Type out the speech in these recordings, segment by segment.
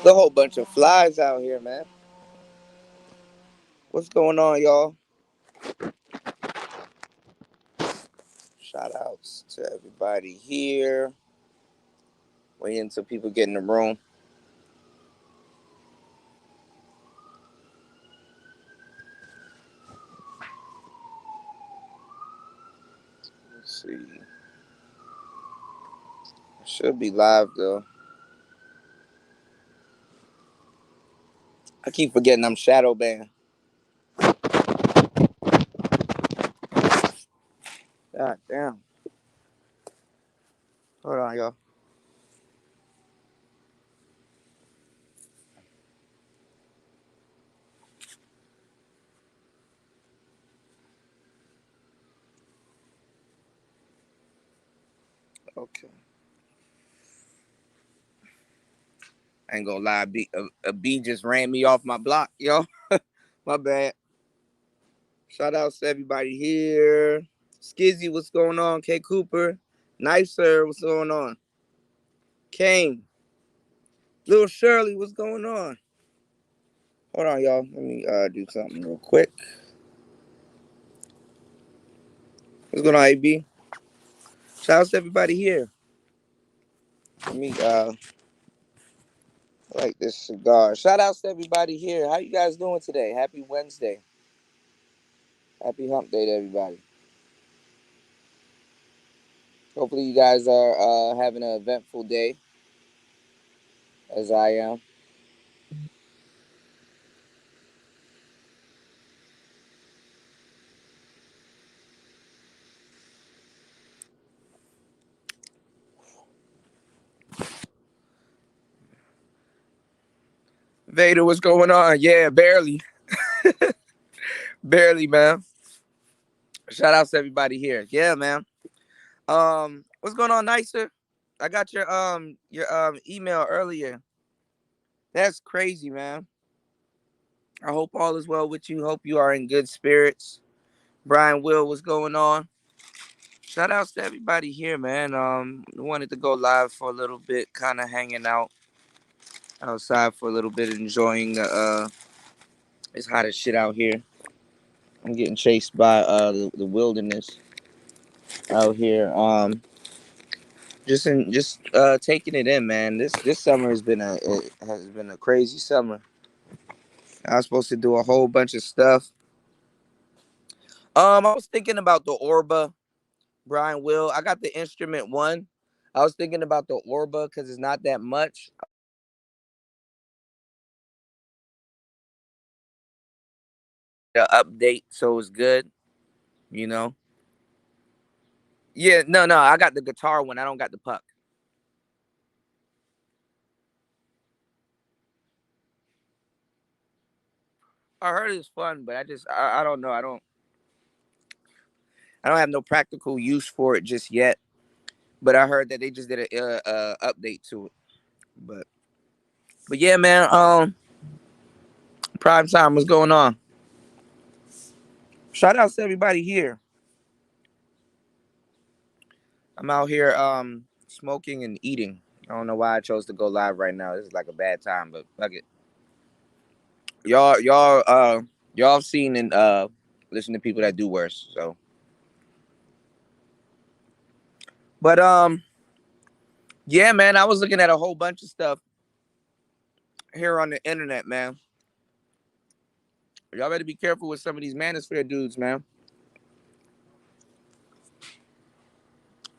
There's a whole bunch of flies out here, man. What's going on, y'all? Shout outs to everybody here. Waiting until people get in the room. Let's see. I should be live though. I keep forgetting I'm shadow banned. God damn. Hold on, y'all. Okay. I ain't gonna lie. A B just ran me off my block, yo. My bad. Shout outs to everybody here. Skizzy, what's going on? K Cooper. Nicer, what's going on? Kane. Little Shirley, what's going on? Hold on, y'all. Let me do something real quick. What's going on, AB? Shout out to everybody here. Let me like this cigar. Shout out to everybody here. How you guys doing today? Happy Wednesday. Happy hump day to everybody. Hopefully you guys are having an eventful day as I am. Vader, what's going on? Yeah, barely. Barely, man. Shout out to everybody here. Yeah, man. What's going on, Nicer? I got your email earlier. That's crazy, man. I hope all is well with you. Hope you are in good spirits. Brian Will, what's going on? Shout outs to everybody here, man. Wanted to go live for a little bit, kind of hanging out outside for a little bit, enjoying the it's hot as shit out here. I'm getting chased by the wilderness out here. Just taking it in, man. This summer has been a crazy summer. I was supposed to do a whole bunch of stuff. I was thinking about the Orba, Brian Will. I got the instrument one. I was thinking about the Orba because it's not that much. The update, so it's good, you know. Yeah, no, I got the guitar one. I don't got the puck. I heard it's fun, but I don't know. I don't have no practical use for it just yet. But I heard that they just did a update to it. But but yeah, man. Prime time. What's going on? Shout out to everybody here. I'm out here smoking and eating. I don't know why I chose to go live right now. This is like a bad time, but fuck it. Y'all have seen and listen to people that do worse. So, but yeah, man. I was looking at a whole bunch of stuff here on the internet, man. Y'all better be careful with some of these manosphere dudes, man.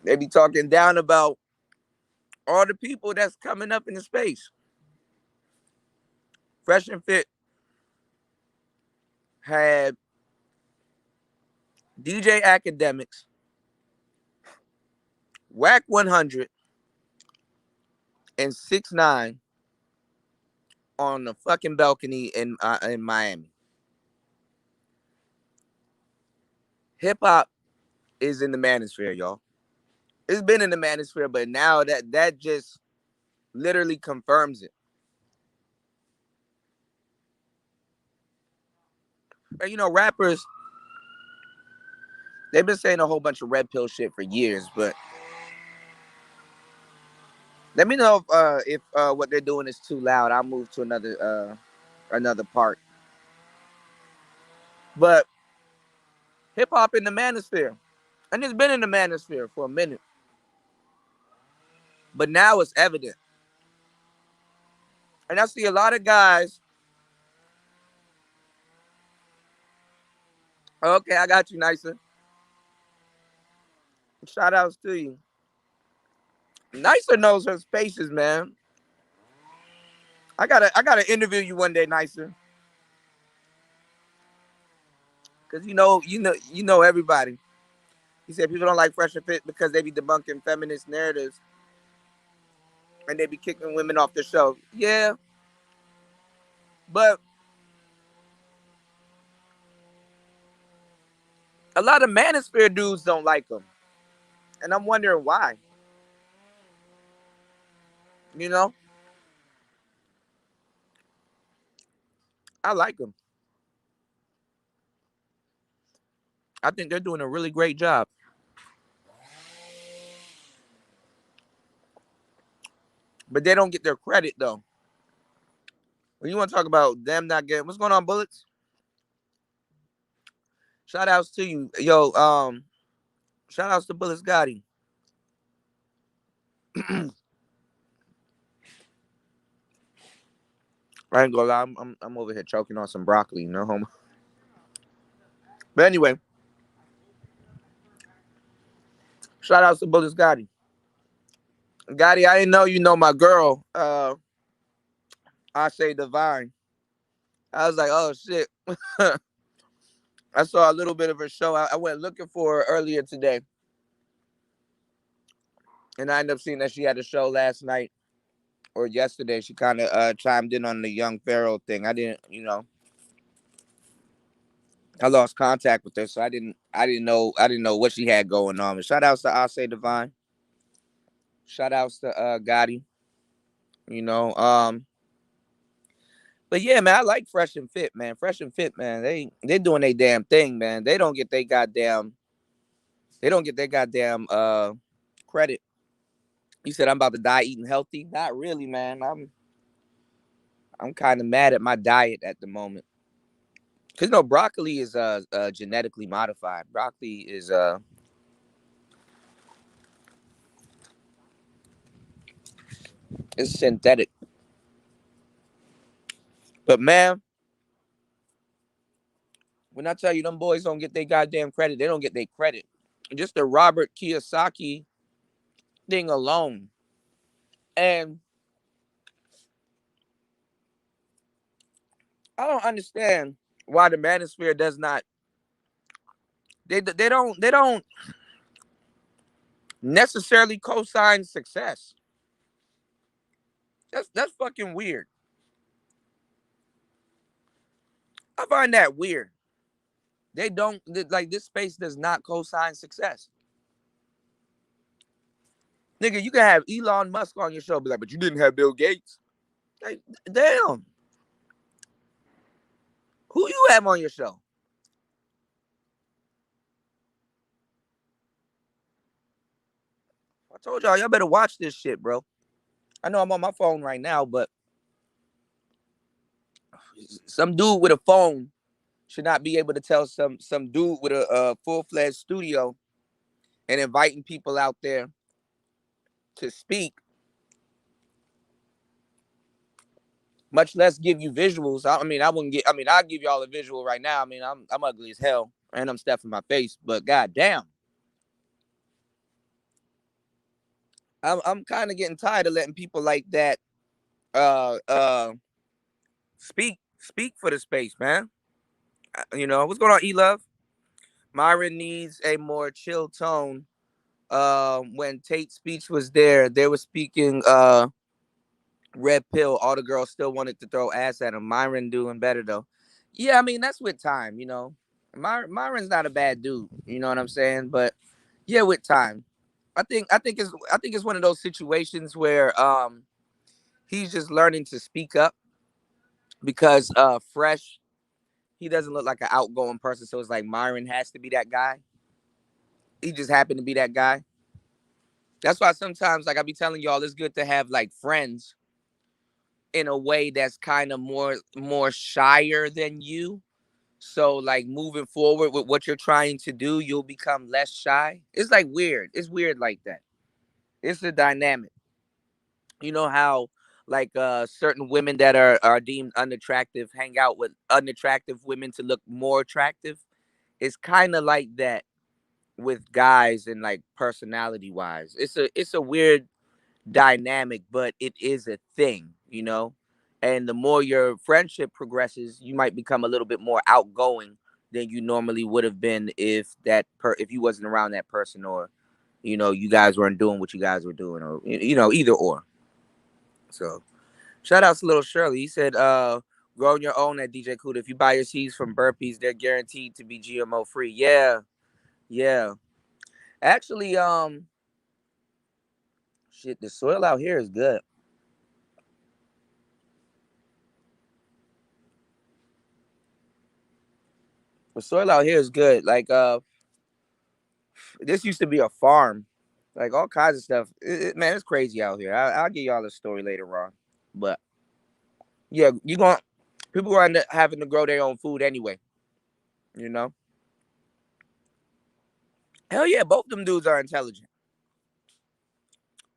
They be talking down about all the people that's coming up into space. Fresh and Fit had DJ Academics, Whack 100, and 6ix9ine on the fucking balcony in Miami. Hip hop is in the manosphere, y'all. It's been in the manosphere, but now that just literally confirms it. And you know, rappers, they've been saying a whole bunch of red pill shit for years, but let me know if what they're doing is too loud. I'll move to another part. But hip hop in the manosphere, and it's been in the manosphere for a minute, but now it's evident. And I see a lot of guys. Okay, I got you, Nicer. Shout outs to you. Nicer knows her spaces, man. I gotta interview you one day, Nicer, because you know everybody. He said people don't like Fresh and Fit because they be debunking feminist narratives and they be kicking women off the show. Yeah, but a lot of manosphere dudes don't like them, and I'm wondering why. You know, I like them. I think they're doing a really great job, but they don't get their credit though. When you want to talk about them not getting what's going on, Bullets? Shout outs to you, yo. Shout outs to Bullets Gotti. I ain't gonna lie, I'm over here choking on some broccoli, you know, homo. But anyway, shout outs to Bullets Gotti. Gotti, I didn't know you know my girl. I say Divine. I was like, oh shit. I saw a little bit of her show. I went looking for her earlier today, and I ended up seeing that she had a show last night or yesterday. She kind of chimed in on the Young Pharaoh thing. I didn't, I lost contact with her, so I didn't know what she had going on. But shout outs to I say Divine. Shout outs to Gotti. You know, but yeah, man, I like Fresh and Fit, man. Fresh and Fit, man. They doing their damn thing, man. They don't get their goddamn credit. You said I'm about to die eating healthy. Not really, man. I'm kind of mad at my diet at the moment. Cause broccoli is genetically modified. Broccoli is synthetic. But man, when I tell you them boys don't get their goddamn credit, they don't get their credit. Just the Robert Kiyosaki thing alone. And I don't understand why the manosphere does not they don't necessarily co-sign success. That's fucking weird. I find that weird. They don't like this space does not co-sign success. Nigga, you can have Elon Musk on your show, be like, but you didn't have Bill Gates. Like, damn. Who you have on your show? I told y'all better watch this shit, bro. I know I'm on my phone right now, but some dude with a phone should not be able to tell some dude with a full-fledged studio and inviting people out there to speak, much less give you visuals. I mean, I wouldn't get. I mean, I'll give y'all a visual right now. I mean, I'm ugly as hell and I'm stuffing my face, but goddamn, I'm kind of getting tired of letting people like that uh uh speak for the space, man. What's going on, E Love? Myron needs a more chill tone. When Tate's speech was there, they were speaking red pill. All the girls still wanted to throw ass at him. Myron doing better though. Yeah, I mean that's with time. Myron's not a bad dude. You know what I'm saying? But yeah, with time, I think it's one of those situations where He's just learning to speak up because Fresh, he doesn't look like an outgoing person. So it's like Myron has to be that guy. He just happened to be that guy. That's why sometimes, like I be telling y'all, it's good to have like friends in a way that's kind of more shyer than you. So like moving forward with what you're trying to do, you'll become less shy. It's like weird. It's weird like that. It's a dynamic. You know how like certain women that are deemed unattractive hang out with unattractive women to look more attractive. It's kind of like that with guys and like personality wise. It's a weird dynamic, but it is a thing, you know. And the more your friendship progresses, you might become a little bit more outgoing than you normally would have been if you wasn't around that person, or you guys weren't doing what you guys were doing, or either or. So shout out to little Shirley. He said, growing your own at DJ Kuda. If you buy your seeds from Burpees, they're guaranteed to be GMO free. Yeah, yeah. Actually, shit, the soil out here is good. The soil out here is good. Like, this used to be a farm, like all kinds of stuff. Man, it's crazy out here. I'll give y'all a story later on. But yeah, people are having to grow their own food anyway. You know, hell yeah, both them dudes are intelligent.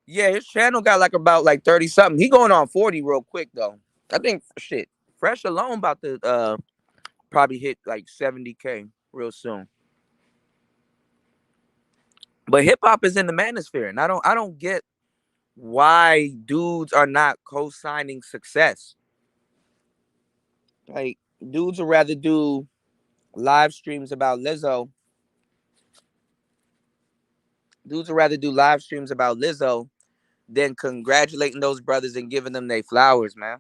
Yeah, his channel got like about like 30 something. He going on 40 real quick though. I think shit, Fresh alone about to probably hit like 70K real soon. But hip hop is in the manosphere, and I don't get why dudes are not co-signing success. Like dudes would rather do live streams about Lizzo. Dudes would rather do live streams about Lizzo than congratulating those brothers and giving them their flowers, man.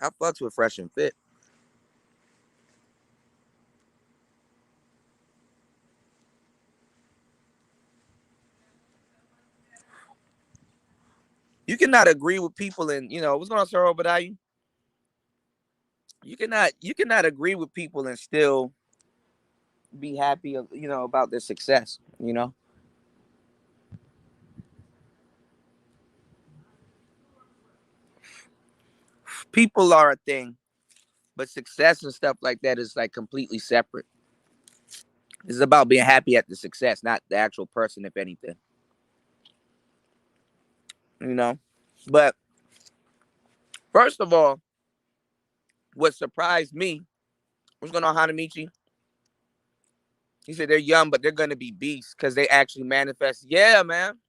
I fucks with Fresh and Fit. You cannot agree with people, and what's going on, Sir Obadiah? You cannot agree with people and still be happy, about their success. People are a thing, but success and stuff like that is like completely separate. It's about being happy at the success, not the actual person, if anything. You know. But first of all, what surprised me, what's going on, Hanamichi? He said they're young, but they're gonna be beasts because they actually manifest. Yeah, man.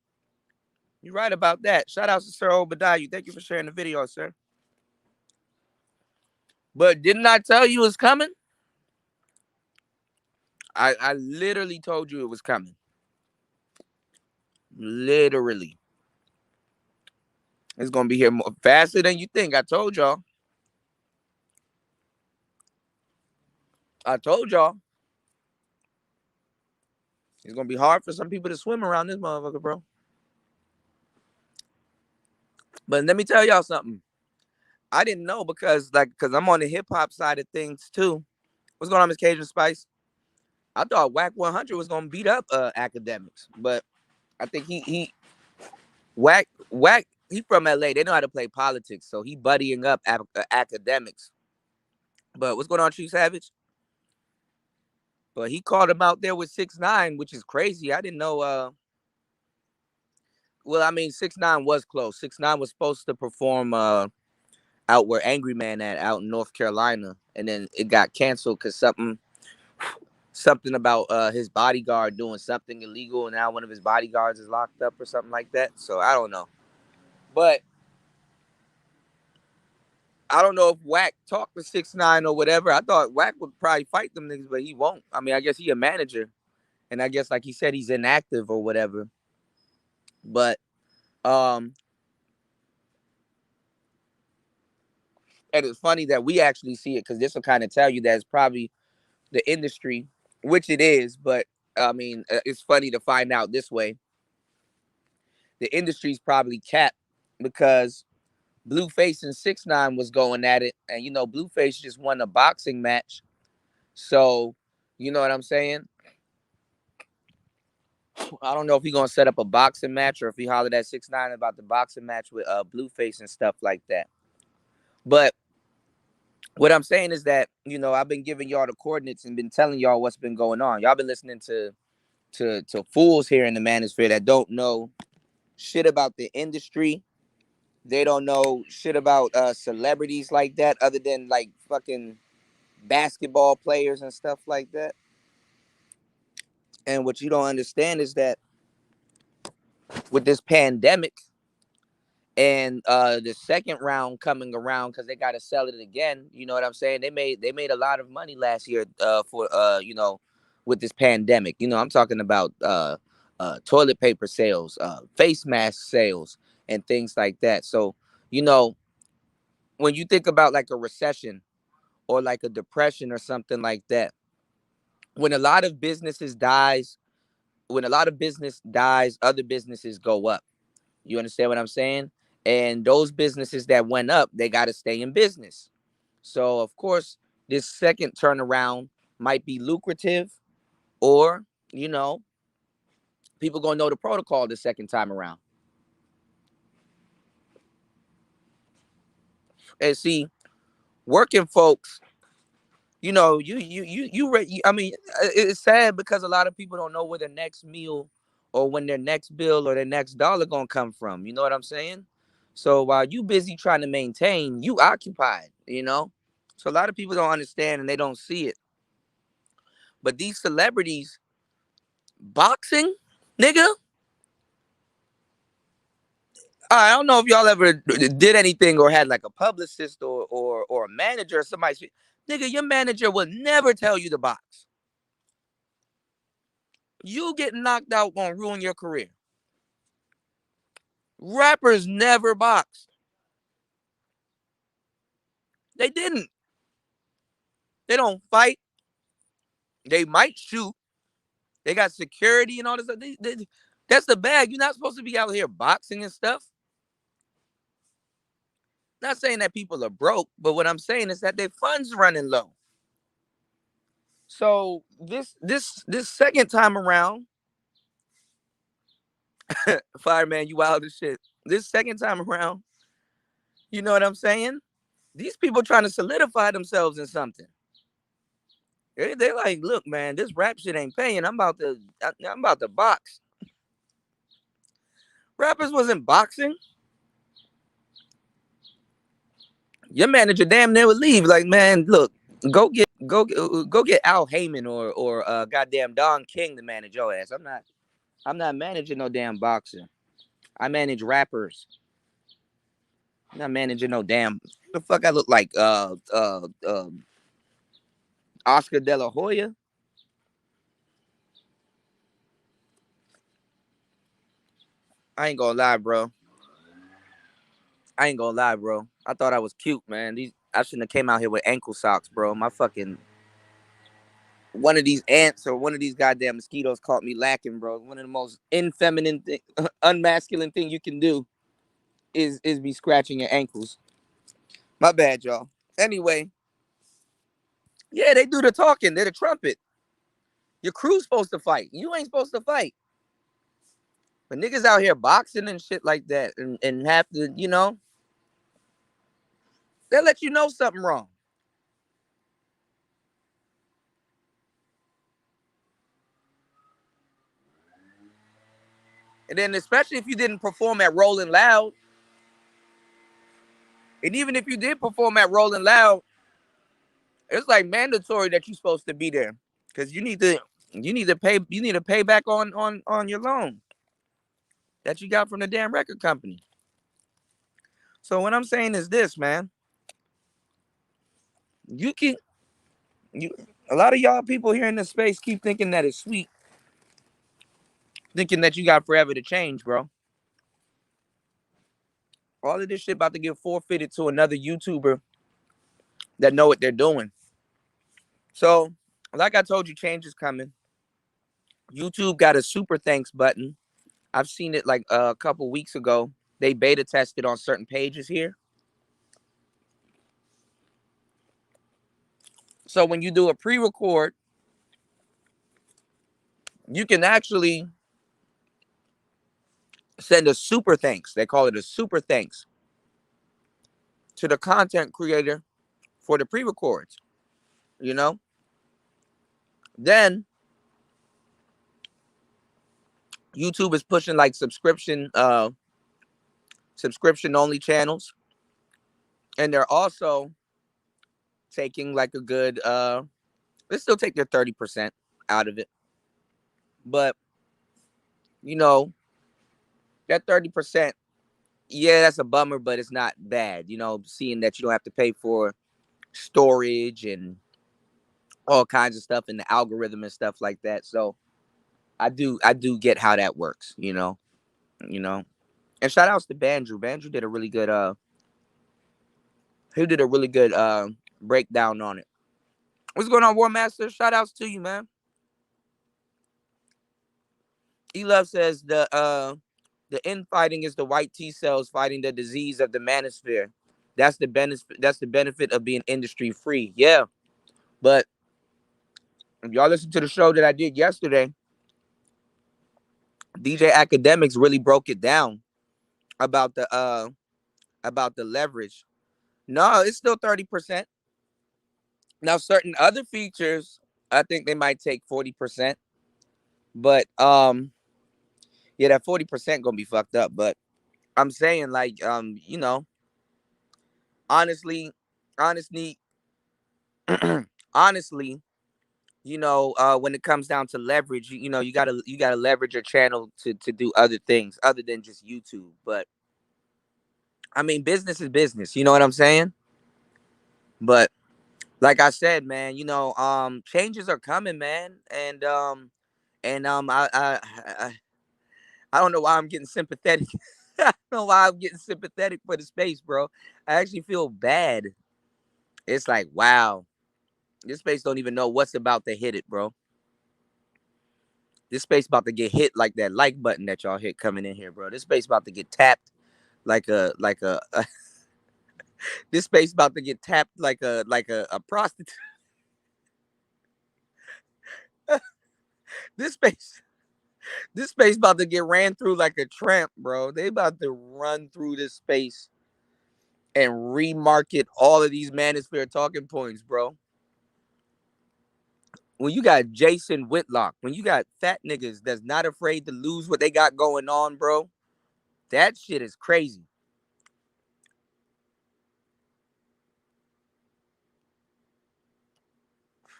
You're right about that. Shout out to Sir Obadiah. Thank you for sharing the video, sir. But didn't I tell you it's coming? I literally told you it was coming. Literally. It's gonna be here more faster than you think. I told y'all. I told y'all. It's gonna be hard for some people to swim around this motherfucker, bro. But let me tell y'all something. I didn't know because I'm on the hip hop side of things too. What's going on, Miss Cajun Spice? I thought Whack 100 was gonna beat up academics, but I think he Whack he from LA. They know how to play politics, so he buddying up academics. But what's going on, Chief Savage? But he called him out there with 6ix9ine, which is crazy. I didn't know. Well, I mean, 6ix9ine was close. 6ix9ine was supposed to perform out where Angry Man at out in North Carolina, and then it got canceled because something about his bodyguard doing something illegal, and now one of his bodyguards is locked up or something like that. So I don't know, but I don't know if Wack talked to 6ix9ine or whatever. I thought Wack would probably fight them niggas, but he won't. I mean, I guess he a manager, and I guess like he said, he's inactive or whatever. But um, and it's funny that we actually see it because this will kind of tell you that it's probably the industry, which it is. But I mean, it's funny to find out this way the industry's probably capped because Blueface and 6ix9ine was going at it, and Blueface just won a boxing match. So, you know what I'm saying? I don't know if he's gonna set up a boxing match or if he hollered at 6ix9ine about the boxing match with Blueface and stuff like that. But what I'm saying is that, I've been giving y'all the coordinates and been telling y'all what's been going on. Y'all been listening to fools here in the manosphere that don't know shit about the industry. They don't know shit about celebrities like that, other than like fucking basketball players and stuff like that. And what you don't understand is that with this pandemic and the second round coming around, because they got to sell it again. You know what I'm saying? They made a lot of money last year for with this pandemic. I'm talking about toilet paper sales, face mask sales, and things like that. So you know when you think about like a recession or like a depression or something like that, when a lot of businesses dies, when a lot of business dies, other businesses go up. You understand what I'm saying? And those businesses that went up, they got to stay in business. So of course, this second turnaround might be lucrative, or you know, people gonna know the protocol the second time around. And see, working folks, I mean, it's sad because a lot of people don't know where their next meal or when their next bill or their next dollar gonna come from. You know what I'm saying? So while you busy trying to maintain, you occupied. So a lot of people don't understand and they don't see it. But these celebrities, boxing, nigga, I don't know if y'all ever did anything or had like a publicist or a manager or somebody. Nigga, your manager will never tell you to box. You getting knocked out gonna ruin your career. Rappers never boxed. They didn't. They don't fight. They might shoot. They got security and all this stuff. That's the bag. You're not supposed to be out here boxing and stuff. Not saying that people are broke, but what I'm saying is that their funds running low. So this second time around, fireman, you wild as shit. This second time around, you know what I'm saying? These people trying to solidify themselves in something. They're like, look, man, this rap shit ain't paying. I'm about to box. Rappers wasn't boxing. Your manager damn near would leave. Like, man, look, go get Al Heyman or goddamn Don King to manage your ass. I'm not managing no damn boxer. I manage rappers. I'm not managing no damn. The fuck I look like Oscar De La Hoya. I ain't gonna lie, bro. I ain't gonna lie, bro. I thought I was cute, man. I shouldn't have came out here with ankle socks, bro. My fucking one of these ants or one of these goddamn mosquitoes caught me lacking, bro. One of the most infeminine, unmasculine thing you can do is be scratching your ankles. My bad, y'all. Anyway, yeah, they do the talking. They're the trumpet. Your crew's supposed to fight. You ain't supposed to fight. But niggas out here boxing and shit like that, and have to, they let you know something wrong. And then especially if you didn't perform at Rolling Loud, and even if you did perform at Rolling Loud, it's like mandatory that you're supposed to be there because you need to pay back on your loan that you got from the damn record company. So what I'm saying is this, man. You can you a lot of y'all people here in this space keep thinking that it's sweet, thinking that you got forever to change, bro. All of this shit about to get forfeited to another YouTuber that know what they're doing. So, like I told you, change is coming. YouTube got a super thanks button. I've seen it like a couple weeks ago. They beta tested on certain pages here. So when you do a pre-record, you can actually send a super thanks. They call it a super thanks to the content creator for the pre-records, you know? Then YouTube is pushing like subscription only channels. And they're also taking like a good they still take their 30% out of it. But you know, that 30%, yeah, that's a bummer, but it's not bad, seeing that you don't have to pay for storage and all kinds of stuff and the algorithm and stuff like that. So I do get how that works, you know. And shout outs to Bandrew. Bandrew did a really good he did a really good breakdown on it. What's going on, War Master? Shout outs to you, man. E-Love says the infighting is the white T cells fighting the disease of the manosphere. That's the benefit. That's the benefit of being industry free. Yeah, but if y'all listen to the show that I did yesterday, DJ Academics really broke it down about the leverage. No, it's still 30%. Now, certain other features, I think they might take 40%, but yeah, that 40% gonna be fucked up. But I'm saying like honestly, honestly, honestly, when it comes down to leverage, you gotta leverage your channel to do other things other than just YouTube. But I mean, business is business. You know what I'm saying? But like I said, man, changes are coming, man, and I don't know why I'm getting sympathetic. I don't know why I'm getting sympathetic for the space, bro. I actually feel bad. It's like, wow, this space don't even know what's about to hit it, bro. This space about to get hit like that like button that y'all hit coming in here, bro. This space about to get tapped like a this space about to get tapped like a prostitute. this space this space about to get ran through like a tramp, bro. They about to run through this space and remarket all of these manosphere talking points, bro. When you got Jason Whitlock, when you got fat niggas that's not afraid to lose what they got going on, bro, that shit is crazy.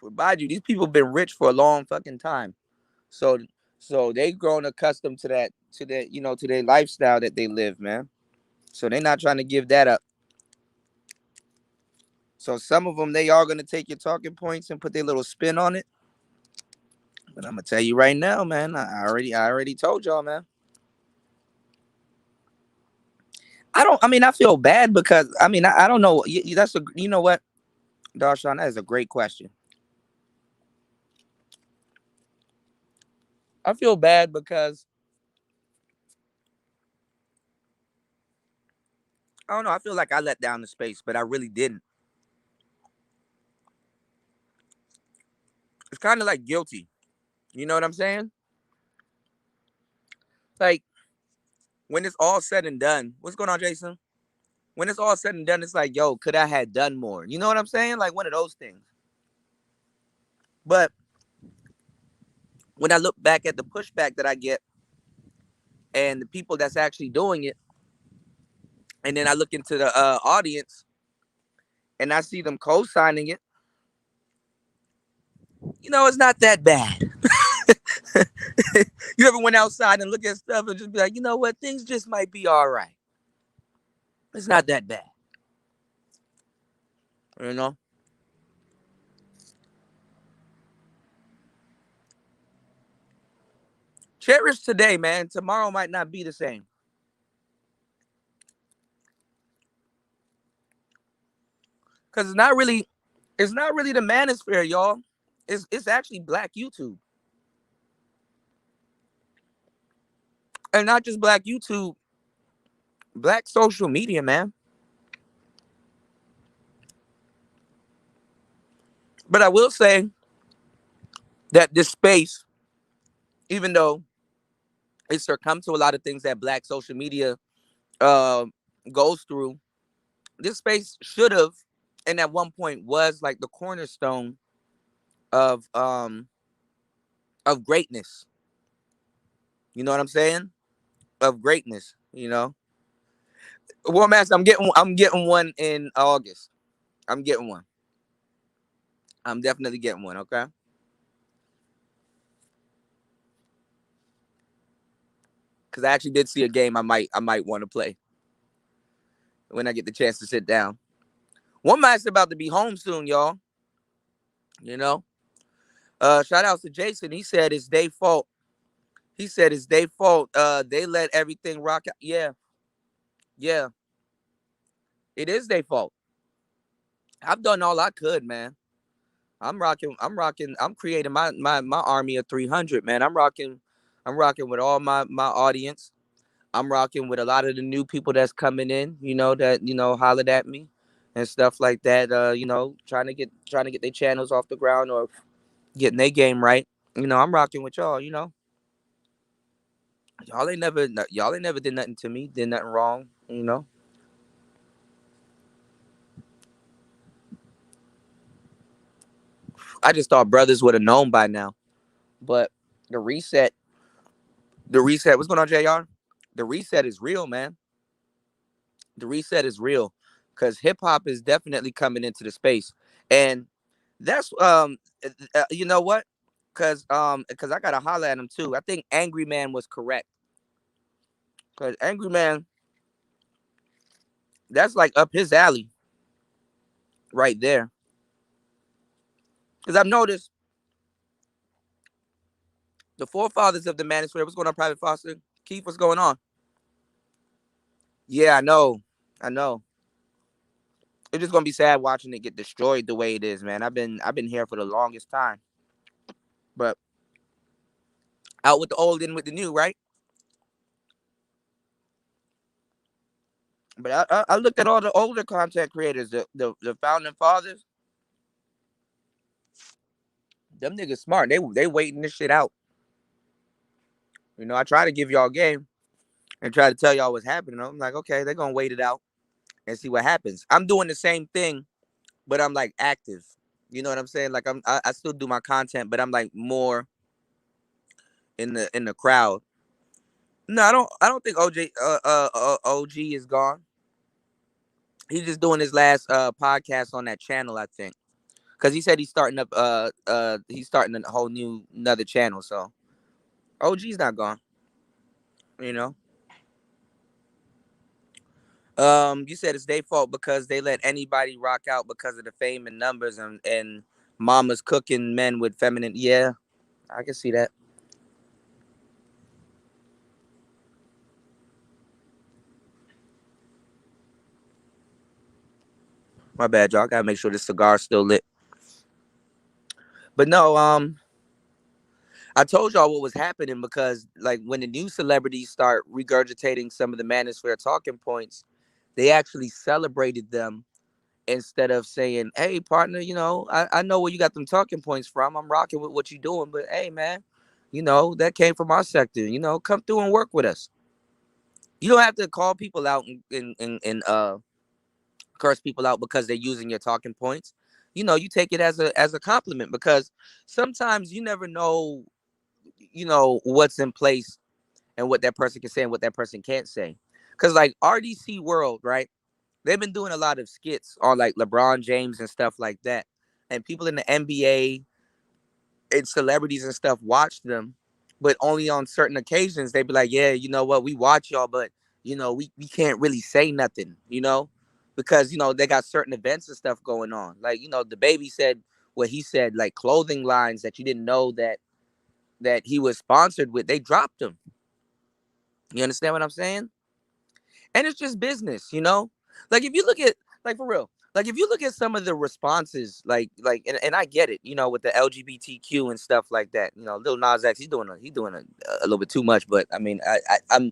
Mind you, these people been rich for a long fucking time. So they grown accustomed to their lifestyle that they live, man. So they're not trying to give that up. So some of them, they are gonna take your talking points and put their little spin on it. But I'm gonna tell you right now, man. I already told y'all, man. I mean, I feel bad because I mean, I don't know. That's a, you know what, Darshan, that is a great question. I feel bad because I don't know. I feel like I let down the space, but I really didn't. It's kind of like guilty. You know what I'm saying? Like when it's all said and done, what's going on, Jason? When it's all said and done, it's like, yo, could I have done more? You know what I'm saying? Like one of those things. But when I look back at the pushback that I get and the people that's actually doing it, and then I look into the audience and I see them co-signing it, it's not that bad. You ever went outside and look at stuff and just be like, you know what, things just might be all right. It's not that bad. You know? Cherish today, man. Tomorrow might not be the same. Cause it's not really the manosphere, y'all. It's actually black YouTube. And not just black YouTube, black social media, man. But I will say that this space, even though it succumbed to a lot of things that black social media uh, goes through, this space should have, and at one point was like the cornerstone of um of greatness. You know what I'm saying? Of greatness. You know, War Master. I'm getting one in August. I'm getting one. I'm definitely getting one. Okay. Because I actually did see a game I might want to play when I get the chance to sit down. One Master about to be home soon, y'all. You know. Shout out to Jason. He said it's their fault. He said it's their fault. They let everything rock out. Yeah, yeah. It is their fault. I've done all I could, man. I'm rocking. I'm rocking. I'm creating my army of 300, man. I'm rocking. I'm rocking with all my audience. I'm rocking with a lot of the new people that's coming in. That hollered at me and stuff like that. Trying to get their channels off the ground or getting their game right. I'm rocking with y'all. Y'all ain't never did nothing to me. Did nothing wrong. I just thought brothers would have known by now. But the reset, the reset. What's going on, Jr? The reset is real, man. The reset is real because hip hop is definitely coming into the space, and that's you know what? Because I gotta holler at him too. I think Angry Man was correct because Angry Man, that's like up his alley right there. Because I've noticed the forefathers of the manosphere. What's going on, Private Foster? Keith, what's going on? Yeah, I know. I know. It's just gonna be sad watching it get destroyed the way it is, man. I've been here for the longest time, but out with the old, in with the new, right? But I looked at all the older content creators, the founding fathers. Them niggas smart. They waiting this shit out. I try to give y'all game and try to tell y'all what's happening. I'm like, okay, they're gonna wait it out and see what happens. I'm doing the same thing, but I'm like active. You know what I'm saying? Like I still do my content, but I'm like more in the crowd. No, I don't think OG is gone. He's just doing his last podcast on that channel, I think. Cause he said he's starting a whole new another channel. So OG's not gone. You know. You said it's their fault because they let anybody rock out because of the fame and numbers and mamas cooking men with feminine. Yeah, I can see that. My bad, y'all. Gotta make sure this cigar's still lit. But no, I told y'all what was happening because like when the new celebrities start regurgitating some of the manosphere talking points, they actually celebrated them instead of saying, "Hey, partner, I know where you got them talking points from. I'm rocking with what you're doing, but hey, man, that came from our sector. Come through and work with us. You don't have to call people out and curse people out because they're using your talking points. You take it as a compliment because sometimes you never know, what's in place and what that person can say and what that person can't say. Because like RDC World, right? They've been doing a lot of skits on like LeBron James and stuff like that. And people in the NBA and celebrities and stuff watch them, but only on certain occasions they be like, yeah, you know what, we watch y'all, but we can't really say nothing, because they got certain events and stuff going on. Like, the baby said what he said, like clothing lines that you didn't know that he was sponsored with, they dropped them. You understand what I'm saying? And it's just business. Like if you look at, like, for real, Like if you look at some of the responses, and I get it, with the LGBTQ and stuff like that. Lil Nas X, he's doing a little bit too much, but I mean, I'm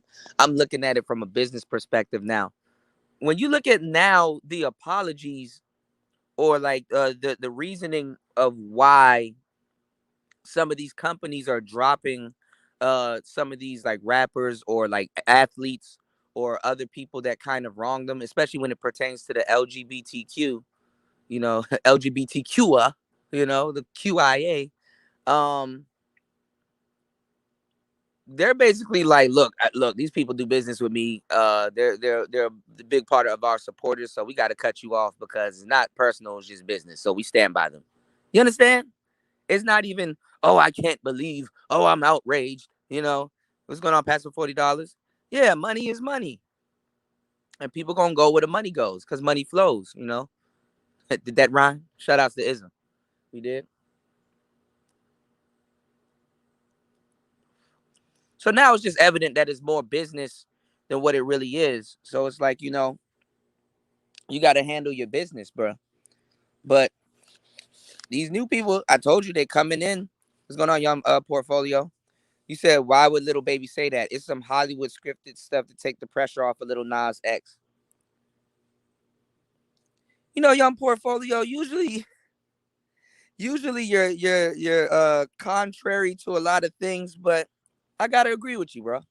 looking at it from a business perspective now. When you look at now the apologies or like the reasoning of why some of these companies are dropping some of these like rappers or like athletes or other people that kind of wrong them, especially when it pertains to the LGBTQ, LGBTQ, the QIA. Um, they're basically like, look, these people do business with me. They're the big part of our supporters, so we got to cut you off because it's not personal, it's just business. So we stand by them. You understand? It's not even, oh, I can't believe, oh, I'm outraged. What's going on, Pastor $40? Yeah, money is money, and people gonna go where the money goes because money flows. Did that rhyme? Shout outs to Ism. We did. So now it's just evident that it's more business than what it really is. So it's like, you got to handle your business, bro. But these new people, I told you they coming in. What's going on, young portfolio? You said, why would Little Baby say that? It's some Hollywood scripted stuff to take the pressure off of Little Nas X. Young portfolio, usually you're contrary to a lot of things, but I gotta agree with you, bro.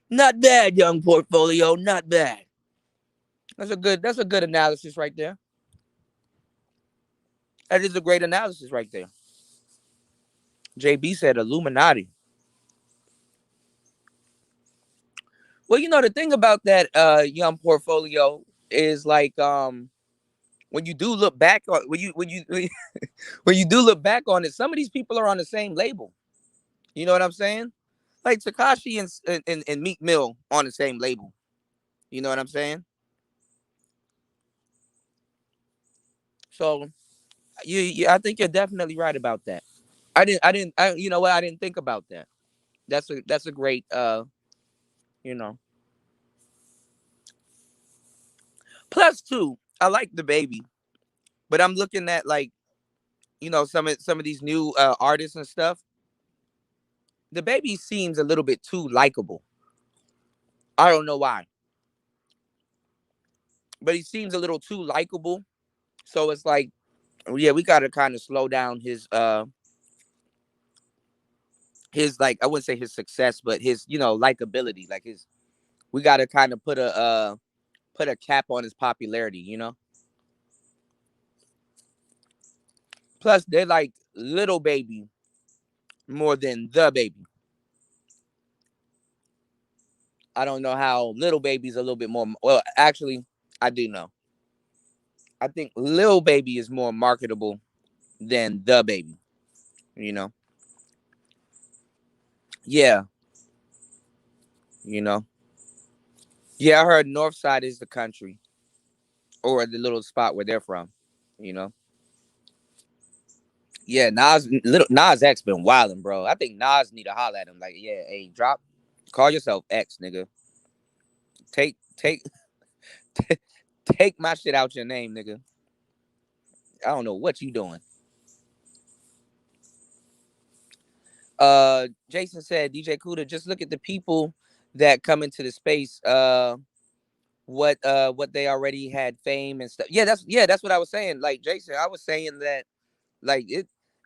Not bad, young portfolio, not bad. That's a good analysis right there. That is a great analysis right there. JB said Illuminati. Well, the thing about that young portfolio is like when you do look back on when you do look back on it, some of these people are on the same label. You know what I'm saying? Like Takashi and Meek Mill on the same label. You know what I'm saying? So I think you're definitely right about that. You know what? I didn't think about that. That's a great you know. Plus two, I like the baby, but I'm looking at like some of these new artists and stuff. The baby seems a little bit too likable. I don't know why, but he seems a little too likable. So it's like, yeah, we got to kind of slow down his like, I wouldn't say his success, but his likability. Like his, we got to kind of put a cap on his popularity. Plus, they like little baby more than the baby. I don't know how little baby's a little bit more. Well, actually, I do know. I think Lil Baby is more marketable than the baby. You know, yeah, you know, yeah. I heard North Side is the country or the little spot where they're from. You know, yeah. Nas X been wilding, bro. I think Nas need to holler at him like, yeah, hey, call yourself X, nigga. Take take my shit out your name, nigga. I don't know what you doing. Jason said, DJ Kuda, just look at the people that come into the space. What they already had fame and stuff. Yeah, that's what I was saying. Like Jason, I was saying that like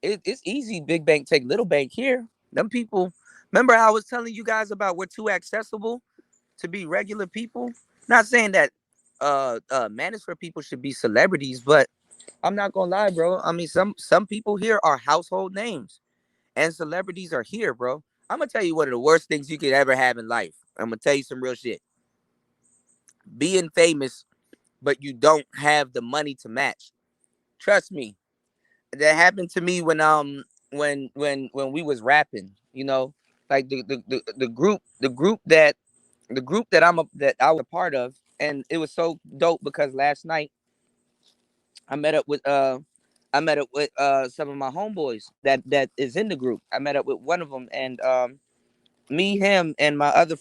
it's easy. Big bank take little bank here. Them people. Remember how I was telling you guys about we're too accessible to be regular people. Not saying that manosphere people should be celebrities, but I'm not gonna lie, bro. I mean, some people here are household names, and celebrities are here, bro. I'm gonna tell you one of the worst things you could ever have in life. I'm gonna tell you some real shit. Being famous, but you don't have the money to match. Trust me, that happened to me when we was rapping. Like the group that that I was a part of, and it was so dope because last night I met up with some of my homeboys that is in the group. I met up with one of them, and me, him, and my other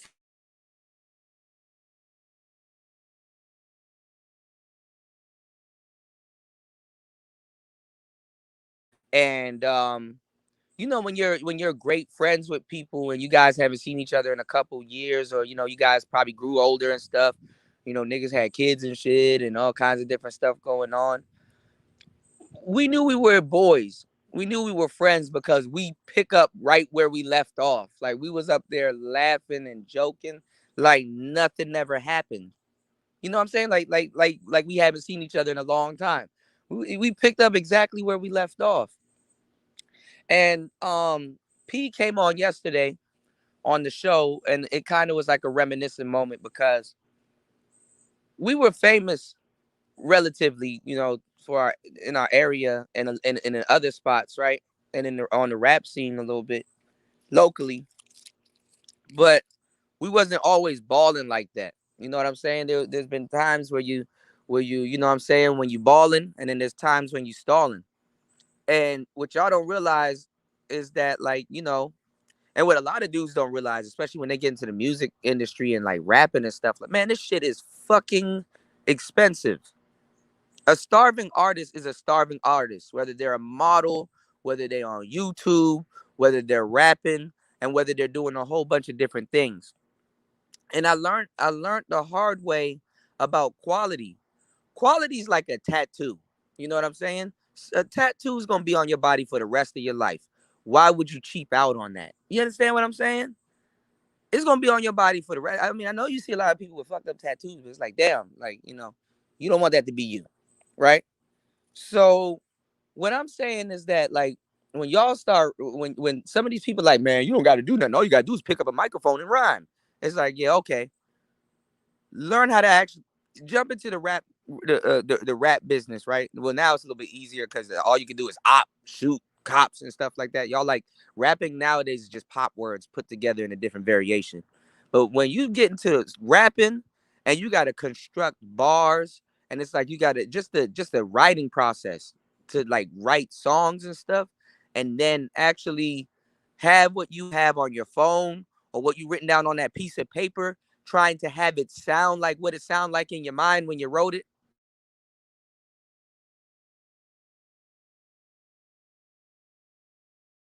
And when you're great friends with people and you guys haven't seen each other in a couple years, or you guys probably grew older and stuff, niggas had kids and shit and all kinds of different stuff going on. We knew we were boys. We knew we were friends because we pick up right where we left off. Like we was up there laughing and joking like nothing ever happened. You know what I'm saying? Like we haven't seen each other in a long time. We picked up exactly where we left off. And P came on yesterday on the show, and it kind of was like a reminiscent moment because we were famous relatively, for in our area and in other spots, right? And on the rap scene a little bit locally, but we wasn't always balling like that. You know what I'm saying? There's been times where you know what I'm saying, when you balling, and then there's times when you stalling. And what y'all don't realize is that, like, and what a lot of dudes don't realize, especially when they get into the music industry and like rapping and stuff, like, man, this shit is fucking expensive. A starving artist is a starving artist, whether they're a model, whether they're on YouTube, whether they're rapping, and whether they're doing a whole bunch of different things. And I learned the hard way about quality. Quality is like a tattoo. You know what I'm saying? A tattoo is gonna be on your body for the rest of your life. Why would you cheap out on that? You understand what I'm saying? It's gonna be on your body for the rest. I mean, I know you see a lot of people with fucked up tattoos, but it's like, damn, like, you don't want that to be you, right? So what I'm saying is that, like, when y'all start, when some of these people like, man, you don't got to do nothing. All you got to do is pick up a microphone and rhyme. It's like, yeah, okay. Learn how to actually jump into the rap business, right? Well, now it's a little bit easier because all you can do is shoot cops and stuff like that. Y'all, like, rapping nowadays is just pop words put together in a different variation. But when you get into rapping and you got to construct bars, and it's like you got to just the writing process to like write songs and stuff, and then actually have what you have on your phone or what you written down on that piece of paper, trying to have it sound like what it sounded like in your mind when you wrote it.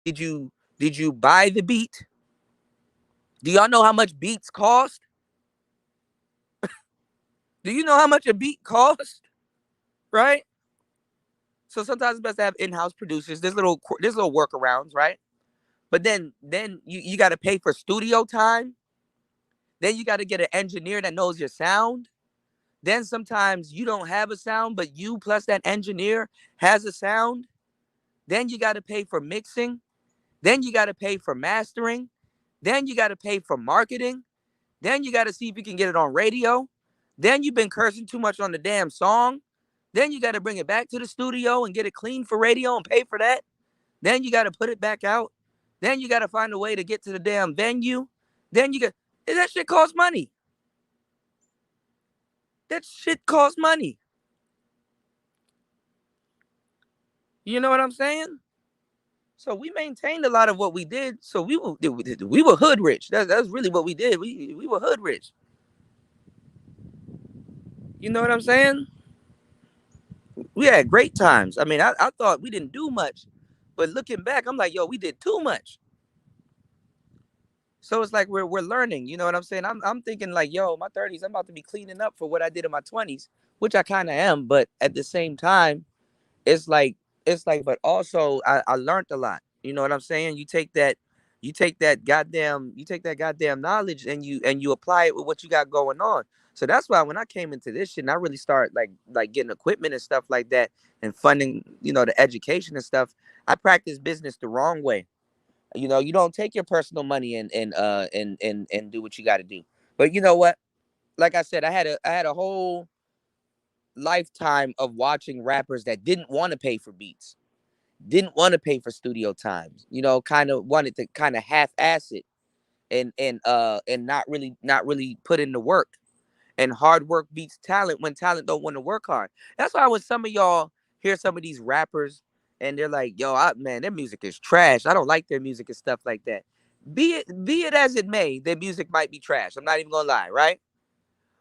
Did you buy the beat? Do y'all know how much beats cost? Do you know how much a beat costs? Right? So sometimes it's best to have in-house producers. There's little workarounds, right? But then you got to pay for studio time. Then you got to get an engineer that knows your sound. Then sometimes you don't have a sound, but you plus that engineer has a sound. Then you got to pay for mixing. Then you got to pay for mastering. Then you got to pay for marketing. Then you got to see if you can get it on radio. Then you've been cursing too much on the damn song. Then you got to bring it back to the studio and get it clean for radio and pay for that. Then you got to put it back out. Then you got to find a way to get to the damn venue. Then you got that shit costs money. That shit costs money. You know what I'm saying? So we maintained a lot of what we did. So we were hood rich. That's really what we did. We were hood rich. You know what I'm saying? We had great times. I mean, I thought we didn't do much, but looking back, I'm like, yo, we did too much. So it's like we're learning. You know what I'm saying? I'm thinking like, yo, my 30s, I'm about to be cleaning up for what I did in my 20s, which I kind of am. But at the same time, it's like but also I learned a lot. You know what I'm saying? You take that goddamn knowledge and you apply it with what you got going on. So that's why when I came into this shit and I really start like getting equipment and stuff like that and funding, the education and stuff, I practice business the wrong way. You don't take your personal money and do what you got to do. But you know what? Like I said, I had a whole lifetime of watching rappers that didn't want to pay for beats, didn't want to pay for studio times, kind of wanted to kind of half-ass it and not really put in the work. And hard work beats talent when talent don't want to work hard. That's why when some of y'all hear some of these rappers and they're like, yo, man, their music is trash. I don't like their music and stuff like that. Be it as it may, their music might be trash. I'm not even gonna lie, right?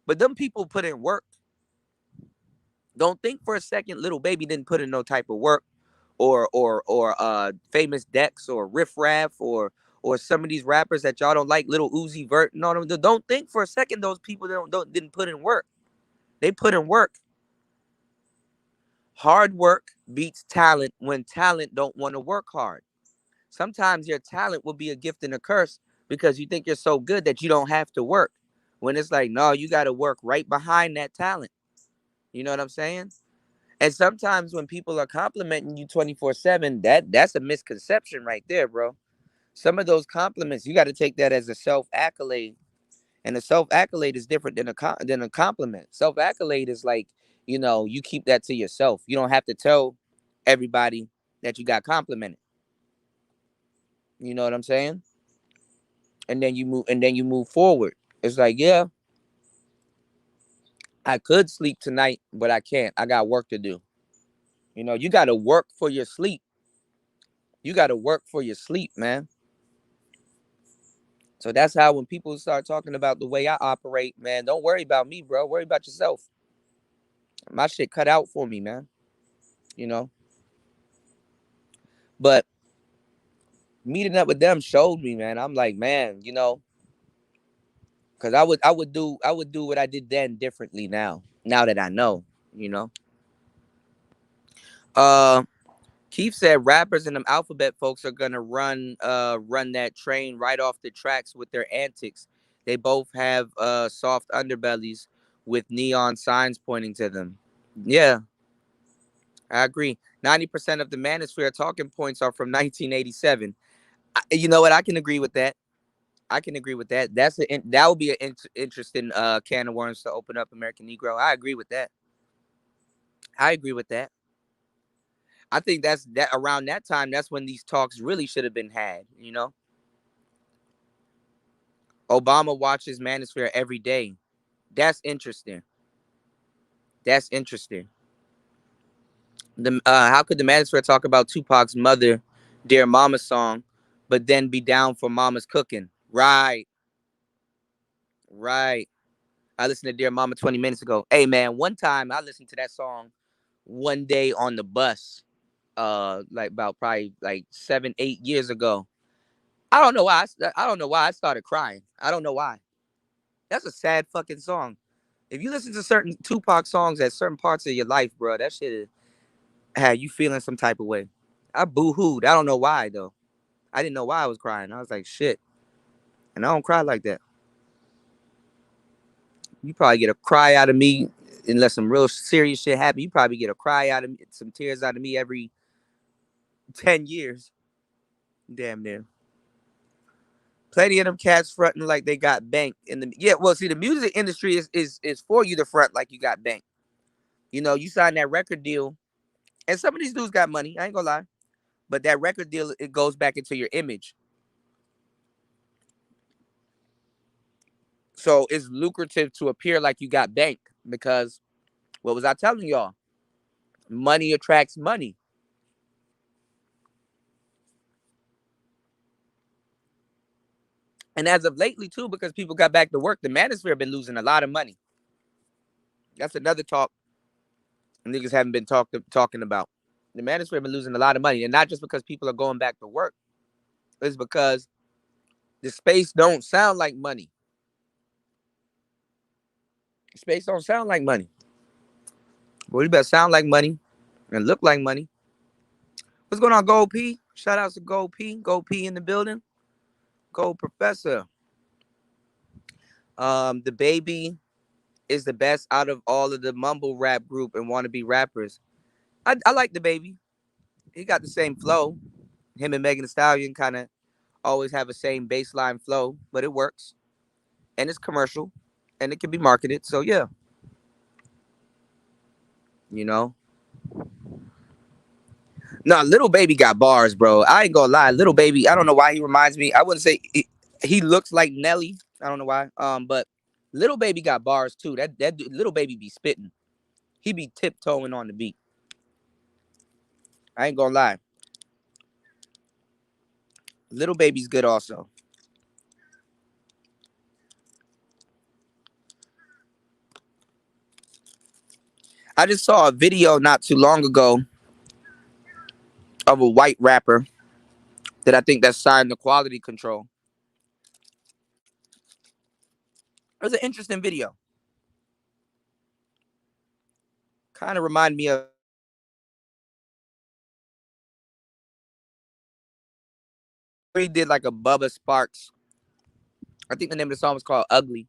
But them people put in work. Don't think for a second little baby didn't put in no type of work, or famous Dex or Riff Raff or some of these rappers that y'all don't like, Little Uzi Vert and all them. Don't think for a second those people didn't put in work. They put in work. Hard work beats talent when talent don't want to work hard. Sometimes your talent will be a gift and a curse because you think you're so good that you don't have to work. When it's like, no, you got to work right behind that talent. You know what I'm saying? And sometimes when people are complimenting you 24/7, that's a misconception right there, bro. Some of those compliments, you got to take that as a self accolade, and a self accolade is different than a compliment. Self accolade is like, you keep that to yourself. You don't have to tell everybody that you got complimented. You know what I'm saying? And then you move forward. It's like, yeah, I could sleep tonight, but I can't. I got work to do. You got to work for your sleep. You got to work for your sleep, man. So that's how when people start talking about the way I operate, man, don't worry about me, bro. Worry about yourself. My shit cut out for me, man. You know. But meeting up with them showed me, man. I'm like, man, because I would do what I did then differently now. Now that I know, you know. Uh Keith said rappers and them alphabet folks are gonna run that train right off the tracks with their antics. They both have soft underbellies with neon signs pointing to them. Yeah, I agree. 90% of the manosphere talking points are from 1987. You know what? I can agree with that. I can agree with that. That would be an interesting can of worms to open up, American Negro. I agree with that. I agree with that. I think that's that around that time. That's when these talks really should have been had. Obama watches Manosphere every day. That's interesting. That's interesting. How could the Manosphere talk about Tupac's mother, "Dear Mama" song, but then be down for Mama's cooking? Right, right. I listened to "Dear Mama" 20 minutes ago. Hey man, one time I listened to that song one day on the bus, like about probably like 7, 8 years ago. I don't know why. I don't know why I started crying. I don't know why. That's a sad fucking song. If you listen to certain Tupac songs at certain parts of your life, bro, that shit had you feeling some type of way. I boo-hooed. I don't know why though. I didn't know why I was crying. I was like, shit. And I don't cry like that. You probably get a cry out of me unless some real serious shit happen. You probably get a cry out of me, some tears out of me every 10 years. Damn near. Plenty of them cats fronting like they got banked in the well, see, the music industry is for you to front like you got banked. You sign that record deal, and some of these dudes got money. I ain't gonna lie. But that record deal, it goes back into your image. So it's lucrative to appear like you got bank because what was I telling y'all? Money attracts money. And as of lately, too, because people got back to work, the manosphere been losing a lot of money. That's another talk niggas haven't been talking about. The manosphere been losing a lot of money. And not just because people are going back to work. It's because the space don't sound like money. Space don't sound like money. Well, you better sound like money and look like money. What's going on, Gold P? Shout outs to Gold P. Gold P in the building. Gold Professor. The baby is the best out of all of the mumble rap group and wannabe rappers. I like the baby. He got the same flow. Him and Megan Thee Stallion kind of always have the same baseline flow, but it works. And it's commercial. And it can be marketed. So yeah, you know. No, Little Baby got bars, bro. I ain't gonna lie. Little Baby, I don't know why he reminds me. I wouldn't say he looks like Nelly. I don't know why. But Little Baby got bars too. Little Baby be spitting. He be tiptoeing on the beat. I ain't gonna lie. Little Baby's good also. I just saw a video not too long ago. of a white rapper that I think that's signed to quality control. It was an interesting video. Kind of reminded me of he did like a Bubba Sparks. I think the name of the song was called Ugly.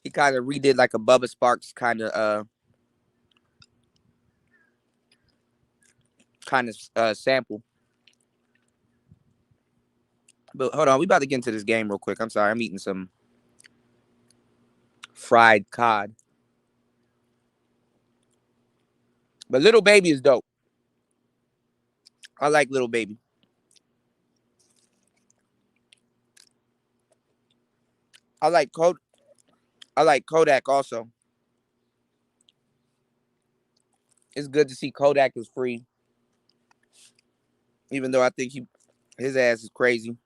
He kind of redid like a Bubba Sparks kind of sample. But hold on, we about to get into this game real quick. I'm sorry, I'm eating some fried cod. But Little Baby is dope. I like Little Baby. I like Cod. I like Kodak also. It's good to see Kodak is free, even though I think his ass is crazy.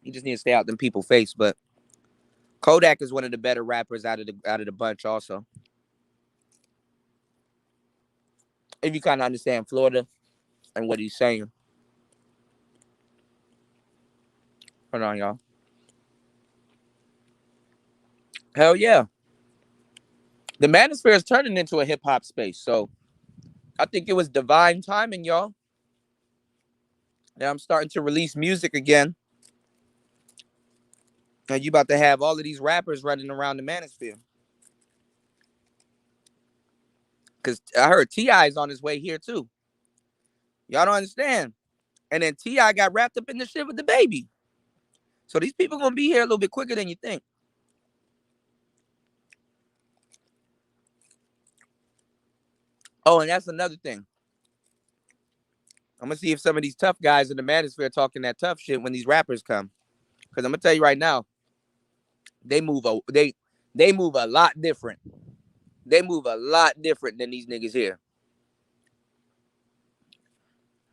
He just needs to stay out them people's face. But Kodak is one of the better rappers out of the bunch also. If you kind of understand Florida and what he's saying. Hold on, y'all. Hell yeah. The manosphere is turning into a hip hop space. So I think it was divine timing, y'all. Now I'm starting to release music again. And you about to have all of these rappers running around the manosphere. Because I heard T.I. is on his way here too. Y'all don't understand. And then T.I. got wrapped up in the shit with the baby. So these people going to be here a little bit quicker than you think. Oh, and that's another thing. I'm going to see if some of these tough guys in the manosphere talking that tough shit when these rappers come. Because I'm going to tell you right now, they move a lot different. They move a lot different than these niggas here.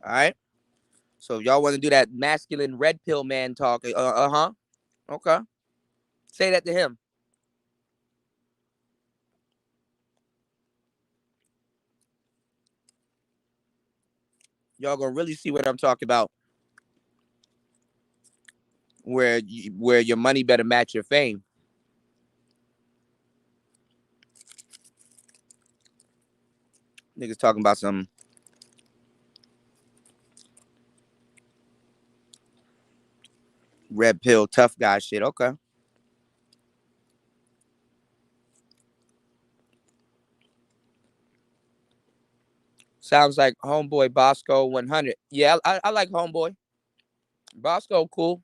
All right? So if y'all want to do that masculine red pill man talk, uh-huh. Okay. Say that to him. Y'all gonna really see what I'm talking about. Where your money better match your fame. Niggas talking about some red pill tough guy shit. Okay. Sounds like Homeboy Bosco 100. Yeah, I like Homeboy. Bosco cool.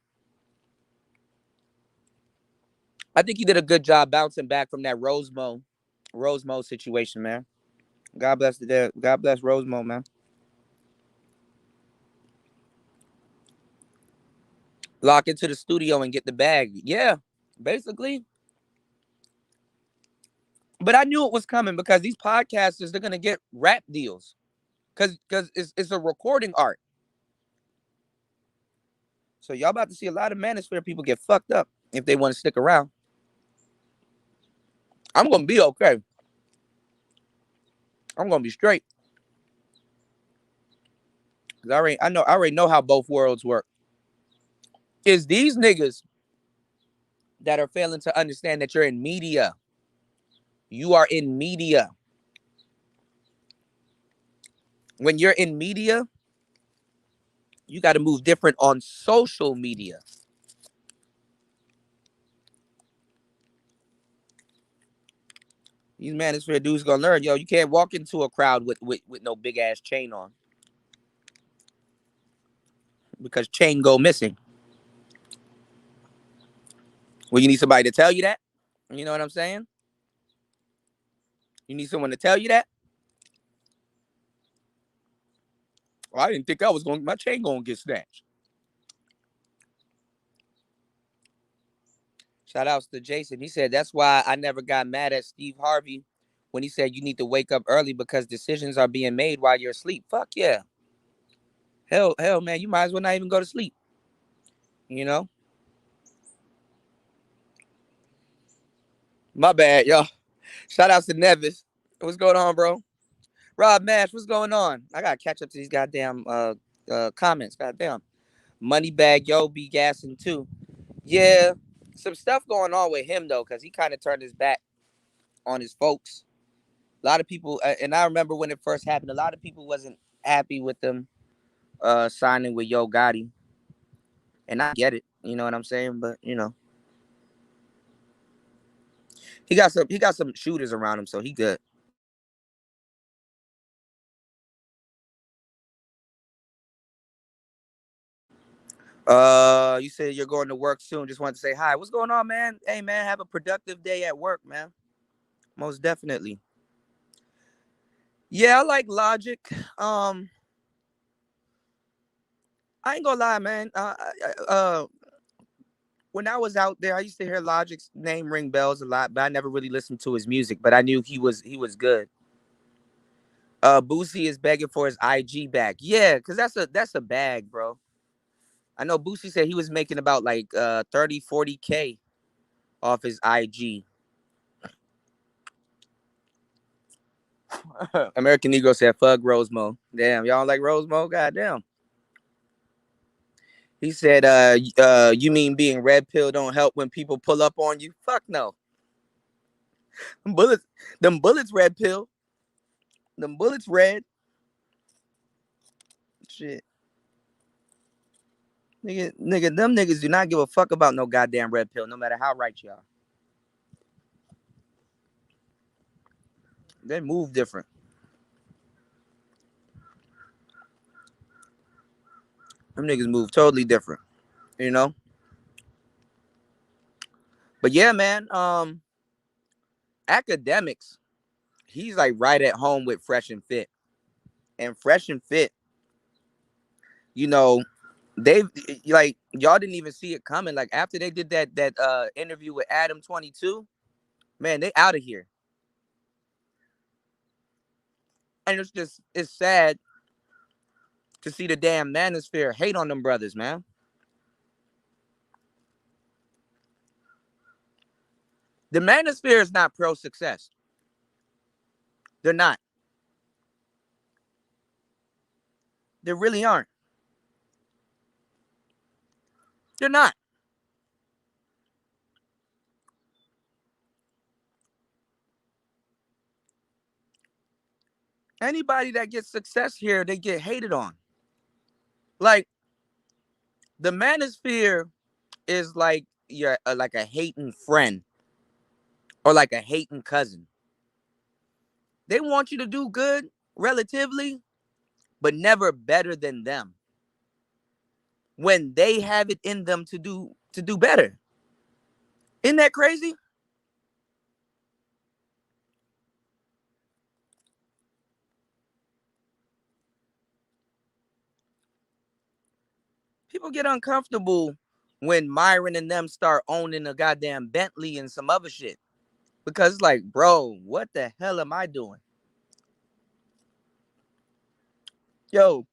I think he did a good job bouncing back from that Rosemo situation, man. God bless Rosemo, man. Lock into the studio and get the bag. Yeah, basically. But I knew it was coming because these podcasters, they're gonna get rap deals. Cause it's a recording art. So y'all about to see a lot of manosphere people get fucked up if they want to stick around. I'm gonna be okay. I'm gonna be straight. Cause I already know how both worlds work. Is these niggas that are failing to understand that you're in media. You are in media. When you're in media, you got to move different on social media. These manosphere dudes gonna learn, yo. You can't walk into a crowd with no big ass chain on because chain go missing. Well, you need somebody to tell you that. You know what I'm saying? You need someone to tell you that. Well, I didn't think my chain gonna get snatched. Shout outs to Jason. He said that's why I never got mad at Steve Harvey when he said you need to wake up early because decisions are being made while you're asleep. Fuck yeah. Hell, man, you might as well not even go to sleep. You know? My bad, y'all. Shout outs to Nevis. What's going on, bro? Rob Mash, what's going on? I gotta catch up to these goddamn comments. Goddamn. Moneybag Yo be gassing too. Yeah, some stuff going on with him though, cause he kind of turned his back on his folks. A lot of people, and I remember when it first happened, a lot of people wasn't happy with them signing with Yo Gotti, and I get it. You know what I'm saying? But he got some shooters around him, so he good. You said you're going to work soon. Just wanted to say hi. What's going on, man? Hey, man, have a productive day at work, man. Most definitely. Yeah, I like Logic. Um, I ain't gonna lie, man. When I was out there, I used to hear Logic's name ring bells a lot, but I never really listened to his music. But I knew he was good. Boosie is begging for his IG back. Yeah, cause that's a bag, bro. I know Boosie said he was making about like 30, 40K off his IG. American Negro said, fuck Rosemo. Damn, y'all don't like Rosemo? Goddamn. He said, you mean being red pill don't help when people pull up on you? Fuck no. Them bullets red pill. Them bullets red. Shit. Nigga, them niggas do not give a fuck about no goddamn red pill, no matter how right you are. They move different. Them niggas move totally different, you know? But yeah, man, academics, he's like right at home with Fresh and Fit. And Fresh and Fit, you know, they like y'all didn't even see it coming. Like after they did that interview with Adam 22, man, they out of here. And it's sad to see the damn manosphere hate on them brothers, man. The manosphere is not pro success. They're not. They really aren't. They're not. Anybody that gets success here, they get hated on. Like the manosphere is like you're like a hating friend or like a hating cousin. They want you to do good relatively, but never better than them when they have it in them to do better. Isn't that crazy? People get uncomfortable when Myron and them start owning a goddamn Bentley and some other shit. Because it's like, bro, what the hell am I doing? Yo,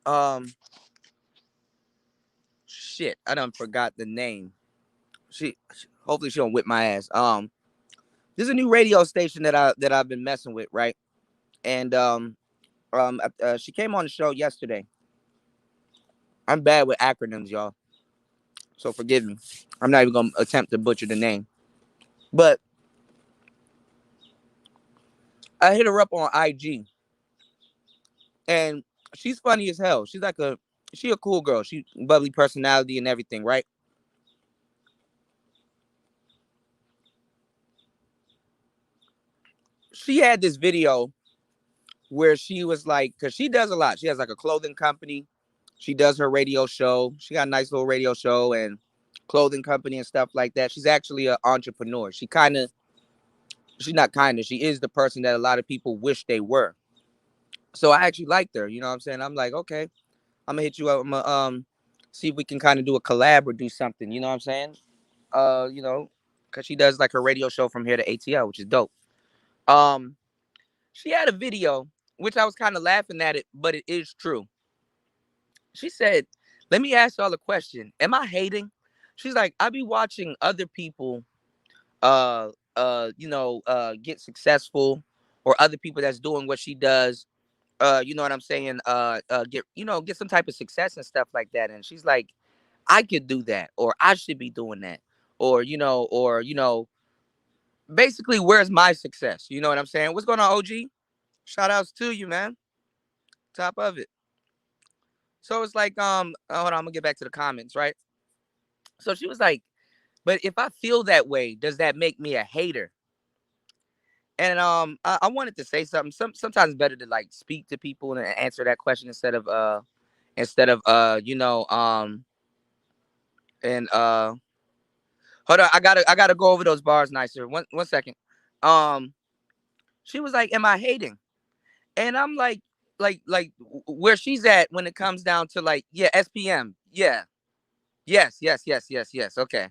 um, shit, I done forgot the name. She hopefully she don't whip my ass. There's a new radio station that I've been messing with, right? And she came on the show yesterday. I'm bad with acronyms, y'all, so forgive me. I'm not even gonna attempt to butcher the name, but I hit her up on IG, and she's funny as hell. She a cool girl. She bubbly personality and everything, right? She had this video where she was like, because she does a lot. She has like a clothing company. She does her radio show. She got a nice little radio show and clothing company and stuff like that. She's actually an entrepreneur. She's not kind of, she is the person that a lot of people wish they were. So I actually liked her. You know what I'm saying? I'm like, okay, I'm gonna hit you up. I'm gonna see if we can kind of do a collab or do something. You know what I'm saying? You know, because she does like her radio show from here to ATL, which is dope. Um, she had a video which I was kind of laughing at it, but it is true. She said, "Let me ask y'all a question. Am I hating?" She's like, "I be watching other people get successful, or other people that's doing what she does, you know what I'm saying, get some type of success and stuff like that. And she's like, I could do that, or I should be doing that, or basically, where's my success? You know what I'm saying? What's going on, OG? Shout outs to you, man. Top of it. So it's like, hold on, I'm gonna get back to the comments, right? So she was like, but if I feel that way, does that make me a hater? And I wanted to say something. Sometimes it's better to like speak to people and answer that question instead of and hold on, I gotta go over those bars nicer. One second. Um, she was like, "Am I hating?" And I'm like where she's at when it comes down to like, yeah, SPM, yeah, yes. Okay,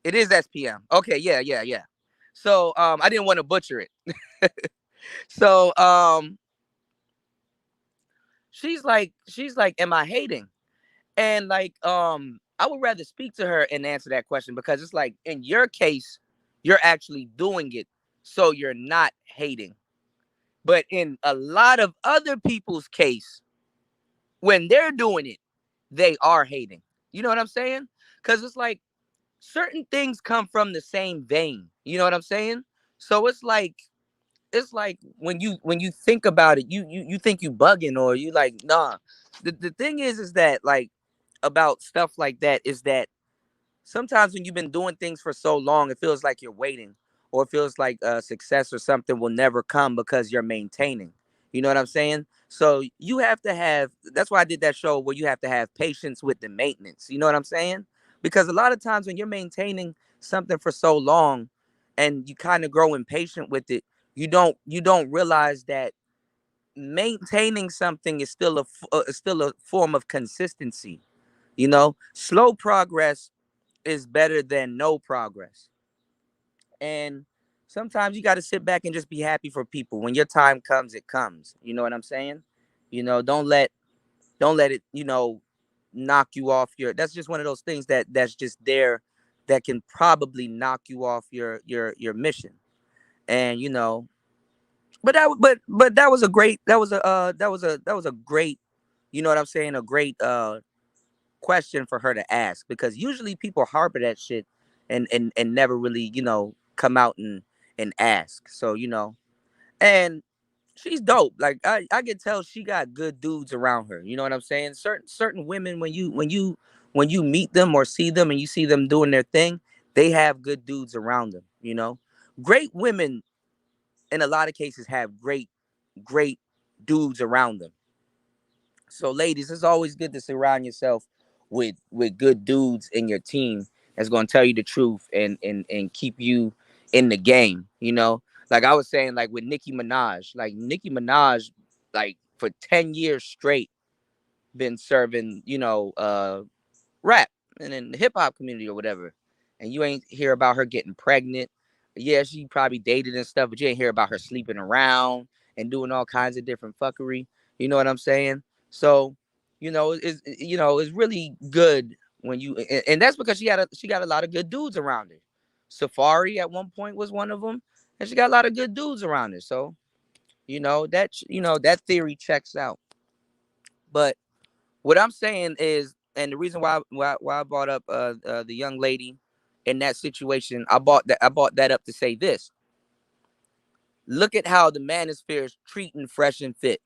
it is SPM. Okay, yeah. So I didn't want to butcher it. So she's like, am I hating? And like, I would rather speak to her and answer that question, because it's like, in your case, you're actually doing it, so you're not hating. But in a lot of other people's case, when they're doing it, they are hating. You know what I'm saying? Because it's like, certain things come from the same vein. You know what I'm saying? So it's like when you think about it, you think you bugging, or you like, nah. The thing is that, like, about stuff like that, is that sometimes when you've been doing things for so long, it feels like you're waiting, or it feels like success or something will never come because you're maintaining. You know what I'm saying? So you have to have. That's why I did that show where you have to have patience with the maintenance. You know what I'm saying? Because a lot of times when you're maintaining something for so long, and you kind of grow impatient with it, you don't realize that maintaining something is still a form of consistency. Slow progress is better than no progress. And sometimes you got to sit back and just be happy for people. When your time comes, it comes. You know what I'm saying? Don't let it, knock you off your. That's just one of those things that's just there, that can probably knock you off your mission. And but that was a great, that was a great, you know what I'm saying, a great question for her to ask, because usually people harbor that shit, and never really, come out and ask. So, and she's dope. Like, I can tell she got good dudes around her. You know what I'm saying? Certain women, when you meet them or see them, and you see them doing their thing, they have good dudes around them. Great women in a lot of cases have great dudes around them. So, ladies, it's always good to surround yourself with good dudes in your team that's going to tell you the truth, and keep you in the game. Like I was saying, like with Nicki Minaj, like for 10 years straight, been serving, rap and in the hip hop community or whatever, and you ain't hear about her getting pregnant. Yeah, she probably dated and stuff, but you ain't hear about her sleeping around and doing all kinds of different fuckery. You know what I'm saying? So, it's really good when and that's because she got a lot of good dudes around her. Safari at one point was one of them, and she got a lot of good dudes around her. So, that theory checks out. But what I'm saying is, and the reason why I brought up the young lady in that situation, I brought that up to say this. Look at how the manosphere is treating Fresh and Fit,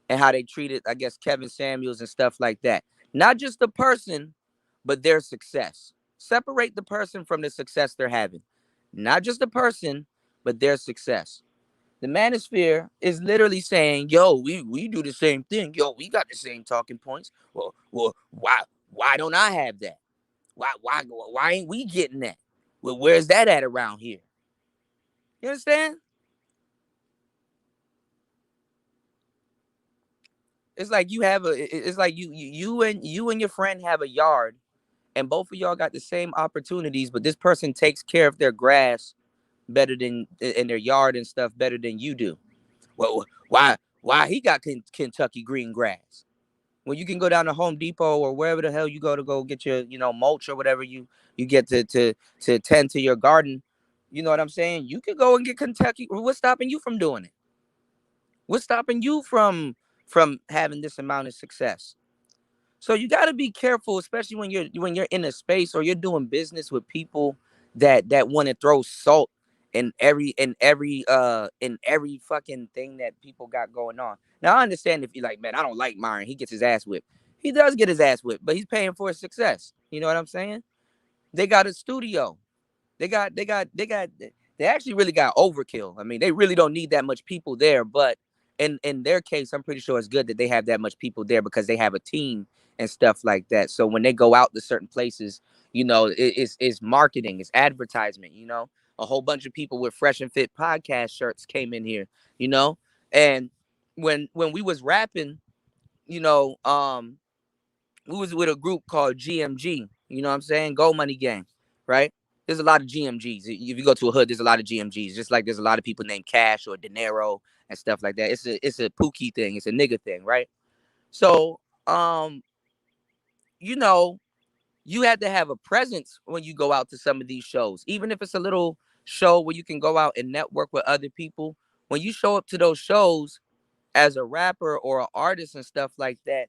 and how they treated, I guess, Kevin Samuels and stuff like that. Not just the person, but their success. Separate the person from the success they're having. Not just the person, but their success. The manosphere is literally saying, "Yo, we do the same thing. Yo, we got the same talking points. Well, why don't I have that? Why ain't we getting that? Well, where's that at around here? You understand? It's like it's like you and your friend have a yard, and both of y'all got the same opportunities, but this person takes care of their grass better than in their yard and stuff better than you do. Well, why he got Kentucky green grass? When you can go down to Home Depot or wherever the hell you go to go get your, mulch or whatever you get to tend to your garden. You know what I'm saying? You could go and get Kentucky. What's stopping you from doing it? What's stopping you from having this amount of success? So you got to be careful, especially when you're in a space or you're doing business with people that want to throw salt in every fucking thing that people got going on. Now I understand if you're like, man, I don't like Myron. He gets his ass whipped. He does get his ass whipped, but he's paying for his success. You know what I'm saying? They got a studio. They actually really got overkill. I mean, they really don't need that much people there, but in their case, I'm pretty sure it's good that they have that much people there because they have a team and stuff like that. So when they go out to certain places, it's marketing, it's advertisement, A whole bunch of people with Fresh and Fit podcast shirts came in here, you know? And when we was rapping, you know, um we was with a group called GMG. You know what I'm saying? Gold Money Gang, right? There's a lot of GMGs. If you go to a hood, there's a lot of GMGs. Just like there's a lot of people named Cash or Dinero and stuff like that. It's a Pookie thing. It's a nigga thing, right? So, you know, you have to have a presence when you go out to some of these shows, even if it's a little show where you can go out and network with other people. When you show up to those shows, as a rapper or an artist and stuff like that,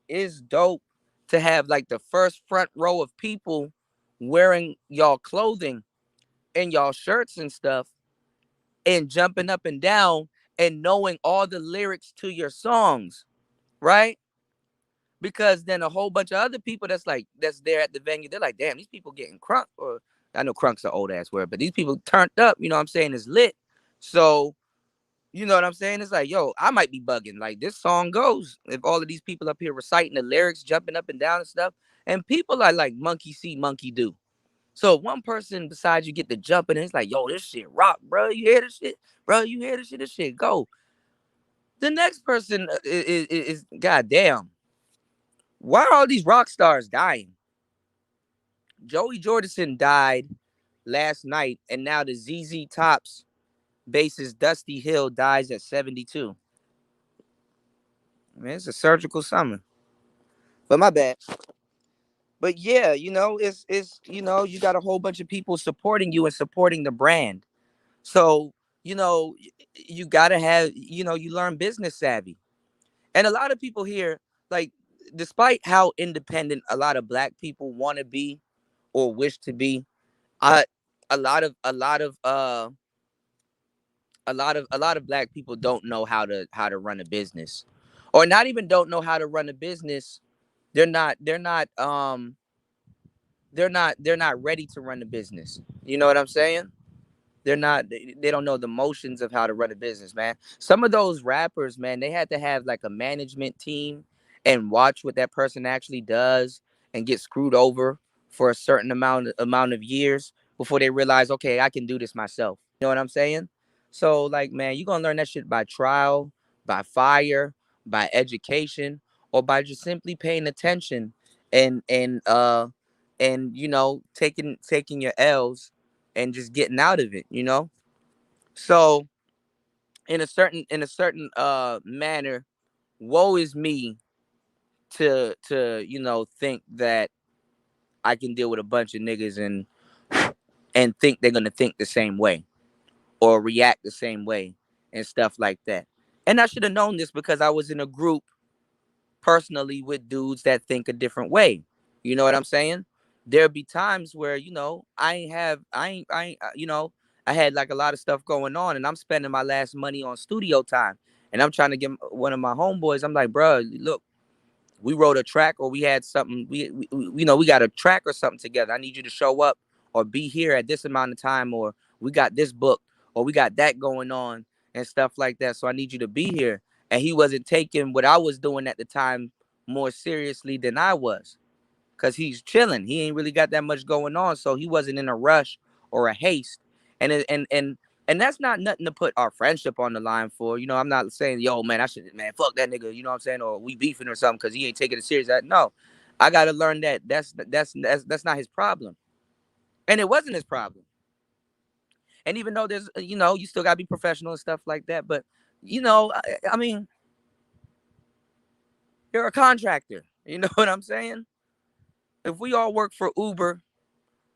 it's dope to have like the first front row of people wearing y'all clothing and y'all shirts and stuff and jumping up and down and knowing all the lyrics to your songs, right? Because then a whole bunch of other people that's there at the venue, they're like, damn, these people getting crunk. Or I know crunk's an old ass word, but these people turned up, you know what I'm saying, is lit. So you know what I'm saying? It's like, yo, I might be bugging. Like this song goes. If all of these people up here reciting the lyrics, jumping up and down and stuff, and people are like monkey see, monkey do. So one person besides you get the jumping, and it's like, yo, this shit rock, bro. You hear this shit, bro? You hear this shit? This shit go. The next person is goddamn. Why are all these rock stars dying? Joey Jordison died last night, and now the ZZ Tops bassist Dusty Hill dies at 72. Man, it's a surgical summer. But my bad. But yeah, you got a whole bunch of people supporting you and supporting the brand. So, you gotta have, you learn business savvy. And a lot of people here, like, despite how independent a lot of black people want to be or wish to be, I a lot of black people don't know how to run a business. Or not even don't know how to run a business. They're not ready to run a business. You know what I'm saying? They don't know the motions of how to run a business, man. Some of those rappers, man, they had to have like a management team and watch what that person actually does and get screwed over for a certain amount of years before they realize, okay, I can do this myself. You know what I'm saying? So like, man, you're gonna learn that shit by trial, by fire, by education, or by just simply paying attention and taking your L's and just getting out of it. So in a certain manner, woe is me to think that I can deal with a bunch of niggas and think they're gonna think the same way or react the same way and stuff like that. And I should have known this because I was in a group personally with dudes that think a different way. You know what I'm saying? There'll be times where, I had like a lot of stuff going on and I'm spending my last money on studio time. And I'm trying to get one of my homeboys. I'm like, bro, look, we wrote a track or we had something, we got a track or something together. I need you to show up or be here at this amount of time, or we got this book or we got that going on and stuff like that. So I need you to be here. And he wasn't taking what I was doing at the time more seriously than I was because he's chilling. He ain't really got that much going on. So he wasn't in a rush or a haste. And that's not nothing to put our friendship on the line for. I'm not saying, yo, man, fuck that nigga, you know what I'm saying? Or we beefing or something because he ain't taking it serious. No, I got to learn that that's not his problem. And it wasn't his problem. And even though there's, you still got to be professional and stuff like that. But, I mean, you're a contractor. You know what I'm saying? If we all work for Uber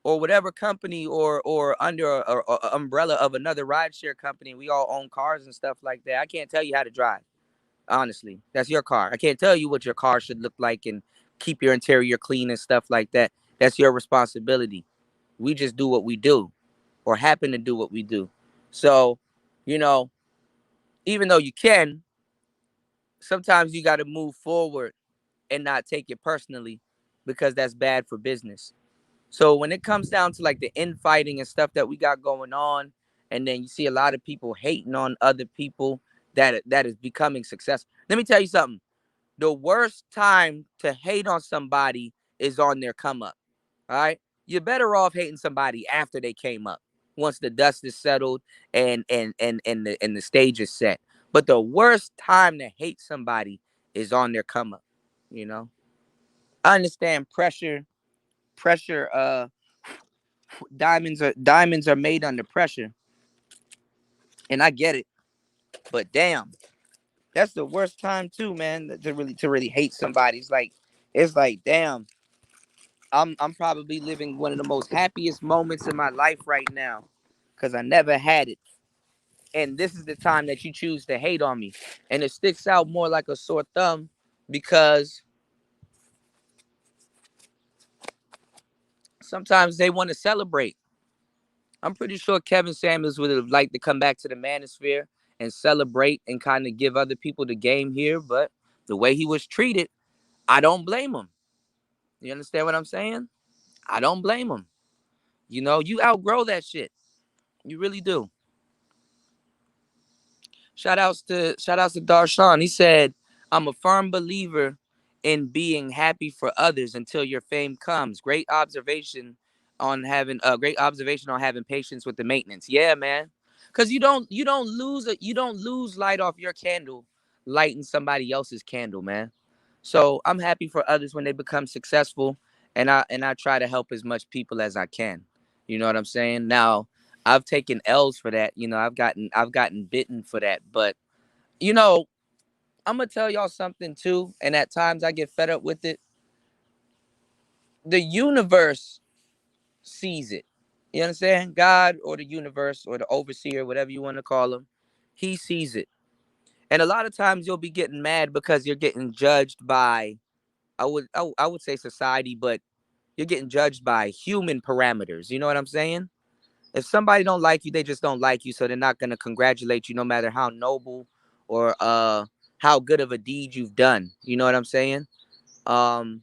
or whatever company, or under a umbrella of another rideshare company. We all own cars and stuff like that. I can't tell you how to drive. Honestly, that's your car. I can't tell you what your car should look like and keep your interior clean and stuff like that. That's your responsibility. We just do what we do, or happen to do what we do. So, you know, even though you can, sometimes you got to move forward and not take it personally, because that's bad for business. So when it comes down to like the infighting and stuff that we got going on, and then you see a lot of people hating on other people that is becoming successful. Let me tell you something. The worst time to hate on somebody is on their come up. All right. You're better off hating somebody after they came up, once the dust is settled and the stage is set. But the worst time to hate somebody is on their come up. You know, I understand pressure. Pressure. Diamonds are made under pressure, and I get it. But damn, that's the worst time too, man. To really hate somebody. It's like damn. I'm probably living one of the most happiest moments in my life right now, because I never had it. And this is the time that you choose to hate on me. And it sticks out more like a sore thumb, because sometimes they want to celebrate. I'm pretty sure Kevin Samuels would have liked to come back to the manosphere and celebrate and kind of give other people the game here. But the way he was treated, I don't blame him. You understand what I'm saying? I don't blame him. You outgrow that shit. You really do. Shout outs to Darshan. He said, "I'm a firm believer in being happy for others until your fame comes." Great observation on having patience with the maintenance. Yeah, man. Cause you don't lose light off your candle lighting somebody else's candle, man. So I'm happy for others when they become successful, and I try to help as much people as I can. You know what I'm saying? Now, I've taken L's for that. I've gotten bitten for that. But you know, I'm gonna tell y'all something too. And at times I get fed up with it. The universe sees it. You understand? God, or the universe, or the overseer, whatever you want to call him, he sees it. And a lot of times you'll be getting mad because you're getting judged by, I would say society, but you're getting judged by human parameters. You know what I'm saying? If somebody don't like you, they just don't like you, so they're not gonna congratulate you, no matter how noble or how good of a deed you've done. You know what I'm saying? Um,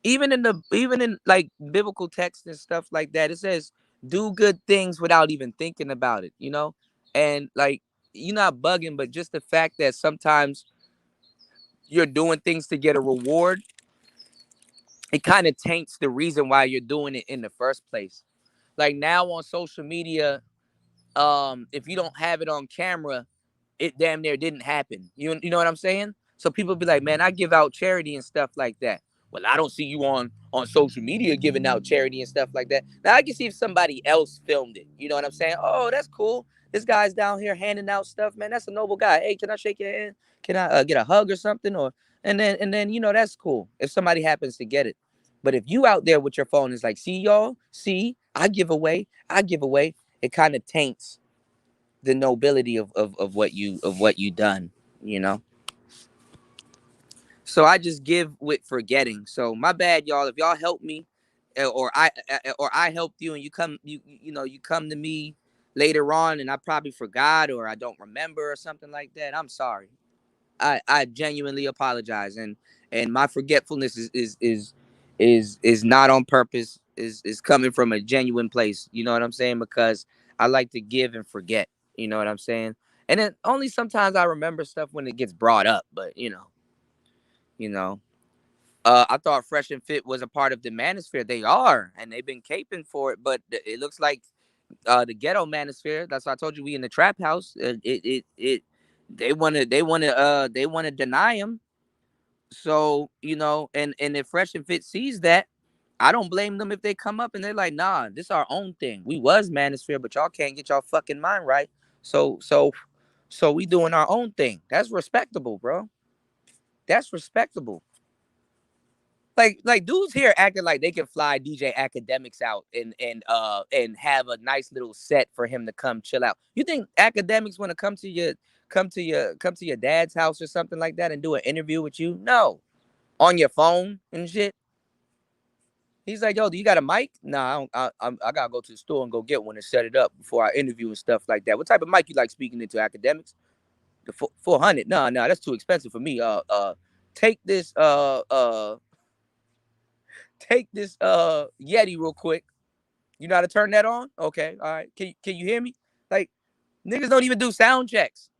even in like biblical texts and stuff like that, it says do good things without even thinking about it. And like, you're not bugging, but just the fact that sometimes you're doing things to get a reward, it kind of taints the reason why you're doing it in the first place. Like now on social media, if you don't have it on camera, it damn near didn't happen. You know what I'm saying? So people be like, man, I give out charity and stuff like that. Well, I don't see you on social media giving out charity and stuff like that. Now I can see if somebody else filmed it. You know what I'm saying? Oh, that's cool. This guy's down here handing out stuff, man. That's a noble guy. Hey, can I shake your hand? Can I get a hug or something? Or and then that's cool if somebody happens to get it. But if you out there with your phone is like, see y'all, see, I give away, it kind of taints the nobility of what you done, you know. So I just give with forgetting. So my bad, y'all. If y'all help me, or I helped you, and you come to me later on, and I probably forgot, or I don't remember, or something like that, I'm sorry. I genuinely apologize, and my forgetfulness is not on purpose. Is coming from a genuine place. You know what I'm saying? Because I like to give and forget. You know what I'm saying? And then only sometimes I remember stuff when it gets brought up. But you know. I thought Fresh and Fit was a part of the Manosphere. They are, and they've been caping for it. But it looks like the ghetto Manosphere. That's why I told you we in the trap house. They want to deny him. So and if Fresh and Fit sees that, I don't blame them if they come up and they're like, nah, this is our own thing. We was Manosphere, but y'all can't get y'all fucking mind right. So we doing our own thing. That's respectable, bro. That's respectable. Like dudes here acting like they can fly DJ Academics out and have a nice little set for him to come chill out. You think Academics want to come to your dad's house or something like that and do an interview with you? No, on your phone and shit. He's like, yo, do you got a mic? Nah, I gotta go to the store and go get one and set it up before I interview and stuff like that. What type of mic you like speaking into, Academics? The 400? No, that's too expensive for me. Take this take this Yeti real quick. You know how to turn that on? Okay, all right. Can you hear me? Like niggas don't even do sound checks.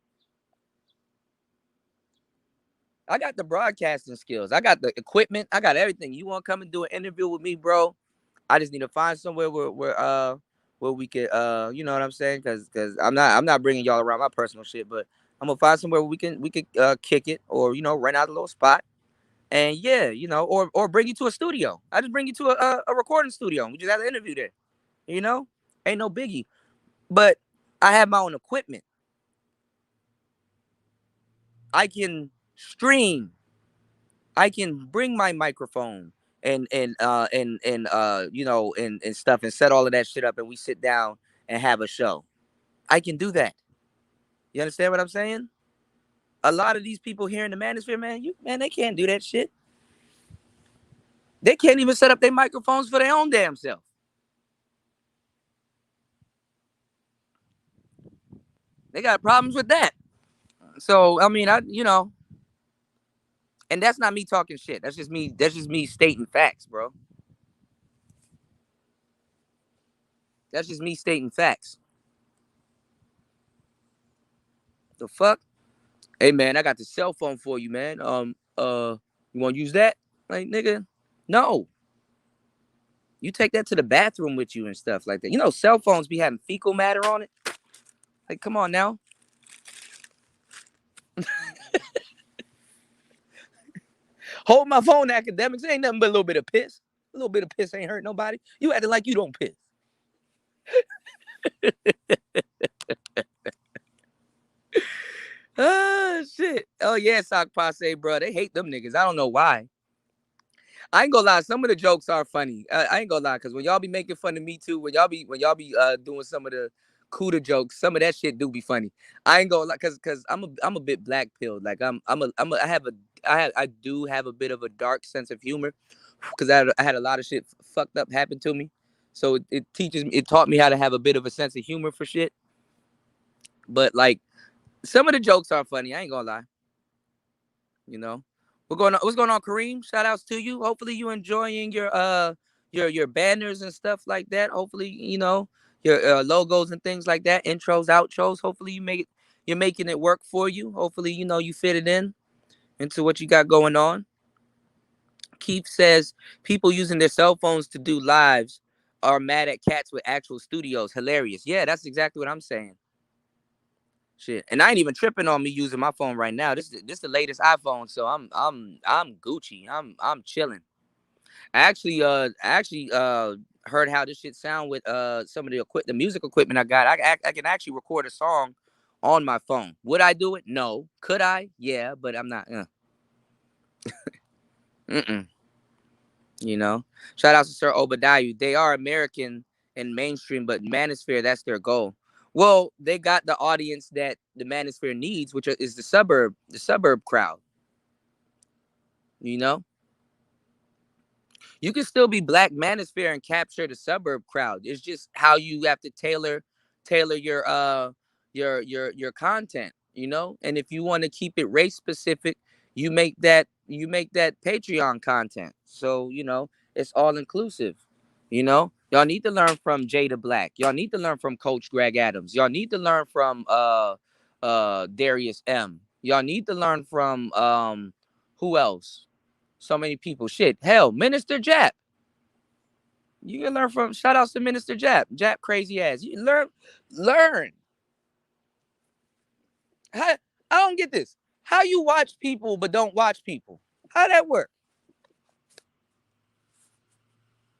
I got the broadcasting skills. I got the equipment. I got everything. You want to come and do an interview with me, bro? I just need to find somewhere where we could you know what I'm saying? Cause I'm not bringing y'all around my personal shit, but I'm gonna find somewhere where we could kick it or rent out a little spot. And yeah, or bring you to a studio. I just bring you to a recording studio. And we just have an interview there. Ain't no biggie. But I have my own equipment. I can stream. I can bring my microphone and stuff and set all of that shit up and we sit down and have a show. I can do that. You understand what I'm saying? A lot of these people here in the manosphere, man, they can't do that shit. They can't even set up their microphones for their own damn self. They got problems with that. So I mean, and that's not me talking shit. That's just me. That's just me stating facts, bro. That's just me stating facts. The fuck? Hey man, I got the cell phone for you, man. You want to use that? Like, nigga, no. You take that to the bathroom with you and stuff like that. Cell phones be having fecal matter on it. Like, come on now. Hold my phone, Academics. It ain't nothing but a little bit of piss. A little bit of piss ain't hurt nobody. You acting like you don't piss. Oh shit. Oh yeah, sock passe, bro. They hate them niggas. I don't know why. I ain't gonna lie. Some of the jokes are funny. I ain't gonna lie, cause when y'all be making fun of me too, when y'all be doing some of the cooler jokes, some of that shit do be funny. I ain't gonna lie, cause I'm a bit black pilled. Like I do have a bit of a dark sense of humor, cause I had a lot of shit fucked up happen to me, so it taught me how to have a bit of a sense of humor for shit. But like some of the jokes are funny. I ain't gonna lie. You know, what's going on, Kareem? Shout outs to you. Hopefully you enjoying your banners and stuff like that. Hopefully your logos and things like that, intros, outros. Hopefully you're making it work for you. Hopefully you fit it into what you got going on. Keith says people using their cell phones to do lives are mad at cats with actual studios. Hilarious. Yeah, that's exactly what I'm saying. Shit, and I ain't even tripping on me using my phone right now. This the latest iPhone, so I'm Gucci. I'm chilling. I actually heard how this shit sound with some of the music equipment I got. I can actually record a song on my phone. Would I do it? No. Could I? Yeah, but I'm not. Mm-mm. You know. Shout out to Sir Obadiah. They are American and mainstream, but Manosphere, that's their goal. Well, they got the audience that the Manosphere needs, which is the suburb crowd. You know, you can still be Black Manosphere and capture the suburb crowd. It's just how you have to tailor your content. And if you want to keep it race specific, you make that Patreon content. So it's all inclusive. Y'all need to learn from Jada Black. Y'all need to learn from Coach Greg Adams. Y'all need to learn from Darius M. Y'all need to learn from who else? So many people. Shit. Hell, Minister Jap. You can learn from shout outs to Minister Jap. Jap crazy ass. You learn. How, I don't get this. How you watch people but don't watch people? How that work?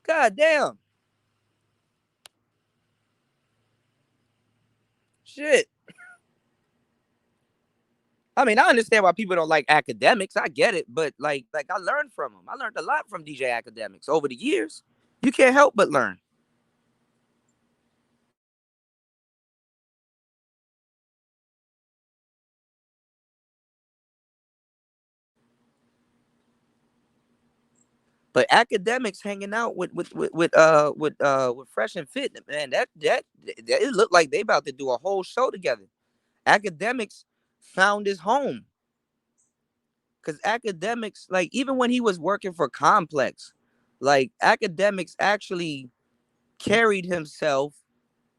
God damn. Shit. I mean, I understand why people don't like academics. I get it, but like I learned from them. I learned a lot from DJ Academics over the years. You can't help but learn. But academics hanging out with Fresh and Fit, man, that it looked like they about to do a whole show together. Academics found his home because academics, like even when he was working for Complex, like academics actually carried himself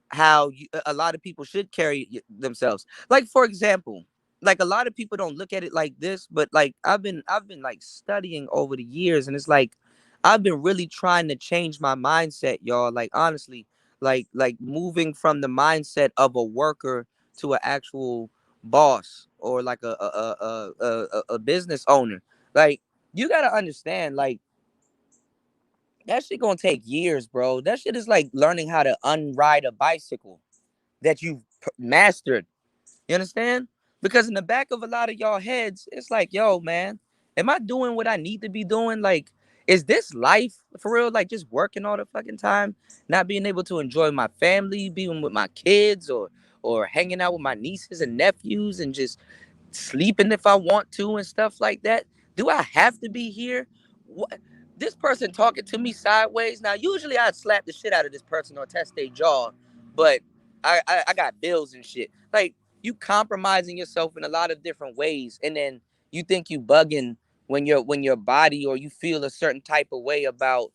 how a lot of people should carry themselves. Like for example, like a lot of people don't look at it like this, but like I've been like studying over the years, and it's like I've been really trying to change my mindset, y'all. Like honestly, like moving from the mindset of a worker to an actual boss or like a business owner. Like you gotta understand, like that shit gonna take years, bro. That shit is like learning how to unride a bicycle that you've mastered. You understand? Because in the back of a lot of y'all heads, it's like, yo, man, am I doing what I need to be doing? Like, is this life for real? Like, just working all the fucking time, not being able to enjoy my family, being with my kids, or hanging out with my nieces and nephews, and just sleeping if I want to and stuff like that. Do I have to be here? What? This person talking to me sideways. Now, usually I'd slap the shit out of this person or test their jaw, but I got bills and shit. Like you compromising yourself in a lot of different ways, and then you think you bugging when your body or you feel a certain type of way about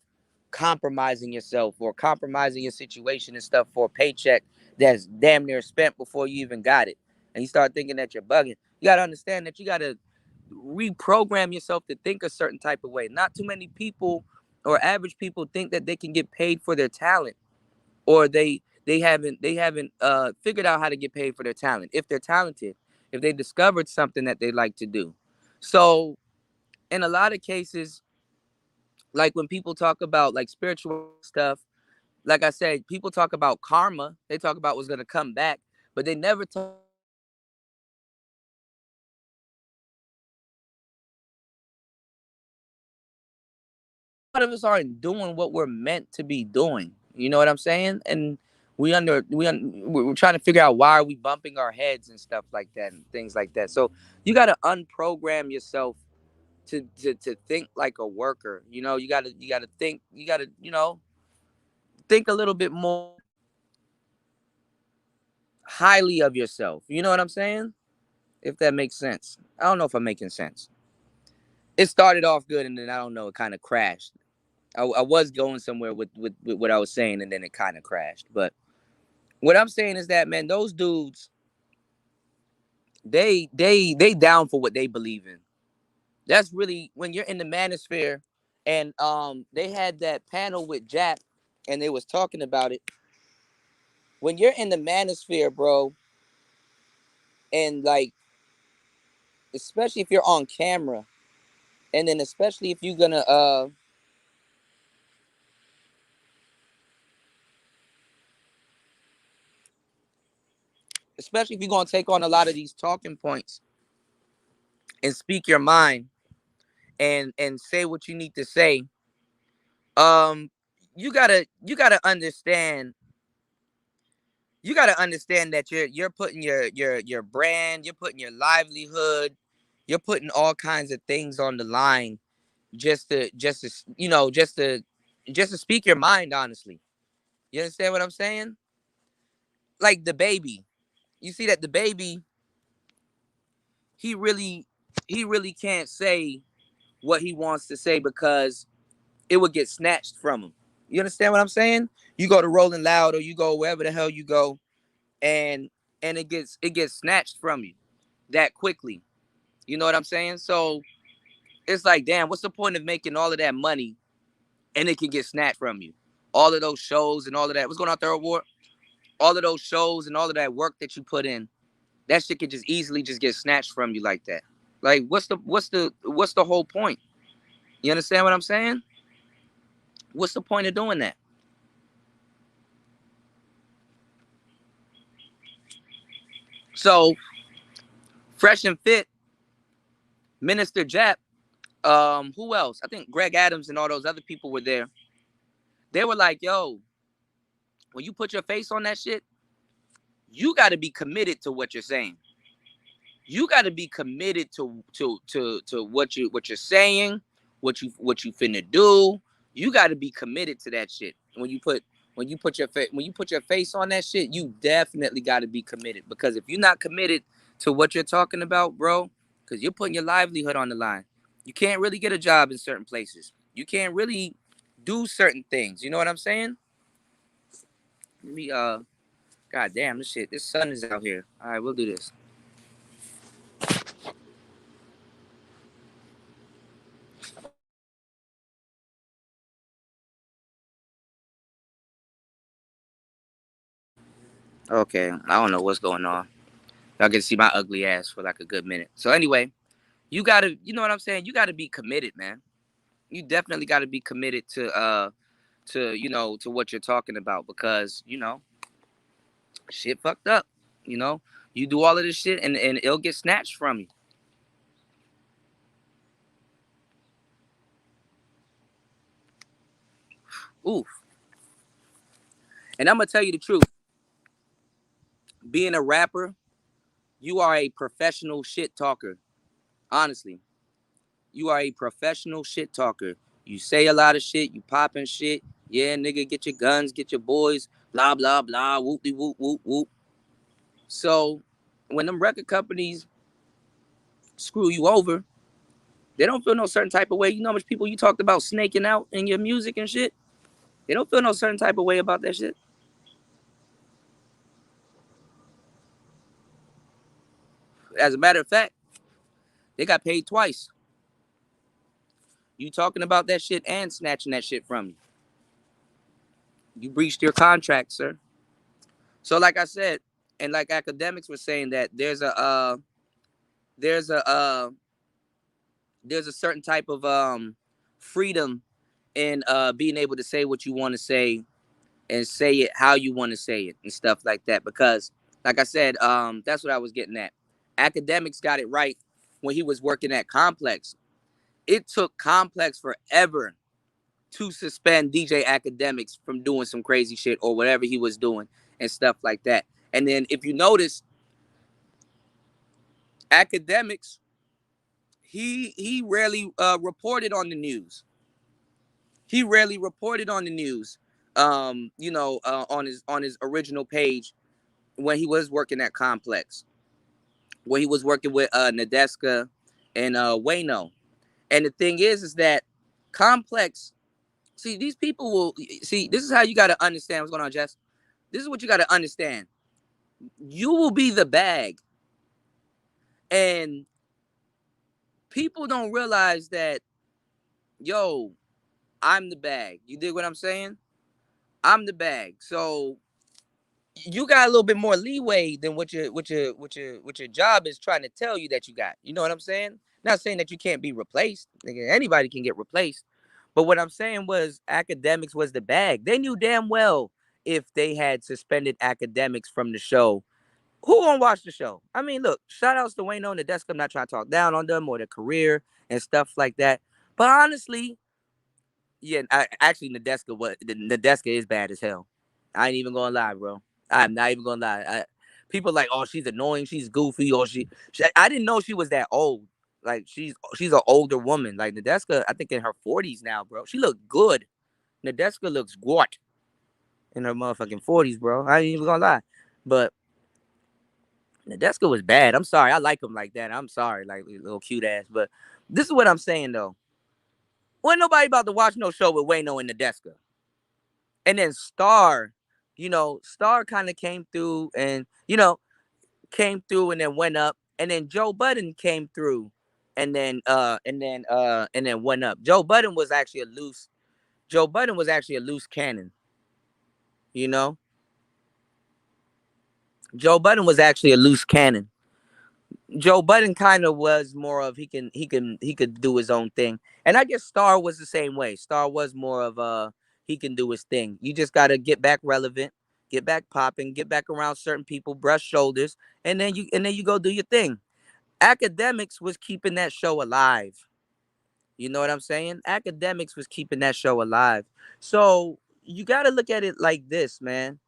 compromising yourself or compromising your situation and stuff for a paycheck that's damn near spent before you even got it, and you start thinking that you're bugging. You got to understand that you got to reprogram yourself to think a certain type of way. Not too many people or average people think that they can get paid for their talent, or they haven't figured out how to get paid for their talent. If they're talented, if they discovered something that they like to do. So in a lot of cases, like when people talk about like spiritual stuff, like I said, people talk about karma. They talk about what's gonna come back, but they never talk. A lot of us aren't doing what we're meant to be doing. You know what I'm saying? And we're trying to figure out why are we bumping our heads and stuff like that and things like that. So you got to unprogram yourself to think like a worker. You got to think. You got to think a little bit more highly of yourself. You know what I'm saying? If that makes sense. I don't know if I'm making sense. It started off good and then I don't know. It kind of crashed. I was going somewhere with what I was saying, and then it kind of crashed. But what I'm saying is that, man, those dudes, they down for what they believe in. That's really when you're in the manosphere, and they had that panel with Jap, and they was talking about it. When you're in the manosphere, bro, and like especially if you're on camera, and then especially if you're gonna especially if you're gonna take on a lot of these talking points and speak your mind and say what you need to say, um you gotta understand, that you're putting your brand, you're putting your livelihood, you're putting all kinds of things on the line just to just to speak your mind honestly. You understand what I'm saying? Like the baby, you see that the baby, he really he really can't say what he wants to say because it would get snatched from him. You understand what I'm saying? You go to Rolling Loud or you go wherever the hell you go, and it gets snatched from you that quickly. You know what I'm saying? So it's like, damn, what's the point of making all of that money and it can get snatched from you? All of those shows and all of that. What's going on, Third Ward? All of those shows and all of that work that you put in, that shit could just easily just get snatched from you like that. Like, what's the whole point? You understand what I'm saying? What's the point of doing that? So Fresh and Fit, Minister Jap, who else? I think Greg Adams and all those other people were there. They were like, yo, when you put your face on that shit, you got to be committed to what you're saying. You got to be committed to what you're saying, what you finna do. You got to be committed to that shit. When you put your face on that shit, you definitely got to be committed, because if you're not committed to what you're talking about, bro, because you're putting your livelihood on the line. You can't really get a job in certain places. You can't really do certain things. You know what I'm saying? Let me God damn, this sun is out here. All right, we'll do this. Okay, I don't know what's going on. Y'all get to see my ugly ass for like a good minute. So anyway, you know what I'm saying? You gotta be committed, man. You definitely gotta be committed to what you're talking about, because, shit fucked up. You know, you do all of this shit and it'll get snatched from you. Oof. And I'm gonna tell you the truth. Being a rapper, you are a professional shit talker. Honestly, you are a professional shit talker. You say a lot of shit. You popping shit. Yeah, nigga, get your guns, get your boys. Blah blah blah. Whoop de whoop whoop whoop. So when them record companies screw you over, they don't feel no certain type of way. You know how much people you talked about snaking out in your music and shit? They don't feel no certain type of way about that shit. As a matter of fact, they got paid twice. You talking about that shit and snatching that shit from you. You breached your contract, sir. So like I said, and like academics were saying, that there's a there's a certain type of freedom in being able to say what you want to say, and say it how you want to say it and stuff like that. Because like I said, that's what I was getting at. Academics got it right when he was working at Complex. It took Complex forever to suspend DJ Academics from doing some crazy shit or whatever he was doing and stuff like that. And then if you notice, Academics, he rarely reported on the news. He rarely reported on the news. On his original page, when he was working at Complex, where he was working with Nadeska and Wayno. And the thing is that Complex, see, these people will see. This is how you got to understand what's going on, Jess. This is what you got to understand. You will be the bag, and people don't realize that. Yo, I'm the bag. You dig what I'm saying? I'm the bag. So you got a little bit more leeway than what your job is trying to tell you that you got. You know what I'm saying? Not saying that you can't be replaced. Anybody can get replaced. But what I'm saying was, Academics was the bag. They knew damn well if they had suspended Academics from the show, who gonna watch the show? I mean, look, shout outs to Wayno and the desk. I'm not trying to talk down on them or their career and stuff like that. But honestly, yeah, actually, Nadeska is bad as hell. I ain't even gonna lie, bro. I'm not even gonna lie. People like, oh, she's annoying, she's goofy, or she. I didn't know she was that old. Like she's an older woman. Like Nadeska, I think in her 40s now, bro. She looked good. Nadeska looks good in her motherfucking 40s, bro. I ain't even gonna lie. But Nadeska was bad. I'm sorry. I like him like that. I'm sorry, like little cute ass. But this is what I'm saying though. Wasn't nobody about to watch no show with Wayno and Nadeska. And then Star, Star kind of came through and and then went up. And then Joe Budden came through and then went up. Joe Budden was actually a loose cannon, you know? Joe Budden was actually a loose cannon. Joe Budden kind of was more of he could do his own thing. And I guess Star was the same way. Star was more of he can do his thing. You just gotta get back relevant, get back popping, get back around certain people, brush shoulders, and then you go do your thing. Academics was keeping that show alive. You know what I'm saying? Academics was keeping that show alive. So you got to look at it like this, man.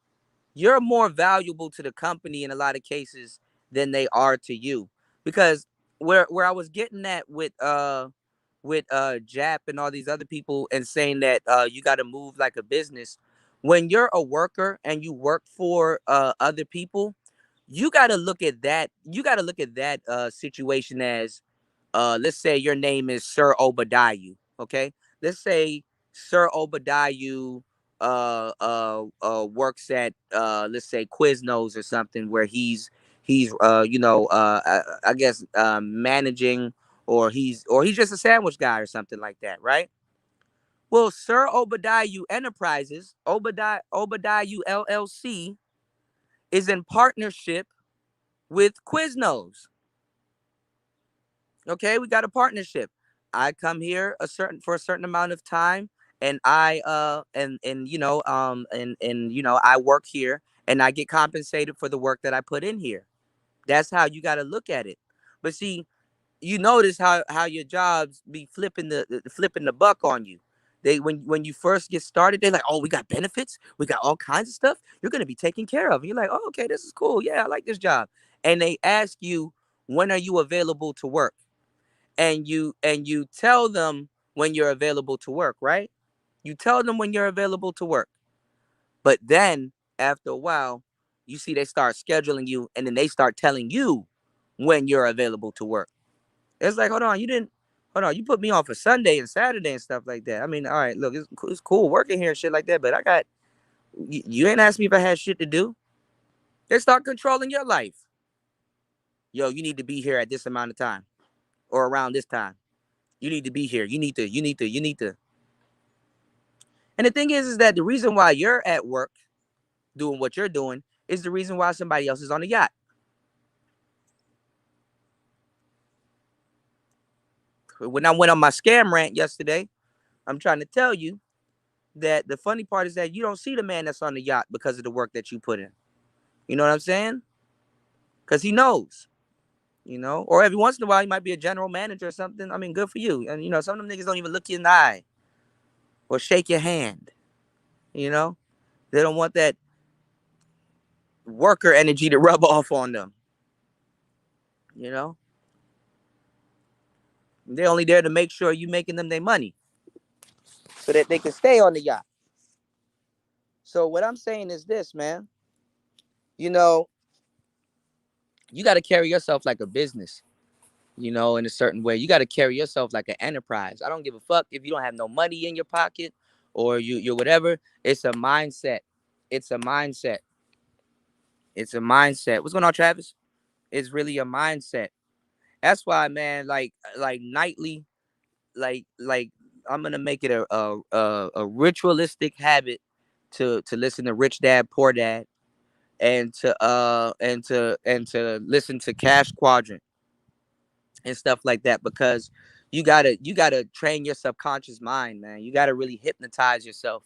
You're more valuable to the company in a lot of cases than they are to you. Because where I was getting at with Jap and all these other people and saying that you got to move like a business. When you're a worker and you work for other people, you got to look at that. You got to look at that situation as, let's say your name is Sir Obadiah. Okay, let's say Sir Obadiah works at let's say Quiznos or something where he's I guess managing, or he's just a sandwich guy or something like that, right? Well, Sir Obadiah Enterprises, Obadiah LLC, is in partnership with Quiznos. Okay, we got a partnership. I come here a certain amount of time, and I work here and I get compensated for the work that I put in here. That's how you got to look at it. But see, you notice how your jobs be flipping the buck on you. They when you first get started, they're like, "Oh, we got benefits, we got all kinds of stuff. You're gonna be taken care of." And you're like, "Oh, okay, this is cool. Yeah, I like this job." And they ask you, "When are you available to work?" And you tell them when you're available to work, right? You tell them when you're available to work. But then after a while, you see they start scheduling you, and then they start telling you when you're available to work. It's like, hold on, you put me on for Sunday and Saturday and stuff like that. I mean, all right, look, it's cool working here and shit like that, but you ain't asked me if I had shit to do. They start controlling your life. Yo, you need to be here at this amount of time or around this time. You need to be here. You need to. And the thing is that the reason why you're at work doing what you're doing is the reason why somebody else is on the yacht. When I went on my scam rant yesterday, I'm trying to tell you that the funny part is that you don't see the man that's on the yacht because of the work that you put in. You know what I'm saying? Because he knows, or every once in a while, he might be a general manager or something. I mean, good for you. And, some of them niggas don't even look you in the eye or shake your hand. You know, they don't want that worker energy to rub off on them. You know, they're only there to make sure you making them their money so that they can stay on the yacht. So what I'm saying is this, man. You know, you got to carry yourself like a business. In a certain way, you got to carry yourself like an enterprise. I don't give a fuck if you don't have no money in your pocket or you're whatever. It's a mindset. It's a mindset. It's a mindset. What's going on, Travis? It's really a mindset. That's why, man. Like nightly, like I'm gonna make it a ritualistic habit to listen to Rich Dad Poor Dad and to listen to Cash Quadrant and stuff like that, because you gotta train your subconscious mind, man. You gotta really hypnotize yourself.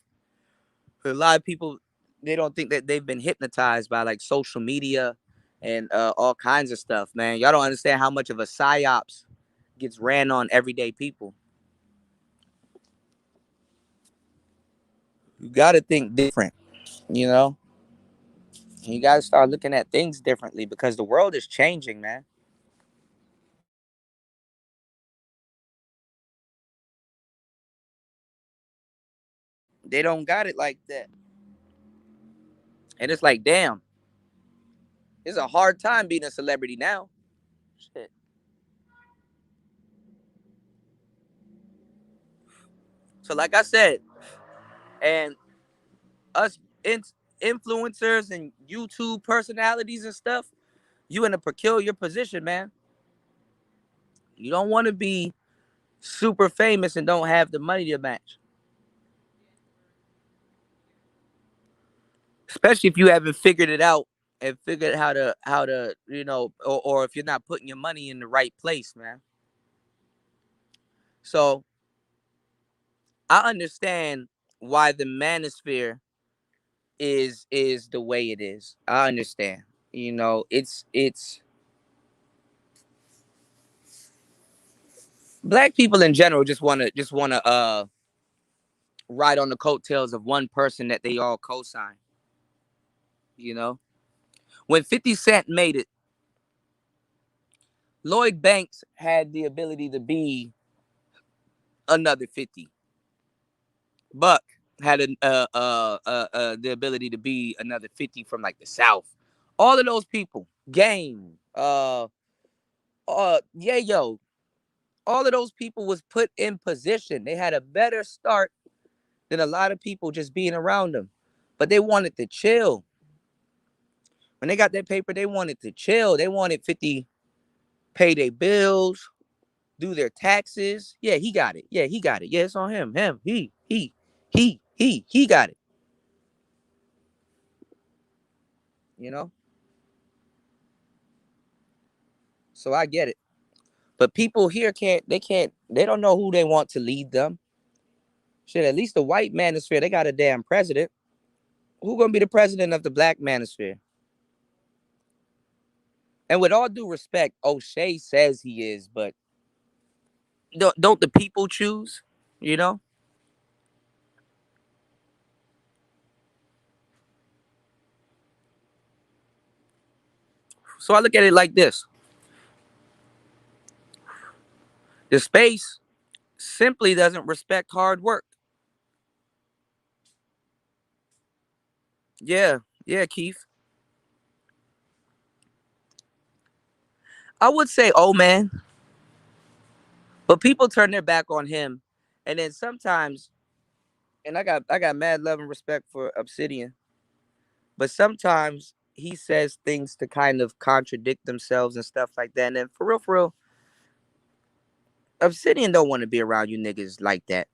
A lot of people, they don't think that they've been hypnotized by like social media and all kinds of stuff, man. Y'all don't understand how much of a psyops gets ran on everyday people. You gotta think different, you know. You gotta start looking at things differently because the world is changing, man. They don't got it like that, and it's like, damn, it's a hard time being a celebrity now. Shit. So, like I said, and us influencers and YouTube personalities and stuff, you in a peculiar position, man. You don't want to be super famous and don't have the money to match, especially if you haven't figured it out and figured how to or if you're not putting your money in the right place, man. So I understand why the manosphere is the way it is. I understand. It's Black people in general just wanna ride on the coattails of one person that they all co-sign. You know, when 50 Cent made it, Lloyd Banks had the ability to be another 50. Buck had the ability to be another 50 from like the South. All of those people, Game, yeah, yo, all of those people was put in position. They had a better start than a lot of people just being around them. But they wanted to chill. When they got that paper, they wanted to chill. They wanted 50 pay their bills, do their taxes. Yeah, he got it. Yeah, he got it. Yeah, it's on him. Him. He got it. You know? So I get it. But people here they don't know who they want to lead them. Shit, at least the white manosphere, they got a damn president. Who gonna be the president of the black manosphere? And with all due respect, O'Shea says he is, but don't the people choose? You know? So I look at it like this. The space simply doesn't respect hard work. Yeah, yeah, Keith. I would say, oh man, but people turn their back on him, and then sometimes, and I got mad love and respect for Obsidian, but sometimes he says things to kind of contradict themselves and stuff like that. And then for real, Obsidian don't want to be around you niggas like that.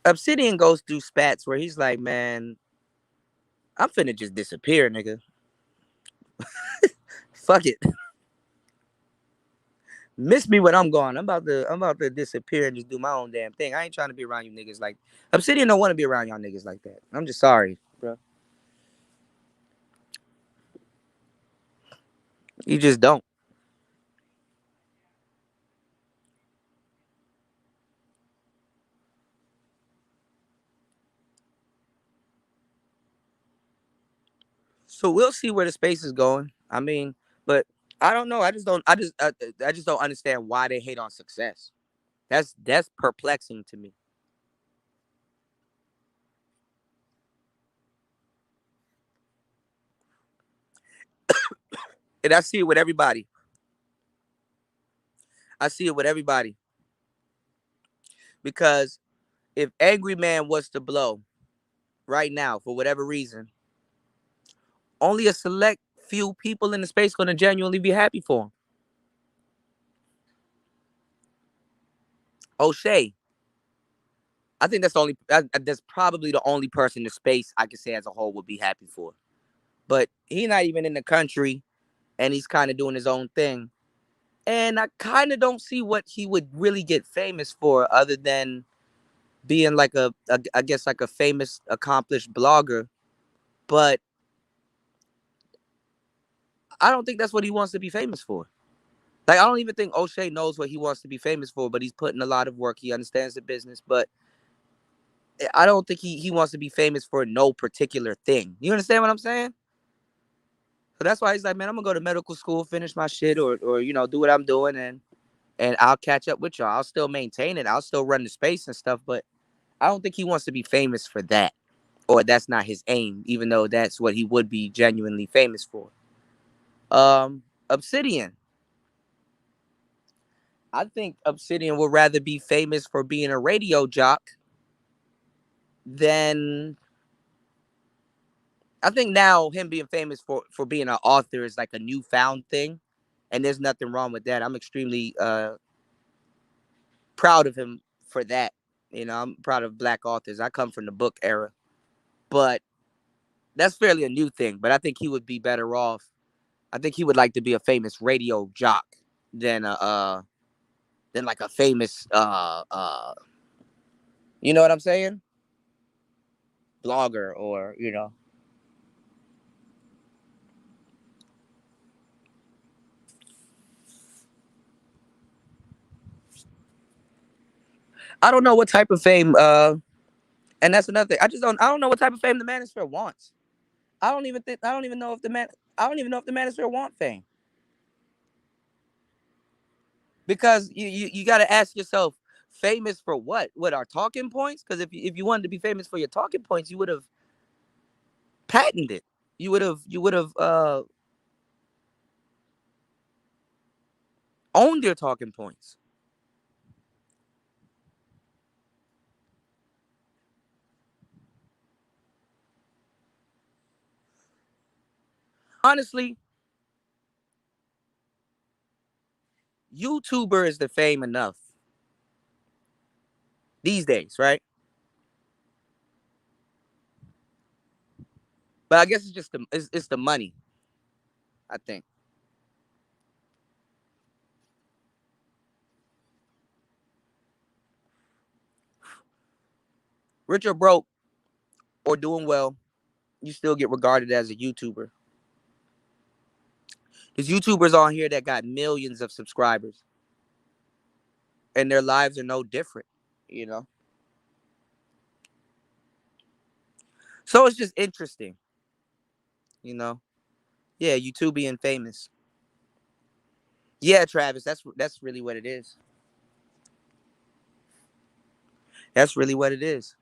Obsidian goes through spats where he's like, man, I'm finna just disappear, nigga. Fuck it. Miss me when I'm gone. I'm about to disappear and just do my own damn thing. I ain't trying to be around you niggas like Obsidian don't want to be around y'all niggas like that. I'm just sorry, bro. You just don't. So we'll see where the space is going. I mean, but I don't know. I just don't. I just don't understand why they hate on success. That's perplexing to me. And I see it with everybody. I see it with everybody because if Angry Man was to blow right now for whatever reason, only a select few people in the space going to genuinely be happy for him. O'Shea, I think that's probably the only person in the space I could say as a whole would be happy for. But he's not even in the country, and he's kind of doing his own thing. And I kind of don't see what he would really get famous for, other than being like I guess like a famous, accomplished blogger. But I don't think that's what he wants to be famous for. Like I don't even think O'Shea knows what he wants to be famous for, but he's putting a lot of work. He understands the business, but I don't think he wants to be famous for no particular thing. You understand what I'm saying? So that's why he's like, man, I'm gonna go to medical school, finish my shit, or do what I'm doing, and I'll catch up with y'all. I'll still maintain it. I'll still run the space and stuff, but I don't think he wants to be famous for that, or that's not his aim, even though that's what he would be genuinely famous for. Obsidian. I think Obsidian would rather be famous for being a radio jock than I think now him being famous for being an author is like a newfound thing, and there's nothing wrong with that. I'm extremely proud of him for that. I'm proud of black authors. I come from the book era, but that's fairly a new thing. But I think he would be better off. I think he would like to be a famous radio jock than than like a famous you know what I'm saying, blogger or. I don't know what type of fame. And that's another thing. I don't know what type of fame the manosphere wants. I don't even know if the man. I don't even know if the manosphere want fame because you got to ask yourself, famous for what? What are talking points? Because if you wanted to be famous for your talking points, you would have patented it. You would have owned your talking points. Honestly, YouTuber is the fame enough these days, right? But I guess it's the money. I think rich or broke or doing well, you still get regarded as a YouTuber. There's YouTubers on here that got millions of subscribers, and their lives are no different. You know, so it's just interesting. You know, yeah, YouTube being famous. Yeah, Travis, that's really what it is. That's really what it is.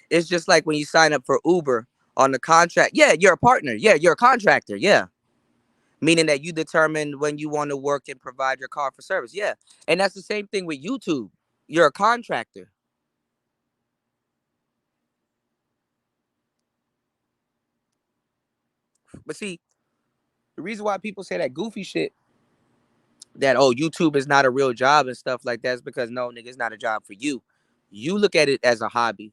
It's just like when you sign up for Uber on the contract. Yeah, you're a partner. Yeah, you're a contractor. Yeah, meaning that you determine when you want to work and provide your car for service. Yeah, and that's the same thing with YouTube. You're a contractor. But see, the reason why people say that goofy shit, that oh YouTube is not a real job and stuff like that, is because no, nigga, it's not a job for you. You look at it as a hobby.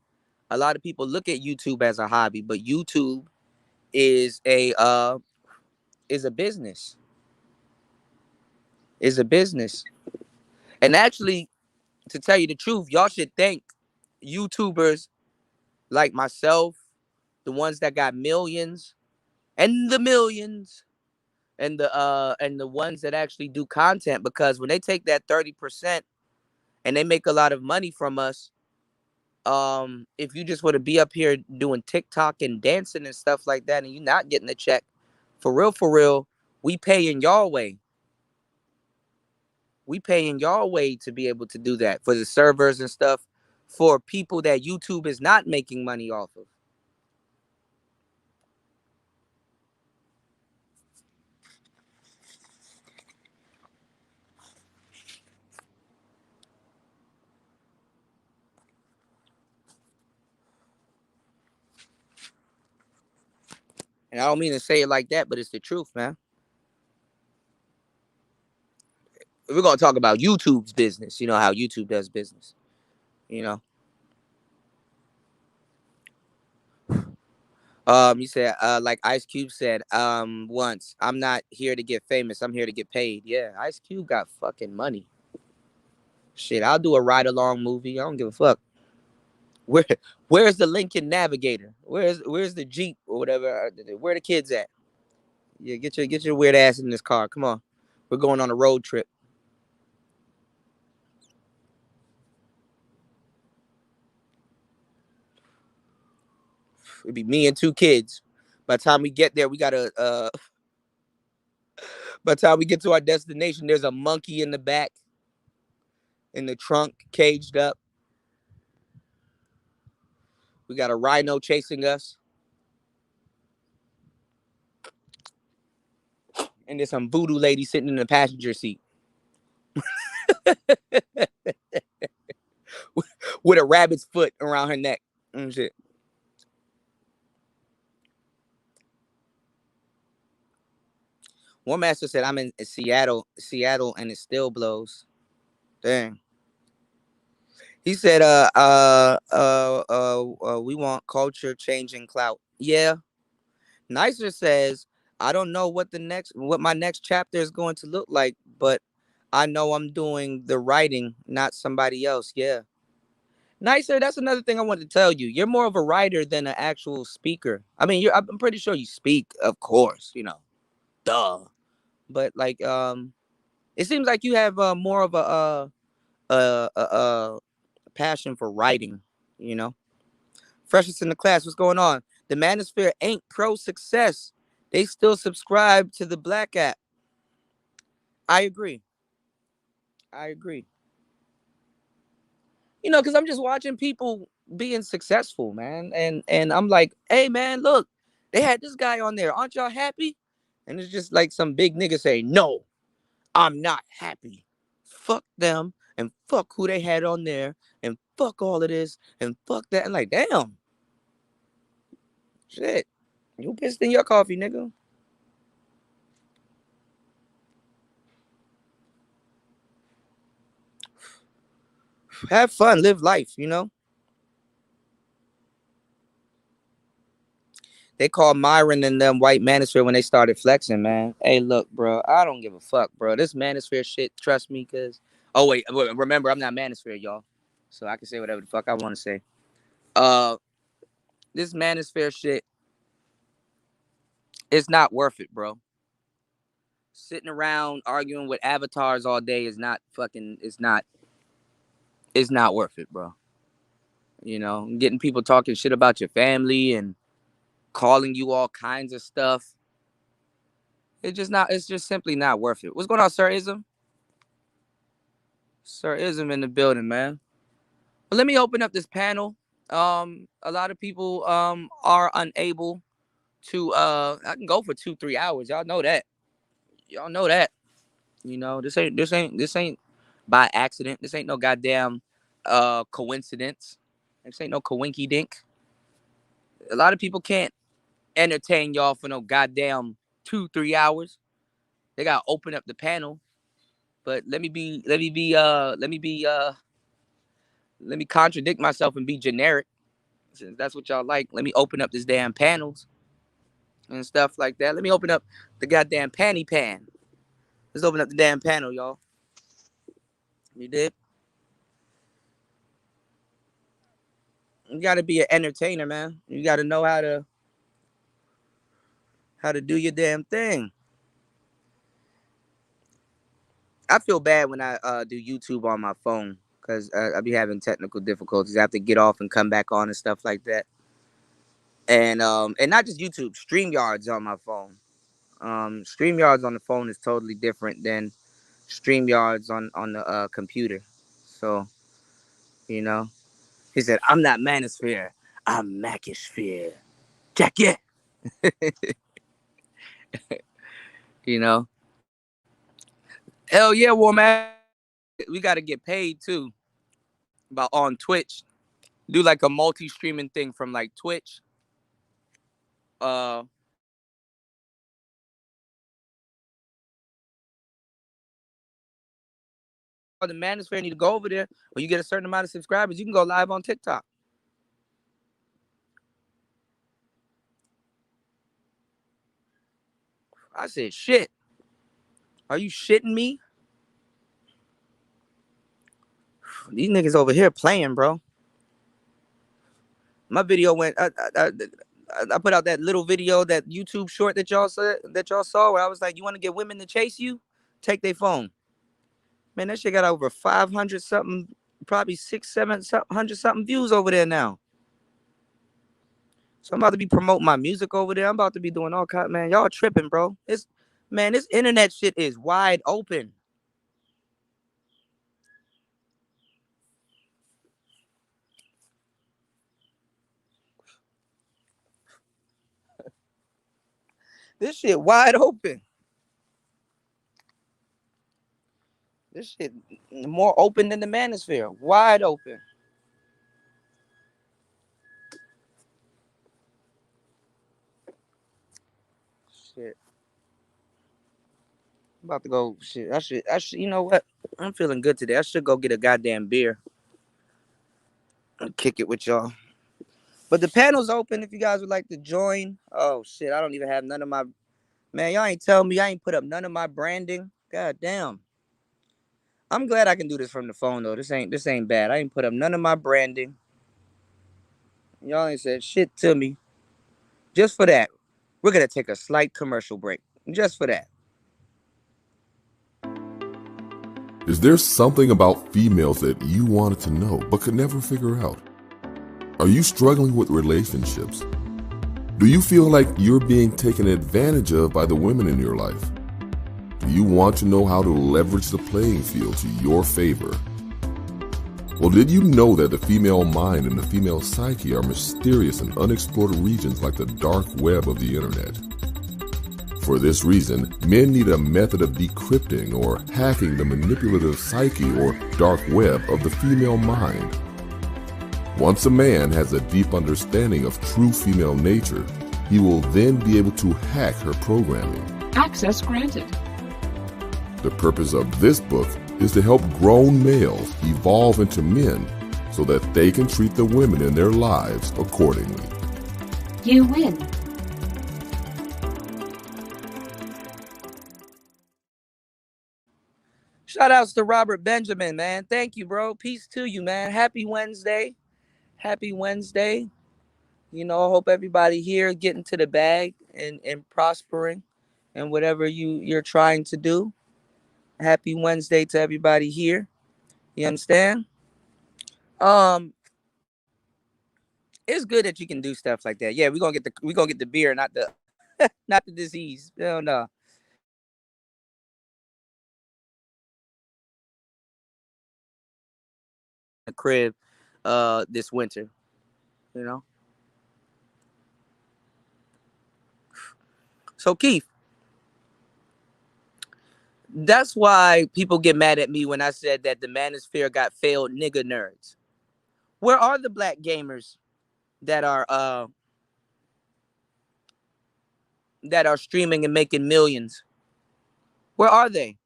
A lot of people look at YouTube as a hobby, but YouTube is a business. Is a business. And actually, to tell you the truth, y'all should thank YouTubers like myself, the ones that got millions and the millions and the ones that actually do content, because when they take that 30% and they make a lot of money from us, if you just want to be up here doing TikTok and dancing and stuff like that and you're not getting a check, for real, we paying y'all way. We paying y'all way to be able to do that for the servers and stuff for people that YouTube is not making money off of. And I don't mean to say it like that, but it's the truth, man. We're gonna talk about YouTube's business. You know how YouTube does business. You know, you said, like Ice Cube said, once, I'm not here to get famous. I'm here to get paid. Yeah, Ice Cube got fucking money. Shit, I'll do a ride along movie. I don't give a fuck. Where, where's the Lincoln Navigator? Where's the Jeep or whatever? Where the kids at? Yeah, get your weird ass in this car. Come on, we're going on a road trip. It'd be me and two kids. By the time we get there, we gotta. By the time we get to our destination, there's a monkey in the back, in the trunk, caged up. We got a rhino chasing us, and there's some voodoo lady sitting in the passenger seat with a rabbit's foot around her neck and shit. One master said, "I'm in Seattle, and it still blows." Dang. He said, we want culture changing clout. Yeah. Nicer says, I don't know what my next chapter is going to look like, but I know I'm doing the writing, not somebody else. Yeah. Nicer, that's another thing I wanted to tell you. You're more of a writer than an actual speaker. I mean, I'm pretty sure you speak, of course, duh. But like, It seems like you have more of a passion for writing. You know, freshest in the class. What's going on? The manosphere ain't pro success. They still subscribe to the Black app. I agree. I agree. You know, because I'm just watching people being successful, man, and I'm like, hey, man, look, they had this guy on there. Aren't y'all happy? And it's just like some big nigga saying, no, I'm not happy. Fuck them and fuck who they had on there and fuck all of this and fuck that. And like, damn, shit, you pissed in your coffee, nigga. Have fun, live life, you know. They called Myron and them white manosphere when they started flexing, man. Hey, look, bro, I don't give a fuck, bro. This manosphere shit, trust me, cause remember, I'm not manosphere, y'all, so I can say whatever the fuck I want to say. Uh, this manosphere shit, it's not worth it, bro. Sitting around arguing with avatars all day is not fucking. It's not worth it, bro. You know, getting people talking shit about your family and calling you all kinds of stuff. It's just not. It's just simply not worth it. What's going on, Sir Ism? Sir Ism in the building, man. Well, let me open up this panel. A lot of people are unable to. I can go for 2-3 hours. Y'all know that. Y'all know that. You know, this ain't by accident. This ain't no goddamn coincidence. This ain't no coinky dink. A lot of people can't entertain y'all for no goddamn 2-3 hours. They gotta open up the panel. But let me contradict myself and be generic. Since that's what y'all like, let me open up this damn panels and stuff like that. Let me open up the goddamn panty pan. Let's open up the damn panel, y'all. You did? You gotta be an entertainer, man. You gotta know how to do your damn thing. I feel bad when I do YouTube on my phone because I be having technical difficulties. I have to get off and come back on and stuff like that. And not just YouTube, StreamYards on my phone. StreamYards on the phone is totally different than StreamYards on the computer. So you know, he said, "I'm not Manosphere, I'm Macosphere." Check it. You know, hell yeah, well, man, we got to get paid too. About on Twitch, do like a multi-streaming thing from like Twitch. Uh, the Manosphere need to go over there. When you get a certain amount of subscribers, you can go live on TikTok. I said, shit. Are you shitting me? These niggas over here playing, bro. My video went. I put out that little video, that YouTube short that y'all saw, where I was like, "You want to get women to chase you? Take their phone." Man, that shit got over 500 something, probably 600 something views over there now. So I'm about to be promoting my music over there. I'm about to be doing all kind. Man, y'all tripping, bro. This internet shit is wide open. This shit wide open. This shit more open than the manosphere. Wide open. Shit. I'm about to go. Shit. I should. You know what? I'm feeling good today. I should go get a goddamn beer and kick it with y'all. But the panel's open if you guys would like to join. Oh shit. I don't even have none of my. Man, y'all ain't telling me I ain't put up none of my branding. God damn. I'm glad I can do this from the phone though. This ain't bad. I ain't put up none of my branding. Y'all ain't said shit to me. Just for that, we're gonna take a slight commercial break. Just for that. Is there something about females that you wanted to know but could never figure out? Are you struggling with relationships? Do you feel like you're being taken advantage of by the women in your life? Do you want to know how to leverage the playing field to your favor? Well, did you know that the female mind and the female psyche are mysterious and unexplored regions like the dark web of the internet? For this reason, men need a method of decrypting or hacking the manipulative psyche or dark web of the female mind. Once a man has a deep understanding of true female nature, he will then be able to hack her programming. Access granted. The purpose of this book is to help grown males evolve into men so that they can treat the women in their lives accordingly. You win. Shout outs to Robert Benjamin, man. Thank you, bro. Peace to you, man. Happy Wednesday. Happy Wednesday. You know, I hope everybody here getting to the bag and prospering and whatever you're trying to do. Happy Wednesday to everybody here. You understand? Um, it's good that you can do stuff like that. Yeah, we're gonna get the beer, not the not the disease. Hell no. The crib this winter, you know. So Keith, that's why people get mad at me when I said that the manosphere got failed nigga nerds. Where are the black gamers that are streaming and making millions? Where are they?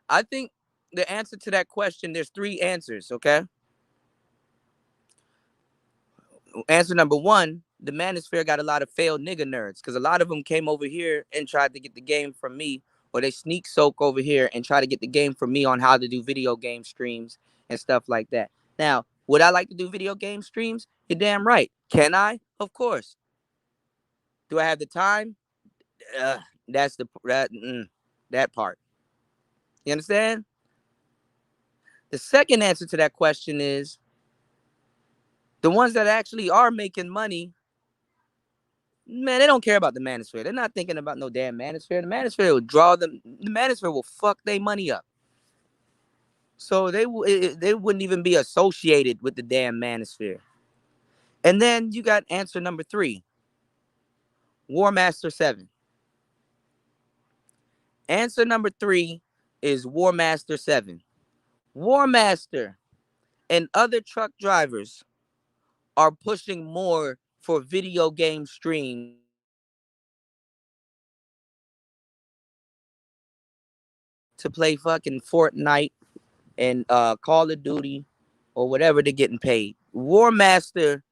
I think the answer to that question, there's three answers, okay? Answer number one, the manosphere got a lot of failed nigga nerds because a lot of them came over here and tried to get the game from me, or they sneak soak over here and try to get the game from me on how to do video game streams and stuff like that. Now, would I like to do video game streams? You're damn right. Can I? Of course. Do I have the time? That's that part. You understand? The second answer to that question is the ones that actually are making money. Man, they don't care about the manosphere. They're not thinking about no damn manosphere. The manosphere will draw them. The manosphere will fuck their money up. So they wouldn't even be associated with the damn manosphere. And then you got answer number three, War Master 7. Answer number three is War Master 7. War Master and other truck drivers are pushing more for video game streams to play fucking Fortnite and Call of Duty or whatever they're getting paid. War Master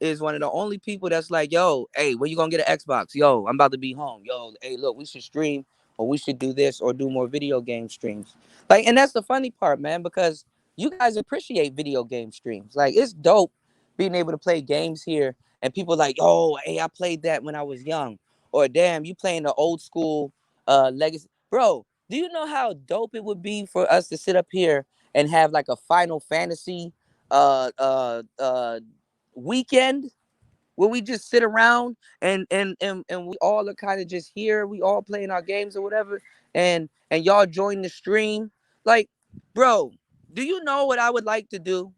is one of the only people that's like, yo, hey, when you gonna get an Xbox? Yo, I'm about to be home. Yo, hey, look, we should stream or we should do this or do more video game streams. Like, and that's the funny part, man, because you guys appreciate video game streams. Like, it's dope being able to play games here and people like, oh, hey, I played that when I was young. Or damn, you playing the old school legacy. Bro, do you know how dope it would be for us to sit up here and have like a Final Fantasy uh uh uh weekend where we just sit around and we all are kind of just here, we all playing our games or whatever, and y'all join the stream. Like, bro, do you know what I would like to do?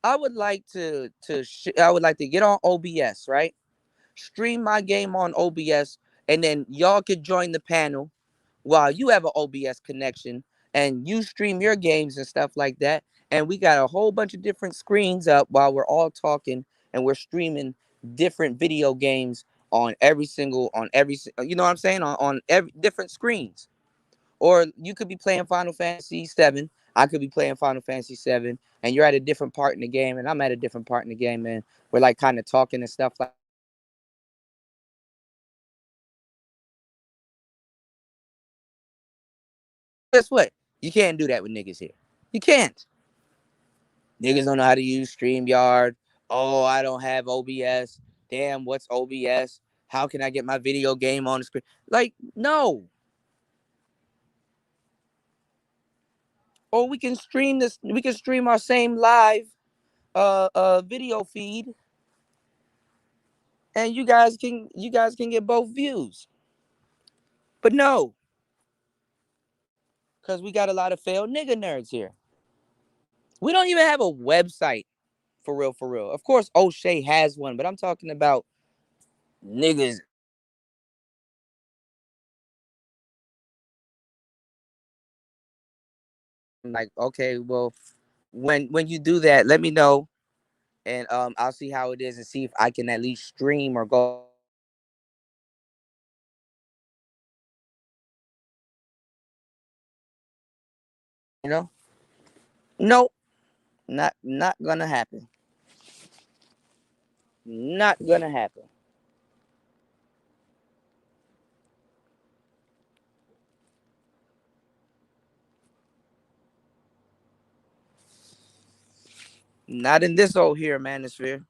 I would like I would like to get on OBS, right? Stream my game on OBS, and then y'all could join the panel while you have an OBS connection and you stream your games and stuff like that. And we got a whole bunch of different screens up while we're all talking and we're streaming different video games on every, you know what I'm saying? On every different screens. Or you could be playing Final Fantasy 7. I could be playing Final Fantasy 7 and you're at a different part in the game and I'm at a different part in the game, and we're like kind of talking and stuff like. Guess what? You can't do that with niggas here. You can't. Niggas don't know how to use StreamYard. Oh, I don't have OBS. Damn, what's OBS? How can I get my video game on the screen? Like, no. or we can stream this. We can stream our same live video feed, and you guys can get both views. But no, because we got a lot of failed nigga nerds here. We don't even have a website for real, for real. Of course, O'Shea has one, but I'm talking about niggas like, okay, well, when you do that, let me know, and I'll see how it is and see if I can at least stream or go. You know, nope, not gonna happen. Not gonna happen. Not in this old here, manosphere.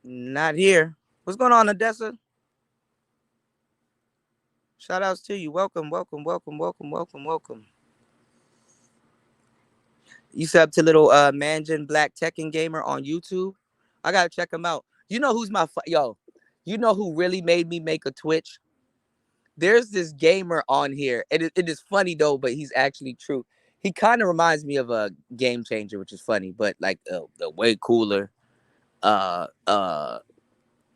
Not here. What's going on, Odessa? Shout outs to you. Welcome, welcome, welcome, welcome, welcome, welcome. You sub to little Manjin Black Tekken Gamer on YouTube. I gotta check him out. You know who's yo? You know who really made me make a Twitch? There's this gamer on here. It is funny though, but he's actually true. He kind of reminds me of a Game Changer, which is funny, but like a way cooler, uh, uh,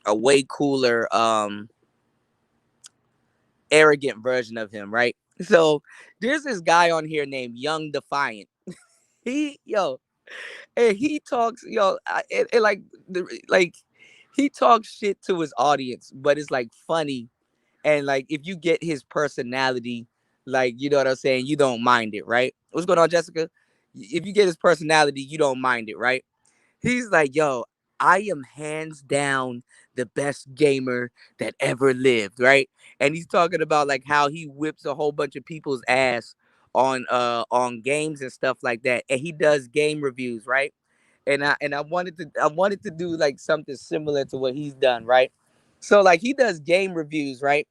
a way cooler, arrogant version of him, right? So there's this guy on here named Young Defiant. Yo, and he talks, like like he talks shit to his audience, but it's like funny, and like if you get his personality, like you know what I'm saying, you don't mind it, right? What's going on, Jessica? If you get his personality, you don't mind it, right? He's like, yo, I am hands down the best gamer that ever lived, right? And he's talking about like how he whips a whole bunch of people's ass on games and stuff like that. And he does game reviews, right? And I wanted to do like something similar to what he's done, right? So like he does game reviews, right?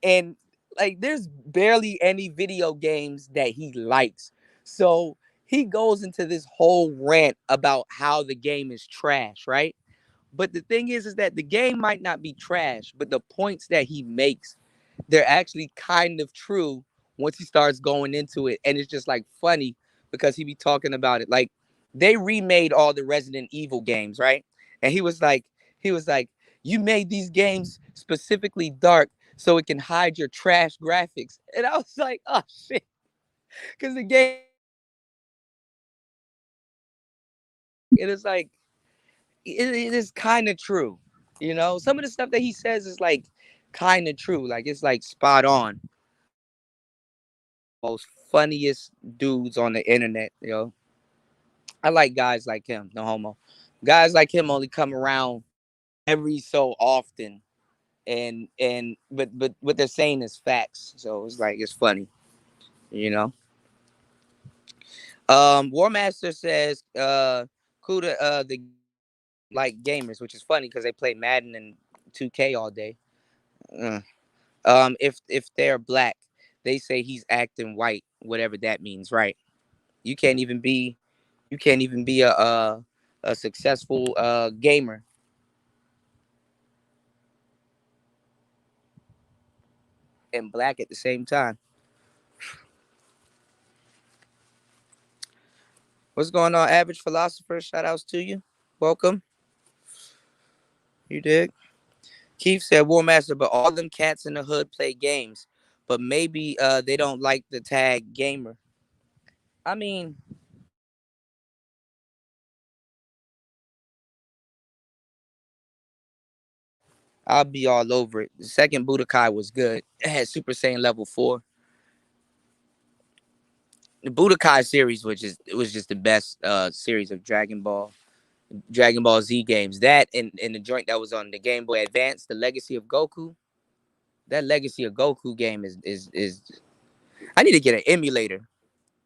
And like there's barely any video games that he likes. So he goes into this whole rant about how the game is trash, right? But the thing is that the game might not be trash, but the points that he makes, they're actually kind of true once he starts going into it. And it's just like funny because he be talking about it. Like they remade all the Resident Evil games, right? And he was like, you made these games specifically dark so it can hide your trash graphics. And I was like, oh shit. Because the game, it is like, it is kind of true. You know, some of the stuff that he says is like kind of true. Like it's like spot on. Most funniest dudes on the internet, yo. I like guys like him, no homo. Guys like him only come around every so often, but what they're saying is facts. So it's like it's funny, you know. War Master says Kuda the like gamers, which is funny because they play Madden and 2K all day. Uh, if they're black, they say he's acting white, whatever that means, right? You can't even be you can't even be a successful gamer and black at the same time. What's going on, average philosopher? Shout outs to you. Welcome. You dig? Keith said, War Master, but all them cats in the hood play games. But maybe they don't like the tag gamer. I mean, I'll be all over it. The second Budokai was good. It had Super Saiyan level 4. The Budokai series was just the best series of Dragon Ball Z games. That and the joint that was on the Game Boy Advance, the Legacy of Goku. That Legacy of Goku game is I need to get an emulator.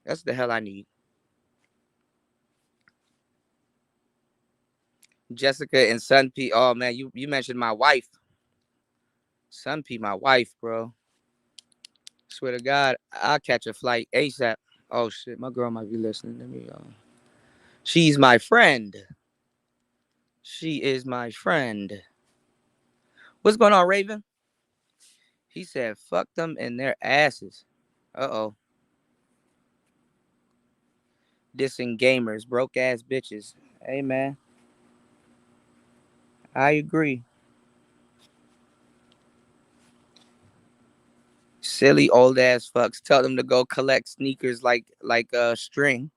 That's the hell I need. Jessica and Sun P. Oh man, you mentioned my wife. Sun P, my wife, bro. Swear to God, I'll catch a flight ASAP. Oh shit, my girl might be listening. Let me. She's my friend. She is my friend. What's going on, Raven? He said, "Fuck them and their asses." Uh-oh. Dissing gamers, broke ass bitches. Hey man, I agree. Silly old ass fucks. Tell them to go collect sneakers like string.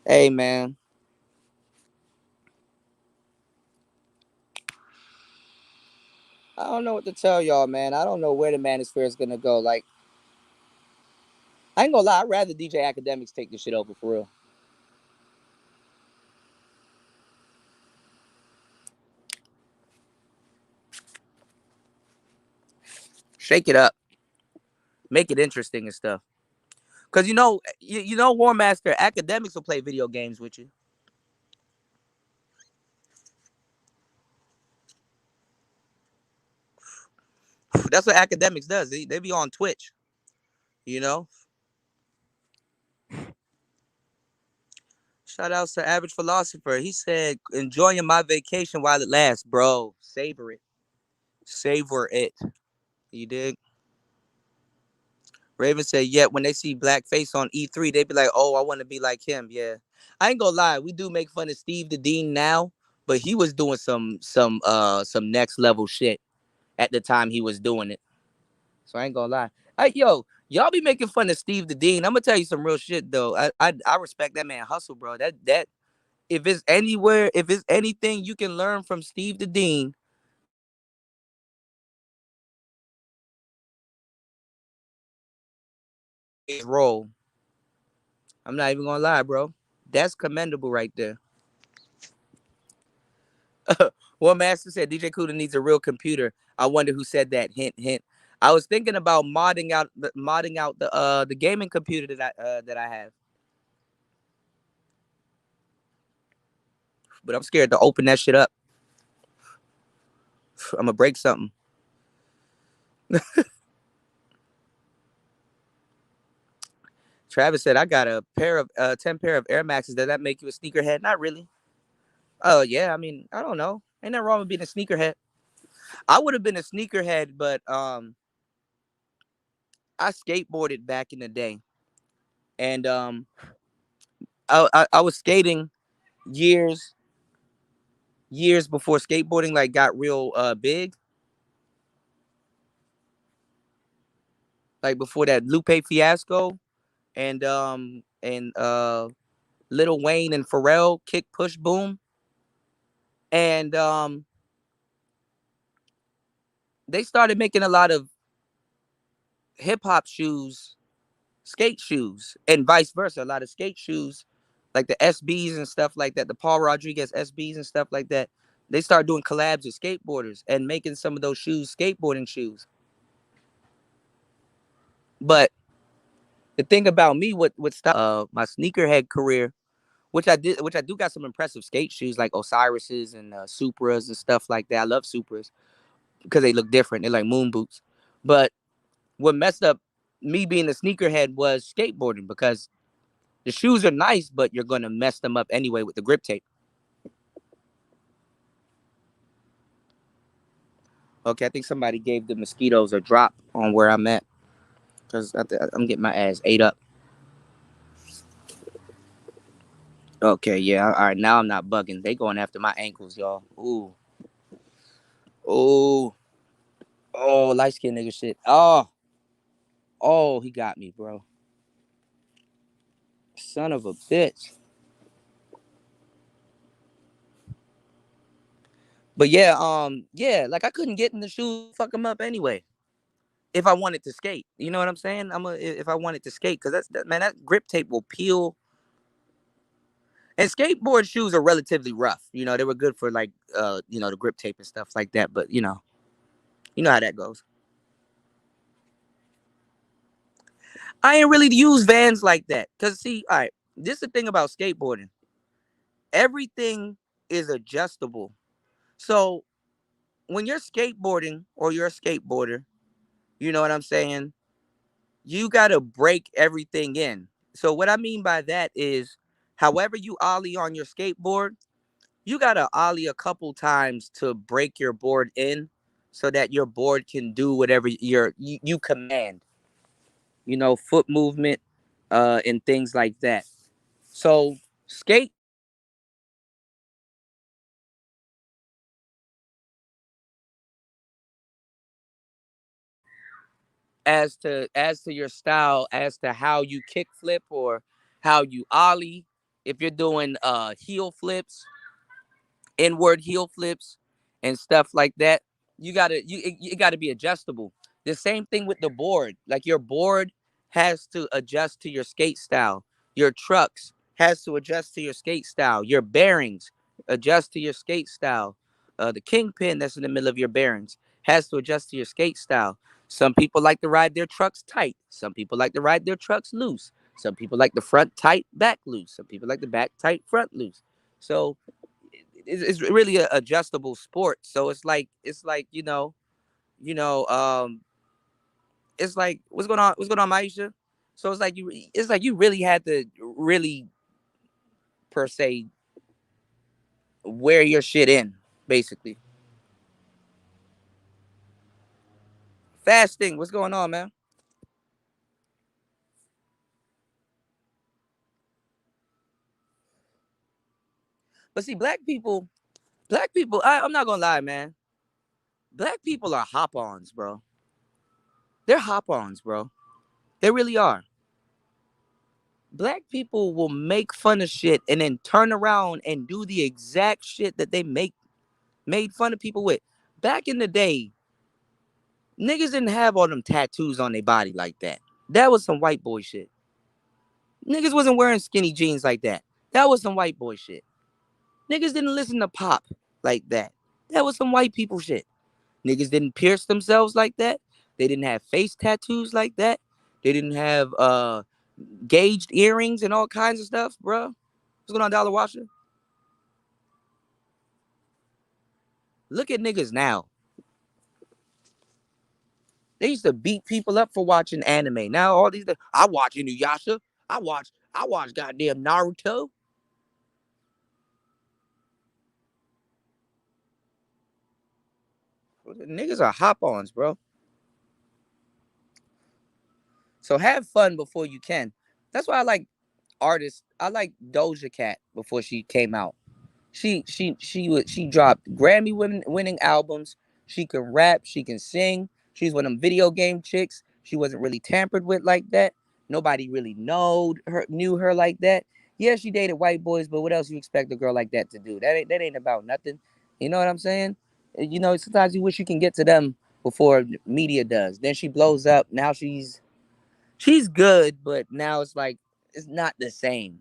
Hey man, I don't know what to tell y'all, man. I don't know where the manosphere is gonna go. Like, I ain't gonna lie, I'd rather DJ Academics take this shit over for real. Shake it up, make it interesting and stuff. Cause you know, War Master Academics will play video games with you. That's what Academics does. They be on Twitch. You know. Shout out to Average Philosopher. He said, "Enjoying my vacation while it lasts, bro. Savor it, savor it." You dig? Raven said, "Yet when they see blackface on E3, they be like, oh, I want to be like him." Yeah, I ain't gonna lie. We do make fun of Steve the Dean now, but he was doing some next level shit at the time he was doing it. So I ain't gonna lie. Yo, y'all be making fun of Steve the Dean. I'm gonna tell you some real shit though. I respect that man hustle, bro. That if it's anywhere, if it's anything you can learn from Steve the Dean, his role. I'm not even gonna lie, bro. That's commendable right there. One master said DJ Kuda needs a real computer. I wonder who said that. Hint, hint. I was thinking about modding out the gaming computer that I have, but I'm scared to open that shit up. I'm gonna break something. Travis said I got a pair of 10 pair of Air Maxes. Does that make you a sneakerhead? Not really. Oh yeah, I mean I don't know. Ain't nothing wrong with being a sneakerhead. I would have been a sneakerhead, but I skateboarded back in the day, and I was skating years years before skateboarding like got real big, like before that Lupe fiasco and Lil Wayne and Pharrell kick push boom, and they started making a lot of hip hop shoes, skate shoes, and vice versa. A lot of skate shoes, like the SBs and stuff like that, the Paul Rodriguez SBs and stuff like that. They started doing collabs with skateboarders and making some of those shoes skateboarding shoes. But the thing about me, what stopped my sneakerhead career, which I do got some impressive skate shoes like Osiris's and Supras and stuff like that. I love Supras because they look different. They're like moon boots. But what messed up me being a sneakerhead was skateboarding because the shoes are nice, but you're gonna mess them up anyway with the grip tape. Okay, I think somebody gave the mosquitoes a drop on where I'm at because I'm getting my ass ate up. Okay, yeah, all right. Now I'm not bugging. They going after my ankles, y'all. Ooh, ooh, oh, light skin nigga shit. Oh, he got me, bro. Son of a bitch. But yeah, yeah, like I couldn't get in the shoes, fuck them up anyway. If I wanted to skate, you know what I'm saying? If I wanted to skate, because man, that grip tape will peel. And skateboard shoes are relatively rough. You know, they were good for like the grip tape and stuff like that. But you know how that goes. I ain't really use Vans like that. Cause see, all right, this is the thing about skateboarding. Everything is adjustable. So when you're skateboarding or you're a skateboarder, you know what I'm saying? You got to break everything in. So what I mean by that is, however you ollie on your skateboard, you got to ollie a couple times to break your board in so that your board can do whatever you command, foot movement, and things like that. So skate as to your style, as to how you kick flip or how you ollie. If you're doing heel flips, inward heel flips and stuff like that, it gotta be adjustable. The same thing with the board. Like your board has to adjust to your skate style. Your trucks has to adjust to your skate style. Your bearings adjust to your skate style. The kingpin that's in the middle of your bearings has to adjust to your skate style. Some people like to ride their trucks tight. Some people like to ride their trucks loose. Some people like the front tight, back loose. Some people like the back tight, front loose. So it's really a adjustable sport. So it's like you know it's like what's going on, Maisha? So it's like you really had to really per se wear your shit in, basically. Fasting, what's going on, man? But see, black people, I'm not gonna lie, man. Black people are hop-ons, bro. They're hop-ons, bro. They really are. Black people will make fun of shit and then turn around and do the exact shit that they made fun of people with. Back in the day, niggas didn't have all them tattoos on their body like that. That was some white boy shit. Niggas wasn't wearing skinny jeans like that. That was some white boy shit. Niggas didn't listen to pop like that. That was some white people shit. Niggas didn't pierce themselves like that. They didn't have face tattoos like that. They didn't have gauged earrings and all kinds of stuff, bro. What's going on, Dollar Washer? Look at niggas now. They used to beat people up for watching anime. Now all these, I watch Inuyasha. I watch goddamn Naruto. Niggas are hop-ons, bro. So have fun before you can. That's why I like artists. I like Doja Cat before she came out. She dropped Grammy winning albums. She can rap. She can sing. She's one of them video game chicks. She wasn't really tampered with like that. Nobody really knew her like that. Yeah, she dated white boys, but what else you expect a girl like that to do? That ain't about nothing. You know what I'm saying? Sometimes you wish you can get to them before media does. Then she blows up. Now she's good, but now it's like it's not the same.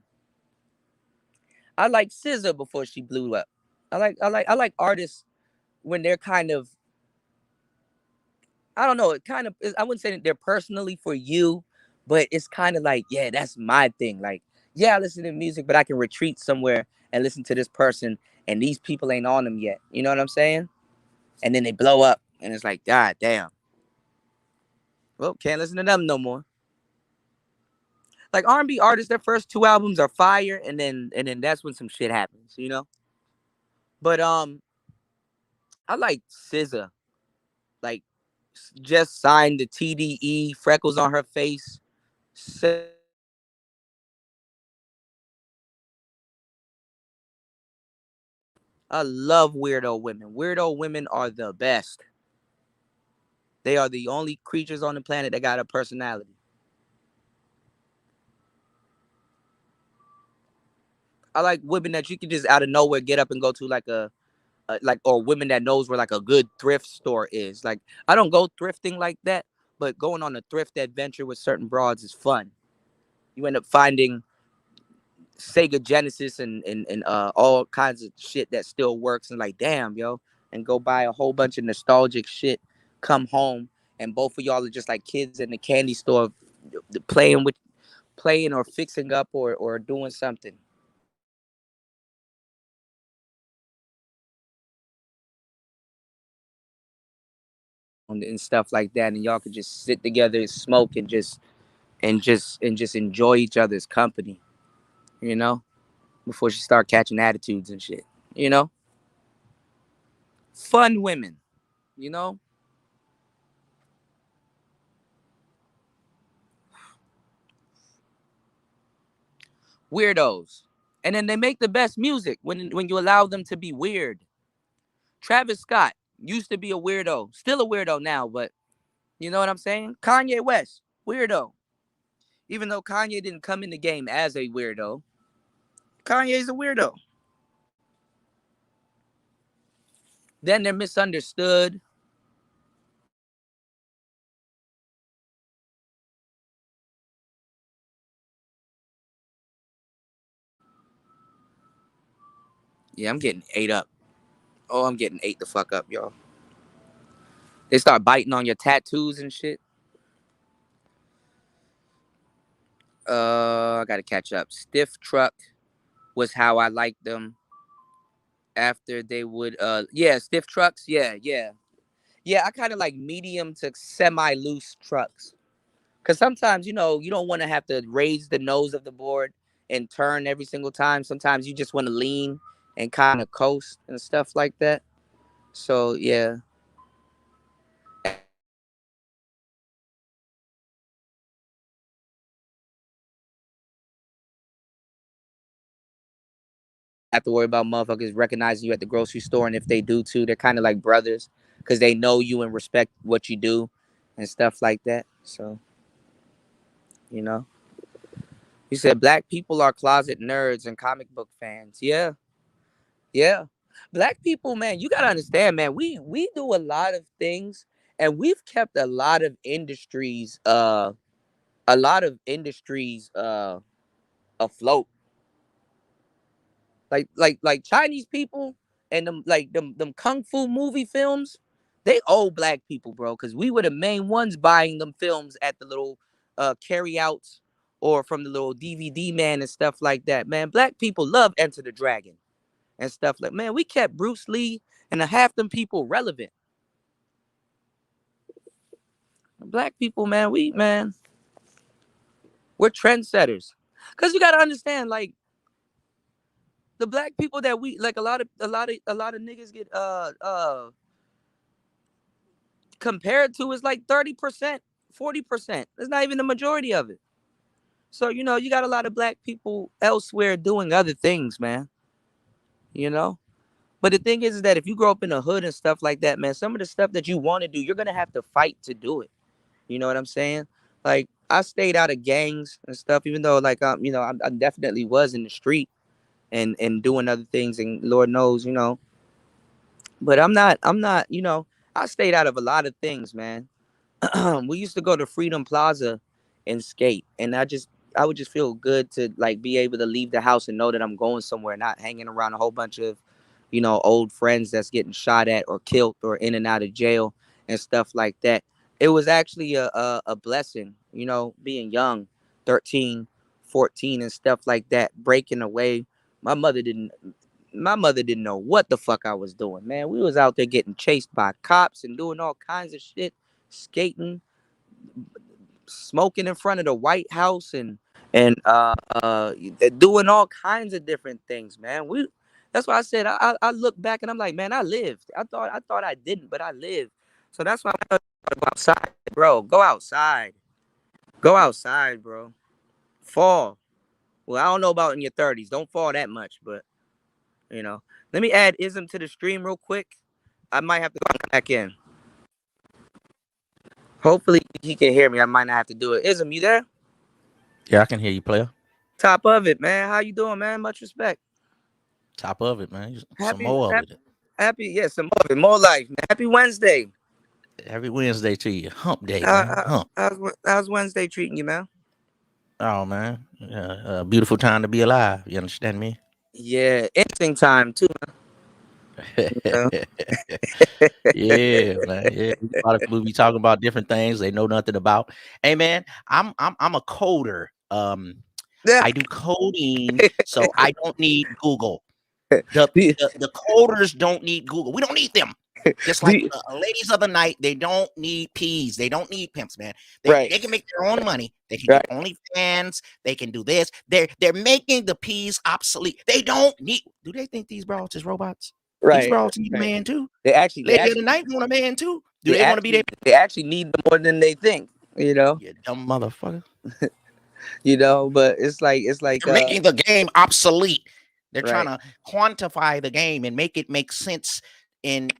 I like SZA before she blew up. I like artists when they're kind of, I don't know, it kind of I wouldn't say that they're personally for you, but it's kind of like, yeah, that's my thing. Like, yeah, I listen to music, but I can retreat somewhere and listen to this person, and these people ain't on them yet. You know what I'm saying? And then they blow up, and it's like, God damn. Well, can't listen to them no more. Like R&B artists, their first two albums are fire, and then that's when some shit happens. But I like SZA. Like just signed the TDE, freckles on her face. I love weirdo women. Weirdo women are the best. They are the only creatures on the planet that got a personality. I like women that you can just out of nowhere get up and go to like like, or women that knows where like a good thrift store is. Like I don't go thrifting like that, but going on a thrift adventure with certain broads is fun. You end up finding Sega Genesis and all kinds of shit that still works, and like, damn, yo, and go buy a whole bunch of nostalgic shit, come home, and both of y'all are just like kids in the candy store playing or fixing up or doing something. and stuff like that, and y'all could just sit together and smoke and just enjoy each other's company, you know, before she start catching attitudes and shit, you know. Fun women, you know, weirdos, and then they make the best music when you allow them to be weird. Travis Scott used to be a weirdo, still a weirdo now, but you know what I'm saying? Kanye West, weirdo. Even though Kanye didn't come in the game as a weirdo, Kanye's a weirdo. Then they're misunderstood. Yeah, I'm getting ate up. Oh, I'm getting ate the fuck up, y'all. They start biting on your tattoos and shit. I gotta catch up. Stiff truck was how I liked them after they would yeah, stiff trucks. Yeah, yeah. Yeah, I kind of like medium to semi loose trucks. Cause sometimes, you know, you don't want to have to raise the nose of the board and turn every single time. Sometimes you just want to lean and kind of coast and stuff like that. So yeah. Have to worry about motherfuckers recognizing you at the grocery store, and if they do too, they're kind of like brothers because they know you and respect what you do and stuff like that. So you know, you said black people are closet nerds and comic book fans. Yeah, yeah. Black people, man, you gotta understand, man. We do a lot of things, and we've kept a lot of industries afloat. Like Chinese people and them kung fu movie films, they owe black people, bro, because we were the main ones buying them films at the little carryouts or from the little DVD man and stuff like that. Man, black people love Enter the Dragon and stuff like, man, we kept Bruce Lee and half them people relevant. Black people, man, we're trendsetters. Cause you gotta understand, like the black people that we like, a lot of niggas get compared to is like 30%, 40%. It's not even the majority of it. So, you know, you got a lot of black people elsewhere doing other things, man. You know? But the thing is that if you grow up in the hood and stuff like that, man, some of the stuff that you want to do, you're gonna have to fight to do it. You know what I'm saying? Like I stayed out of gangs and stuff, even though like you know, I definitely was in the street and doing other things, and Lord knows, you know. But I'm not, you know, I stayed out of a lot of things, man. We used to go to Freedom Plaza and skate, and I would just feel good to like be able to leave the house and know that I'm going somewhere, not hanging around a whole bunch of, you know, old friends that's getting shot at or killed or in and out of jail and stuff like that. It was actually a blessing, you know, being young, 13, 14 and stuff like that, breaking away. My mother didn't my mother didn't know what the fuck I was doing, man. We was out there getting chased by cops and doing all kinds of shit, skating, smoking in front of the White House, and doing all kinds of different things, man. We That's why I said I look back and I'm like, man, I lived. I thought I didn't, but I lived. So that's why I go outside, bro. Go outside. Go outside, bro. Fall. Well, I don't know about in your 30s. Don't fall that much, but you know. Let me add Ism to the stream real quick. I might have to go back in. Hopefully he can hear me. I might not have to do it. Ism, you there? Yeah, I can hear you, player. Top of it, man. How you doing, man? Much respect. Top of it, man. Some Happy, more of happy, it. happy. Yeah, some more of it, more life, man. Happy Wednesday. Every Wednesday to you. Hump day, How, man. how, Hump. how's Wednesday treating you, man? Oh, man. A beautiful time to be alive. You understand me? Yeah, interesting time too. Man. Yeah, man. Yeah, a lot of people be talking about different things they know nothing about. Hey, man, I'm a coder. Yeah. I do coding, so I don't need Google. The the coders don't need Google. We don't need them. Just Do like you- ladies of the night, they don't need peas. They don't need pimps, man. right, They can make their own money. They can right, get OnlyFans. They can do this. They're making the peas obsolete. They don't need. Do they think these bras is robots? These right, bras need a right. man too. They actually, they Lady of the actually, night want a man too. Do they they want to be there? actually, they actually need them more than they think. You know, You dumb motherfucker. but it's like They're making the game obsolete. They're trying right, to quantify the game and make it make sense in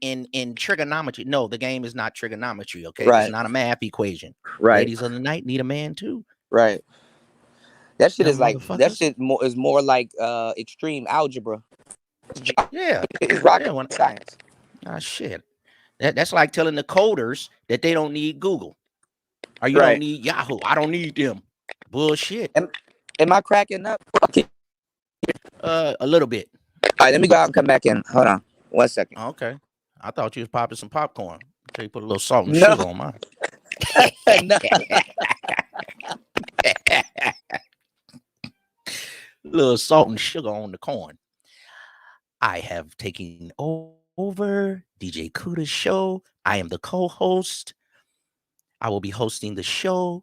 trigonometry. No, the game is not trigonometry. Okay, it's right, not a math equation. right, Ladies of the night need a man too. right. That shit is Dumb like that motherfuckers. shit more is more like extreme algebra. Yeah, It's yeah. rocket When science. shit, that's like telling the coders that they don't need Google or you don't Right. need Yahoo. I don't need them. Bullshit. Am, am I cracking up? Okay. A little bit. All right, let me go out and come back in. Hold on, 1 second. Okay. I thought you was popping some popcorn. Until you put a little salt and No, sugar on mine. no. Little salt and sugar on the corn. I have taken over DJ Kuda's show. I am the co-host. I will be hosting the show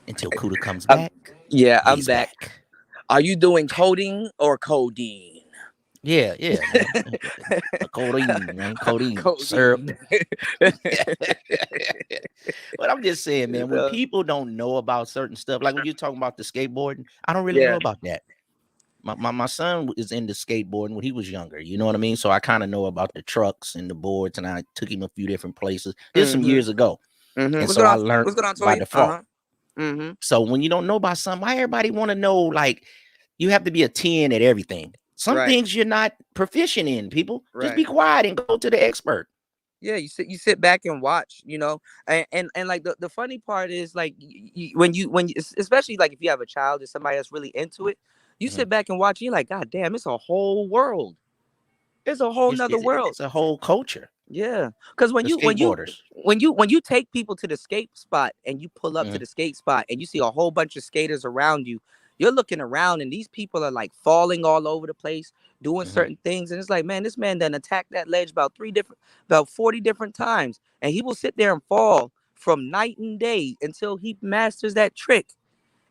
until Kuda comes I'm, back. yeah, I'm He's back. back. Are you doing coding or codeine? Yeah, man. Codeine, man. Codeine. Syrup. Codeine. But I'm just saying, man, when people don't know about certain stuff, like when you're talking about the skateboarding, I don't really know Yeah. about that. My son is into skateboarding when he was younger. You know what I mean? So I kind of know about the trucks and the boards, and I took him a few different places. This is some years ago. And What's so going I on? learned What's going on, by Toya? default. Mm-hmm. So when you don't know about something, why everybody want to know, like, you have to be a 10 at everything. Some Right. things you're not proficient in, people. Just Right. be quiet and go to the expert. Yeah, you sit back and watch, you know, and like the funny part is like when you especially like if you have a child or somebody that's really into it, you sit back and watch, and you're like, God damn, it's a whole world. It's a whole nother world. It's a whole culture. Yeah, because The skateboarders. when you take people to the skate spot and you pull up to the skate spot and you see a whole bunch of skaters around you, you're looking around and these people are like falling all over the place, doing certain things, and it's like, man, this man done attacked that ledge about 40 different times, and he will sit there and fall from night and day until he masters that trick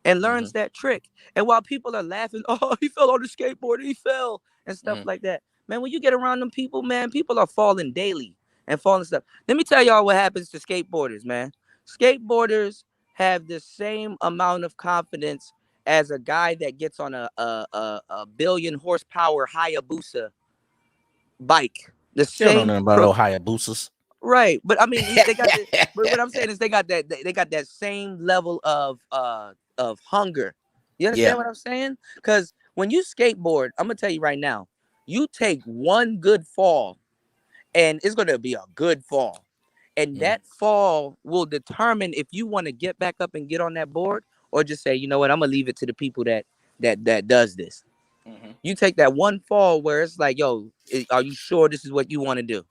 and learns that trick. And while people are laughing, oh, he fell on the skateboard, he fell, and stuff like that. Man, when you get around them people, man, people are falling daily and falling stuff. Let me tell y'all what happens to skateboarders, man. Skateboarders have the same amount of confidence as a guy that gets on a billion horsepower Hayabusa bike. The Still don't same know about no Hayabusas. right, but I mean, they got. But what I'm saying is, they got that same level of hunger. You understand what I'm saying? Because when you skateboard, I'm gonna tell you right now, you take one good fall, and it's gonna be a good fall, and that fall will determine if you want to get back up and get on that board, or just say, you know what, I'm gonna leave it to the people that does this. You take that one fall where it's like, yo, are you sure this is what you want to do?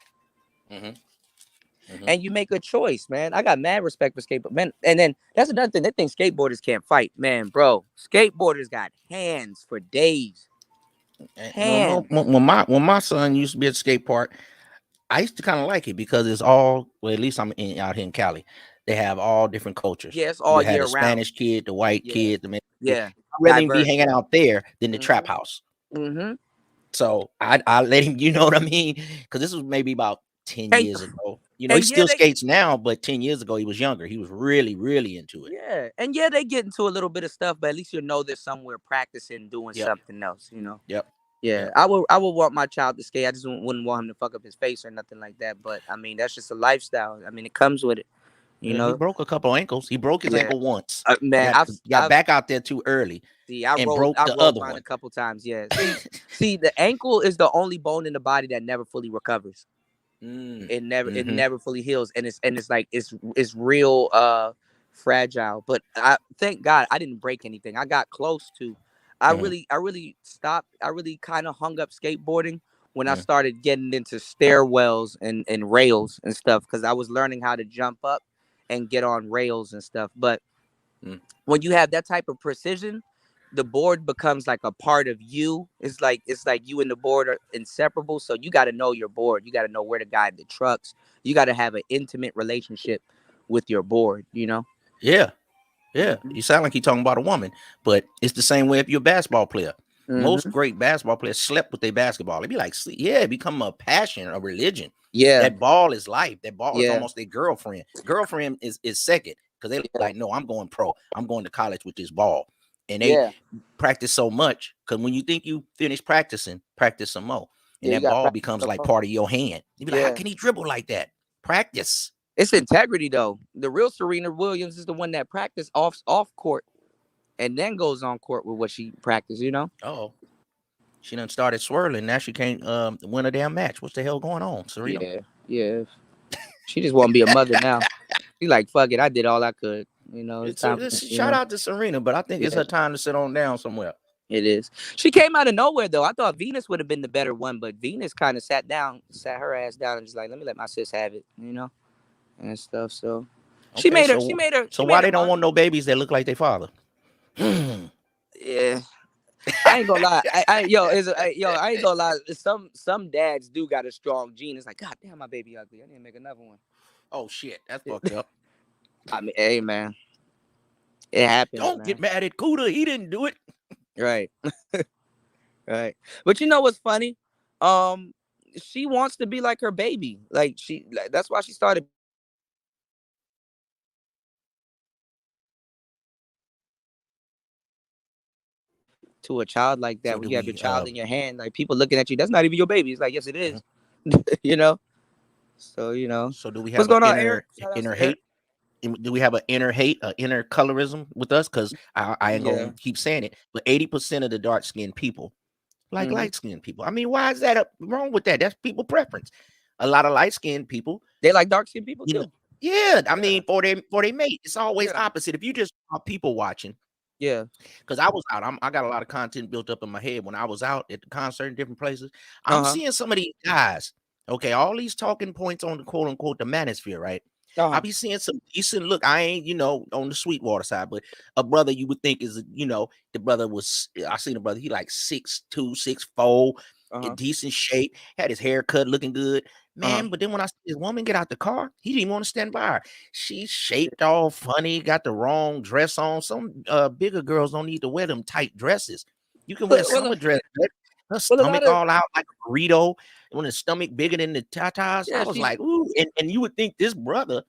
And you make a choice, man. I got mad respect for skateboard, man. And then that's another thing. They think skateboarders can't fight, man, bro. Skateboarders got hands for days. Hands. When my son used to be at the skate park, I used to kind of like it because it's all, well, at least out here in Cali. They have all different cultures. Yeah, it's You all had year the round. Spanish kid, the white kid, the man. Yeah. I'd rather him be Diverse. hanging out there than the trap house. Mm-hmm. So I let him, you know what I mean? Because this was maybe about 10 years ago. You know, he still skates now, but 10 years ago he was younger. He was really, really into it. Yeah. And yeah, they get into a little bit of stuff, but at least you know they're somewhere practicing doing something else, you know? Yep. Yeah. I would want my child to skate. I just wouldn't want him to fuck up his face or nothing like that. But I mean, that's just a lifestyle. I mean, it comes with it. You know, he broke a couple ankles. He broke his ankle once. Man, got back out there too early. See, I broke the rolled other mine one a couple times. Yeah. See, the ankle is the only bone in the body that never fully recovers. It never fully heals, and it's like it's real fragile. But I thank God I didn't break anything. I got close to. I really stopped. I really kind of hung up skateboarding when I started getting into stairwells and rails and stuff, because I was learning how to jump up and get on rails and stuff. But when you have that type of precision, the board becomes like a part of you. It's like you and the board are inseparable. So you got to know your board. You got to know where to guide the trucks. You got to have an intimate relationship with your board. You know. Yeah. Yeah, Mm-hmm. you sound like you're talking about a woman, but it's the same way if you're a basketball player. Most Mm-hmm. great basketball players slept with their basketball. It'd be like, yeah, it become a passion, a religion. Yeah. That ball is life. That ball is Yeah. almost their girlfriend. Girlfriend is second because they Yeah. like, no, I'm going pro. I'm going to college with this ball, and they Yeah. practice so much because when you think you finish practicing, practice some more, and Yeah. You that got ball practice becomes some like more. part of your hand. You be like, how Yeah. can he dribble like that? Practice. It's integrity though. The real Serena Williams is the one that practice off court and then goes on court with what she practiced. You know. Oh, she done started swirling. Now she can't win a damn match. What's the hell going on, Serena? Yeah. Yeah. She just want to be a mother now. She's like, fuck it. I did all I could. You know, it's It's time for you shout know. out to Serena, but I think it's Yeah, her time to sit on down somewhere. it is. She came out of nowhere though. I thought Venus would have been the better one, but Venus kind of sat her ass down and just like, let me let my sis have it, you know, and stuff. So she Okay, made her. so She why made her they don't money. want no babies that look like their father? So Yeah. I ain't gonna lie. I ain't gonna lie. Some dads do got a strong gene. It's like, God damn, my baby ugly. I need to make another one. oh shit, that's fucked up. I mean, hey man, it happens, Don't man. get mad at Cuda. He didn't do it. Right, right. But you know what's funny? Um, she wants to be like her baby. That's why she started to a child like So that. When do you have your we? child in your hand, like people looking at you, that's not even your baby. It's like, yes, it is. You know. So So do we what's have an going on, Eric? Shout out inner to Eric. hate? Do we have an inner hate, inner colorism with us? Because I ain't Yeah. gonna keep saying it, but 80% of the dark skinned people like Hmm. light skinned people. I mean, why is that wrong with that? That's people preference. A lot of light skinned people, They like dark skinned people you know, too. yeah. I Yeah. mean, for their mate, it's always Yeah. opposite. If you just are people watching, Yeah. because I was out, I got a lot of content built up in my head when I was out at the concert in different places. Uh I'm huh. seeing some of these guys. Okay, all these talking points on the quote unquote the manosphere, right? Uh I huh. be seeing some decent look. I ain't, on the Sweetwater side, but a brother you would think is, the brother was. I seen a brother. He like 6'2", 6'4", Uh in huh. decent shape, had his hair cut, looking good, Uh huh. man. But then when I see this woman get out the car, he didn't even want to stand by her. She's shaped all funny, got the wrong dress on. Some bigger girls don't need to wear them tight dresses. You can wear Well, summer dress. Her a lot stomach of all out like a burrito. When the stomach bigger than the tatas, I yeah, was like, ooh. And you would think this brother,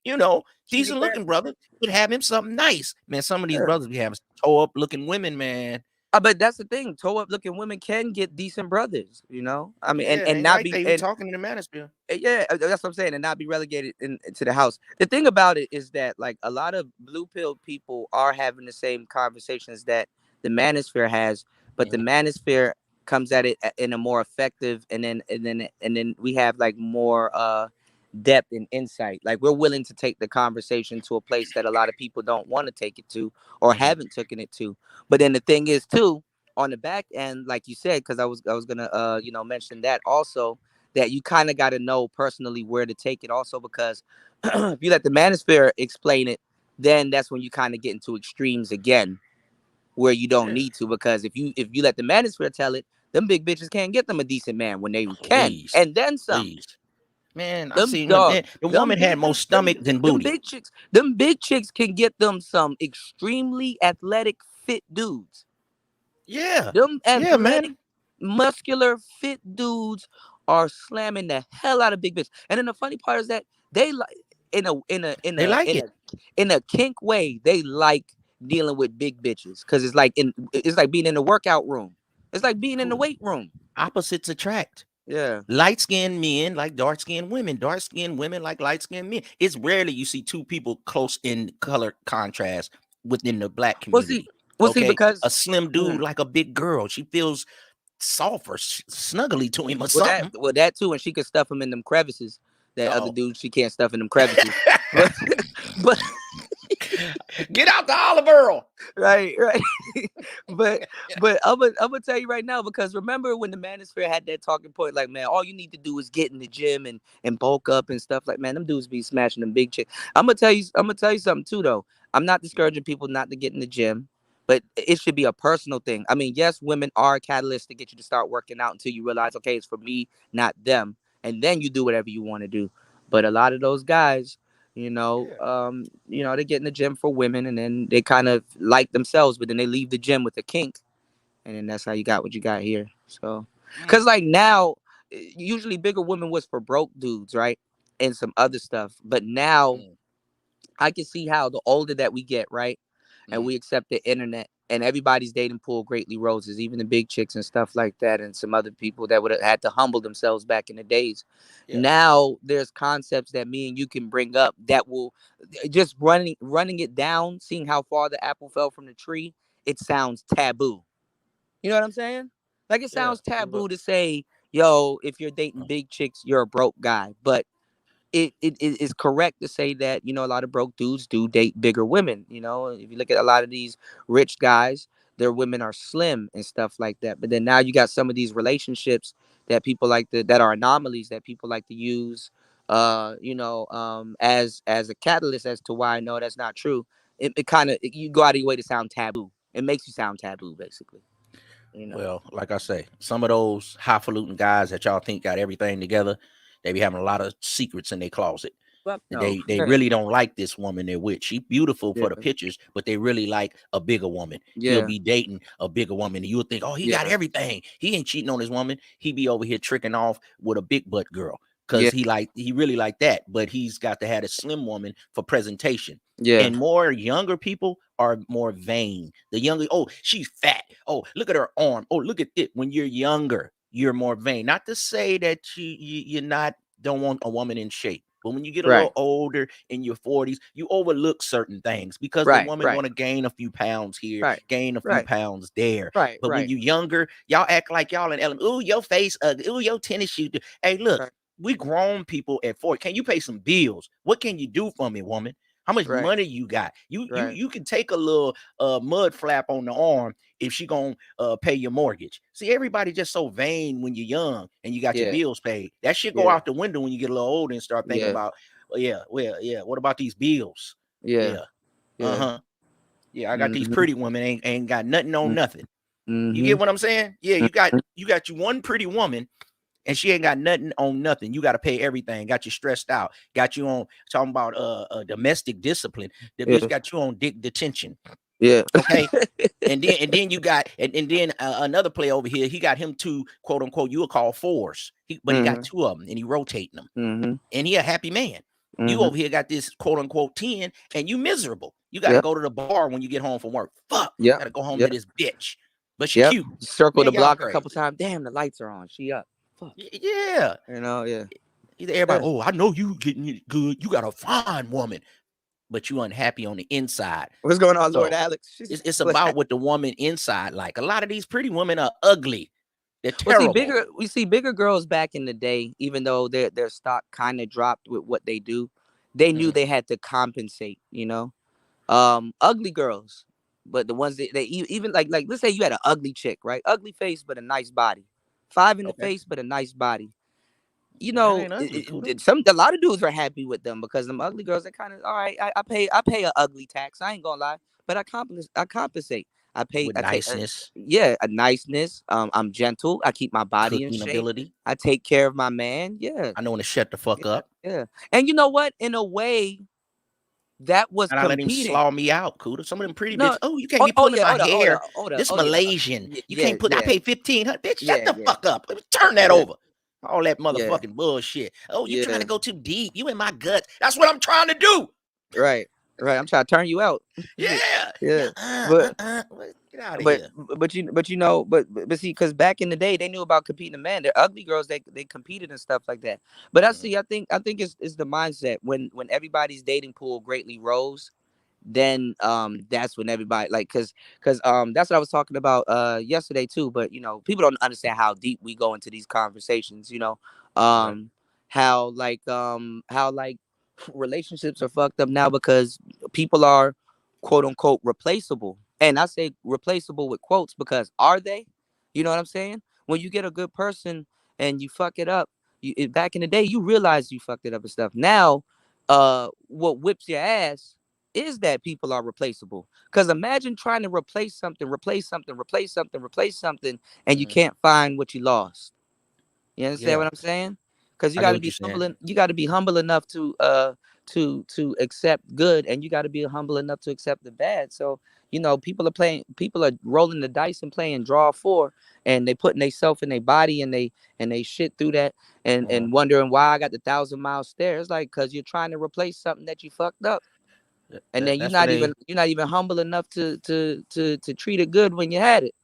you know, she's a decent bad. looking brother, would have him something nice. Man, some of these Yeah. brothers be having toe up looking women, man. But that's the thing. Toe up looking women can get decent brothers. You know. I mean, and Yeah, it and ain't not like be they and talking in the manosphere. yeah, that's what I'm saying, and not be relegated into the house. The thing about it is that like a lot of blue pill people are having the same conversations that the manosphere has, but the Mhm. manosphere comes at it in a more effective, and then we have like more depth and insight. Like we're willing to take the conversation to a place that a lot of people don't want to take it to or Mhm. haven't taken it to. But then the thing is too, on the back end, like you said, because I was gonna mention that also, that you kind of got to know personally where to take it also, because if you let the manosphere explain it, then that's when you kind of get into extremes again where you don't Yeah. need to, because if you let the manosphere tell it, them big bitches can't get them a decent man when they can, Please. and then some. Please. Man, I Them seen when dog, the them woman had big, more stomach than them booty. big chicks, them big chicks can get them some extremely athletic, fit dudes. Yeah. Them Yeah, athletic, man. muscular, fit dudes are slamming the hell out of big bitch. And then the funny part is that they like in a in a in They a like in it. a in a kink way, they like dealing with big bitches because it's like being in the workout room. It's like being in the weight room. Opposites attract. Yeah. Light skinned men like dark skinned women. Dark skinned women like light skinned men. It's rarely you see two people close in color contrast within the black Well, see, community. well, see, Okay. A because slim dude mm, like a big girl. She feels soft or snuggly to him or well that something. well that too, and she could stuff them in them crevices. That other Oh. dude, she can't stuff in them crevices. But but Get out the olive oil. right, right. but I'm gonna tell you right now, because remember when the manosphere had that talking point, like, man, all you need to do is get in the gym and bulk up and stuff. Like, man, them dudes be smashing them big chicks. I'm gonna tell you something too though. I'm not discouraging people not to get in the gym, but it should be a personal thing. I mean, yes, women are a catalyst to get you to start working out until you realize, okay, it's for me, not them, and then you do whatever you want to do. But a lot of those guys, Yeah. they get in the gym for women, and then they kind of like themselves, but then they leave the gym with a kink, and then that's how you got what you got here. So, Mm, cause like now, usually bigger women was for broke dudes, right, and some other stuff. But now mm, I can see how the older that we get, right, and mm, we accept the internet, and everybody's dating pool greatly roses, even the big chicks and stuff like that, and some other people that would have had to humble themselves back in the days. yeah. Now there's concepts that me and you can bring up that will just running it down, seeing how far the apple fell from the tree. It sounds taboo. You know what I'm saying? Like it Yeah. sounds taboo to say, yo, if you're dating big chicks, you're a broke guy. But it is correct to say that a lot of broke dudes do date bigger women. If you look at a lot of these rich guys, their women are slim and stuff like that. But then now you got some of these relationships that people that are anomalies that people like to use, as a catalyst as to why no, that's not true. It kind of you go out of your way to sound taboo. It makes you sound taboo, basically. You know. Well, like I say, some of those highfalutin guys that y'all think got everything together, they be having a lot of secrets in their closet. Fuck And no. they really don't like this woman they're with. She beautiful Yeah. for the pictures, but they really like a bigger woman. He'll Yeah. be dating a bigger woman, and you'll think, oh, he got Yeah. everything. He ain't cheating on his woman. He be over here tricking off with a big butt girl because Yeah. he really like that. But he's got to have a slim woman for presentation. Yeah. And more younger people are more vain. The younger, oh, she's fat. Oh, look at her arm. Oh, look at it. When you're younger, you're more vain. Not to say that you're not don't want a woman in shape. But when you get a Right. little older in your 40s, you overlook certain things because the Right. woman Right. want to gain a few pounds here, Right. gain a few Right. pounds there. Right. But when Right. you younger, y'all act like y'all in element. Ooh, your face ugly. Ooh, your tennis shoe. Hey, look, Right. we grown people at 40. Can you pay some bills? What can you do for me, woman? How much Right. money you got? You you Right. you can take a little mud flap on the arm if she gonna pay your mortgage. See, everybody just so vain when you're young and you got your Yeah. bills paid. That shit go Yeah. out the window when you get a little older and start thinking Yeah. about, well, yeah. What about these bills? Yeah. Yeah, Yeah. uh-huh. Yeah, I got these Mhm. pretty women ain't got nothing on nothing. You get Mhm. what I'm saying? Yeah, you got you one pretty woman and she ain't got nothing on nothing. You got to pay everything. Got you stressed out. Got you on talking about domestic discipline. The bitch Yeah. got you on dick detention. Yeah. Okay. And then you got and then another player over here. He got him two quote unquote you would call fours. But he got Mhm. two of them and he rotating them. Mhm. And he a happy man. You Mhm. over here got this quote unquote 10 and you miserable. You got to Yep. go to the bar when you get home from work. Fuck, Yep. got to go home to Yep. this bitch. But she Yep. cute. Circle the Man, y'all block a couple crazy. times. Damn, the lights are on. She up. Fuck. Yeah. Yeah. Either everybody, Yeah. oh, I know you getting it good. You got a fine woman, but you unhappy on the inside. What's going on, Lord So Alex? She's it's what about what the woman inside like. A lot of these pretty women are ugly. They're well, see, terrible. we see bigger girls back in the day, even though their stock kind of dropped with what they do. They knew Mhm. they had to compensate. Ugly girls, but the ones that they even like let's say you had an ugly chick, right? Ugly face but a nice body, five in the Okay. face but a nice body. Well, that ain't ugly, Cuda. A lot of dudes are happy with them because them ugly girls are kind of all right. I pay a ugly tax. I ain't gonna lie, but I compensate. With I take niceness, yeah, a niceness. I'm gentle. I keep my body in cooking shape. ability. I take care of my man. Yeah, I know when to shut the fuck yeah, up. yeah. And you know what? In a way, that was And I let him competing. slaw me out, Cuda. Some of them pretty No. bitches. Oh, you can't Oh, be oh pulling yeah. my Hold up. hair. Hold up. This Oh yeah. Malaysian. You Yeah. can't put. I Yeah. pay 1500. Bitch, shut Yeah. the Yeah. fuck up. Turn that Yeah. over. All that Yeah. motherfucking bullshit. Oh, you trying Yeah. to go too deep. You in my guts. That's what I'm trying to do. Right. Right. I'm trying to turn you out. Yeah. Yeah. Yeah. But Get out of but here. but see, because back in the day they knew about competing. The man, they're ugly girls. They competed and stuff like that. But I Mhm. see. I think it's the mindset when everybody's dating pool greatly rose. Then that's when everybody like because that's what I was talking about yesterday too. But people don't understand how deep we go into these conversations. Okay. Um how like relationships are fucked up now because people are quote unquote replaceable. And I say replaceable with quotes because are they? You know what I'm saying? When you get a good person and you fuck it up, back in the day you realize you fucked it up and stuff. Now, what whips your ass? is that people are replaceable. Because imagine trying to replace something, replace something, replace something, replace something, and you Mhm. can't find what you lost. You understand Yeah, what I'm saying? Because you I got get to what be you're saying. humble. You got to be humble enough to accept good, and you got to be humble enough to accept the bad. So people are rolling the dice and playing draw four, and they putting themselves in their body and they shit through that, Mhm. and wondering why I got the 1,000 mile stare. It's like because you're trying to replace something that you fucked up, and then That's what they. you're not even humble enough to treat it good when you had it.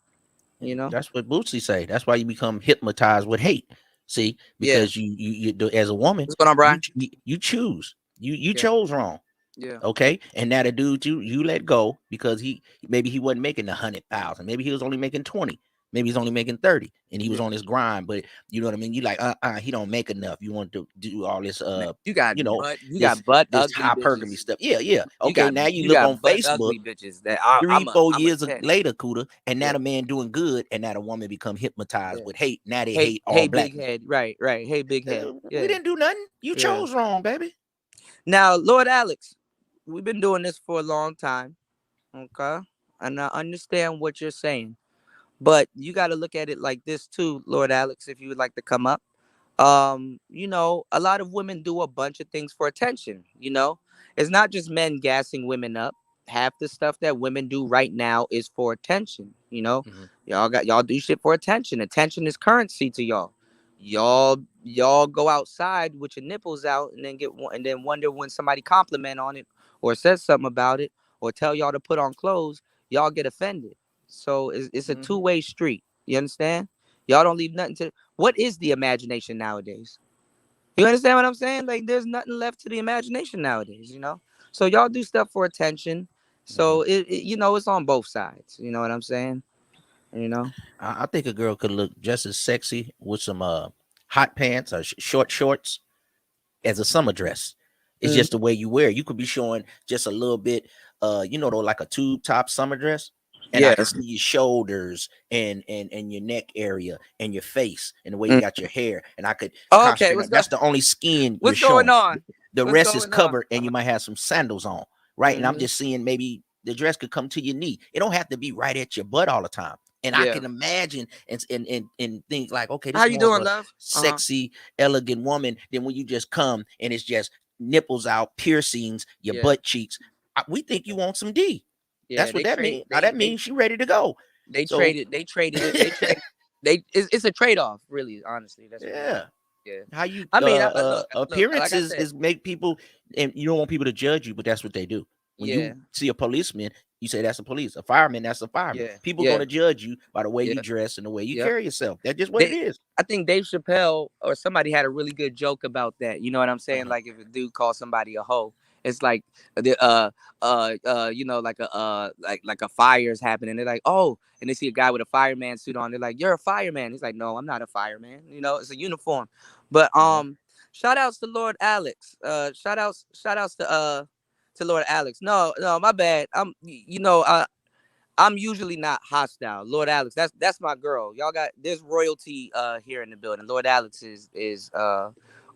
Yeah, You know? that's what Bootsy say. That's why you become hypnotized with hate. See, Yeah. because you do, as a woman, What's going on, Brian? you choose. You Yeah. chose wrong. Yeah. Okay, and now the dude you let go because maybe he wasn't making 100,000. Maybe he was only making 20. Maybe he's only making 30, and he was Yeah. on his grind. But you know what I mean. You like he don't make enough. You want to do all this Man, you got you know you this got butt this ugly hypergamy bitches. stuff. Yeah, yeah. Okay, now you You look on got butt Facebook ugly bitches that I, three, 4 years 10. later, Cuda, and now Yeah, the man doing good, and now the woman become hypnotized yeah. with hate. Now they Hey, hate all hey, black big men. head. Right, right. Hey, big head. We Yeah, didn't do nothing. You yeah. chose wrong, baby. Now, Lord Alex, we've been doing this for a long time. Okay, and I understand what you're saying, but you got to look at it like this too, Lord Alex. If you would like to come up. A lot of women do a bunch of things for attention. It's not just men gassing women up. Half the stuff that women do right now is for attention. Hmm. Y'all do shit for attention. Attention is currency to y'all. Y'all go outside with your nipples out and then and then wonder when somebody compliment on it or says something about it or tell y'all to put on clothes. Y'all get offended. So it's a Hmm. two-way street. You understand? Y'all don't leave nothing to what is the imagination nowadays? You understand what I'm saying? Like, there's nothing left to the imagination nowadays. So y'all do stuff for attention. Hmm. So it's on both sides. You know what I'm saying? You know? I think a girl could look just as sexy with some hot pants or short shorts as a summer dress. It's Mm, just the way you wear it. You could be showing just a little bit, though, like a tube top summer dress, and I yeah. can see your shoulders and your neck area and your face and the way you Mm. got your hair, and I could Okay. concentrate on. That's the only skin you're What's going showing. on? The What's rest is going on? covered, and you might have some sandals on, right? And I'm Mm-hmm. just seeing maybe the dress could come to your knee. It don't have to be right at your butt all the time. And I Yeah. can imagine and think like, okay, How this you more of doing, a love? Uh-huh. sexy, elegant woman than when you just come and it's just nipples out, piercings, your Yeah. butt cheeks. We think you want some D. Yeah. That's what They that trade. means. Now that means she ready to go. They So traded. They traded it. They trade. It's a trade off. Really, honestly, that's what it is. yeah. Yeah. How you I mean, look. Like appearance I said. is make people, and you don't want people to judge you, but that's what they do. When Yeah. you see a policeman, you say that's a police. A fireman, that's a fireman. Yeah. People Yeah. gonna judge you by the way Yeah. you dress and the way you Yeah. carry yourself. That's just what it They is. I think Dave Chappelle or somebody had a really good joke about that. You know what I'm saying? Uh-huh. Like if a dude calls somebody a hoe, it's like the like like a fire is happening. They're like, oh, and they see a guy with a fireman suit on. They're like, you're a fireman. He's like, no, I'm not a fireman. It's a uniform. But Uh-huh. shout outs to Lord Alex. Shout outs to Lord Alex. No, no, my bad. I'm usually not hostile. Lord Alex, that's my girl. Y'all got there's royalty here in the building. Lord Alex is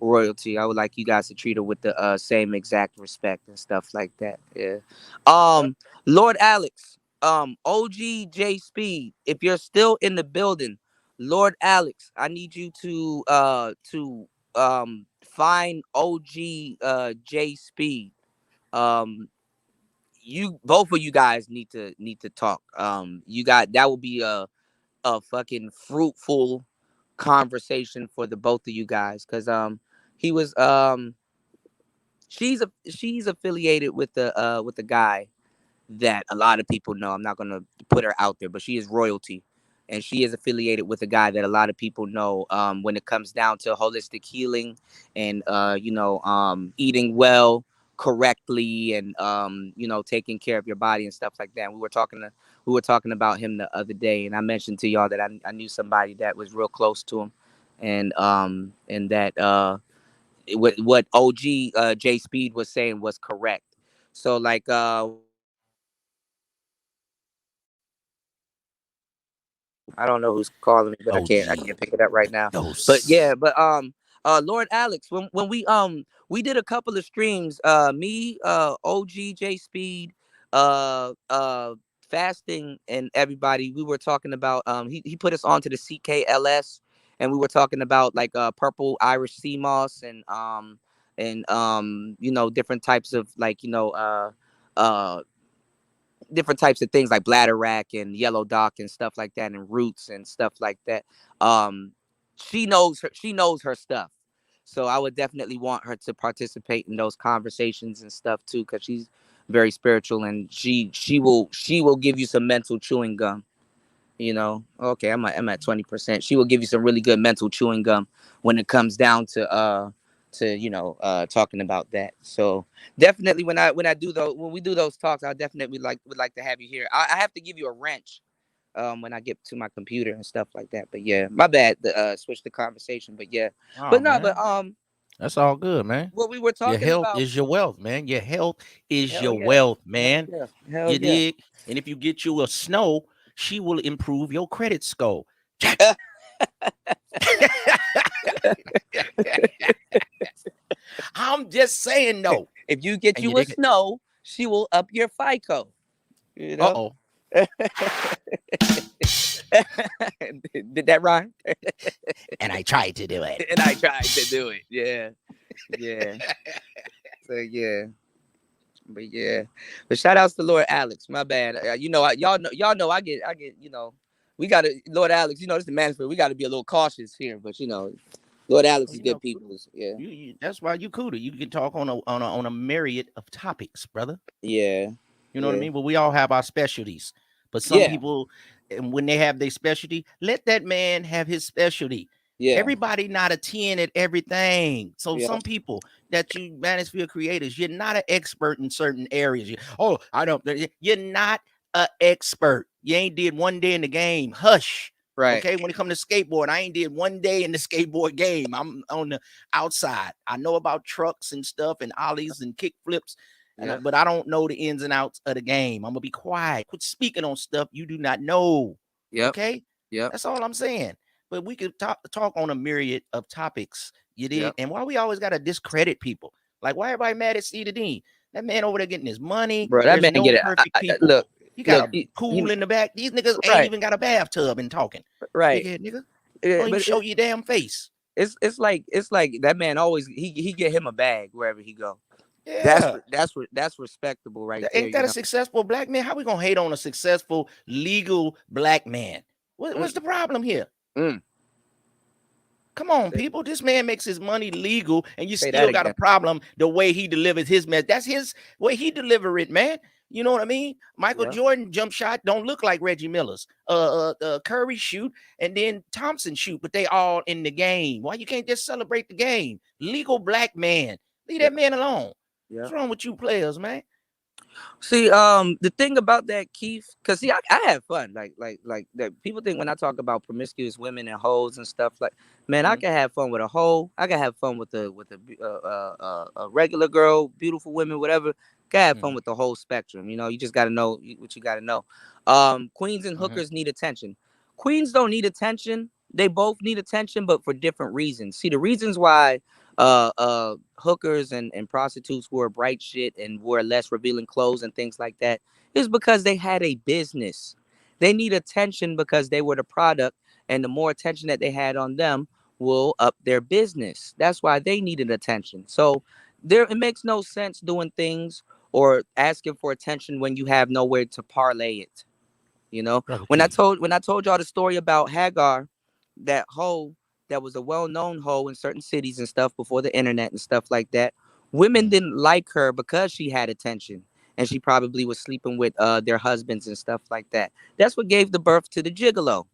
royalty. I would like you guys to treat her with the same exact respect and stuff like that. Yeah. Yep. Lord Alex, OG J Speed, if you're still in the building, Lord Alex, I need you to find OG J Speed. Um you both of you guys need to talk. You got that will be a fucking fruitful conversation for the both of you guys because he was she's affiliated with the guy that a lot of people know. I'm not gonna put her out there, but she is royalty, and she is affiliated with a guy that a lot of people know. When it comes down to holistic healing and eating well correctly and taking care of your body and stuff like that. And we were talking about him the other day, and I mentioned to y'all that I knew somebody that was real close to him, and that what OG J Speed was saying was correct. So like I don't know who's calling me, but I can't OG. pick it up right now. But Dos. yeah, but Lord Alex, when we did a couple of streams, me, OG J Speed, uh uh fasting and everybody, we were talking about he put us onto the CKLS, and we were talking about like purple Irish sea moss and you know, different types of like, you know, uh different types of things like bladder rack and yellow dock and stuff like that, and roots and stuff like that. um she knows her stuff, so I would definitely want her to participate in those conversations and stuff too, because she's very spiritual, and she will give you some mental chewing gum. You know, okay, I'm at 20%. She will give you some really good mental chewing gum when it comes down to you know, talking about that. So definitely when I do those, when we do those talks, I definitely would like to have you here. I have to give you a wrench when I get to my computer and stuff like that. But yeah, my bad to switch the conversation. But yeah, Oh but no, but man, that's all good, man. what we were Your talking health about. is your wealth, man. Your health is Hell your yeah, wealth, hell man. yeah, hell You yeah. dig? And if you get you a snow, she will improve your credit score. Jack. I'm just saying no. If you get And you you a dig it? snow, she will up your FICO. You Uh know. oh. Did that rhyme? And I tried to do it. And I tried to do it. Yeah, yeah. So yeah, but yeah. But shout outs to Lord Alex. My bad. You know, y'all know I get. You know, we gotta Lord Alex. You know, this is the manosphere. We got to be a little cautious here. But you know, Lord Alex Well, is you good know, people. Yeah, that's why you cooler. You can talk on a myriad of topics, brother. yeah, You know what I yeah, mean? But we all have our specialties. But some yeah, people, and when they have their specialty, let that man have his specialty. yeah, Everybody not a 10 at everything. So yeah. some people that you manosphere creators, you're not an expert in certain areas. Oh, I don't. You're not an expert. You ain't did one day in the game. Hush. Right. Okay, when it comes to skateboard, I ain't did one day in the skateboard game. I'm on the outside. I know about trucks and stuff and ollies and kick flips, Yep. but I don't know the ins and outs of the game. I'm gonna be quiet. Quit speaking on stuff you do not know. Yep. Okay, Yep. that's all I'm saying. But we could talk on a myriad of topics. You did, Yep. and why we always gotta discredit people? Like why everybody mad at C to D? That man over there getting his money. Bro, that There's man no get it. perfect people. Look, He got look. a pool in the back. These niggas ain't Right, even got a bathtub and talking. Big right. head nigga. Yeah, Don't even but show your damn face. it's like that man always he get him a bag wherever he go. Yeah. That's respectable right there. Ain't You that a know. successful black man? How we gonna hate on a successful legal black man? What's Mm, the problem here? mm. Come on, Say, people. This man makes his money legal, and you say that still got a again. problem the way he delivers his message. That's his way he deliver it, man. You know what I mean? Michael Yeah. Jordan jump shot don't look like Reggie Miller's. Curry shoot, and then Thompson shoot, but they all in the game. Why you can't just celebrate the game? Legal black man. Leave Yeah. that man alone. Yeah. What's wrong with you players, man? See, the thing about that, Keith, cause see, I have fun. Like that. People think when I talk about promiscuous women and hoes and stuff, like, man, I Mhm, can have fun with a hoe. I can have fun with a regular girl, beautiful women, whatever. Can have fun mhm, with the whole spectrum. You know, you just gotta know what you gotta know. Queens and mhm. hookers need attention. Queens don't need attention. They both need attention, but for different reasons. See, the reasons why hookers and prostitutes wore bright shit and wore less revealing clothes and things like that is because they had a business. They need attention because they were the product, and the more attention that they had on them will up their business. That's why they needed attention. So there, it makes no sense doing things or asking for attention when you have nowhere to parlay it. You know, Brother when I Keith. told when I told y'all the story about Hagar, that hoe that was a well-known hoe in certain cities and stuff before the internet and stuff like that. Women Mhm. didn't like her because she had attention, and she probably was sleeping with their husbands and stuff like that. That's what gave the birth to the gigolo.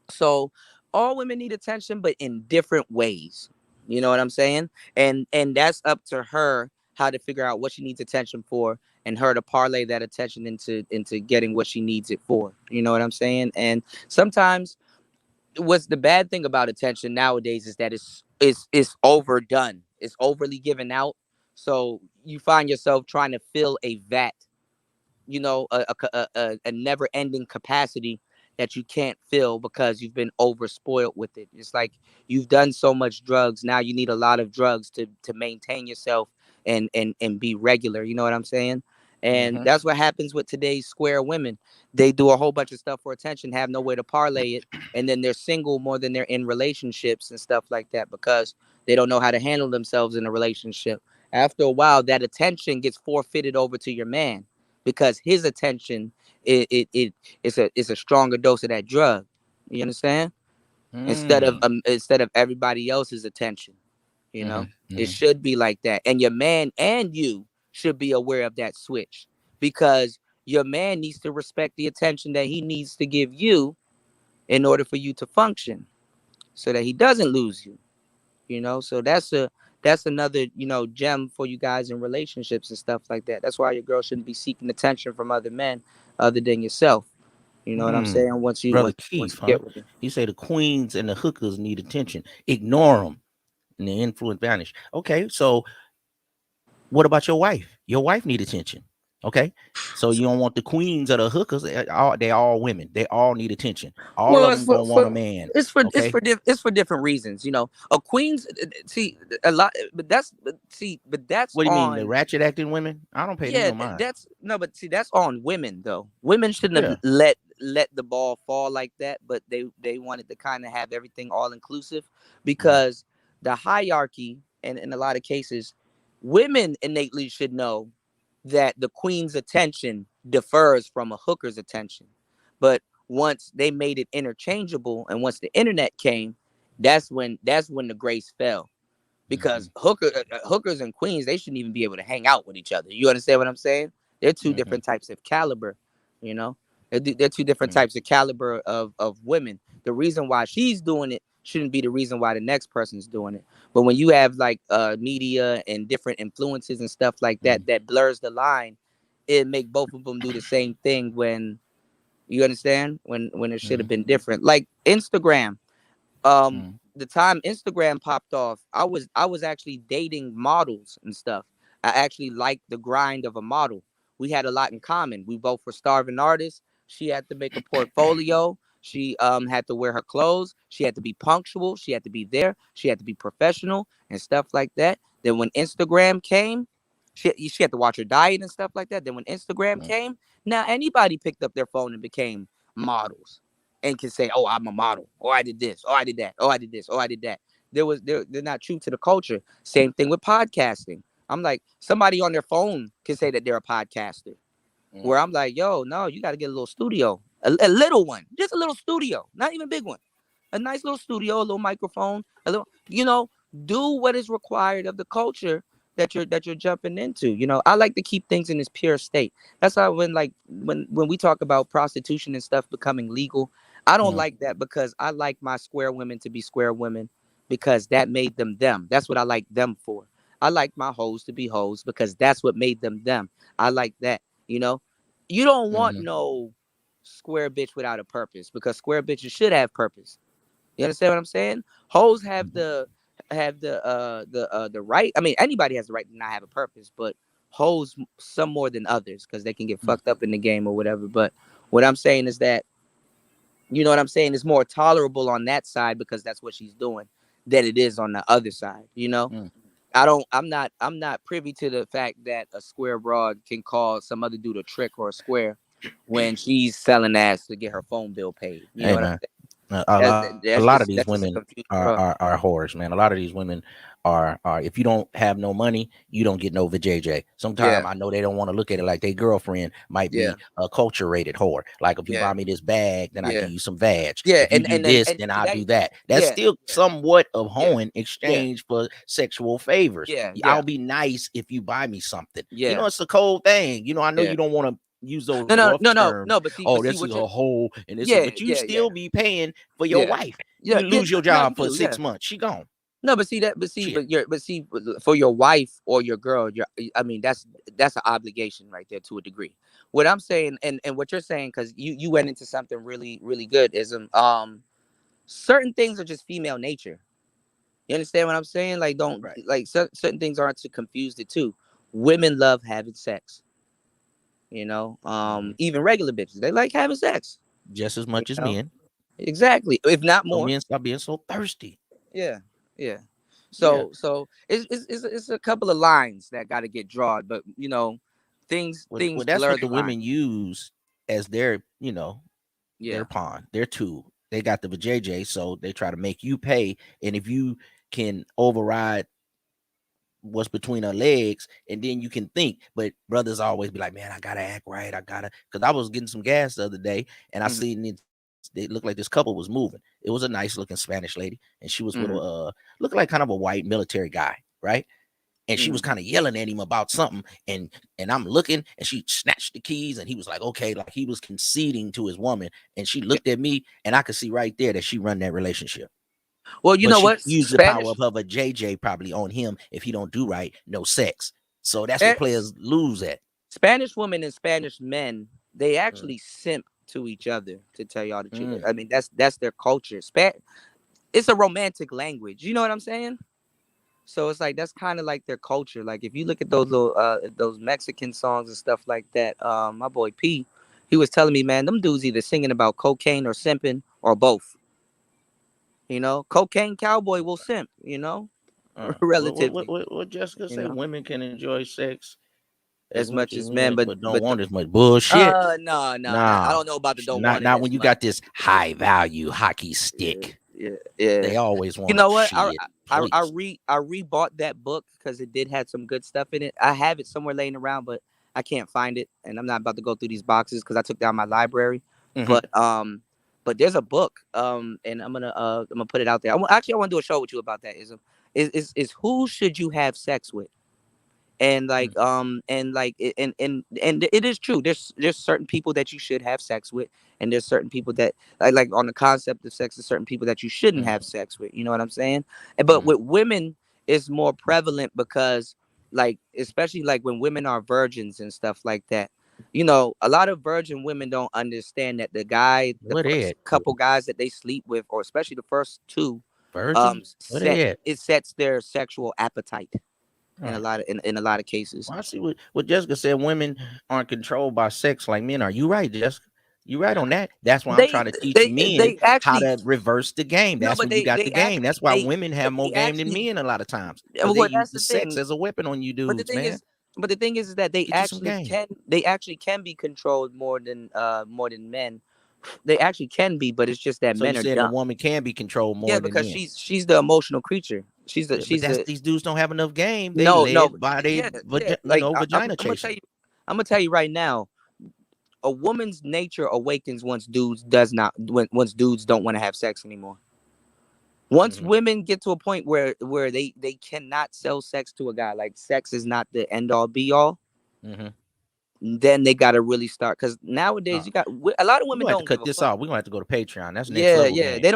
So all women need attention, but in different ways. You know what I'm saying? And that's up to her how to figure out what she needs attention for, and her to parlay that attention into getting what she needs it for. You know what I'm saying? And sometimes what's the bad thing about attention nowadays is that it's overdone. It's overly given out. So you find yourself trying to fill a vat, you know, a never ending capacity that you can't fill because you've been overspoiled with it. It's like you've done so much drugs. Now you need a lot of drugs to maintain yourself and be regular. You know what I'm saying? And Mm-hmm. that's what happens with today's square women. They do a whole bunch of stuff for attention, have no way to parlay it, and then they're single more than they're in relationships and stuff like that because they don't know how to handle themselves in a relationship. After a while, that attention gets forfeited over to your man because his attention it's a stronger dose of that drug. You understand? Mm. Instead of everybody else's attention, you Mm-hmm. know, it Mm-hmm. should be like that. And your man and you should be aware of that switch because your man needs to respect the attention that he needs to give you in order for you to function, so that he doesn't lose you. So that's another gem for you guys in relationships and stuff like that. That's why your girl shouldn't be seeking attention from other men other than yourself. You know what I'm Mm. saying? Once you Brother once Keith, you huh? get with her. You say the queens and the hookers need attention. Ignore them, and the influence vanish. Okay, so what about your wife? Your wife need attention. Okay, so you don't want the queens or the hookers. They all women. They all need attention. All Well, of it's them gonna want a for man. it's for it's Okay, for it's for different reasons. A queen's see a lot, but that's what do you mean the on. ratchet acting women? I don't pay them Yeah, no mind. that's no, but see, that's on women though. Women shouldn't have Yeah. let the ball fall like that, but they wanted to kind of have everything all inclusive Mm-hmm. because the hierarchy, and in a lot of cases, women innately should know that the queen's attention differs from a hooker's attention. But once they made it interchangeable, and once the internet came, that's when the grace fell Mm-hmm. because hookers and queens, they shouldn't even be able to hang out with each other. You understand what I'm saying? They're two Mm-hmm. different types of caliber. You know, they're two different types of caliber of women. The reason why she's doing it shouldn't be the reason why the next person's doing it. But when you have like media and different influences and stuff like Mm-hmm. that blurs the line, it make both of them do the same thing when you understand when it should have been different. Like Instagram, um Mm-hmm. the time Instagram popped off, I was actually dating models and stuff. I actually liked the grind of a model. We had a lot in common. We both were starving artists. She had to make a portfolio. She had to wear her clothes. She had to be punctual. She had to be there. She had to be professional and stuff like that. Then when Instagram came, she had to watch her diet and stuff like that. Then when Instagram came, now anybody picked up their phone and became models and can say, "Oh, I'm a model. Oh, I did this. Oh, I did that. Oh, I did this. Oh, I did that." They're not true to the culture. Same thing with podcasting. I'm like, somebody on their phone can say that they're a podcaster. Mm-hmm. Where I'm like, yo, no, you got to get a little studio, a little one, just a little studio, not even a big one, a nice little studio, a little microphone, a little, do what is required of the culture that you're jumping into. I like to keep things in its pure state. That's how when we talk about prostitution and stuff becoming legal, I don't Mm-hmm. like that because I like my square women to be square women because that made them them. That's what I like them for. I like my hoes to be hoes because that's what made them them. I like that. You know, you don't want Mm-hmm. no square bitch without a purpose because square bitches should have purpose. You understand what I'm saying? Hoes have the right. I mean, anybody has the right to not have a purpose, but hoes some more than others because they can get fucked up in the game or whatever. But what I'm saying is that you know what I'm saying is more tolerable on that side because that's what she's doing than it is on the other side. Mm-hmm. I'm not privy to the fact that a square broad can call some other dude a trick or a square when she's selling ass to get her phone bill paid. You know Hey what I'm man, saying? a That's lot of just these that's just a women confused are, world. are whores, man. A lot of these women are. If you don't have no money, you don't get no vajayjay. Sometimes Yeah, I know they don't want to look at it like their girlfriend might yeah, be a culture rated whore. Like if you yeah, buy me this bag, then I give yeah, you some vag. yeah, If you do this, and then see I'll that, do that. That's yeah, still somewhat of yeah, hoeing yeah, exchange for sexual favors. yeah, I'll yeah, be nice if you buy me something. yeah, It's a cold thing. I know yeah. you don't want to use those No, no, rough no, no, terms. no. But see, Oh, but see this is what a you're. hole, and this is, Yeah, but you yeah, yeah, still be paying for your yeah, wife. yeah, You yeah. lose your No, you job for do. Yeah. 6 months. She gone. No, but see that, Shit. but see, for your wife or your girl, I mean, that's an obligation right there to a degree. What I'm saying, and what you're saying, because you went into something really really good, is certain things are just female nature. You understand what I'm saying? Like, don't Right. like certain things aren't to confuse the two. Women love having sex. Hmm. Even regular bitches, they like having sex. just as You much as know, men. exactly, if not So more. men stop being so thirsty. Yeah, yeah. Yeah. So it's a couple of lines that got to get drawn, but Well, things that's blur what the the line. women use as their, their Yeah. pawn, their tool. They got the vajayjay, so they try to make you pay. And if you can override what's between her legs, and then you can think. But brothers always be like, man, I gotta act right. I gotta, because I was getting some gas the other day, and I Hmm. seen it. They looked like this couple was moving. It was a nice looking Spanish lady, and she was with Hmm. a looked like kind of a white military guy, right? And she was Hmm. kind of yelling at him about something, and I'm looking, and she snatched the keys, and he was like, okay, like he was conceding to his woman, and she Yeah. looked at me, and I could see right there that she run that relationship. Well, you But know she what? can use the power Spanish. of her JJ probably on him if he don't do right, no sex. So that's what eh, players lose at. Spanish women and Spanish men, they Mm, actually simp to each other. To tell y'all the truth, mm, I mean that's their culture. It's a romantic language. You know what I'm saying? So it's like that's kind of like their culture. Like if you look at those Mexican songs and stuff like that, my boy P, he was telling me, man, them dudes either singing about cocaine or simping or both. Cocaine cowboy will simp. Relatively. what Jessica You say? know, Women can enjoy sex as as much much as as men, men, but but don't but want as much bullshit. no, I Nah, don't know about the don't want it not as when you much. got this high value hockey Yeah, stick. yeah, yeah. They always You want know what? shit. Please. I rebought that book because it did have some good stuff in it. I have it somewhere laying around, but I can't find it, and I'm not about to go through these boxes because I took down my library. Hmm. But there's a book, and I'm gonna put it out there. I want to do a show with you about that. Is who should you have sex with? And it is true, there's certain people that you should have sex with, and there's certain people that like on the concept of sex, there's certain people that you shouldn't have Hmm. sex with, you know what I'm saying? But Hmm. with women it's more prevalent because, like, especially like when women are virgins and stuff like that, a lot of virgin women don't understand that the Where they first at? couple guys that they sleep with, or especially the first two, Virgin? Where they at? sets their sexual appetite in a Right. lot of in a lot of cases. Well, I see what Jessica said. Women aren't controlled by sex like men are. You right, Jessica. You right on that. That's why I'm They trying to teach they men they how actually to reverse the game. no, That's but when you got the game. That's why women have more they game than actually men a lot of times because they well, use that's the the sex thing. as a weapon on you But the dudes, thing man. is, is that Get you some game. they actually can be controlled more than men. They actually can be, but it's just that So you men are saying the dumb. woman can be controlled Yeah, more than because men? she's the emotional creature. Yeah, but She's that's the these dudes don't have enough game. They no, led by they, yeah, yeah. vagina I'm gonna tell chasing. you, right now, a woman's nature awakens once dudes does not once dudes don't want to have sex anymore. Once Hmm. women get to a point where they cannot sell sex to a guy, like sex is not the end all be all, Hmm. then they got to really start, because nowadays you got a lot of We're women gonna have to don't give cut a this fuck. off. We're gonna have to go to Patreon. That's next Yeah, level yeah, game. they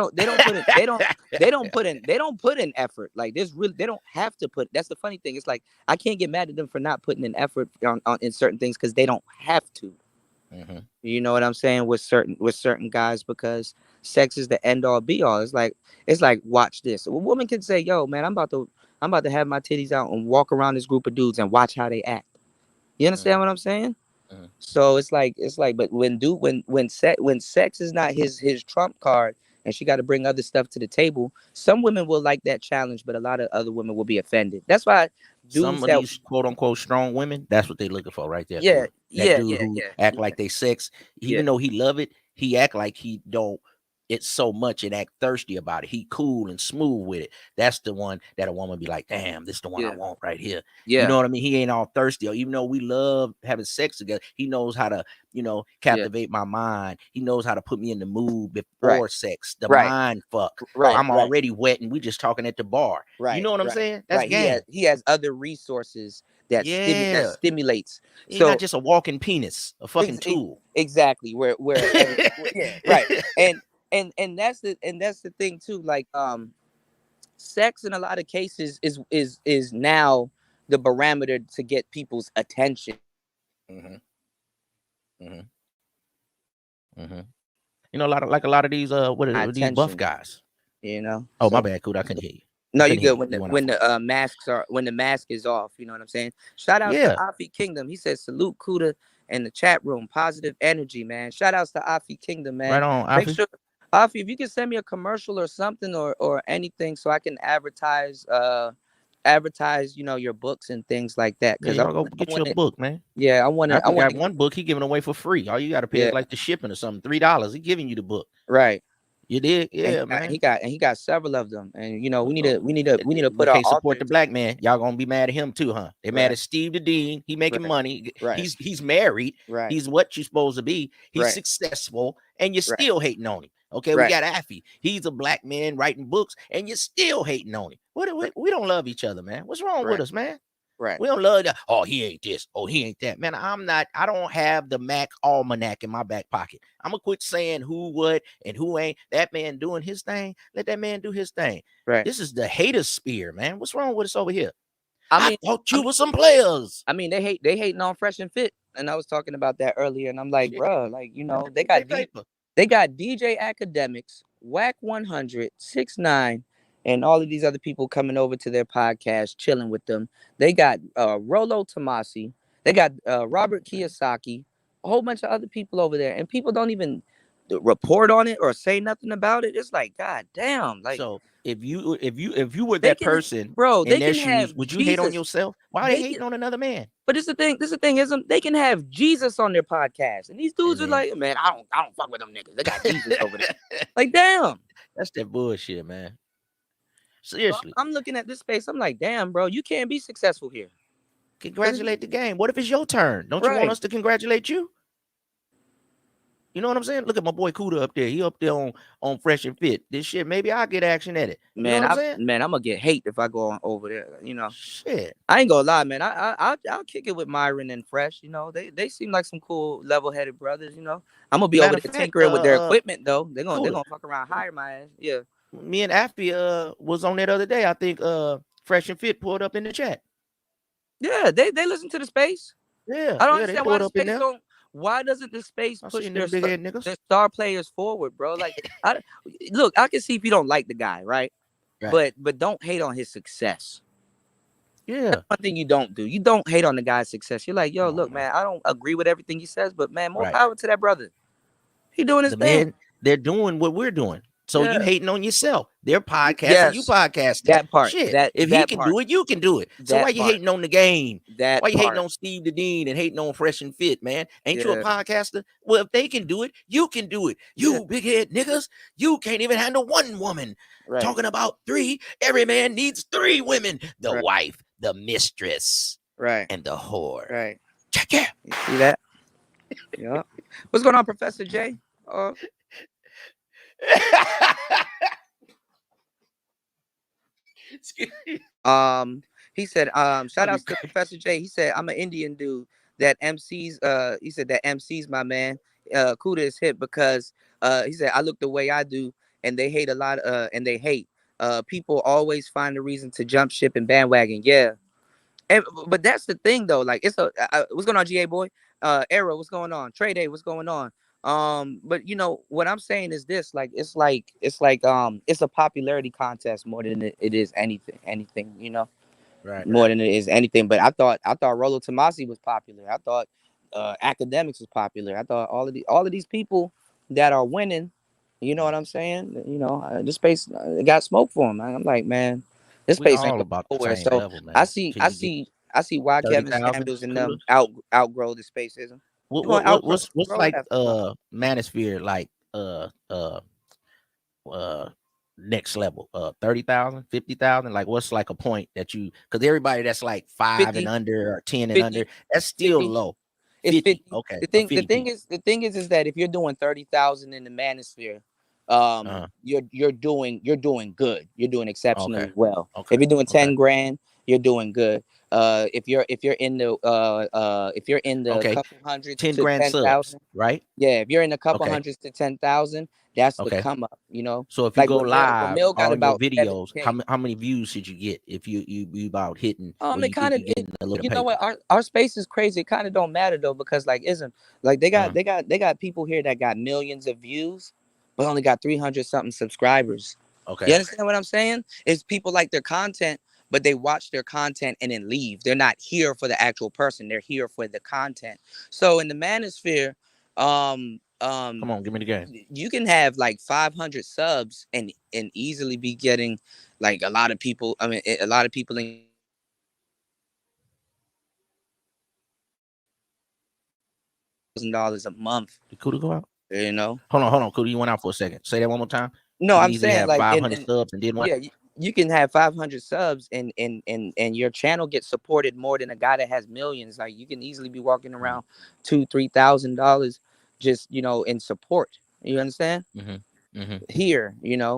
don't put in effort. Like, there's really, they don't have to put. That's the funny thing. It's like I can't get mad at them for not putting in effort on in certain things because they don't have to. Hmm. You know what I'm saying? With certain guys, because sex is the end all be all. It's like watch this. A woman can say, "Yo, man, I'm about to have my titties out and walk around this group of dudes and watch how they act." You understand Hmm. what I'm saying? Hmm. So but when sex is not his trump card, and she got to bring other stuff to the table, some women will like that challenge, but a lot of other women will be offended. That's why Some dudes of that these quote unquote strong women, that's what they looking for right there, yeah Cuda. That dude yeah who yeah act yeah like they sex, yeah even though he love it, he act like he don't it's so much and act thirsty about it. He cool and smooth with it. That's the one that a woman be like, damn, this the one I yeah want right here. You yeah know what I mean? He ain't all thirsty. Or even though we love having sex together, he knows how to, yeah captivate my mind. He knows how to put me in the mood right before sex, the right mind fuck. right I'm right already wet and we just talking at the bar. You right know what I'm right saying? That's right game. he has other resources that Yeah. stimulates. He not So just a walking penis, a fucking ex- ex- tool. exactly yeah, right. And that's the thing too, like, sex in a lot of cases is now the barometer to get people's attention. Hmm. Hmm. Hmm. A lot of these these buff Attention, guys. Oh, my so bad, Coot. I couldn't hear you. I no, you couldn't hear good you. when You went out for. when the mask is off, you know what I'm saying? Shout outs to Yeah. Afi Kingdom. He says salute Kuda in the chat room. Positive energy, man. Shout outs to Afi Kingdom, man. Right on, Make Alfie. sure, Afi, if you can send me a commercial or something or anything so I can advertise, your books and things like that. Yeah, Cause I y'all go I get you want a it. book, man. Yeah, I Alfie want got to. one book he giving away for free. All you got to pay is Yeah, like the shipping or something, $3. He giving you the book. right. You did, And yeah, man. he got several of them. And we Well, need oh, to we need to we need to we put our can't support the authors. black man. Y'all gonna be mad at him too, huh? They mad Right, at Steve the Dean. He making right, money. right, He's married. right, He's what you supposed to be. He's right, successful, and you're right, still hating on him. Okay, we right, got Affy. He's a black man writing books, and you're still hating on him. What right, we don't love each other, man. What's wrong with right, us, man? right, We don't love that. Oh, he ain't this. Oh, he ain't that. Man, I don't have the Mac almanac in my back pocket. I'm gonna quit saying who, what, and who ain't. That man doing his thing. Let that man do his thing. right. This is the hater spear, man. What's wrong with us over here? I I mean, thought I you mean, were some players. they hating on Fresh and Fit, and I was talking about that earlier, and I'm like, Yeah, bro, like they get their got paper. they got DJ Academics, Whack 100, 6ix9ine, and all of these other people coming over to their podcast, chilling with them. They got Rolo Tomasi, they got Robert Kiyosaki, a whole bunch of other people over there, and people don't even report on it or say nothing about it. It's like, god damn, like So if you were they that can, person bro, in they their can have shoes, would you hate on Jesus. yourself? Why are they They can. hating on another man? But it's the thing. This is the thing is they can have Jesus on their podcast, and these dudes And are then like, man, I don't fuck with them niggas. They got Jesus over there. Like, damn. that's that bullshit, man. So Seriously. I'm looking at this space. I'm like, damn, bro, you can't be successful here. 'Cause Congratulate the game. What if it's your turn? Don't you want right, us to congratulate you? You know what I'm saying? Look at my boy Cuda up there. He up there on Fresh and Fit. This shit, maybe I'll get action at it. You know man, what I'm saying? I'm gonna get hate if I go on over there. Shit. I ain't gonna lie, man. I'll kick it with Myron and Fresh. They seem like some cool, level-headed brothers. I'm gonna be over Matter of there fact, tinkering with their equipment though. They're Cuda, gonna fuck around, hire my ass. Yeah, me and Affy was on that other day. I think Fresh and Fit pulled up in the chat. yeah. They listen to the space. Yeah, I don't yeah, they understand why pulled the up in space there. don't. Why doesn't the space I push seen them big head their niggas. star players forward, bro? Like, I look, I can see if you don't like the guy, right? Right. But don't hate on his success. Yeah. One thing you don't do. You don't hate on the guy's success. You're like, Come yo, on, look, man. man, I don't agree with everything he says, but man, more Right. power to that brother. He doing his The thing. man, they're doing what we're doing. So you Yeah. hating on yourself. They're podcasting, you Yes. podcasting. That part. Shit. That If he that can part. do it, you can do it. So why That you part. hating on the game? That Why you hating part. on Steve the Dean and hating on Fresh and Fit, man? Ain't you a Yeah. podcaster? Well, if they can do it, you can do it. Yeah. You big head niggas, you can't even handle one woman. Right. Talking about three, every man needs three women: the Right. wife, the mistress, Right. and the whore. Right. Check it. You see that? Yeah. What's going on, Professor J? Excuse me. He said, shout I'll be outs to Professor J. He said, I'm an Indian dude that MCs, he said that MCs, my man. Kuda is hit because he said, I look the way I do, and they hate a lot, and they hate. People always find a reason to jump ship and bandwagon. Yeah. But that's the thing though. Like what's going on, GA boy? Arrow, what's going on? Trade Day, what's going on? But what I'm saying is this, like it's a popularity contest more than it is anything, right. more than it is anything. But I thought Rolo Tomasi was popular. I thought Academics was popular. I thought all of these people that are winning, you know what I'm saying? This space got smoke for them. I'm like, man, this We space ain't all going about the nowhere. same So level, I man. see, Till I you get see, I see why Kevin 30,000 Samuels and them kudos. outgrow the spacism. What They're going what to what outgrow what's grow like that for them. manosphere like uh next level 30,000, 50,000. Like what's like a point that you, because everybody that's like 5 and 50, under or 10 and 50, under, that's still 50. low. It's 50. 50. Okay, The a thing, the 50 thing people. is, the thing is that if you're doing 30,000 in the manosphere, Uh-huh. you're doing good. You're doing Okay. exceptionally well. Okay. If you're doing Okay. 10 grand, you're doing good. If you're in the Okay. couple hundreds 10 to grand subs, 10,000, right? yeah, if you're in a couple Okay. hundreds to 10,000, that's the Okay. come up. So if you Like go Ramil live got on your about videos, 70K. how many views should you get if you about hitting where It you think kind of you're it. getting a little You know paper? what? Our space is crazy. It kind of don't matter though because like isn't like they got Uh, they got people here that got millions of views, but only got 300 something subscribers. You okay. understand what I'm saying? It's people like their content, but they watch their content and then leave. They're not here for the actual person. They're here for the content. So in the manosphere, um, Come um, on, give me the game. you can have like 500 subs and easily be getting like a lot of people. I mean, a lot of people in $1,000 a month. Did Kuda go out? You know. Hold on, Kuda. You went out for a second. Say that one more time. No, You can I'm easily saying have like 500 subs and then what? yeah, you can have 500 subs and your channel gets supported more than a guy that has millions. Like you can easily be walking Mm-hmm. around $2,000-3,000 just in support. You understand? Mm-hmm. Mm-hmm. Here,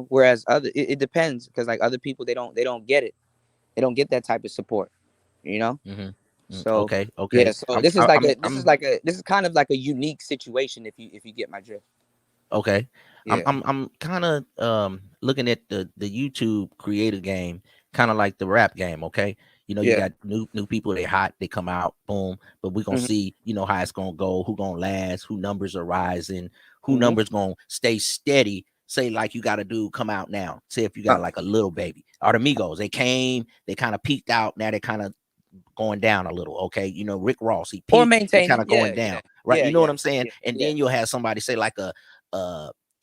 whereas it depends because like other people they don't get it. They don't get that type of support. You know. Mm-hmm. So Okay. yeah, Okay. so this is like a this is I'm like a this is kind of like a unique situation if you get my drift. okay. Yeah. I'm kind of looking at the YouTube creator game, kind of like the rap game. Okay, you Yeah. got new people. They hot. They come out. Boom. But we're gonna Hmm. see. How it's gonna go. Who gonna last? Who numbers are rising? Who Hmm. numbers gonna stay steady? Say like you got a dude come out now. Say if you got like a little baby. Or the Migos. They came. They kind of peaked out. Now they kind of going down a little. Okay, Rick Ross. He Or peaked. He kind maintaining. of Yeah. going Yeah. down. Right. Yeah. You know what Yeah. I'm saying? Yeah. And Yeah. then you'll have somebody say like a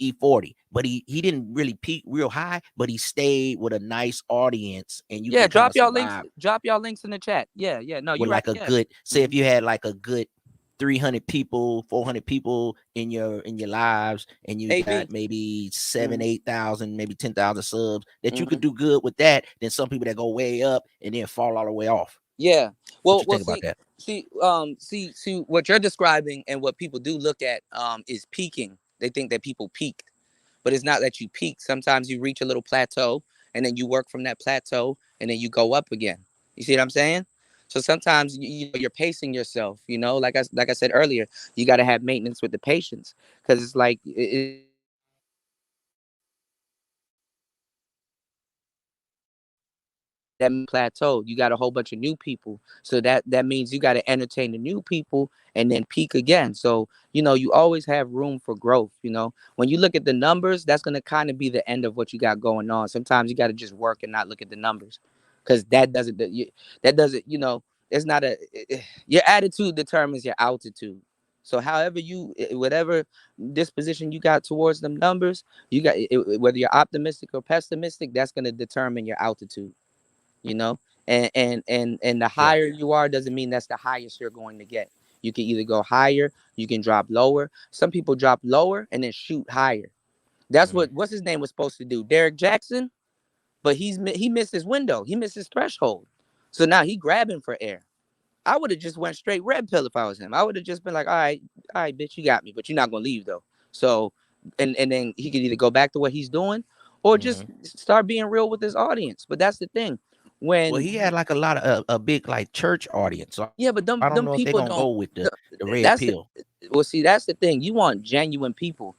E40, but he didn't really peak real high, but he stayed with a nice audience, and you Yeah, can kind drop of y'all links. survive Drop y'all links in the chat. Yeah, yeah. No, with you're right. like a Yeah. good, say Hmm. if you had like a good 300 people, 400 people in your lives, and you got AB. maybe seven, Hmm. 8,000, maybe 10,000 subs, that you Hmm. could do good with that. Then some people that go way up and then fall all the way off. Yeah. What Well, you well. think about See, that? see. What you're describing and what people do look at is peaking. They think that people peak, but it's not that you peak. Sometimes you reach a little plateau, and then you work from that plateau, and then you go up again. You see what I'm saying? So sometimes you're pacing yourself. Like I said earlier, you got to have maintenance with the patience because it's like that plateau. You got a whole bunch of new people, so that means you got to entertain the new people and then peak again. So you always have room for growth. When you look at the numbers, that's going to kind of be the end of what you got going on. Sometimes you got to just work and not look at the numbers, because that doesn't it's not your attitude determines your altitude. So however whatever disposition you got towards them numbers, you got whether you're optimistic or pessimistic, that's going to determine your altitude. you know and the Yeah. higher you are doesn't mean that's the highest you're going to get. You can either go higher, you can drop lower. Some people drop lower and then shoot higher. That's Mm-hmm. what's his name was supposed to do, Derek Jackson. But he missed his window, he missed his threshold, so now he grabbing for air. I would have just went straight red pill if I was him. I would have just been like, all right, bitch, you got me, but you're not gonna leave though. So, and then he could either go back to what he's doing or just Mm-hmm. start being real with his audience. But that's the thing, Well, when he had like a lot of a big like church audience. So yeah, but them I don't them know if they're people gonna don't. go with the red That's the pill. well. See, that's the thing. You want genuine people.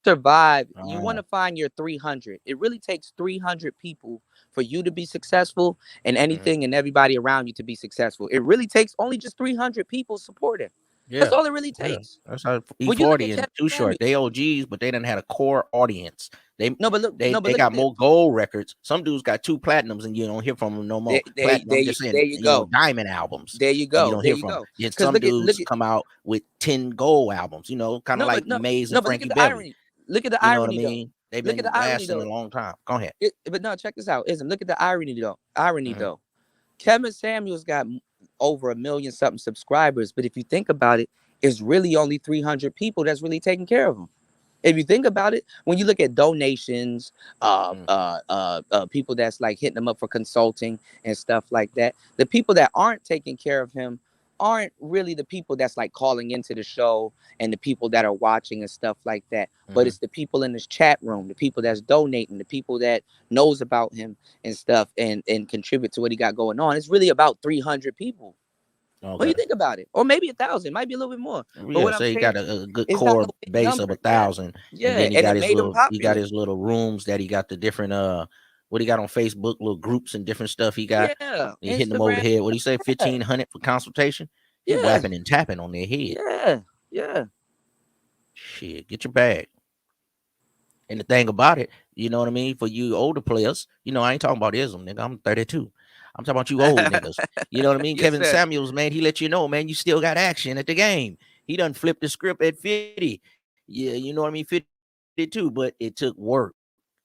Survive. You want Oh. to find your 300. It really takes 300 people for you to be successful, and Mhm. anything and everybody around you to be successful. It really takes only just 300 people supporting. That's Yeah, all it really yeah. takes. That's how When you look at E40 and Kevin Too Short. Samuels, They OGs, but they didn't had a core audience. They no, but look, they no, but they look at got this. more gold records. Some dudes got 2 platinums, and you don't hear from them no more. Platinum. I'm just saying, There you go. diamond albums, There you and you go. don't There hear you from them. go. Yet Because some look dudes at come out with 10 gold albums. Kind of no, like but Maze and no, but look at Frankie the Beverly. irony. Look at the You know what I irony though. mean? They've Look at been the irony lasting a though. long time. Go ahead. But no, check this out. Ism, look at the irony though. Irony Hmm. though. Kevin Samuels got over a million something subscribers, but if you think about it, it's really only 300 people that's really taking care of him. If you think about it, when you look at donations, people that's like hitting them up for consulting and stuff like that, the people that aren't taking care of him aren't really the people that's like calling into the show and the people that are watching and stuff like that. But Hmm. it's the people in this chat room, the people that's donating, the people that knows about him and stuff and contribute to what he got going on. It's really about 300 people when you Okay. think about it, or maybe 1,000, might be a little bit more. But Yeah, what I'm so he saying got a good is not core no big base of number. a Yeah, thousand, and yeah, then and it made him he got popular. his little rooms that he got the different what he got on Facebook, little groups and different stuff he got. Yeah, He hitting them over Instagram. the head. What he say, Yeah, 1,500 for consultation? He yeah, whapping and tapping on their head. yeah, yeah. Shit, get your bag. And the thing about it, you know what I mean? For you older players, I ain't talking about ism, nigga. I'm 32. I'm talking about you old niggas. You know what I mean? Yes, Kevin sir. Samuels, man, he let you know, man, you still got action at the game. He done flipped the script at 50. Yeah, you know what I mean? 52, but it took work.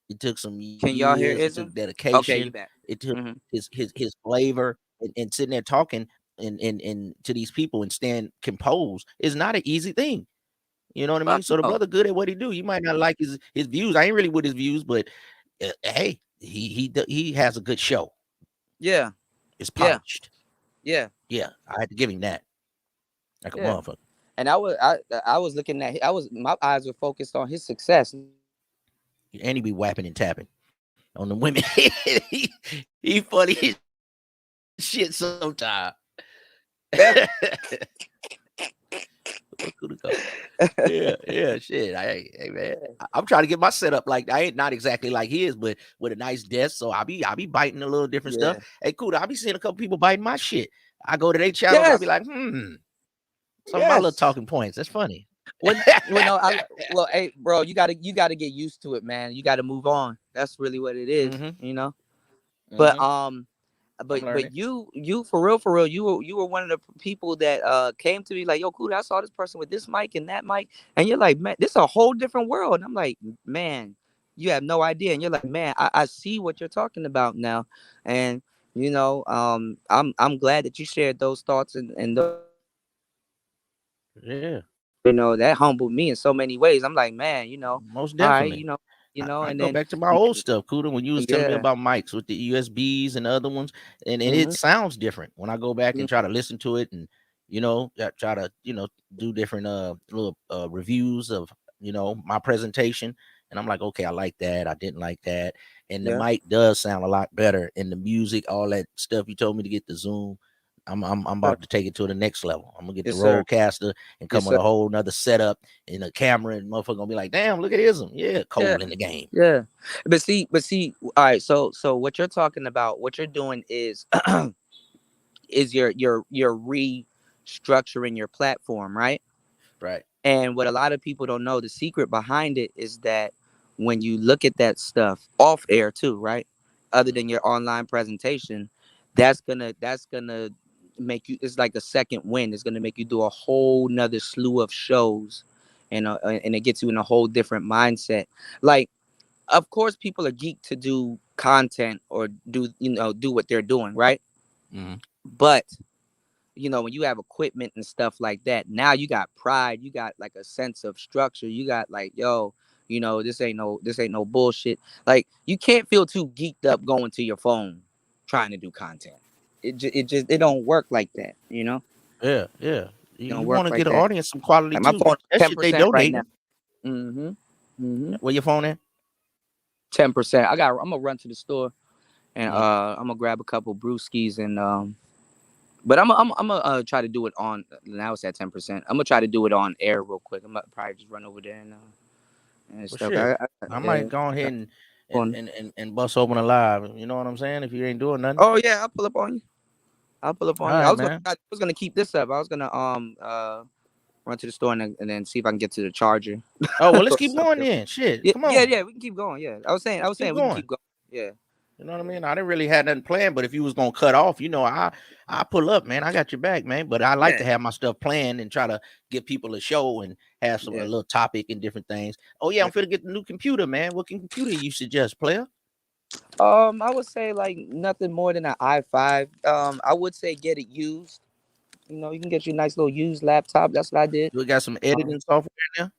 It took some Can y'all years. hear It took Ism? Okay, dedication. you back. It took Mm-hmm. his flavor and sitting there talking and to these people and staying composed is not an easy thing. You know what I mean? Fuck So the no. brother good at what he do. You might not like his views. I ain't really with his views, but hey, he has a good show. Yeah, It's yeah, polished. yeah, Yeah, I had to give him that like a yeah. motherfucker. And I was looking at my eyes were focused on his success. And he be whapping and tapping on the women. he funny as shit sometimes. Yeah. Yeah, shit. Hey man, I'm trying to get my setup like I ain't not exactly like his, but with a nice desk. So I be biting a little different stuff. Yeah. Hey, cool. I be seeing a couple people biting my shit. I go to their channels. I be Yes. like, some of my little Yes. talking points. That's funny. When no, well, hey, bro, you gotta get used to it, man. You gotta move on. That's really what it is, Mm-hmm. you know. But Mm-hmm. I'm learning. you for real, you were one of the people that came to me like, yo, cool. I saw this person with this mic and that mic, and you're like, man, this is a whole different world. And I'm like, man, you have no idea. And you're like, man, I see what you're talking about now, and I'm glad that you shared those thoughts and Yeah, that humbled me in so many ways. I'm like, man, most all right, definitely. I and go then back to my old stuff, Kuda, when you was telling me yeah, about mics with the USBs and other ones, and it hmm sounds different when I go back and try to listen to it and try to do different little reviews of my presentation, and I'm like, okay, I like that, I didn't like that, and the yeah, mic does sound a lot better, and the music, all that stuff you told me to get the Zoom. I'm sir. about to take it to the next level. I'm gonna get the Yes, sir. Rodecaster and Yes, come with sir. a whole nother setup and a camera, and motherfucker gonna be like, damn, look at Ism. Yeah, Yeah, cold in the game. yeah. But see, all right. So what you're talking about, what you're doing is is you're restructuring your platform, right? Right. And what a lot of people don't know, the secret behind it is that when you look at that stuff off air too, right? Other than your online presentation, that's gonna make you. It's like a second win. It's gonna make you do a whole nother slew of shows, and it gets you in a whole different mindset. Like, of course, people are geeked to do content or do what they're doing, right? Mm-hmm. But when you have equipment and stuff like that, now you got pride, you got like a sense of structure, you got like, yo, this ain't no bullshit. Like, you can't feel too geeked up going to your phone trying to do content. It don't work like that. Yeah, yeah. It don't You work want to like get an that. audience some quality Like, my too. phone is That ten shit they percent right now. donating. Mm-hmm. Mm-hmm. Where your phone at? 10%. I'm gonna run to the store and Mm. I'm gonna grab a couple brewskis and but I'm gonna try to do it on. Now it's at 10%. I'm gonna try to do it on air real quick. I'm gonna probably just run over there and Well, stuff. shit. I Yeah, might go I ahead got and on. and and, and bust open a live. You know what I'm saying? If you ain't doing nothing. Oh yeah, I'll pull up on you. I'll pull up All on you. right, man. I was gonna keep this up. I was gonna run to the store and then see if I can get to the charger Oh well, let's or keep going something. then. Shit, Yeah, come yeah, on. yeah. We can keep going. Yeah, I was Keep saying we can going. keep going. Yeah, You know what I mean? I didn't really have nothing planned, but if you was gonna cut off, I pull up, man. I got your back, man. But I like yeah, to have my stuff planned and try to give people a show and have a yeah. little topic and different things. Oh yeah, I'm finna get the new computer, man. What computer you suggest, player? I would say like nothing more than an i5. I would say get it used. You can get you a nice little used laptop. That's what I did. You got some Um, editing software in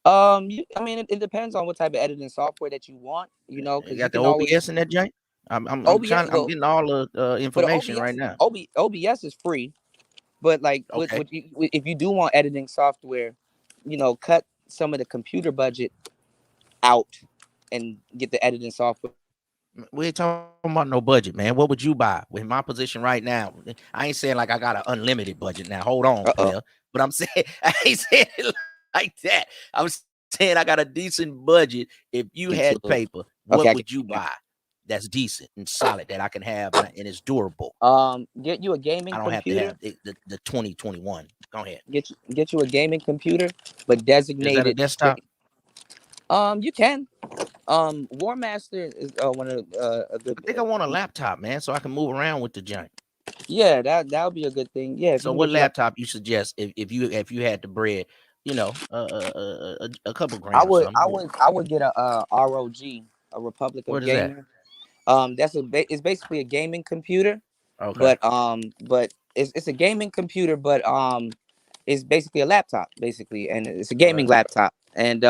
I mean, it depends on what type of editing software that you want. there? You Because you got the can always OBS in that joint? OBS. I'm Well, getting all the for the information right now. OBS is free. But like, Okay. if you do want editing software, cut some of the computer budget out and get the editing software. We ain't talking about no budget, man. What would you buy? With my position right now, I ain't saying like I got an unlimited budget now. Hold on, Uh oh. player. But I'm saying I ain't saying it like that. I'm saying I got a decent budget. If you Get you. had paper, Okay, what I get would you you now. buy that's decent and solid that I can have and it's durable? Get you a gaming I don't have to computer. have the 2021. Go ahead. Get you a gaming computer, but Is that a designated desktop? You can. War Master is one of a good. I think I want a laptop, man, so I can move around with the joint. Yeah, that would be a good thing. Yeah, if you So can what get you like, laptop you suggest if you had the bread, you know, a couple grand or something? I would get a ROG, a Republic of What is that? Gamer. It's basically a gaming computer, Okay. but it's a gaming computer, but it's basically a laptop, basically, and it's a gaming Okay. laptop, and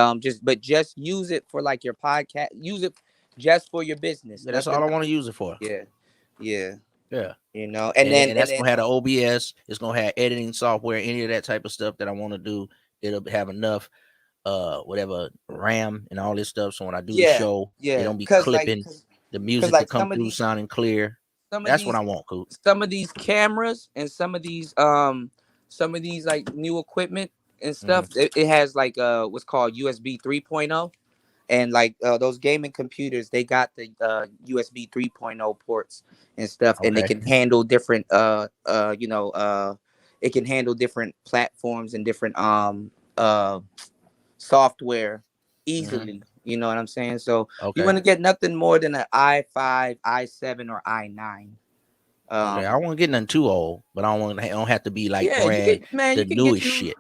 just use it for like your podcast, use it just for your business, Yeah, that's nothing. all I want to use it for. Yeah, yeah, Yeah. and then And that's gonna have the OBS. It's gonna have editing software, any of that type of stuff that I want to do. It'll have enough whatever RAM and all this stuff. So when I do the yeah, show, it yeah, don't be clipping. The cause music could like come through sounding clear. some of That's what these I want, cool. some of these cameras and some of these like new equipment and Hmm. stuff, it has like what's called USB 3.0, and like those gaming computers, they got the USB 3.0 ports and stuff, and they Okay. can handle different it can handle different platforms and different software Hmm. easily. You know what I'm saying? So you Okay. want to get nothing more than an i5, i7, or i9. Okay. I won't get nothing too old, but I don't have to be like Yeah, brand the you can get newest shit.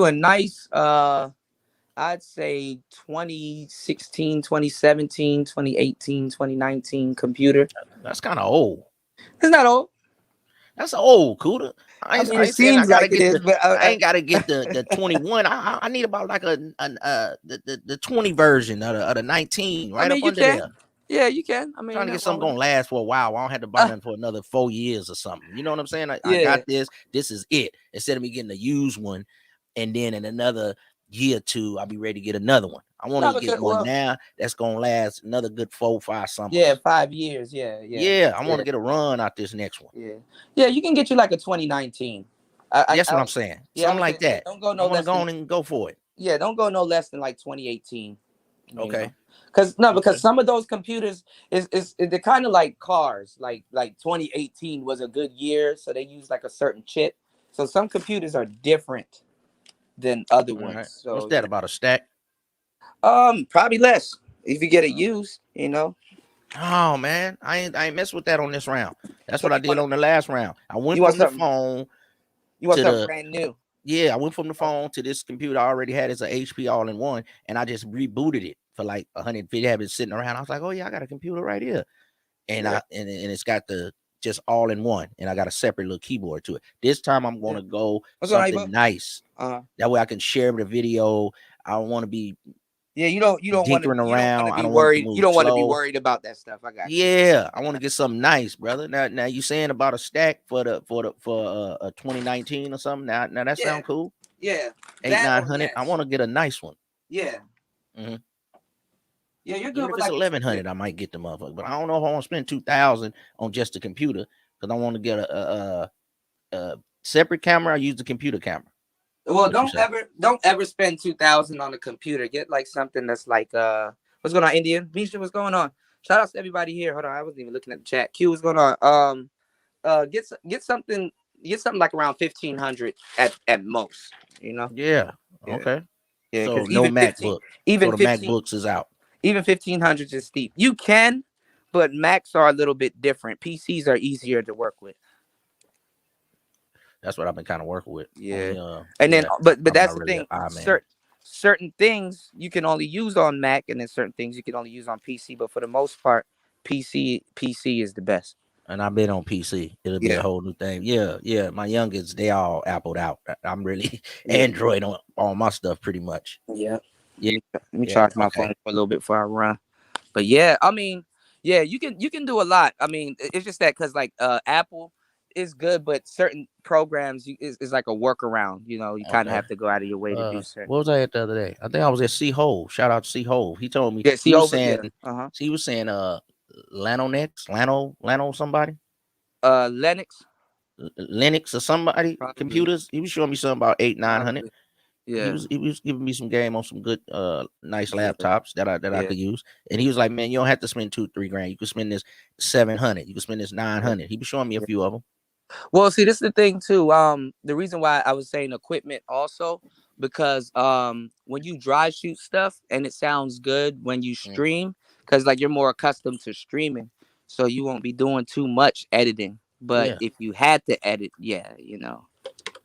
a nice I'd say 2016, 2017, 2018, 2019 computer. That's kind of old. It's not old. That's old, Cuda. I mean, I it ain't saying I seems gotta like it get is, but I ain't gotta get the 21. I need about like the 20 version of the 19 I right mean, up you under can. there. Yeah, you can. I mean, Trying ain't to get nothing wrong something with gonna it. last for a while. I don't have to buy Uh, nothing for another 4 years or something. You know what I'm saying? I got yeah. this. This is it. Instead of me getting a used one, and then in another year or two, I'll be ready to get another one. I want No, to get because one now that's gonna last another good 4, 5 yeah, summers. 5 years. Yeah, yeah, Yeah, I want yeah, to get a run out this next one. yeah, yeah. You can get you like a 2019. That's I what I'm would, saying. yeah, I Something would say like that. don't go I no want to less go than on and go for it. yeah, don't go no less than like 2018. You know, Okay. because Okay. some of those computers they're kind of like cars. Like 2018 was a good year, so they use like a certain chip. So some computers are different than other All ones. right. What's So that about a stack? probably less if you get it used. You know. Oh man, I ain't mess with that on this round. That's So what I did on the last round. I went you want from the something phone you want to something the brand new. yeah, I went from the Okay. phone to this computer I already had as a HP all in one, and I just rebooted it for like 150. Have been sitting around. I was like, oh yeah, I got a computer right here, and Yeah. it's got the just all in one, and I got a separate little keyboard to it. This time I'm Yeah. gonna go What's going on, something Ivo? nice. Uh That way I can share the video. I don't want to be yeah, dinkering you don't want to around. I be don't want it to worried. You move don't want to be slow. worried about that stuff. I got you. Yeah, I want to get something nice, brother. Now you saying about a stack for a 2019 or something. Now that Yeah. sound cool. Yeah. Eight That nine or hundred. I less. want to get a nice one. Yeah. Hmm. Yeah, you're Even good if with it's like 1100, I might get the motherfucker. But I don't know if I want to spend 2,000 on just the computer because I want to get a separate camera. I use the computer camera. well, What you say? don't ever spend 2,000 on a computer. Get like something that's like what's going on, India? Misha, what's going on? Shout out to everybody here. Hold on, I wasn't even looking at the chat. Q, what's going on? Get something like around 1,500 at most. You know? Yeah. Yeah, Okay. yeah. So Because no MacBook. So even the 15, MacBooks is out. even 1,500 is steep. You can, but Macs are a little bit different. PCs are easier to work with. That's what I've been kind of working with. Yeah, Only and then yeah. but I'm that's not the really an thing. I man. Certain things you can only use on Mac, and then certain things you can only use on PC. But for the most part, PC is the best. And I've been on PC. It'll be a Yeah, whole new thing. Yeah, yeah. My youngest, they all appled out. I'm really yeah, Android on all my stuff pretty much. yeah. Yeah, Let me yeah. charge my phone Okay. for a little bit before I run. But yeah, I mean, yeah, you can do a lot. I mean, it's just that because like Apple is good, but certain programs is like a workaround. You know, you kind of Okay. have to go out of your way to do What certain. was I at the other day? I think I was at C Hove. Shout out to C Hove. He told me Yeah, he see was over. saying Yeah, Lano next, Lano somebody, Lennox Linux or somebody probably, computers. He was showing me something about 8, 900. probably. Yeah, He was giving me some game on some good nice yeah, laptops that I yeah, could use. And he was like, man, you don't have to spend 2, 3 grand. You can spend this 700. You can spend this yeah. 900. He was showing me a Yeah. few of them. Well, see, this is the thing too. The reason why I was saying equipment also because when you dry shoot stuff and it sounds good when you Mm. stream, because like you're more accustomed to streaming, so you won't be doing too much editing. But Yeah. if you had to edit, yeah,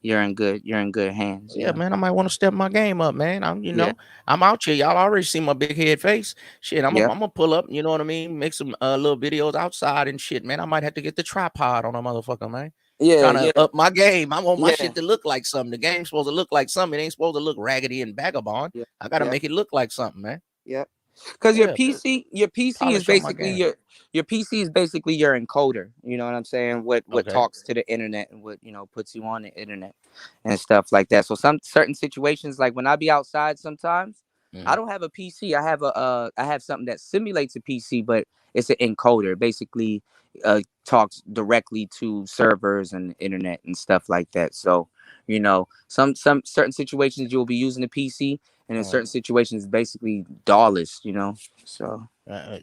you're in good hands. Yeah, man, I might want to step my game up, man. Yeah, I'm out here. Y'all already see my big head face. Shit, yeah, I'm gonna pull up. You know what I mean? Make some little videos outside and shit, man. I might have to get the tripod on a motherfucker, man. yeah, Trying to yeah, up my game. I want my yeah, shit to look like something. The game's supposed to look like something. It ain't supposed to look raggedy and vagabond. yeah, I gotta yeah, make it look like something, man. yeah. Because Yeah, your PC is polish on my basically game. your PC is basically your encoder. You know what I'm saying? What Okay. talks to the internet and what puts you on the internet and stuff like that. So some certain situations, like when I be outside, sometimes I Hmm. don't have a PC. I have something that simulates a PC, but it's an encoder. Basically, talks directly to servers and internet and stuff like that. So some certain situations you'll be using a PC, and in certain situations basically DAWless. So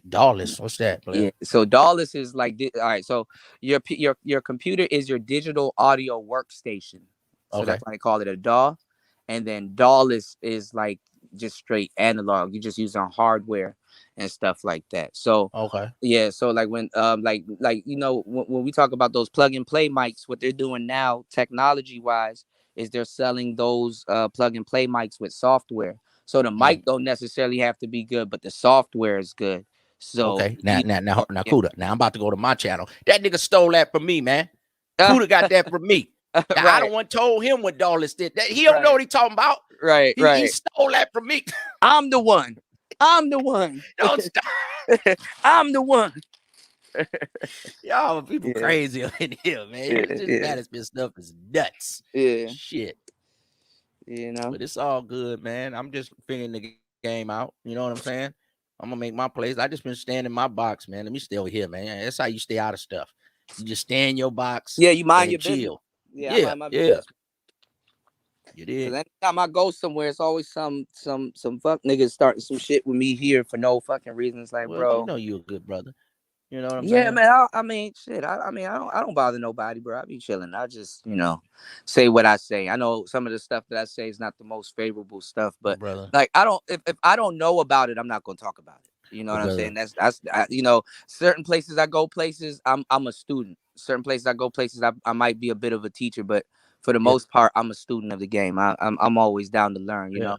Dollars. What's that, yeah, player? so DAWless is like all right. So your computer is your digital audio workstation. So Okay. that's why I call it a DAW. And then DAWless is like just straight analog. You just use on hardware and stuff like that. So Okay. yeah, so like when when we talk about those plug and play mics, what they're doing now, technology wise, is they're selling those plug and play mics with software. So the Mm. mic don't necessarily have to be good, but the software is good. So Okay. Now, yeah. Kuda. Now I'm about to go to my channel. That nigga stole that from me, man. Kuda got that from me. Now, I Right, don't want told him what Dollars did. That he don't know right, what he talking about. right, He right. stole that from me. I'm the one. I'm the one. Don't stop. I'm the one. Y'all people Yeah, crazy in here, man. yeah, This yeah, management stuff is nuts. yeah. Shit. You know. But it's all good, man. I'm just figuring the game out. You know what I'm saying? I'm gonna make my plays. I just been staying in my box, man. Let me stay over here, man. That's how you stay out of stuff. You just stay in your box Yeah, you mind and your business. chill. Yeah, I Yeah, mind my yeah. business. You Cause did. anytime I go somewhere, it's always some fuck niggas starting some shit with me here for no fucking reason. It's like, Well, you bro. know you a good brother. You know what I'm Yeah, saying? man. I mean, shit. I mean, I don't bother nobody, bro. I be chilling. I just, say what I say. I know some of the stuff that I say is not the most favorable stuff, But but brother, like, I don't. If I don't know about it, I'm not gonna talk about it. You know but what I'm brother, saying? Certain places I go places, I'm a student. Certain places I go places, I might be a bit of a teacher, but for the yeah, most part, I'm a student of the game. I'm always down to learn. yeah.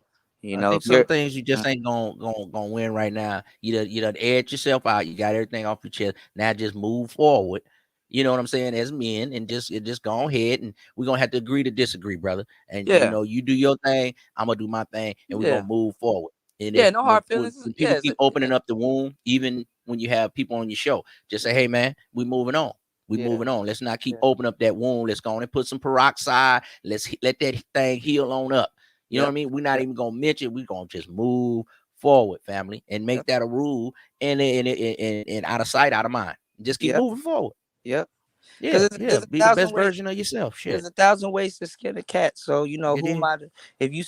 I If think some you're things you just ain't gonna win right now. You done edge yourself out. You got everything off your chest. Now just move forward. You know what I'm saying? As men, and just go ahead, and we're gonna have to agree to disagree, brother. And yeah, you do your thing, I'm gonna do my thing, and we're yeah, gonna move forward. And yeah. if No when hard feelings. when Yeah, people keep opening up the wound, even when you have people on your show, just say, hey man, we moving on. We yeah, moving on. Let's not keep yeah. opening up that wound. Let's go on and put some peroxide. Let that thing heal on up. You know what I Yep. mean? We're not Yep. even gonna mention. We're gonna just move forward, family, and make Yep. that a rule. And out of sight, out of mind. Just keep Yep. moving forward. Yep. Because Yeah, yeah. there's a Be the thousand best ways. version of yourself. There's Shit. a thousand ways to skin a cat. So You who am did. I to, if you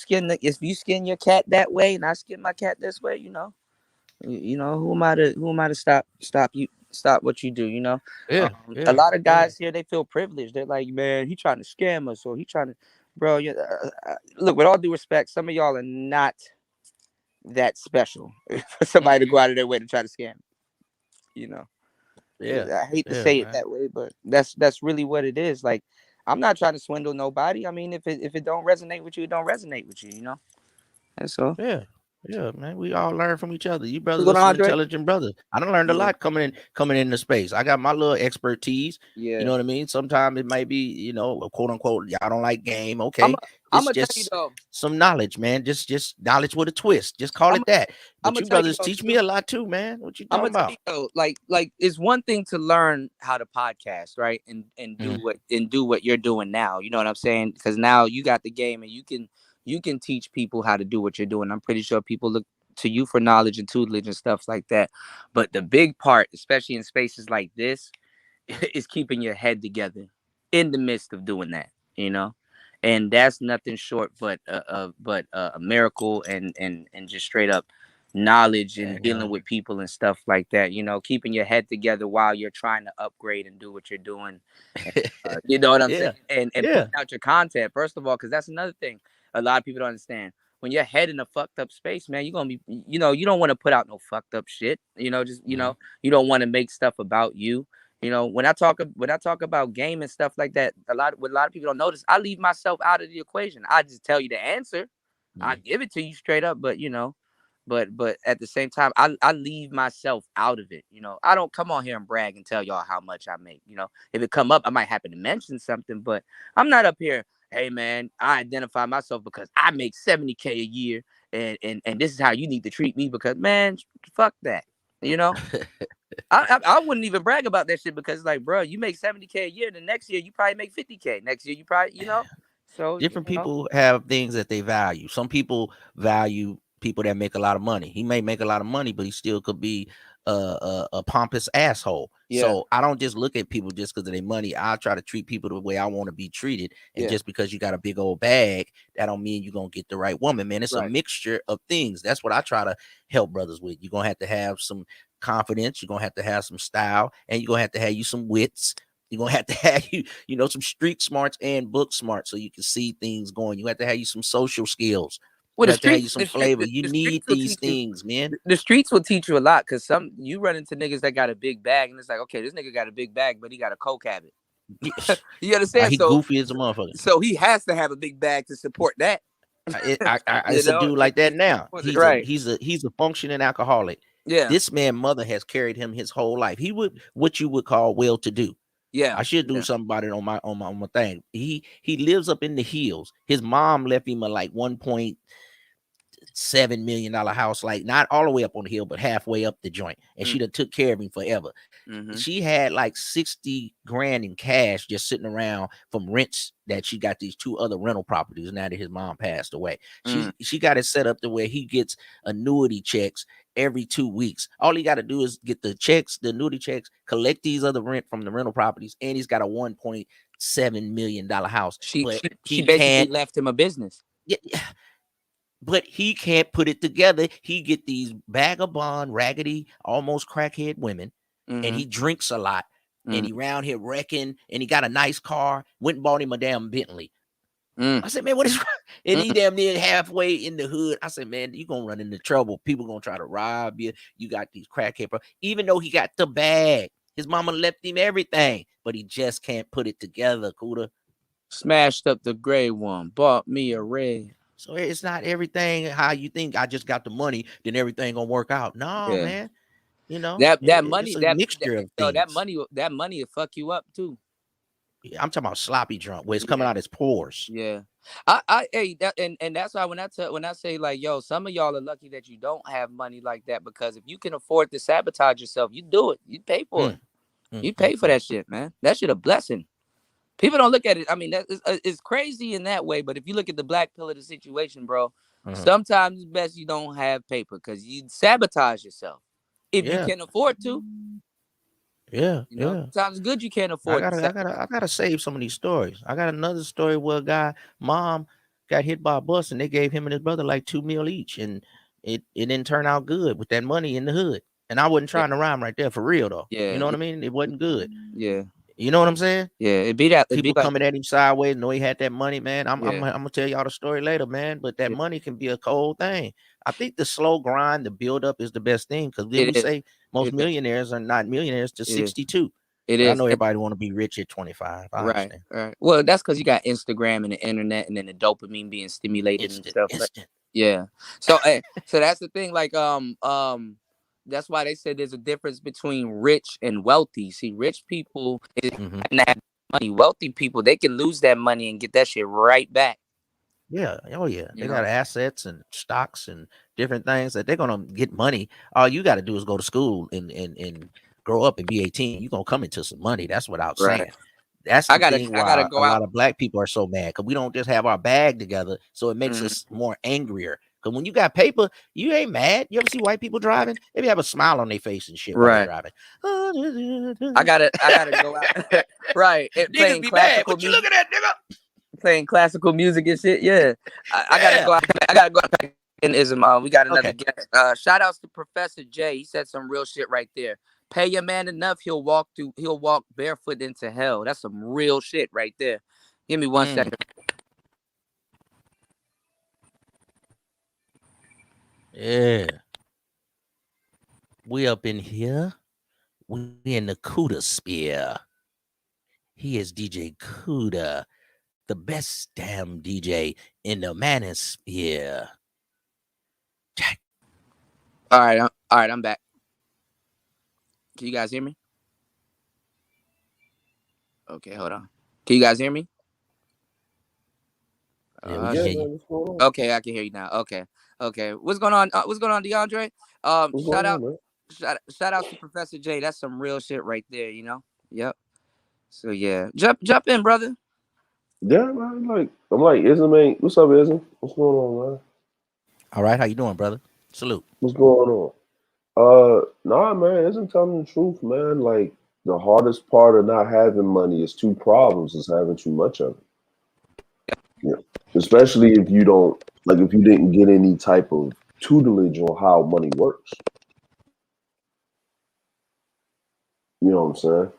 skin your cat that way and I skin my cat this way, who am I to stop what you do? Yeah, A yeah, lot of yeah. guys here, they feel privileged. They're like, man, he trying to scam us, or he trying to, bro. Look, with all due respect, some of y'all are not that special for somebody to go out of their way to try to scam. You know. Yeah, I hate to yeah, say it man. that way, but that's really what it is. Like, I'm not trying to swindle nobody. I mean, if it don't resonate with you, it don't resonate with you. That's all. Yeah. Yeah, man. We all learn from each other. You What's brothers going are on, some Andre? intelligent brothers. I done learned a Yeah, lot coming into space. I got my little expertise. You yeah. know what I mean? Sometimes it might be, quote unquote, y'all don't like game. I'm Okay. I'm It's gonna tell you just though. some knowledge, man. Just knowledge with a twist. Just call I'm it that. I'm But gonna you tell you brothers though teach me too. a lot too, man. What you I'm gonna talking tell you about? though. Like it's one thing to learn how to podcast, right? And Mhm. do what you're doing now. You know what I'm saying? Because now you got the game, and you can teach people how to do what you're doing. I'm pretty sure people look to you for knowledge and tutelage and stuff like that. But the big part, especially in spaces like this, is keeping your head together in the midst of doing that. You know, and that's nothing short but a miracle and just straight up knowledge and dealing Man. with people and stuff like that. Keeping your head together while you're trying to upgrade and do what you're doing. You know what I'm saying? Yeah. And Yeah. putting out your content first of all, because that's another thing. a lot of people don't understand. When you're head in a fucked up space, man, you're gonna be, you know, you don't want to put out no fucked up shit. You know, just Mm-hmm. you don't want to make stuff about you. You know, when I talk about game and stuff like that, what a lot of people don't notice, I leave myself out of the equation. I just tell you the answer. I Mm-hmm. give it to you straight up, but but at the same time, I leave myself out of it. You know, I don't come on here and brag and tell y'all how much I make. You know, if it come up, I might happen to mention something, but I'm not up here. Hey man, I identify myself because I make 70K a year, and this is how you need to treat me because man, fuck that. You know, I wouldn't even brag about that shit because like, bro, you make 70K a year, the next year you probably make 50K. Next year you probably, so Different people have things that they value. Some people value people that make a lot of money. He may make a lot of money, but he still could be a pompous asshole. yeah, So I don't just look at people just because of their money. I try to treat people the way I want to be treated. And yeah, just because you got a big old bag, that don't mean you're gonna get the right woman, man. It's a right. mixture of things. That's what I try to help brothers with. You're gonna have to have some confidence. You're gonna have to have some style, and you're gonna have to have you some wits. You're gonna have to have some street smarts and book smarts so you can see things going. You have to have you some social skills. Well, You have to have you some flavor. You the need streets will these teach you. things, man. The streets will teach you a lot because some you run into niggas that got a big bag and it's like, okay, this nigga got a big bag, but he got a coke habit. You understand? He goofy as a motherfucker. So he has to have a big bag to support that. It's a dude like that now. Right? He's a functioning alcoholic. Yeah, This man mother has carried him his whole life. He would what you would call well to do. yeah, I should do yeah. something about it on my thing. He lives up in the hills. His mom left him a like $1.7 million house, like not all the way up on the hill, but halfway up the joint. And she done took care of him forever. Mm-hmm. She had like 60 grand in cash just sitting around from rents that she got these 2 other rental properties now that his mom passed away. She got it set up to where he gets annuity checks every 2 weeks. All he got to do is get the annuity checks, collect these other rent from the rental properties, and he's got a $1.7 million house. But She he basically can't. left him a business. Yeah, but he can't put it together. He get these vagabond, raggedy, almost crackhead women, and Mm-hmm. he drinks a lot, and he round here wrecking, and he got a nice car. Went and bought him a damn Bentley. Mm-hmm. I said, man, what is wrong? And he damn near halfway in the hood. I said, man, you gonna run into trouble. People gonna try to rob you. You got these crackhead, bro. Even though he got the bag, his mama left him everything, but he just can't put it together, Kuda. Smashed up the gray one, bought me a red. So it's not everything how you think. I just got the money, then everything gonna work out. No, Yeah, man. that It's money, a mixture of things. that money will fuck you up too. I'm talking about sloppy drunk, where it's coming out as pores. Yeah, hey, and that's why when I say like, yo, some of y'all are lucky that you don't have money like that because if you can afford to sabotage yourself, you do it. You pay for it. You pay for that shit, man. That shit a blessing. People don't look at it. I mean, it's crazy in that way. But if you look at the black pill of the situation, bro, sometimes it's best you don't have paper because you sabotage yourself if you Yeah, can afford to. yeah. Sometimes good you can't I afford to gotta, I gotta, sabotage. I gotta save some of these stories. I got another story where a guy, mom, got hit by a bus, and they gave him and his brother like $2 million each, and it didn't turn out good with that money in the hood. And I wasn't Yeah, trying to rhyme right there for real though. You yeah, know what I mean? It wasn't good. yeah, You know what I'm saying? yeah. It be People like coming at him sideways, know he had that money, man. I'm yeah, gonna tell y'all the story later, man. But that yeah. money can be a cold thing. I think the slow grind, the build up is the best thing because then we It is. say most It is. millionaires are not millionaires to It is. 62. It But I is. know everybody want to be rich at 25. I Right, understand. right. Well, that's because you got Instagram and the internet, and then the dopamine being stimulated and Instant, stuff. Like, instant. yeah. So, so that's the thing. Like, that's why they said there's a difference between rich and wealthy. See, rich people is Hmm. have money. Wealthy people, they can lose that money and get that shit right back. Yeah. Oh yeah. You They know. got assets and stocks and different things that they're gonna get money. All you got to do is go to school and grow up and be 18. You're gonna come into some money. That's what I was Right. saying. That's the thing I gotta why a go out. lot of black people are so mad because we don't just have our bag together. So it makes Mhm. us more angrier. Because when you got paper, you ain't mad. You ever see white people driving? They have a smile on their face and shit while they're Right. driving. I gotta go out. Right. Niggas be mad. What you looking at, nigga? Playing classical music and shit. Yeah. I gotta Yeah. go out. I gotta go out. We got another Okay. guest. Shout outs to Professor J. He said some real shit right there. Pay your man enough, he'll walk barefoot into hell. That's some real shit right there. Give me one Mm. second. Yeah. We up in here. We in the Cuda sphere. He is DJ Cuda, the best damn DJ in the manosphere. Jack. All right, all right, I'm back. Can you guys hear me? Okay, hold on. Can you guys hear me? Yeah, we can Yeah, hear man, you. what's going on? Okay, I can hear you now. Okay, okay. What's going on? What's going on, DeAndre? What's Shout going out, on, man? shout out to Professor J. That's some real shit right there. You know. Yep. So yeah, jump in, brother. Yeah, man. I'm like, Ism ain't. What's up, Ism? What's going on, man? All right, how you doing, brother? Salute. What's going on? Nah, man. Ism telling the truth, man. Like the hardest part of not having money is two problems: is having too much of it. Yeah, especially if you don't like if you didn't get any type of tutelage on how money works. You know what I'm saying?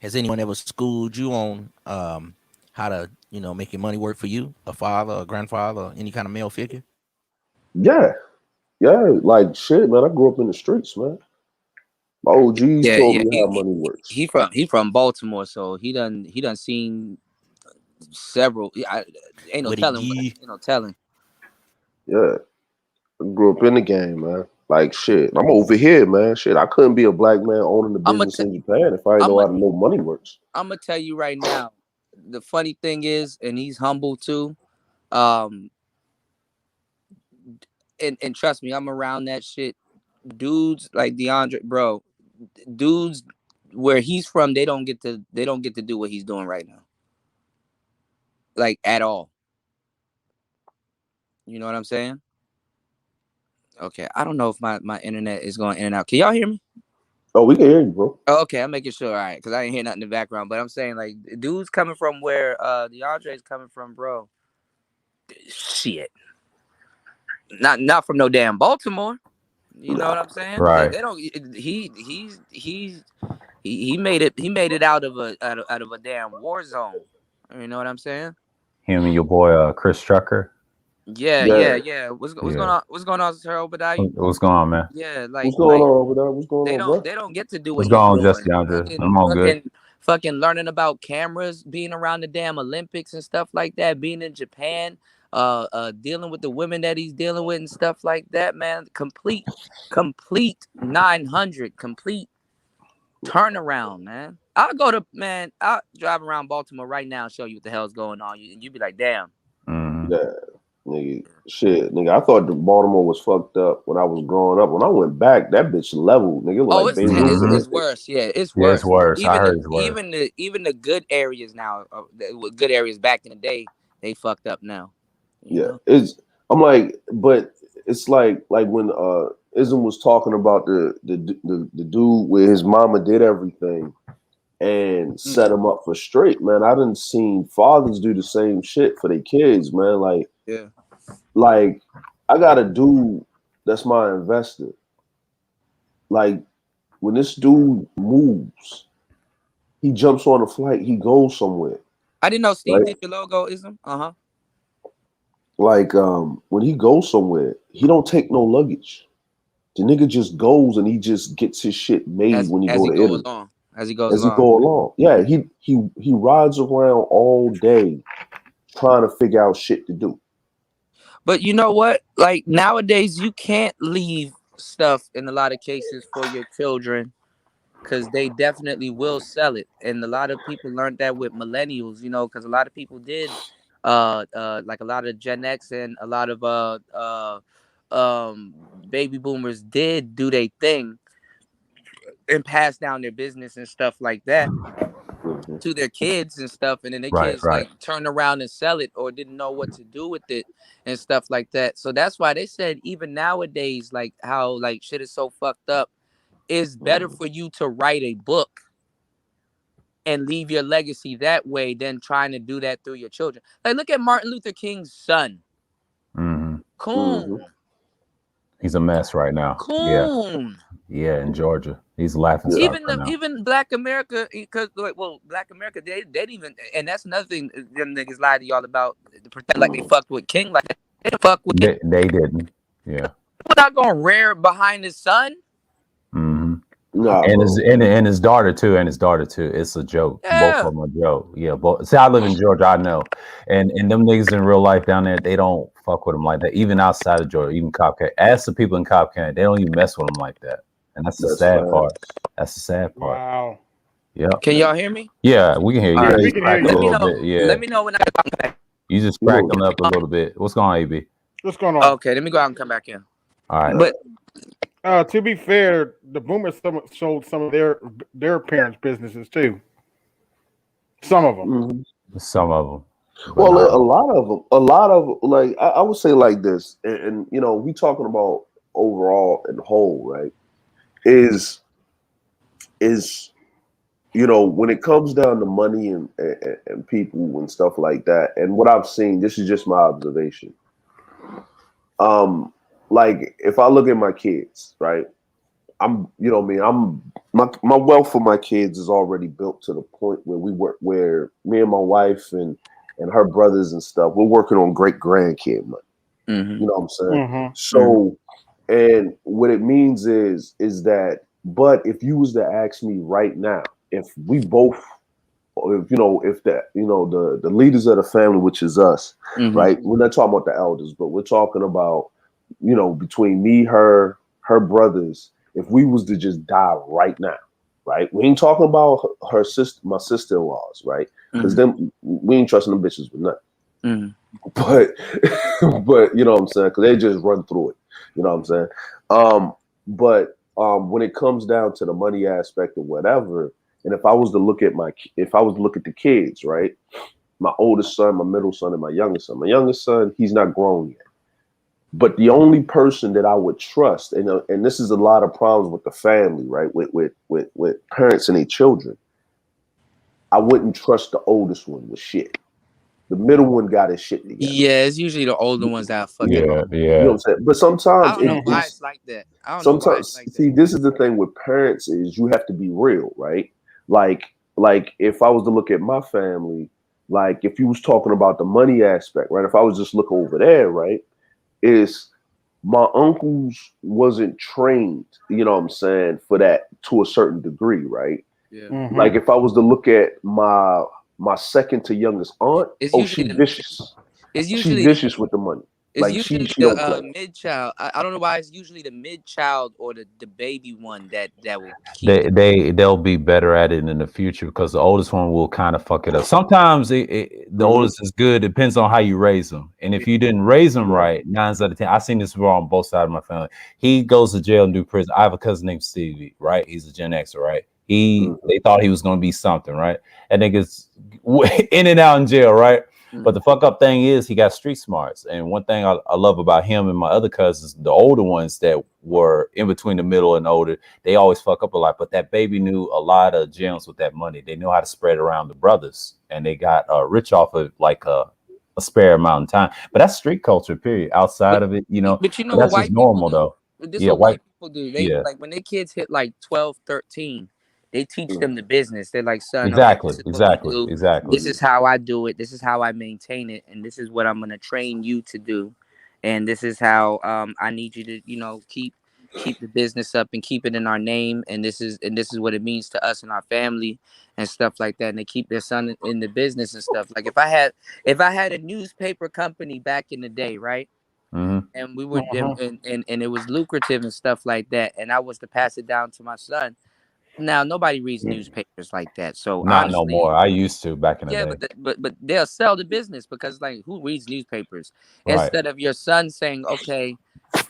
Has anyone ever schooled you on how to, make your money work for you? A father, a grandfather, or any kind of male figure? Yeah, yeah. Like shit, man. I grew up in the streets, man. My OGs Yeah, told yeah. me how money works. He from Baltimore, so he done seen several. Ain't no What it telling. do? Ain't no telling. Yeah. I grew up in the game, man. Like shit, I'm over here, man. Shit, I couldn't be a black man owning a I'm gonna business in Japan if I didn't I'm know gonna how to know money works. I'm gonna tell you right now. The funny thing is, and he's humble too. Um, and trust me, I'm around that shit. Dudes like DeAndre, bro. Dudes where he's from, they don't get to do what he's doing right now, like at all. You know what I'm saying? Okay, I don't know if my internet is going in and out. Can y'all hear me? Oh, we can hear you, bro. Oh, okay, I'm making sure. All right, because I ain't hear nothing in the background. But I'm saying like dudes coming from where DeAndre is coming from, bro. Shit, not from no damn Baltimore. You know what I'm saying? They, Right. they don't. He made it out of a damn war zone. You know what I'm saying? Him and your boy Chris Trucker. Yeah, Yeah. yeah, yeah. What's going Yeah. on? What's going on, Sir Obadiah? What's going on, man? Yeah, like What's going like on over there? What's going they on, don't bro? they don't get to do what What's he's going on, Jesse doing. Andre? I'm Fucking all good. fucking learning about cameras, being around the damn Olympics and stuff like that, being in Japan, dealing with the women that he's dealing with and stuff like that, man. Complete 900, complete turnaround, man. I'll drive around Baltimore right now and show you what the hell's going on. You be like, damn. Hmm. Yeah, nigga. Shit, nigga. I thought the Baltimore was fucked up when I was growing up. When I went back, that bitch leveled, nigga. It was Oh, like it's Beirut, Hmm. it's Memphis. worse. Yeah, it's Yeah, it's worse. worse. I Even the heard it's worse. even the even the good areas now, good areas back in the day, they fucked up now. You Yeah, know. it's. I'm like, but it's like when Ism was talking about the dude where his mama did everything and set Mm, them up for straight, man. I done seen fathers do the same shit for their kids, man. yeah. Like I got a dude that's my investor. Like when this dude moves, he jumps on a flight, he goes somewhere, I didn't know Steve right? did your logo, ism. Uh-huh. Like when he goes somewhere, he don't take no luggage. The nigga just goes and he just gets his shit made As when he as go he to go Italy along. As he goes as he along. go along. Yeah, he rides around all day trying to figure out shit to do. But you know what? Like nowadays you can't leave stuff in a lot of cases for your children because they definitely will sell it. And a lot of people learned that with millennials, because a lot of people did like a lot of Gen X and a lot of baby boomers did do their thing and pass down their business and stuff like that Mhm. to their kids and stuff, and then their Right, kids right. like turn around and sell it or didn't know what to do with it and stuff like that. So that's why they said even nowadays, like how like shit is so fucked up, it's better Mhm. for you to write a book and leave your legacy that way than trying to do that through your children. Like look at Martin Luther King's son, Hmm. Mhm. Coon. He's a mess right now. Yeah. Coon. Yeah, in Georgia. He's laughing Yeah. stock right now. Even Black America, because Black America, they didn't even, and that's another thing them niggas lied to y'all about. To pretend like they fucked with King, like they didn't fuck with King. They didn't. Yeah. We're not gonna rear behind his son. hmm Nah, And bro. his daughter too. It's a joke. Both Yeah, of them are a joke. Yeah. But see, I live in Georgia. I know. And them niggas in real life down there, they don't fuck with them like that. Even outside of Georgia, even Cobb County. Ask the people in Cobb County, they don't even mess with them like that. And that's the That's sad part. facts. That's the sad part. Wow. Yep. can y'all hear me? Yeah, we can hear you. All Yeah, right. you We can hear cracking you. a little bit. Yeah. Let me know when I come back. You just You know, cracking up a little bit. What's going on, AB? What's going on? Okay, let me go out and come back in. All right. But To be fair, the Boomers sold some of their parents' businesses too. Some of them. mhm. Some of them. Well, a lot of them, like I would say like this, and you know, we talking about overall and whole, right? Is you know, when it comes down to money and people and stuff like that, and what I've seen, this is just my observation. Like if I look at my kids, right? You know, my wealth for my kids is already built to the point where where me and my wife and her brothers and stuff, we're working on great grandkid money. mhm. You know what I'm saying? Mm-hmm. So, and what it means is that, but if you was to ask me right now, if we both, if you know, if that, you know, the leaders of the family, which is us, Mhm. right? We're not talking about the elders, but we're talking about, you know, between me, her brothers, if we was to just die right now, right? We ain't talking about her sister, my sister-in-laws, right? Because them, we ain't trusting them bitches with nothing. Mhm. But but you know what I'm saying, because they just run through it. You know what I'm saying? When it comes down to the money aspect or whatever, and if I was to look at the kids, right? My oldest son, my middle son, and my youngest son. My youngest son, he's not grown yet. But the only person that I would trust, and this is a lot of problems with the family, right? With parents and their children. I wouldn't trust the oldest one with shit. The middle one got his shit together. Yeah, it's usually the older ones that are fucking. Yeah, You know yeah. what I'm saying? But I sometimes don't know why it's it's like that. I don't know why sometimes it's like that. see, this is the thing with parents is you have to be real, right? Like if I was to look at my family, like if you was talking about the money aspect, right? If I was just look over there, right? Is my uncles wasn't trained, you know what I'm saying, for that to a certain degree, right? Yeah. Mm-hmm. Like if I was to look at my second to youngest aunt, It's oh, usually she the vicious. it's She usually vicious with the money. it's Like usually she the don't play. mid child. I don't know why it's usually the mid child or the baby one that will keep it. They'll be better at it in the future because the oldest one will kind of fuck it up. Sometimes the Mhm. oldest is good. Depends on how you raise them. And if you didn't raise them Yeah. right, 9 out of 10. I've seen this before on both sides of my family. He goes to jail and do prison. I have a cousin named Stevie, right? He's a Gen Xer, right? They thought he was going to be something, right? And niggas in and out in jail, right? But the fuck up thing is he got street smarts. And one thing I love about him and my other cousins, the older ones that were in between the middle and older, they always fuck up a lot. But that baby knew a lot of gems with that money. They know how to spread it around the brothers. And they got rich off of like a spare amount of time. But that's street culture, period. Outside of it, you know, But you know but what that's just white people normal do? though. This is Yeah, what white people do. They yeah. like when their kids hit like 12, 13, they teach Mhm. them the business. They're like, son, okay, Exactly, this is what we exactly, do. exactly. This is how I do it. This is how I maintain it, and this is what I'm gonna train you to do. And this is how I need you to, keep the business up and keep it in our name. And this is what it means to us and our family and stuff like that. And they keep their son in the business and stuff. Like if I had a newspaper company back in the day, right? Mhm. And we were Mhm. and it was lucrative and stuff like that, and I was to pass it down to my son. Now nobody reads newspapers like that, so Not no honestly, more. I used to back in the yeah, day. but they'll sell the business because like who reads newspapers? Right. Instead of your son saying, okay,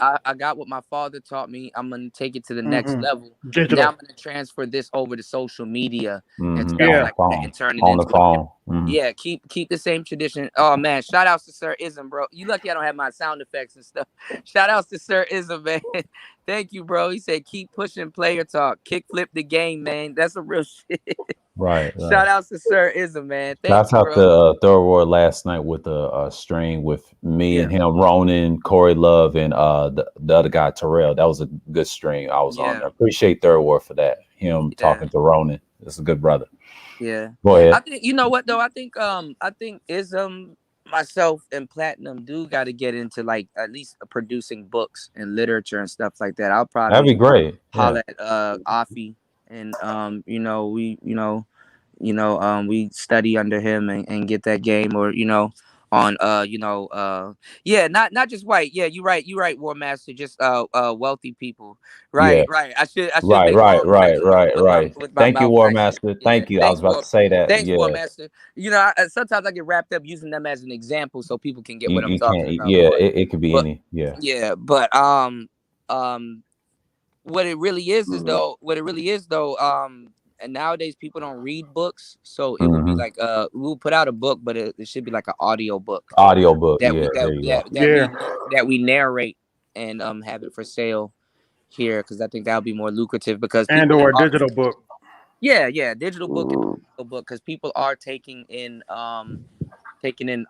I got what my father taught me, I'm gonna take it to the next Mm-hmm. level. Now Digital. I'm gonna transfer this over to social media and Mhm. stuff On Yeah. the like that phone. and turn it On the into a phone. Mhm. yeah, keep the same tradition. Oh man, shout outs to Sir Ism, bro. You lucky I don't have my sound effects and stuff. Shout outs to Sir Ism, man. Thank you, bro. He said keep pushing player talk. Kick flip the game, man. That's a real shit. Right. Shout outs to Sir Ism, man. Thank Shouts you, out bro. to Thorough last night with the stream with me and him, Ronan, Corey Love, and the other guy Terrell. That was a good stream. I was on there. Appreciate Thorough for that. Him talking to Ronan. It's a good brother. Yeah. Go ahead. I think, you know what though? I think Ism, myself, and Platinum do got to get into like at least producing books and literature and stuff like that. I'll probably That'd be great. holler at Afi, and we study under him and get that game, or on not just white. Yeah, you're right, War Master. Just wealthy people. Right. I should Right. make more Right. with my Thank you, mouth War nicer. Master. Yeah, Thank you. I was about to say that. Thanks, War Yeah. Master. Sometimes I get wrapped up using them as an example so people can get what I'm You talking can't. about. Yeah. It could be any. Yeah. Yeah, but what it really is and nowadays people don't read books, so it would be like we'll put out a book, but it should be like an audio book. Audio book. That Yeah. we narrate and have it for sale here, because I think that would be more lucrative, because or a digital book. Digital book and digital book, because people are taking in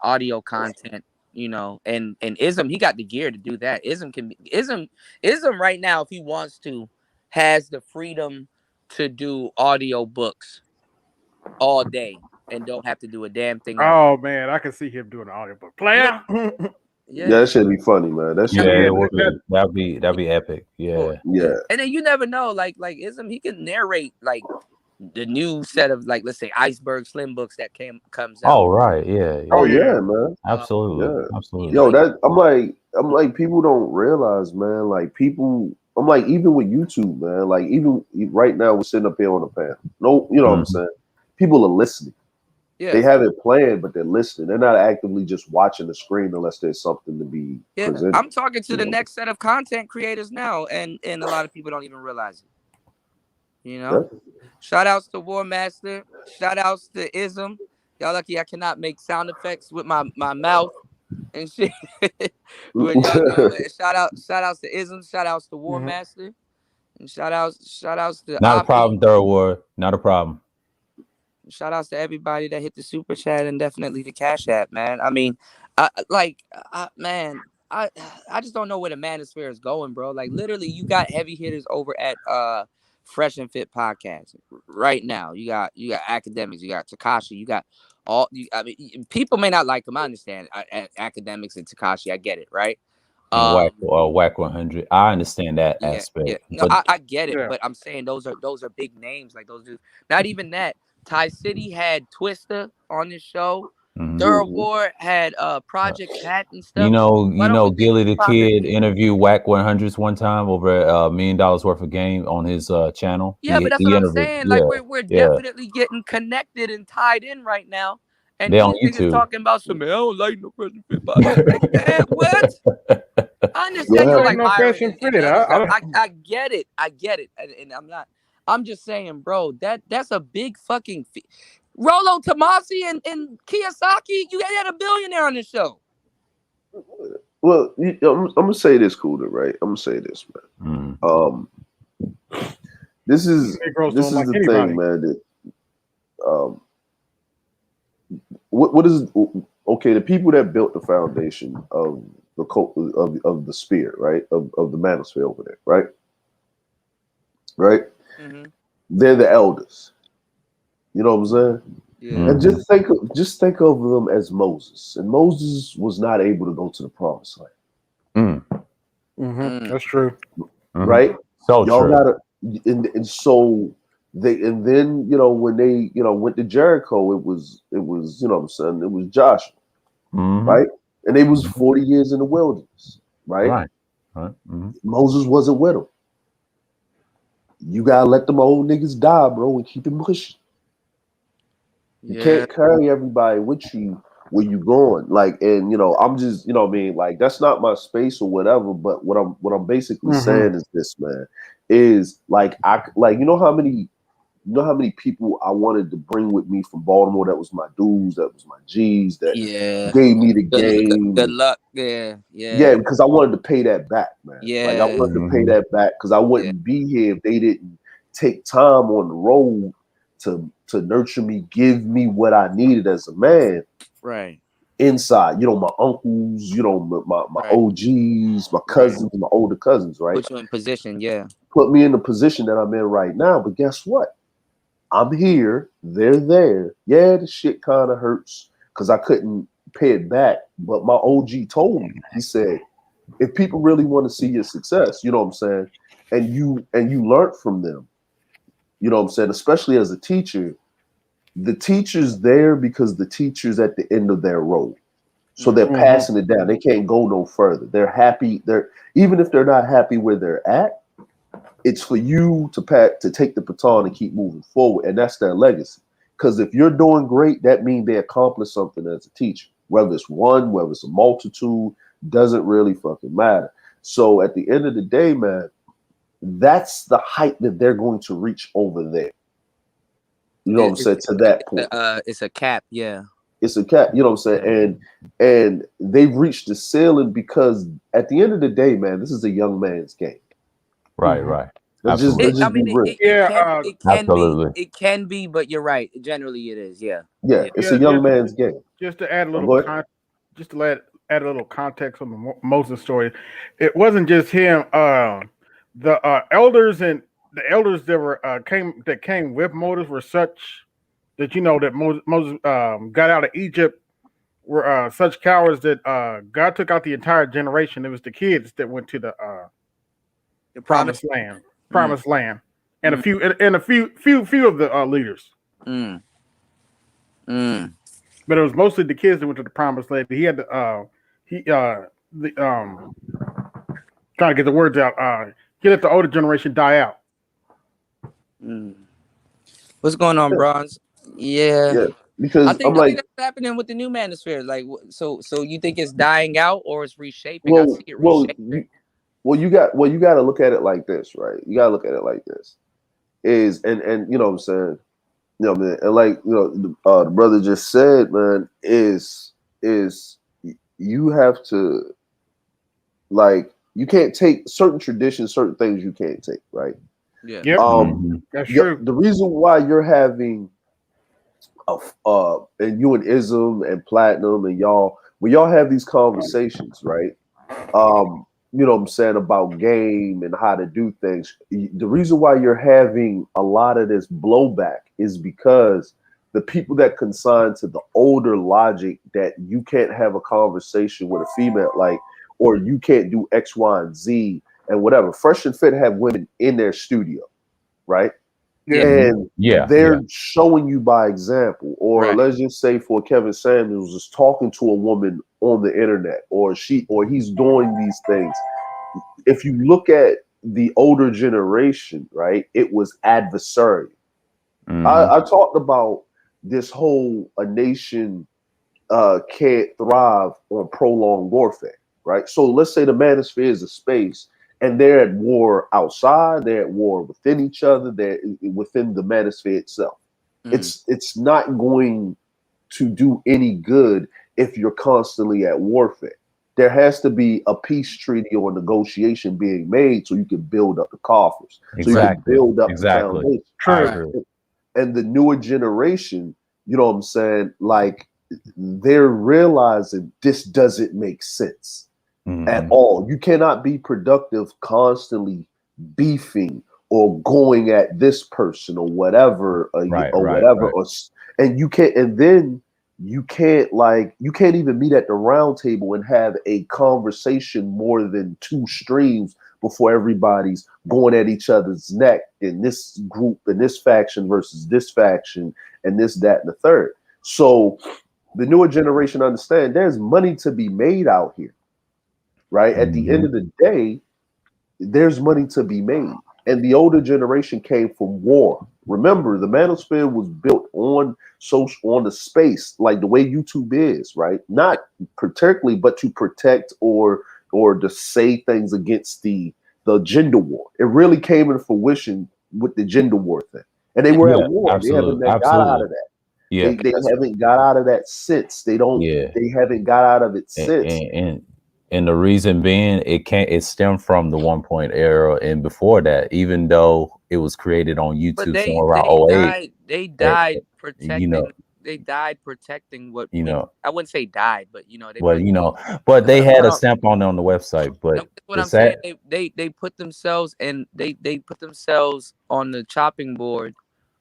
audio content, and Ism, he got the gear to do that. Ism right now, if he wants to, has the freedom to do audio books all day and don't have to do a damn thing else. Oh man, I can see him doing an audiobook. Player. Yeah, that should be funny, man. That should that'd be epic. Yeah. And then you never know, like Ism, he can narrate like the new set of, like, let's say Iceberg Slim books that comes out. Oh right, yeah. Oh yeah, man. Absolutely, absolutely. Yo, that I'm like people don't realize, man. Like people, I'm like, even with YouTube, man. Like even right now, we're sitting up here on the panel. No, you know what I'm saying. People are listening. Yeah. They have it planned, but they're listening. They're not actively just watching the screen unless there's something to be presented. I'm talking to the next set of content creators now, and a lot of people don't even realize it. Shout outs to War Master. Shout outs to Ism. Y'all lucky I cannot make sound effects with my mouth and shit. Shout outs to Ism. Shout outs to War Master. And shout outs to Not Afi. a problem, Third War. Not a problem. Shout outs to everybody that hit the super chat, and definitely the Cash App, man. I mean, I just don't know where the manosphere is going, bro. Like, literally, you got heavy hitters over at Fresh and Fit podcast right now. You got academics, you got Tekashi, you got I mean, people may not like him. I understand academics and Tekashi. I get it, right? Whack 100. I understand that aspect. Yeah. No, I get it, but I'm saying those are big names. Like, those dudes. Not even that. Ty City had Twista on his show. Thorough War had Project Pat and stuff. You know, Gilly the Kid interviewed Whack 100s one time over $1 million worth of game on his channel. Yeah, but that's what I'm saying. Like, we're definitely getting connected and tied in right now. And these niggas talking about some, I don't like no Fresh and Fit podcast. Man, what? I understand you like no Fresh and Fit. I get it. And I'm just saying, bro, that's a big fucking Rollo Tomasi and Kiyosaki, you had a billionaire on the show. Well, I'm gonna say this, Kuda, right? I'm gonna say this, man. This is the thing, man. That what is okay? The people that built the foundation of the of the sphere, right? Of the manosphere over there, right? Right. Mm-hmm. They're the elders. You know what I'm saying? Yeah. And just think of them as Moses. And Moses was not able to go to the promised land. That's true. Right? So y'all true. Gotta and so then when they went to Jericho, it was you know what I'm saying, it was Joshua. Right? And they was 40 years in the wilderness, right? Moses wasn't with them. You gotta let them old niggas die, bro, and keep it pushing. You can't carry everybody with you where you going. Like, and I'm just, what I mean, like, that's not my space or whatever. But what I'm basically saying is this, man, is like you know how many people I wanted to bring with me from Baltimore that was my dudes, that was my G's, that gave me the game. Good luck. Yeah, because I wanted to pay that back, man. Like, I wanted to pay that back because I wouldn't be here if they didn't take time on the road to nurture me, give me what I needed as a man. Right. Inside, my uncles, my Right. OGs, my Right. cousins, my older cousins, right? Put you in position, yeah. Put me in the position that I'm in right now. But guess what? I'm here, they're there. Yeah, the shit kind of hurts because I couldn't pay it back. But my OG told me, he said, if people really want to see your success, you know what I'm saying, and you learn from them, you know what I'm saying, especially as a teacher, the teacher's there because the teacher's at the end of their road. So they're passing it down. They can't go no further. They're happy. Even if they're not happy where they're at, it's for you to take the baton and keep moving forward. And that's their legacy. Because if you're doing great, that means they accomplished something as a teacher. Whether it's one, whether it's a multitude, doesn't really fucking matter. So at the end of the day, man, that's the height that they're going to reach over there. You know what I'm saying? To that point. It's a cap, yeah. It's a cap, you know what I'm saying? And they've reached the ceiling because at the end of the day, man, this is a young man's game. Right, right. Let's just be real. It can be, but you're right. Generally, it is, yeah. Yeah, it's a young man's game. Just to add a little add a little context on the Moses story, it wasn't just him. The elders that came with Moses were such that that Moses got out of Egypt were such cowards that God took out the entire generation. It was the kids that went to the promised land, and a few of the leaders. But it was mostly the kids that went to the promised land. He had to trying to get the words out. He let the older generation die out. What's going on, Bronze? Yeah, because I think that's happening with the new manosphere. Like, so you think it's dying out or it's reshaping? I see it reshaping. You got to look at it like this, right? You got to look at it like this. And you know what I'm saying? You know, man, and like the brother just said, man, is you have to, like, you can't take certain traditions, certain things you can't take, right? Yeah. That's true. The reason why you're having and you and Ism and Platinum and y'all, when y'all have these conversations, right? You know what I'm saying, about game and how to do things. The reason why you're having a lot of this blowback is because the people that consign to the older logic that you can't have a conversation with a female, like, or you can't do X, Y, and Z and whatever. Fresh and Fit have women in their studio, right? And they're showing you by example. Or let's just say for Kevin Samuels is talking to a woman on the internet, or he's doing these things. If you look at the older generation, right, it was adversarial. I talked about this whole a nation can't thrive on prolonged warfare, right? So let's say the manosphere is a space and they're at war outside, they're at war within each other, they're within the manosphere itself. It's not going to do any good if you're constantly at warfare. There has to be a peace treaty or negotiation being made so you can build up the coffers. So you can build up the foundation. True. And the newer generation, you know what I'm saying, like, they're realizing this doesn't make sense at all. You cannot be productive constantly beefing or going at this person or whatever, and you can't, and then you can't even meet at the round table and have a conversation more than two streams before everybody's going at each other's neck in this group and this faction versus this faction and this, that, and the third. So the newer generation understand there's money to be made out here, right? At the end of the day, there's money to be made. And the older generation came from war. Remember, the manosphere was built on the space, like the way YouTube is, right? Not particularly, but to protect or to say things against the gender war. It really came into fruition with the gender war thing. And they were at war. They haven't got out of that. Yeah. They haven't got out of that since. They haven't got out of it since. And the reason being, it stemmed from the 1 Point era and before that, even though it was created on YouTube somewhere around 08. they Eh, died you know, protecting. They died protecting what you we. know, I wouldn't say died, but you know they well, put. you know, but Hold they on, had hold a on. stamp on the website. No, But that's what the I'm saying. sad, They put themselves and they put themselves on the chopping board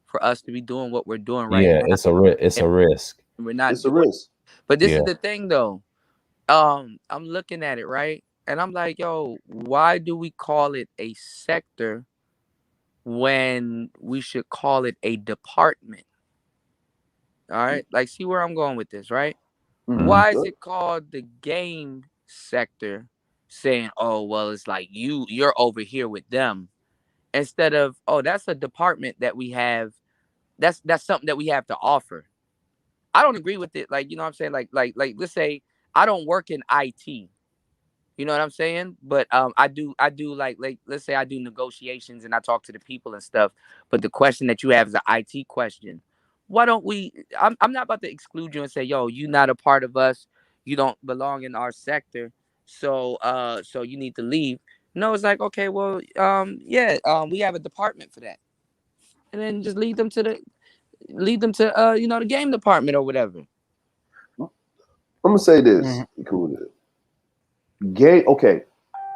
for us to be doing what we're doing right yeah, now. it's And a risk. we're not It's a doing. risk. But this is Yeah, the thing though. I'm looking at it, right? And I'm like, yo, why do we call it a sector when we should call it a department? All right. Like, see where I'm going with this, right? hmm Why is Good. it called the game sector? Saying, oh, well, it's like you're over here with them. Instead of, oh, that's a department that we have. That's something that we have to offer. I don't agree with it. Like, you know what I'm saying? Like let's say I don't work in IT. You know what I'm saying? But I do like let's say I do negotiations and I talk to the people and stuff. But the question that you have is an IT question. Why don't we? I'm not about to exclude you and say, yo, you're not a part of us. You don't belong in our sector. So you need to leave. No, it's like, okay, well, yeah, we have a department for that, and then just lead them to the game department or whatever. I'm gonna say this. Mhm. Cool. Game. Okay,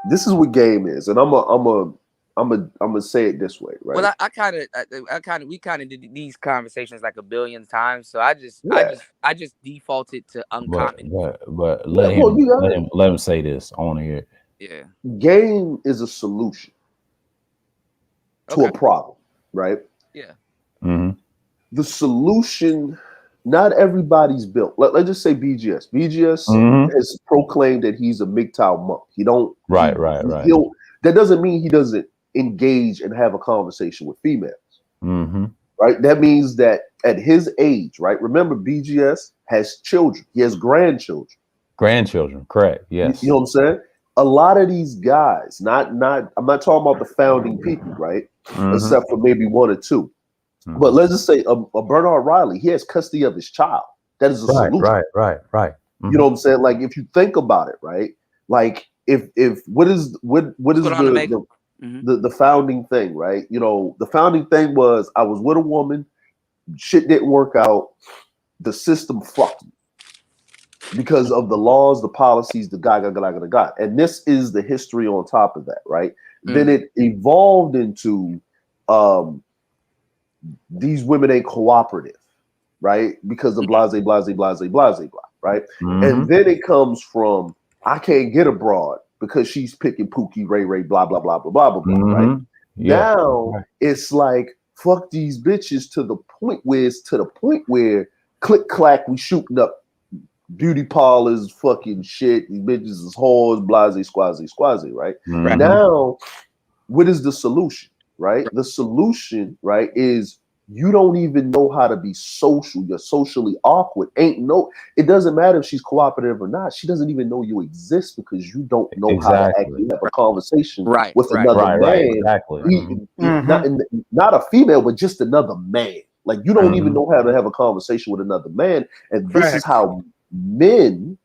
this is what game is, and I'm gonna say it this way, Well, right? we kind of did these conversations like a billion times, so Yeah. I just defaulted to but uncommon. but Yeah. Well, you got it. let him say this. I want to hear it. Yeah. Game is a solution to Okay. a problem, right? Yeah. Hmm The solution. Not everybody's built. Let's just say BGS. BGS hmm has proclaimed that he's a MGTOW monk. He don't. Right, right, right. He'll. That doesn't mean he doesn't engage and have a conversation with females. Hmm Right? That means that at his age, right? Remember, BGS has children. He has grandchildren. Grandchildren, correct? You Yes. know what I'm saying? A lot of these guys, not I'm not talking about the founding people, right? hmm Except for maybe one or two. But hmm let's just say a Bernard Riley, he has custody of his child. That is a Right, solution. right, right, right. You know what I'm saying? Like if you think about it, right? Like if what is what What's is going on, Omega? Hmm. the founding thing, right? You know, the founding thing was I was with a woman, shit didn't work out, the system fucked me because of the laws, the policies, the guy. And this is the history on top of that, right? Then Mm. it evolved into um, these women ain't cooperative, right? Because of blase, blase, blase, blase, blah, right? hmm And then it comes from I can't get abroad because she's picking Pookie, Ray Ray, blah, blah, blah, blah, blah, blah, blah, right? hmm Yeah. Now Right. it's like fuck these bitches to the point where click clack, we shooting up beauty parlors, fucking shit. These bitches is whores, blase, squazy, squazy, right? Right. hmm Now, what is the solution, right? Right. The solution, right, is you don't even know how to be social. You're socially awkward. It doesn't matter if she's cooperative or not. She doesn't even know you exist because you don't know how to Exactly. actually have a conversation Right. with Right. another Right, right, man. exactly. Not, Mhm. not a female, but just another man. Like you don't even hmm know how to have a conversation with another man. And this is Facts. how men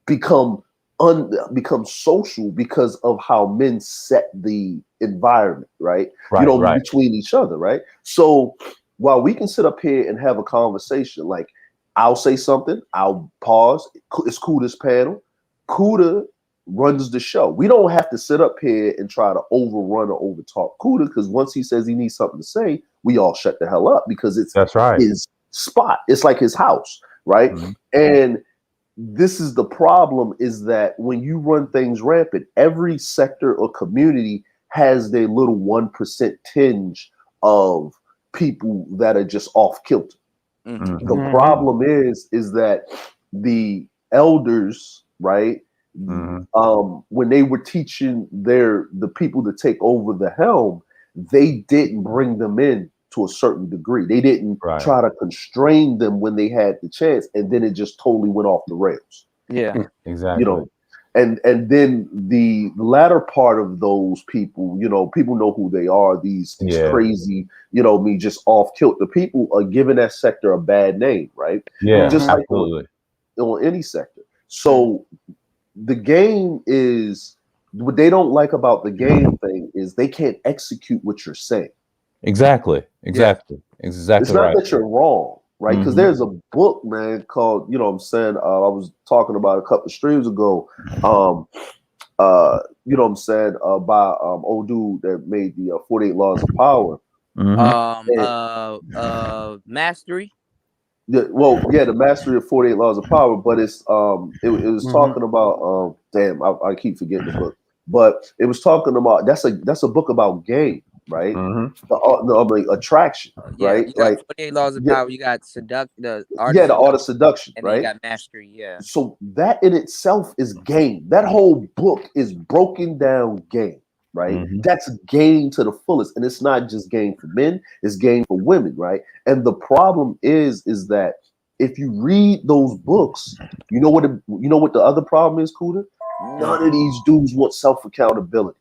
become become social because of how men set the environment, right? You Right, know, right. between each other, right? So while we can sit up here and have a conversation, like I'll say something, I'll pause. It's Kuda's panel. Kuda runs the show. We don't have to sit up here and try to overrun or overtalk Kuda because once he says he needs something to say, we all shut the hell up because it's That's right. his spot. It's like his house, right? Mhm. And this is the problem is that when you run things rampant, every sector or community has their little 1% tinge of people that are just off kilter. Mm-hmm. The Mhm. Mhm. problem is that the elders, right? Mhm. When they were teaching the people to take over the helm, they didn't bring them in to a certain degree. They didn't Right. try to constrain them when they had the chance, and then it just totally went off the rails. Yeah. Exactly. You know, and then the latter part of those people, you know, people know who they are. These Yeah. crazy, you know, me just off kilt. The people are giving that sector a bad name, right? Yeah. Just like Absolutely. on any sector. So the game is what they don't like about the game thing is they can't execute what you're saying. Exactly. Exactly. It's Exactly not right. that you're wrong, right? Because there's a book, man, called, you know what I'm saying, I was talking about a couple of streams ago. You know what I'm saying, by old dude that made the 48 Laws of Power. And Mastery. the Mastery of 48 Laws of Power, but it was talking about damn, I keep forgetting the book, but it was talking about that's a book about game, right? Attraction, Yeah, right? you got Like 48 laws of yeah, power. You got the art of yeah, the art of seduction, seduction, and then you right? got mastery. Yeah. So that in itself is game. That whole book is broken down game, right? That's game to the fullest, and it's not just game for men; it's game for women, right? And the problem is that if you read those books, you know what the other problem is, Kuda? None of these dudes want self accountability.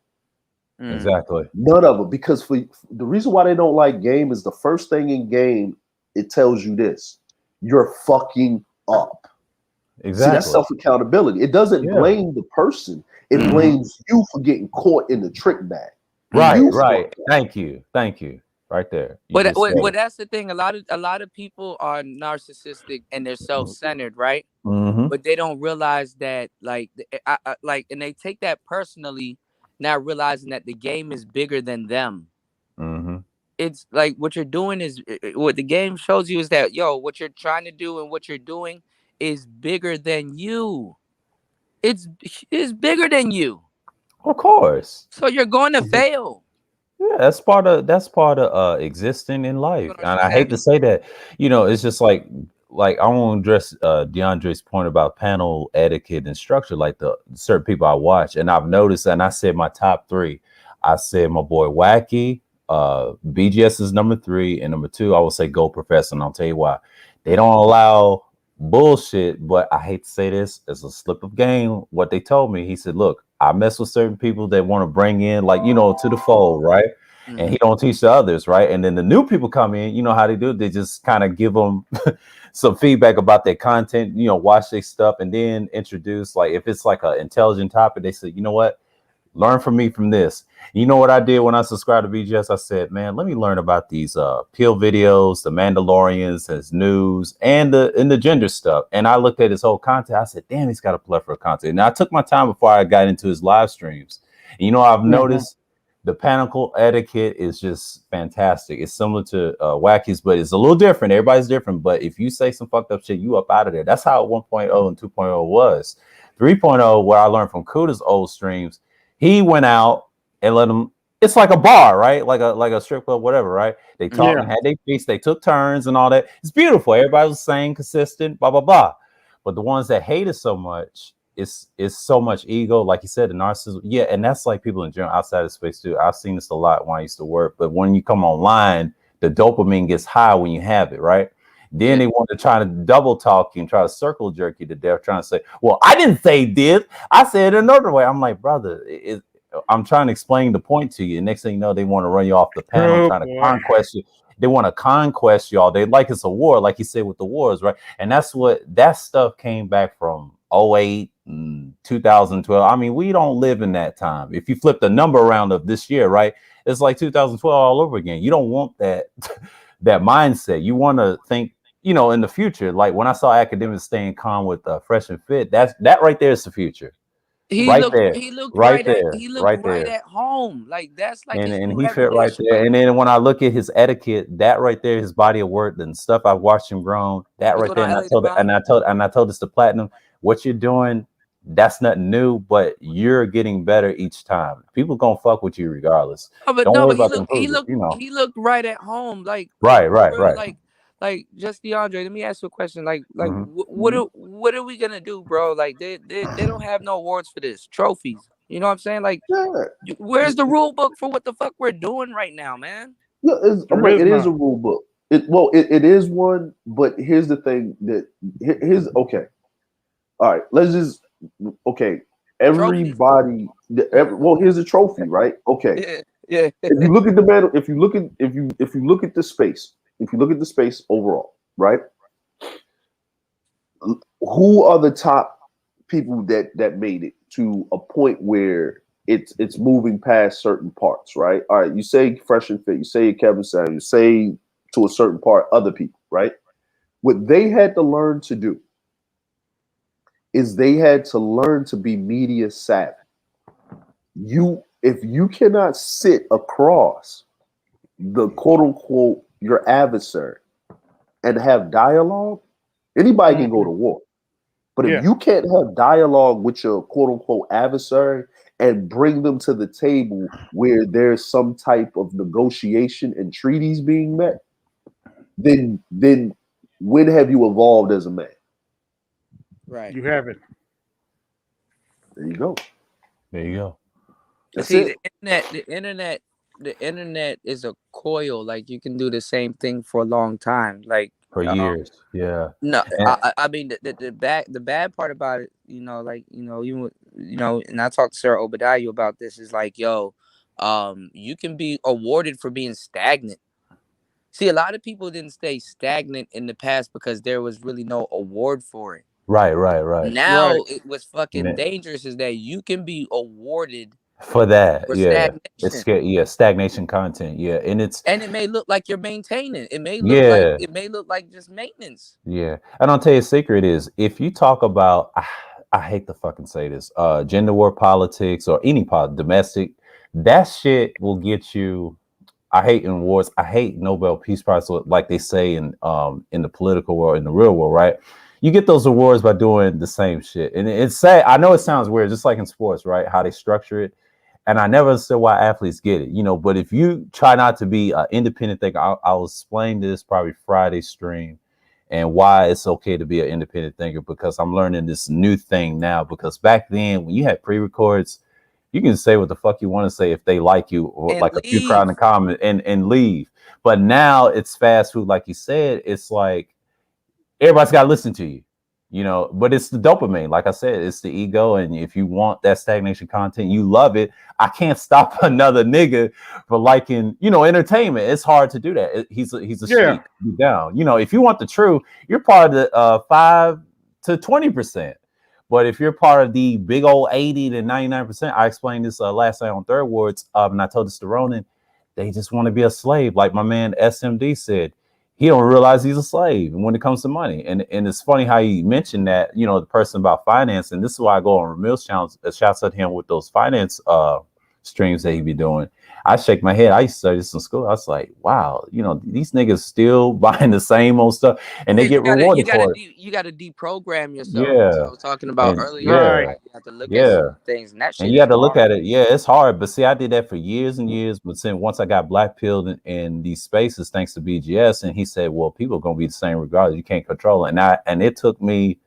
Exactly. None of them, because for the reason why they don't like game is the first thing in game it tells you this: you're fucking up. See, that's Exactly. self accountability. It doesn't Yeah. blame the person. It blames you for getting caught in the trick bag. Right. You Right. fucked up. Thank you. Thank you. Right there. You But just said well, it. that's the thing. A lot of people are narcissistic and they're self-centered, right? Mm-hmm. But they don't realize that, like, and they take that personally, not realizing that the game is bigger than them. Mm-hmm. It's like what you're doing is what the game shows you is that, yo, what you're trying to do and what you're doing is bigger than you. It's it's bigger than you. Of course. So you're going to fail. Yeah, that's part of existing in You life. And I hate understand? to say that, it's just like I want to address DeAndre's point about panel etiquette and structure, like the certain people I watch. And I've noticed, and I said my top three. I said my boy Wacky, BGS is number three, and number two, I will say Go Professor, and I'll tell you why. They don't allow bullshit, but I hate to say this, as a slip of game. What they told me, he said, look, I mess with certain people that want to bring in, like, to the fold, right? And Mm-hmm. he don't teach the others, right? And then the new people come in, you know how they do, they just kind of give them some feedback about their content, watch their stuff, and then introduce, like, if it's like an intelligent topic, they say, you know what, learn from me from this. You know what I did when I subscribed to BGS? I said, man, let me learn about these Peel videos, the Mandalorians, his news, and the gender stuff. And I looked at his whole content. I said, damn, he's got a plethora of content. And I took my time before I got into his live streams. And, I've noticed the panel etiquette is just fantastic. It's similar to Wacky's, but it's a little different. Everybody's different. But if you say some fucked up shit, you up out of there. That's how 1.0 and 2.0 was. 3.0, where I learned from Kuda's old streams, he went out and let them. It's like a bar, right? Like a strip club, whatever, right? They talked and had their feast. They took turns and all that. It's beautiful. Everybody was saying consistent, blah blah blah. But the ones that hate it so much, it's so much ego, like you said, the narcissism. Yeah, and that's like people in general outside of space too. I've seen this a lot when I used to work. But when you come online, the dopamine gets high when you have it, right? Then they want to try to double talk you and try to circle jerk you to death, trying to say, well, I didn't say this. I said it another way. I'm like, brother, I'm trying to explain the point to you. And next thing you know, they want to run you off the panel, trying to conquest you. They want to conquest y'all. They like it's a war, like you said with the wars, right? And that's what that stuff came back from 08 and 2012. I mean, we don't live in that time. If you flip the number around of this year, right, it's like 2012 all over again. You don't want that that mindset. You want to think, in the future. Like when I saw academics staying calm with Fresh and Fit, that right there is the future. He Right looked. there, He looked right right at. there, He looked right right there. at home. Like that's like his And new he fit everyday right there. shit. And then when I look at his etiquette, that right there, his body of work and stuff I've watched him grown, that What's right going there. on, And I LA told Divine? I told this to Platinum, what you're doing, that's nothing new, but you're getting better each time. People gonna fuck with you regardless. Oh, but Don't no, worry but he about the looked. He improvement, looked. He looked right at home. Like Right, for right, real. right. Like just DeAndre. Let me ask you a question. Hmm. What are we gonna do, bro? Like they don't have no awards for this, trophies. You know what I'm saying? Like, Yeah, where's the rule book for what the fuck we're doing right now, man? yeah. I'm There like, is it is a none. rule book. It is one, but here's the thing that here's okay. All right, let's just okay. Trophies. Everybody, well, here's a trophy, right? Okay. Yeah, yeah. If you look at the man, if you look at the space, if you look at the space overall, right? Who are the top people that made it to a point where it's moving past certain parts, right? All right, you say Fresh and Fit, you say Kevin Samuels, you say to a certain part, other people, right? What they had to learn to do is they had to learn to be media savvy. If you cannot sit across the quote unquote your adversary and have dialogue, anybody can go to war. But if Yeah. you can't have dialogue with your quote unquote adversary and bring them to the table where there's some type of negotiation and treaties being met, then when have you evolved as a man? Right. You have it. There you go. There you go. That's See, it. the internet is a coil. Like you can do the same thing for a long time. Like, For years. Yeah. no, And, I mean the bad part about it, like and I talked to Sarah Obadiah about this is like, yo, you can be awarded for being stagnant. See, a lot of people didn't stay stagnant in the past because there was really no award for it. right. Right. Now it was fucking Man, dangerous is that you can be awarded for that, for yeah. It's stagnation. scary. Yeah, stagnation content. Yeah. And it's And it may look like you're maintaining. yeah. It may look like just maintenance. Yeah. And I'll tell you a secret is if you talk about I hate to fucking say this, gender war politics or any domestic, that shit will get you. I hate in wars. I hate Nobel Peace Prize, like they say in the political world, in the real world, right? You get those awards by doing the same shit, and it's sad. I know it sounds weird, just like in sports, right? How they structure it, and I never understood why athletes get it, you know. But if you try not to be an independent thinker, I'll explain this probably Friday stream, and why it's okay to be an independent thinker because I'm learning this new thing now. Because back then, when you had pre-records, you can say what the fuck you want to say if they like you or And like a few crowd in leave. the comment and leave. But now it's fast food, like you said. It's like everybody's got to listen to you, you know. But it's the dopamine, like I said, it's the ego. And if you want that stagnation content, you love it. I can't stop another nigga for liking, you know, entertainment. It's hard to do that. He's a Yeah. sheep down. You know, if you want the truth, you're part of the 5 to 20%. But if you're part of the big old 80 to 99%, I explained this last night on Third Words, and I told this to Ronan, they just want to be a slave. Like my man SMD said, he don't realize he's a slave when it comes to money. And it's funny how he mentioned that, you know, the person about finance. And this is why I go on Ramil's channel, shouts at him with those finance streams that he be doing. I shake my head. I used to study this in school. I was like, wow, you know, these niggas still buying the same old stuff and they Because get rewarded for it. you gotta deprogram yourself. That's what I Yeah. was talking about And earlier. Right. yeah, Like you have to look at yeah. certain things, and that And shit you is got to look hard. at it. Yeah, it's hard. But see, I did that for years and years. But then once I got black pilled in these spaces, thanks to BGS, and he said, well, people are going to be the same regardless. You can't control it. And it took me,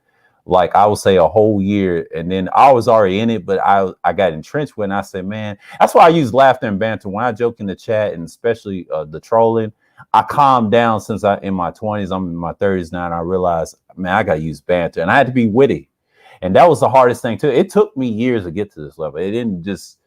like, I would say a whole year. And then I was already in it, but I got entrenched with it. And I said, man, that's why I use laughter and banter. When I joke in the chat, and especially the trolling, I calmed down since I in my 20s. I'm in my 30s now. And I realized, man, I got to use banter. And I had to be witty. And that was the hardest thing too. It took me years to get to this level. It didn't just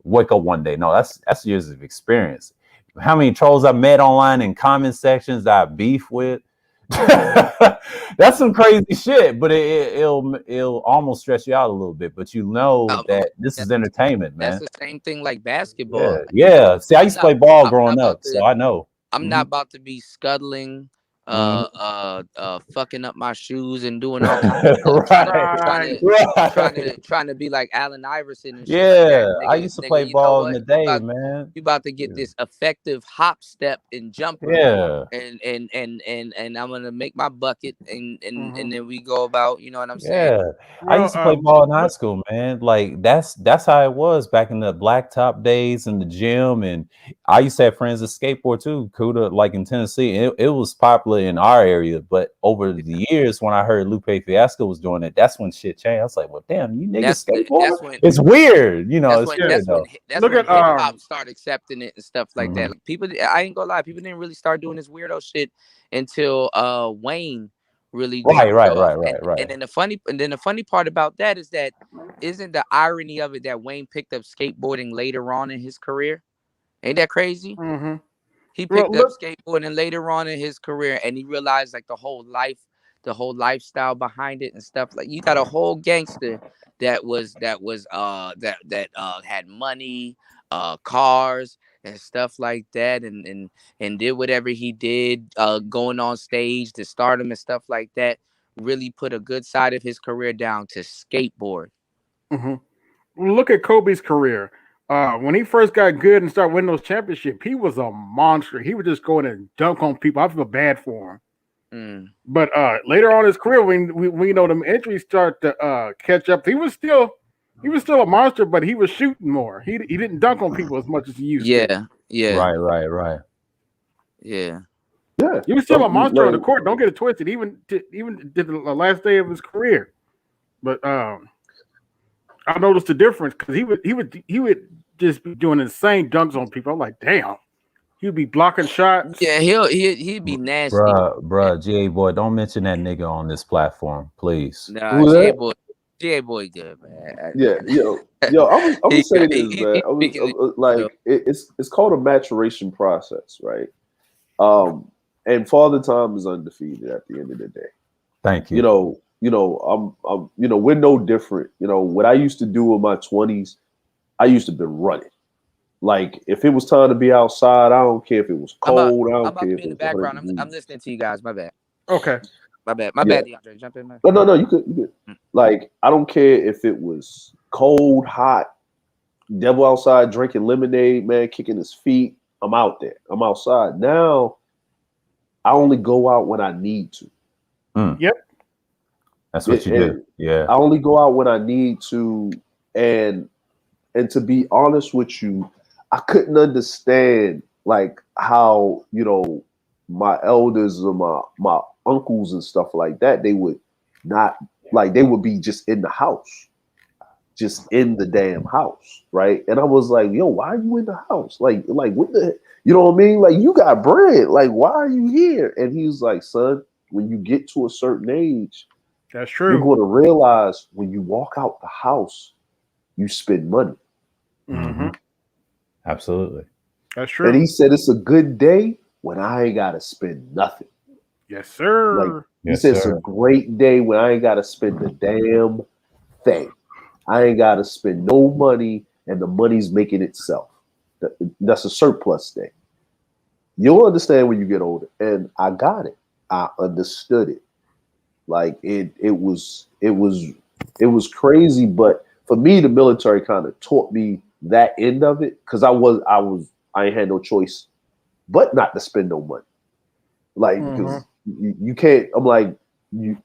wake up one day. No, that's years of experience. How many trolls I met online in comment sections that I beef with? That's some crazy shit. But it'll almost stress you out a little bit. But you know But that this that's is entertainment, that's man. the same thing like basketball. Yeah, Like, yeah. See, I I'm used to not play ball I'm not growing up, about so to I know. I'm Hmm. not about to be scuttling, Hmm. fucking up my shoes and doing all kinds of stuff, Right, Right. right. trying to be like Allen Iverson and shit like that, Yeah, I used to play nigga. You know ball in what? the day, man. You about to get Yeah. this effective hop step and jumper, Yeah, and I'm gonna make my bucket, Hmm. and then we go about, you know what I'm saying? yeah. I Well, used to play ball in high school, man. Like that's how it was back in the blacktop days in the gym. And I used to have friends that skateboard too, Cuda, like in Tennessee. It was popular in our area, but over the years, when I heard Lupe Fiasco was doing it, that's when shit changed. I was like, well, damn, you niggas skateboard? It's weird, you know. It's yeah. weird though. That's Look when at hip hop started accepting it and stuff like that. Mhm. Like people, I ain't gonna lie, people didn't really start doing this weirdo shit until Wayne really Right, took right, off. right, right, right. And then the funny part about that is that isn't the irony of it that Wayne picked up skateboarding later on in his career? Ain't that crazy? hmm He Well, picked up look. skateboarding later on in his career, and he realized like the whole lifestyle behind it and stuff. Like you got a whole gangster that had money, cars, and stuff like that, and did whatever he did, going on stage to stardom and stuff like that, really put a good side of his career down to skateboard. Mhm. Look at Kobe's career. When he first got good and started winning those championships, he was a monster. He would just go in and dunk on people. I feel bad for him. But later on in his career, when we know them injuries start to catch up, he was still a monster, but he was shooting more. He didn't dunk on people as much as he used to. Yeah, Right. yeah. Yeah, He was still a monster on the like, court. Don't get it twisted. Even did the last day of his career. But I noticed the difference because he would just be doing insane dunks on people. I'm like, damn. He'd be blocking shots. Yeah, he'd be nasty. Bruh, GA boy, don't mention that nigga on this platform, please. Nah, who GA that? boy, GA boy, good man. Yeah, yo, I'm gonna He say good. this, man. Speaking Like it's called a maturation process, right? And Father Time is undefeated at the end of the day. Thank you. I'm we're no different. What I used to do in my 20s, I used to be running. Like if it was time to be outside, I don't care if it was cold. I I'm don't about care to if be it in the was 100 background. I'm degrees. listening to you guys. My bad. Okay. My bad, Yeah. DeAndre. Jump in, man. No, you could. Like I don't care if it was cold, hot, devil outside drinking lemonade, man, kicking his feet. I'm out there. I'm outside. Now I only go out when I need to. Yep. That's what you do. Yeah. I only go out when I need to. And to be honest with you, I couldn't understand like how, my elders or my uncles and stuff like that, they would not like they would be just in the house. Just in the damn house, right? And I was like, yo, why are you in the house? Like what the, you know what I mean? Like you got bread. Like why are you here? And he was like, son, when you get to a certain age, That's you're true. going to realize when you walk out the house, you spend money. Mm-hmm. Absolutely. That's true. And he said it's a good day when I ain't got to spend nothing. Yes, sir. Like he said, it's a great day when I ain't got to spend the damn thing. I ain't got to spend no money, and the money's making itself. That's a surplus day. You'll understand when you get older, and I got it. I understood it. Like it was crazy, but for me, the military kind of taught me that end of it because I ain't had no choice but not to spend no money. Like because you can't. I'm like you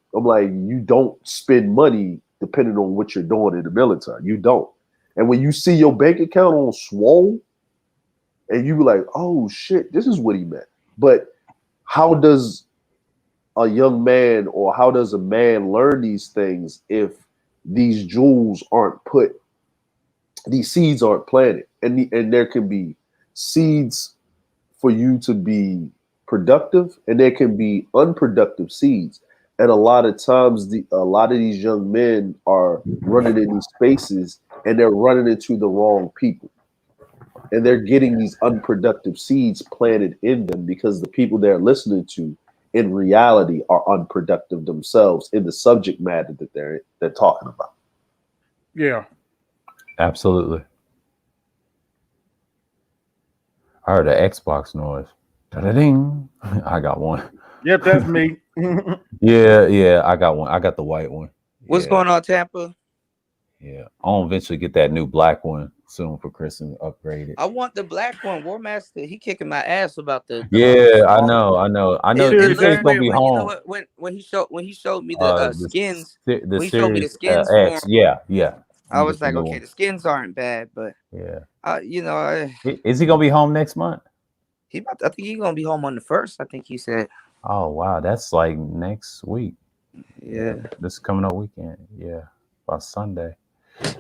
don't spend money depending on what you're doing in the military. You don't. And when you see your bank account on swole, and you be like, oh shit, this is what he meant. But how does a young man or how does a man learn these things if these jewels aren't put, these seeds aren't planted? And there can be seeds for you to be productive, and there can be unproductive seeds. And a lot of times, a lot of these young men are running in these spaces, and they're running into the wrong people, and they're getting these unproductive seeds planted in them because the people they're listening to, in reality, are unproductive themselves in the subject matter that they're talking about. Yeah, absolutely. I heard an Xbox noise. Da-da-ding. I got one. Yep, that's me. Yeah, I got one. I got the white one. What's going on, Tampa? Yeah, I'll eventually get that new black one soon for Christmas. Upgraded. I want the black one. War Master, he kicking my ass about the yeah, I know. He said it's gonna be home. You know what, when he showed me the skins, when he showed me the skins X, for him, yeah. I was like, okay, the skins aren't bad, but yeah, is he gonna be home next month? I think he's gonna be home on the 1st. I think he said. Oh wow, that's like next week. Yeah, this coming up weekend. Yeah, by Sunday.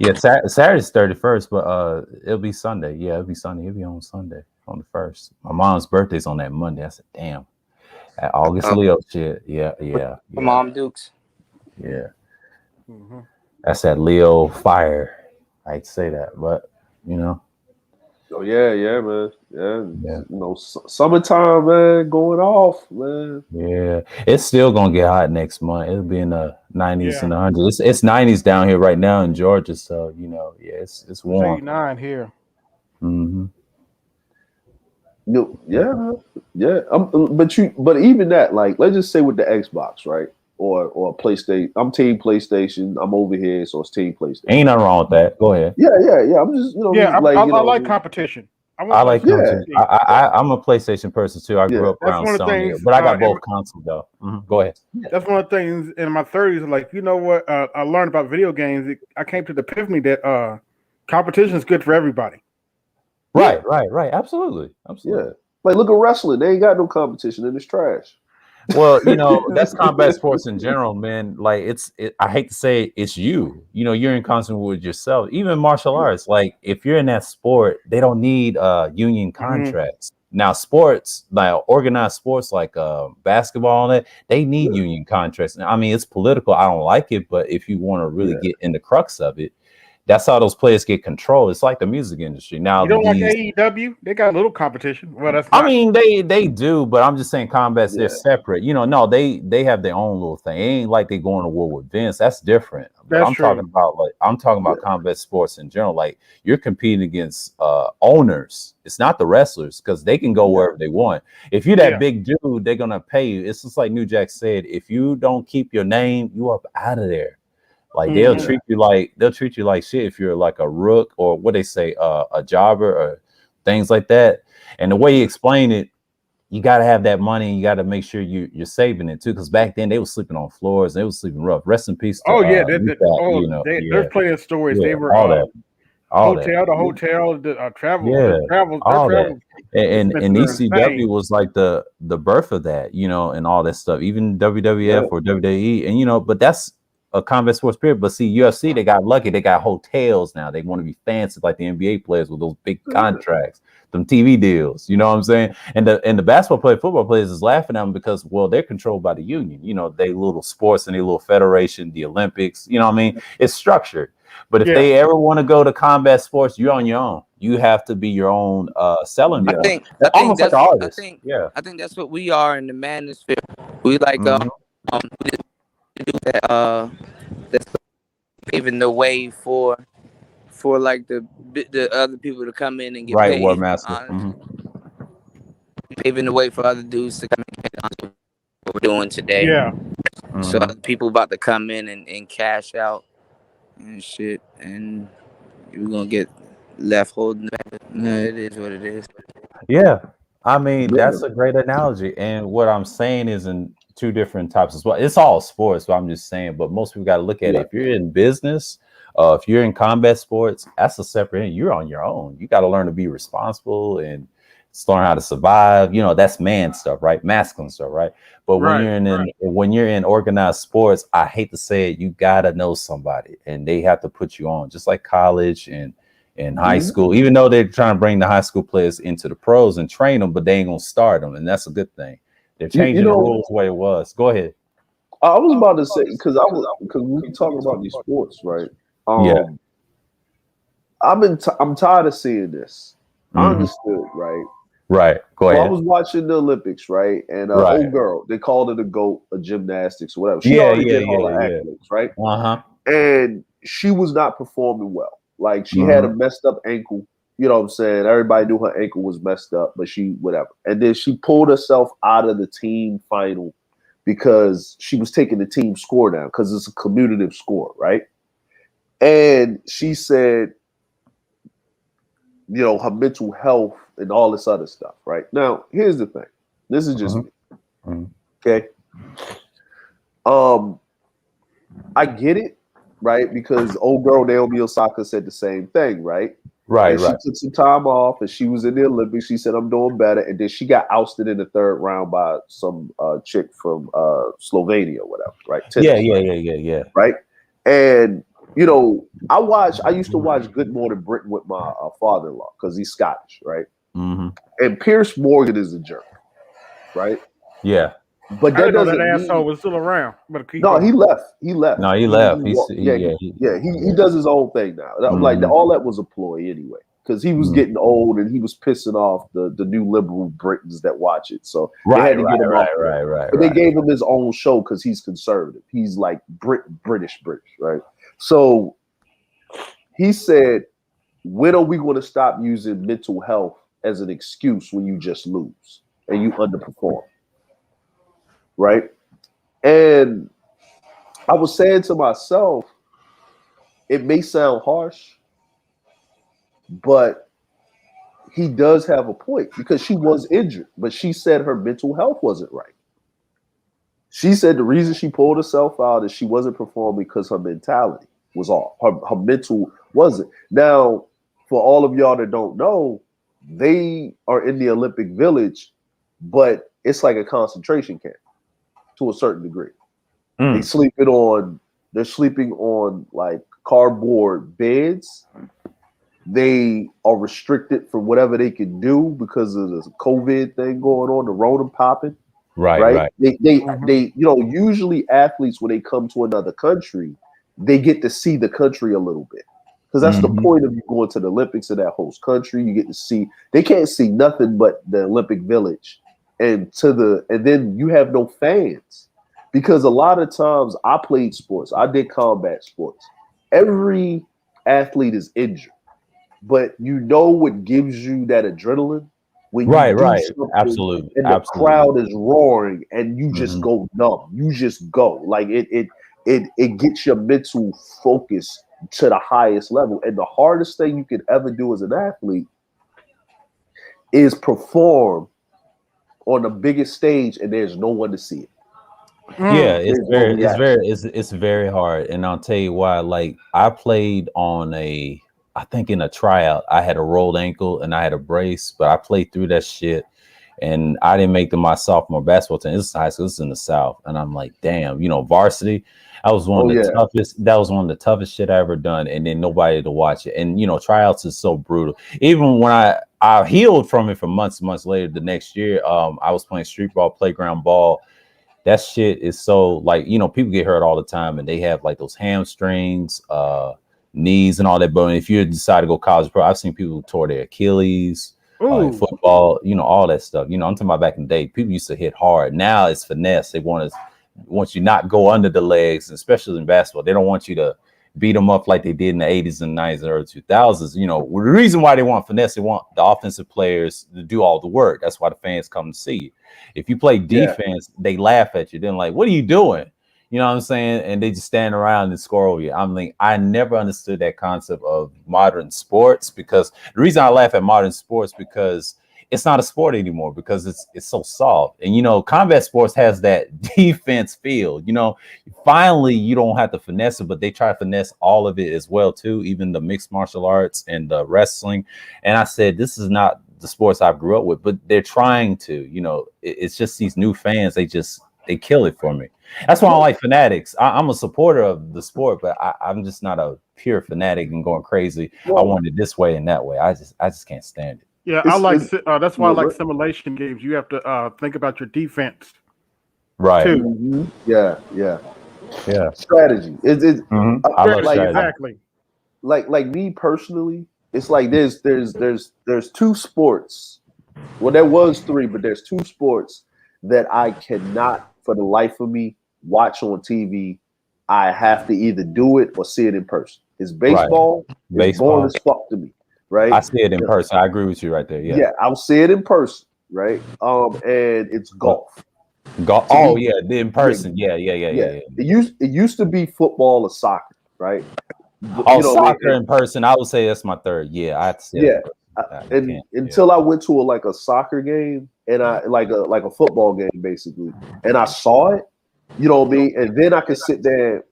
Yeah, Saturday's 31st, but it'll be Sunday. Yeah, it'll be Sunday. He'll be on Sunday on the 1st. My mom's birthday's on that Monday. I said, damn. At August Leo shit. Yeah. My mom Dukes. Yeah. Mm-hmm. That's that Leo fire. I hate to say that, but Oh yeah, man. Yeah. Summertime, man, going off, man. Yeah, it's still gonna get hot next month. It'll be in the 90s and 100s. It's 90s down here right now in Georgia, so it's warm. It's 89 here. Mm-hmm. Yeah. But even that, like, let's just say with the Xbox, right, or PlayStation. I'm Team PlayStation. I'm over here, so it's Team PlayStation. Ain't nothing wrong with that. Go ahead. Yeah. I'm just, Yeah, just like, I like competition. I I want my like son them to yeah, too. succeed. I'm a PlayStation person too. I grew yeah, up That's around one of the Sony, things. but I got both consoles though. Go ahead. That's one of the things in my 30s. Like, you know what? I learned about video games. I came to the epiphany that competition is good for everybody. Right. Absolutely. yeah. Like, look at wrestling. They ain't got no competition, and it's trash. Well, that's combat sports in general, man. Like I hate to say it's you. You're in constant with yourself. Even martial arts, like if you're in that sport, they don't need union contracts. Now, sports, like organized sports like basketball and that, they need union contracts. I mean, it's political. I don't like it, but if you want to really get in the crux of it, that's how those players get control. It's like the music industry. Now, You don't like AEW? They got a little competition. Well, that's I mean, they do, but I'm just saying combats, they're separate. No, they have their own little thing. It ain't like they going to war with Vince. That's different. But That's I'm true. talking about combat sports in general. Like you're competing against owners. It's not the wrestlers because they can go wherever they want. If you're that big dude, they're gonna pay you. It's just like New Jack said, if you don't keep your name, you up out of there. Like they'll treat you like shit if you're like a rook or what they say, a jobber or things like that. And the way he explained it, you got to have that money. And you got to make sure you're saving it too, because back then they were sleeping on floors. They were sleeping rough. Rest in peace. To, There's plenty of stories. They were all that, hotel to hotel, travel. All that. And insane. ECW was like the birth of that, and all that stuff. Even WWF or WWE, and but that's a combat sports period. But see, UFC, they got lucky. They got hotels now. They want to be fancy like the NBA players with those big contracts, them TV deals. You know what I'm saying? And the basketball player, football players is laughing at them because, well, they're controlled by the union. They little sports and they little federation, the Olympics. You know what I mean? It's structured. But if they ever want to go to combat sports, you're on your own. You have to be your own selling. I think almost like that's an artist. I think that's what we are in the manosphere. We like we do that that's paving the way for like the other people to come in and get paid. War Master. Paving the way for other dudes to come in and get on what we're doing today. Yeah. So other people about to come in and cash out and shit, and you're gonna get left holding back. No, it is what it is. Yeah. I mean, that's a great analogy. And what I'm saying is in two different types as well. It's all sports, but I'm just saying, but most people got to look at it. If you're in business, if you're in combat sports, that's a separate, you're on your own. You got to learn to be responsible and learn how to survive. That's man stuff, right? Masculine stuff, right? But when you're in organized sports, I hate to say it, you got to know somebody and they have to put you on, just like college and high school, even though they're trying to bring the high school players into the pros and train them, but they ain't gonna start them, and that's a good thing. They're changing the rules the way it was. Go ahead. I was about to say because we talking about these sports, right? I'm tired of seeing this. I understood, right? Right. Go ahead. I was watching the Olympics, right? And old girl, they called her the GOAT of gymnastics or whatever. She already did all the accolades, right? And she was not performing well. Like she had a messed up ankle. You know what I'm saying? Everybody knew her ankle was messed up, but she whatever. And then she pulled herself out of the team final because she was taking the team score down because it's a commutative score, right? And she said, her mental health and all this other stuff, right? Now, here's the thing. This is just me. Okay. I get it. Right, because old girl Naomi Osaka said the same thing, right? Right. She took some time off, and she was in the Olympics. She said, "I'm doing better," and then she got ousted in the third round by some chick from Slovenia, or whatever. Right? Yeah. Right, and I used to watch Good Morning Britain with my father-in-law because he's Scottish, right? And Pierce Morgan is a jerk, right? Yeah. But that doesn't that asshole was still around. No, he left. He left. No, he left. He does his own thing now. Like all that was a ploy anyway, because he was getting old and he was pissing off the new liberal Britons that watch it. So they had to get him off. Right. But they gave him his own show because he's conservative. He's like British, right? So he said, "When are we going to stop using mental health as an excuse when you just lose and you underperform, right? And I was saying to myself, it may sound harsh, but he does have a point because she was injured, but she said her mental health wasn't right. She said the reason she pulled herself out is she wasn't performing because her mentality was off. Her mental wasn't. Now, for all of y'all that don't know, they are in the Olympic Village, but it's like a concentration camp to a certain degree. They're sleeping on like cardboard beds. They are restricted from whatever they can do because of the COVID thing going on, the road popping. Right. They usually athletes when they come to another country, they get to see the country a little bit. Because that's the point of you going to the Olympics in that host country. You get to see, they can't see nothing but the Olympic Village. And then you have no fans. Because a lot of times I played sports, I did combat sports. Every athlete is injured. But you know what gives you that adrenaline? When you do something absolutely, and the crowd is roaring and you just go numb. You just go. Like it gets your mental focus to the highest level. And the hardest thing you could ever do as an athlete is perform on the biggest stage and there's no one to see it. Yeah, it's very hard. And I'll tell you why. Like I played on I think in a tryout, I had a rolled ankle and I had a brace, but I played through that shit and I didn't make my sophomore basketball team. This is high school, this is in the South. And I'm like, damn, varsity. That was one of the toughest. That was one of the toughest shit I ever done. And then nobody to watch it. And tryouts is so brutal. Even when I healed from it for months later, the next year, I was playing street ball, playground ball. That shit is so like, people get hurt all the time and they have like those hamstrings, knees and all that. But if you decide to go college pro, I've seen people who tore their Achilles, in football, all that stuff. I'm talking about back in the day, people used to hit hard. Now it's finesse. They want you not go under the legs, especially in basketball. They don't want you to beat them up like they did in the 80s and 90s and early 2000s. The reason why they want finesse, they want the offensive players to do all the work. That's why the fans come to see you. If you play defense, they laugh at you. They're like, what are you doing? You know what I'm saying? And they just stand around and score over you. I'm like, I never understood that concept of modern sports, because the reason I laugh at modern sports because it's not a sport anymore, because it's so soft. And combat sports has that defense feel. Finally you don't have to finesse it, but they try to finesse all of it as well too, even the mixed martial arts and the wrestling. And I said, this is not the sports I grew up with, but they're trying to. It's just these new fans, they kill it for me. That's why I like fanatics. I'm a supporter of the sport, but I'm just not a pure fanatic and going crazy. I want it this way and that way. I just can't stand it. Yeah, that's why I like simulation games. You have to think about your defense, right? Too. Mm-hmm. Yeah. Strategy. I love strategy. Exactly. Like me personally, it's like there's two sports. Well, there was three, but there's two sports that I cannot, for the life of me, watch on TV. I have to either do it or see it in person. It's baseball. Right. It's boring as fuck to me. Right. I see it in person. I agree with you right there. Yeah, I'll see it in person. Right. And it's golf. Oh yeah, in person. Yeah. It used to be football or soccer. Right. Soccer in person. I would say that's my third. Yeah, I have to see it. Until I went to a soccer game and I like a football game basically, and I saw it, and then I could sit there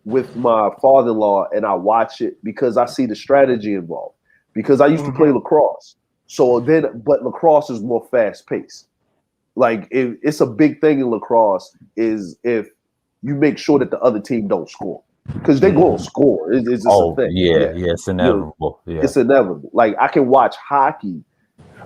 with my father-in-law and I watch it because I see the strategy involved, because I used to play lacrosse. But lacrosse is more fast-paced. Like it's a big thing in lacrosse is if you make sure that the other team don't score. Because they're going to score. It's just a thing. Yeah, it's inevitable. It's inevitable. Like I can watch hockey.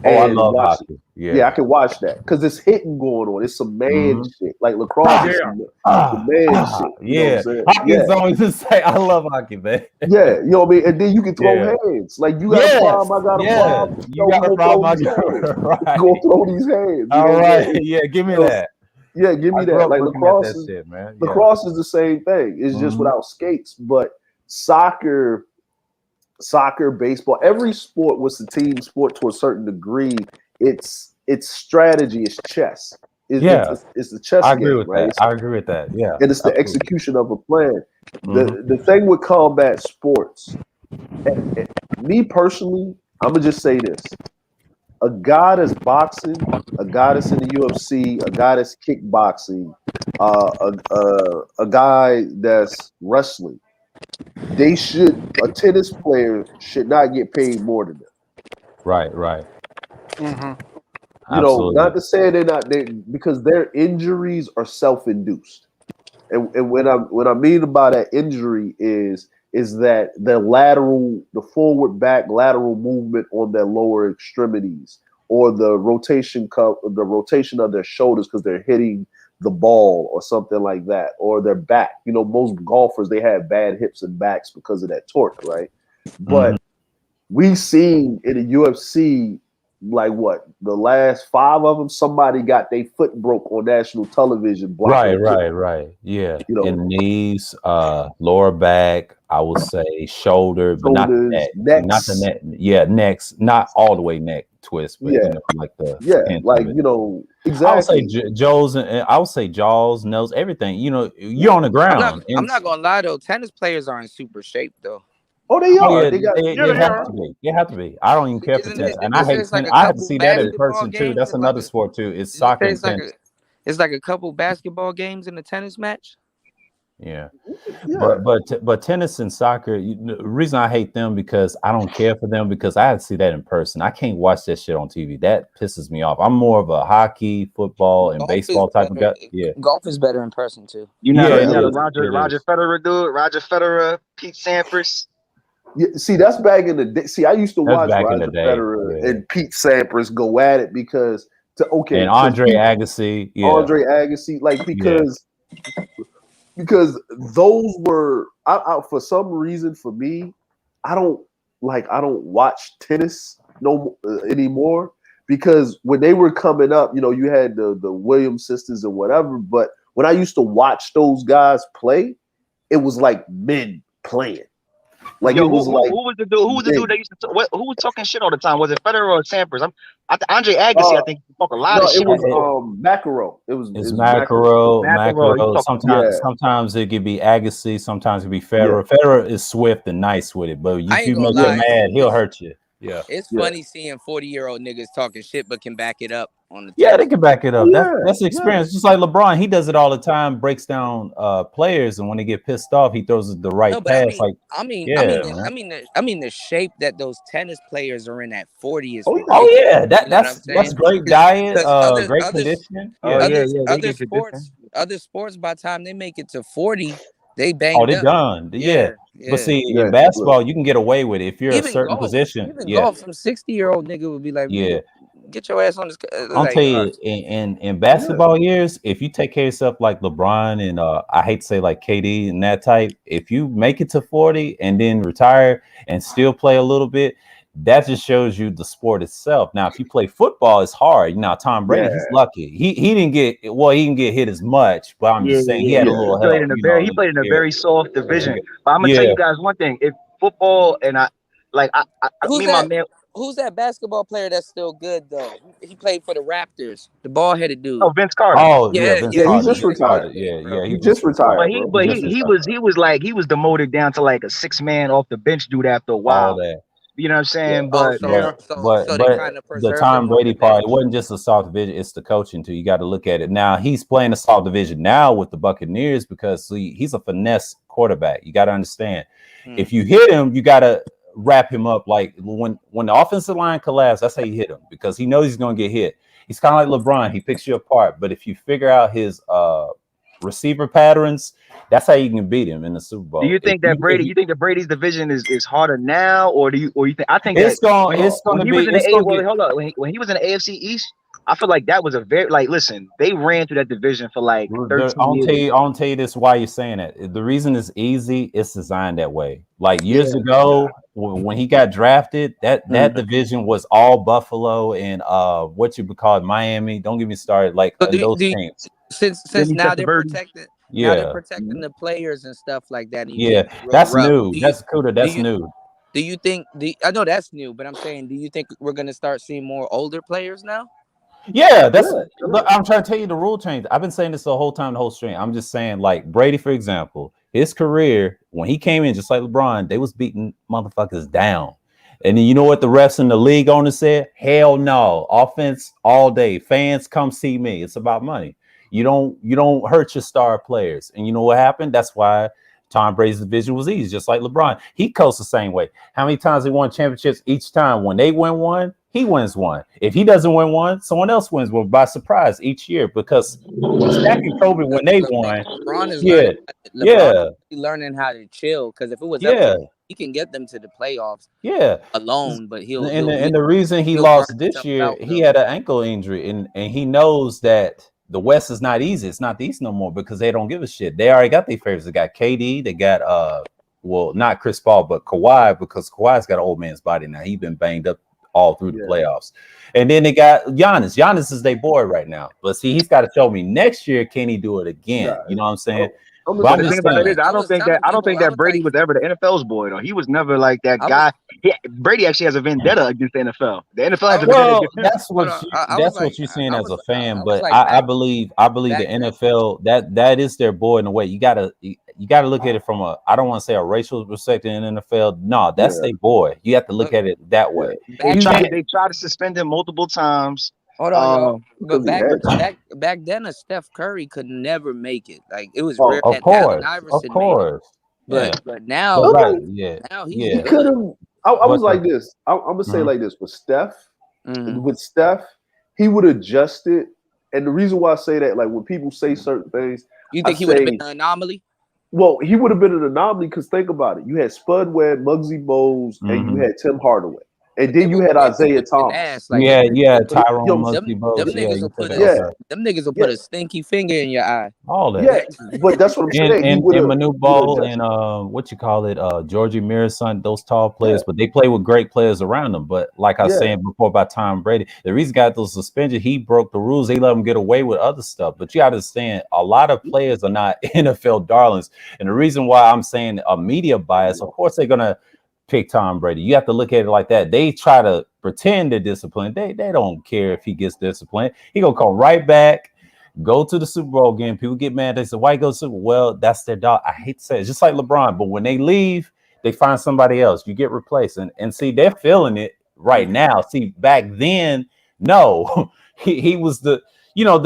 I love hockey. Yeah, I can watch that because it's hitting going on. It's some man shit. Like lacrosse is some man shit. Yeah, hockey's always the same. I love hockey, man. Yeah, you know what I mean? And then you can throw hands. Like you got a problem, I got a problem. You got a problem, right. Go throw these hands. All right, give me that. Yeah, give me that. Like lacrosse is the same thing. It's just without skates. But soccer soccer, baseball, every sport was a team sport to a certain degree. It's strategy, it's chess. It's the chess I agree game, with right? that. I agree with that. Yeah, And it's the absolutely. execution of a plan. Mhm. The thing with combat sports, me personally, I'm gonna just say this: a guy that's boxing, a guy that's in the UFC, a guy that's kickboxing, a guy that's wrestling, a tennis player should not get paid more than them. Right, right. You know, not Absolutely. to say they're not they because their injuries are self-induced. And what I mean by that injury is that the forward back lateral movement on their lower extremities, or the rotation of their shoulders because they're hitting the ball or something like that, or their back. You know, most golfers, they have bad hips and backs because of that torque, right? Mhm. But we seen in the UFC, like what, the last 5 of them, somebody got their foot broke on national television blocking Right, a kick. right. Yeah. You know, In knees, lower back, I would say shoulder, but not the shoulders, neck. Not the necks. neck. Yeah, necks, not all the way neck twist, but Yeah, like the yeah, hint like, of it. you know, I would say exactly. Joe's, and I would say jaws, nose, everything. You know, you're on the ground, I'm and not gonna lie though. Tennis players are in super shape though. Oh, they oh are. yeah, They got Yeah, they they have are. to be. They have to be. I don't even care for Isn't tennis, it? and They I say hate it's like tennis. a I had to couple see that in basketball person too. games. That's It's like another a. sport too. It's Did you soccer say and tennis. it's like a couple basketball games in a tennis match? Yeah. yeah. But tennis and soccer, the reason I hate them because I don't care for them because I had to see that in person. I can't watch that shit on TV. That pisses me off. I'm more of a hockey, football, and Golf is baseball type of better. guy. Yeah, Golf is better in person too. yeah, You it not a is. Roger It Roger is. Federer dude, Roger Federer, Pete Sampras. Yeah, see, that's back in the day. See, I used to That's watch back in the Roger day. Federer Yeah, and Pete Sampras go at it because and because Andre Agassi. Yeah, Andre Agassi, like, yeah. because those were for some reason, for me, I don't I don't watch tennis anymore, because when they were coming up, you know, you had the Williams sisters or whatever, but when I used to watch those guys play, it was like men playing. Like, Yo, it was like who was the dude? Who was the dude men. that used to who was talking shit all the time? Was it Federer or Sampras? Andre Agassi, Uh, I think, talk a lot no, of it shit was before. McEnroe. It It's was McEnroe. McEnroe, you Macro. talk. Sometimes, Yeah, sometimes it could be Agassi. Sometimes it could be yeah, Federer. Federer is swift and nice with it, but I if ain't you gonna make yeah, him lie. mad, he'll It's hurt you. Yeah. it's yeah. funny seeing 40-year-old niggas talking shit but can back it up on the Yeah, they tennis can court. back it Oh up. yeah, That's the yeah, experience. Just like LeBron, he does it all the time. Breaks down players, and when they get pissed off, he throws the No, right but I pass. mean, Like, I mean, I mean, yeah, the, I man. mean, the, I mean, the shape that those tennis players are in at 40 is oh yeah. Oh ridiculous. yeah, You know what I'm that's saying? great diet, Because great conditioning. Oh Yeah. yeah, yeah, they get conditioned. other sports, by the time they make it to 40, they Oh, banged they up. done. Yeah. Yeah, But yeah. see, in Yeah, look, basketball, you can get away with it if you're a Even certain golf, position. even Yeah. golf, some 60-year-old nigga would be like, Yeah. get your ass on this. I'll tell Like, all you, right. in yeah, basketball years, if you take care of yourself like LeBron and I hate to say like KD and that type, if you make it to 40 and then retire and still play a little bit, that just shows you the sport itself. Now, if you play football, it's hard. You know, Tom Brady, yeah, he's lucky. He didn't get well, he didn't get hit as much, but I'm Yeah, just saying he yeah, had a yeah, he little played help, in a you know. very he played in a Yeah. very soft division. But I'm gonna tell Yeah. you guys one thing: if football and Who's me and my that? man, Who's that basketball player that's still good though? He played for the Raptors, the ball headed dude. oh Vince Carter. Oh yeah, Yeah, Vince yeah, yeah. He he Carter. just needs to Vince get retired. Carter. back in, Yeah, bro. he He just just retired. retired, But he bro. He but just he retired. was demoted down to like a 6 man off the bench dude after a All while. that. You know what I'm Yeah, saying? Oh, But Yeah. so they But kind of the preserved him Tom off the Brady part, it bench. wasn't just a soft division, it's the coaching too. You got to look at it. Now he's playing the soft division now with the Buccaneers because he's a finesse quarterback. You got to understand. Hmm. If you hit him, you got to wrap him up. Like when the offensive line collapses, that's how you hit him because he knows he's gonna get hit. He's kind of like LeBron, he picks you apart. But if you figure out his receiver patterns, that's how you can beat him in the Super do Bowl. you think that Brady? You think that Brady's division is harder now, or you think? I think that it's when gonna he was be in the it's A, gonna well, get. hold on, when he was in the AFC East, I feel like that was a very like. Listen, they ran through that division for like I 13 years. I'll tell you this why you're saying it. The reason it's easy, it's designed that way. Like Yeah. years ago, when he got drafted, that division was all Buffalo and what you would call it, Miami. Don't get me started. Like So those teams. Then since he now took the they're Birdie. protecting Yeah, the players and stuff like that, and you yeah. think it's That's rough. new. That's Cuda. Do That's you new. Do you think I know that's new, but I'm saying, do you think we're gonna start seeing more older players now? Yeah, that's. Yeah, Look, I'm trying to tell you the rule change. I've been saying this the whole time, the whole stream. I'm just saying, like Brady, for example, his career when he came in, just like LeBron, they was beating motherfuckers down. And then you know what the refs in the league owners said? Hell no, offense all day. Fans come see me. It's about money. You don't hurt your star players. And you know what happened? That's why Tom Brady's division was easy, just like LeBron. He coached the same way. How many times he won championships? Each time when they win one, he wins one. If he doesn't win one, someone else wins one by surprise each year. Because when Shaq and Kobe, when they won, LeBron is yeah, learning. LeBron yeah, is learning how to chill, because if it was up to yeah, him, he can get them to the playoffs yeah. alone, but And the reason he he'll burn lost this himself year, out he though. had an ankle injury, and he knows that the West is not easy. It's not the East no more because they don't give a shit. They already got their favorites. They got KD. They got well, not Chris Paul, but Kawhi, because Kawhi's got an old man's body now. He's been banged up all through the playoffs. And then they got Giannis. Giannis is their boy right now. But see, he's got to show me next year, can he do it again? Nah, You know what I'm saying? I'm But gonna But I'm the say, thing just about it saying. is, I don't think that Brady was ever the NFL's boy though. He was never like that I was guy. Brady actually has a vendetta against the NFL. The NFL I has a was vendetta Well, against him. hold on. that's what you're saying as a fan, I was but like I believe the back then. NFL that is their boy in a way. You gotta look at it from a, I don't want to say a racial perspective in NFL. No, that's yeah, their boy. You have to look Look, at it that yeah. way. And back You he then. can't. did They tried to suspend him multiple times. Hold on, y'all. Um, But because he had to. back then, a Steph Curry could never make it. Like, it was Oh, rare Of that Allen course, of Iverson made it. course, yeah. But But now, right, really? yeah, he's He yeah. could good. have. I was What's like up? this. I'm gonna say it Mhm. like this with Steph. Hmm. With Steph, he would adjust it. And the reason why I say that, like when people say certain things, You I think he would have been say, an anomaly? well, he would have been an anomaly because think about it. You had Spud Webb, Muggsy Bogues, and you Mhm. had Tim Hardaway. And But they then you were had Isaiah whipping Thomas. ass. Like, Yeah, will put You know Tyrone what I'm Muggsy them Bogues. Yeah, niggas you will said put that. a Yeah, Okay. them niggas will yeah, put a stinky finger in your eye. All that. yeah. But that's what I'm And saying. He and would and have Manu he would have Ball and adjusted. what you call it, Georgie Mirror's son, those tall Yeah, players, but they play with great players around them. But like I was yeah. saying before about Tom Brady, the reason he got those suspensions, he broke the rules. They let him get away with other stuff. But you understand, a lot of players are not NFL darlings, and the reason why I'm saying a media bias, of course, they're gonna pick Tom Brady. You have to look at it like that. They try to pretend they're disciplined. They don't care if he gets disciplined. He gonna come right back, go to the Super Bowl game. People get mad. They say, why go to Super Bowl? Well, that's their dog. I hate to say it. It's just like LeBron. But when they leave, they find somebody else. You get replaced. And see, they're feeling it right now. See, back then, no. he was the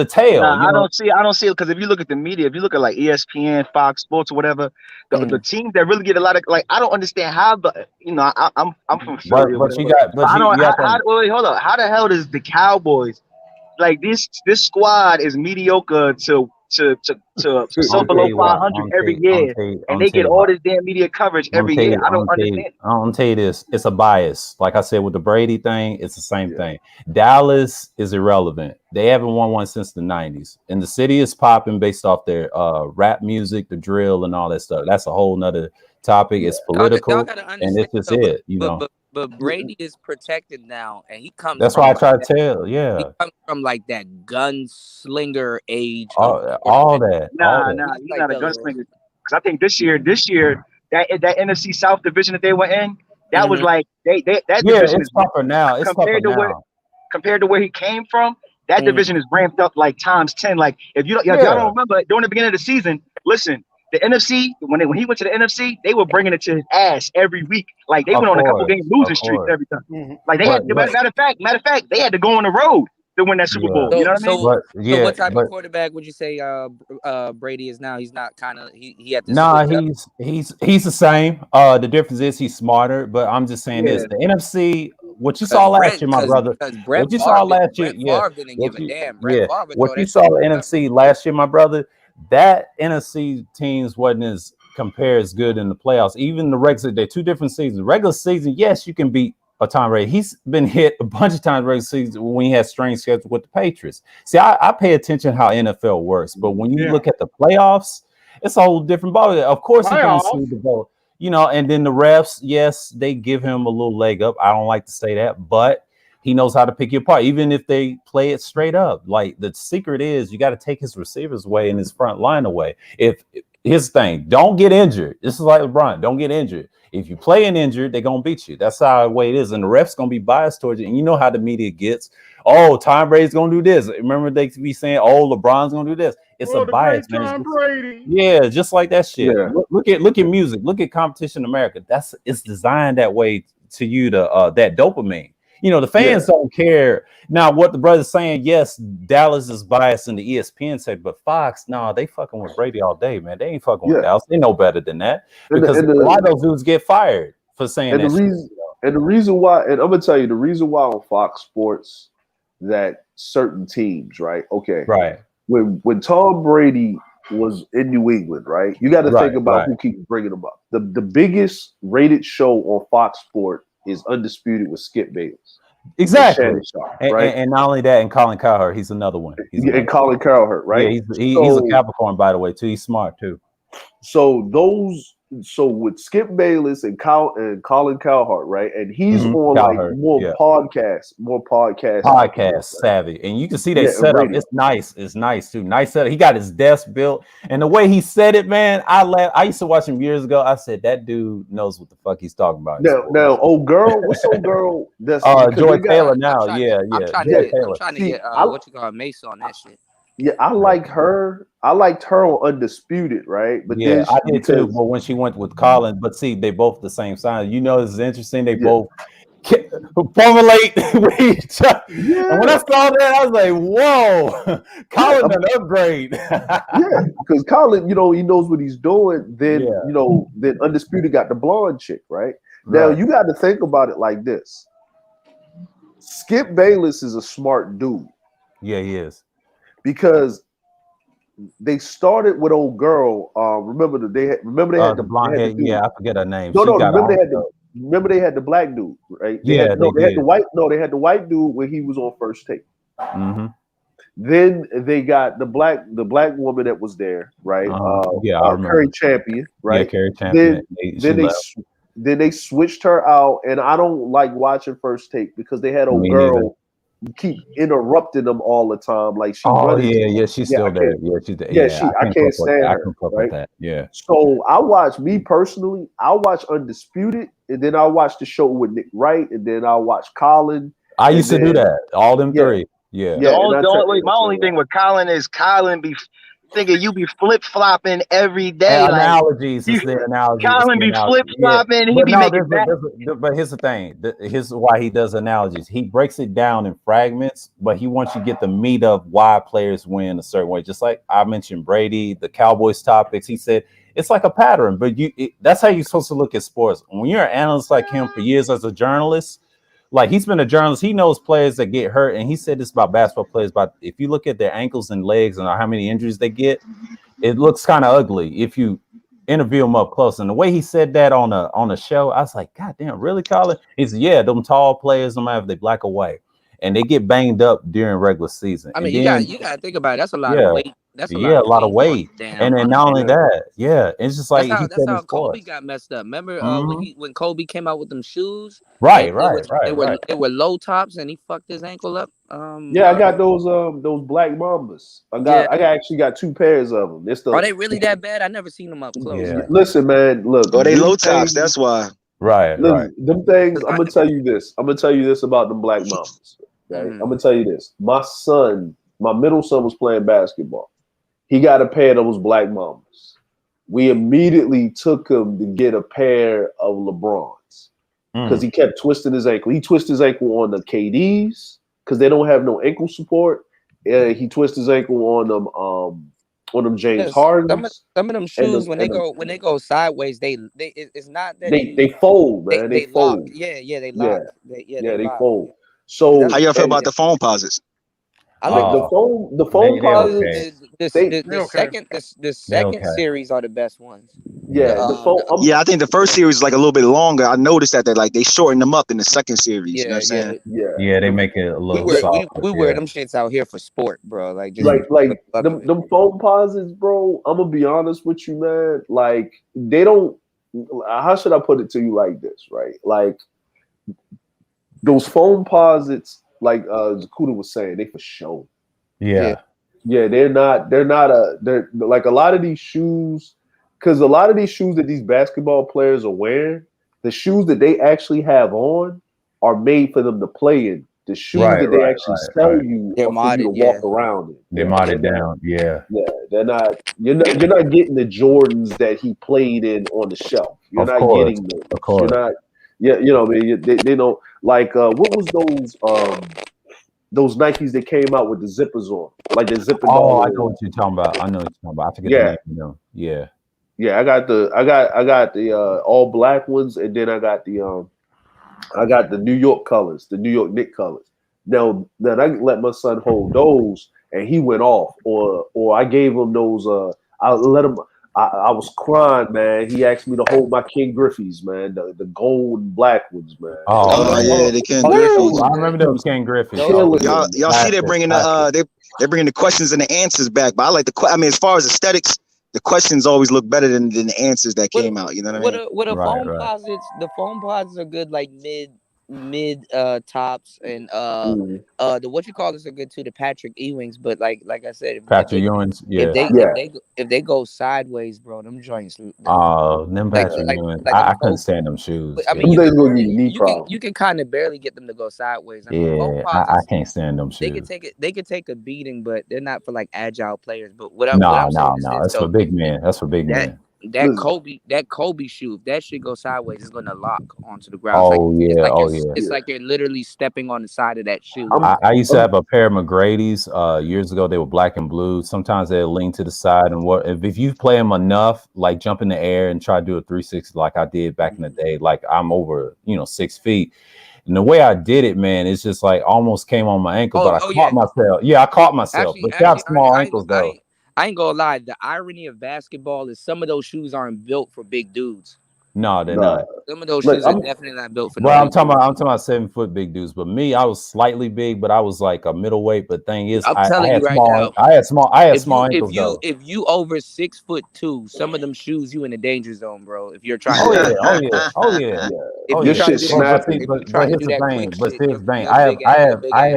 tail, Nah, I don't see it because if you look at the media, if you look at like ESPN, Fox Sports, or whatever, the Mm. teams that really get a lot of like, I don't understand how the I'm from but Philly or but you whatever, got but but I don't you have to wait, hold up, how the hell does the Cowboys like this squad is mediocre to sell I'm tell below you why. 500 every year, and I'm they tell get you all why. this damn media coverage I'm gonna every tell year? you, I I'm don't gonna tell you, understand. I'm gonna tell you this. It's a bias. Like I said with the Brady thing, it's the same Yeah. thing. Dallas is irrelevant. They haven't won one since the 90s. And the city is popping based off their rap music, the drill, and all that stuff. That's a whole nother topic. Yeah. It's Y'all political, gotta and understand it's just though. it, you know. But Brady is protected now, and he comes That's why from I like try to that. tell. He Yeah. comes from like that gunslinger age of All quarterback. that. All Nah, that. nah, He's he's like not a the little. gunslinger. Because I think this year that NFC South division that they were in, that was Hmm. like that Yeah, division is it's tougher now. It's tougher compared to now. where he came from. That Hmm. division is ramped up like times 10. Like if y'all Yeah. don't remember during the beginning of the season, listen, the NFC when he went to the NFC, they were bringing it to his ass every week. Like they Of went on a couple game course. losing Of streaks course. every time. Mhm. Like they had But matter of fact, they had to go on the road to win that Super yeah. Bowl. You know what I mean? So But so yeah, what type of but quarterback would you say Brady is now? He's not kind of he had to nah, switch up. he's the same. The difference is he's smarter. But I'm just saying Yeah. this: the NFC, what you saw last year, my brother, Because what you saw last year, Brett yeah, Favre didn't give what a you, damn. Brett yeah, Favre would what throw you that saw shit in the the cover. NFC last year, my brother, that NFC teams wasn't as compare as good in the playoffs. Even the regular, they're two different seasons. Regular season, yes, you can beat a Tom Brady. He's been hit a bunch of times regular season when he has strange schedules with the Patriots. See, I pay attention how NFL works, but when you Yeah. look at the playoffs, it's a whole different ball. Of course, he's going to Playoffs. see the ball, and then the refs, yes, they give him a little leg up. I don't like to say that, but he knows how to pick you apart, even if they play it straight up. Like the secret is you got to take his receivers away and his front line away. here's the thing: don't get injured. This is like LeBron. Don't get injured. If you play and injured, they're gonna beat you. That's how the way it is, and the refs gonna be biased towards you. And you know how the media gets. Oh, Tom Brady's gonna do this. Remember they be saying, "Oh, LeBron's gonna do this." It's a the great bias, man. Tom Brady. Yeah, just like that shit. Yeah. Look at music. Look at competition in America. It's designed that way to you to that dopamine. You know, the fans don't care. Now, what the brother's saying, yes, Dallas is biased in the ESPN side, but Fox, no, they fucking with Brady all day, man. They ain't fucking with Dallas. They know better than that. Because a lot of those dudes get fired for saying that shit. And the reason why, and I'm gonna tell you the reason why on Fox Sports that certain teams, right? Okay. Right. When Tom Brady was in New England, right? You got to think about who keeps bringing him up. The biggest rated show on Fox Sport is Undisputed with Skip Bayless. Exactly. Right? And not only that, and Colin Cowherd, he's another one. And Colin Cowherd, right? Yeah, he's a Capricorn, by the way, too. He's smart too. So with Skip Bayless and Colin Cowherd, right? And he's on Cowherd, like more podcast savvy. And you can see they set up. It's nice. It's nice too. Nice setup. He got his desk built. And the way he said it, man, I laughed. I used to watch him years ago. I said, that dude knows what the fuck he's talking about. Now, old girl, what's old girl? That's Joy Taylor now. I'm trying to get what you call Mace on that shit. Yeah, I liked her. I liked her on Undisputed, right? But yeah, I did too. But when she went with Colin, but see, they both the same size. You know, it's interesting. They both formulate with each other. Yeah. And when I saw that, I was like, "Whoa, Colin an upgrade." Because Colin, you know, he knows what he's doing. Then then Undisputed got the blonde chick, right? Now you got to think about it like this: Skip Bayless is a smart dude. Yeah, he is. Because they started with old girl. Remember they had the blonde head. Yeah, I forget her name. Remember they had the black dude, right? They had the white dude when he was on First Take. Mm-hmm. Then they got the black woman that was there, right? I remember. Carrie Champion, right? Yeah, Carrie Champion. Then they switched her out, and I don't like watching First Take because they had old girl keep interrupting them all the time. Like she's still there. I can't stand her. Right? Yeah. So I watch Undisputed, and then I watch the show with Nick Wright, and then I watch Colin. I used to do that. All them three. Yeah. My only thing with Colin is Colin be thinking you be flip flopping every day. Analogies, it's the analogies. Colin be flip flopping. He be making but here's the thing. Here's why he does analogies. He breaks it down in fragments, but he wants you to get the meat of why players win a certain way. Just like I mentioned Brady, the Cowboys topics. He said it's like a pattern, but that's how you're supposed to look at sports. When you're an analyst like him for years as a journalist. Like he's been a journalist, he knows players that get hurt, and he said this about basketball players. But if you look at their ankles and legs and how many injuries they get, it looks kind of ugly if you interview them up close. And the way he said that on a show, I was like, God damn, really, Colin? He said, yeah, them tall players, no matter if they black or white, and they get banged up during regular season. I mean, you gotta think about it. That's a lot of weight. That's a lot of weight. And then not only that, it's just like that's how Kobe got messed up. Remember when Kobe came out with them shoes? Right. They were low tops, and he fucked his ankle up. I got those black Mambas. I actually got 2 pairs of them. Are they really that bad? I never seen them up close. Yeah. Listen, man, look. They low tops. That's why. Right. Them things. I'm gonna tell you this. About them black Mambas. Right? I'm gonna tell you this. My middle son was playing basketball. He got a pair of those black Mambas. We immediately took him to get a pair of LeBrons because he kept twisting his ankle. He twisted his ankle on the KDs because they don't have no ankle support. He twisted his ankle on them James Harden. Some of them shoes when they go sideways, it's not that they fold, man. They fold. Lock. Yeah, they lock. They fold. So how y'all feel about the foam posits? I like the phone posits. The second series are the best ones. Yeah, I think the first series is like a little bit longer. I noticed that they shortened them up in the second series. You know what I'm saying? Yeah, they make it a little softer. We wear them shits out here for sport, bro. Like them phone posits, bro. I'm gonna be honest with you, man. Like they don't. How should I put it to you like this, right? Like those phone posits. Like Zakuda was saying, they for show. Yeah, they're like a lot of these shoes. because a lot of these shoes that these basketball players are wearing, the shoes that they actually have on are made for them to play in. The shoes that they actually sell you They're are for you to modded, walk yeah. around in. They Yeah, modded down. Yeah, yeah, they're not. You're not getting the Jordans that he played in on the shelf. You're of not course, getting those. of You're course. not. Yeah, you know, what I mean, they don't like. What was those Nikes that came out with the zippers on, like they're zipping all Oh, I the know way. what you're talking about. I know what you're talking about. I forget the Yeah, name of them. Yeah. yeah. I got the all black ones, and then I got the New York colors, the New York Knicks colors. Now I let my son hold those, and he went off. Or I gave him those. I let him. I was crying, man. He asked me to hold my King Griffey's, man, the gold and black ones, man. Oh, Oh okay. yeah, Oh, the Ken oh, Griffey's. I remember those Ken Griffins. Oh, Killing yeah. Y'all, them. y'all see they're Classic, bringing classic. they're bringing the questions and the answers back. But I like I mean, as far as aesthetics, the questions always look better than the answers that came out. You know what I mean? What a Right, foam right. posits, the foam posits are good, like mid tops, and Mhm. the what you call this are good too, the Patrick Ewings. But like I said, Patrick Ewing's, if yeah. they if Yeah. they if they go sideways, bro, them joints Them like Patrick Ewing's. like them I couldn't foam. stand them But shoes. I Yeah. mean, Them things gonna give you knee you problems. can kind of barely get them to go sideways. I mean, foam Yeah, I posits, can't stand them they could shoes. take a beating, but they're not for like agile players. But what No, I'm saying no, is no. this That's for though, big men. That's for big that men. Listen, that Kobe shoe, if that shit goes sideways, it's gonna lock onto the ground. Oh yeah, oh yeah. It's yeah. like you're literally stepping on the side of that shoe. I'm, I used to I'm have a pair of McGrady's years ago. They were black and blue. Sometimes they lean to the side, and what if you play them enough, like jump in the air and try to do a 360 like I did back in the day. Like I'm over 6 feet, and the way I did it, man, it's just like almost came on my ankle, but I Oh caught yeah. myself. Yeah, I caught myself, but you have small ankles though. I ain't gonna lie. The irony of basketball is some of those shoes aren't built for big dudes. No, they're nah. not. Some of those Look, shoes are definitely not built for no Well, big dudes. I'm talking about 7 foot big dudes. But me, I was slightly big, but I was like a middleweight. But thing is, I'm I telling you had right now. I had small ankles though. If you over 6'2", some of them shoes you in the danger zone, bro. If you're trying Oh to yeah, do oh yeah, oh yeah, Yeah. if oh you're Your yeah. trying to shit do that But quick, see, snapping. if you're but trying to here's do the that quick thing. But shit, here's the thing. your big I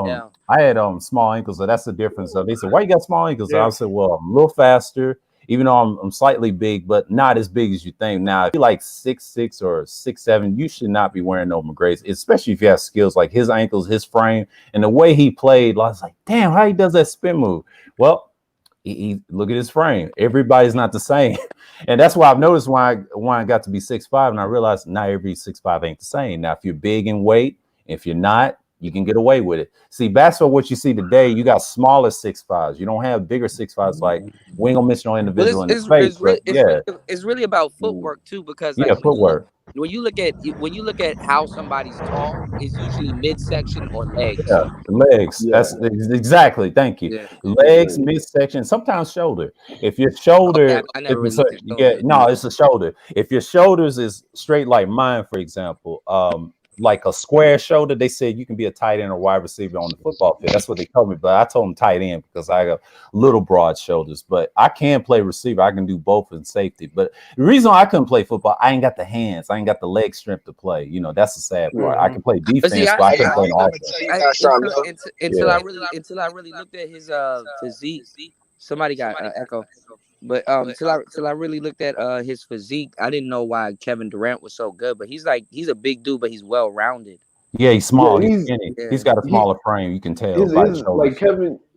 down. had small ankles, so that's the difference. So they said, why you got small ankles? So Yeah. I said, well, I'm a little faster, even though I'm slightly big, but not as big as you think. Now, if you're like 6'6" or 6'7", you should not be wearing no McGrady's, especially if you have skills like his ankles, his frame, and the way he played. I was like, damn, how he does that spin move? Well, he look at his frame. Everybody's not the same, and that's why I've noticed when I got to be 6'5", and I realized not every 6'5" ain't the same. Now, if you're big in weight, if you're not, you can get away with it. See, basketball, what you see today, you got smaller 6'5s. You don't have bigger 6'5s. Like we ain't gonna mention no Well, individual in the space, but yeah, it's really about footwork too, because like yeah, footwork. when you look at how somebody's tall, is usually midsection or legs. Yeah, the legs. Yeah. That's exactly. Thank you. Yeah. Legs, midsection, sometimes shoulder. If your Okay, shoulder, I if never really it's a, looked at you shoulder. get no, it's a shoulder. If your shoulders is straight like mine, for example, like a square shoulder, they said you can be a tight end or wide receiver on the football field. That's what they told me, but I told them tight end because I got little broad shoulders. But I can play receiver. I can do both in safety. But the reason I couldn't play football, I ain't got the hands. I ain't got the leg strength to play. That's the sad part. I can play But see, defense, but I Hey, couldn't play I'm gonna offense. tell you guys something. until Yeah. I really looked at his physique. Somebody got echo. But till I really looked at his physique, I didn't know why Kevin Durant was so good. But he's a big dude, but he's well rounded. Yeah, he's Yeah, small. He's skinny. Yeah. He's got a he smaller frame. You can tell his by the his shoulders.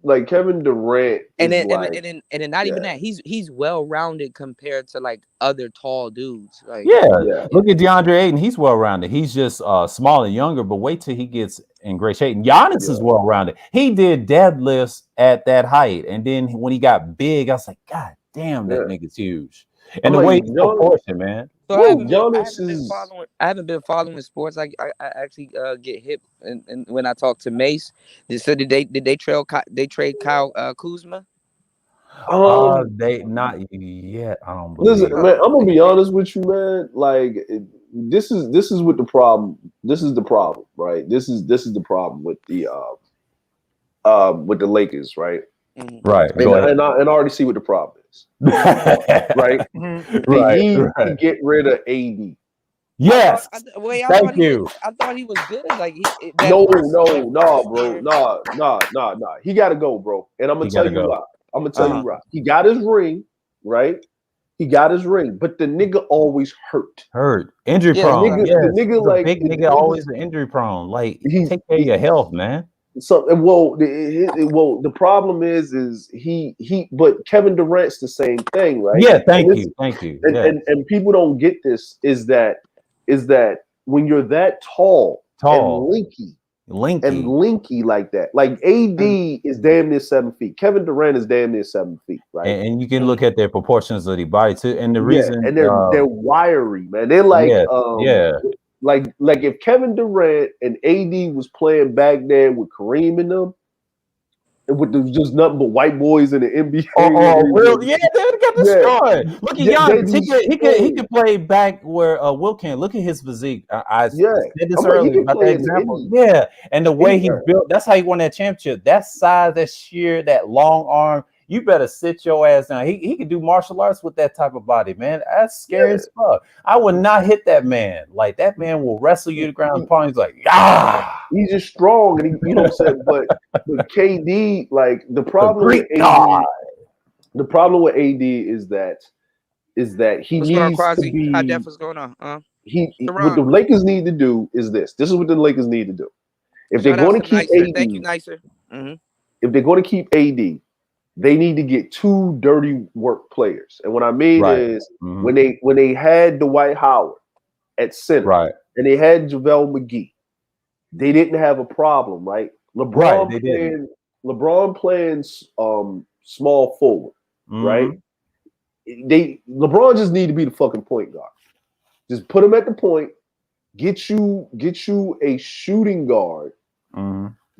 like Kevin Durant And is then like and then not even that. He's well rounded compared to like other tall dudes. Like Yeah, yeah. look at DeAndre Ayton. He's well rounded. He's just small and younger, but wait till he gets in great shape. And Giannis Yeah. is well rounded. He did deadlifts at that height, and then when he got big, I was like, God damn, that Yeah. nigga's huge. I'm And the like, way he's Giannis, proportioned, man. so Giannis is I haven't been following sports. I actually get hip and when I talk to Mace. So did they trade Kyle Kuzma? They not yet. I don't listen, believe. man, I'm gonna be honest with you, man. Like this is what the problem. This is the problem, right? This is the problem with the Lakers, right? Mhm. Right. And Go ahead. I already see what the problem is, right? Mhm. They need to Right. get rid of AD. Yes. I Thank you. thought he was good. Like No, bro. Nah. He got to go, bro. And I'm He gonna tell gotta you go. why. I'm gonna tell you why. He got his ring, right? He got his ring, but the nigga always hurt. Hurt, injury Yeah, prone. Nigga, Yes, the nigga he's a like big the nigga, always niggas, injury prone. Like, he, take care of your health, man. so the problem is but Kevin Durant's the same thing, right? Yeah, And thank this you, thank you. and, Yeah, and people don't get this is that when you're that tall tall, and linky, linky like that, like AD is damn near 7 feet. Kevin Durant is damn near 7 feet, right? and you can look at their proportions of the body too. And the Yeah, reason, and they're wiry, man. They're like yeah, yeah, like if Kevin Durant and AD was playing back there with Kareem in them, and with just nothing but white boys in the NBA. Will, yeah, they got Yeah, destroyed. Look at they Giannis. He destroyed. could play back where Will can. Look at his physique. I Yeah, said this I'm like, he earlier can about play that in the example. Indies. Yeah, and the way he's Yeah. built, that's how he won that championship. That size, that sheer, that long arm. You better sit your ass down. He could do martial arts with that type of body, man. That's scary as fuck. I would not hit that man. Like, that man will wrestle you to the ground. He's like, ah. He's just strong, and you know what I'm saying. But KD, like the The problem with Greek AD, god. the problem with AD is that he What's going on, needs to Quasi? High be def, what's going on? what the Deron. Lakers need to do is this. This is what the Lakers need to do. If they're Shout out going to to keep Nicer. AD, Thank you, Nicer. if they're going to keep AD, they need to get two dirty work players. And what I mean Right. is when they had Dwight Howard at center, Right. and they had JaVale McGee, they didn't have a problem, right? Right, they didn't. LeBron playing small forward, right? LeBron just need to be the fucking point guard. Just put him at the point. Get you a shooting guard.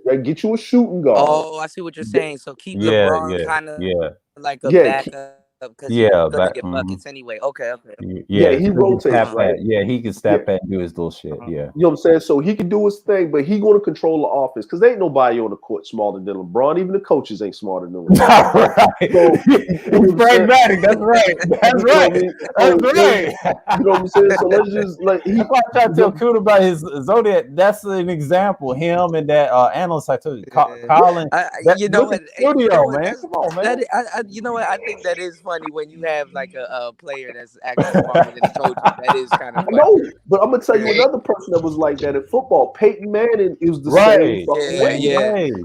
Right? Get you a shooting guard. Oh, I see what you're saying. So keep Yeah, LeBron kind of like a Yeah, backup because he's gonna get mhm. buckets anyway. Okay. Yeah, he can rotates, snap right? that. Yeah, he can snap that and do his little shit. Yeah. You know what I'm saying? So he can do his thing, but he going to control the offense because there ain't nobody on the court smarter than LeBron. Even the coaches ain't smarter than LeBron. Right. So, He's pragmatic. That's right. That's right. That's right. You know what I'm saying? So let's just like That's why I try to tell Kuda about his Zodiac. That's an example. Him and that analyst I told you, Colin. You know what? Studio, man. Come on, man. You know what? I think that is funny when you have like a player that's actually smarter than the coaches. That is kind of funny. No, but I'm gonna tell you another person that was like that in football. Peyton Manning is the same fucking way.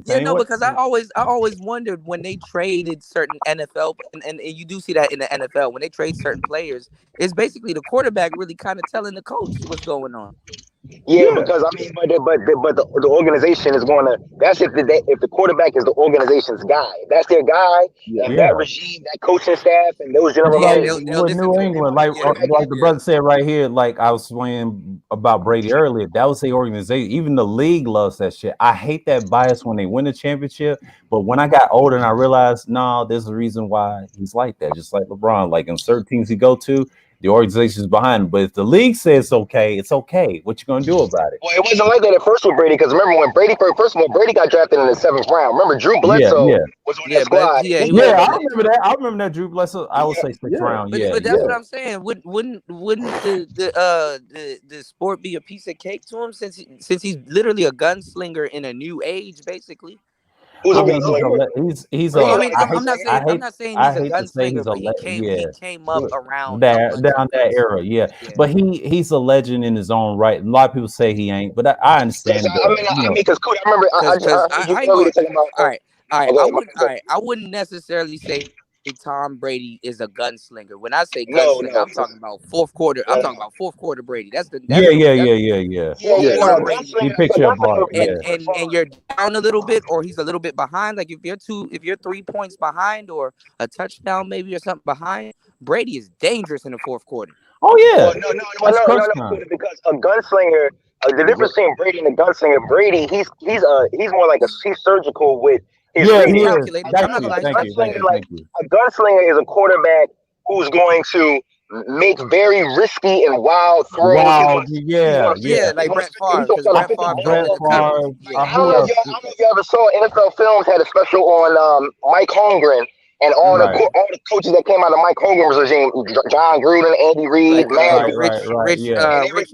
Yeah, no, because I always wondered when they traded certain NFL and you do see that in the NFL when they trade certain players, it's basically the quarterback really kind of telling the coach what's going on. Yeah, because I mean, but the organization is going to. That's if the quarterback is the organization's guy. If that's their guy, and that regime, that coaching staff, and those general managers. With New England, like the brother said right here, like I was saying about Brady earlier, that was the organization. Even the league loves that shit. I hate that bias when they win a championship, but when I got older and I realized, no, there's a reason why he's like that. Just like LeBron, like in certain teams he go to, the organization's behind him. But if the league says it's okay, it's okay. What you gonna do about it? Well, it wasn't like that at first with Brady, because remember when Brady first of all, Brady got drafted in the 7th round. Remember Drew Bledsoe was on that squad. I remember that. I remember that Drew Bledsoe. I would say 6th round. But that's what I'm saying. Wouldn't the sport be a piece of cake to him since he's literally a gunslinger in a new age, basically? He's I'm not saying he's a gunslinger, but he came up around down that era, But he's a legend in his own right. And a lot of people say he ain't, but I understand. Because I remember I wouldn't necessarily say Tom Brady is a gunslinger. When I say gunslinger, I'm talking about fourth quarter. I'm talking about fourth quarter Brady. That's the You picture a ball, and you're down a little bit, or he's a little bit behind. Like if you're 3 points behind, or a touchdown maybe or something behind, Brady is dangerous in the fourth quarter. Oh yeah, no, because a gunslinger. The difference between Brady and a gunslinger, Brady, he's more like he's surgical with. His calculated. A gunslinger is a quarterback who's going to make very risky and wild throws. Like Brett Favre. I don't know if you ever saw NFL Films had a special on Mike Holmgren and all the coaches that came out of Mike Holmgren's regime, John Gruden, Andy Reid, Rich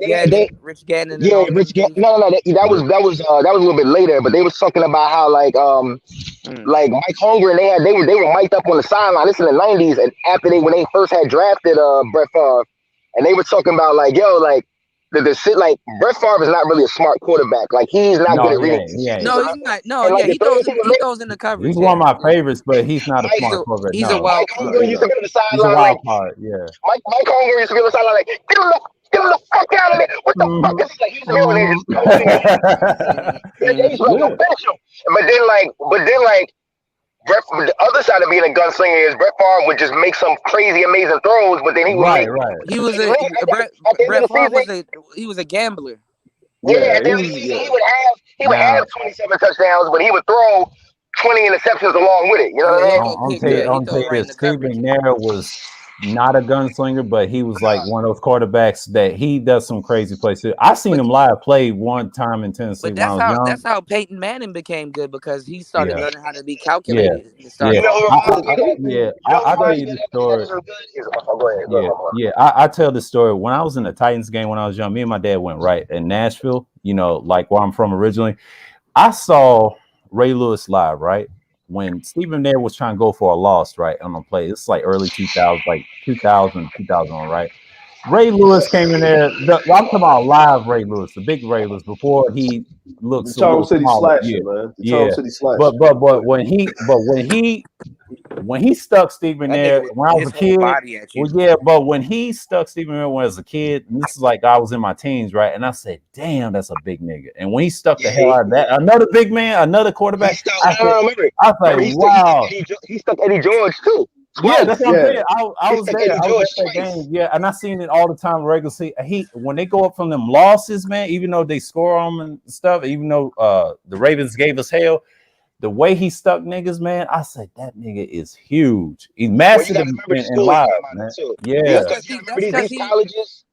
Gannon. Rich Gannon. No, that was a little bit later, but they was talking about how Like Mike Holmgren, they were mic'd up on the sideline. This in the '90s, and after when they first had drafted Brett Favre, and they were talking about like, yo, like the shit, like Brett Favre is not really a smart quarterback. Like he's not good at reading. No, he's not. No, And, like, yeah, he throws in the coverage. He's one of my favorites, but he's not a smart quarterback. He's a wild Mike Holmgren used to be on the He's a sideline wild like card, yeah. Mike Holmgren used to be on the sideline like, get him the fuck out of there. What the fuck is he like? He used to be over there just coaching. They used to like, go finish him. But then like Brett, the other side of being a gunslinger is Brett Favre would just make some crazy, amazing throws, but then he would He was Brett Favre was a gambler. Yeah, at the end of the season, he would have 27 touchdowns, but he would throw 20 interceptions along with it. You know what I mean? I'm taking Steve McNair was not a gunslinger, but he was like one of those quarterbacks that he does some crazy plays too. I seen him live play one time in Tennessee. But that's how Peyton Manning became good, because he started learning how to be calculated. I tell you the story. I tell the story. When I was in the Titans game when I was young, me and my dad went right in Nashville, you know, like where I'm from originally. I saw Ray Lewis live, right? When Stephen Nair was trying to go for a loss, right, on the play. It's like early 2000, like 2001, right? Ray Lewis came in there. I'm talking about live Ray Lewis, the big Ray Lewis, before he looks. Charles City Slasher, man. Charles City Slasher. But when he stuck Stephen Nair when I was a kid, but when he stuck Stephen Nair when I was a kid, and this is like I was in my teens, right? And I said, "Damn, that's a big nigga." And when he stuck the hell out of that, another big man, another quarterback, I was like, "Wow." He stuck Eddie George too. Yeah, that's what I'm saying. I was there. I was at that game. Yeah, and I seen it all the time. Regular season. When they go up from them losses, man, even though they score on them and stuff, even though the Ravens gave us hell, the way he stuck niggas, man, I said that nigga is huge. He's massive in live, man. Yeah, these colleges.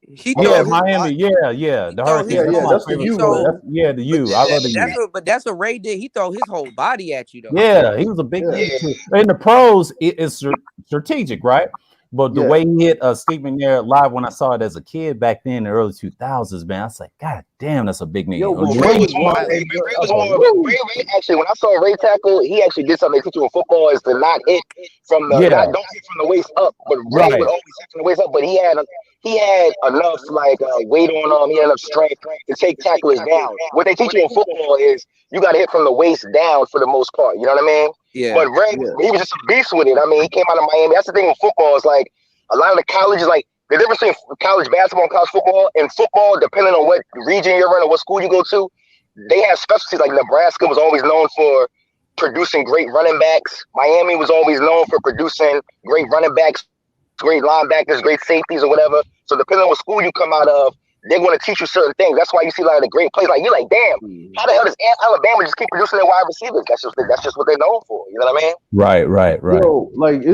Miami. Yeah, the Hurricanes. That's the U. The U. I love the U. But that's what Ray did. He throw his whole body at you, though. Yeah, he was a big nigga too. In the pros, it's strategic, right? But the way he hit Steve McNair live when I saw it as a kid back then in the early 2000s, man, I was like, God damn, that's a big nigga. Ray actually, when I saw Ray tackle, he actually did something they teach you in football is to not hit from the don't hit from the waist up. But Ray would always hit from the waist up. But he had enough weight on him. He had enough strength to take tacklers down. What they teach you in football is you got to hit from the waist down for the most part. You know what I mean? Yeah. But Ray, he was just a beast with it. I mean, he came out of Miami. That's the thing with football is like a lot of the colleges, like the difference between college basketball and college football. In football, depending on what region you're in or what school you go to, they have specialties. Like Nebraska was always known for producing great running backs. Miami was always known for producing great running backs, great linebackers, great safeties, or whatever. So depending on what school you come out of, they're going to teach you certain things. That's why you see a lot of the great plays. Like you're like, damn, how the hell does Alabama just keep producing their wide receivers? That's just what they're known for. You know what I mean? Right. You know, like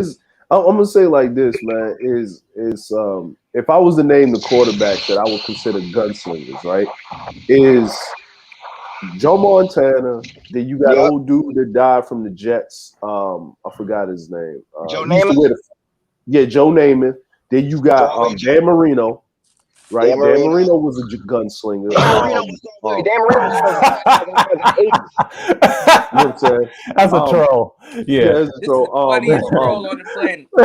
I'm gonna say like this, man. Is if I was to name the quarterbacks that I would consider gunslingers, right? Is Joe Montana. Then you got old dude that died from the Jets. I forgot his name. Joe Namath. Joe Namath. Then you got Dan Marino. Right, Dan Marino was a gunslinger. Dan Marino was you know what I'm saying? That's a troll. Yeah, that's a troll. Funniest troll on the planet. You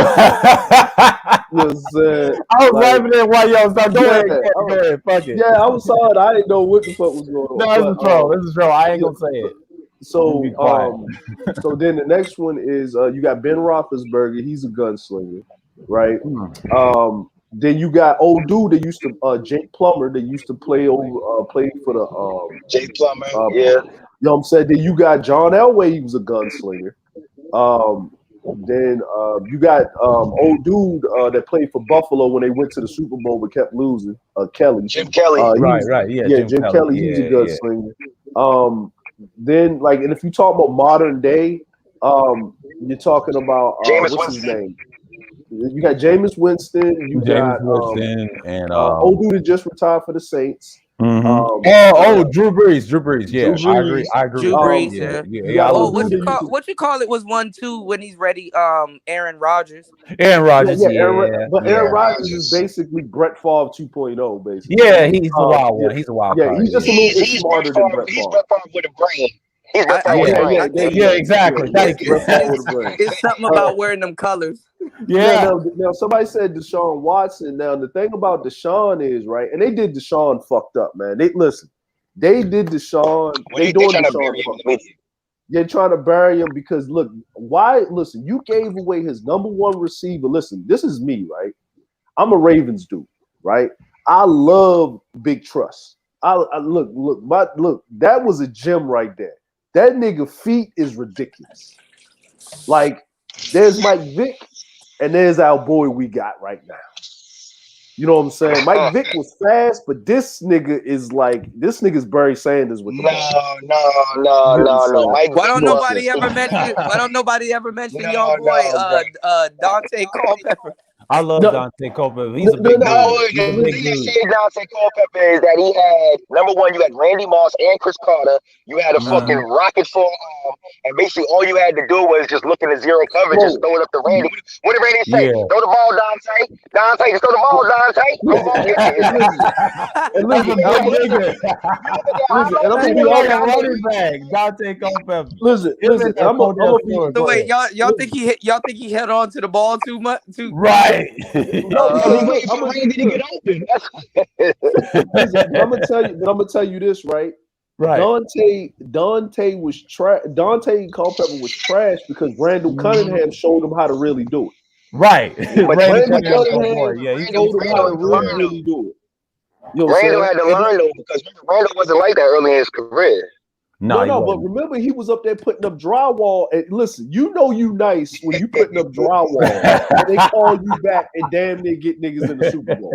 know what I'm saying? I was laughing at why y'all started go ahead, fuck it. Yeah, I was sorry. I didn't know what the fuck was going on. No, this is troll. This is troll. I ain't gonna say it. So, so then the next one is you got Ben Roethlisberger. He's a gunslinger, right? Then you got old dude that used to Jake Plummer that used to play for the Jake Plummer. You know what I'm saying? Then you got John Elway. He was a gunslinger. Then you got old dude that played for Buffalo when they went to the Super Bowl but kept losing. Kelly. Jim Kelly. Jim Kelly. He's a gunslinger. Then and if you talk about modern day, you're talking about what's his name? You got Jameis Winston. You got Winston and old dude that just retired for the Saints. Drew Brees. Yeah, Drew Brees. I agree. Drew Brees. What you call it was 1-2 when he's ready. Aaron Rodgers. Aaron Rodgers. Aaron Rodgers is basically Brett Favre 2.0, basically. Yeah, he's a wild one. He's a wild card. He's just a little bit smarter than Brett Favre. He's Brett Favre with a brain. He's Brett I, Favre's yeah, brain. Exactly. Thank you. Brett Favre with a brain. it's something about wearing them colors. Now, somebody said Deshaun Watson. Now, the thing about Deshaun is, right, and they did Deshaun fucked up, man. They did Deshaun. They doing trying to Deshaun bury him in fucked the up. media. They're trying to bury him because look, listen, you gave away his number one receiver. Listen, this is me, right? I'm a Ravens dude, right? I love Big Trust. I look, that was a gem right there. That nigga feet is ridiculous. Like, there's Mike Vick, and there's our boy we got right now. You know what I'm saying? Mike Vick was fast, but this nigga's Barry Sanders with the ball. No. Mike Why Vick don't was nobody ever mention? Why don't nobody ever mention your boy Dante Culpepper? I love Dante Culpepper. He's a big dude. He's a The big thing that dude. saved Dante Culpepper is that he had number one, you had Randy Moss and Chris Carter. You had a fucking rocket for arm, and basically all you had to do was just look in the zero coverage, just throw it up to Randy. What did Randy say? Yeah. Throw the ball, Dante. Dante, just throw the ball, Dante. I'm gonna get you. And listen, He's a big nigga. and I'm gonna be like a honest. running back. Dante Culpepper. Listen, and I'm gonna be So wait, y'all think he held on to the ball too much? Right. no, He waited for Randy to get open. listen, I'm gonna tell you this, right? Right. Dante Culpepper was trash because Randall Cunningham showed him how to really do it. Right. But Randall Randall Cunningham, Cunningham showed him how to really do it. You know what I'm Randall saying? had to learn though, because Randall wasn't like that early in his career. No, but remember he was up there putting up drywall. And listen, you know you nice when you putting up drywall and they call you back and damn near get niggas in the Super Bowl.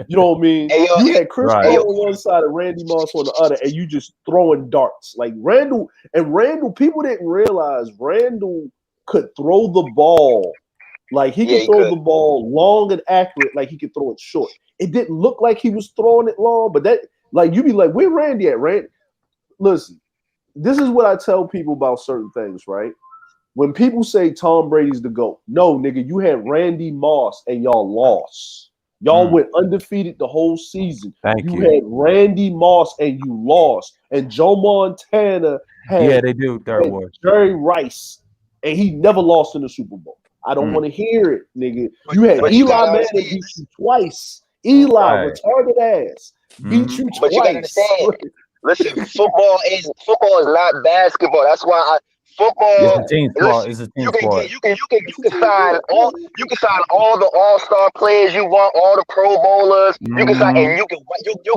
You know what I mean? You had Chris Paul on one side and Randy Moss on the other, and you just throwing darts. Like Randall, people didn't realize Randall could throw the ball. Like he could throw the ball long and accurate, like he could throw it short. It didn't look like he was throwing it long, but that, like, you be like, where Randy at? Randy, listen. This is what I tell people about certain things, right? When people say Tom Brady's the GOAT, no, nigga, you had Randy Moss and y'all lost. Y'all went undefeated the whole season. Thank you. You had Randy Moss and you lost. And Joe Montana had Jerry Rice, and he never lost in the Super Bowl. I don't want to hear it, nigga. You had Eli Manning beat you twice. Eli, retarded ass, beat you twice. But you gotta understand. Listen, football is not basketball. That's why football. It's a team sport. It's a team sport. You can sign all the all-star players you want, all the Pro Bowlers. You can sign, and you'll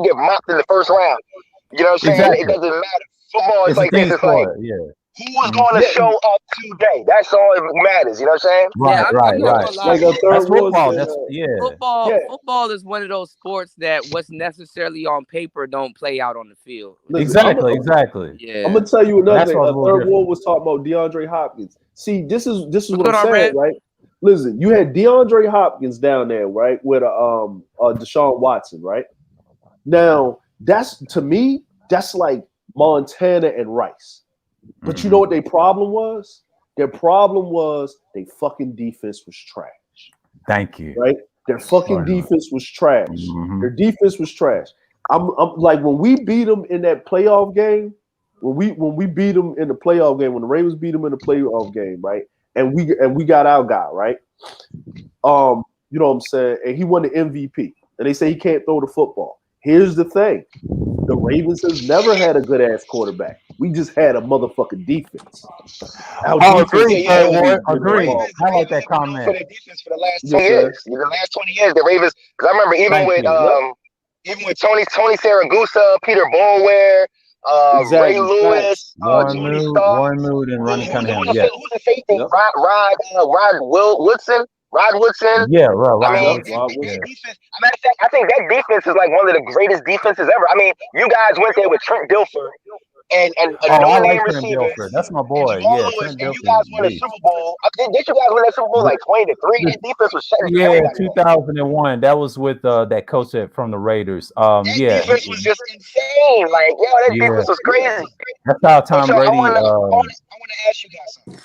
get mocked in the first round. You know what I'm saying? Exactly. It doesn't matter. Football is like this. It's sport. like who's going to show up today. That's all that matters. You know what I'm saying? Right. Like a third that's football. Football is one of those sports that what's necessarily on paper don't play out on the field. Exactly. Yeah. I'm gonna tell you another thing. Third Ward was talking about DeAndre Hopkins. See, this is what I'm saying, right? Listen, you had DeAndre Hopkins down there, right, with Deshaun Watson, right? Now, that's, to me, that's like Montana and Rice. But you know what their problem was? Their problem was their fucking defense was trash. Thank you. Right? Their fucking defense was trash. Their defense was trash. I'm like, when we beat them in that playoff game, when we beat them in the playoff game, when the Ravens beat them in the playoff game, right? And we got our guy, right? You know what I'm saying? And he won the MVP. And they say he can't throw the football. Here's the thing. The Ravens has never had a good ass quarterback. We just had a motherfucking defense. Agree. I like that comment. For the defense for the last 2 years. The last 20 years, the Ravens, because I remember even with Tony Saragusa, Peter Bolware, Ray Lewis, Warren Mood, and Ronnie Cunningham. Who's the safety? Rod Woodson. Rod Woodson. Yeah, right. I mean, defense, I think that defense is like one of the greatest defenses ever. I mean, you guys went there with Trent Dilfer and I like Trent Dilfer. That's my boy. Yeah, Trent Dilfer. You guys won a Super Bowl. Did you guys win that Super Bowl like 20-3? That defense was shutting down. Yeah, 2001. That was with that coach from the Raiders. That defense was just insane. Like, that defense was crazy. That's how Tom Brady. I want to ask you guys something.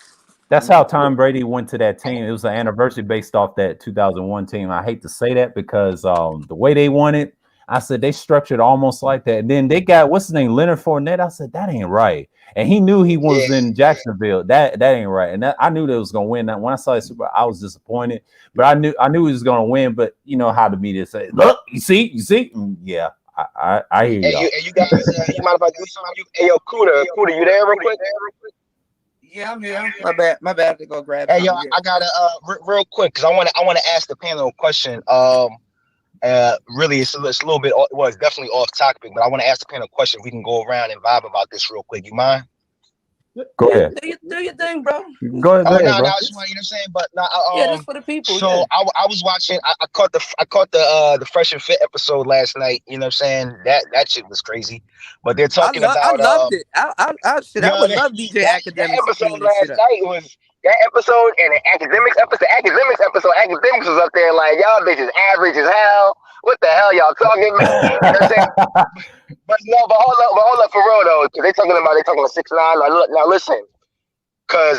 That's how Tom Brady went to that team. It was an anniversary based off that 2001 team. I hate to say that because the way they won it, I said they structured almost like that. And then they got what's his name, Leonard Fournette. I said that ain't right, and he knew he was in Jacksonville. That ain't right, and I knew they was gonna win. That when I saw the Super Bowl, I was disappointed, but I knew he was gonna win. But you know how the media say, look, you see, yeah. I hear y'all. You guys, you mind if I do something? Hey, yo, Kuda, you there real quick? Yeah, I'm here. My bad. I have to go grab. Hey, yo, I gotta real quick because I want to ask the panel a question. Really, it's a little bit. Well, it's definitely off topic, but I want to ask the panel a question. We can go around and vibe about this real quick. You mind? Go ahead. Do your thing, bro. Go ahead, No, bro. I just want, you know what I'm saying. But Yeah, that's for the people. So yeah. I was watching. I caught the Fresh and Fit episode last night. You know what I'm saying? That shit was crazy. But they're talking about. I loved it. I would love DJ Academics. That episode last night was. That episode and the academics episode, academics was up there like, y'all bitches average as hell. What the hell y'all talking about? You know what I'm saying? But hold up for real though, because they talking about 6ix9ine. Now listen, because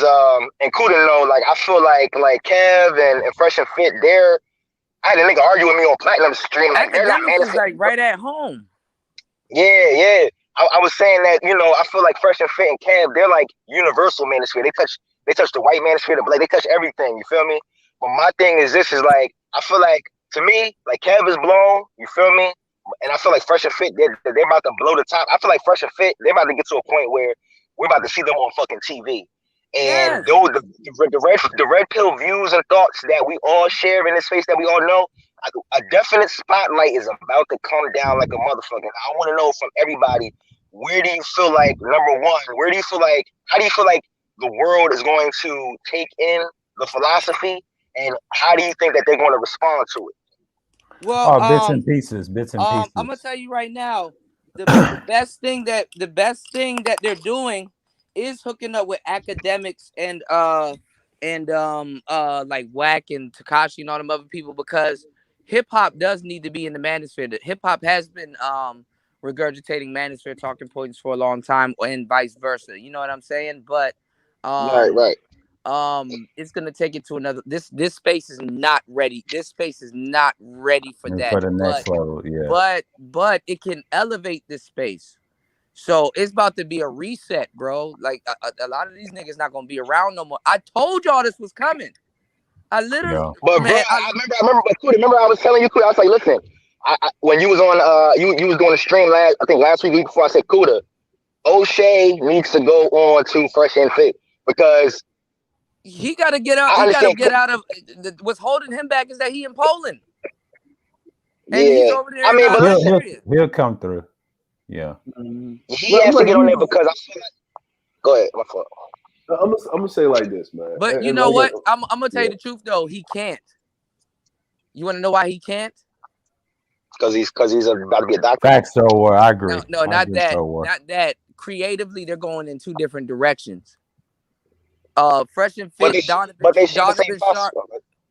and Kuda know, like I feel like Kev and Fresh and Fit, I had a nigga argue with me on Platinum Stream. Like they're not Academics is like right at home. Yeah. I was saying that, you know, I feel like Fresh and Fit and Kev, they're like universal manosphere. They touch the white manosphere, the black, they touch everything, you feel me? But my thing is this is like, I feel like, to me, like Kev is blown, you feel me? And I feel like Fresh and Fit, they're about to blow the top. I feel like Fresh and Fit, they're about to get to a point where we're about to see them on fucking TV. And those the red pill views and thoughts that we all share in this space that we all know, a definite spotlight is about to come down like a motherfucker. I want to know from everybody, where do you feel like, number one, how do you feel like the world is going to take in the philosophy, and how do you think that they're going to respond to it? Well, bits and pieces. I'm gonna tell you right now, the best thing that they're doing is hooking up with academics and like Wack and Takashi and all them other people, because hip hop does need to be in the manosphere. Hip hop has been regurgitating manosphere talking points for a long time, and vice versa. You know what I'm saying? But right. It's gonna take it to another. This space is not ready. This space is not ready for that. For the next level, yeah. But it can elevate this space. So it's about to be a reset, bro. Like a lot of these niggas not gonna be around no more. I told y'all this was coming. I literally, but man, bro, I remember I was telling you, I was like, listen, when you was on, you was doing a stream last week before I said Kuda, O'Shea needs to go on to Fresh and Fit because he got to get out. He got to get out of. What's holding him back is that he in Poland, and he's over there. I mean, but he'll come through. Yeah, he has to get on there because I feel like. Go ahead, my fault. I'm gonna say like this, man. But you know what? I'm gonna tell you the truth though. He can't. You want to know why he can't? Because he's about to be a doctor. Facts, so I agree. No, not that. Not that. Creatively, they're going in two different directions. Fresh and Fit, Donovan Sharp,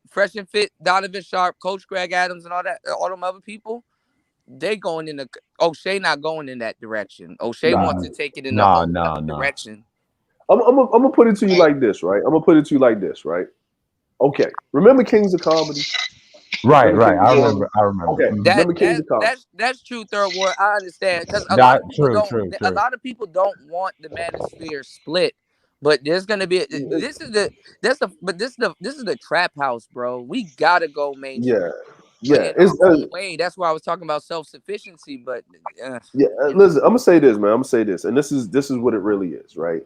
Fresh and Fit, Donovan Sharp, Coach Greg Adams, and all them other people. They going in the O'Shea not going in that direction. O'Shea wants to take it in the direction. I'm gonna put it to you like this, right? Right? Okay. Remember Kings of Comedy? Right. I remember. Okay. Remember Kings of Comedy? That's true, Third Ward. I understand because a lot of people don't want the manosphere split. But there's gonna be this is the trap house, bro. We gotta go mainstream. Yeah. Way. That's why I was talking about self-sufficiency. But listen, I'm gonna say this, man. And this is what it really is, right?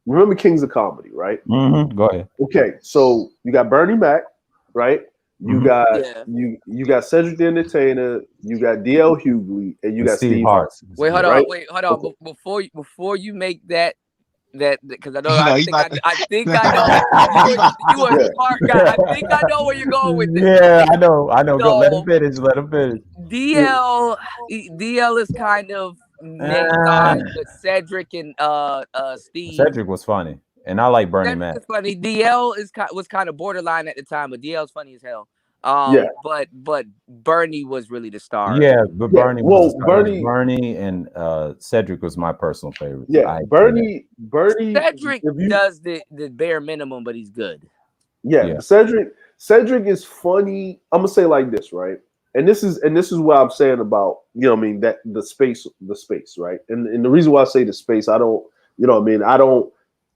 Remember Kings of Comedy, right? Mm-hmm. Go ahead. Okay, so you got Bernie Mac, right? You got you got Cedric the Entertainer, you got DL Hughley, and you got Steve Hart. Hold on. Okay. Before you make that because I know I think I know you are a smart guy. I think I know where you're going with this. Yeah, I know. So, go. Let him finish. DL is kind of next on with Cedric and Steve. Cedric was funny, and I like Bernie Mac. Funny. DL was kind of borderline at the time, but DL's funny as hell. But Bernie was really the star. Yeah, but Bernie and Cedric was my personal favorite. Yeah, Bernie. Cedric does the bare minimum, but he's good. Yeah. Cedric is funny. I'm gonna say like this, right? and this is what I'm saying about, you know what I mean, that the space, right? And the reason why I say the space, I don't, you know what I mean,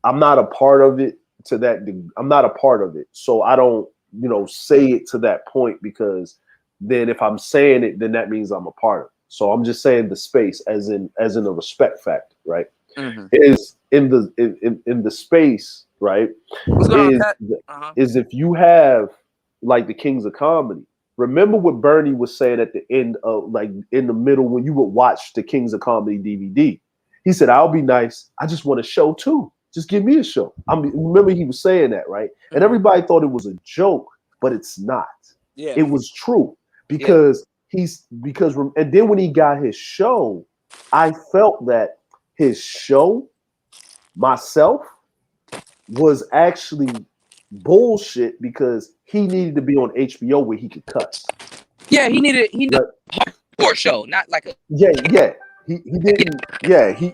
I'm not a part of it to that I'm not a part of it. So I don't, you know, say it to that point, because then if I'm saying it, then that means I'm a part of it. So I'm just saying the space as in a respect factor, right? Mm-hmm. Is in the space, right? What's going on, Kat? Is if you have like the Kings of Comedy. Remember what Bernie was saying at the end of, like, in the middle when you would watch the Kings of Comedy DVD. He said, "I'll be nice. I just want a show too. Just give me a show." Remember he was saying that, right? And everybody thought it was a joke, but it's not. Yeah. It was true, because and then when he got his show, I felt that his show, myself, was actually bullshit, because he needed to be on HBO where he could cuss. Yeah, he needed a hardcore show, not like a He didn't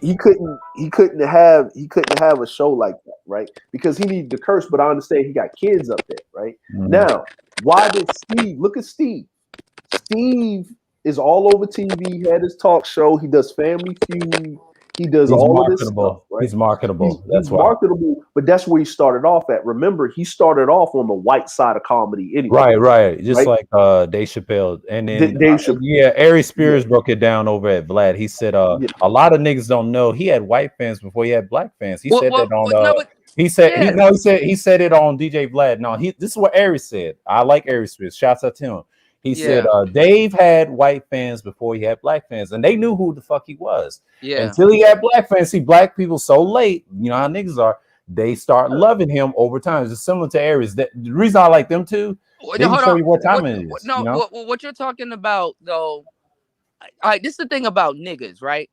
he couldn't have a show like that, right? Because he needed to curse, but I understand he got kids up there, right? Now, why did Steve look at Steve? Steve is all over TV, he had his talk show, he does Family Feud. He does all of this stuff, right? He's marketable. He's marketable, but that's where he started off at. Remember, he started off on the white side of comedy anyway. Right. Just like Dave Chappelle. And then Ari Spears broke it down over at Vlad. He said a lot of niggas don't know he had white fans before he had black fans. He said that on he said it on DJ Vlad. No, this is what Ari said. I like Ari Spears. Shouts out to him. He said Dave had white fans before he had black fans, and they knew who the fuck he was. Until he had black fans. See, black people so late, you know how niggas are, they start loving him over time. It's similar to Aries. The reason I like them too, they can show you what time it is. No, you know? what you're talking about though, this is the thing about niggas, right?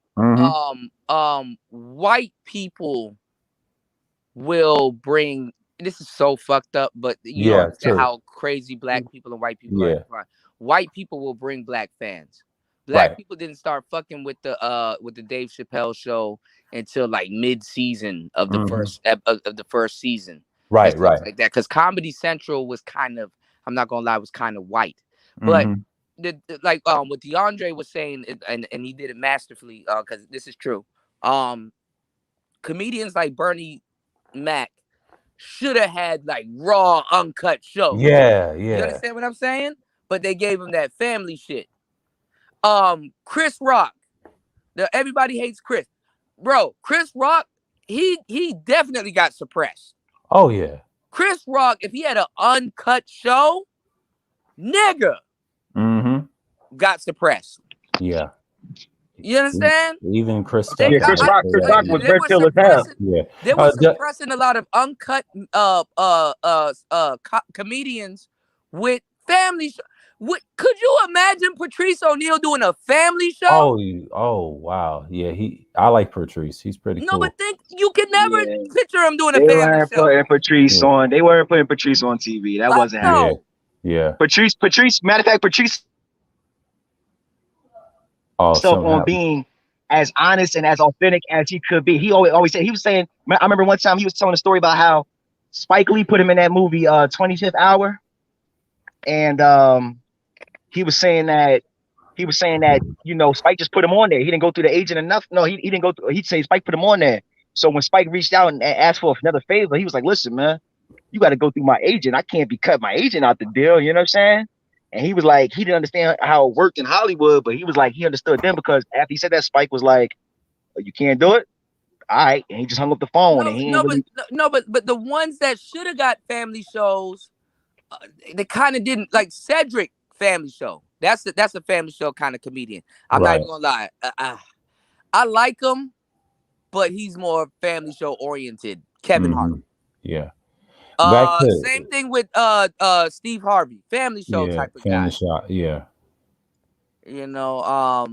White people will bring. This is so fucked up, but you know how crazy black people and white people are. White people will bring black fans. Black people didn't start fucking with the Dave Chappelle show until like mid-season of the first season. Right. Like that, because Comedy Central was kind of, I'm not gonna lie, was kind of white. But what DeAndre was saying, and he did it masterfully, because this is true. Comedians like Bernie Mac should have had like raw, uncut shows. Yeah. You understand what I'm saying? But they gave him that family shit. Chris Rock. Everybody hates Chris. Bro, Chris Rock, he definitely got suppressed. Oh, yeah. Chris Rock, if he had an uncut show, nigga, got suppressed. Yeah. You understand? Even Chris. Chris Rock was red pill as hell. Yeah. They were suppressing a lot of uncut comedians with family show. Could you imagine Patrice O'Neal doing a family show? Oh, wow. Yeah, I like Patrice. He's pretty cool. No, but you can never picture him doing a They family weren't show. putting Patrice on. They weren't putting Patrice on TV. That wasn't happening. Yeah. Patrice. Matter of fact, Patrice himself on being as honest and as authentic as he could be. He always said, he was saying, I remember one time he was telling a story about how Spike Lee put him in that movie 25th Hour, and he was saying that you know, Spike just put him on there. He didn't go through the agent enough. No, he didn't go through. He'd say Spike put him on there. So when Spike reached out and asked for another favor, he was like, "Listen, man, you got to go through my agent. I can't be cut my agent out the deal." You know what I'm saying? And he was like, he didn't understand how it worked in Hollywood, but he was like, he understood them, because after he said that, Spike was like, "Oh, you can't do it? All right." And he just hung up the phone. But the ones that should have got family shows, they kind of didn't. Like Cedric family show. That's a family show kind of comedian. I'm not even gonna lie. I like him, but he's more family show oriented. Kevin Hart. Yeah. Same thing with Steve Harvey, family show type of guy. Yeah. You know,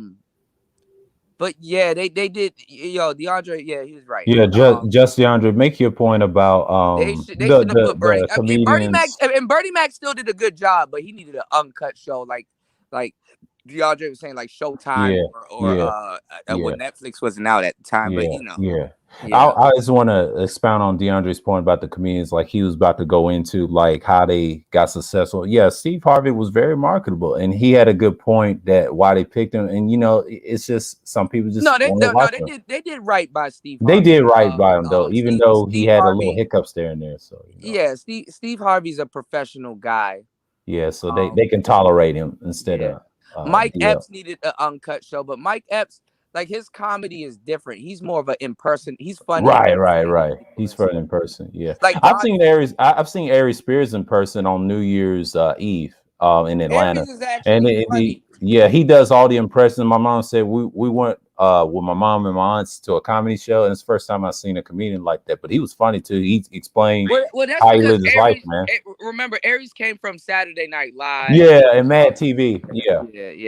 but yeah, they did. DeAndre, he was right. Yeah, just DeAndre, make your point about they should have put Bernie. I mean, Bernie Mac still did a good job, but he needed an uncut show, like DeAndre was saying like Showtime Yeah, or yeah, yeah. when Netflix wasn't out at the time, but Yeah, you know, yeah. yeah. I just want to expound on DeAndre's point about the comedians. Like he was about to go into like how they got successful. Yeah, Steve Harvey was very marketable, and he had a good point that why they picked him. And you know, it's just some people just No, want to watch him. they did right by Steve They Harvey. did right by him though, even though he Steve had a little Harvey, hiccups there and there. So you know, yeah, Steve Harvey's a professional guy. yeah. So they can tolerate him instead Yeah. of Mike DL. Epps needed an uncut show, but Mike Epps, like his comedy is different. He's more of an in person. He's funny in Right, person right, than right. people He's in fun in stand-up. person. Yeah, Like I've Don seen Aries. I've seen Aries Spears in person on New Year's Eve in Atlanta, Aries is and actually funny. yeah, he does all the impressions. My mom said we went with my mom and my aunts to a comedy show, and it's the first time I've seen a comedian like that. But he was funny too. He explained Well, that's how he because lived his life, Aries. man. Remember, Aries came from Saturday Night Live. Yeah, and Mad TV. Yeah,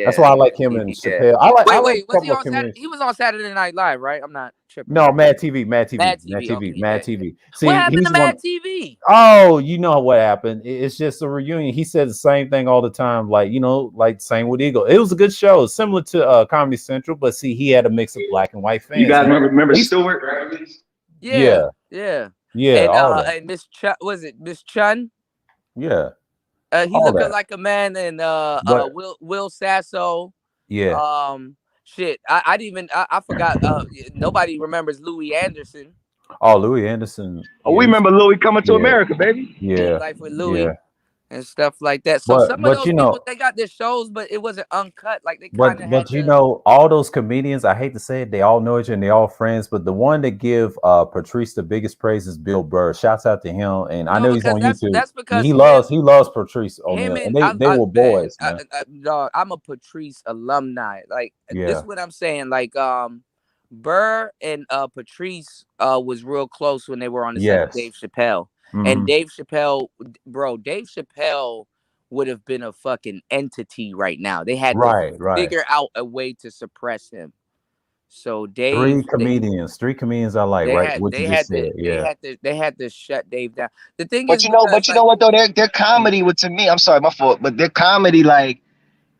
that's Yeah, why I Mad like him and TV. Yeah. Chappelle. I like Wait, a was he couple of on Saturday? comedians. He was on Saturday Night Live, right? I'm not tripping, No, right? Mad TV, Mad TV, Mad Mad TV. TV, Okay, Mad yeah, yeah. TV. What See, happened to he's one. Mad TV? Oh, you know what happened. It's just a reunion. He said the same thing all the time. Like, you know, like same with Eagle. It was a good show, similar to Comedy Central, but see, he had a mix of black and white You fans. guys remember He's, Stewart? Right? Yeah, yeah, yeah. yeah, all that. And Miss Chun, was it Miss Chun? Yeah, He all looking that. like a man, and But Will Sasso. yeah. Shit, I didn't even I forgot. Nobody remembers Louis Anderson. Oh, Louis Anderson. Oh, Yeah, we remember Louis coming to yeah, America, baby. Yeah, yeah, Life with yeah. Louis and stuff like that. So some of But those you people know, they got their shows, but it wasn't uncut. Like they kind of had But you to. know, all those comedians, I hate to say it, they all know each other and they all friends. But the one that give Patrice the biggest praise is Bill Burr. Shouts out to him, and I No, know he's because on YouTube. that's because He loves Patrice him O'Neal, and and they were man, boys, man. dog, I'm a Patrice alumni. Like this Yeah, is what I'm saying. Like Burr and Patrice was real close when they were on the set of yes, Dave Chappelle. And hmm Dave Chappelle, bro, Dave Chappelle would have been a fucking entity right now. They had to right, right. figure out a way to suppress him. So Dave, Three comedians I like, right? What you just said, yeah, they had to shut Dave down. The thing But is you know, because like what though? Their comedy would to me, I'm sorry, my fault, but their comedy, like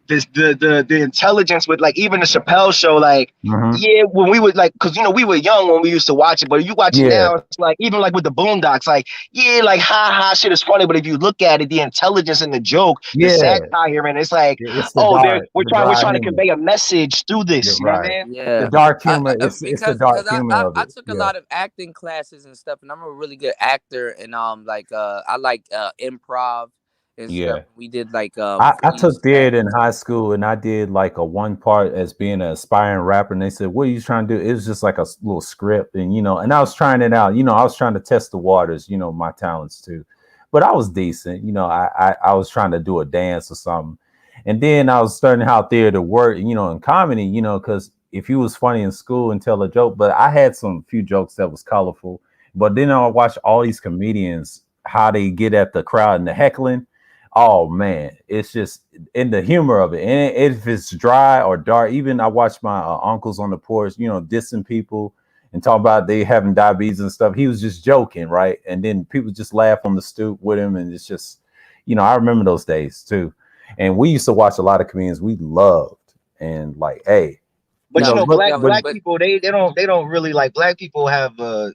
this the intelligence with like even the Chappelle show, like hmm yeah, when we would like, cause you know we were young when we used to watch it, but if you watch it yeah, now, it's like even like with the Boondocks, like yeah, like ha ha shit is funny, but if you look at it, the intelligence in the joke, the yeah. satire, and it's like, It's oh, we're the we're dry trying to humor. convey a message through You're this, you know what I right. mean? The yeah, dark humor. It's the because dark humor of I it. took a Yeah. lot of acting classes and stuff, and I'm a really good actor. And like I like improv and stuff. Yeah. We did like I freeze took tag. theater in high school and I did like a one part as being an aspiring rapper. And they said, what are you trying to do? It was just like a little script. And, you know, and I was trying it out. You know, I was trying to test the waters, you know, my talents too. But I was decent. You know, I was trying to do a dance or something. And then I was starting how theater worked, you know, in comedy, you know, because if you was funny in school and tell a joke, but I had some few jokes that was colorful. But then I watch all these comedians, how they get at the crowd and the heckling. Oh man, it's just in the humor of it. And if it's dry or dark, even I watch my uncles on the porch, you know, dissing people and talk about they having diabetes and stuff. He was just joking, right? And then people just laugh on the stoop with him, and it's just, you know, I remember those days too. And we used to watch a lot of comedians we loved, and like, hey, you But you know, know, No, but black people they don't really like black people have a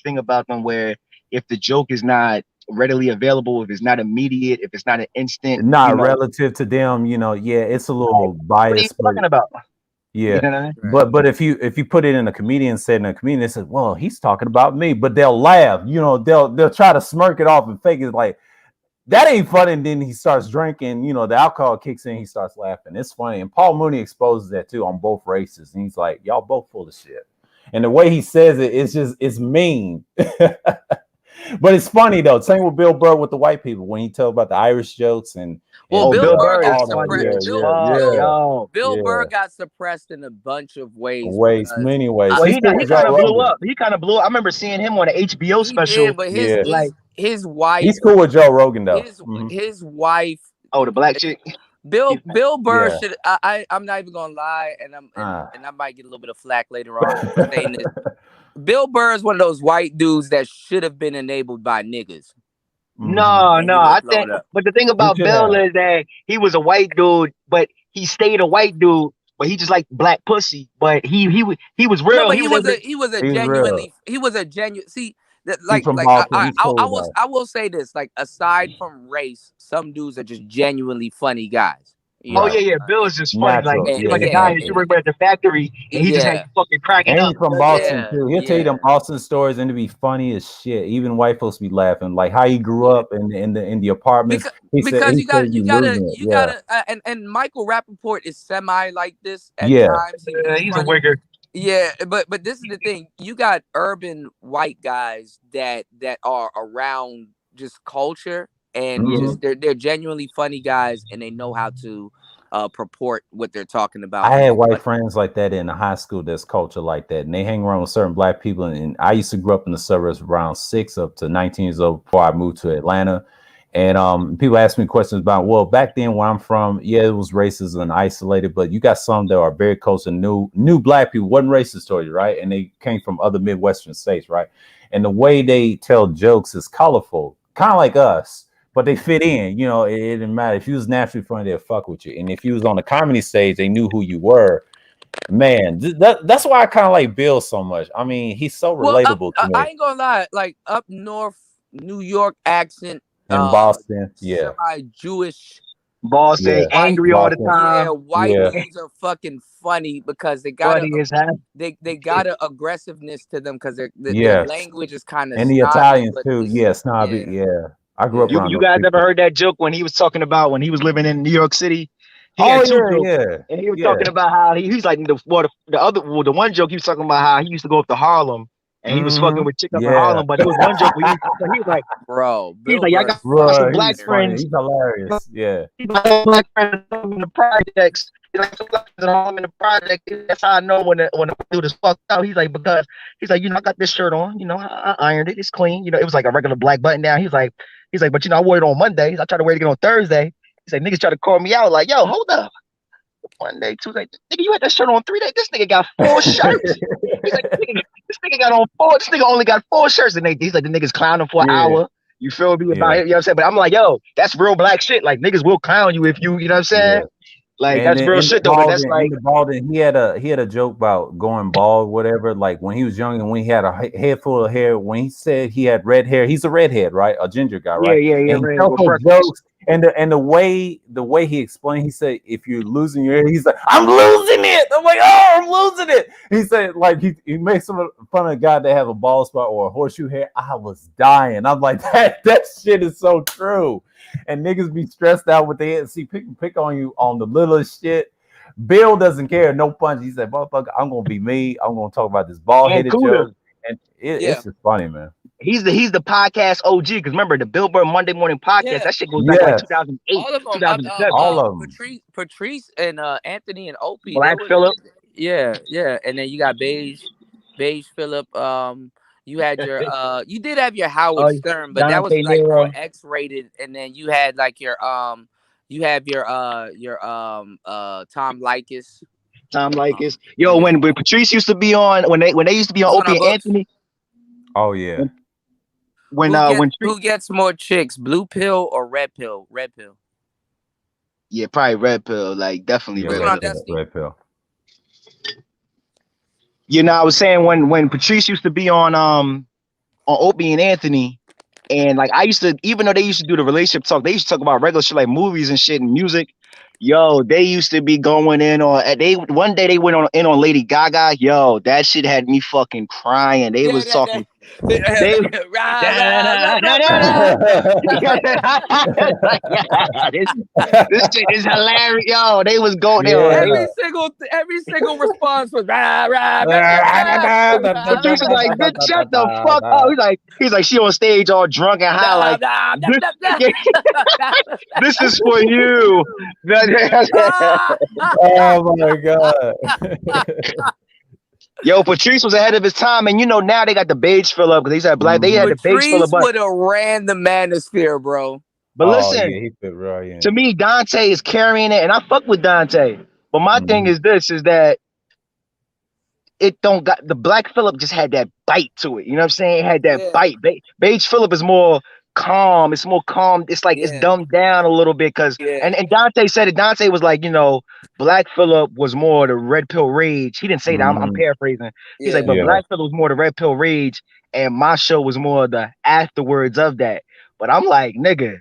thing about them where if the joke is not readily available, if it's not immediate, if it's not an instant, you not know, relative to them, you know, yeah, it's a like, little what are you biased, but talking about? You yeah, know what I mean? right. but if you put it in a comedian setting, a comedian says, "Well, he's talking about me," but they'll laugh. You know, they'll try to smirk it off and fake it like that ain't funny. And then he starts drinking. You know, the alcohol kicks in. He starts laughing. It's funny. And Paul Mooney exposes that too on both races. And he's like, "Y'all both full of shit." And the way he says it, it's mean. But it's funny though. Same with Bill Burr with the white people when he tell about the Irish jokes and Well, Oh, Bill Bill Burr Burr is got all that. funny suppressed. as fuck, yo. Bill Burr Yeah. got suppressed in a bunch of ways Ways, because many ways. Well, He's cool he with kind Joe of blew Rogan. up. He kind of blew up. I remember seeing him on an HBO he did, special. but Yeah. Like, his wife, He's cool with Joe Rogan though. Mhm. his wife, oh, the black chick. Bill Burr Yeah. should. I'm not even gonna lie, and I might get a little bit of flack later on for saying this. Bill Burr is one of those white dudes that should have been enabled by niggas, Mhm. No, and he no. would I have blown think, up. but the thing He about should Bill have. is that he was a white dude, but he stayed a white dude, but he just liked black pussy. But he was No, real. but He was able to. he was a He's real. genuinely he was a genuine. See, that He's from like Boston. He's cool though. I will say this, like, aside from race, some dudes are just genuinely funny guys. You Oh Right. know, yeah, Bill is just funny. Like Natural. and, he was Yeah, like a he's guy yeah, in natural. Superman at the factory, and he just had yeah, you fucking cracking And up. he's from You know what I'm saying? Boston yeah, too. He'll tell you yeah. them Boston stories and to be funny as shit. Even white folks be laughing. Like how he grew up in the apartments. Because He said you losing it. you Yeah. gotta and Michael Rappaport is semi like this at Yeah. times. He's He's a funny. wigger. Yeah, but this is the thing. You got urban white guys that are around just culture and Mhm. just they're genuinely funny guys and they know how to purport what they're talking about. I And had it's white funny. friends like that in the high school that's culture like that. And they hang around with certain black people. And I used to grow up in the suburbs around 6 up to 19 years old before I moved to Atlanta. And people ask me questions about, well, back then where I'm from, yeah, it was racist and isolated, but you got some that are very close and new black people, wasn't racist towards you, right? And they came from other Midwestern states, right? And the way they tell jokes is colorful, kind of like us, but they fit in. You know, it didn't matter. If you was naturally funny, they'd fuck with you. And if you was on the comedy stage, they knew who you were. Man, that's why I kind of like Bill so much. I mean, he's so Well, relatable to I me. ain't gonna lie, like up north New York accent, In Boston, yeah, semi Jewish Boss say yeah, white, angry all the Boston, yeah, time. white yeah, dudes are fucking funny because Funny as hell. they got a aggressiveness to them because their yes. language is kind of And the snobby, Italians but too. it's Yeah, snobby. yeah, Yeah. I grew up yeah. around You those guys ever people. heard that joke when he was talking about when he was living in New York City? He Oh had two yeah, jokes, yeah, and he was yeah. talking about how he's like the one joke he was talking about how he used to go up to Harlem and he was fucking with chicks up in Yeah. Harlem, but it was one joke where he was like Bro, he's Bill like, I Burr is got fucking some Bro, black he's funny. hilarious. friends. He's hilarious. Yeah. My black friends in the projects. He's like, I'm in the project. That's how I know when the dude is fucked up. He's like, because he's like, I got this shirt on. I ironed it. It's clean. It was like a regular black button down. He's like, but I wore it on Mondays. I tried to wear it again on Thursday. He's like, niggas try to call me out. Like, yo, hold up. Monday, Tuesday, nigga, you had that shirt on 3 days. This nigga got 4 shirts. He's like, this nigga got on 4. This nigga only got 4 shirts, and he's like, the niggas clowning for an Yeah. hour. You feel me about Yeah. it? You know what I'm saying? But I'm like, yo, that's real black shit. Like niggas will clown you if you know what I'm saying? Yeah. Like And that's then real shit though. But that's like, in the Baldwin, he had a joke about going bald, whatever. Like when he was young and when he had a head full of hair. When he said he had red hair, he's a redhead, right? A ginger guy, right? yeah, And he man, tells with those freckles. jokes, and the way he explained, he said, if you're losing your hair, he's like, I'm losing it. I'm like, oh, I'm losing it. He said, like he makes fun of a guy that have a bald spot or a horseshoe hair. I was dying. I'm like, that shit is so true. And niggas be stressed out with their head. See, pick on you on the littlest shit. Bill doesn't care, no punch. He said, motherfucker, I'm gonna be me. I'm gonna talk about this bald And headed Cuda, joke. And Yeah, it's just funny, man. he's the podcast OG. Because remember the Billboard Monday Morning Podcast, yeah. that shit goes back like Yes, 2008, All of them, 2007. all of them. Patrice and Anthony and Opie, they Black were, Phillip, yeah. And then you got Beige Phillip. You had your you did have your Howard Stern, but that was Dante like more Nero, X-rated. And then you had like you have your Tom Likas. Tom Likas. Yo, Yeah, when Patrice used to be on when they used to be on who's on our Opie and books? Anthony, Oh yeah. when Who gets more chicks, blue pill or red pill? Red pill. yeah, probably Red Pill, like definitely Yeah, What's Red going on, Pill. Destiny? red pill. I was saying when Patrice used to be on Opie and Anthony, and like I used to, even though they used to do the relationship talk, they used to talk about regular shit like movies and shit and music. Yo, they used to be going in on one day they went in on Lady Gaga. Yo, that shit had me fucking crying. They Yeah, was talking. They rah, rah, rah, rah, like, yeah, this shit is hilarious. Yo, they was going there. Yeah. every single response was rah, rah, rah, Producer's like, bitch, shut the fuck up. He's like, she on stage all drunk and high, like, this is for you. Oh my god. Yo, Patrice was ahead of his time, and now they got the beige fill up because they said black. They had the beige fill Patrice up, would have ran the manosphere, bro. but Oh, listen, yeah, he fit right in. to me, Dante is carrying it, and I fuck with Dante. But my thing is that it don't got the Black Phillip just had that bite to it. You know what I'm saying? It had that bite. Beige Phillip is more calm. It's more calm. It's like it's Yeah, dumbed down a little bit because yeah, and Dante said it. Dante was like, Black Phillip was more the red pill rage. He didn't say that. I'm Mhm. paraphrasing. He's like, yeah. but Yeah. Black Phillip was more the red pill rage, and my show was more the afterwards of that. But I'm like, nigga,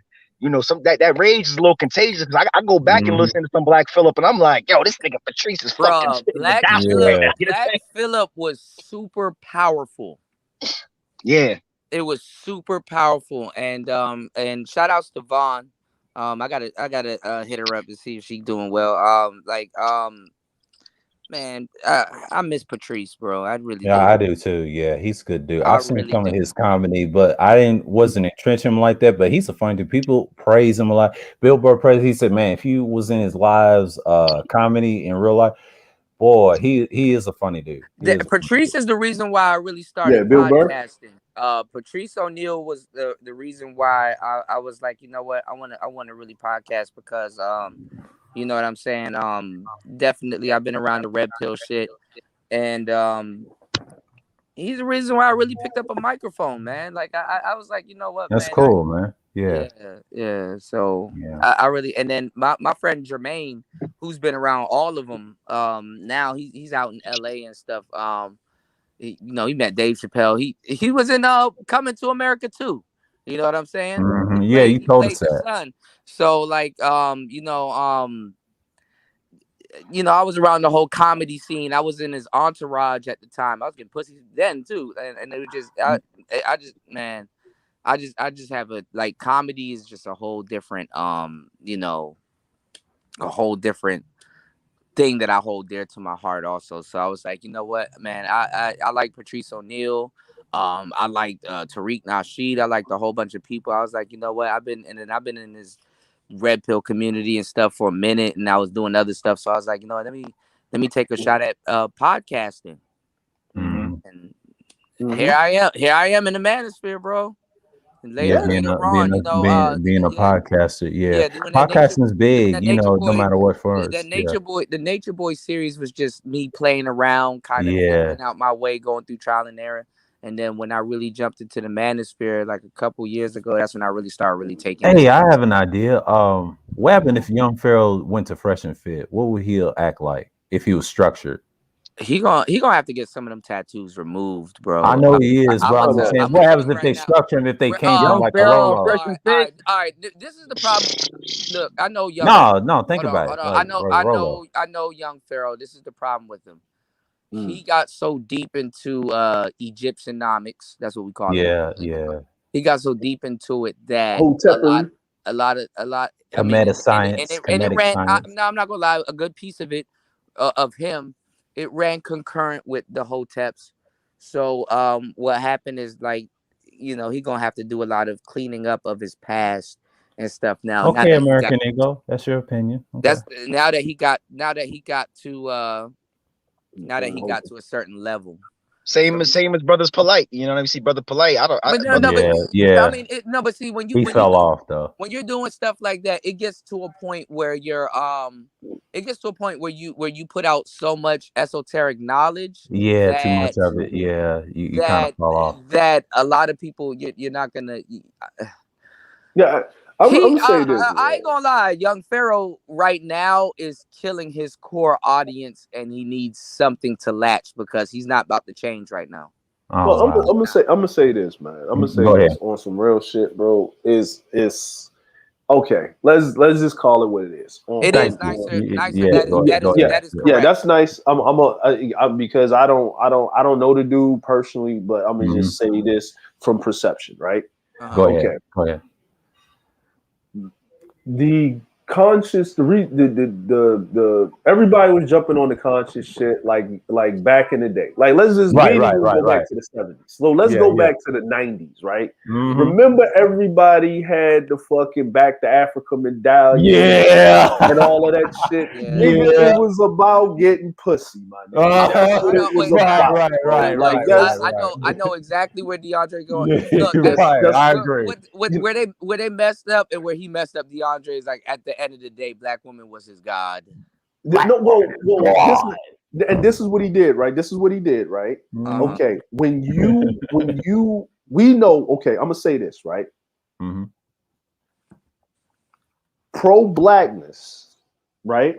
some that rage is a little contagious because I go back and Mhm. listen to some Black Phillip, and I'm like, yo, this nigga Patrice is fucking Bruh, spitting the Black gospel. Phillip, Yeah. You know what I'm Black saying? Phillip was super powerful. Yeah. It was super powerful, and shout outs to Vaughn. I gotta hit her up to see if she's doing well. Man, I miss Patrice, bro. I really Yeah, do. I do too. Yeah, he's a good dude. I I've seen really some of do. his comedy, but I wasn't entrenched him like that. But he's a funny dude. People praise him a lot. Bill Burr praised. He said, "Man, if you was in his lives, comedy in real life, boy, he is a funny dude. He is a funny Patrice is the reason why I really Yeah, started Bill Burr. podcasting. Patrice O'Neill was the reason why I was like, you know what, I wanna really podcast because you know what I'm saying. Definitely I've been around the red pill shit, and he's the reason why I really picked up a microphone, man. Like I was like, you know what, That's man, cool, man. Yeah, yeah, yeah. So yeah. I really, and then my friend Jermaine, who's been around all of them, now he's out in LA and stuff. He met Dave Chappelle. He was in Coming to America too. You know what I'm saying? He Yeah, played you he told us played the that. son. So like I was around the whole comedy scene. I was in his entourage at the time. I was getting pussy then too, and it was just I just man, I just have a like comedy is just a whole different a whole different thing that I hold dear to my heart also. So I was like, you know what, man, I like Patrice O'Neill. I like Tariq Nasheed. I liked a whole bunch of people. I was like, you know what, I've been in this red pill community and stuff for a minute, and I was doing other stuff. So I was like, you know what, let me take a shot at podcasting. Mhm. And Mm-hmm. here I am in the manosphere, bro. And Yeah, later Yeah. being later a being on, a being a yeah, podcaster. Yeah, yeah, podcasting is doing big. that nature No boy, matter what that first. Yeah, nature boy, the nature boy series was just me playing around, kind of yeah. figuring out my way, going through trial and error. And then when I really jumped into the manosphere, like a couple years ago, that's when I really started really taking it Hey, I serious. have an idea. What happened if Young Pharaoh went to Fresh and Fit? What would he act like if he was structured? He gonna have to get some of them tattoos removed, I bro. know he is, I'm but gonna I'm Come just tell on. saying, I'm gonna what tell happens you if right they now. structure him if they came to him Young like a Pharaoh on Rolo? Fresh All right, and all Fit. right, all right. This is the problem. Look, I know young. No, no, think Hold on, about hold it, on. like Rolo. I know young Pharaoh. This is the problem with him. Mm. He got so deep into Egyptianomics. That's what we call it. Yeah, yeah. He got so deep into it that Hotepery. a lot. I mean, Comedic science, and it comedic ran. science. No, I'm not gonna lie. A good piece of it, of him, it ran concurrent with the Hoteps. So what happened is like, he gonna have to do a lot of cleaning up of his past and stuff now. Now Okay, that he got American Ego. That's your opinion. Okay. that's now that he got to a certain level. So, Same as Brothers Polite. You know what I mean? See Brother Polite. but no, Brother no, but Yeah, I yeah. mean, no, but see, He fell off though. when you're doing stuff like that, it gets to a point where you put out so much esoteric knowledge Yeah, too much that of it. Yeah, you kind of that fall off. that a lot of people you're not gonna. Yeah, I'm gonna say this, I man. ain't gonna lie. Young Pharaoh right now is killing his core audience, and he needs something to latch because he's not about to change right now. Oh Well, wow. I'm gonna say this, man. I'm gonna say Go this ahead. on some real shit, bro. Is okay. Let's just call it what it is. It Thank is you. nicer, nicer. Yeah, Go yeah, go yeah, ahead. That is yeah. correct. That's nice. Because I don't know the dude personally, but I'm gonna Mhm. just say this from perception, right? Go Uh-huh. ahead. Okay. Go ahead. The conscious the everybody was jumping on the conscious shit like back in the day. Like let's just we Right, ain't right, even right, go back right. to the 70s. So let's Yeah, go yeah. back to the 90s, right? Mm-hmm. Remember everybody had the fucking back to Africa medallion Yeah. and all of that shit. Yeah. Nigga, Yeah. it was about getting pussy, my nigga. That's what I it know. was Wait, Right, about, right, bro. right, look. Like right, right, that's I right. know exactly where DeAndre going. Yeah, Look, that's right. that's I what agree. you where they messed up and where he messed up. DeAndre is like at the end of the day, black woman was his god. no well this God. is and this is what he did, right? This is what he did, right? Uh huh. Okay, when you we know, okay, I'm gonna say this, right? Mm-hmm. Pro-blackness, right,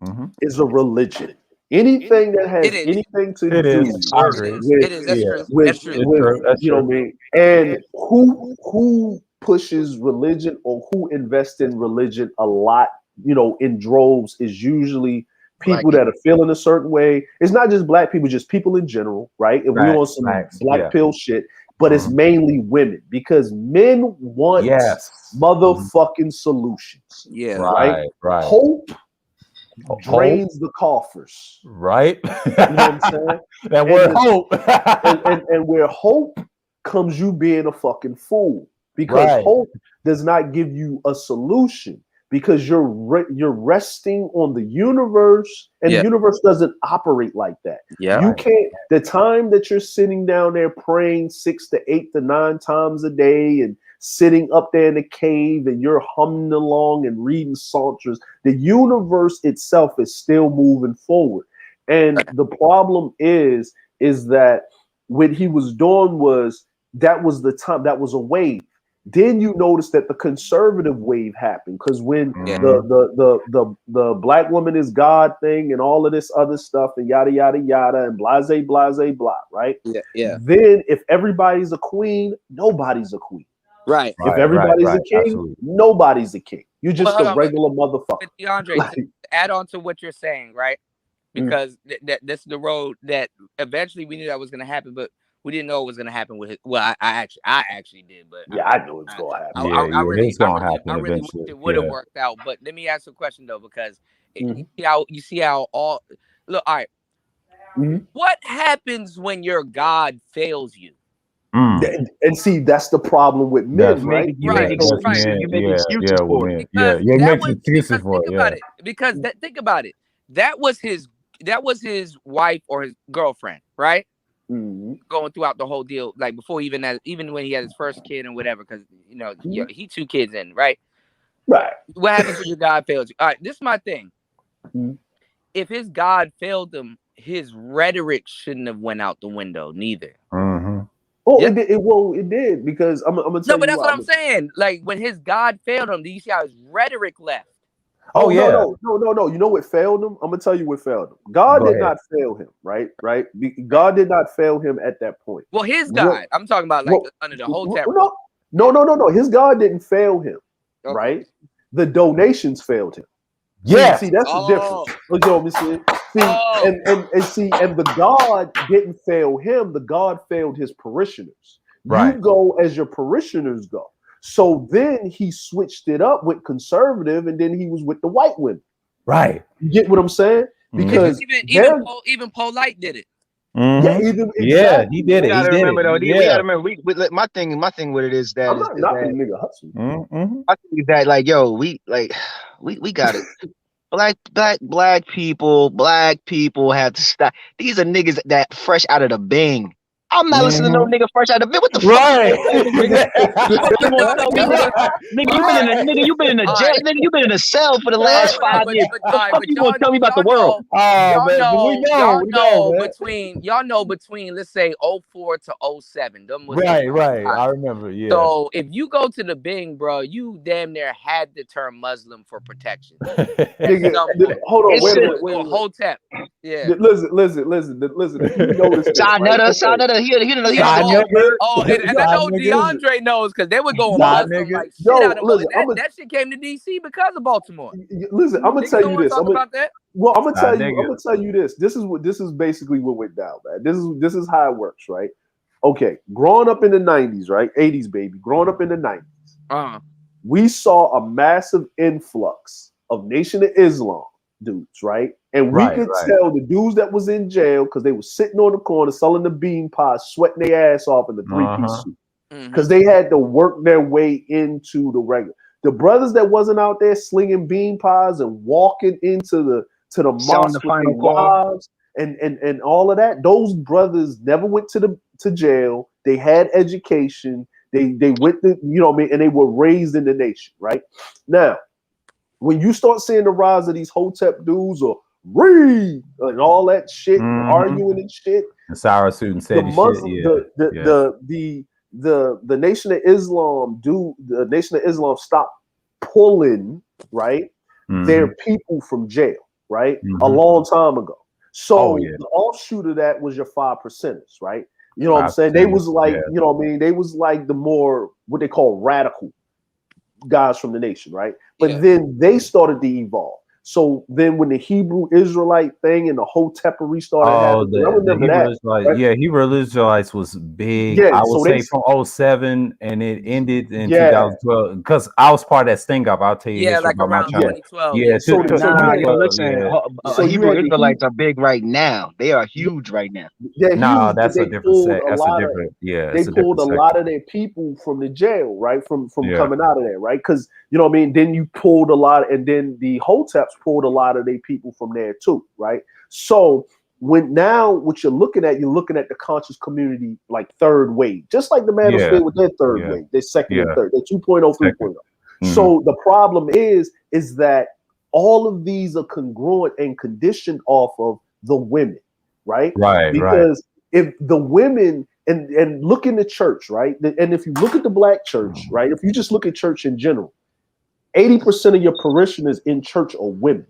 Mm-hmm. is a religion. Anything that has It is. anything to It do is. I It agree. is. with It is. That's true. with That's true. It's with true. That's you know true. what I mean, and who pushes religion or who invests in religion a lot, in droves, is usually Black people that are feeling a certain way. It's not just black people, just people in general, right? If we Right. on some Facts. black Yeah. pill shit, but it's Mhm. mainly women because men want Yes. motherfucking solutions, Yeah. right? Right. Hope Hope. drains the coffers. Right. You know what I'm saying? That And word the- hope. and where hope comes you being a fucking fool because Right. hope does not give you a solution because you're resting on the universe, and Yeah. the universe doesn't operate like that. Yeah. You can't. The time that you're sitting down there praying 6 to 8 to 9 times a day and sitting up there in the cave and you're humming along and reading sutras, the universe itself is still moving forward. And the problem is that what he was doing was that was the time, that was a wave. Then you notice that the conservative wave happened because when Yeah. the black woman is God thing and all of this other stuff and yada yada yada and blase blase blah, right? Yeah. Yeah. Then if everybody's a queen, nobody's a queen. Right. If everybody's a king, Absolutely. nobody's a king. You're just hold a on, but regular motherfucker. DeAndre, Like, to add on to what you're saying, right? Because that's the road that eventually we knew that was going to happen, but we didn't know it was going to happen with his. Well, I actually did, but yeah, I knew it's gonna happen. It's gonna happen I really wish eventually. it would have Yeah. worked out. But let me ask you a question though, because Mhm. you see how all look. All right, Mhm. what happens when your God fails you? And see, that's the problem with men, right? You Right, make excuses. right. You make excuses for it. Because You that make was excuses because for think it. about Yeah. it. Because think about it. That was his wife or his girlfriend, right? Mhm. Going throughout the whole deal, like before even when he had his first kid and whatever, because yeah, he 2 kids in, right? Right. What happens when your God fails you? All right, this is my thing. Mhm. If his God failed him, his rhetoric shouldn't have went out the window, neither. Mm-hmm. Oh, Yeah. it did because I'm gonna tell No, but you that's why. what I'm saying. Like when his God failed him, do you see how his rhetoric left? Oh, yeah. No. You know what failed him? I'm gonna tell you what failed him. God Go did ahead. not fail him, right? God did not fail him at that point. Well, his What- God. I'm talking about like what- under the Hotep. No. His God didn't fail him, Okay. right? The donations failed him. Yeah. See, that's the difference. You know what I'm saying? See, Oh. and the God didn't fail him. The God failed his parishioners. Right. You go as your parishioners go. So then he switched it up with conservative, and then he was with the white women. Right. You get what I'm saying? Because Even Polite did it. yeah, even Yeah, he did We it. gotta He did remember it. though. Yeah. We gotta remember. My thing with it is that I'm not knocking the nigga hustle. Mm-hmm. I think that like yo, we got it. Black people have to stop. These are niggas that fresh out of the Bing. I'm not listening to no nigga fresh out of the Bing. What the Right. fuck? You gonna tell me, nigga, you been in a jail, nigga, you been in a cell for the last 5 years. The fuck you gonna tell me about the world? Y'all know between let's say 04 to 07. Them was Right. I remember. Yeah. So if you go to the Bing, bro, you damn near had to turn Muslim for protection. Nigga, hold on, wait a minute. Hotep. Yeah. Listen. You notice this, right? Sa-nutter, he Oh, and I know DeAndre knows because they were going Muslim like shit out of Muslim. That shit came to DC because of Baltimore. Listen, I'm gonna tell you this. About that. Well, I'm gonna tell you this. This is basically what went down, man. This is how it works, right? Okay, growing up in the 90s, right? 80s, baby. Growing up in the 90s, we saw a massive influx of Nation of Islam dudes, right? And we could tell the dudes that was in jail because they were sitting on the corner selling the bean pies, sweating their ass off in the 3-piece suit. Because they had to work their way into the regular. The brothers that wasn't out there slinging bean pies and walking into the mosque with their wives and all of that, those brothers never went to jail. They had education. They went to, you know what I mean, and they were raised in the nation, right? Now, when you start seeing the rise of these Hotep dudes or read and all that shit, arguing and shit, the sour suit and the Muslim, shit, yeah. the Nation of Islam stopped pulling, right, their people from jail, right, a long time ago. So the offshoot of that was your 5%ers, right? You know what I'm saying? They was like, you know what I mean? They was like the more what they call radical guys from the nation, right? But then they started to evolve. So then when the Hebrew Israelite thing and the whole Tepery started happening, I remember that. Right? Yeah, Hebrew Israelites was big. Yeah, I would so say they from 07 and it ended in 2012 because I was part of that sting up. I'll tell you history like about my around time. 2012. Yeah, So you Nah, had, yo, listen. so you Hebrew had the Israelites are big right now. They are huge right now. they're No, huge, but that's a they different pulled set. a That's a lot of different. Yeah, they it's a pulled different a section. lot of their people from the jail, right? From Yeah. coming out of there, right? Because you know what I mean. Then you pulled a lot, and then the Hoteps pulled a lot of their people from there too, right? So when now what you're looking at the conscious community like third wave, just like the manosphere with their third wave, their second and third, their 2.0, 3.0. So the problem is that all of these are congruent and conditioned off of the women, right? Because if the women and look in the church, right? And if you look at the black church, right? If you just look at church in general, 80% of your parishioners in church are women,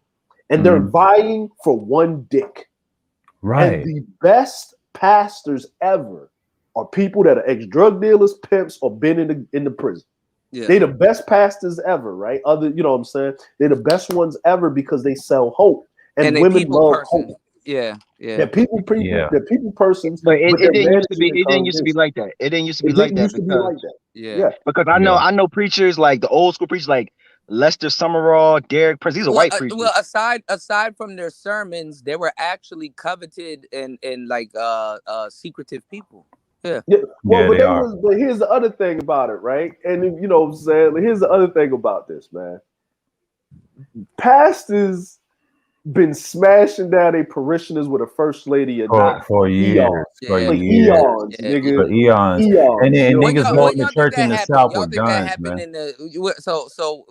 and they're vying for one dick. And the best pastors ever are people that are ex-drug dealers, pimps, or been in the prison. They the best pastors ever, right? You know what I'm saying? They're the best ones ever because they sell hope, and women love hope. They're people, they're people persons. But it they're didn't used to be. managing the It didn't used to be congregation. like that. It didn't used to be It like didn't that used to be like that. Yeah. because I know preachers like the old school preachers like Lester Summerall, Derek Prince. These are white preachers. Well, aside from their sermons, they were actually coveted and like secretive people. Yeah. Well, but here's the other thing about it, right? And you know what I'm saying? Here's the other thing about this, man. Pastors been smashing down their parishioners with a first lady or not for years, eons, nigga, for eons. And then niggas holding the church in the South with guns, man. in the so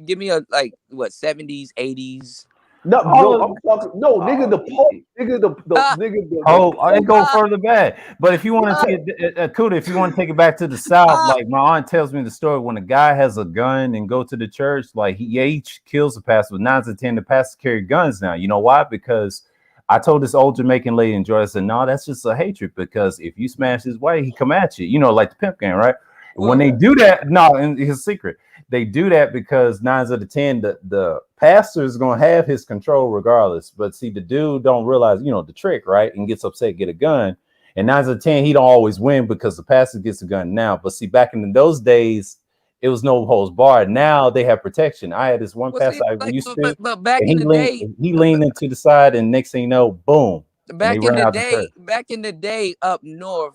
give me a like what 70s, 80s. No, I'm talking. No, nigga, the Pope, nigga, I ain't go further back. But if you want to take it, Kuda, if you want to take it back to the South, like my aunt tells me the story when a guy has a gun and go to the church, like he kills the pastor, but 9 out of 10 the pastors carry guns now. You know why? Because I told this old Jamaican lady in Georgia, I said, no, that's just a hatred because if you smash his wife, he come at you. You know, like the pimp game, right? When they do that, no, and his secret. They do that because 9 out of 10, the pastor is gonna have his control regardless. But see, the dude don't realize, you know, the trick, right? And gets upset, get a gun. And 9 out of 10, he don't always win because the pastor gets a gun now. But see, back in those days, it was no holds barred. Now they have protection. I had this one pastor I used to, but back in the day, he leaned into the side, and next thing you know, boom. Back in the day, up north,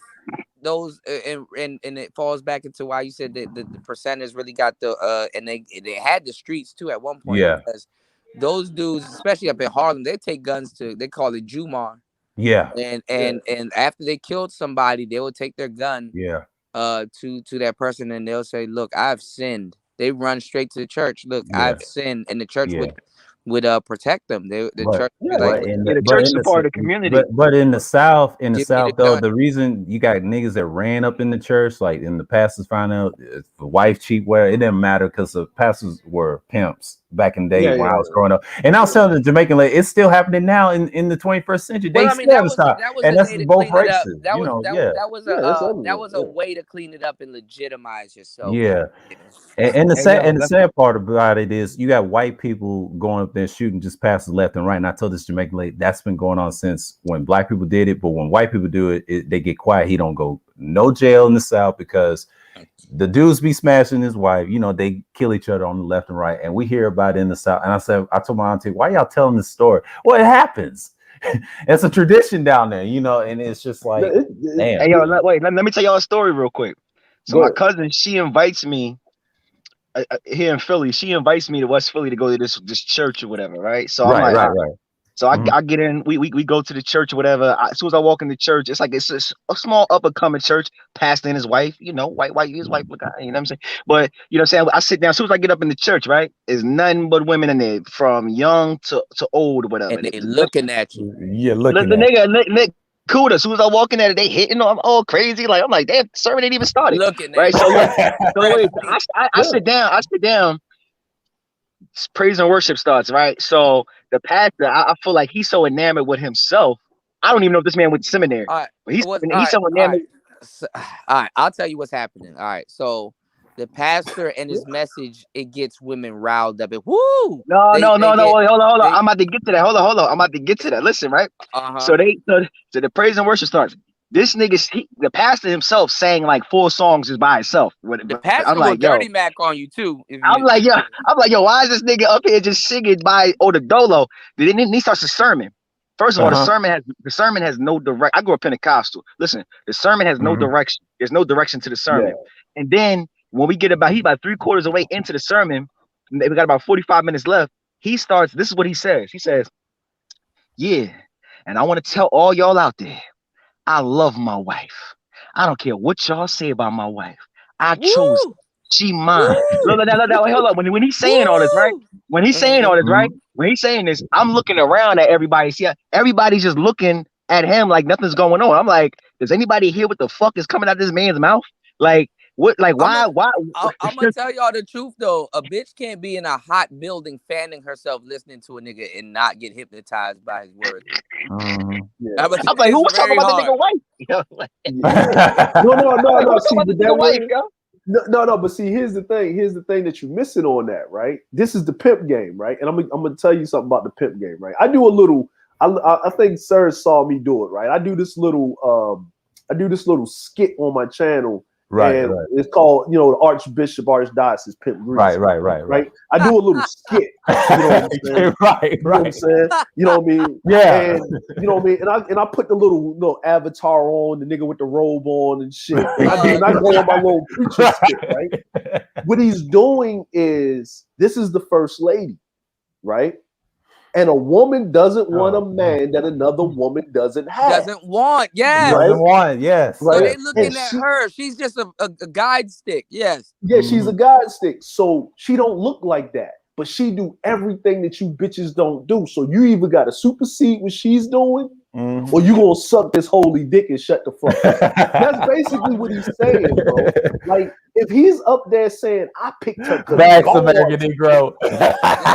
those and it falls back into why you said that the percenters really got the and they had the streets too at one point. Yeah, because those dudes, especially up in Harlem, they take guns to, they call it Jumar. Yeah, and after they killed somebody, they would take their gun to that person, and they'll say, look, I've sinned. They run straight to the church. Look, I've sinned, and the church would protect them. The church the church is a part of the community. But in the South, though, the reason you got niggas that ran up in the church, like, and the pastors find out if the wife cheat, where it didn't matter because the pastors were pimps back in the day when I was growing up. And I was telling the Jamaican lady, it's still happening now in the 21st century. Well, I mean, that was both races. That was a way to clean it up and legitimize yourself. Yeah. And the sad part about it is you got white people going up there shooting just pastors left and right. And I told this Jamaican lady that's been going on since when black people did it. But when white people do it, they get quiet. He don't go no jail in the South because the dudes be smashing his wife. You know, they kill each other on the left and right. And we hear about it in the South. And I told my auntie, why y'all telling this story? Well, it happens. It's a tradition down there, you know, and it's just like, damn. Hey, yo, wait, let me tell y'all a story real quick. So my cousin, she invites me here in Philly. She invites me to West Philly to go to this church or whatever, right? So I'm like, right. So I get in, we go to the church or whatever. As soon as I walk in the church, it's like it's a small up and coming church. Pastor and his wife, you know, white, his wife, look, you know what I'm saying? But you know what I'm saying? I sit down. As soon as I get up in the church, right, there's nothing but women in there, from young to old or whatever. And they looking at you. Yeah, looking the nigga, Cuda. As soon as I walk in there, they hitting. I'm all crazy. Like I'm like, damn, sermon ain't even started. Looking Right. at So look. you. So wait. Fresh I sit down. I sit down. Praise and worship starts. Right. So the pastor, I feel like he's so enamored with himself. I don't even know if this man went to seminary, All right. but he's What's he's so all right. enamored. So, all right. I'll tell you what's happening. All right. So the pastor and his message, it gets women riled up. And woo! No, no, They no, no. get Wait, hold on, hold on. they I'm about to get to that. Hold on, hold on. I'm about to get to that. Listen, right? uh-huh. So so the praise and worship starts. This nigga, the pastor himself sang like 4 songs just by himself. The I'm pastor will like, yo, dirty Mac on you too. If I'm you like, yo, I'm like, yo, why is this nigga up here just singing by the dolo? Then he starts the sermon. First of all, Uh-huh. the sermon has no direct. I grew up Pentecostal. Listen, the sermon has no direction. There's no direction to the sermon. And then when we get he's about 3/4 away into the sermon, we got about 45 minutes left. He starts. This is what he says. He says, "Yeah, and I want to tell all y'all out there, I love my wife. I don't care what y'all say about my wife. I chose her. woo! She mine." Woo! Look, wait, hold up. When he's saying all this, right? Woo! When he's saying all this, right? Mhm. When he's saying this, I'm looking around at everybody. See, everybody's just looking at him like nothing's going on. I'm like, does anybody hear what the fuck is coming out of this man's mouth? Like, what? Like, I'm why? I'm gonna tell y'all the truth though. A bitch can't be in a hot building fanning herself listening to a nigga and not get hypnotized by his words. Mhm. I'm like, who It's was talking very about the hard. nigga wife? Yo, like, No. who's See, talking about but the that nigga wife, way, yo? no. But see, here's the thing. Here's the thing that you're missing on that, right? This is the pimp game, right? And I'm gonna tell you something about the pimp game, right? I do a little. I think Sir saw me do it, right? I do this little skit on my channel, Right, and right. it's called, the Archbishop Archdiocese Pimp Grease. Right. I do a little skit. You know what I'm saying? Right. You know what I'm saying? You know what I mean? Yeah. And you know what I mean? And I put the little avatar on, the nigga with the robe on and shit. And I go on my little preacher skit, right? What he's doing is, this is the first lady, right? And a woman doesn't want a man that another woman doesn't have. Doesn't want, yes. Right? Doesn't want, yes. So Right? they looking And at her. She's just a guide stick. Yes. Yeah, she's a guide stick. So she don't look like that. But she do everything that you bitches don't do. So you either got to supersede what she's doing, or you gonna suck this holy dick and shut the fuck up. That's basically what he's saying, bro. Like, if he's up there saying, I picked her because That's God, American Negro. This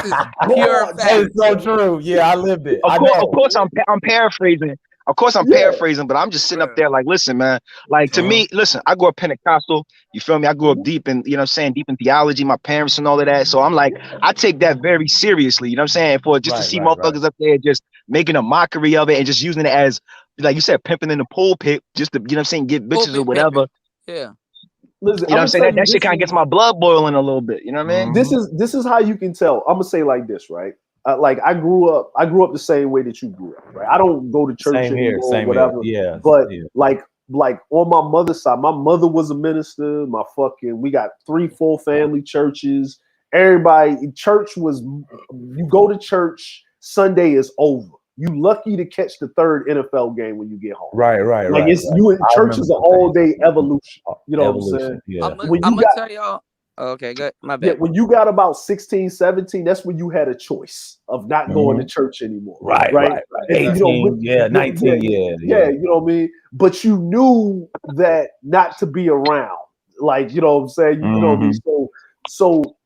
is pure God, fact. That is so true. Yeah, I lived it. Of course, I'm paraphrasing. Of course, I'm paraphrasing, but I'm just sitting up there like, listen, man. Like, to me, listen, I grew up Pentecostal. You feel me? I grew up deep in, deep in theology, my parents and all of that. So I'm like, I take that very seriously. You know what I'm saying? For just to see motherfuckers up there just making a mockery of it and just using it as, like you said, pimping in the pulpit, just to, get bitches or whatever. Yeah. Listen, you know what I'm saying? That shit kind of gets my blood boiling a little bit. You know what I mean? This is how you can tell. I'm gonna say like this, right? Like, I grew up the same way that you grew up, right? I don't go to church anymore, whatever. Yeah. But like on my mother's side, my mother was a minister. We got 3-4 family churches. Everybody, church was, you go to church, Sunday is over. You lucky to catch the third NFL game when you get home. Right. Like, church is an all day evolution. You know what I'm saying? Yeah. I'm gonna tell y'all. Okay, good. My bad. Yeah, when you got about 16, 17, that's when you had a choice of not going to church anymore. Right. 18, 19, yeah, you know what I mean? But you knew that not to be around. Like, you know what I'm saying? You know what I mean? So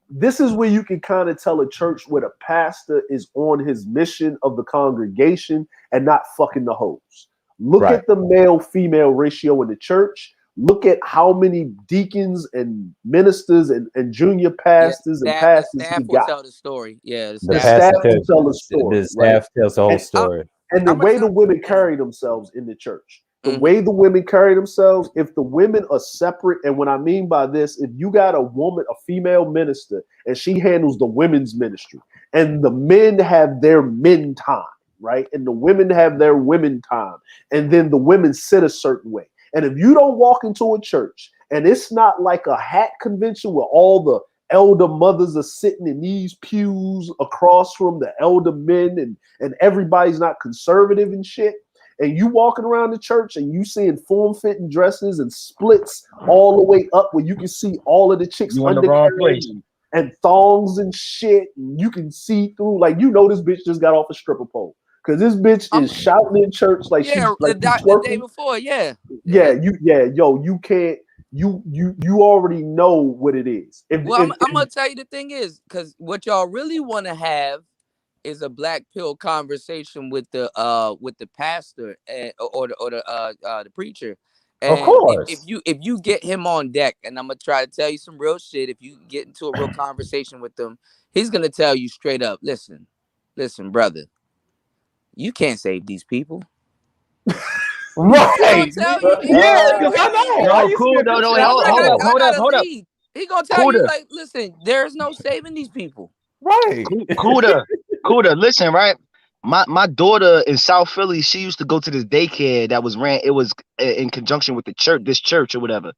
this is where you can kind of tell a church where the pastor is on his mission of the congregation and not fucking the hoes. Look at the male-female ratio in the church. Look at how many deacons and ministers and junior pastors and pastors the staff he will got. tell the story. Yeah, The staff will tell the story. The staff tells the whole story. And the way the women carry themselves in the church. The way the women carry themselves, if the women are separate, and what I mean by this, if you got a female minister, and she handles the women's ministry, and the men have their men time, right? And the women have their women time, and then the women sit a certain way. And if you don't walk into a church and it's not like a hat convention where all the elder mothers are sitting in these pews across from the elder men and everybody's not conservative and shit, and you walking around the church and you seeing form-fitting dresses and splits all the way up where you can see all of the chicks undercarriage and thongs and shit, and you can see through, like, this bitch just got off a stripper pole. because this bitch is shouting in church like she's like the day before, yeah, you can't. You already know what it is. I'm gonna tell you the thing is, because what y'all really want to have is a black pill conversation with the pastor or the preacher. And of course, if you get him on deck, and I'm gonna try to tell you some real shit. If you get into a real conversation with him, he's gonna tell you straight up, listen, brother, you can't save these people. right? He gonna tell you, Because I know. No, cool. No, hold up. He gonna tell you like, listen, there's no saving these people. Right. Kuda, listen, right? My daughter in South Philly, she used to go to this daycare that was ran. It was in conjunction with this church or whatever.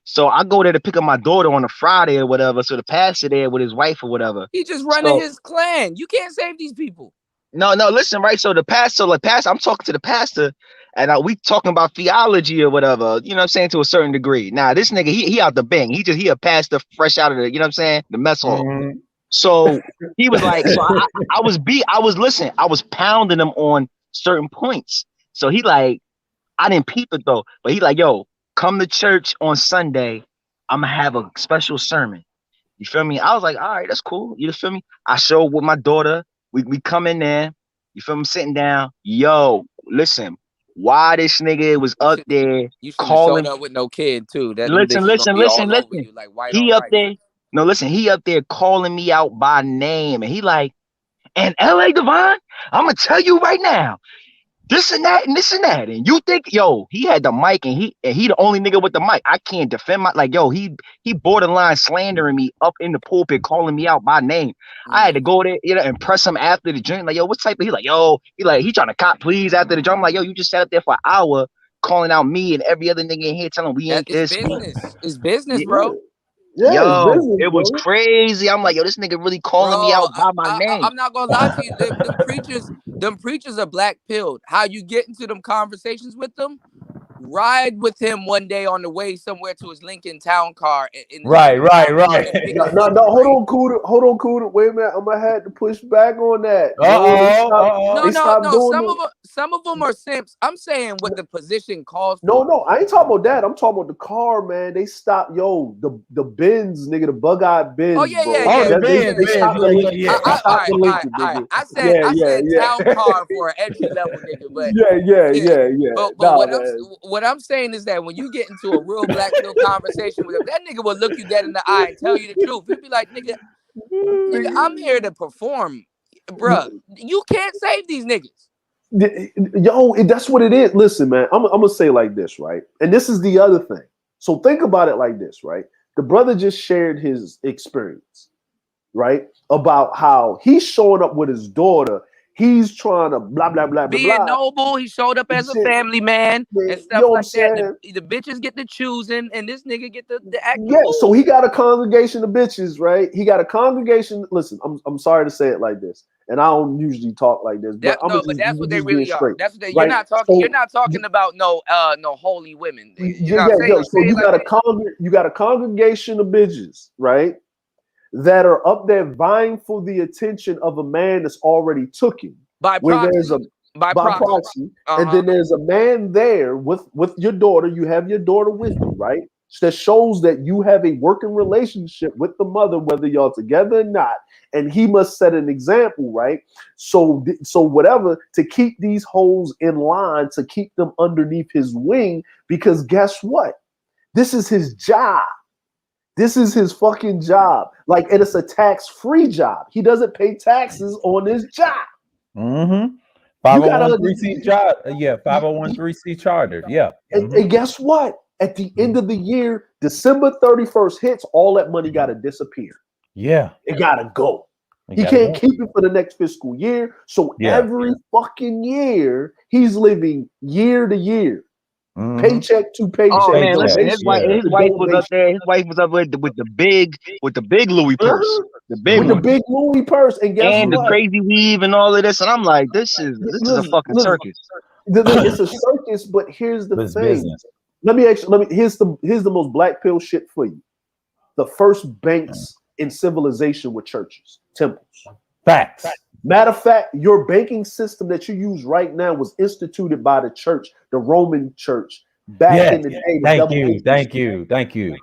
So I go there to pick up my daughter on a Friday or whatever. So the pastor there with his wife or whatever. He just running his clan. You can't save these people. No, listen, right? So the pastor, I'm talking to the pastor, and we talking about theology or whatever. You know what I'm saying, to a certain degree. Now this nigga, he out the bang. He a pastor fresh out of the, you know what I'm saying, the mess hall. Mm-hmm. So he was like, so I was pounding him on certain points. So he like, I didn't peep it though, but he like, yo, come to church on Sunday. I'm gonna have a special sermon. You feel me? I was like, all right, that's cool. You feel me? I showed with my daughter. We come in there. You feel me? Sitting down. Yo, listen. Why this nigga was up there you calling up with no kid too? That listen. you, like, white he up right. there. No, listen. He up there calling me out by name, and he like, and LA Divine, I'm gonna tell you right now. This and that and this and that. And you think, yo, he had the mic and he the only nigga with the mic. I can't defend my he borderline slandering me up in the pulpit, calling me out by name. I had to go there, and press him after the drink. Like, yo, what type of he trying to cop please after the drink. I'm like, yo, you just sat up there for an hour calling out me and every other nigga in here telling we ain't this. It's business, bro. Yeah, yo, business, it was crazy. I'm like, yo, this nigga really calling me out by my name. I'm not gonna lie to you. Them preachers are black pilled. How you get into them conversations with them? Ride with him one day on the way somewhere to his Lincoln Town car. Right. No, hold on, Kuda. Wait a minute, I'm gonna have to push back on that. Some of them are simps. I'm saying what the position calls for. No, I ain't talking about that. I'm talking about the car, man. They stopped, the Benz, nigga, the bug-eyed Benz. Oh yeah. They stopped the Lincoln, nigga. I said town car for an entry level nigga, but yeah. But what I'm saying is that when you get into a real black pill conversation with him, that nigga will look you dead in the eye and tell you the truth. He'll be like, nigga, I'm here to perform, bruh. You can't save these niggas. Yo, that's what it is. Listen, man, I'm gonna say it like this, right? And this is the other thing. So think about it like this, right? The brother just shared his experience, right? About how he's showing up with his daughter. He's trying to blah, blah, blah, Being blah. noble, he showed up as a family man and stuff like that. The bitches get the choosing, and this nigga get the act. Yeah, so he got a congregation of bitches, right? He got a congregation. Listen, I'm sorry to say it like this, and I don't usually talk like this, but that's what they really are. That's what they. Right? You're not talking about no holy women. So you got a congregation of bitches, right? That are up there vying for the attention of a man that's already taken by proxy. And then there's a man there with your daughter. You have your daughter with you, right? That shows that you have a working relationship with the mother, whether y'all together or not. And he must set an example, right? So whatever, to keep these hoes in line, to keep them underneath his wing, because guess what? This is his job. This is his fucking job. Like, and it's a tax-free job. He doesn't pay taxes on his job. Mm-hmm. 501c job. Yeah, 501c chartered. Yeah. And guess what? At the end of the year, December 31st hits, all that money got to disappear. Yeah. It got to go. He can't keep it for the next fiscal year. So every fucking year, he's living year to year. Paycheck to paycheck. Oh man, listen, his wife was up there. His wife was up with the big Louis purse, the big Louis purse, and the crazy weave and all of this. And I'm like, this is a fucking circus. It's a circus, but here's the thing. Here's the most black pill shit for you. The first banks in civilization were churches, temples. Facts. Matter of fact, your banking system that you use right now was instituted by the church, the Roman church, back in the day. The Thank double you. entry Thank system. you. Thank you.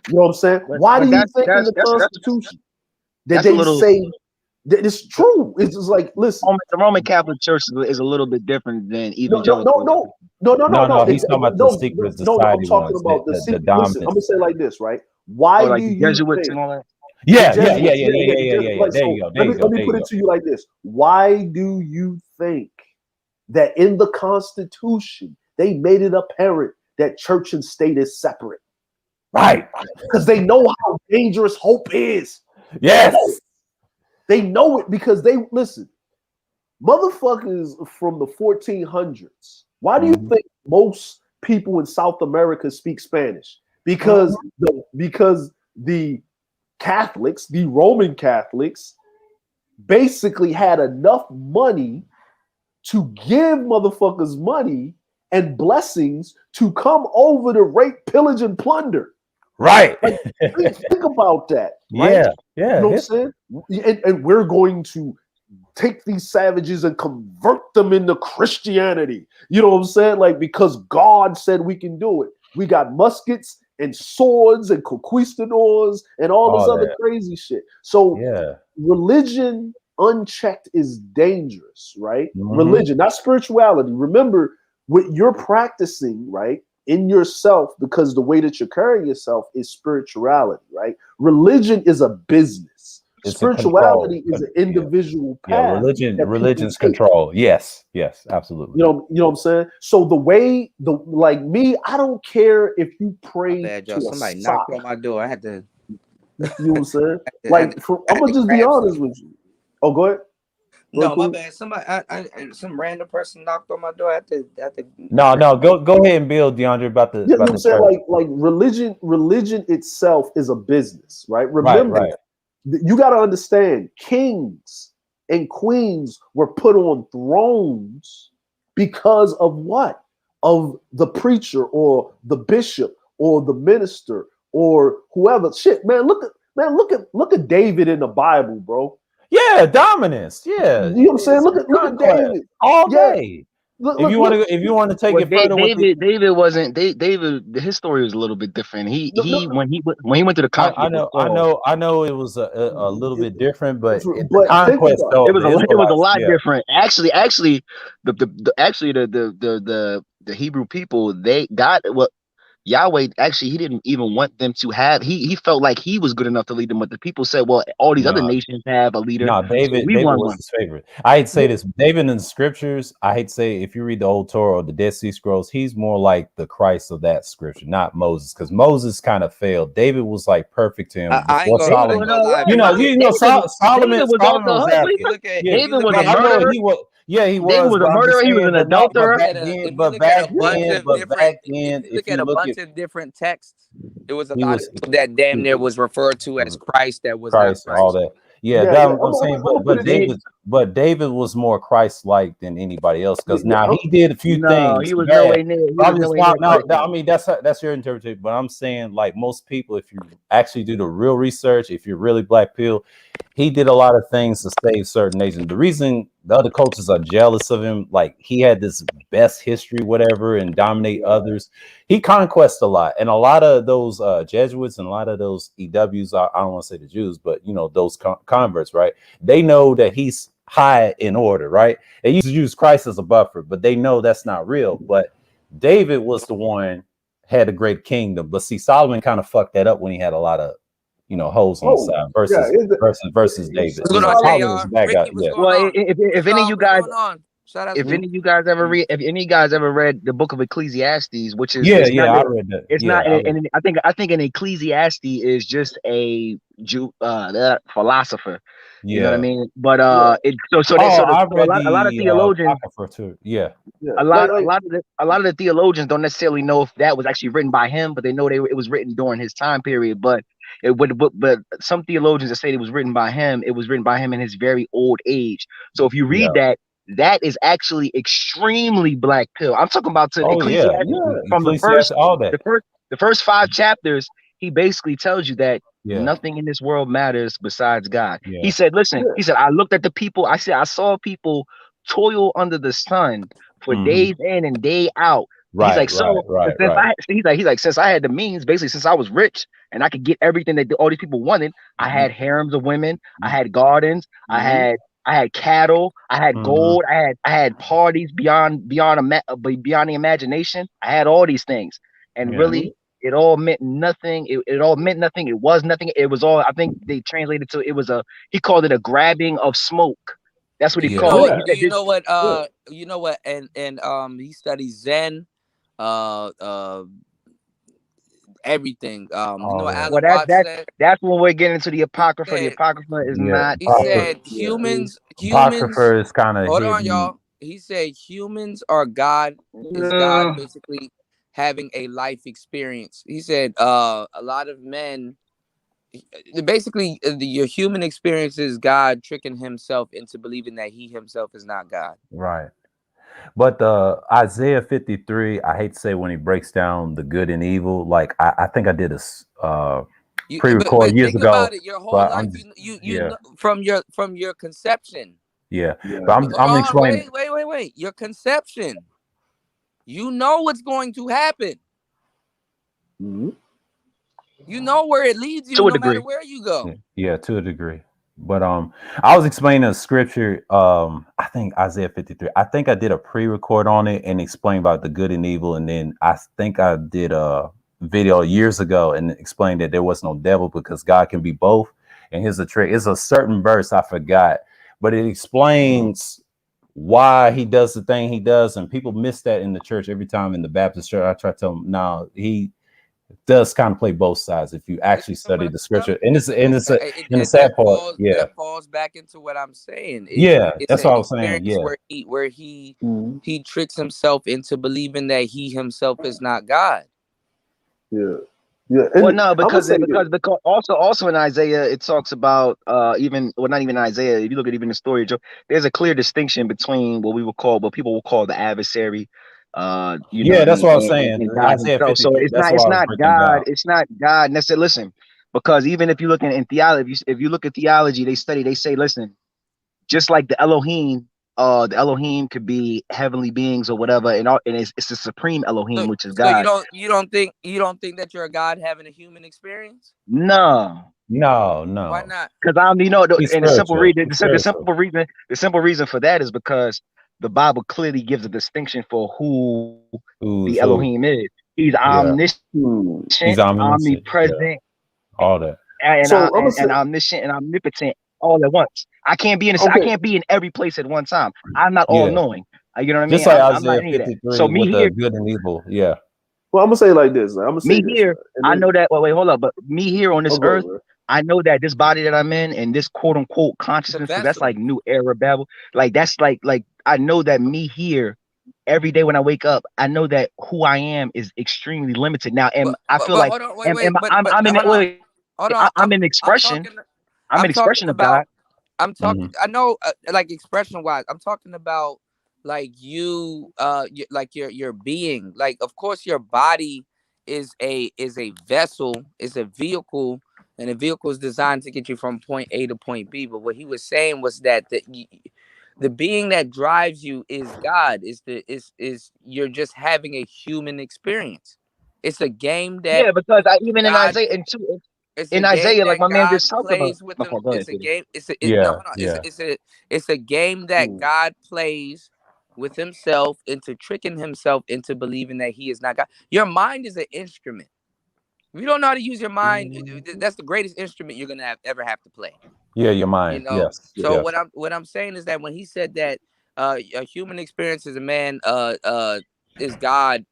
You know what I'm saying? Why do you think in the Constitution that they say that it's true? It's just like, listen, the Roman Catholic Church is a little bit different than no. evangelical. No, he's talking about the secret society I'm talking ones, about the the secret. dominant. Listen, I'm gonna say it like this, right? Why like do the you Jesuits think? and all that? Yeah. Like, There you go. let me put it to you like this. Why do you think that in the Constitution they made it apparent that church and state is separate? Right. Because they know how dangerous hope is. Yes. They know it because they listen. Motherfuckers from the 1400s. Why do you think most people in South America speak Spanish? Because the Catholics, the Roman Catholics, basically had enough money to give motherfuckers money and blessings to come over to rape, pillage, and plunder. Right. Like, think about that. Right? Yeah. You know what I'm saying? And we're going to take these savages and convert them into Christianity. You know what I'm saying? Like, because God said we can do it. We got muskets and swords and conquistadors and all this other crazy shit. So religion unchecked is dangerous, right? Religion, not spirituality. Remember what you're practicing, right? In yourself, because the way that you're carrying yourself is spirituality, right? Religion is a business. Spirituality is an individual path. Religion's control. Yes, absolutely. You know what I'm saying? So like me, I don't care if you pray to somebody a sock. knocked on my door. I had to. You know what I'm saying? Like, I'm gonna just be honest with you. Oh, go ahead. No, my bad. Somebody, some random person knocked on my door. I had to. No. Go ahead and build, DeAndre, about the. You know what I'm saying? Like religion itself is a business, right? Remember, you got to understand, kings and queens were put on thrones because of what? Of the preacher or the bishop or the minister or whoever. Shit, man, look at David in the Bible, bro. Yeah, dominance. Yeah, you know what I'm saying. Look at David all day. If you want to take it further, David wasn't. David, his story was a little bit different. When he went to the conflict. I know it was a little bit different, but the conquest though, it was a lot different. Actually, the Hebrew people, they got what Yahweh actually, he didn't even want them to have. He felt like he was good enough to lead them, but the people said, "Well, all these other nations have a leader." No, David was his favorite. I hate to say this, David in the scriptures. I hate to say, if you read the Old Torah or the Dead Sea Scrolls, he's more like the Christ of that scripture, not Moses, because Moses kind of failed. David was like perfect to him. Solomon. Solomon was after. David was a murderer. He was. David was a murderer. He was an adulterer. But back then, if you look at a bunch of different texts, it was a lot of people that damn near was referred to as Christ. That was Christ, not Christ. All that. I'm saying, but David was more Christ-like than anybody else, because now he did a few things. He was nowhere near. I mean, that's your interpretation, but I'm saying, like, most people, if you actually do the real research, if you're really black pill, he did a lot of things to save certain nations. The reason the other cultures are jealous of him, like, he had this best history, whatever, and dominate others. He conquests a lot, and a lot of those Jesuits and a lot of those EWs, I don't want to say the Jews, but those converts, right? They know that he's high in order, right? They used to use Christ as a buffer, but they know that's not real. But David was the one had a great kingdom, but see, Solomon kind of fucked that up when he had a lot of holes on the side versus David. What's going on, JR? Well, if any of you guys. If any of you guys ever read the book of Ecclesiastes, which is I read that. It's not, and I think an Ecclesiastes is just a philosopher. You know what I mean? But a lot of theologians, a lot of the theologians don't necessarily know if that was actually written by him, but they know it was written during his time period. But some theologians that say it was written by him, it was written by him in his very old age. So if you read that is actually extremely black pill. I'm talking about Ecclesiastes from the first 5 chapters. He basically tells you that Yeah. Nothing in this world matters besides God. Yeah. He said, listen, Yeah. he said, I looked at the people. I said, I saw people toil under the sun for Mhm. days in and day out. He's like, Right. so since I he's like, since I had the means, basically, since I was rich and I could get everything that all these people wanted, I had harems of women, I had gardens, I had cattle, I had Mhm. gold, I had parties beyond the imagination. I had all these things, and Yeah. really, it all meant nothing. It all meant nothing. It was nothing. It was all. I think they translated to it was a. He called it a grabbing of smoke. That's what Do he you Yeah. called know? it. He Do said, you this, know what? Yeah. You know what? And he studies Zen, uh, uh, everything. You know All what that. well, Alan Watts said? that's when we're getting into the He apocrypha. The said apocrypha is Yeah. not he dead. said humans Apocrypha is kind of hold on, hidden. y'all. He said humans are God, is God Uh, basically having a life experience. He said a lot of men basically your human experience is God tricking himself into believing that he himself is not God. Right. But Isaiah 53, I hate to say when he breaks down the good and evil, like I think I did a pre-record But years think ago, about it. Your whole but life, I'm just you yeah, know, from your conception. yeah. Yeah. But Hold I'm on, explaining. wait. Your conception. You know what's going to happen. Mm-hmm. You know where it leads you, to a no matter degree. where you go. Yeah, to a degree. But I was explaining a scripture, I think Isaiah 53. I think I did a pre-record on it and explained about the good and evil, and then I think I did a video years ago and explained that there was no devil because God can be both. And here's a trick. It's a certain verse I forgot, but it explains why he does the thing he does, and people miss that in the church every time in the Baptist church. I try to tell them, no, he does kind of play both sides if you actually study the scripture. And and the sad part, yeah. That falls back into what I'm saying. Yeah, It's that's an what I was saying. experience Yeah. where he tricks himself into believing that he himself is not God. Yeah. Yeah. Well, And no, I'm gonna because say this. also in Isaiah it talks about even well not even Isaiah. If you look at even the story of Job, there's a clear distinction between what people will call the adversary, you know what Yeah, I that's mean, what I was saying. and God Isaiah Himself. So 53. That's why I was breaking down. It's not God necessarily. Listen, because even if you look in theology, if you look at theology, they say, listen, just like the Elohim could be heavenly beings or whatever, and it's the supreme Elohim, which is So God. you don't think that you're a God having a human experience? No. No, Why no. not? Because He's and spiritual. He's spiritual. the simple reason for that is because the Bible clearly gives a distinction for who the Who's who? Elohim is. He's Yeah. omniscient, Hmm. He's omniscient. Yeah. omnipresent, All that. So I'm gonna say and omniscient and omnipotent all at once. I can't be okay. in every place at one time. I'm not all Yeah. knowing. You know what I Just mean? like I'm not Isaiah any of that. So 53 with the good and evil. Yeah. Well, I'm gonna say it like this. I'm gonna say me this, here, right? And I then know that. Wait, hold up. But me here on this oh, go earth, ahead, man. I know that this body that I'm in and this quote unquote It's a consciousness, because that's vessel. like new era Babel. Like that's like I know that me here every day when I wake up, I know that who I am is extremely limited. Now, and I feel But like hold on, wait, but I'm in it. hold on, Wait, hold on. I'm an I'm expression. talking. I'm I'm an talking expression of God. about. I'm Hmm. talking. I know, like expression wise. I'm talking about like like your being. Like, of course, your body is a vessel, is a vehicle, and a vehicle is designed to get you from point A to point B. But what he was saying was that the being that drives you is God. Is you're just having a human experience. It's a game that Yeah, because even in God Isaiah and two, it's a in game Isaiah, like that my man God just talked about. plays with My them. fault. Go ahead, It's a Peter. game. No, Yeah. hold on. Yeah. It's a game that Hmm. God plays with himself into tricking himself into believing that he is not God. Your mind is an instrument. If you don't know how to use your mind, that's the greatest instrument you're gonna ever have to play. Yeah. Your You mind. know. Yes. So Yes. what I'm saying is that when he said that a human experience as a man is God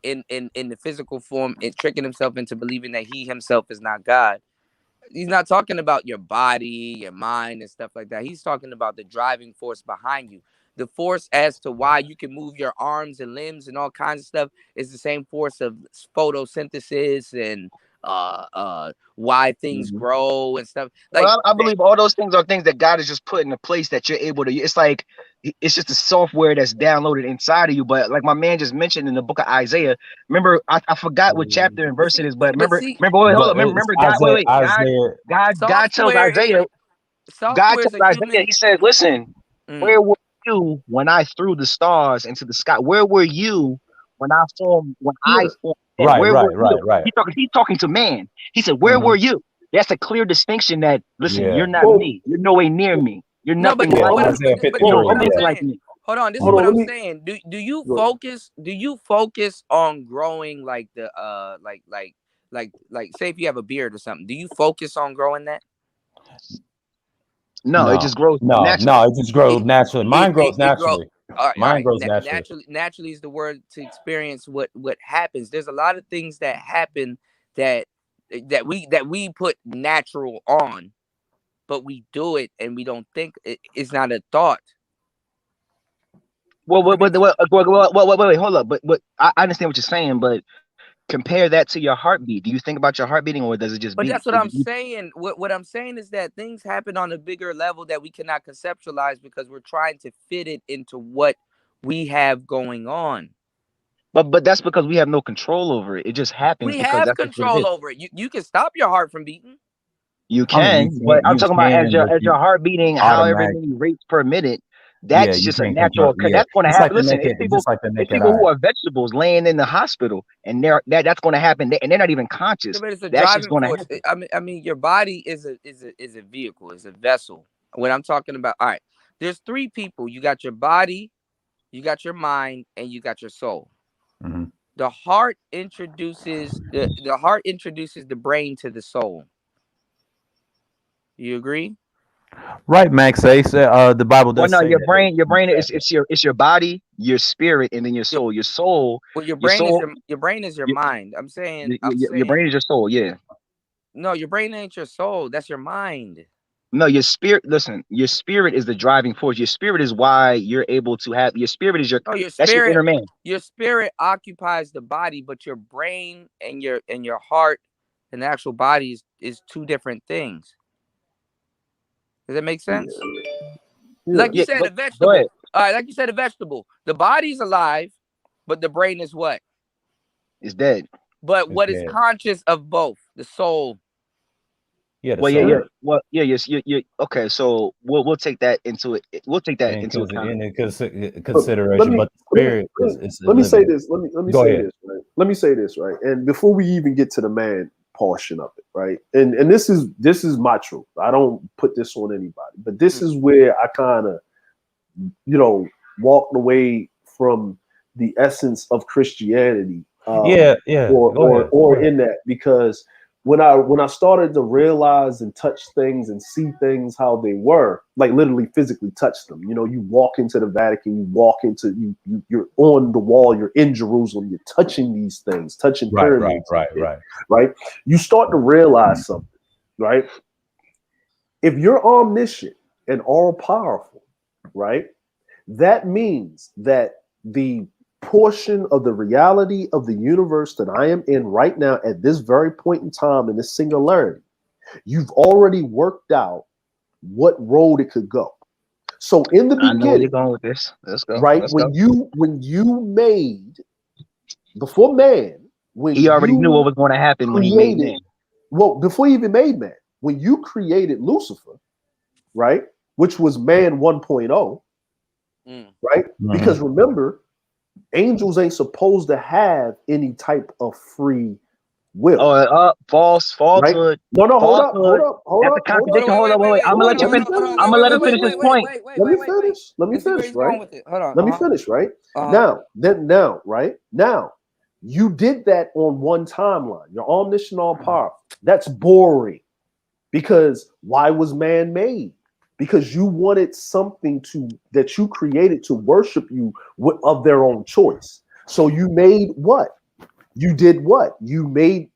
in the physical form and tricking himself into believing that he himself is not God. He's not talking about your body, your mind, and stuff like that. He's talking about the driving force behind you. The force as to why you can move your arms and limbs and all kinds of stuff is the same force of photosynthesis and why things Mhm. grow and stuff. Like Well, I believe all those things are things that God has just put into place that you're able to. It's like it's just the software that's downloaded inside of you. But like my man just mentioned in the book of Isaiah, remember I forgot what chapter and but verse it see, is, but but remember, see, remember, wait, hold But up, remember, it's remember, God, wait, wait, Isaiah. God tells software is Isaiah, God software is tells a Isaiah, human. he says, listen, Mm, where were you when I threw the stars into the sky? Where were you when I formed Yeah. man? Right, Where were right, you? right, right. He's talking to man. He said, where Hmm. were you? That's a clear distinction that listen, Yeah, you're not Well, me. You're no way near me. You're no, but nothing yeah. like I'm, me. Isaiah but You're this is well, 53. what I'm I'm nothing Yeah. like saying. me. Hold on, this is hold what on. Let I'm me. saying. Do you Go ahead. focus? Do you focus on growing like the like say if you have a beard or something? Do you focus on growing that? No, it No, just grows no, naturally. no. It just grows It naturally. Mine grows it grow. naturally. All Mine right. grows naturally. Naturally is the word to experience what happens. There's a lot of things that happen that we put natural on, but we do it and we don't think it's not a thought. Well, Does that make sense? wait, hold up. But I understand what you're saying, but compare that to your heartbeat. Do you think about your heart beating, or does it just But beat? that's what I'm saying. What I'm saying is that things happen on a bigger level that we cannot conceptualize because we're trying to fit it into what we have going on. But that's because we have no control over it. It just happens We because have that's just what it control is. over it. You can stop your heart from beating. You I mean, can, but I'm you talking about can, but as your you heart beating, however automatic. many rates per minute. Yeah, That's you just a can't natural. control. Yeah, That's going to it's like happen. the Listen, naked, just like the it's naked people eye. who are vegetables laying in the hospital, and that's going to happen, and they're not even conscious. But it's a That's just driving going to force. happen. I mean, your body is a vehicle. It's a vessel. When I'm talking about, all right, there's three people. You got your body, you got your mind, and you got your soul. Hmm. The heart introduces the brain to the soul. You agree? Right, Max says the Bible Well, does no, say that. your brain is it's your body, your spirit, and then your Your, soul. well, Your soul, your brain is your your, mind. I'm your saying brain is your soul. Yeah. no, your brain ain't your soul. That's your mind. No, your spirit. Listen, your spirit is the driving force. Your spirit is why you're able to have. Your spirit is No, that's your inner man. your spirit occupies the body, but your brain and your heart and the actual body is two different things. Does that make Yeah. sense? Yeah. Like you Yeah, said, but a go ahead. vegetable. All right, like you said, a vegetable. The body's alive, but the brain is what? It's dead. But It's what is dead. conscious of both? The soul. Yeah, the Well, Yeah. yeah. soul. Well, yeah, yes, you. Okay, so we'll take that into it. We'll take that And into account. But let consideration, me but the let me spirit let me, is a let me say living. this. Let me Go say ahead. this. Right. Let me say this. Right. And before we even get to the man portion of it, right. And this is my truth. I don't put this on anybody, but this Mm. is where I kind of walked away from the essence of Christianity, Yeah, yeah. Go ahead. Go or ahead. in that, because when I started to realize and touch things and see things how they were, like literally physically touch them. You walk into the Vatican, you walk into you're on the wall, you're in Jerusalem, you're touching these things, touching Right, right, pyramids, right, right. right? You start to realize something, right? If you're omniscient and all powerful, right? That means that the portion of the reality of the universe that I am in right now at this very point in time in this singularity, you've already worked out what road it could go. So in the I know where you're beginning, going with this. Let's go. right, Let's when go. you made before man, when He already knew what you was going to happen when he made created, man. well, before you even made man, when you created Lucifer, right, which was man 1.0, Mm. right? Mhm. Because remember, angels ain't supposed to have any type of free will, Falsehood, right? No, hold up, hold falsehood. up, hold That's a up, hold up. Hold on, contradiction. Hold on, wait. I'm gonna let you Let me finish. finish. I'm Let gonna me let him finish. finish his point. Let me finish. Let me Let's see where finish. he's Right. going with it. Hold on. Let me finish. Right Uh-huh. now, you did that on one timeline. You're omniscient, all powerful. That's boring. Because why was man made? Because you wanted something that you created to worship you of their own choice. So you made what? You did what? You made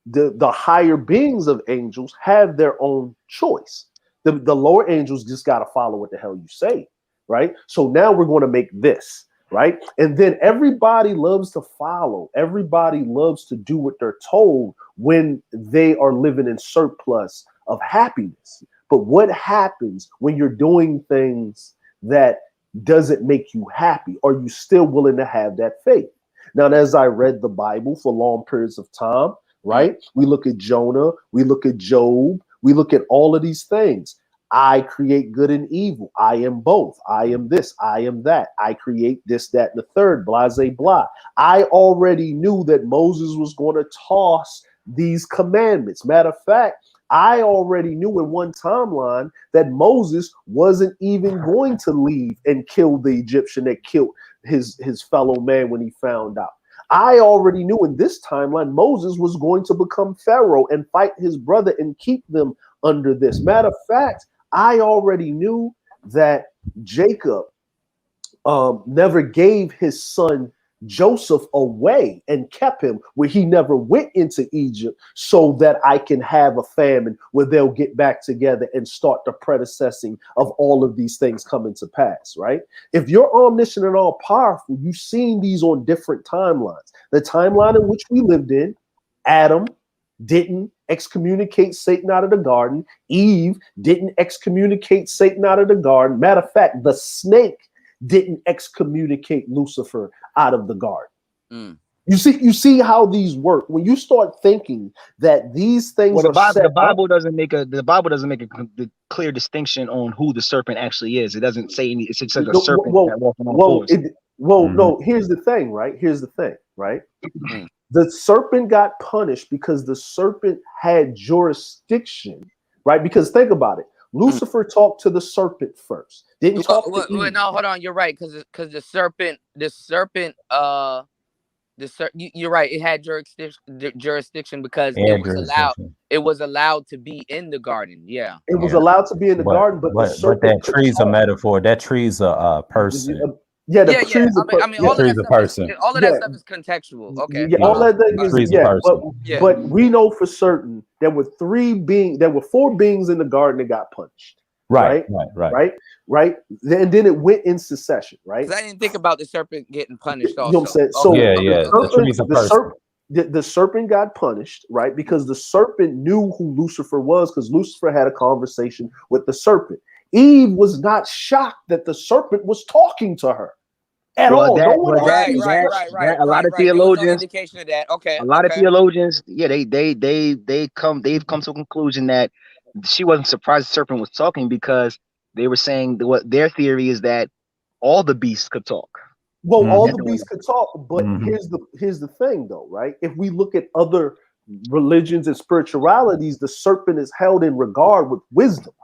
the higher beings of angels have their own choice. The lower angels just got to follow what the hell you say, right? So now we're going to make this, right? And then everybody loves to follow. Everybody loves to do what they're told when they are living in surplus of happiness. But what happens when you're doing things that doesn't make you happy? Are you still willing to have that faith? Now, as I read the Bible for long periods of time, right? We look at Jonah, we look at Job, we look at all of these things. I create good and evil. I am both. I am this. I am that. I create this, that, and the third. Blase, blah. I already knew that Moses was going to toss these commandments. Matter of fact, I already knew in one timeline that Moses wasn't even going to leave and kill the Egyptian that killed his fellow man when he found out. I already knew in this timeline Moses was going to become Pharaoh and fight his brother and keep them under this. Matter of fact, I already knew that Jacob never gave his son Joseph away and kept him where he never went into Egypt so that I can have a famine where they'll get back together and start the predecessing of all of these things coming to pass, right? If you're omniscient and all powerful, you've seen these on different timelines. The timeline in which we lived in, Adam didn't excommunicate Satan out of the garden. Eve didn't excommunicate Satan out of the garden. Matter of fact, the snake didn't excommunicate Lucifer out of the garden. You see how these work. When you start thinking that these things the Bible doesn't make a clear distinction on who the serpent actually is. It doesn't say any. It's just like a serpent that walking on fours. No. Here's the thing, right? The serpent got punished because the serpent had jurisdiction, right? Because think about it. Lucifer talked to the serpent first. Didn't talk to Eve. No, hold on. You're right, because the serpent, you're right. It had jurisdiction because it was allowed to be in the garden. Yeah, it was allowed to be in the garden, but the serpent. But that tree's a metaphor. That tree's a person. All of that stuff is contextual. Okay. Yeah, all that thing is but we know for certain there were four beings in the garden that got punished. Right. And then it went in succession, right? Because I didn't think about the serpent getting punished also. You know what I'm saying? So the serpent got punished, right? Because the serpent knew who Lucifer was, because Lucifer had a conversation with the serpent. Eve was not shocked that the serpent was talking to her at all. A lot of theologians, indication of that. Okay. A lot of theologians, they've come to a conclusion that she wasn't surprised the serpent was talking, because they were saying what their theory is that all the beasts could talk. Well, all the beasts could talk, but here's the thing, though, right? If we look at other religions and spiritualities, the serpent is held in regard with wisdom.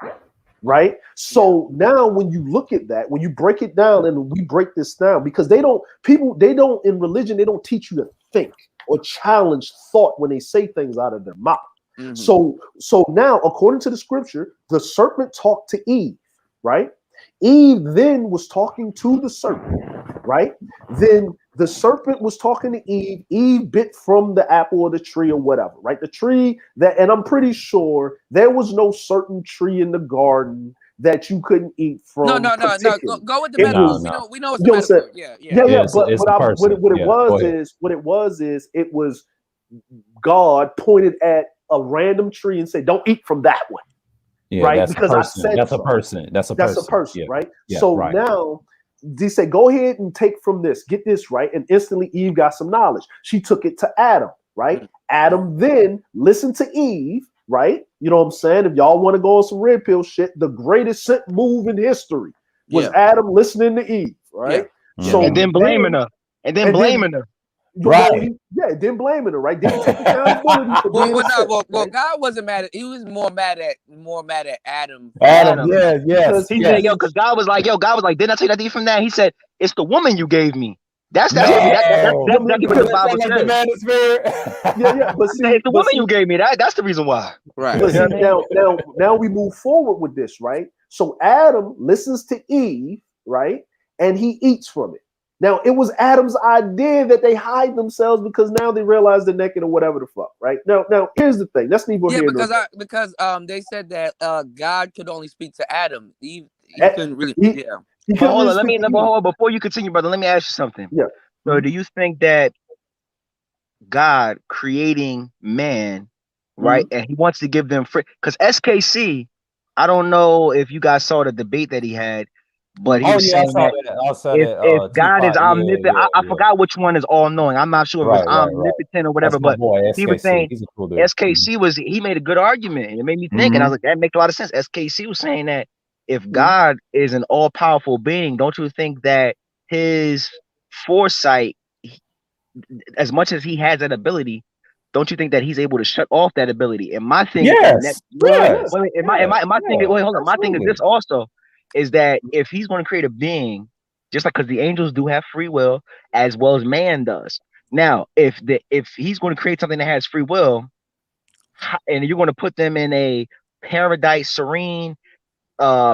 Right. So now when you look at that, when you break it down, and we break this down, because they don't in religion, they don't teach you to think or challenge thought when they say things out of their mouth. So now, according to the scripture, the serpent talked to Eve, right? Eve then was talking to the serpent, right? Then the serpent was talking to Eve. Eve bit from the apple of the tree or whatever, right? The tree and I'm pretty sure there was no certain tree in the garden that you couldn't eat from. No. Go with the metaphor. We know it's the metaphor. Yeah. What it was is it was God pointed at a random tree and said, "Don't eat from that one." Yeah, right? Because I said that's a person. That's a person, right? So now they say, go ahead and take from this, get this, right? And instantly Eve got some knowledge. She took it to Adam, right? Adam then listened to Eve, right? You know what I'm saying? If y'all want to go on some red pill shit, the greatest scent move in history was Adam listening to Eve, right? So and then blaming her. Right. Then blaming her, right? Didn't take accountability for being well, God wasn't mad at. He was more mad at Adam. He said, because God was like, didn't I tell you not to eat from that? He said, it's the woman you gave me. That's exactly what the Bible says. But see, it's the woman you gave me. That's the reason why. Right. But see, now we move forward with this, right? So Adam listens to Eve, right? And he eats from it. Now, it was Adam's idea that they hide themselves because now they realize they're naked or whatever the fuck, right? Now, here's the thing. That's neither here nor there. Because they said that God could only speak to Adam. He couldn't really. Hold on, before you continue, brother, let me ask you something. Yeah. So, do you think that God creating man, right? And he wants to give them free because SKC, I don't know if you guys saw the debate that he had, but he Oh was yeah, I saying saw that that. I saw if that. God is Tupac. Yeah, omnipotent, yeah, I yeah. forgot which one is all knowing. I'm not sure if it's Right, right, right. omnipotent or whatever, That's my but boy he was SKC. saying He's a cool dude. SKC he made a good argument. And it made me think, and I was like, that makes a lot of sense. SKC was saying that if God is an all powerful being, don't you think that his foresight, as much as he has that ability, don't you think that he's able to shut off that ability? And my thing, and that Yes, yes, my thing, yeah, wait, hold on. My thing is absolutely. this also is that if he's going to create a being, just like because the angels do have free will as well as man does. Now, if he's going to create something that has free will, and you're going to put them in a paradise, serene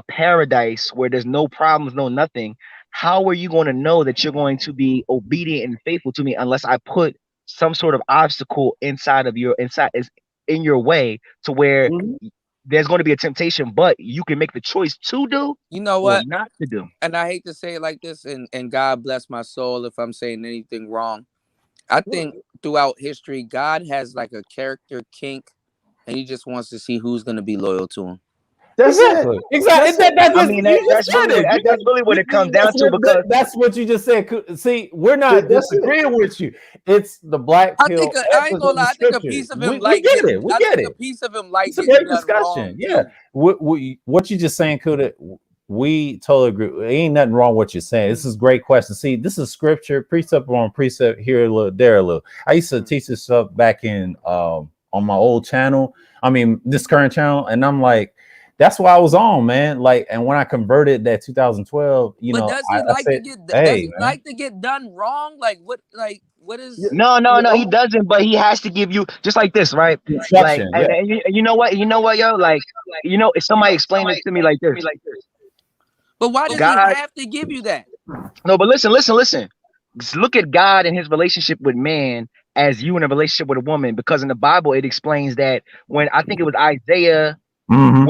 paradise where there's no problems, no nothing, how are you going to know that you're going to be obedient and faithful to me unless I put some sort of obstacle inside is in your way to where there's going to be a temptation, but you can make the choice to do You know or what? not to do. And I hate to say it like this, and God bless my soul if I'm saying anything wrong. I think throughout history, God has like a character kink, and he just wants to see who's gonna be loyal to him. Exactly. I mean, You said it. that's really what it comes down to because That's what you just said. See, we're not disagreeing with you. It's the black I pill think I ain't emphasis gonna in the lie. I think a scripture. piece of him We like get it. getting. We I get think a it. piece of him like It's a getting great done discussion. wrong Yeah. too. What you just saying, Kuda, we totally agree. Ain't nothing wrong with what you're saying. This is a great question. See, this is scripture, precept on precept, here a little, there a little. I used to teach this stuff back in on my old channel. I mean, this current channel, and I'm like, that's why I was on, man. Like, and when I converted that 2012, But I said, does hey, he man, like to get done wrong? What is? no, he doesn't, but he has to give you just like this, right? Like, instruction, yeah. and you know what, yo, like, if somebody explained it to me like this, But why does he God, have to give you that? no, but listen. Just look at God and his relationship with man as you in a relationship with a woman, because in the Bible it explains that when I think it was Isaiah, Mm-hmm.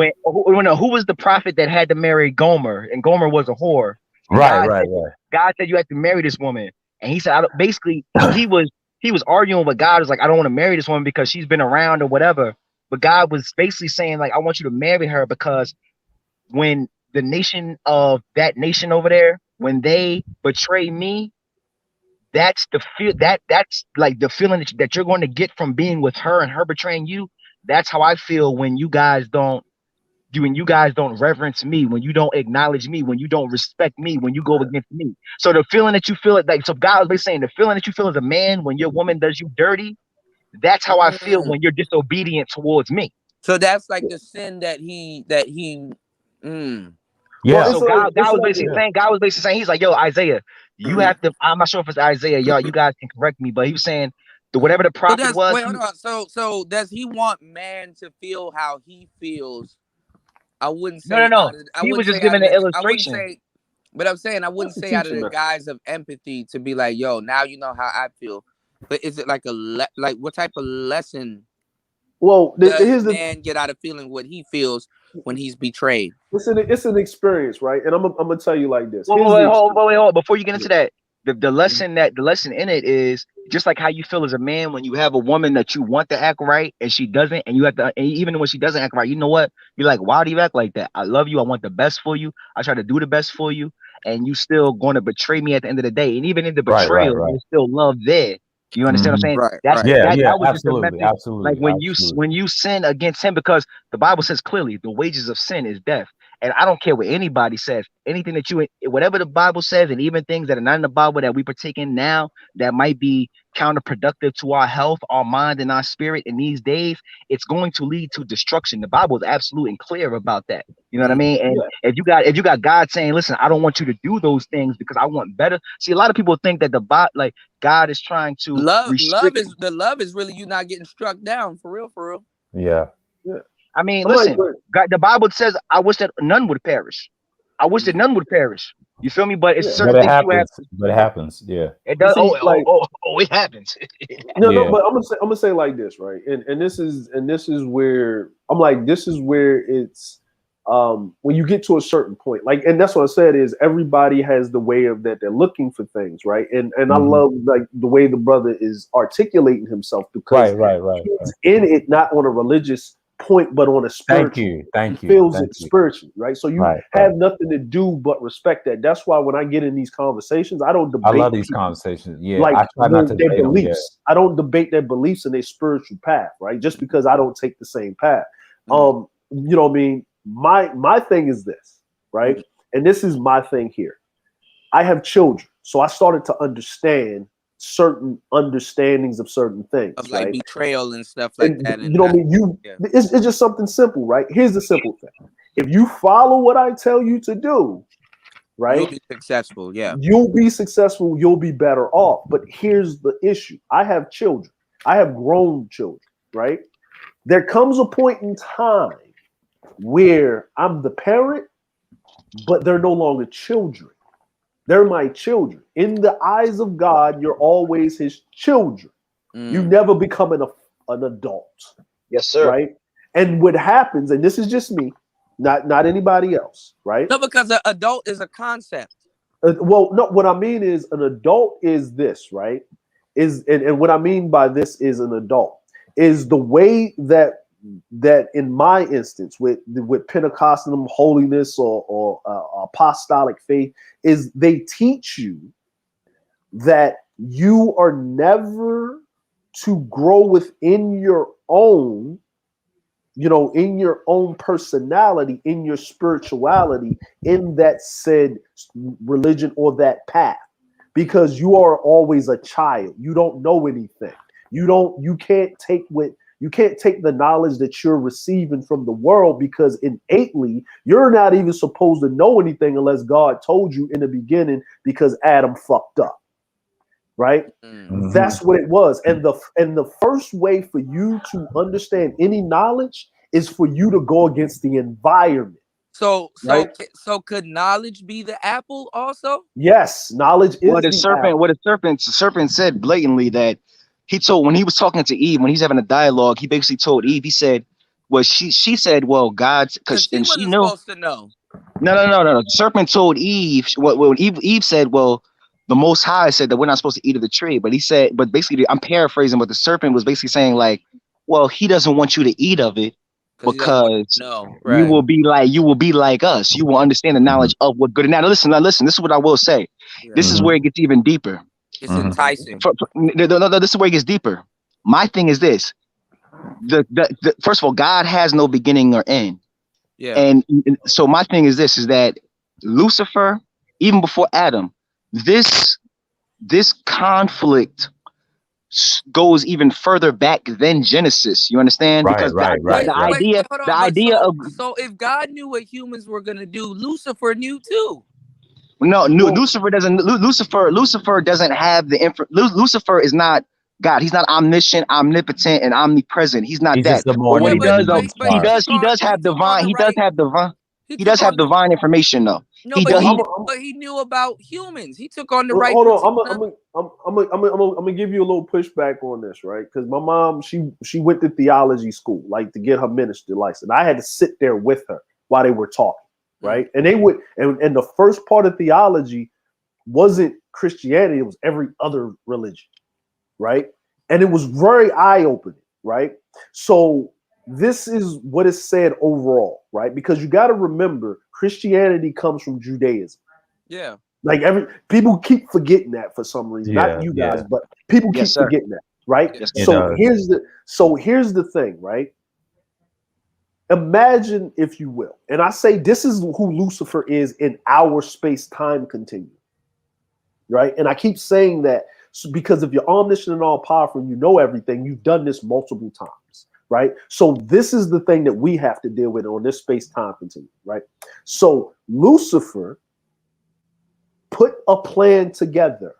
who was the prophet that had to marry Gomer, and Gomer was a whore, and Right. God said you have to marry this woman, and he said basically he was arguing with God, was like, I don't want to marry this woman because she's been around or whatever, but God was basically saying like, I want you to marry her because when the nation of that nation over there, when they betray me, that's the feel that's like the feeling that you're going to get from being with her and her betraying you. That's how I feel when you guys don't reverence me, when you don't acknowledge me, when you don't respect me, when you go against me. So the feeling that you feel it, like, so God was basically saying the feeling that you feel as a man when your woman does you dirty, that's how I feel Mm. when you're disobedient towards me. So that's like the sin that he. Mm. Yeah. So God was basically saying, he's like, yo, Isaiah, you have to, I'm not sure if it's Isaiah, y'all, you guys can correct me, but he was saying whatever the So prophet does was, wait, hold on. So does he want man to feel how he feels? I wouldn't say no. out of I He was wouldn't just say out giving of an the I wouldn't illustration. say, but I'm saying I wouldn't say out of the guise of empathy to be like, yo, now you know how I feel. But is it like like what type of lesson Well, does here's the man get out of feeling what he feels when he's betrayed? it's an experience, right? And I'm gonna tell you like this. Here's Wait, the hold. Before you get into that, the lesson in it is just like how you feel as a man when you have a woman that you want to act right and she doesn't, and you have to, and even when she doesn't act right, you know what? You're like, why do you act like that? I love you. I want the best for you. I try to do the best for you, and you still going to betray me at the end of the day. And even in the Right. betrayal, there's still love there. You understand what I'm saying? Right, That's right. Yeah. that was just a Absolutely. message. Like Absolutely. when you sin against him, because the Bible says clearly the wages of sin is death. And I don't care what anybody says, anything that whatever the Bible says, and even things that are not in the Bible that we partake in now that might be counterproductive to our health, our mind, and our spirit in these days, it's going to lead to destruction. The Bible is absolute and clear about that. You know what I mean? And if you got God saying, listen, I don't want you to do those things because I want better. See, a lot of people think that like God is trying to restrict. Love is really you not getting struck down for real, for real. Yeah. I mean, I'm like, listen, God, the Bible says, I wish that none would perish. I wish that none would perish. You feel me? But it's certain But it things you have. happens. But it happens. Yeah. It does. see, like, It happens. no, but I'm gonna say like this, right? And this is where I'm like, this is where it's when you get to a certain point, like, and that's what I said is everybody has the way of that they're looking for things, right? And I love like the way the brother is articulating himself because he's in it not on a religious point, but on a spiritual. Thank he you. feels it spiritually, right? So you have nothing to do but respect that. That's why when I get in these conversations, I don't debate. I love these conversations. Yeah, like I try not to their debate beliefs. them, I don't debate their beliefs and their spiritual path, right? Just because I don't take the same path. You know what I mean? My thing is this, right? And this is my thing here. I have children, so I started to understand certain understandings of certain things, of like right? betrayal and stuff like that. You know what I mean? It's just something simple, right? Here's the simple thing: if you follow what I tell you to do, right, you'll be successful. Yeah, you'll be successful. You'll be better off. But here's the issue: I have children. I have grown children, right? There comes a point in time where I'm the parent, but they're no longer children. They're my children. In the eyes of God, you're always his children. You never become an adult. Yes, sir. Right? And what happens, and this is just me, not anybody else, right? No, because an adult is a concept. Well, no, what I mean is an adult is this, right? And what I mean by this is an adult is the way that in my instance with Pentecostalism, holiness, or apostolic faith, is they teach you that you are never to grow within your own, in your own personality, in your spirituality, in that said religion or that path, because you are always a child. You don't know anything. You can't take the knowledge that you're receiving from the world, because innately you're not even supposed to know anything unless God told you in the beginning, because Adam fucked up. Right? That's what it was. And the first way for you to understand any knowledge is for you to go against the environment. So right? so could knowledge be the apple also? Yes, knowledge is the serpent. apple. What the serpent said blatantly, that he told, when he was talking to Eve, when he's having a dialogue, he basically told Eve, he said, well, she said, well, God's, because she wasn't supposed to know. No. The serpent told Eve, when Eve said, well, the Most High said that we're not supposed to eat of the tree. But he said, but basically, I'm paraphrasing, but the serpent was basically saying, like, well, he doesn't want you to eat of it because you will be like us. You will understand the knowledge of what good. Now listen. This is what I will say. This is where it gets even deeper. It's enticing. No, this is where it gets deeper. My thing is this: the first of all, God has no beginning or end. Yeah. And so my thing is this: is that Lucifer, even before Adam, this conflict goes even further back than Genesis. You understand? Because the idea of so if God knew what humans were gonna do, Lucifer knew too. No, Lucifer doesn't. Lucifer doesn't have the Lucifer is not God. He's not omniscient, omnipotent, and omnipresent. He's not that. But what he does, though, he does have divine. He does have divine information, though. No, but he knew about humans. He took on the right. Hold on, I'm gonna give you a little pushback on this, right? Because my mom, she went to theology school, like, to get her ministry license. I had to sit there with her while they were talking, right? And they would, and the first part of theology wasn't Christianity; it was every other religion, right? And it was very eye-opening, right? So this is what is said overall, right? Because you got to remember, Christianity comes from Judaism. Yeah. Like people keep forgetting that for some reason. Not you guys, but people keep forgetting that, right? Yes, here's the thing, right? Imagine, if you will, and I say this is who Lucifer is in our space-time continuum, right? And I keep saying that because if you're omniscient and all-powerful and you know everything, you've done this multiple times, right? So this is the thing that we have to deal with on this space-time continuum, right? So Lucifer put a plan together,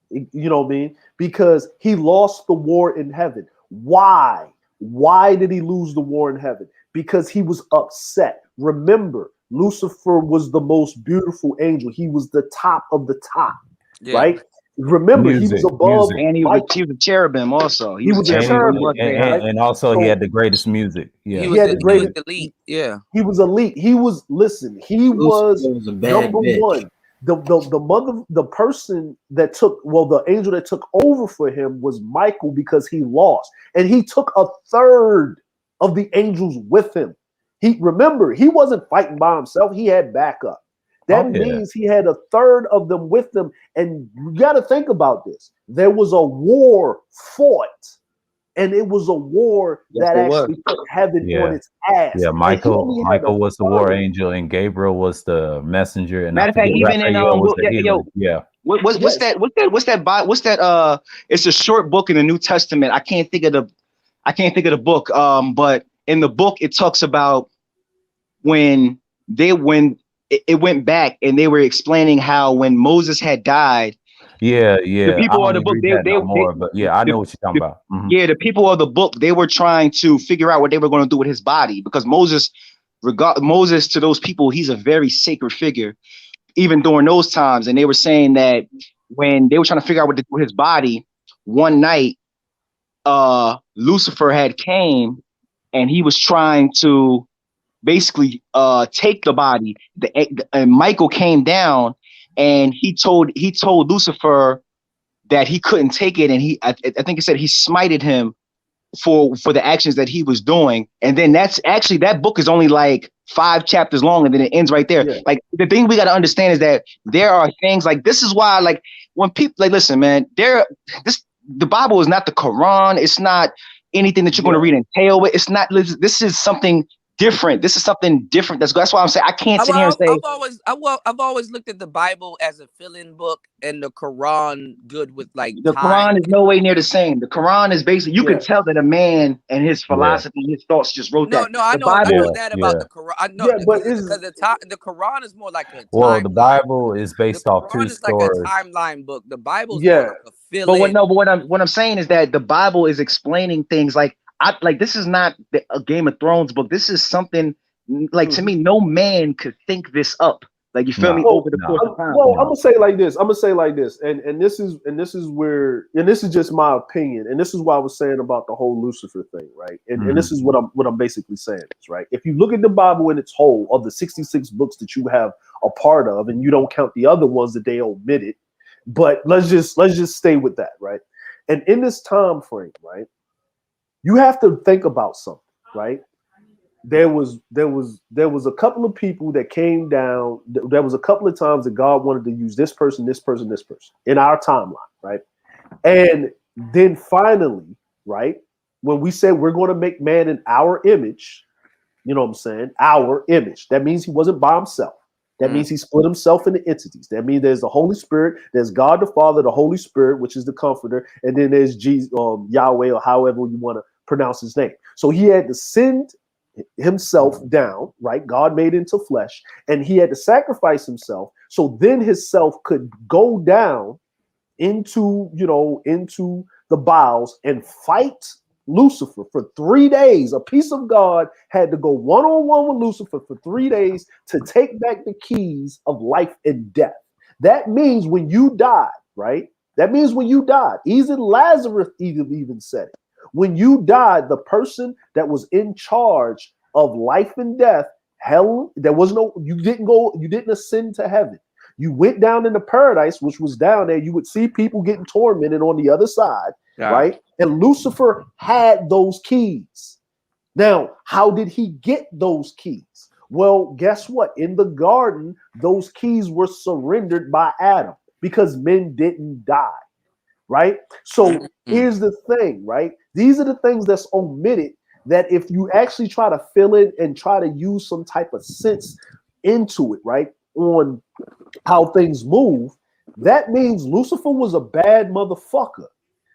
you know what I mean? Because he lost the war in heaven. Why? Why did he lose the war in heaven? Because he was upset. Remember, Lucifer was the most beautiful angel. He was the top of the top, right? Remember, he was above music. And he Michael. was a cherubim also. He was a And, cherubim, right? and also he So had the greatest music. He Yeah. he was had the he was greatest. elite. Yeah. He was elite. He was he was Lucifer was a bad number bitch. one. The person that took the angel that took over for him was Michael because he lost, and he took a third of the angels with him. He wasn't fighting by himself. He had backup. That means he had a third of them with them. And you got to think about this. There was a war fought, and it was a war that actually put heaven on its ass. Yeah, Michael was the war angel, and Gabriel was the messenger. And Matter of fact, even in was the healer. What's that? It's a short book in the New Testament. I can't think of the book. But in the book, it talks about when it went back and they were explaining how when Moses had died. The people of the book, I know what you're talking about. Mm-hmm. Yeah, the people of the book, they were trying to figure out what they were going to do with his body, because Moses to those people, he's a very sacred figure, even during those times. And they were saying that when they were trying to figure out what to do with his body, one night, Lucifer had came and he was trying to basically take the body. And Michael came down and he told Lucifer that he couldn't take it, and I think he said he smited him for the actions that he was doing. And then that book is only like 5 chapters long, and then it ends right there. Yeah. Like, the thing we got to understand is that there are things like this is why, like, when people like, listen, man, the Bible is not the Quran. It's not anything that you're going to read and tail with. It's not. This is something different. This is something different. That's why I'm saying I can't sit here and say. I've always looked at the Bible as a fill-in book, and the Quran good with like the time. Quran is no way near the same. The Quran is basically you can tell that a man and his philosophy, his thoughts just wrote that. No, I know that about the Quran. I know because the Quran is more like a timeline. The Bible is based off two stories. Like a timeline book. The Bible is more like a fill-in. But what I'm saying is that the Bible is explaining things like this is not a Game of Thrones book. This is something like, to me, no man could think this up. Like, you feel me? Over the course of time. Well, I'm gonna say like this. And this is just my opinion. And this is what I was saying about the whole Lucifer thing, right? And this is what I'm basically saying is, right. If you look at the Bible in its whole, of the 66 books that you have a part of, and you don't count the other ones that they omitted, but let's just stay with that, right? And in this time frame, right, you have to think about something, right? There was a couple of people that came down. There was a couple of times that God wanted to use this person in our timeline, right? And then finally, right, when we said we're going to make man in our image, you know what I'm saying? Our image. That means he wasn't by himself. That means he split himself into entities. That means there's the Holy Spirit, there's God the Father, the Holy Spirit, which is the Comforter, and then there's Jesus, Yahweh, or however you want to pronounce his name. So he had to send himself down, right? God made into flesh, and he had to sacrifice himself. So then his self could go down into the bowels and fight Lucifer for 3 days. A piece of God had to go one-on-one with Lucifer for 3 days to take back the keys of life and death. That means when you died, right? That means when you died. Even Lazarus even said it. When you died, the person that was in charge of life and death, hell, you didn't ascend to heaven. You went down into paradise, which was down there. You would see people getting tormented on the other side, right? And Lucifer had those keys. Now, how did he get those keys? Well, guess what? In the garden, those keys were surrendered by Adam because men didn't die, right? So here's the thing, right? These are the things that's omitted, that if you actually try to fill it and try to use some type of sense into it, right, on how things move, that means Lucifer was a bad motherfucker.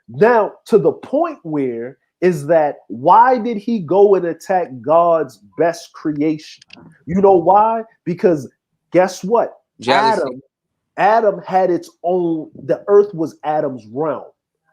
Now, to the point where is that why did he go and attack God's best creation? You know why? Because guess what? Jealousy. Adam had its own, the earth was Adam's realm.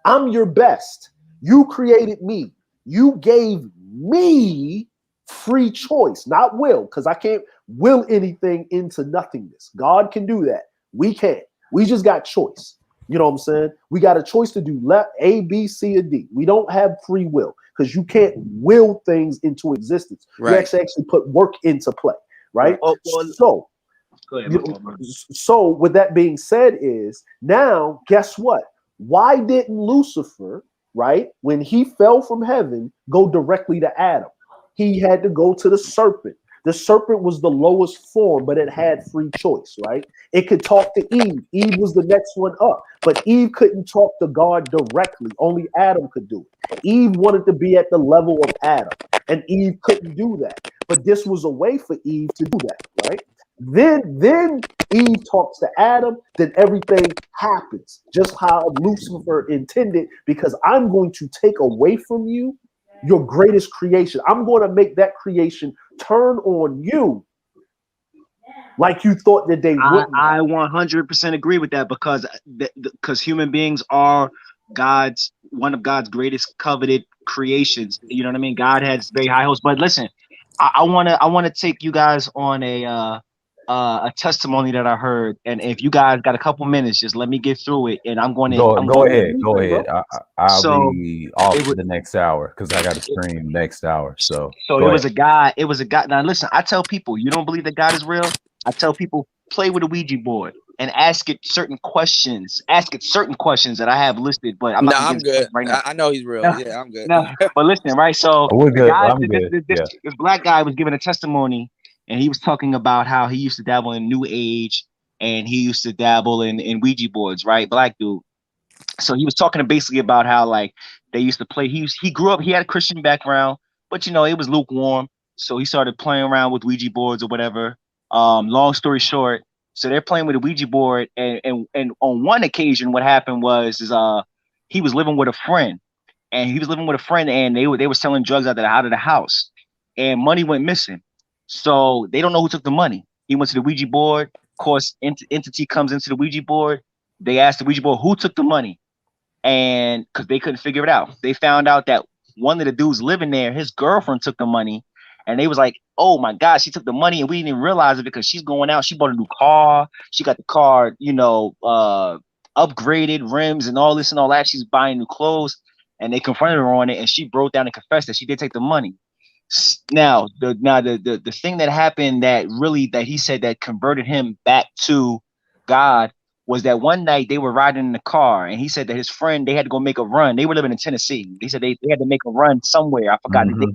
I'm your best. You created me. You gave me free choice, not will, because I can't will anything into nothingness. God can do that. We can't. We just got choice. You know what I'm saying? We got a choice to do left A, B, C, or D. We don't have free will because you can't will things into existence. You Right. actually put work into play, right? Oh, well, So, go ahead, you- so with that being said, is now guess what? Why didn't Lucifer, right, when he fell from heaven, go directly to Adam? He had to go to the serpent. The serpent was the lowest form, but it had free choice, right? It could talk to Eve. Eve was the next one up, but Eve couldn't talk to God directly. Only Adam could do it. Eve wanted to be at the level of Adam, and Eve couldn't do that. But this was a way for Eve to do that, right? Then Eve talks to Adam, then everything happens just how Lucifer intended, because I'm going to take away from you your greatest creation. I'm going to make that creation turn on you like you thought that they wouldn't. I 100% agree with that because human beings are one of God's greatest coveted creations. You know what I mean? God has very high hopes. But listen, I wanna take you guys on a testimony that I heard, and if you guys got a couple minutes, just let me get through it, and I'm going to Go ahead. I'll So be off it was, the next hour because I got to stream next hour. So so go it was ahead. a guy. It was a guy. Now listen, I tell people, you don't believe that God is real. I tell people, play with a Ouija board and ask it certain questions. Ask it certain questions that I have listed, but I'm No, not gonna get I'm into it good. right now. I know he's real. No, Yeah, I'm good. no. But listen, right? So We're the good. guy, I'm good. Yeah. this black guy was giving a testimony, and he was talking about how he used to dabble in New Age, and he used to dabble in Ouija boards, right? Black dude. So he was talking basically about how like they used to play. He grew up. He had a Christian background, but it was lukewarm. So he started playing around with Ouija boards or whatever. Long story short, so they're playing with a Ouija board, and on one occasion, what happened was he was living with a friend, and they were selling drugs out of the house, and money went missing. So they don't know who took the money. He went to the Ouija board. Of course, entity comes into the Ouija board. They asked the Ouija board who took the money, and because they couldn't figure it out, they found out that one of the dudes living there, his girlfriend took the money, and they was like, "Oh my God, she took the money, and we didn't even realize it because she's going out. She bought a new car. She got the car, upgraded rims and all this and all that. She's buying new clothes." And they confronted her on it, and she broke down and confessed that she did take the money. The thing that happened that he said that converted him back to God was that one night they were riding in the car, and he said that his friend, they had to go make a run. They were living in Tennessee. He said they had to make a run somewhere. I forgot. Mm-hmm.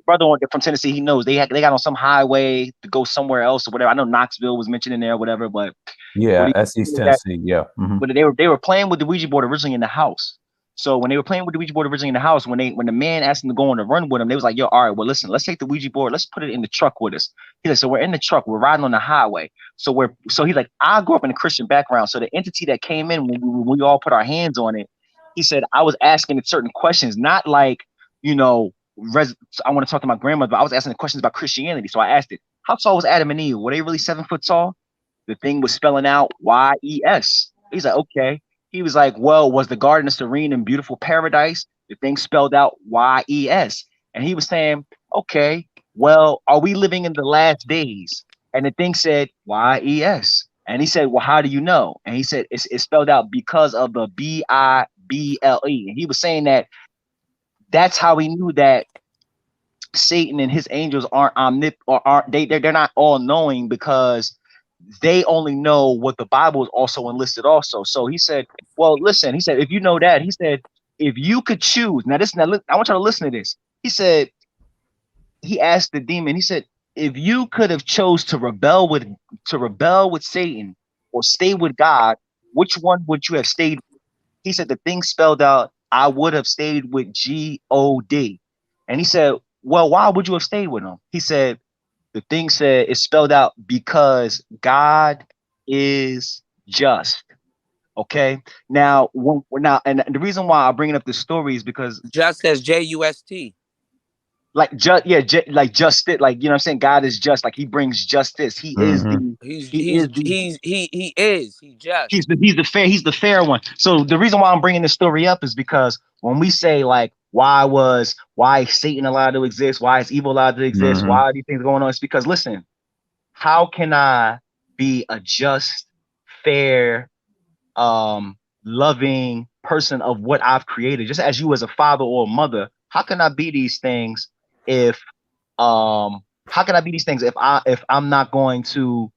Brother from Tennessee, he knows they got on some highway to go somewhere else or whatever. I know Knoxville was mentioned in there or whatever, but Yeah, that's East Tennessee. Yeah. Mm-hmm. but they were playing with the Ouija board originally in the house. So when they were playing with the Ouija board originally in the house, when the man asked them to go on a run with him, they was like, "Yo, all right, well, listen, let's take the Ouija board, let's put it in the truck with us." He said, "So we're in the truck, we're riding on the highway." So he's like, "I grew up in a Christian background, so the entity that came in when we all put our hands on it," he said, "I was asking it certain questions, not like, I want to talk to my grandmother, but I was asking the questions about Christianity." So I asked it, "How tall was Adam and Eve? Were they really 7 foot tall?" The thing was spelling out YES. He's like, "Okay." He was like, "Well, was the garden a serene and beautiful paradise?" The thing spelled out YES. And he was saying, "Okay, well, are we living in the last days?" And the thing said YES. And he said, "Well, how do you know?" And he said, it's spelled out because of the BIBLE. And he was saying that that's how he knew that Satan and his angels aren't they're not all knowing, because they only know what the Bible is also enlisted also. So he said, "Well, listen," he said, "if you know that," he said, "if you could choose." Now I want you to listen to this. He said, he asked the demon, he said, "If you could have chose to rebel with Satan or stay with God, which one would you have stayed with?" He said the thing spelled out, "I would have stayed with God." And he said, "Well, why would you have stayed with him?" He said, the thing said, it's spelled out, "because God is just." Okay. Now, and the reason why I'm bringing up this story is because Just as JUST. like like justice, like, you know what I'm saying, God is just, like he brings justice. He is Mm-hmm. Just. He's the fair one. So the reason why I'm bringing this story up is because when we say like why is Satan allowed to exist, why is evil allowed to exist, Mm-hmm. why are these things going on, it's because, listen, how can I be a just, fair loving person of what I've created, just as you as a father or a mother. How can I be these things if how can I be these things if I'm not going to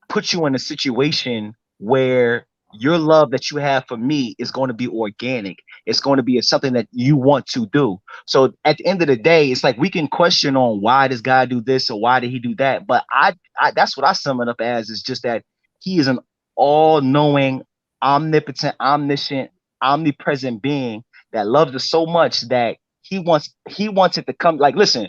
put you in a situation where your love that you have for me is going to be organic. It's going to be something that you want to do. So at the end of the day, it's like we can question on why does God do this or why did he do that? But I that's what I sum it up as, is just that he is an all-knowing, omnipotent, omniscient, omnipresent being that loves us so much that he wants it to come. Like, listen,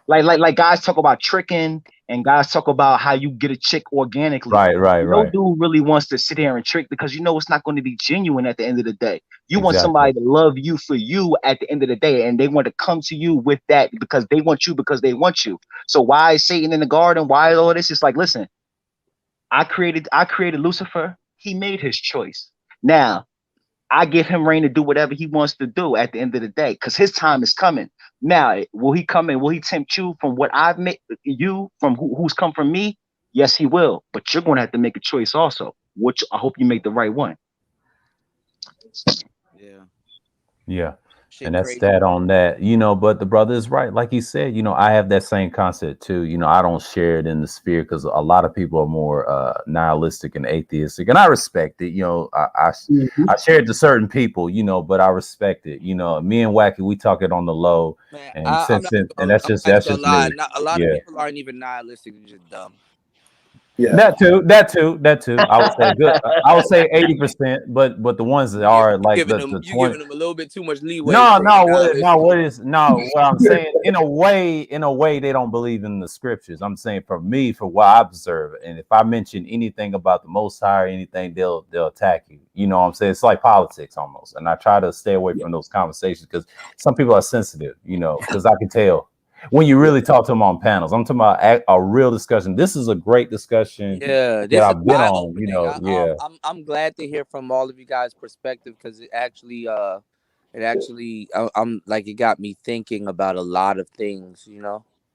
like guys talk about tricking, and guys talk about how you get a chick organically. No dude really wants to sit here and trick, because it's not going to be genuine at the end of the day. You want somebody to love you for you at the end of the day, and they want to come to you with that because they want you. So why is Satan in the garden? Why is all this? It's like, listen, I created Lucifer. He made his choice. Now I give him reign to do whatever he wants to do at the end of the day, because his time is coming. Now, will he come and will he tempt you from what I've made you from who's come from me? Yes, he will. But you're going to have to make a choice also, which I hope you make the right one. Yeah. Shit And that's crazy. that on that, but the brother is right. Like he said, I have that same concept too. I don't share it in the sphere because a lot of people are more nihilistic and atheistic, and I respect it. I share it to certain people, but I respect it. Me and Wacky, we talk it on the low, Man, and I'm that's not just gonna me. lie. Not, a lot of people aren't even nihilistic; they're just dumb. Yeah. That too. I would say good. I would say 80%, but the ones that are like the You 20. giving them a little bit too much leeway. No, Saying what I'm saying, in a way, they don't believe in the scriptures. I'm saying for what I observe, and if I mention anything about the Most High or anything, they'll attack you. You know what I'm saying? It's like politics almost, and I try to stay away from those conversations because some people are sensitive. Because I can tell when you really talk to them on panels. I'm talking about a real discussion. This is a great discussion Yeah, that this is I've been eye on. opening. Yeah. I'm glad to hear from all of you guys' perspective, because I'm like, it got me thinking about a lot of things.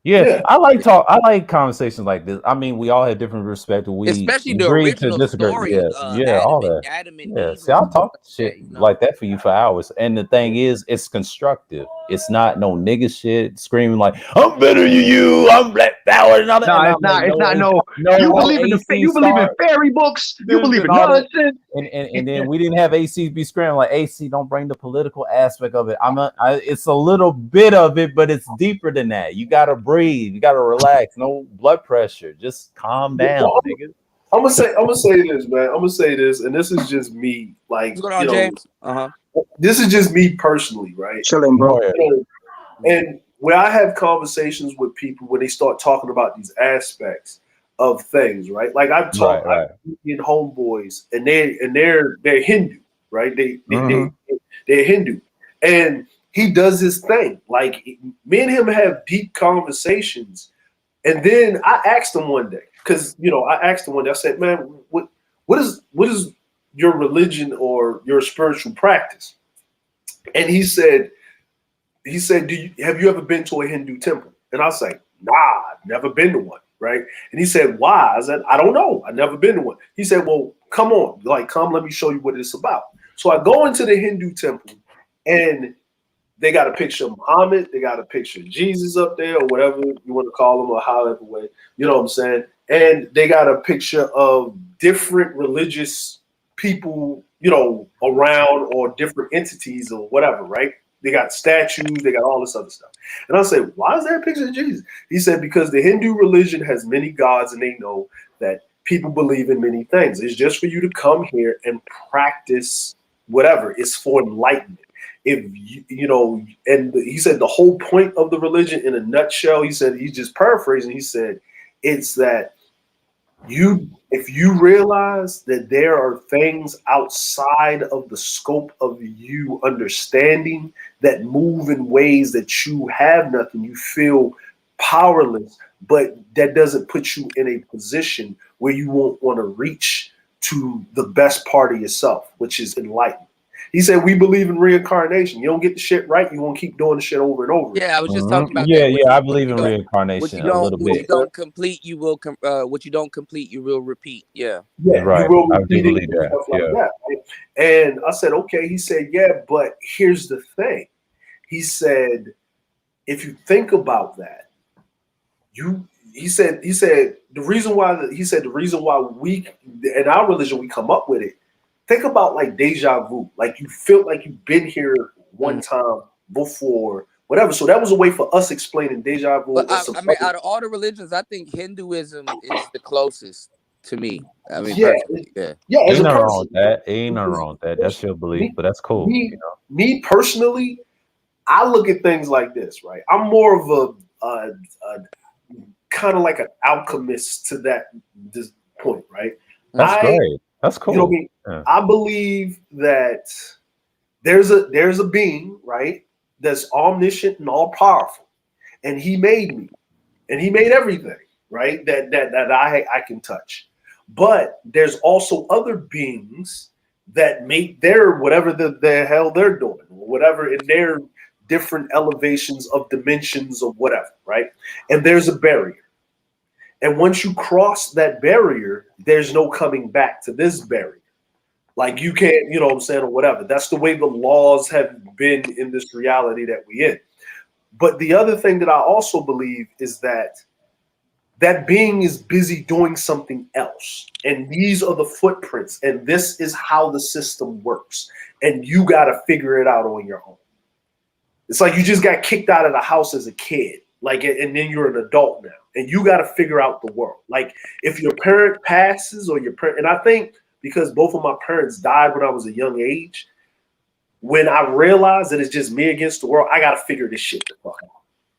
Yeah, I like conversations like this. I mean, we all have different perspectives. We Especially the agree to original disagree. story of All that. Adam and Yeah, Eve see, and I'll stuff talk like shit that. like that for you for hours. And the thing is, it's constructive. It's not no nigga shit screaming like I'm better than you. I'm black power and all that. No, And it's I'm like, not. It's not. No, no, you no believe in AC you believe in start. fairy books. You believe in And all that. nonsense. And then we didn't have AC be screaming like AC. Don't bring the political aspect of it. It's a little bit of it, but it's deeper than that. You gotta breathe. You gotta relax. No blood pressure. Just calm down, nigga. I'm gonna say this, man. I'm gonna say this, and this is just me. Like, What's going on, James? This is just me personally, right? Chilling, bro. And when I have conversations with people, when they start talking about these aspects of things, right? Like I've in homeboys, and they're Hindu, right? They're Hindu, and he does his thing. Like, me and him have deep conversations, and then I asked him one day, because I said, man, what is your religion or your spiritual practice? And he said, have you ever been to a Hindu temple? And I was like, nah, I've never been to one, right? And he said, why? I said, I don't know. I've never been to one. He said, well, come on, come, let me show you what it's about. So I go into the Hindu temple, and they got a picture of Muhammad, they got a picture of Jesus up there, or whatever you want to call them, or however way, you know what I'm saying? And they got a picture of different religious people, around, or different entities or whatever, right? They got statues, they got all this other stuff. And I said, why is there a picture of Jesus? He said, because the Hindu religion has many gods, and they know that people believe in many things. It's just for you to come here and practice whatever. It's for enlightenment. If and he said the whole point of the religion, in a nutshell, he said, he's just paraphrasing, he said, it's that if you realize that there are things outside of the scope of you understanding that move in ways that you have nothing, you feel powerless, but that doesn't put you in a position where you won't want to reach to the best part of yourself, which is enlightenment. He said we believe in reincarnation. You don't get the shit right, you won't keep doing the shit over and over. Yeah, I was just talking about Yeah, that. yeah, I believe in What reincarnation you a little what you bit. don't complete, you will what you don't complete, you will repeat. Yeah. Yeah, Right. you will I do repeat it believe and that. stuff like Yeah. that. Right? And I said, okay. He said, yeah, but here's the thing. He said, if you think about that, he said the reason why we in our religion we come up with it. Think about like deja vu, like you feel like you've been here one time before, whatever. So that was a way for us explaining deja vu. But Or some I mean, other, out of all the religions, I think Hinduism is the closest to me. I mean, yeah, personally, yeah. yeah. As Ain't a nothing wrong person, with that. Ain't nothing wrong with that. That's your belief, but that's cool. me, me personally, I look at things like this, right? I'm more of a kind of like an alchemist to this point, right? That's great. That's cool. You know what I mean? Yeah. I believe that there's a being, right, that's omniscient and all powerful, and he made me, and he made everything, right, that I can touch. But there's also other beings that make their whatever the hell they're doing, or whatever in their different elevations of dimensions or whatever, right? And there's a barrier. And once you cross that barrier, there's no coming back to this barrier. Like you can't, you know what I'm saying, or whatever. That's the way the laws have been in this reality that we in. But the other thing that I also believe is that that being is busy doing something else. And these are the footprints. And this is how the system works. And you got to figure it out on your own. It's like you just got kicked out of the house as a kid. Like, and then you're an adult now. And you got to figure out the world. Like if your parent passes or your parent, and I think because both of my parents died when I was a young age, when I realized that it's just me against the world, I got to figure this shit the fuck out.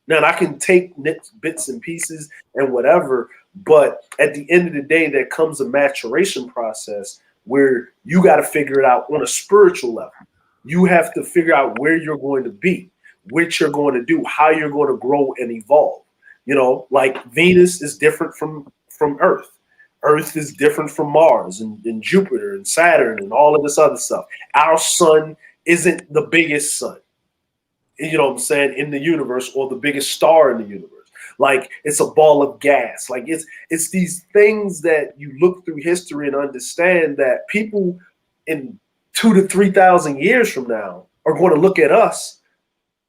Now, I can take bits and pieces and whatever, but at the end of the day, there comes a maturation process where you got to figure it out on a spiritual level. You have to figure out where you're going to be, what you're going to do, how you're going to grow and evolve. You know, like Venus is different from Earth. Earth is different from Mars and Jupiter and Saturn and all of this other stuff. Our sun isn't the biggest sun, you know what I'm saying, in the universe, or the biggest star in the universe. Like it's a ball of gas. Like it's these things that you look through history and understand that people in 2,000 to 3,000 years from now are going to look at us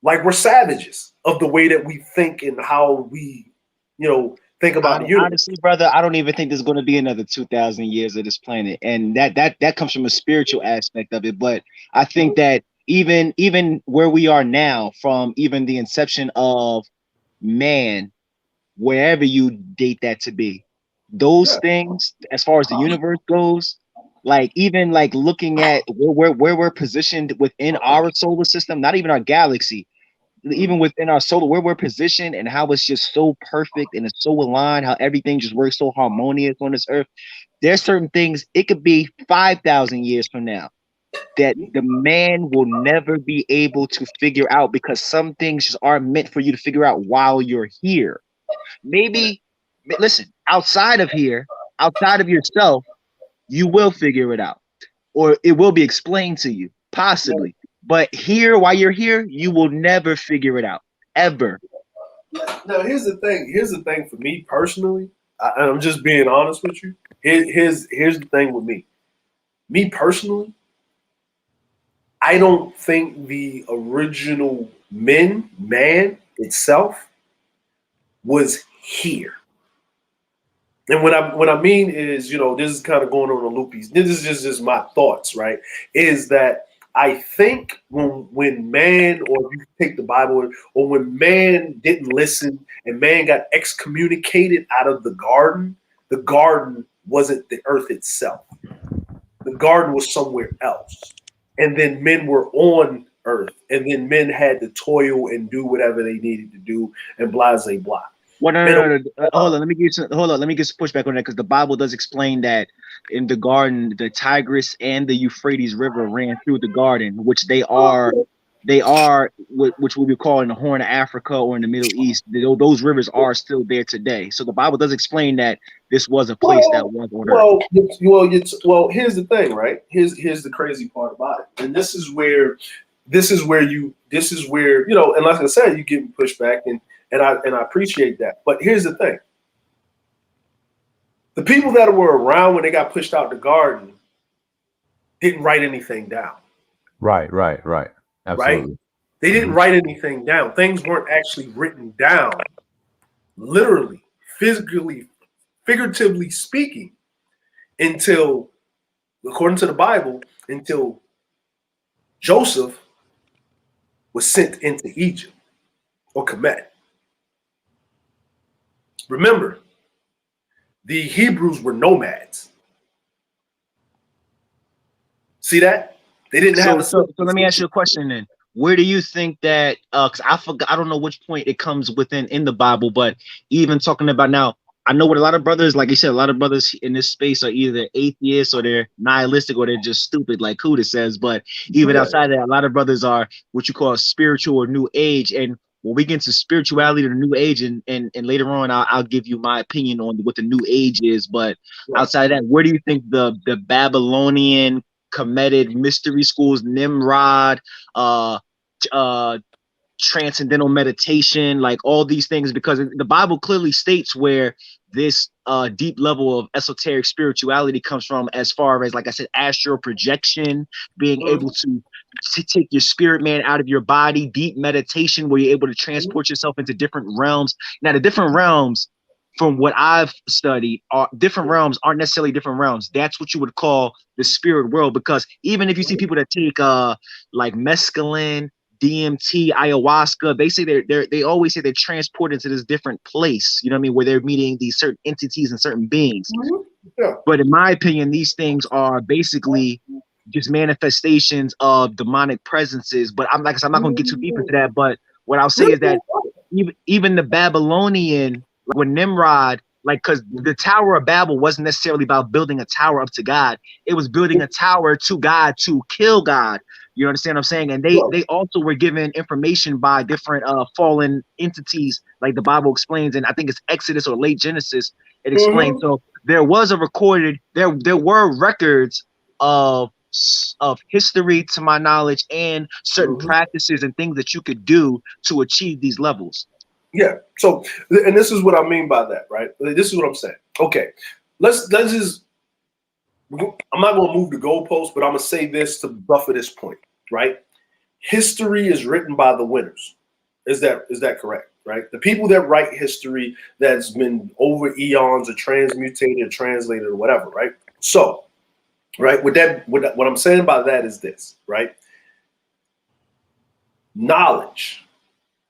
like we're savages of the way that we think and how we, you know, think about the universe. Honestly, brother, I don't even think there's going to be another 2,000 years of this planet, and that comes from a spiritual aspect of it. But I think that even where we are now, from even the inception of man, wherever you date that to be, those things, as far as the universe goes, like even like looking at where we're positioned within our solar system, not even our galaxy, even within our solar, where we're positioned and how it's just so perfect and it's so aligned, how everything just works so harmonious on this earth. There's certain things, it could be 5,000 years from now, that the man will never be able to figure out, because some things just are meant for you to figure out while you're here. Maybe, listen, outside of here, outside of yourself, you will figure it out, or it will be explained to you, possibly. But here, while you're here, you will never figure it out, ever. Now, here's the thing. Here's the thing for me personally. I'm just being honest with you. Here's the thing with me. Me personally, I don't think the original man itself was here. And what I mean is, you know, this is kind of going on a loopy. This is just my thoughts, right? Is that I think when man, or if you take the Bible, or when man didn't listen and man got excommunicated out of the garden wasn't the earth itself. The garden was somewhere else. And then men were on earth, and then men had to toil and do whatever they needed to do, and blah, blah. Well, no. Hold on. Let me get some pushback on that, because the Bible does explain that in the garden, the Tigris and the Euphrates River ran through the garden, which they are they are which we would call in the Horn of Africa or in the Middle East. Those rivers are still there today. So the Bible does explain that this was a place that was on earth. Well, here's the thing, right? Here's the crazy part about it, and this is where you know, and like I said, you getting pushback, and I appreciate that. But here's the thing: the people that were around when they got pushed out the garden didn't write anything down. Right. Absolutely. Right? They didn't write anything down. Things weren't actually written down, literally, physically, figuratively speaking, until, according to the Bible, until Joseph was sent into Egypt or Kemet. Remember, the Hebrews were nomads. See that? They didn't have a. So let me ask you a question then. Where do you think that? Because I don't know which point it comes within in the Bible, but even talking about now, I know what a lot of brothers, like you said, a lot of brothers in this space are either atheists or they're nihilistic or they're just stupid, like Kuda says. But even outside of that, a lot of brothers are what you call spiritual or new age. And when we get into spirituality or new age, and later on, I'll give you my opinion on what the new age is. But outside of that, where do you think the Babylonian Kemetic mystery schools, Nimrod, transcendental meditation, like all these things, because the Bible clearly states where this deep level of esoteric spirituality comes from, as far as, like I said, astral projection, being able to take your spirit man out of your body, deep meditation where you're able to transport yourself into different realms. Now, the different realms, from what I've studied, different realms aren't necessarily different realms. That's what you would call the spirit world, because even if you see people that take like mescaline, DMT, ayahuasca, they say they always say they're transported to this different place, you know what I mean, where they're meeting these certain entities and certain beings. Yeah. But in my opinion, these things are basically just manifestations of demonic presences. But I'm not going to get too deep into that. But what I'll say is that even the Babylonian, when Nimrod, like, because the Tower of Babel wasn't necessarily about building a tower up to God. It was building a tower to God to kill God. You understand what I'm saying? And they also were given information by different fallen entities, like the Bible explains, and I think it's Exodus or late Genesis. It explains. So there was a recorded, there were records of history, to my knowledge, and certain practices and things that you could do to achieve these levels. Yeah. So, and this is what I mean by that, right? This is what I'm saying. Okay, let's just. I'm not going to move the goalpost, but I'm going to say this to buffer this point, right? History is written by the winners. Is that correct? Right? The people that write history that's been over eons or transmutated or translated or whatever, right? So, right, what I'm saying by that is this, right? Knowledge,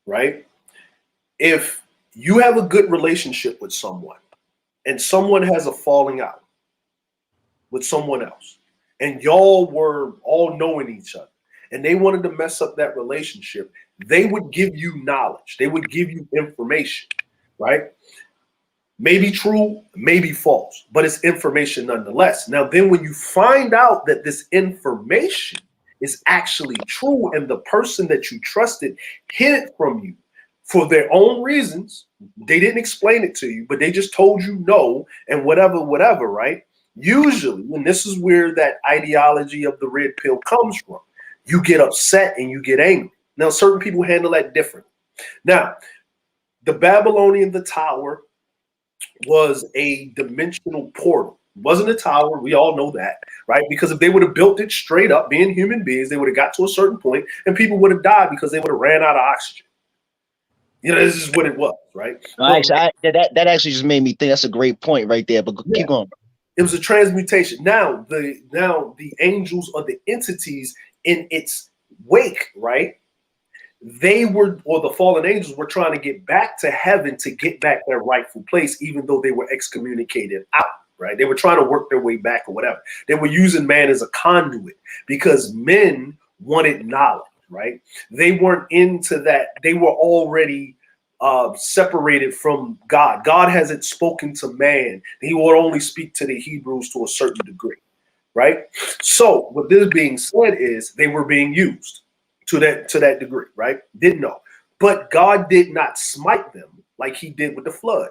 right? If you have a good relationship with someone and someone has a falling out with someone else, and y'all were all knowing each other, and they wanted to mess up that relationship, they would give you knowledge. They would give you information, right? Maybe true, maybe false, but it's information nonetheless. Now, then when you find out that this information is actually true and the person that you trusted hid it from you for their own reasons, they didn't explain it to you, but they just told you no and whatever, right? Usually, and this is where that ideology of the red pill comes from, you get upset and you get angry. Now, certain people handle that differently. Now, the Babylonian, the tower, was a dimensional portal. It wasn't a tower. We all know that, right? Because if they would have built it straight up, being human beings, they would have got to a certain point and people would have died because they would have ran out of oxygen. You know, this is what it was, right? Actually, that actually just made me think. That's a great point right there. But keep going. It was a transmutation. Now the angels or the entities in its wake, right? They were, or the fallen angels were trying to get back to heaven to get back their rightful place, even though they were excommunicated out, right? They were trying to work their way back or whatever. They were using man as a conduit because men wanted knowledge, right? They weren't into that. They were already separated from God. God hasn't spoken to man. He will only speak to the Hebrews to a certain degree, right? So what this being said is they were being used. to that degree, right? Didn't know. But God did not smite them like he did with the flood.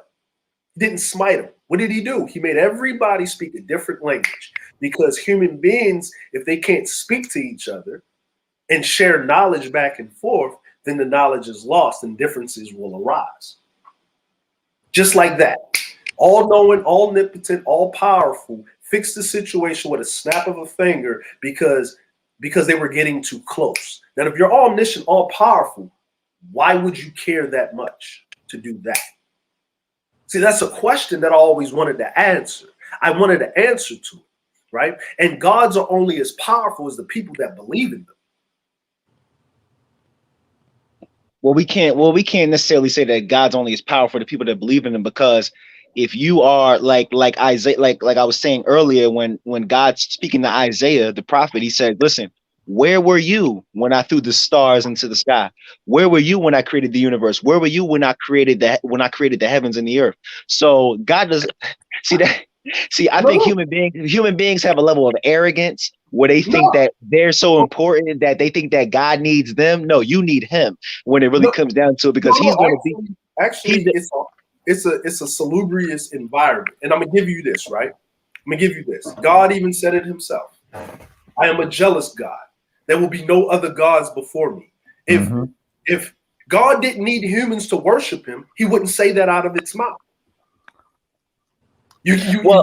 He didn't smite them. What did he do? He made everybody speak a different language, because human beings, if they can't speak to each other and share knowledge back and forth, then the knowledge is lost and differences will arise. Just like that. All knowing, all omnipotent, all powerful, fixed the situation with a snap of a finger because they were getting too close. Now, if you're all omniscient, all powerful, why would you care that much to do that? See, that's a question that I always wanted to answer. I wanted to answer to it, right? And gods are only as powerful as the people that believe in them. Well, we can't necessarily say that God's only as powerful to people that believe in him, because if you are like Isaiah, like I was saying earlier, when God's speaking to Isaiah, the prophet, he said, listen, where were you when I threw the stars into the sky? Where were you when I created the universe? Where were you when I created the heavens and the earth? So God does see that. See, I think human beings have a level of arrogance where they think that they're so important that they think that God needs them. No, you need him when it really comes down to it, because he's going to be. Actually, it's a salubrious environment, and I'm gonna give you this, right? I'm gonna give you this. God even said it himself. I am a jealous God. There will be no other gods before me. If God didn't need humans to worship him, he wouldn't say that out of its mouth.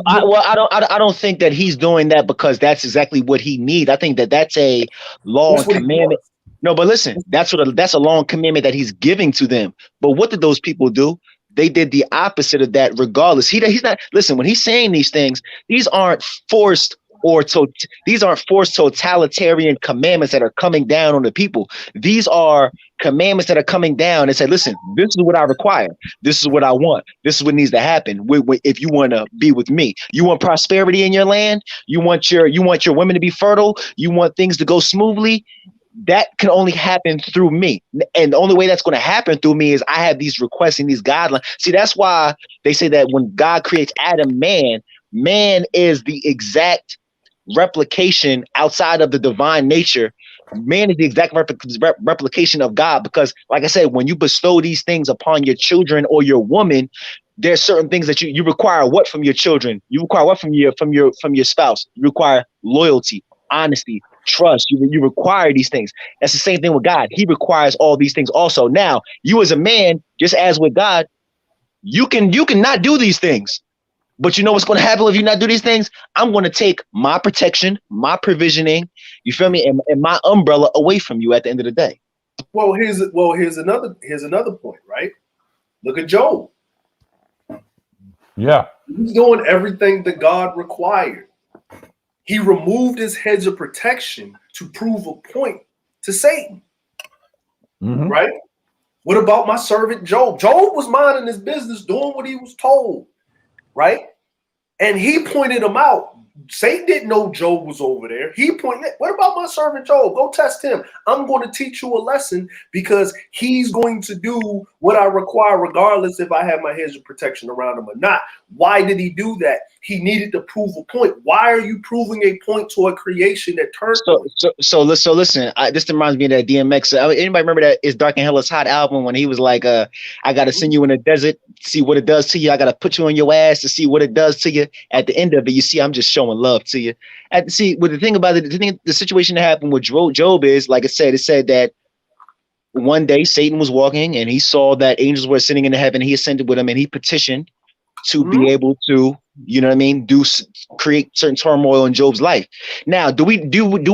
I don't think that he's doing that because that's exactly what he needs. I think that that's a law and commandment. No, but listen, that's a law and commandment that he's giving to them. But what did those people do? They did the opposite of that regardless. He's not, listen, when he's saying these things, these aren't forced totalitarian commandments that are coming down on the people. These are commandments that are coming down and say, listen, this is what I require. This is what I want. This is what needs to happen. If you want to be with me, you want prosperity in your land. You want your women to be fertile. You want things to go smoothly. That can only happen through me. And the only way that's going to happen through me is I have these requests and these guidelines. See, that's why they say that when God creates Adam, man is the exact replication outside of the divine nature. Man is the exact replication of God, because like I said, when you bestow these things upon your children or your woman, there's certain things that you require. What from your children? You require what from your spouse? You require loyalty, honesty, trust. You require these things. That's the same thing with God. He requires all these things also. Now, you as a man, just as with God, you can not do these things. But you know what's going to happen if you not do these things? I'm going to take my protection, my provisioning, you feel me, and my umbrella away from you at the end of the day. Well, here's another point, right? Look at Job. Yeah. He's doing everything that God required. He removed his hedge of protection to prove a point to Satan. Right? What about my servant Job? Job was minding his business, doing what he was told. Right? And he pointed him out. Satan didn't know Job was over there. He pointed, what about my servant Job? Go test him. I'm going to teach you a lesson, because he's going to do what I require regardless if I have my hedge of protection around him or not. Why did he do that? He needed to prove a point. Why are you proving a point to a creation that turned? So listen. This reminds me of that DMX. Anybody remember that It's Dark and Hell Is Hot album when he was like, I got to send you in the desert, see what it does to you. I got to put you on your ass to see what it does to you. At the end of it, you see, I'm just showing love to you. But the thing about it, the situation that happened with Job is, like I said, it said that one day Satan was walking and he saw that angels were sitting in the heaven. He ascended with him and he petitioned to be able to, you know what I mean, create certain turmoil in Job's life. Now, do we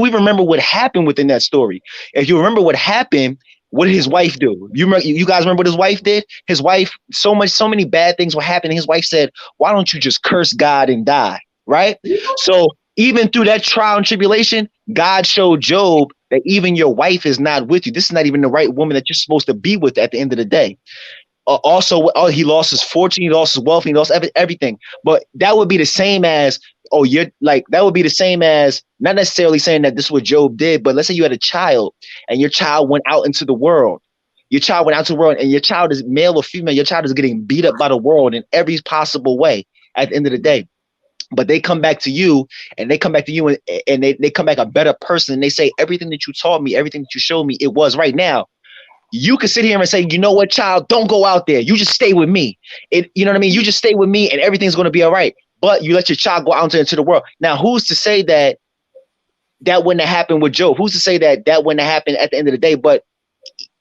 remember what happened within that story? If you remember what happened, what did his wife do? You guys remember what his wife did? His wife, so many bad things were happening. His wife said, why don't you just curse God and die? Right? So even through that trial and tribulation, God showed Job that even your wife is not with you. This is not even the right woman that you're supposed to be with at the end of the day. Also, he lost his fortune, he lost his wealth, he lost everything. But that would be the same as, that would be the same as, not necessarily saying that this is what Job did, but let's say you had a child and your child went out into the world. Your child went out to the world and your child is male or female. Your child is getting beat up by the world in every possible way at the end of the day. But they come back to you, and they come back to you, and they come back a better person. And they say, everything that you taught me, everything that you showed me, it was right. Now you can sit here and say, you know what, child, don't go out there. You just stay with me. You know what I mean? You just stay with me, and everything's going to be all right. But you let your child go out into the world. Now, who's to say that wouldn't have happened with Job? Who's to say that wouldn't have happened at the end of the day? But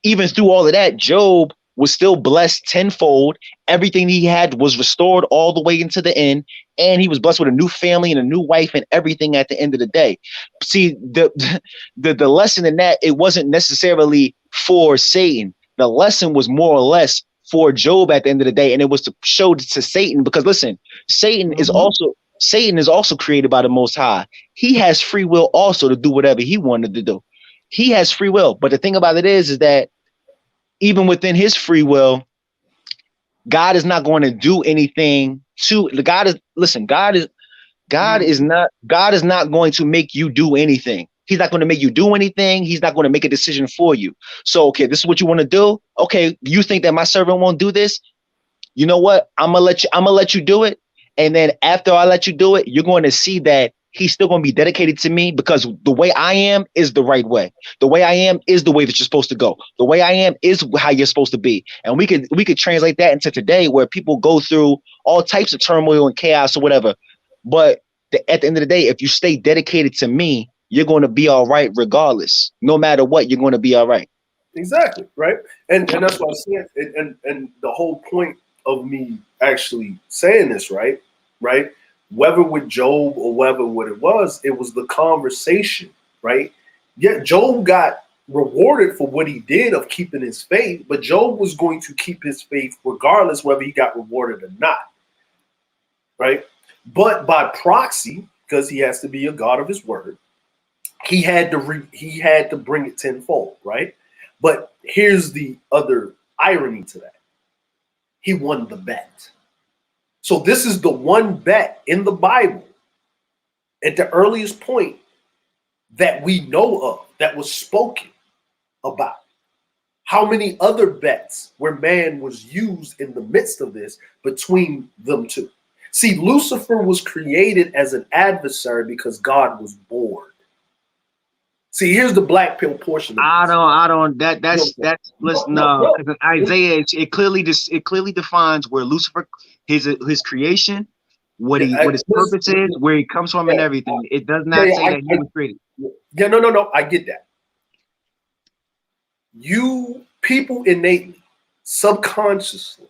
even through all of that, Job was still blessed tenfold. Everything he had was restored all the way into the end, and he was blessed with a new family and a new wife and everything at the end of the day. See, the lesson in that, it wasn't necessarily for Satan. The lesson was more or less for Job at the end of the day, and it was to show to Satan, because listen, Satan is also created by the Most High. He has free will also to do whatever he wanted to do. He has free will, but the thing about it is that even within his free will, God is not going to do anything to God is not going to make you do anything. He's not going to make you do anything. He's not going to make a decision for you. So, okay, this is what you want to do. Okay, you think that my servant won't do this? You know what? I'm gonna let you do it. And then after I let you do it, you're going to see that he's still going to be dedicated to me, because the way I am is the right way. The way I am is the way that you're supposed to go. The way I am is how you're supposed to be. And we could translate that into today, where people go through all types of turmoil and chaos or whatever. But at the end of the day, if you stay dedicated to me, you're going to be all right regardless. No matter what, you're going to be all right. Exactly, right? And that's what I'm saying. And the whole point of me actually saying this, right? Whether with Job or whether what it was the conversation, right? Yeah, Job got rewarded for what he did of keeping his faith, but Job was going to keep his faith regardless whether he got rewarded or not, right? But by proxy, because he has to be a God of his word, he had to bring it tenfold, right? But here's the other irony to that. He won the bet. So this is the one bet in the Bible at the earliest point that we know of that was spoken about. How many other bets where man was used in the midst of this between them two? See, Lucifer was created as an adversary because God was bored. See, here's the black pill portion of this. That's listen, because Isaiah, it clearly defines where Lucifer, his creation, what his purpose is, where he comes from, and everything. It does not say that he was created. Yeah, no, I get that. You people innately, subconsciously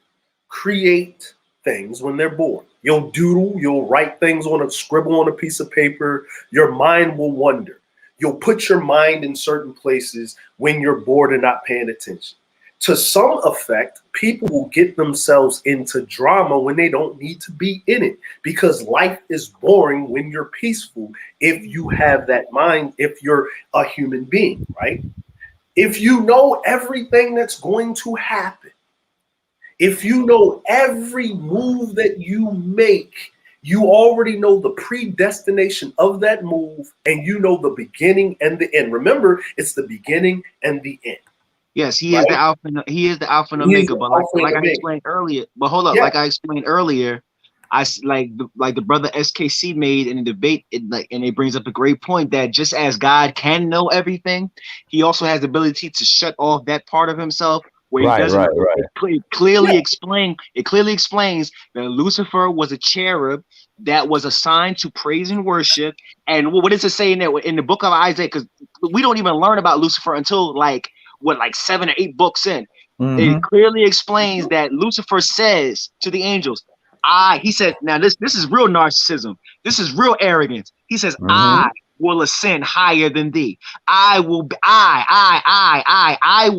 create things when they're born. You'll doodle, you'll write things scribble on a piece of paper. Your mind will wander. You'll put your mind in certain places when you're bored and not paying attention. To some effect, people will get themselves into drama when they don't need to be in it, because life is boring when you're peaceful. If you have that mind, if you're a human being, right? If you know everything that's going to happen, if you know every move that you make, you already know the predestination of that move, and you know the beginning and the end. Remember, it's the beginning and the end. Yes, he is the Alpha. He is the Alpha and Omega. But like I explained earlier, but hold up, like I explained earlier, like the brother SKC made in a debate, and it brings up a great point that just as God can know everything, he also has the ability to shut off that part of himself where he doesn't. It clearly explains that Lucifer was a cherub that was assigned to praise and worship. And what does it say in the book of Isaiah? Because we don't even learn about Lucifer until like 7 or 8 books in. It clearly explains that Lucifer says to the angels, he said, now this is real narcissism. This is real arrogance. He says, I will ascend higher than thee. I will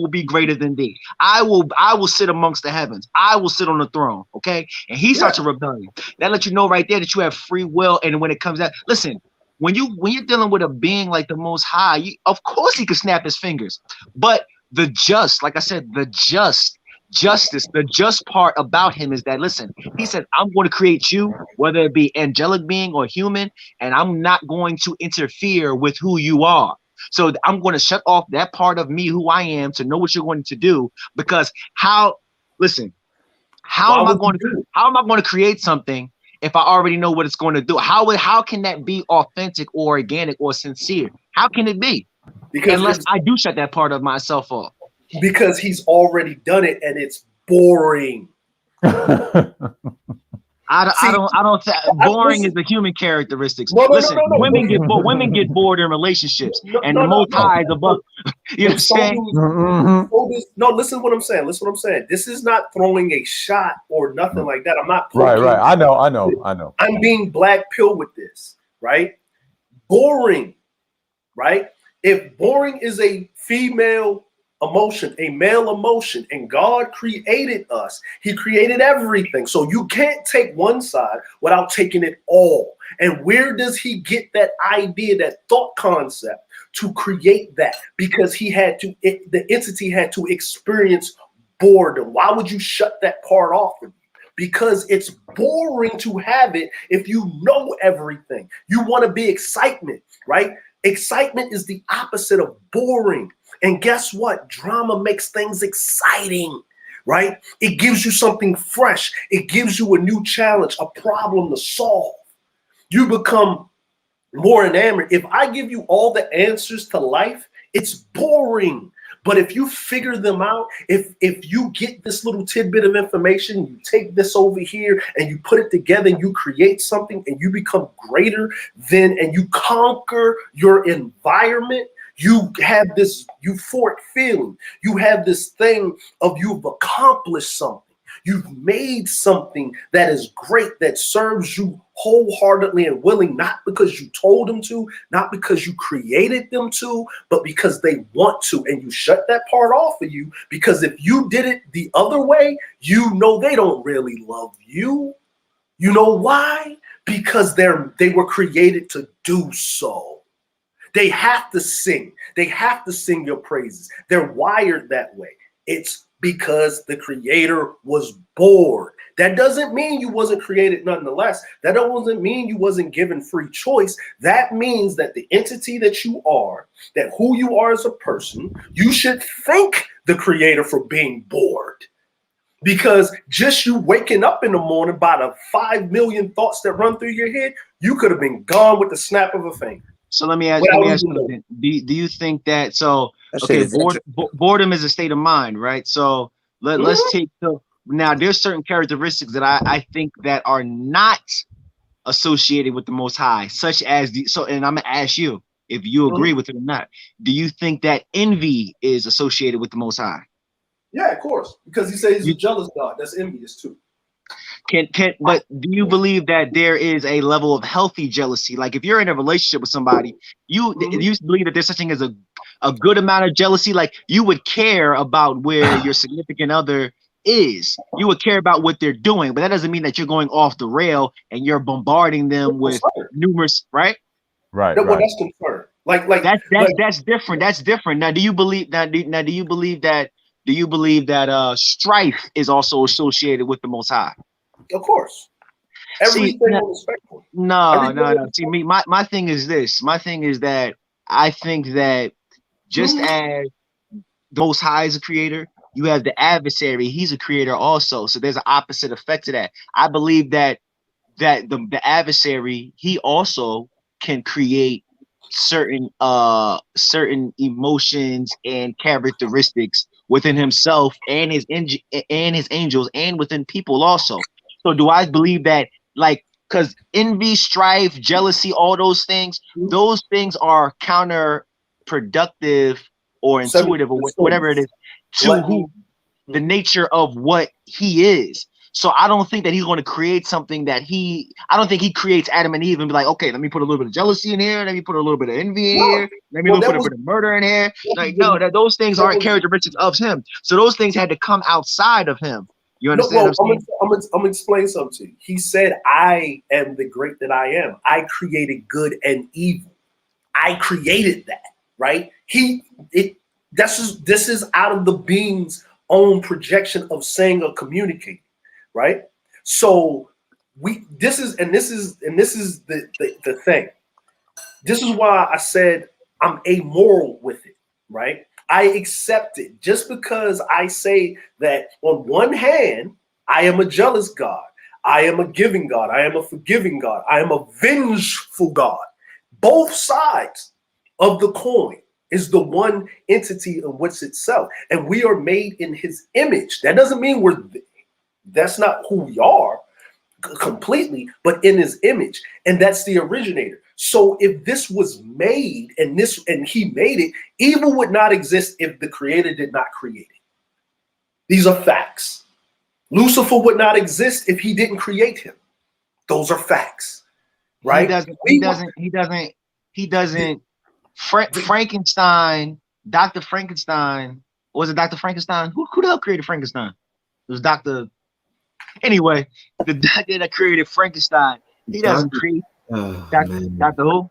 be greater than thee. I will sit amongst the heavens. I will sit on the throne. Okay. And he starts a rebellion. That lets you know right there that you have free will. And when it comes out, listen, when you're dealing with a being like the Most High, of course he could snap his fingers. But the just, like I said, the just part about him is that, listen, he said, I'm going to create you, whether it be angelic being or human, and I'm not going to interfere with who you are. So I'm going to shut off that part of me, who I am, to know what you're going to do. Because how am I going to create something if I already know what it's going to do? How can that be authentic or organic or sincere? How can it be? Unless I do shut that part of myself off. Because he's already done it and it's boring. Boring is a human characteristic. No, women get bored in relationships, and the Most High is above. You know what I'm saying? No, listen to what I'm saying. Listen to what I'm saying. This is not throwing a shot or nothing like that. I'm not right. I know. I'm being black pill with this, right? Boring, right? If boring is a female emotion, a male emotion, and God created us, he created everything. So you can't take one side without taking it all. And where does he get that idea, that thought concept to create that? Because the entity had to experience boredom. Why would you shut that part off? Because it's boring to have it if you know everything. You want to be excitement, right? Excitement is the opposite of boring. And guess what? Drama makes things exciting, right? It gives you something fresh. It gives you a new challenge, a problem to solve. You become more enamored. If I give you all the answers to life, it's boring. But if you figure them out, if you get this little tidbit of information, you take this over here and you put it together and you create something and you become greater than, and you conquer your environment, you have this euphoric feeling. You have this thing of you've accomplished something. You've made something that is great, that serves you wholeheartedly and willing, not because you told them to, not because you created them to, but because they want to. And you shut that part off of you, because if you did it the other way, you know they don't really love you. You know why? Because they were created to do so. They have to sing. They have to sing your praises. They're wired that way. It's because the creator was bored. That doesn't mean you wasn't created nonetheless. That doesn't mean you wasn't given free choice. That means that the entity that you are, that who you are as a person, you should thank the creator for being bored. Because just you waking up in the morning by the 5 million thoughts that run through your head, you could have been gone with the snap of a finger. So let me ask you something. Do you think that, boredom is a state of mind, right? So let's take now there's certain characteristics that I think that are not associated with the Most High, such as and I'm gonna ask you if you agree with it or not. Do you think that envy is associated with the Most High? Yeah, of course, because he says he's a jealous God. That's envious too. But do you believe that there is a level of healthy jealousy? Like if you're in a relationship with somebody, you believe that there's such thing as a good amount of jealousy? Like you would care about where your significant other is. You would care about what they're doing, but that doesn't mean that you're going off the rail and you're bombarding them with numerous, right? Right. Well, that's concern. That's different. That's different. Now, do you believe that strife is also associated with the Most High? Of course. Everything on the spectrum. No. See, my thing is this. My thing is that I think that just as the Most High is a creator, you have the adversary. He's a creator also. So there's an opposite effect to that. I believe that the adversary, he also can create certain emotions and characteristics within himself and his angels and within people also. So do I believe that, like, because envy, strife, jealousy, all those things are counterproductive or intuitive or whatever it is to the nature of what he is. So I don't think that he's going to create something I don't think he creates Adam and Eve and be like, okay, let me put a little bit of jealousy in here. Let me put a little bit of envy in here. Let me put a bit of murder in here. Like, no, those things aren't characteristics of him. So those things had to come outside of him. You understand what I'm saying? I'm going to explain something to you. He said, I am the great that I am. I created good and evil. I created that, right? This is out of the being's own projection of saying or communicating, right? So this is the thing. This is why I said I'm amoral with it, right? I accept it just because I say that on one hand, I am a jealous God. I am a giving God. I am a forgiving God. I am a vengeful God. Both sides of the coin is the one entity in which itself. And we are made in his image. That doesn't mean that's not who we are completely, but in his image. And that's the originator. So if this was made and he made it, evil would not exist if the creator did not create it. These are facts. Lucifer would not exist if he didn't create him. Those are facts, right? He doesn't. Frankenstein, Dr. Frankenstein, was it Dr. Frankenstein? Who the hell created Frankenstein? It was Dr. Anyway, the doctor that created Frankenstein, he doesn't create Dr. Who?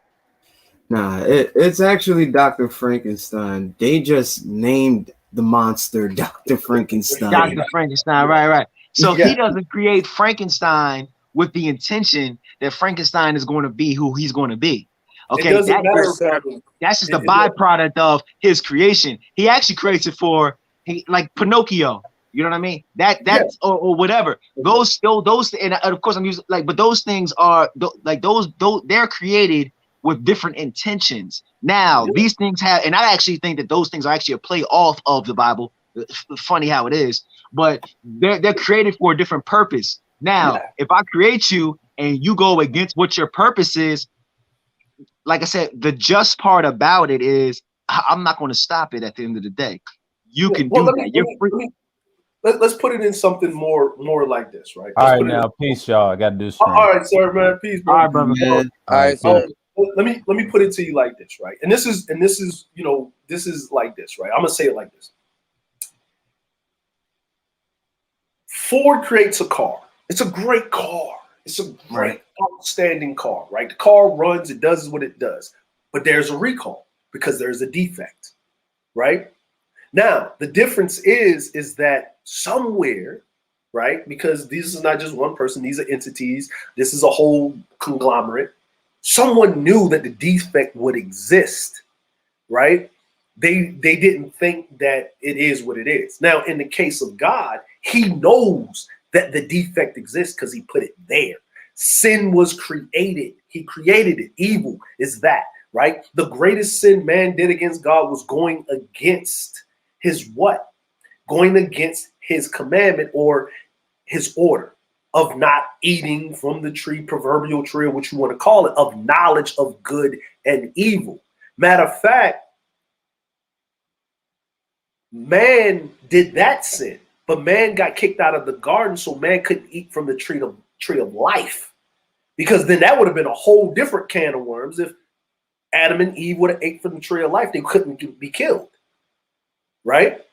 Nah, it's actually Dr. Frankenstein. They just named the monster Dr. Frankenstein. Dr. Frankenstein, right. So he doesn't create Frankenstein with the intention that Frankenstein is going to be who he's going to be. Okay, that's just a byproduct of his creation. He actually creates it like Pinocchio. You know what I mean? That's or whatever. Those and of course I'm using but those things are those they're created with different intentions. Now these things have, and I actually think that those things are actually a play off of the Bible. Funny how it is, but they're created for a different purpose. Now, if I create you and you go against what your purpose is, like I said, the just part about it is I'm not going to stop it at the end of the day. You can do that. You're free. Let's put it in something more like this, right? All right, now, peace, y'all. I got to do stream. All right, sir, man. Peace, bro. All right, brother. All right, sir. Let me put it to you like this, right? And this is this is like this, right? I'm gonna say it like this. Ford creates a car. It's a great car. It's a great, outstanding car, right? The car runs, it does what it does, but there's a recall because there's a defect, right? Now, the difference is that somewhere, right? Because this is not just one person, these are entities, this is a whole conglomerate. Someone knew that the defect would exist, right? They didn't think that it is what it is. Now, in the case of God, he knows that the defect exists because he put it there. Sin was created. He created it. Evil is that, right? The greatest sin man did against God was going against his what? Going against his commandment or his order of not eating from the tree, proverbial tree, or what you want to call it, of knowledge of good and evil. Matter of fact, man did that sin, but man got kicked out of the garden, so man couldn't eat from the tree of life. Because then that would have been a whole different can of worms. If Adam and Eve would have ate from the tree of life, they couldn't be killed, right?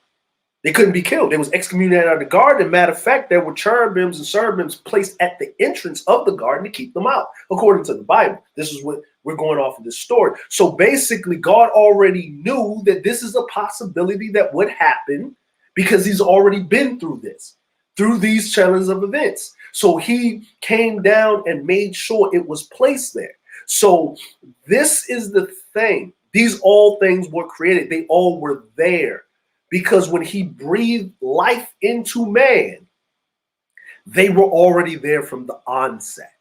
They couldn't be killed. They was excommunicated out of the garden. Matter of fact, there were cherubims and cherubims placed at the entrance of the garden to keep them out, according to the Bible. This is what we're going off of this story. So basically, God already knew that this is a possibility that would happen because he's already been through this, through these challenges of events. So he came down and made sure it was placed there. So this is the thing. These all things were created. They all were there. Because when he breathed life into man, they were already there from the onset.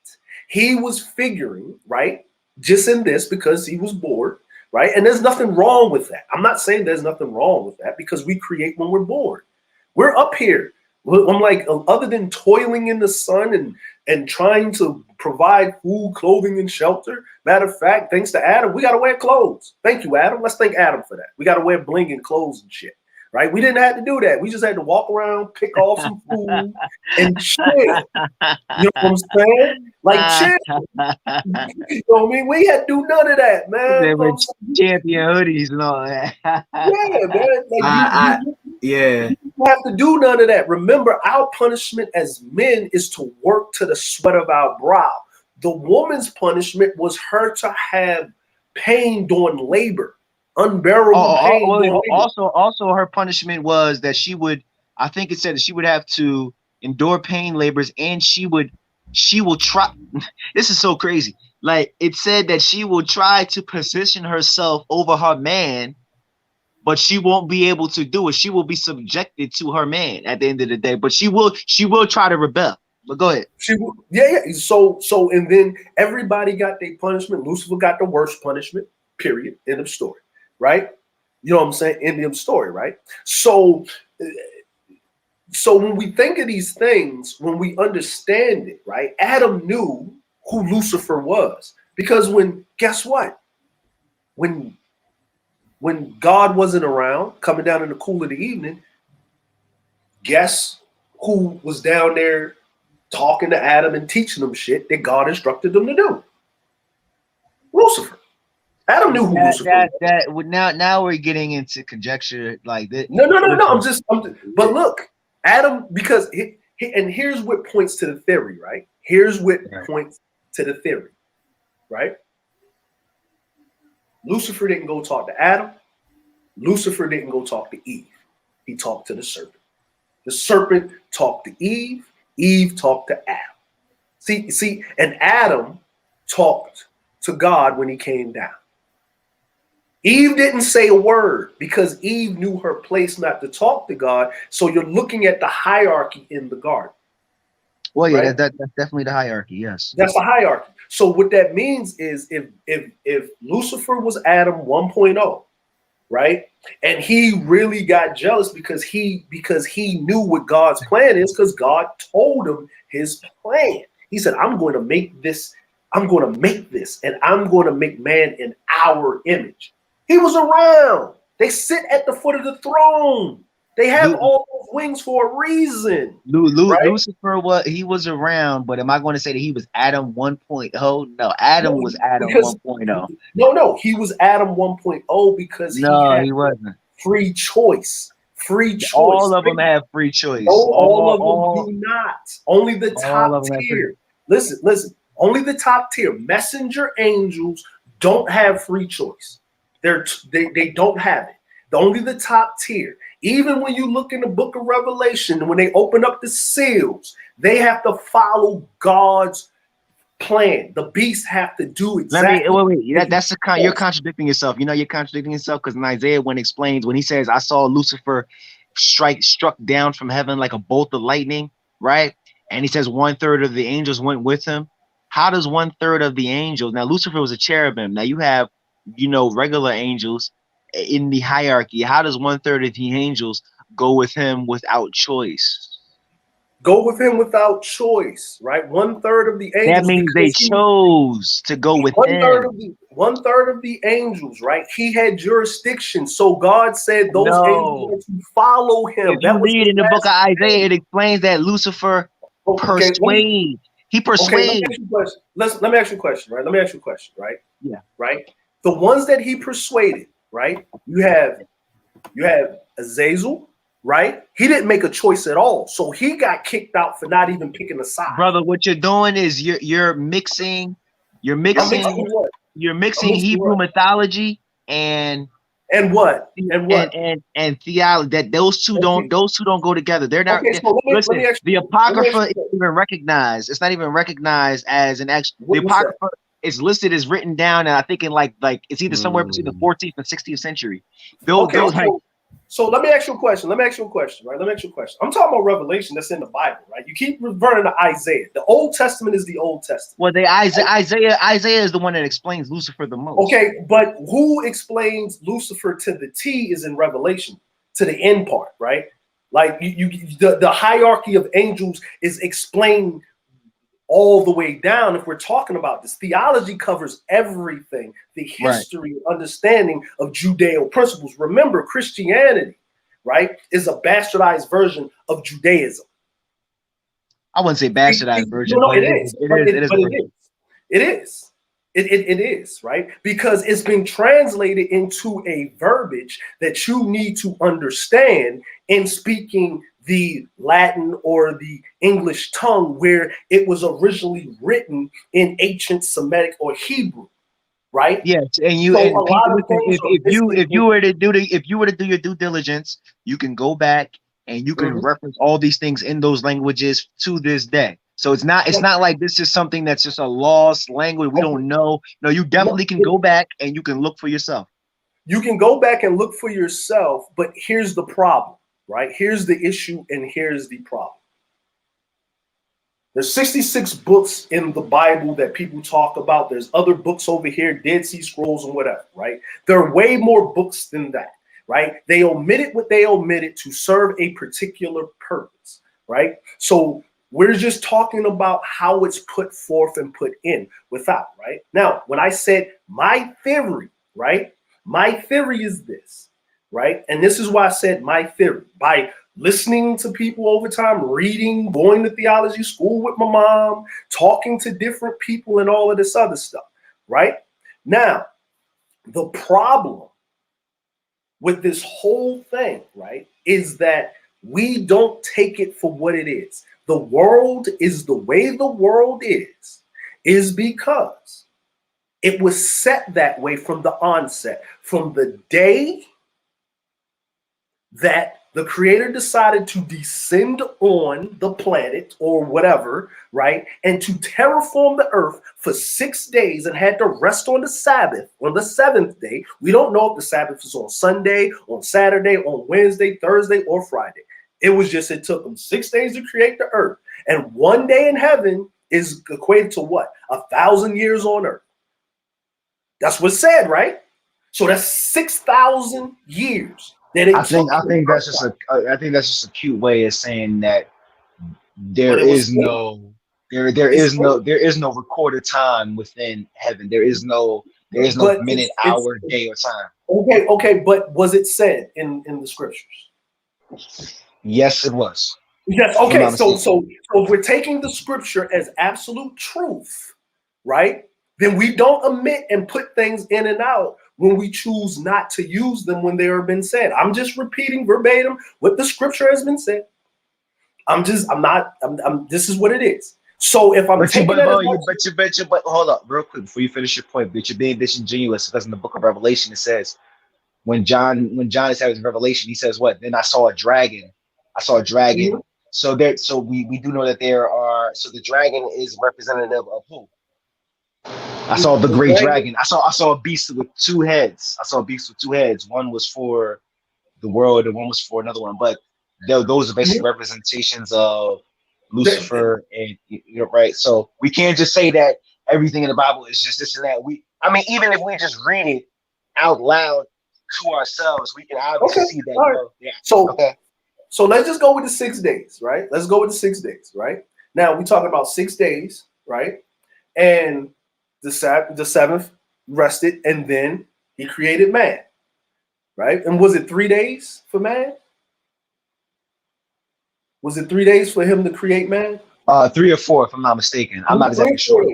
He was figuring, right, just in this because he was bored, right? And there's nothing wrong with that. I'm not saying there's nothing wrong with that because we create when we're bored. We're up here. I'm like, other than toiling in the sun and trying to provide food, clothing, and shelter. Matter of fact, thanks to Adam, we got to wear clothes. Thank you, Adam. Let's thank Adam for that. We got to wear bling and clothes and shit. Right? We didn't have to do that. We just had to walk around, pick off some food, and chill. You know what I'm saying? Like chill. You know what I mean? We had to do none of that, man. They were champion hoodies and all that. Yeah, man. Like you have to do none of that. Remember, our punishment as men is to work to the sweat of our brow. The woman's punishment was her to have pain during labor. Unbearable pain. Also, her punishment was that she would. I think it said that she would have to endure pain labors, and she will try. This is so crazy. Like it said that she will try to position herself over her man, but she won't be able to do it. She will be subjected to her man at the end of the day. But she will try to rebel. But go ahead. Yeah. So and then everybody got their punishment. Lucifer got the worst punishment. Period. End of story. Right? You know what I'm saying? End of story. Right? So when we think of these things, when we understand it, right? Adam knew who Lucifer was because guess what? When God wasn't around, coming down in the cool of the evening, guess who was down there talking to Adam and teaching them shit that God instructed them to do? Lucifer. Adam knew who Lucifer was. Now we're getting into conjecture like that. No. But look, Adam, because and here's what points to the theory, right? Here's what points to the theory, right? Lucifer didn't go talk to Adam. Lucifer didn't go talk to Eve. He talked to the serpent. The serpent talked to Eve. Eve talked to Adam. See, and Adam talked to God when he came down. Eve didn't say a word because Eve knew her place not to talk to God. So you're looking at the hierarchy in the garden. Well, yeah, right? That's definitely the hierarchy. Yes, that's the hierarchy. So what that means is if Lucifer was Adam 1.0, right, and he really got jealous because he knew what God's plan is, because God told him his plan. He said, I'm going to make this, and I'm going to make man in our image. He was around. They sit at the foot of the throne. They have all those wings for a reason. Right? Lucifer, he was around, but am I going to say that he was Adam 1.0? No, Adam was Adam 1.0. No, he was Adam 1.0 because he wasn't. Free choice. All of them have free choice. All of them do not. Only the top tier. Listen. Only the top tier. Messenger angels don't have free choice. They don't have it. Only the top tier. Even when you look in the book of Revelation, when they open up the seals, they have to follow God's plan. The beasts have to do exactly. Wait. You're contradicting yourself. You know you're contradicting yourself because in Isaiah, when he says, "I saw Lucifer struck down from heaven like a bolt of lightning," right? And he says 1/3 of the angels went with him. How does 1/3 of the angels? Now Lucifer was a cherubim. Now you have, regular angels in the hierarchy. How does 1/3 of the angels go with him without choice? Go with him without choice, right? 1/3 of the angels. That means they chose to go with him. 1/3 of the angels, right? He had jurisdiction, so God said those angels had to follow him. If you read in the book of Isaiah, it explains that Lucifer persuades. He persuades. Let me ask you a question, right? Yeah. Right. The ones that he persuaded, right? You have Azazel, right? He didn't make a choice at all, so he got kicked out for not even picking a side. Brother, what you're doing is you're mixing Hebrew mythology and theology. That those two don't go together. They're not. The Apocrypha isn't even recognized. It's not even recognized as an actual. The Apocrypha is listed as written down, and I think in like it's either somewhere between the 14th and 16th century. So let me ask you a question. Right? I'm talking about Revelation that's in the Bible, right? You keep reverting to Isaiah. The Old Testament is the Old Testament. Well, Isaiah is the one that explains Lucifer the most. Okay, but who explains Lucifer to the T is in Revelation, to the end part, right? Like the hierarchy of angels is explained all the way down. If we're talking about this, theology covers everything, the history, understanding of Judeo principles. Remember, Christianity, right, is a bastardized version of Judaism. I wouldn't say bastardized version. No, it is. It is, right? Because it's been translated into a verbiage that you need to understand in speaking the Latin or the English tongue where it was originally written in ancient Semitic or Hebrew, right? Yes, and if you were to do your due diligence, you can go back and you can reference all these things in those languages to this day. So it's not like this is something that's just a lost language. We don't know. No, you definitely can go back and you can look for yourself. You can go back and look for yourself, but here's the problem, right? Here's the issue and here's the problem. There's 66 books in the Bible that people talk about. There's other books over here, Dead Sea Scrolls and whatever, right? There are way more books than that, right? They omitted what they omitted to serve a particular purpose, right? So we're just talking about how it's put forth and put in without, right? Now, when I said my theory, right? My theory is this, right? And this is why I said my theory. By listening to people over time, reading, going to theology school with my mom, talking to different people and all of this other stuff, right? Now, the problem with this whole thing, right, is that we don't take it for what it is. The world is the way the world is because it was set that way from the onset, from the day that the creator decided to descend on the planet or whatever, right? And to terraform the earth for 6 days and had to rest on the Sabbath, on the seventh day. We don't know if the Sabbath was on Sunday, on Saturday, on Wednesday, Thursday, or Friday. It was just, it took them 6 days to create the earth. And 1 day in heaven is equated to what? 1,000 years on earth. That's what's said, right? So that's 6,000 years. I think that's just a cute way of saying that there is no recorded time within heaven. There is no minute, hour, day, or time. Okay, but was it said in the scriptures? Yes, it was. Yes. Okay. So if we're taking the scripture as absolute truth, right? Then we don't omit and put things in and out when we choose not to use them when they have been said. I'm just repeating verbatim what the scripture has been said. This is what it is. So if I'm but hold up real quick before you finish your point, but you're being disingenuous because in the book of Revelation it says when John is having his revelation, he says what? Then I saw a dragon. Mm-hmm. So we do know that there are, so the dragon is representative of who? I saw the great dragon. I saw a beast with two heads. One was for the world and one was for another one. But those are basically representations of Lucifer, and right. So we can't just say that everything in the Bible is just this and that. Even if we just read it out loud to ourselves, we can obviously see that. Right. Yeah. So let's just go with the 6 days, right? Let's go with the 6 days, right? Now we're talking about 6 days, right? And the seventh rested, and then he created man, right? And was it 3 days for man? Was it 3 days for him to create man? 3 or 4, if I'm not mistaken. I'm not exactly sure.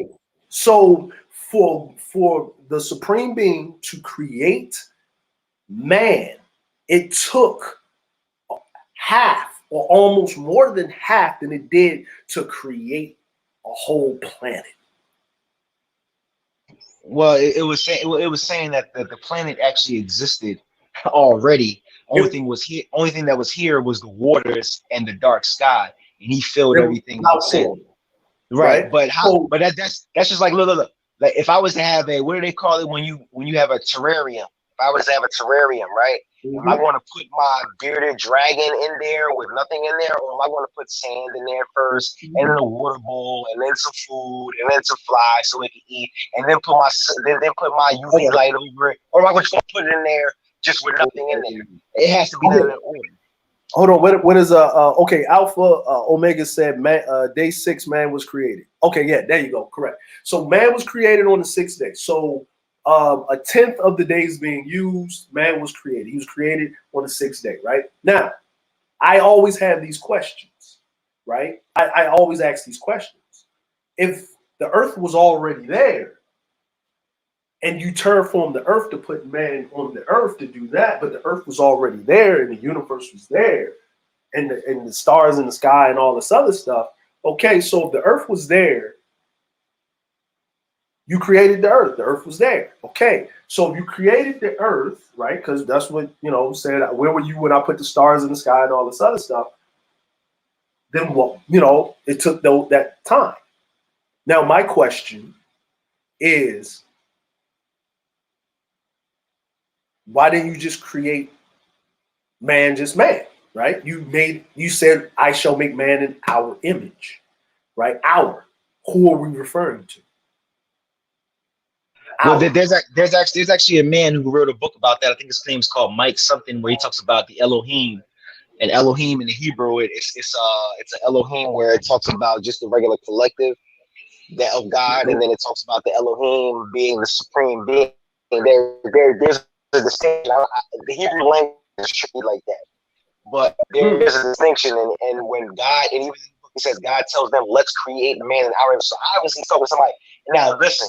So for the supreme being to create man, it took half or almost more than half than it did to create a whole planet. Well, it was saying that the planet actually existed already. Only thing that was here was the waters and the dark sky, and he filled everything else in. Right. But that's just like look. Like if I was to have what do they call it when you have a terrarium? If I was to have a terrarium, right? Am I going to put my bearded dragon in there with nothing in there, or am I going to put sand in there first, and then a water bowl, and then some food, and then some flies so it can eat, and then put my UV light over it, or am I just going to put it in there just with nothing in there? It has to be done in order. Hold on. What is okay? Alpha Omega said day 6 man was created. Okay, yeah, there you go. Correct. So man was created on the 6th day. So a tenth of the days being used, man was created. He was created on the 6th day, right? Now, I always have these questions, right? I always ask these questions. If the earth was already there, and you terraform the earth to put man on the earth to do that, but the earth was already there and the universe was there, and the stars in the sky and all this other stuff. Okay, so if the earth was there, you created the earth was there. Okay, so if you created the earth, right? Because that's what said. Where were you when I put the stars in the sky and all this other stuff? Then what? It took that time. Now my question is, why didn't you just create man, just man, right? You said, I shall make man in our image, right? Our. Who are we referring to? Well, Our. there's actually a man who wrote a book about that. I think his name's called Mike something, where he talks about the Elohim. And Elohim in the Hebrew, it's an Elohim where it talks about just the regular collective that of God, and then it talks about the Elohim being the supreme being. There's a distinction. The Hebrew language is tricky like that, but there's a distinction. And when God, and even in the book, it says God tells them, "Let's create the man in our image." So obviously, he's talking to somebody. Now, listen.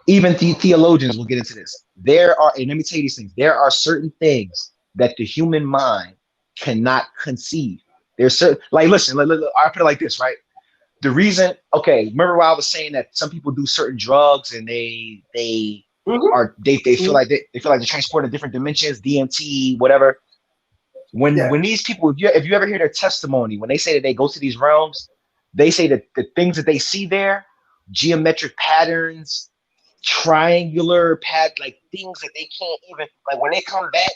Even theologians will get into this. There are, and let me tell you these things. There are certain things that the human mind cannot conceive. There's certain, like, listen, I put it like this, right? The reason, okay, remember why I was saying that some people do certain drugs and they feel like they're transporting different dimensions, DMT, whatever. When these people, if you ever hear their testimony, when they say that they go to these realms, they say that the things that they see there, geometric patterns, triangular like things that they can't even, like when they come back,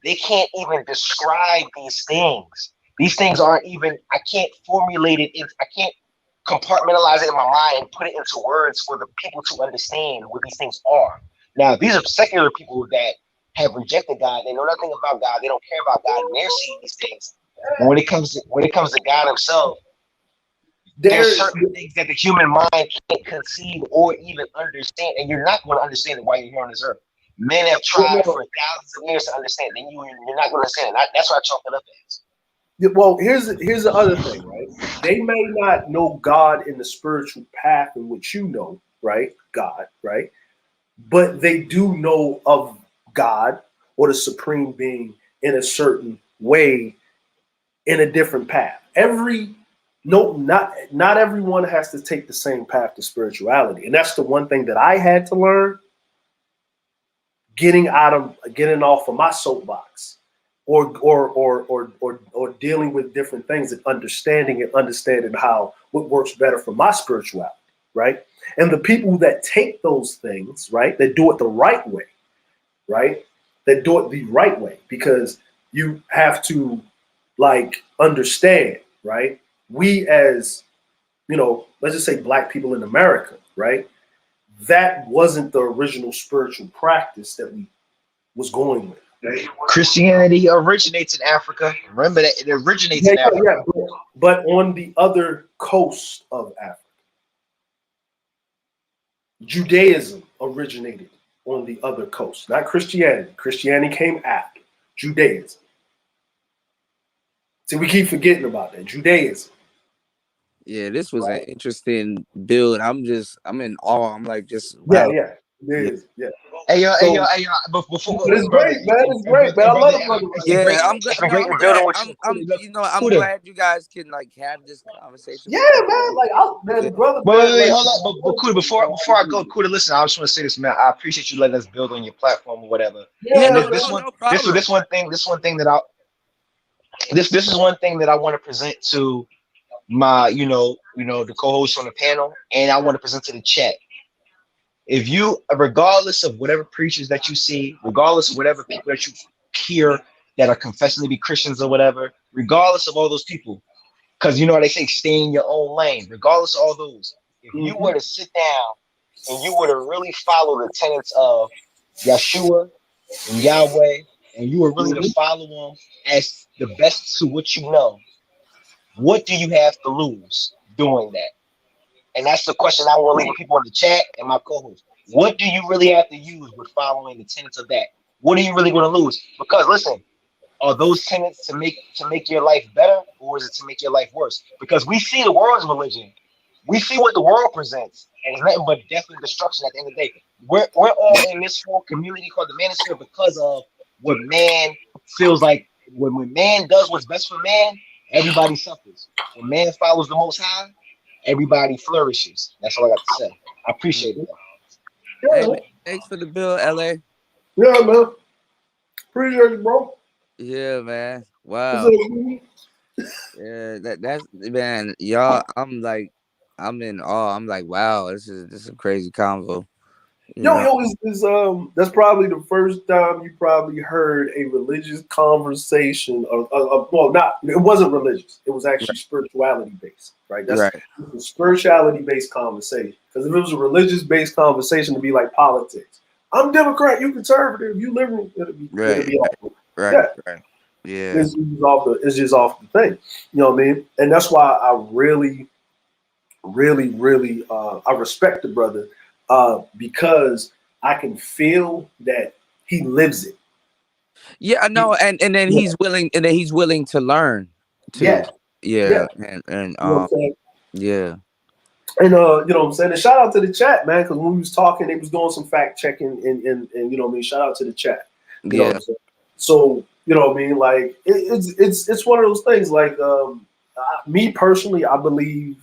they can't even describe these things. These things aren't even, I can't formulate it in, I can't compartmentalize it in my mind and put it into words for the people to understand what these things are. Now, these are secular people that have rejected God. They know nothing about God. They don't care about God, and they're seeing these things. And when it comes to God Himself, there's certain things that the human mind can't conceive or even understand, and you're not going to understand it while you're here on this earth. Men have tried for thousands of years to understand it, and you're not going to understand it. That's what I chalk it up as. Well, here's the other thing, right? They may not know God in the spiritual path in which you know, right? God, right? But they do know of God or the supreme being in a certain way, in a different path. Not everyone has to take the same path to spirituality, and that's the one thing that I had to learn. Getting off of my soapbox, or dealing with different things and understanding how what works better for my spirituality, right? And the people that take those things, right, that do it the right way, right, that do it the right way, because you have to like understand, right? We as, let's just say Black people in America, right? That wasn't the original spiritual practice that we was going with. Right? Christianity originates in Africa. Remember that it originates in Africa. Yeah, but on the other coast of Africa. Judaism originated on the other coast, not Christianity. Christianity came after Judaism. See, we keep forgetting about that. Judaism. Yeah, this was an interesting build. I'm in awe. I'm like, just wow. Yeah. It is. Yeah. Hey yo. Before but it's great, man. It's great, man. I love it, brother. Yeah, I'm glad. I'm glad you guys can like have this conversation. Yeah, man. Like, brother. Wait, hold up. But Kuda, before I go, Kuda, listen. I just want to say this, man. I appreciate you letting us build on your platform or whatever. Yeah, and no problem. This one thing that this is one thing that I want to present to my, the co-host on the panel, and I want to present to the chat. If you, regardless of whatever preachers that you see, regardless of whatever people that you hear that are confessing to be Christians or whatever, regardless of all those people, because you know what they say, stay in your own lane, regardless of all those, if you were to sit down and you were to really follow the tenets of Yeshua and Yahweh, and you were really to follow them as the best to what you know, what do you have to lose doing that? And that's the question I want to leave people in the chat and my co-host. What do you really have to use with following the tenets of that? What are you really going to lose? Because listen, are those tenets to make your life better, or is it to make your life worse? Because we see the world's religion. We see what the world presents, and it's nothing but death and destruction at the end of the day. We're all in this whole community called the manosphere because of what man feels like. When man does what's best for man, everybody suffers. When man follows the Most High, everybody flourishes. That's all I got to say. I appreciate it. Hey, man, thanks for the bill, LA. Yeah, man. Appreciate it, bro. Yeah, man. Wow. Yeah, that's man, y'all. I'm in awe. I'm like, wow, this is a crazy convo. You know? That's probably the first time you probably heard a religious conversation. Well, not it wasn't religious. It was actually spirituality based, right? That's Right. a spirituality based conversation. Because if it was a religious based conversation, it'd be like politics. I'm Democrat, you conservative, you liberal. It'll be awful. Yeah. Right. Yeah. It's just off the thing. You know what I mean? And that's why I really, really, I respect the brother because I can feel that he lives it. Yeah, I know, and then Yeah. he's willing to learn too. Yeah. And You know what I'm saying? yeah. And you know what I'm saying? And shout out to the chat, man, because when we was talking, they was doing some fact checking and you know what I mean? Shout out to the chat. You know what Yeah. I'm saying? So, you know what I mean? Like it's one of those things, like me personally, I believe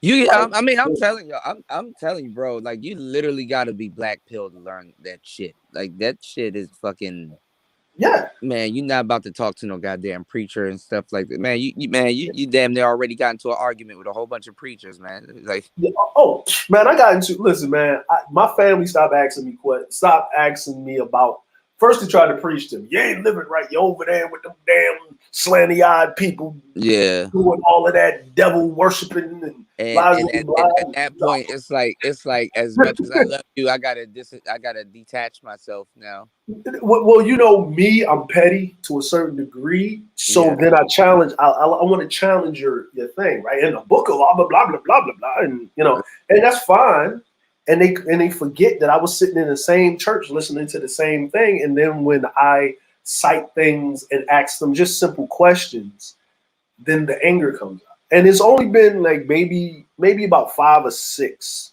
I'm telling you, I'm telling you, bro. Like, you literally got to be black pill to learn that shit. Like, that shit is fucking. Yeah, man, you're not about to talk to no goddamn preacher and stuff like that, man. You damn near already got into an argument with a whole bunch of preachers, man. Like, oh man, listen, man. My family stopped asking me questions. Stopped asking me about. First, they tried to preach to me. You ain't living right. You're over there with them damn slanty-eyed people. Yeah. Doing all of that devil worshiping and blah, and blah, at that point, it's like as much as I love you, I gotta detach myself now. Well, you know me, I'm petty to a certain degree. So Yeah. then I challenge. I want to challenge your thing, right? In the book of blah blah blah blah blah blah blah, and you know, and that's fine. And they forget that I was sitting in the same church listening to the same thing. And then when I cite things and ask them just simple questions, then the anger comes out. And it's only been like maybe about 5 or 6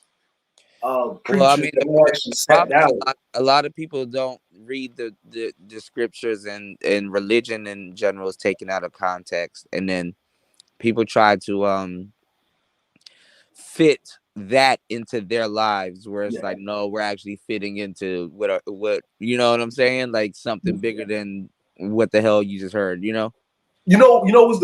preachers Well, I mean, that actually sat down. a lot of people don't read the scriptures, and religion in general is taken out of context, and then people try to fit that into their lives, where it's like, no, we're actually fitting into what you know what I'm saying, like something bigger than what the hell you just heard, you know. You know, it was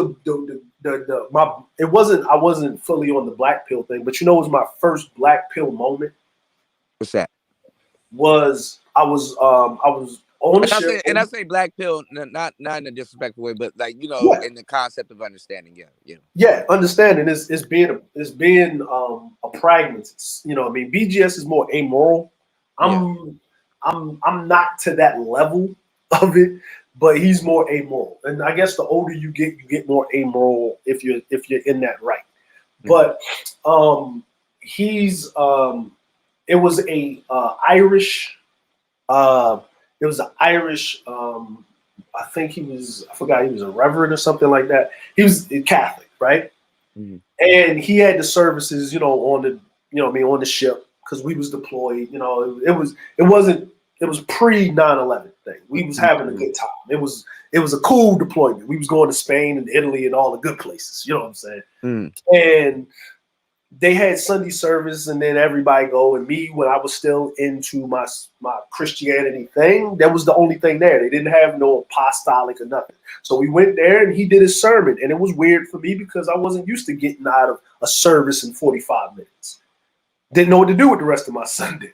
it wasn't, I wasn't fully on the black pill thing, but you know, it was my first black pill moment. What's that? Was I was on the ship, and I say black pill, not in a disrespectful way, but like, you know, in the concept of understanding. Yeah, understanding is being a pragmatist. You know, I mean, BGS is more amoral. I'm not to that level of it, but he's more amoral. And I guess the older you get more amoral if you're in that right. But he's it was a Irish it was an Irish I think I forgot, he was a reverend or something like that. He was Catholic, right? Mm-hmm. And he had the services, you know, on the, you know, on the ship, because we was deployed. You know, it was pre 9/11 thing. We was having a good time. It was a cool deployment. We was going to Spain and Italy and all the good places. You know what I'm saying? And they had Sunday service, and then everybody go. And me, when I was still into my Christianity thing, that was the only thing there. They didn't have no apostolic or nothing. So we went there, and he did his sermon, and it was weird for me because I wasn't used to getting out of a service in 45 minutes. Didn't know what to do with the rest of my Sunday,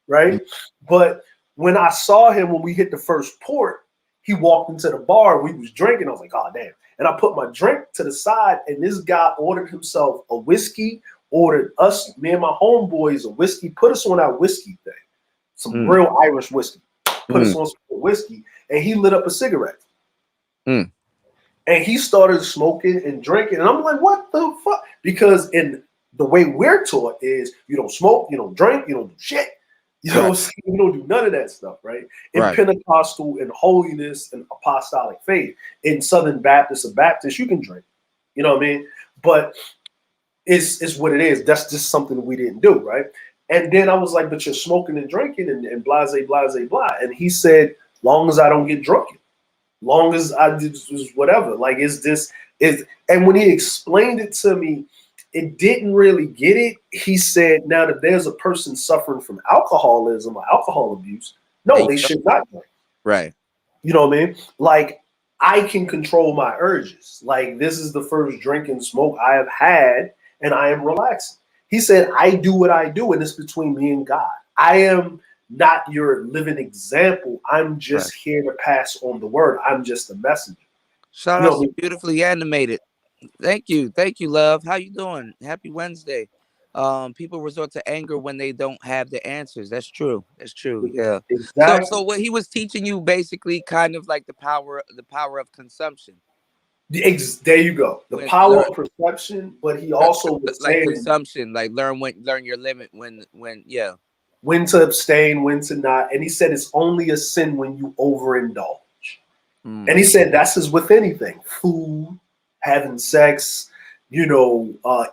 right? But when I saw him when we hit the first port, he walked into the bar. We was drinking. I was like, oh, damn. And I put my drink to the side, and this guy ordered himself a whiskey, ordered us, me and my homeboys, a whiskey, put us on that whiskey thing, some real Irish whiskey, put us on some whiskey, and he lit up a cigarette. And he started smoking and drinking, and I'm like, what the fuck? Because in the way we're taught is you don't smoke, you don't drink, you don't do shit. You know what I'm saying? You don't do none of that stuff, right? In Pentecostal and holiness and apostolic faith, in Southern Baptist or Baptist, you can drink. You know what I mean? But it's what it is. That's just something we didn't do, right? And then I was like, but you're smoking and drinking and blase, blase, blah. And he said, long as I don't get drunk, long as I do whatever. Like, and when he explained it to me, it didn't really get it. He said, now that there's a person suffering from alcoholism or alcohol abuse, no, they should not drink. Right. You know what I mean? Like, I can control my urges. Like, this is the first drink and smoke I have had, and I am relaxing. He said, I do what I do, and it's between me and God. I am not your living example. I'm Right. just here to pass on the word. I'm just a messenger. Shout You out know what I to mean? beautifully animated. Thank you, love. How you doing? Happy Wednesday. People resort to anger when they don't have the answers. That's true. That's true. Yeah. So Exactly. what he was teaching you basically kind of like the power of consumption. There you go. The When power learn of perception, but he also was like saying consumption, like learn your limit when yeah. when to abstain, when to not. And he said it's only a sin when you overindulge. And he Mm. said that's as with anything, food, having sex,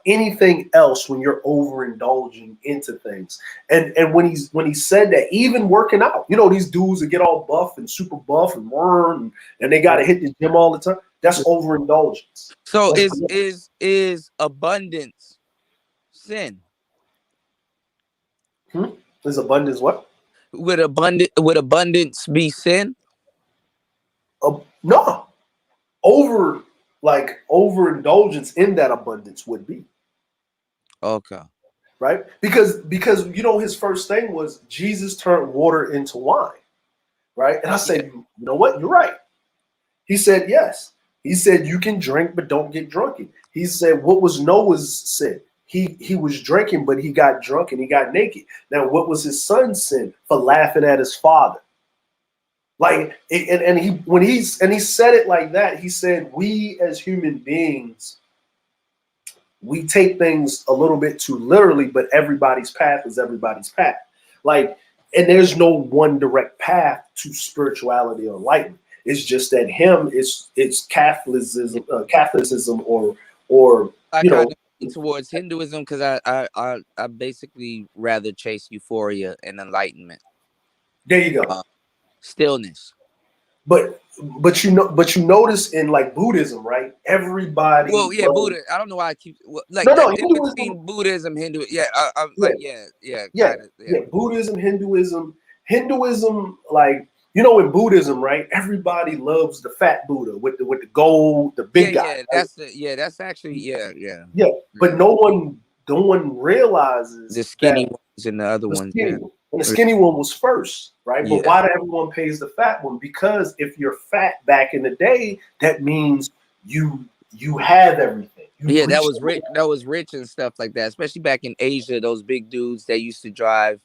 anything else when you're overindulging into things. And when he said that, even working out, these dudes that get all buff and super buff and run and they got to hit the gym all the time. That's overindulgence. So That's is abundance sin? Is abundance what? Would abundance be sin? No, over overindulgence in that abundance would be. Okay. Right? Because his first thing was Jesus turned water into wine, right? And I Yeah. said, you know what? You're right. He said yes. He said you can drink but don't get drunken. He said what was Noah's sin? He was drinking but he got drunk and he got naked. Now what was his son's sin? For laughing at his father. Like and he said it like that. He said we as human beings we take things a little bit too literally, but everybody's path is everybody's path. Like, and there's no one direct path to spirituality or enlightenment. It's just that it's Catholicism or I you know kind of lean towards Hinduism because I basically rather chase euphoria and enlightenment, there you go. uh, stillness. But you notice in like Buddhism, right? Everybody Well, yeah, loves Buddha. I don't know why I keep like no no in Hinduism. between Buddhism, Hindu. Yeah, I'm Yeah, like yeah, yeah, kind of yeah. yeah. Buddhism, Hinduism, like in Buddhism, right? Everybody loves the fat Buddha with the gold, the Yeah, big guy, yeah, right? that's actually yeah. Yeah, but Mhm. no one The realizes that skinny ones and the other the ones, yeah. skinny one, and the skinny one was first, right? But Yeah. why did everyone pays the fat one? Because if you're fat back in the day, that means you have everything. You Yeah, that reach was the rich. That was rich and stuff like that. Especially back in Asia, those big dudes that used to drive,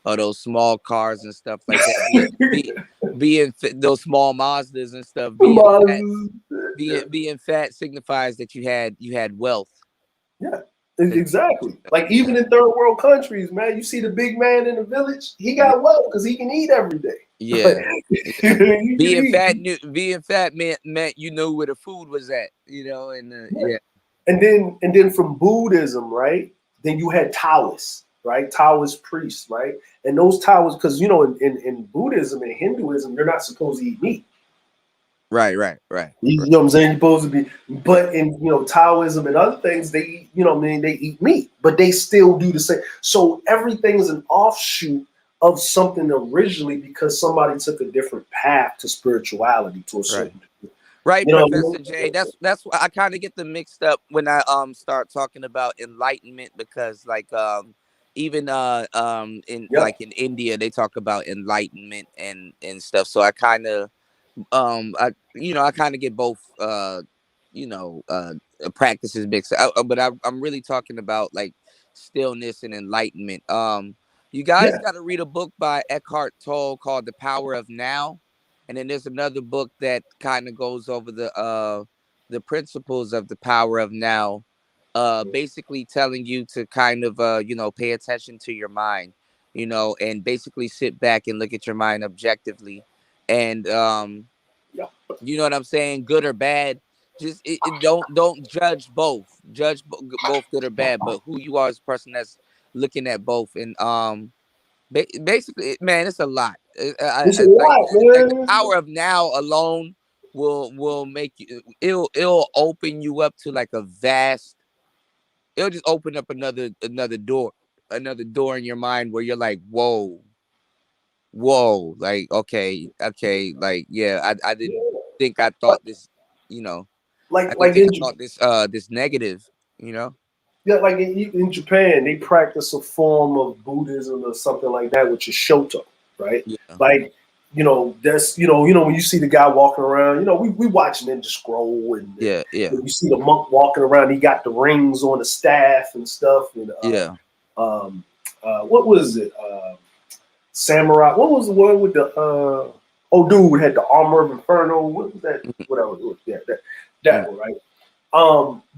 those small cars and stuff like that. Those small Mazdas and stuff. Being fat signifies that you had wealth. Yeah, 'Cause- exactly. Like Yeah, even in third world countries, man, you see the big man in the village, he yeah, got wealth because he can eat every day. Like, yeah. Yeah. he can eat. Being fat meant you knew where the food was at. And Yeah. yeah, And then from Buddhism, right? Then you had Taoists, right? Taoist priests, right? And those Taoists, because in Buddhism and Hinduism, you're not supposed to eat meat. right. You know what I'm saying? You're supposed to be, but in Taoism and other things, they eat, they eat meat, but they still do the same. So everything is an offshoot of something originally because somebody took a different path to spirituality to a Right. certain degree. Right, You know what I Professor mean? J. That's why I kind of get them mixed up when I start talking about enlightenment because like even in Yep. like in India they talk about enlightenment and stuff. So I kind of I kind of get both you know uh practices mixed. But I'm really talking about like stillness and enlightenment. You guys Yeah. got to read a book by Eckhart Tolle called The Power of Now, and then there's another book that kind of goes over the principles of the power of now, basically telling you to kind of pay attention to your mind, and basically sit back and look at your mind objectively, and Yeah. you know what I'm saying, good or bad. Just don't judge both. Judge both good or bad, but who you are as a person that's looking at both. And basically, man, it's a lot. It's a Like lot, the man. power of now alone will make you. It'll open you up to like a vast. It'll just open up another door in your mind where you're like, whoa, like okay, like yeah, I didn't think I Like, thought this, you know, I like, didn't like think in I thought this negative, you know. Yeah, like in Japan, they practice a form of Buddhism or something like that, which is Shoto, right? Yeah. Like, that's when you see the guy walking around, we watch Ninja Scroll, and Yeah. Yeah. you see the monk walking around. He got the rings on the staff and stuff, and Yeah. what was it? Samurai. What was the one with the dude had the armor of Inferno? What was that? Whatever. It was. Yeah, that one, right?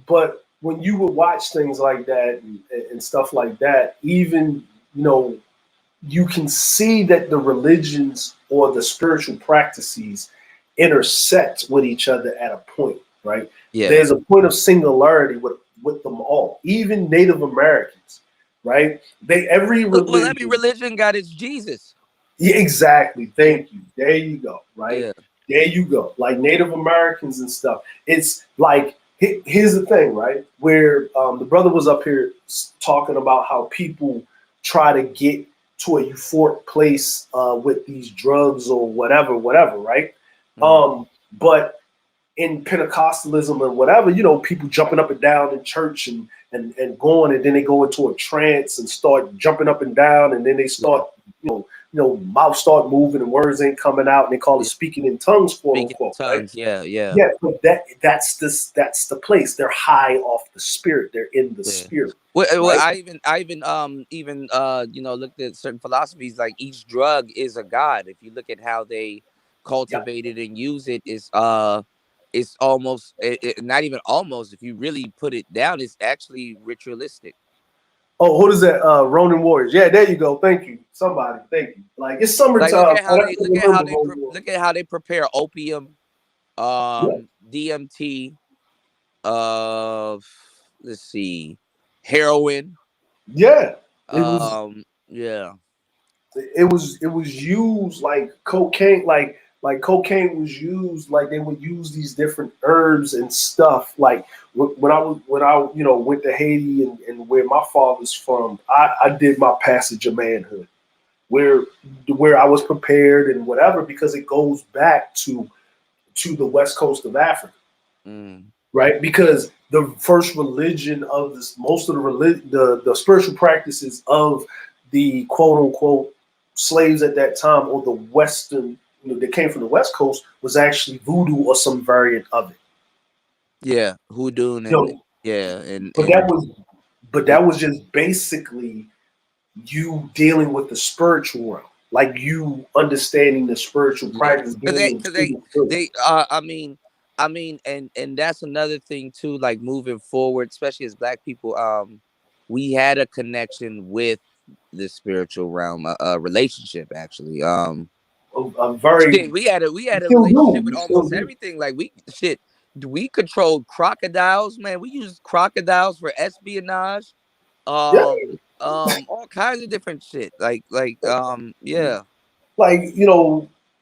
But when you would watch things like that and stuff like that, even you can see that the religions or the spiritual practices intersect with each other at a point, right? Yeah. There's a point of singularity with them all, even Native Americans, right? Every Well, every religion. religion got its Jesus. Yeah, exactly. Thank you. There you go. Right. Yeah. There you go. Like Native Americans and stuff. It's like here's the thing, right? Where the brother was up here talking about how people try to get to a euphoric place with these drugs or whatever, right? But in Pentecostalism or whatever, people jumping up and down in church and going, and then they go into a trance and start jumping up and down, and then they start, mouth start moving and words ain't coming out, and they call it speaking in tongues, quote Speaking in unquote. Right? tongues. Yeah. Yeah. Yeah, but that's the place. They're high off the spirit. They're in the Yeah. spirit. Well, Right? I even looked at certain philosophies, like each drug is a god. If you look at how they cultivate it and use it, it's almost not even almost. If you really put it down, it's actually ritualistic. Oh, what is that? Ronin Warriors. Yeah, there you go. Thank you. Somebody. Thank you. Like it's Like summertime. I have to remember Ronin Warriors. look at how they prepare opium, Yeah. DMT, let's see, heroin. Yeah. It was Yeah. it was used like cocaine, like cocaine was used, like they would use these different herbs and stuff. Like when I went to Haiti and where my father's from, I did my passage of manhood where I was prepared and whatever, because it goes back to the west coast of Africa. Right? Because the first religion of this, most of the spiritual practices of the quote unquote slaves at that time, or the Western, that came from the West Coast, was actually voodoo or some variant of it. Yeah, hoodoo and that was just basically you dealing with the spiritual realm, like you understanding the spiritual practice. And that's another thing too, like moving forward, especially as Black people, we had a connection with the spiritual realm, a relationship actually. We had a relationship with almost everything. Like we controlled crocodiles, man. We used crocodiles for espionage, all kinds of different shit. Yeah. Like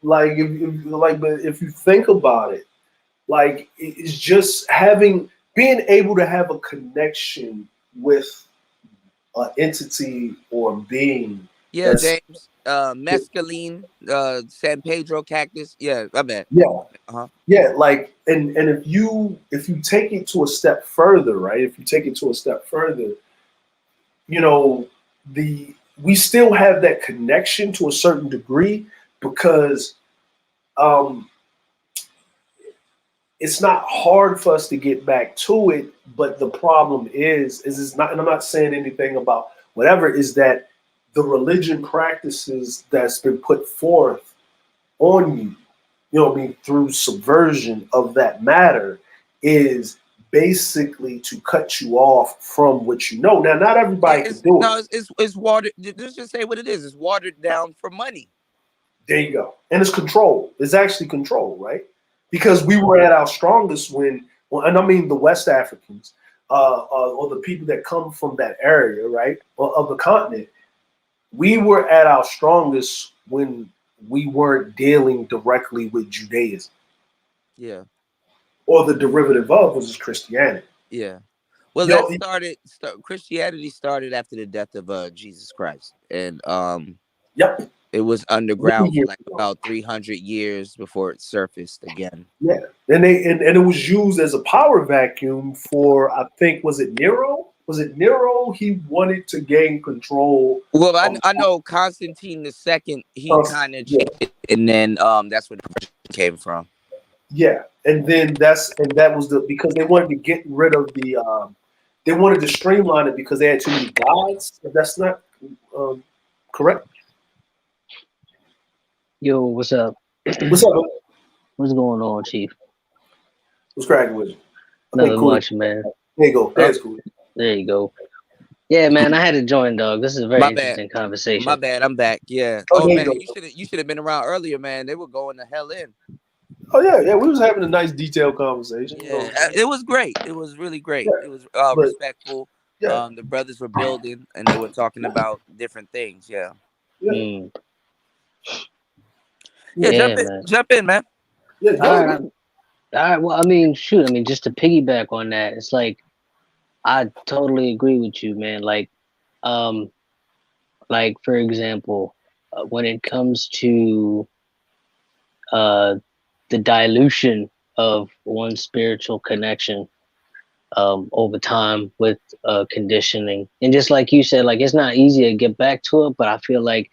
but if you think about it, like it's just being able to have a connection with an entity or being. Yeah, James. Mescaline, San Pedro cactus. Yeah, I bet. Yeah. Yeah, like and if you take it to a step further, right? If you take it to a step further, we still have that connection to a certain degree, because it's not hard for us to get back to it. But the problem is it's not, and I'm not saying anything about whatever, is that the religion practices that's been put forth on you, through subversion of that matter, is basically to cut you off from what you know. Now, not everybody can do it. No, it's watered. Just say what it is. It's watered down for money. There you go. And it's control. It's actually control, right? Because we were at our strongest and I mean the West Africans, or the people that come from that area, right, of the continent, we were at our strongest when we weren't dealing directly with Judaism. Yeah. Or the derivative of, which is Christianity. Yeah. Well, Christianity started after the death of Jesus Christ, and it was underground for like about 300 years before it surfaced again. Yeah, and it was used as a power vacuum for, I think, was it Nero? was it Nero? He wanted to gain control. Well, I know Constantine the second. He kind of Yeah, changed it, and then that's where the question came from. yeah, and then that was because they wanted to get rid of the they wanted to streamline it because they had too many gods. If that's not correct. Yo, what's up? What's up? What's going on, Chief? What's cracking with you? I think Nothing cool. much, man. There you go. Oh, There's cool. there you go. Yeah, man, I had to join, dog. This is a very My bad. interesting conversation. My bad. I'm back. Yeah. Oh, Oh there man, you go. you should have been around earlier, man. They were going the hell in. Oh yeah. We was having a nice detailed conversation. Yeah, it was great. It was really great. Yeah, It was but- respectful. Yeah. The brothers were building, and they were talking about different things. Yeah. Yeah. Yeah. Yeah, Jump in, man. Yeah. All right. Well, I mean, shoot. I mean, just to piggyback on that, it's like I totally agree with you, man. Like for example, when it comes to the dilution of one's spiritual connection over time with conditioning, and just like you said, like it's not easy to get back to it, but I feel like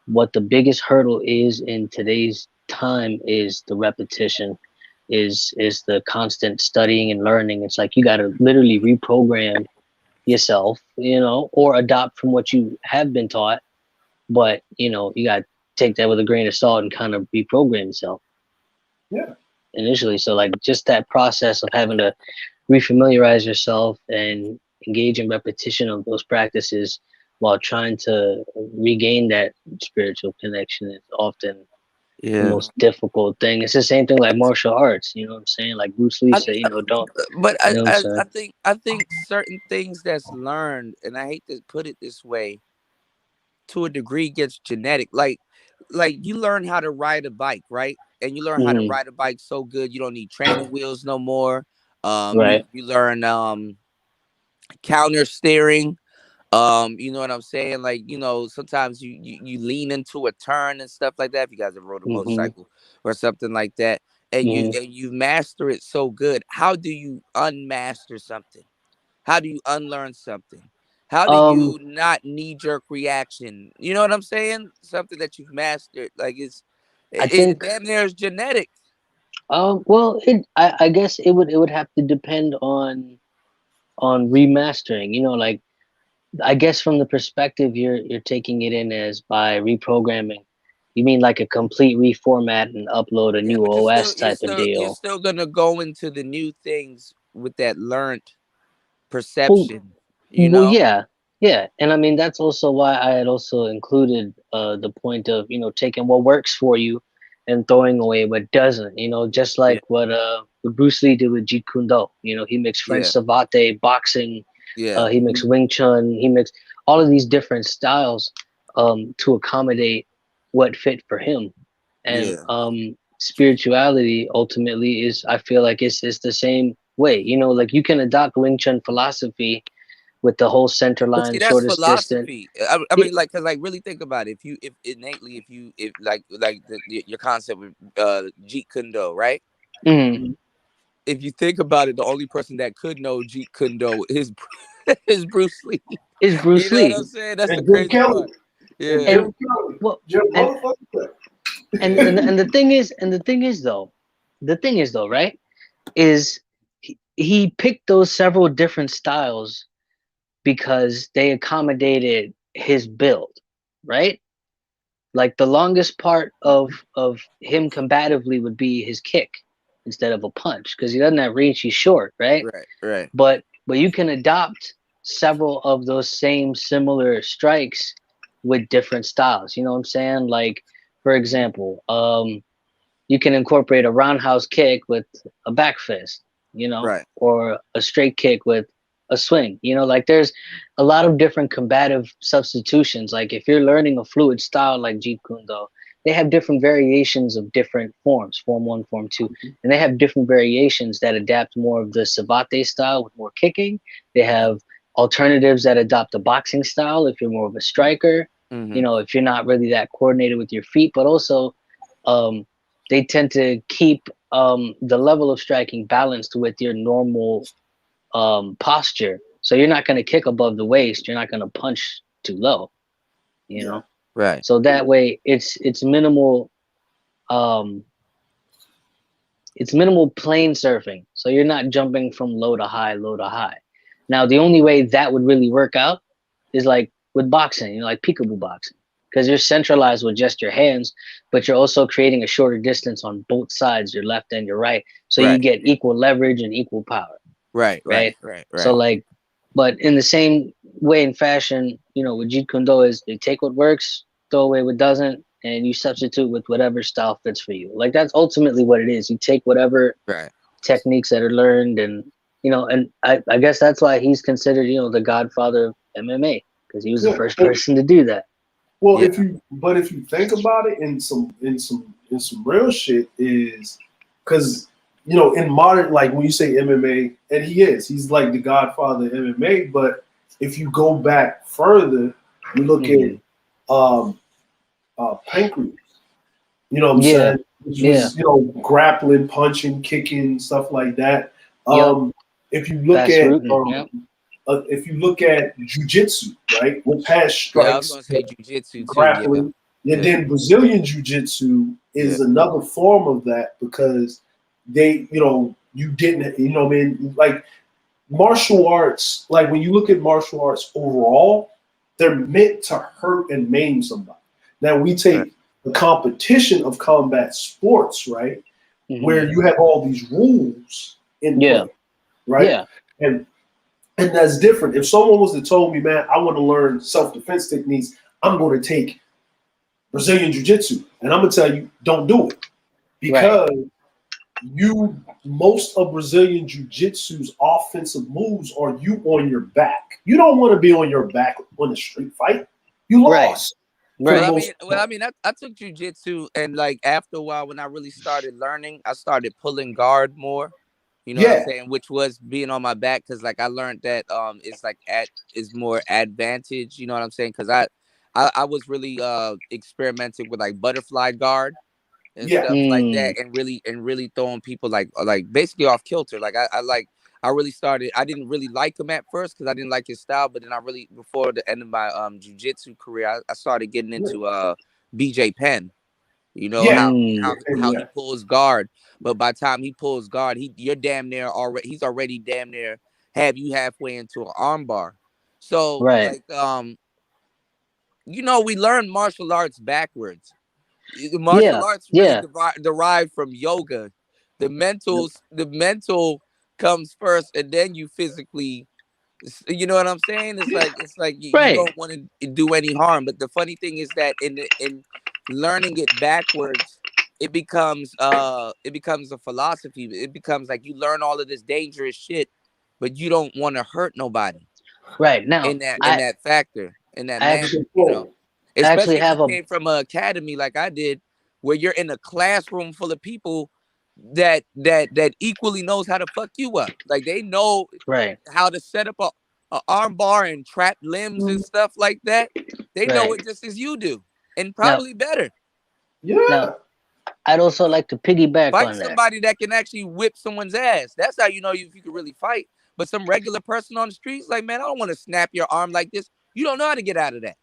what the biggest hurdle is in today's time is the repetition, is the constant studying and learning. It's like you got to literally reprogram yourself, or adopt from what you have been taught, but you got to take that with a grain of salt and kind of reprogram yourself. Yeah. Initially, so like just that process of having to refamiliarize yourself and engage in repetition of those practices while trying to regain that spiritual connection is often the most difficult thing. It's the same thing like martial arts, you know what I'm saying? Like Bruce Lee said, don't. But you know what I'm saying? I think certain things that's learned, and I hate to put it this way, to a degree gets genetic. Like you learn how to ride a bike, right? And you learn how to ride a bike so good you don't need training wheels no more. Right. You learn counter steering. You know what I'm saying? Like, sometimes you lean into a turn and stuff like that. If you guys have rode a motorcycle or something like that, and you master it so good, how do you unmaster something? How do you unlearn something? How do you not knee-jerk reaction? You know what I'm saying? Something that you've mastered, like I think damn near is genetic. well, I guess it would have to depend on remastering. Like I guess from the perspective you're taking it in as by reprogramming, you mean like a complete reformat and upload a new But OS type of you're deal. still gonna go into the new things with that learned perception. Well, yeah, and I mean that's also why I had also included the point of taking what works for you and throwing away what doesn't. Just like what Bruce Lee did with Jeet Kune Do. He mixed French savate, boxing. He mixed Wing Chun. He mixed all of these different styles to accommodate what fit for him. And spirituality ultimately is, I feel like it's the same way. Like you can adopt Wing Chun philosophy with the whole center But see, line, that's shortest distance. philosophy. I mean, like, cause like really think about it. If innately, if like your concept with Jeet Kune Do, right? Mm-hmm. If you think about it, the only person that could know Jeet Kune Do is is Bruce Lee. Is Bruce You know Lee? what I'm saying? That's And the Jim crazy Kelly. part. Yeah. And Jim and the thing is though, right, is he picked those several different styles because they accommodated his build, right? Like the longest part of him combatively would be his kick instead of a punch because he doesn't have reach. He's short, right? Right. But you can adopt several of those same similar strikes with different styles. You know what I'm saying? Like, for example, you can incorporate a roundhouse kick with a back fist, or a straight kick with a swing. Like there's a lot of different combative substitutions. Like if you're learning a fluid style like Jeet Kune Do, they have different variations of different forms, form 1, form 2, and they have different variations that adapt more of the savate style with more kicking. They have alternatives that adopt a boxing style if you're more of a striker, if you're not really that coordinated with your feet, but also they tend to keep the level of striking balanced with your normal posture. So you're not going to kick above the waist. You're not going to punch too low, you know? Right. So that way it's minimal, it's minimal plane surfing. So you're not jumping from low to high, low to high. Now, the only way that would really work out is like with boxing, you know, like peekaboo boxing, because you're centralized with just your hands, but you're also creating a shorter distance on both sides, your left and your right. So you Right. get equal leverage and equal power. Right. Right. Right. So Right. like, but in the same way and fashion, you know, with Jeet Kune Do is they take what works, throw away what doesn't, and you substitute with whatever style fits for you. Like that's ultimately what it is. You take whatever Right. techniques that are learned, and you know, and I guess that's why he's considered, you know, the godfather of MMA, because he was the Yeah. first person to do that. Well, Yeah. if you think about it, in some real shit is because you know in modern, like when you say MMA, and he's like the godfather of MMA. But if you go back further, you look at Pancreas. You know what I'm Yeah. saying? Which Yeah. was, you know, grappling, punching, kicking, stuff like that. Yep. If you look Fast at rooting. Yep. if you look at jujitsu, right, which has Yeah. I was gonna strikes, say jujitsu too. Yeah. grappling, and Yeah. then Brazilian jiu-jitsu Yeah. is another form of that because they, you know, you didn't, you know what I mean? Like martial arts, like when you look at martial arts overall, they're meant to hurt and maim somebody. Now we Right. take the competition of combat sports, right, where you have all these rules in Yeah. play, right? Yeah. And that's different. If someone was to told me, man, I want to learn self-defense techniques, I'm going to take Brazilian Jiu-Jitsu, and I'm gonna tell you, don't do it because most of Brazilian Jiu-Jitsu's offensive moves are you on your back. You don't want to be on your back on a street fight. You lost. Right. Well, I mean, I took jujitsu, and like after a while, when I really started learning, I started pulling guard more. You know what I'm Yeah, saying? Which was being on my back, because like I learned that it's like is more advantage. You know what I'm saying? Because I was really experimenting with like butterfly guard and yeah, stuff like that, and really throwing people like basically off kilter. Like I really started. I didn't really like him at first because I didn't like his style, but then I really, before the end of my jujitsu career, I started getting into BJ Penn. You know yeah, how yeah, he pulls guard, but by the time he pulls guard, you're damn near already. He's already damn near have you halfway into an armbar. So Right. like you know, we learn martial arts backwards. The Yeah. martial arts really Yeah. derived from yoga. The mental comes first, and then you physically. You know what I'm saying? It's like you Right. don't want to do any harm. But the funny thing is that in learning it backwards, it becomes a philosophy. It becomes like you learn all of this dangerous shit, but you don't want to hurt nobody Right. Now, in that factor, in that I manner. actually You know, actually especially if you have a came from an academy like I did, where you're in a classroom full of people that equally knows how to fuck you up. Like they know right. how to set up a arm bar and trap limbs and stuff like that. They know Right. it just as you do, and Now, probably better. now yeah. I'd also like to piggyback Fight on that. somebody that can actually whip someone's ass. That's how you know if you can really fight. But some regular person on the streets, like, man, I don't want to snap your arm like this. You don't know how to get out of that.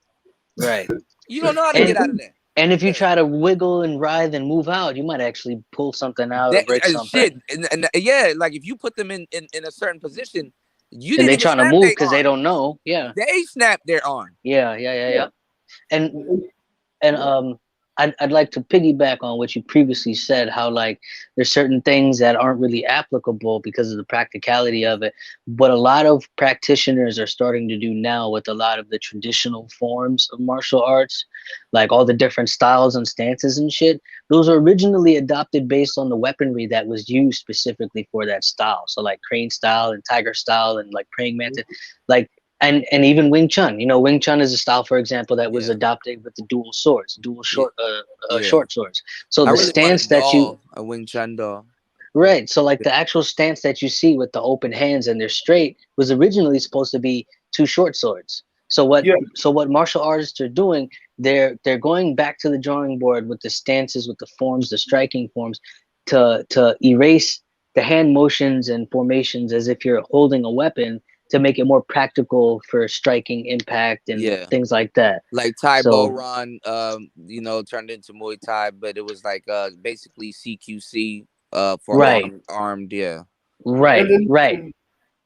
Right. You don't know how to get And out of that. and if you Yeah. try to wiggle and writhe and move out, you might actually pull something out or That break something. shit, and yeah, like if you put them in a certain position, you And didn't they even trying to snap move their because they arm. don't know. Yeah. They snapped their arm. Yeah. And I'd like to piggyback on what you previously said, how like there's certain things that aren't really applicable because of the practicality of it, but a lot of practitioners are starting to do now with a lot of the traditional forms of martial arts, like all the different styles and stances and shit. Those are originally adopted based on the weaponry that was used specifically for that style. So like crane style and tiger style and like praying mantis, like and even Wing Chun. You know, Wing Chun is a style, for example, that was Yeah, adopted with the dual swords, dual yeah, yeah. short swords. So I the really want stance that you a Wing Chun doll. right, so like the actual stance that you see with the open hands and they're straight was originally supposed to be two short swords. Yeah. So what martial artists are doing, they're going back to the drawing board with the stances, with the forms, the striking forms, to erase the hand motions and formations as if you're holding a weapon to make it more practical for striking impact and Yeah. things like that. Like Thai Bo So Run, turned into Muay Thai, but it was like basically CQC for right, armed, yeah. And right, then right.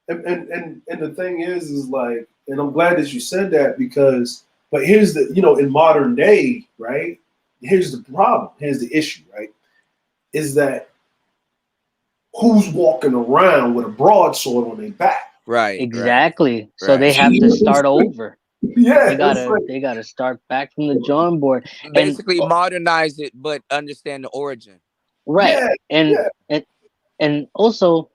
and the thing is like, and I'm glad that you said that because, but here's the, in modern day, right? Here's the problem. Here's the issue, right? Is that who's walking around with a broadsword on their back? Right, right, Exactly. So they right. have to start over. Yeah, They it's gotta like, they gotta start back from the drawing board. And Basically modernize it, but understand the origin. right. yeah, And yeah, and and also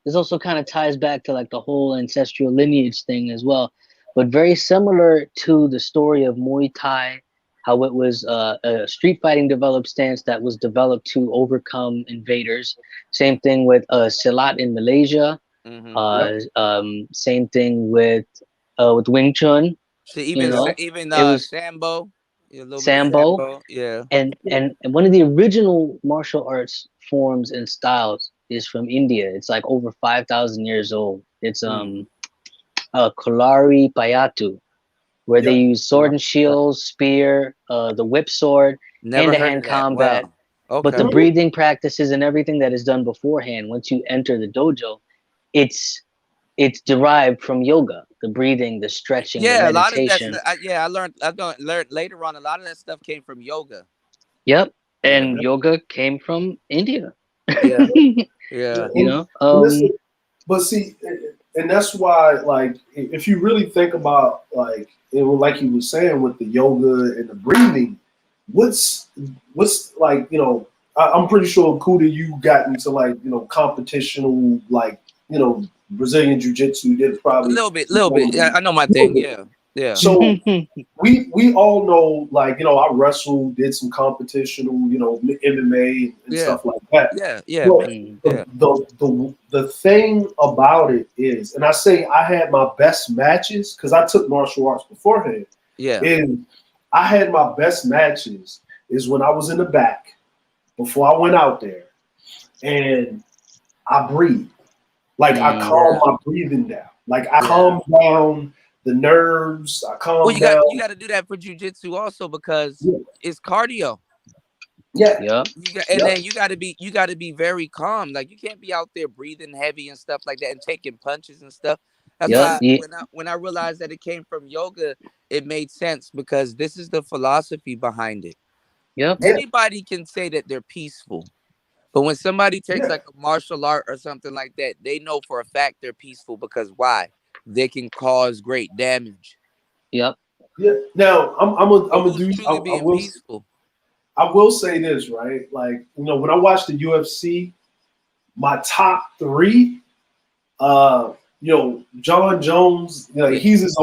this also kind of ties back to like the whole ancestral lineage thing as well. But very similar to the story of Muay Thai, how it was a street fighting developed stance that was developed to overcome invaders. Same thing with Silat in Malaysia. Mm-hmm. Same thing with Wing Chun. So You know, even it was Sambo, yeah, a little bit of Sambo, Sambo, yeah. and one of the original martial arts forms and styles is from India. It's like over 5,000 years old. It's Mm. Kolari Payatu, where they yeah. use sword and shield, spear, the whip sword, hand Never to heard hand of that. combat. Wow. But the Okay. breathing practices and everything that is done beforehand, once you enter the dojo, it's it's derived from yoga. The breathing, the stretching, the Yeah, a lot of that meditation. stuff. Yeah, I learned later on. A lot of that stuff came from yoga. Yep. Yeah, And yoga came from India. yeah, you yeah, And know? listen, but see, and that's why, like, if you really think about, like, like you were saying with the yoga and the breathing, what's like, I'm pretty sure Kuda, you got into like, competitional, like, Brazilian jiu-jitsu. You did a probably little bit. Yeah, I know my a little thing. bit. Yeah, yeah, So we all know, like, I wrestled, did some competitional, MMA and yeah, stuff like that. yeah, yeah, But yeah, the thing about it is, and I say I had my best matches because I took martial arts beforehand. yeah, And I had my best matches is when I was in the back before I went out there, and I breathed. Like I calmed yeah, my breathing down. Like I yeah. calmed down the nerves. I Well, calmed down. you got to do that for jujitsu also because Yeah, it's cardio. yeah, Yep. And yep, then you got to be very calm. Like you can't be out there breathing heavy and stuff like that and taking punches and stuff. That's Yep. why Yeah. when I realized that it came from yoga, it made sense because this is the philosophy behind it. Yep. yeah, Anybody can say that they're peaceful, but when somebody takes yeah, like a martial art or something like that, they know for a fact they're peaceful because why? They can cause great damage. Yep. yeah. Now So I'm a who's do. truly being peaceful? I will say this, right? Like, when I watch the UFC, my top three, uh, John Jones, Yeah, he's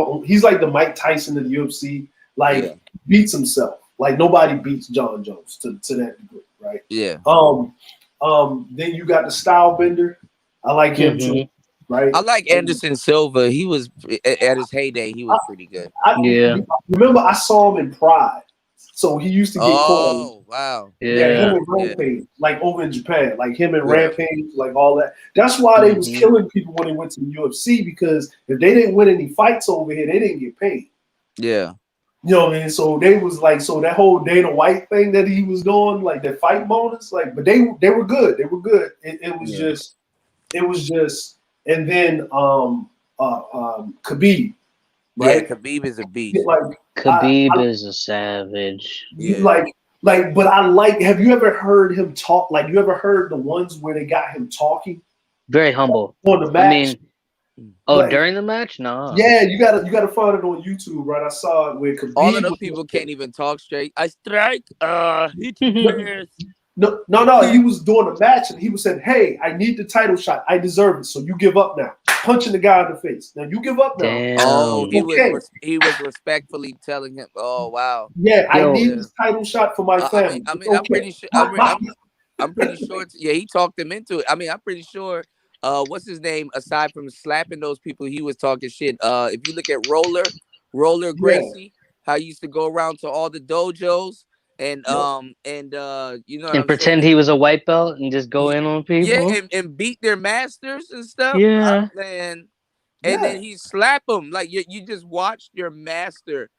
like the Mike Tyson of the UFC. yeah, Like, beats himself. Like nobody beats John Jones to that degree, right? yeah. Then you got the Style Bender. I like him too, Hmm. right? I like Anderson Silva. He was at his heyday. He I, was pretty good. Yeah. remember I saw him in Pride, so he used to get caught. Oh wow. Yeah, Yeah, him Yeah. and yeah, Rampage, like over in Japan, like him and yeah, Rampage, like all that. That's why they was Hmm. killing people when they went to the UFC because if they didn't win any fights over here, they didn't get paid. yeah, You know what I mean? So they was like, so that whole Dana White thing that he was doing, like the fight bonus, like, but they were good. They were good. Yeah. It was just, and then Khabib, yeah. right? Khabib is a beast. Like Khabib is a savage. Yeah. like but I like, have you ever heard him talk? Like, you ever heard the ones where they got him talking Very humble. on the I match? mean, oh, Like, during the match? No. yeah, you gotta find it on YouTube, right? I saw it where All of Khabib those was people can't even talk straight. I strike. Hit you no, first. no, he was doing a match and he was saying, "Hey, I need the title shot. I deserve it. So you give up now." Punching the guy in the face. Now you give up now. Oh, Damn. Okay. he was respectfully telling him. Oh wow. Yeah, I Yo, need Yeah. this title shot for my family. I It's mean, I'm okay. pretty sure. I'm pretty sure. Yeah, he talked him into it. I mean, I'm pretty sure. What's his name? Aside from slapping those people, he was talking shit. If you look at Roller Yeah. Gracie, how he used to go around to all the dojos and Yep. you know what and I'm saying? pretend he was a white belt and just go Ye- in on Yeah, people? and beat their masters and stuff. I Yeah. don't, man. and Yeah. then he slap him like you just watched your master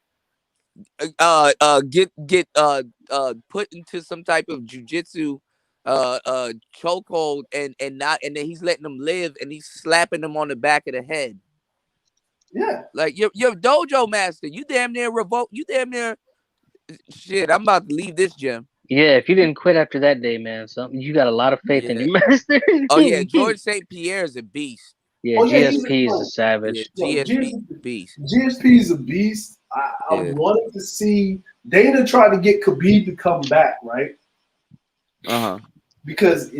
get put into some type of jujitsu chokehold and then he's letting him live and he's slapping him on the back of the head. Yeah. Like your dojo master, you damn near revolt. You damn near shit. I'm about to leave this gym. Yeah, if you didn't quit after that day, man, something you got a lot of faith in Yeah. your master. Oh yeah, George St. Pierre is a beast. Yeah, Oh yeah, he's a GSP is a yo, Yeah, savage. GSP is a beast. GSP is a beast. I Yeah. wanted to see Dana try to get Khabib to come back, right? Because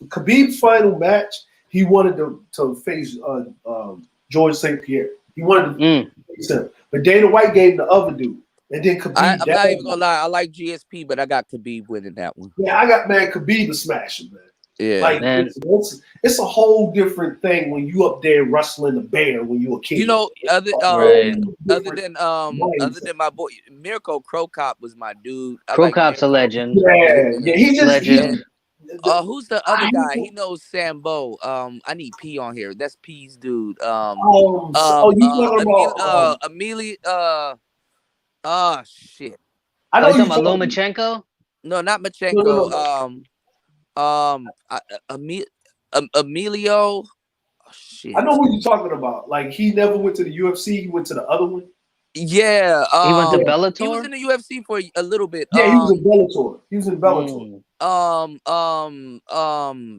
Khabib's final match, he wanted to face George St. Pierre. He wanted to face him, but Dana White gave him the other dude, and then Khabib. I'm not even gonna lie. I like GSP, but I got Khabib winning that one. Yeah, I got Khabib to smash him, man. Yeah, like man. It's a whole different thing when you up there wrestling a bear when you a kid. you know, other Right. than my boy Mirko Krokop was my dude. I Pro like Cop's a Mirko. legend. Yeah, he just Legend. Who's the other guy? He knows Sambo. I need P on here. That's P's dude. you talking about Amelia. Shit. I Oh, know you you talking about Lomachenko? No, not No. Machenko. Emilio. Oh, shit. I know who you're talking about. Like he never went to the UFC. He went to the other one. Yeah. He went to He was Bellator. in the UFC for a little bit. Yeah, he was in Bellator. He was in Bellator.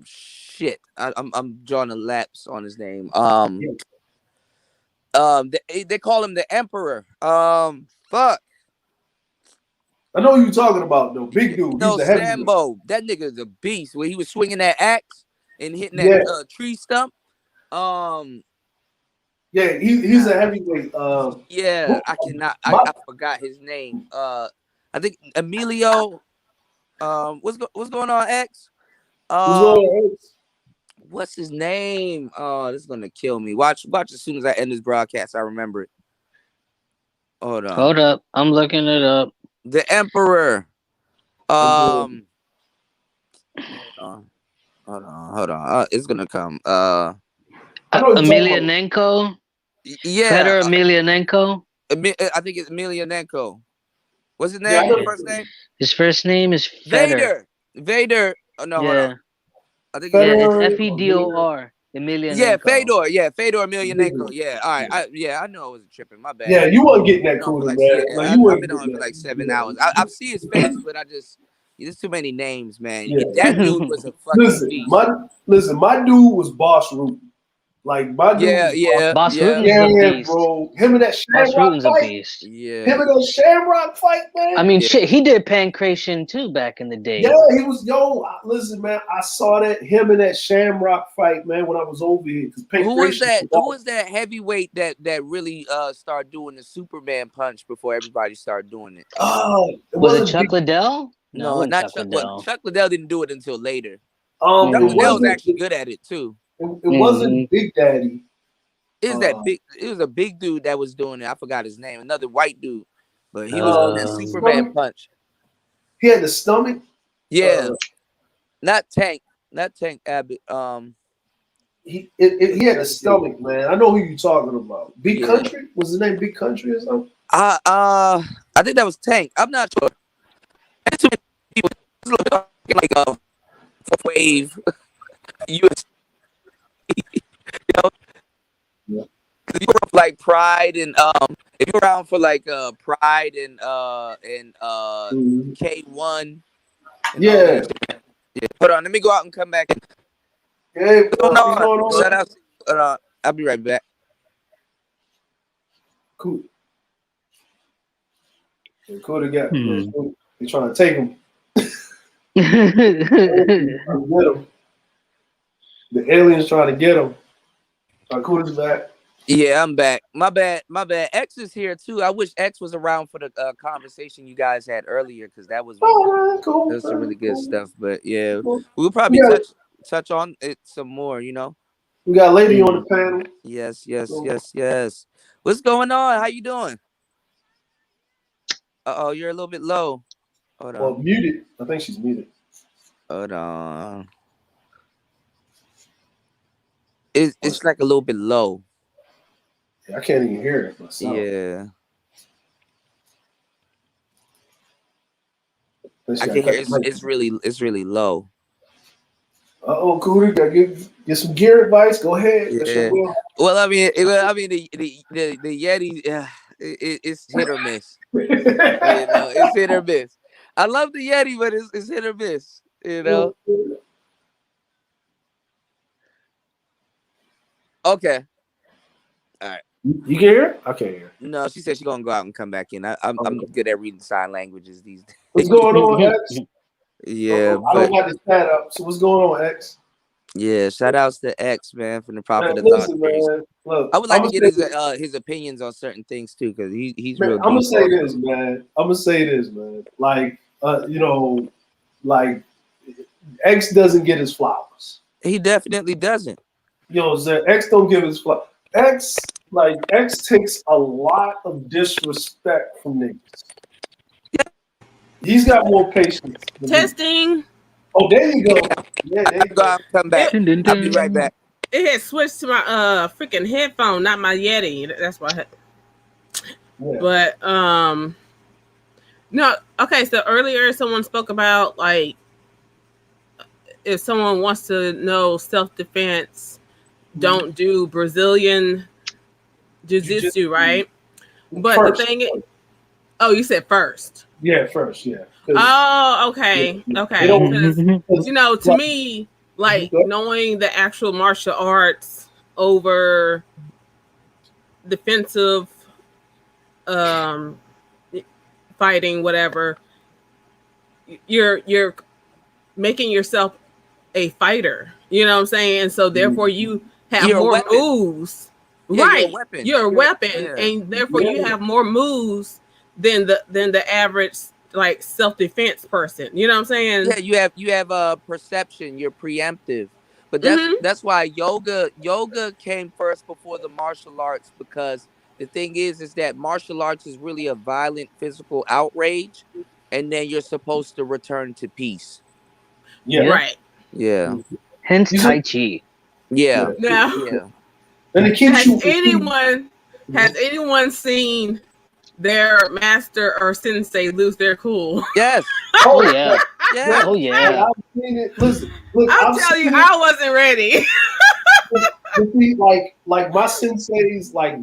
Shit. I'm drawing a lapse on his name. They call him the Emperor. Fuck. I know who you're talking about though. Big dude. No, He's the heavyweight. Sambo. That nigga's a beast. Where he was swinging that axe and hitting that tree stump. Yeah, he's a heavyweight. Yeah, I cannot. I forgot his name. I think Emilio. What's going on, X? What's his name? Oh, this is gonna kill me. Watch as soon as I end this broadcast, I remember it. Hold on. Hold up, I'm looking it up. The Emperor. Hold on. It's gonna come. Emelianenko. Yeah. Fedor Emelianenko. I think it's Emelianenko. What's his name? His first name? His first name is Fedor. Vader. Oh no, hold on. I think it's Fedor. Emelianenko. Yeah, Fedor. Yeah, Fedor Emelianenko. Yeah, all right. I know I wasn't tripping. My bad. Yeah, you weren't getting that cool, man. I've been on for like 7 hours. I've seen his face, but there's too many names, man. Yeah. That dude was a fucking beast. My dude was Boss Root. Like my dude, Boss Rutan's a beast. Bro. Him and that Shamrock fight. Yeah. Him and that Shamrock fight, man. I mean, shit, he did pancreation too back in the day. Yeah, he was. Listen, man, I saw him and that Shamrock fight, man, when I was over here. Who was that heavyweight that really started doing the Superman punch before everybody started doing it? Was it Chuck Liddell? No, not Chuck Liddell. Well, Chuck Liddell didn't do it until later. Chuck Liddell was actually good at it too. It wasn't Big Daddy. It was a big dude that was doing it. I forgot his name. Another white dude, but he was doing that Superman punch. He had the stomach. Yeah, not Tank Abbott. He had a stomach, man. I know who you're talking about. Big Country? Was his name Big Country or something? I think that was Tank. I'm not sure. Too many people like a wave. US. If you're like Pride and if you're around for like Pride and K1. Yeah. Hold on, let me go out and come back. Hey, Shout out. I'll be right back. Cool. Cool to get. They're trying to take him. The aliens trying to get him. Cool is back. Yeah, I'm back. My bad. X is here too. I wish X was around for the conversation you guys had earlier because that was some really good stuff. But yeah, we'll probably touch on it some more. You know, we got a lady on the panel. Yes. What's going on? How you doing? Oh, you're a little bit low. Hold on. Well, muted. I think she's muted. Hold on. It's like a little bit low. I can't even hear it myself. Yeah. Let's I see, can hear cut the mic. it's really low. Cooter, gotta get some gear advice. Go ahead. That's your Yeah. will. Well, the Yeti, it's hit or miss. It's hit or miss. I love the Yeti, but it's hit or miss. Okay. All right. You can hear it? I can't hear it. No, she said she's gonna go out and come back in. I'm good at reading sign languages these days. What's going on, X? Yeah, I don't but got this pad up. So what's going on, X? yeah, shout outs to X, man, from the Prophet Man, of Thought listen, Series. man. Look, I would I'm like to gonna get say his opinions on certain things too, because he's man, real I'm gonna deep say on it. this, man. I'm gonna say this, man. Like, like X doesn't get his flowers. He definitely doesn't. You know what I'm saying? X don't give his flowers. X takes a lot of disrespect from niggas. He's got more patience. Testing. Oh, there you go. Yeah, there you go. Come back. I'll be right back. It had switched to my freaking headphone, not my Yeti. That's why. But no. Okay, so earlier someone spoke about like if someone wants to know self-defense, don't do Brazilian jiu-jitsu, right? But first, the thing is, oh, you said first. Yeah, first, yeah. Oh, okay, okay. Because to me, like knowing the actual martial arts over defensive fighting, whatever, you're making yourself a fighter. You know what I'm saying? And so therefore you have more moves. Yeah, right. You're a weapon. And therefore you have more moves than the average like self-defense person. You know what I'm saying? Yeah, you have a perception, you're preemptive. But that's why yoga came first before the martial arts, because the thing is that martial arts is really a violent physical outrage, and then you're supposed to return to peace. Yeah. Right. Yeah. Hence Tai Chi. Yeah. Now, yeah. And it keeps has anyone seen their master or sensei lose their cool? Yes. Oh yeah. Yeah. Oh yeah. I've seen it. Listen, look, I'll tell you, I wasn't ready. like my senseis, like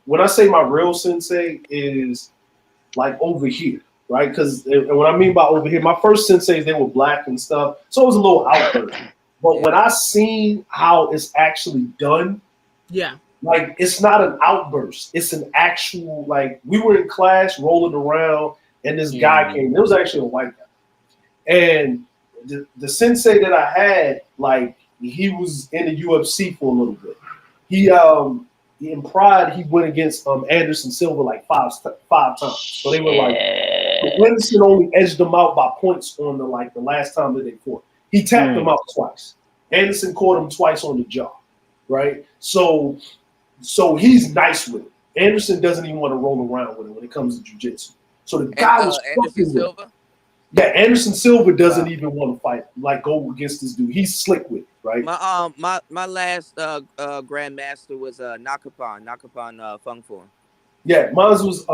when I say my real sensei is like over here, right? Because what I mean by over here, my first senseis, they were black and stuff, so it was a little outburst. But when I seen how it's actually done, yeah, like it's not an outburst, it's an actual, like we were in class rolling around and this guy came. It was actually a white guy, and the sensei that I had, like he was in the UFC for a little bit. He in Pride he went against Anderson Silva like five times. So they were like, Anderson only edged them out by points on the last time that they fought. He tapped him out twice. Anderson caught him twice on the jaw, right? So he's nice with it. Anderson doesn't even want to roll around with it when it comes to jiu-jitsu. So the guy was Anderson Silva. Yeah, Anderson Silva doesn't even want to fight, like go against this dude. He's slick with it, right? My last grandmaster was Nakapan Fung Fu. Yeah, mine was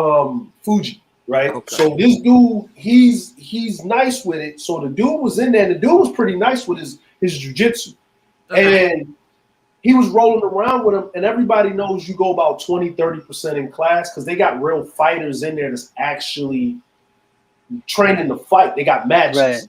Fuji, right? Okay. So this dude, he's nice with it. So the dude was in there. The dude was pretty nice with his jiu-jitsu. Okay. And he was rolling around with him, and everybody knows you go about 20-30% in class because they got real fighters in there that's actually training to fight. They got matches. Right.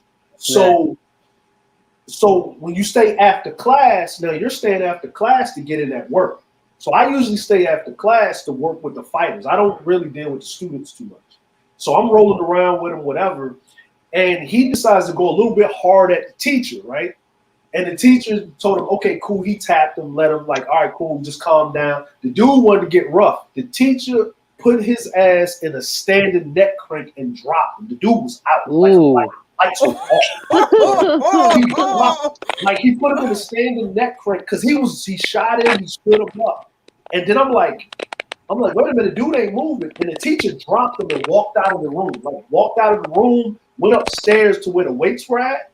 So when you stay after class, now you're staying after class to get in that work. So I usually stay after class to work with the fighters. I don't really deal with the students too much. So I'm rolling around with him, whatever. And he decides to go a little bit hard at the teacher, right? And the teacher told him, okay, cool. He tapped him, let him like, all right, cool, just calm down. The dude wanted to get rough. The teacher put his ass in a standing neck crank and dropped him. The dude was out. Like he put him in a standing neck crank because he shot him, he stood him up. And then I'm like, wait a minute, dude ain't moving. And the teacher dropped him and walked out of the room. Like walked out of the room, went upstairs to where the weights were at.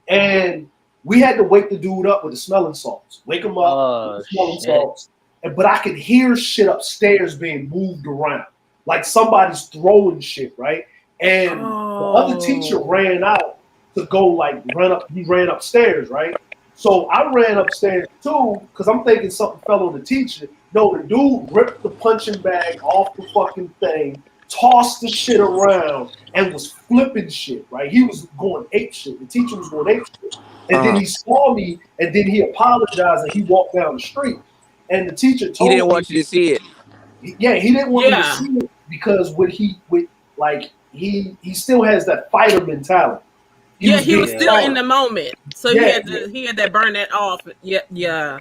And We had to wake the dude up with the smelling salts. Wake him up with the smelling salts. But I could hear shit upstairs being moved around. Like somebody's throwing shit, right? And the other teacher ran out to go like run up. He ran upstairs, right? So I ran upstairs too because I'm thinking something fell on the teacher. No, the dude ripped the punching bag off the fucking thing, tossed the shit around, and was flipping shit, right? He was going ape shit. The teacher was going ape shit. And then he saw me, and then he apologized, and he walked down the street. And the teacher told me he didn't want you to see it. Yeah, he didn't want me to see it because he still has that fighter mentality. He was still in the moment, so he had to burn that off. Yeah,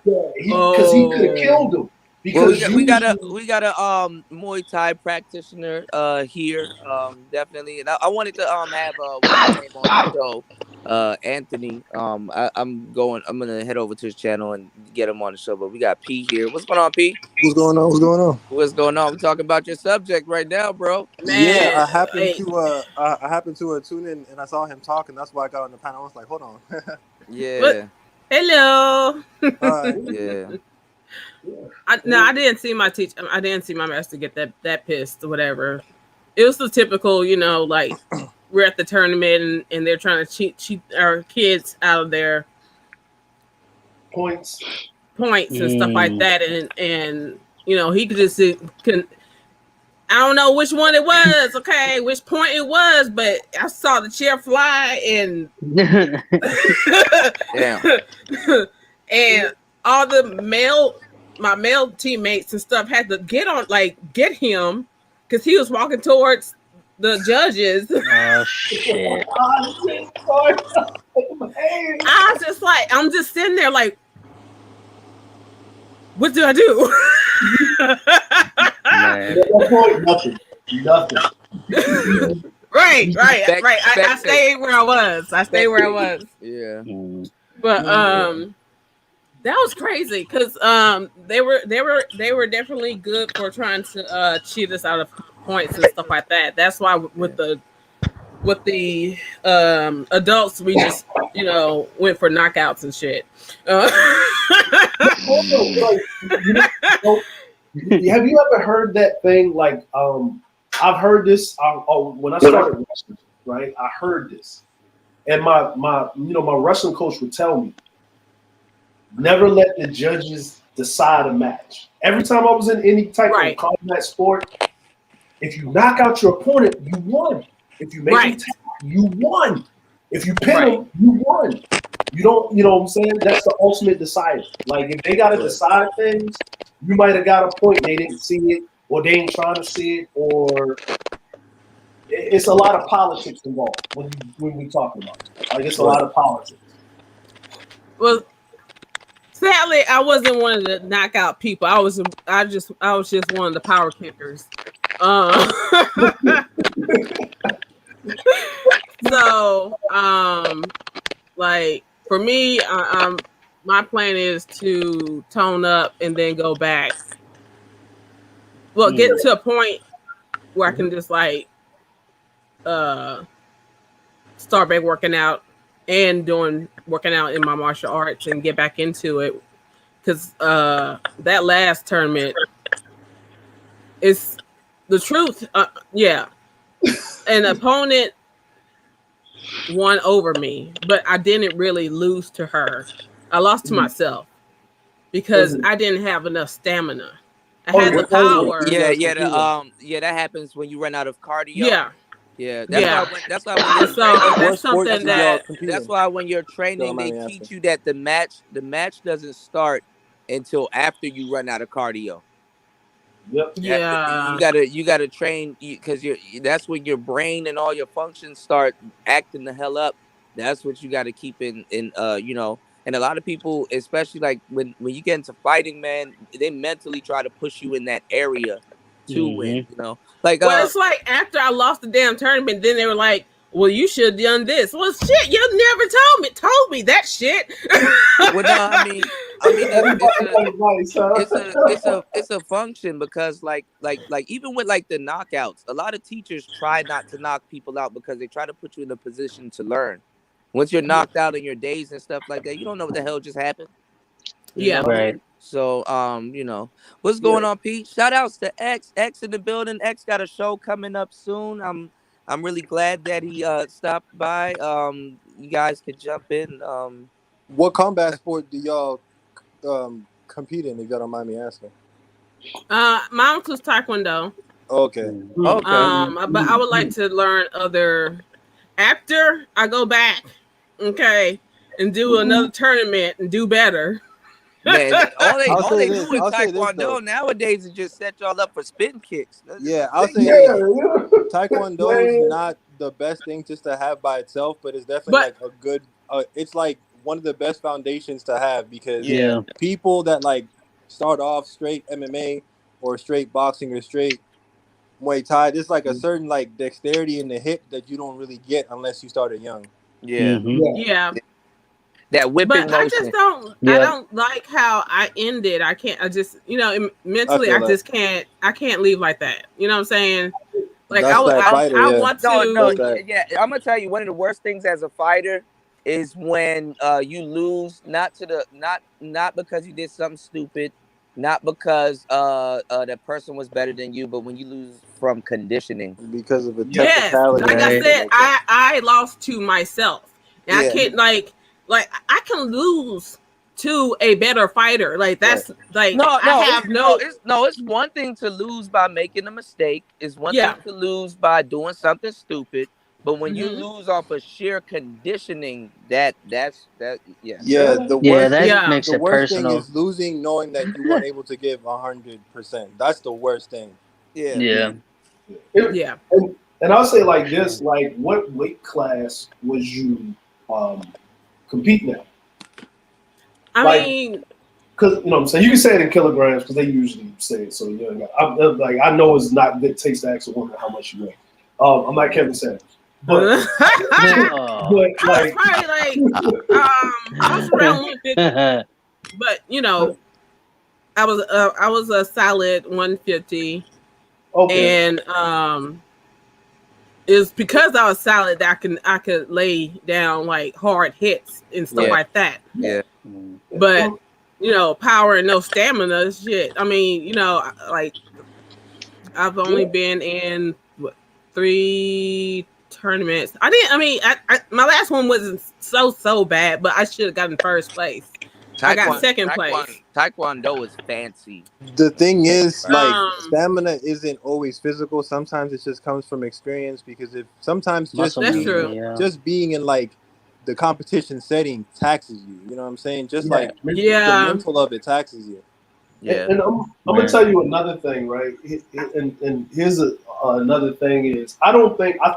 because he could have killed him. Because we got a Muay Thai practitioner here, definitely, and I wanted to have what's his name on the show, Anthony. I'm gonna head over to his channel and get him on the show. But we got P here. What's going on, P? What's going on? What's going on? What's going on? We're talking about your subject right now, bro. Man, I happened to tune in and I saw him talking. That's why I got on the panel. I was like, hold on. Yeah. What? Hello. Yeah. I didn't see my teacher. I didn't see my master get that pissed or whatever. It was the typical, like we're at the tournament and they're trying to cheat our kids out of their points and stuff like that, and he could just I don't know which one it was, okay, which point it was, but I saw the chair fly and and all my male teammates and stuff had to get him because he was walking towards the judges. Oh shit! I was just like, I'm just sitting there like, what do I do? Nothing. Right. I stayed where I was. Yeah. But that was crazy because they were definitely good for trying to cheat us out of points and stuff like that. That's why with the adults we just went for knockouts and shit. Have you ever heard that thing? Like I've heard this when I started wrestling, right? I heard this, and my wrestling coach would tell me, never let the judges decide a match. Every time I was in any type of combat sport, if you knock out your opponent, you won. If you make him tap, you won. If you pin him, you won. You don't, what I'm saying? That's the ultimate decider. Like if they gotta decide things, you might have got a point, they didn't see it, or they ain't trying to see it, or it's a lot of politics involved when we talking about it. Like it's a lot of politics. Well, sadly, I wasn't one of the knockout people. I was just one of the power kickers. So, like for me, my plan is to tone up and then go back. Well, get to a point where I can just start back working out and working out in my martial arts and get back into it. Because that last tournament is the truth. An opponent won over me, but I didn't really lose to her. I lost to myself because I didn't have enough stamina. I had the power. That happens when you run out of cardio. That's why when you're training, they teach you that the match doesn't start until after you run out of cardio. Yep. You gotta train because that's when your brain and all your functions start acting the hell up. That's what you got to keep in. And a lot of people, especially like when you get into fighting, man, they mentally try to push you in that area to win. Like it's like after I lost the damn tournament, then they were like, "Well, you should have done this." Well, shit, you never told me that shit. Well, no, I mean, it's a function because like even with like the knockouts, a lot of teachers try not to knock people out because they try to put you in a position to learn. once you're knocked out in your days and stuff like that, you don't know what the hell just happened. You Yeah. know? Right. So what's going on, Pete? Shout outs to X in the building. X got a show coming up soon. I'm really glad that he stopped by. You guys could jump in. What combat sport do y'all compete in, if y'all don't mind me asking? Mine was Taekwondo. Okay. But I would like to learn other. After I go back, okay, and do another tournament and do better. Man, all they say do this, in I'll say this, though. Taekwondo nowadays is just set y'all up for spin kicks. Yeah, I'll say Taekwondo is not the best thing just to have by itself, but it's definitely like a good. It's like one of the best foundations to have because Yeah. people that like start off straight MMA or straight boxing or straight Muay Thai, there's like a certain like dexterity in the hip that you don't really get unless you started young. Yeah. Yeah. That whipping But I motion. just don't. I don't like how I ended. I can't. I just, mentally, I just can't. I can't leave like that. You know what I'm saying? Like That's that fighter, I yeah. want to. No, yeah. I'm gonna tell you, one of the worst things as a fighter is when you lose not because you did something stupid, not because that person was better than you, but when you lose from conditioning because of a Yes, technicality. like I said, I lost to myself. And I Yeah. can't like I can lose to a better fighter. Like that's like it's one thing to lose by making a mistake. It's one thing to lose by doing something stupid. But when you lose off of sheer conditioning, yeah. Yeah, the Yeah, worst that thing, makes the it worst thing personal. is losing knowing that you weren't able to give 100%. That's the worst thing. Yeah. Yeah. Yeah. And I'll say like this: like, what weight class was you competing at? I mean, because you know what I'm saying, you can say it in kilograms because they usually say it. So I know it's not good taste to ask a woman how much you weigh. I'm not Kevin Sanders, but I was like probably like I was around 150, but I was a solid 150. Okay. And it's because I was solid that I could lay down like hard hits and stuff like that. Yeah. But power and no stamina, shit. I mean, like I've only been in 3 tournaments. My last one wasn't so bad, but I should have gotten first place. I got second place. Taekwondo is fancy. The thing is, like, Um, stamina isn't always physical. Sometimes it just comes from experience because if sometimes just Muscle being, memory, yeah. just being in like the competition setting taxes you. You know what I'm saying? Just like the mental of it taxes you. Yeah. And I'm gonna tell you another thing, right? And here's another thing is I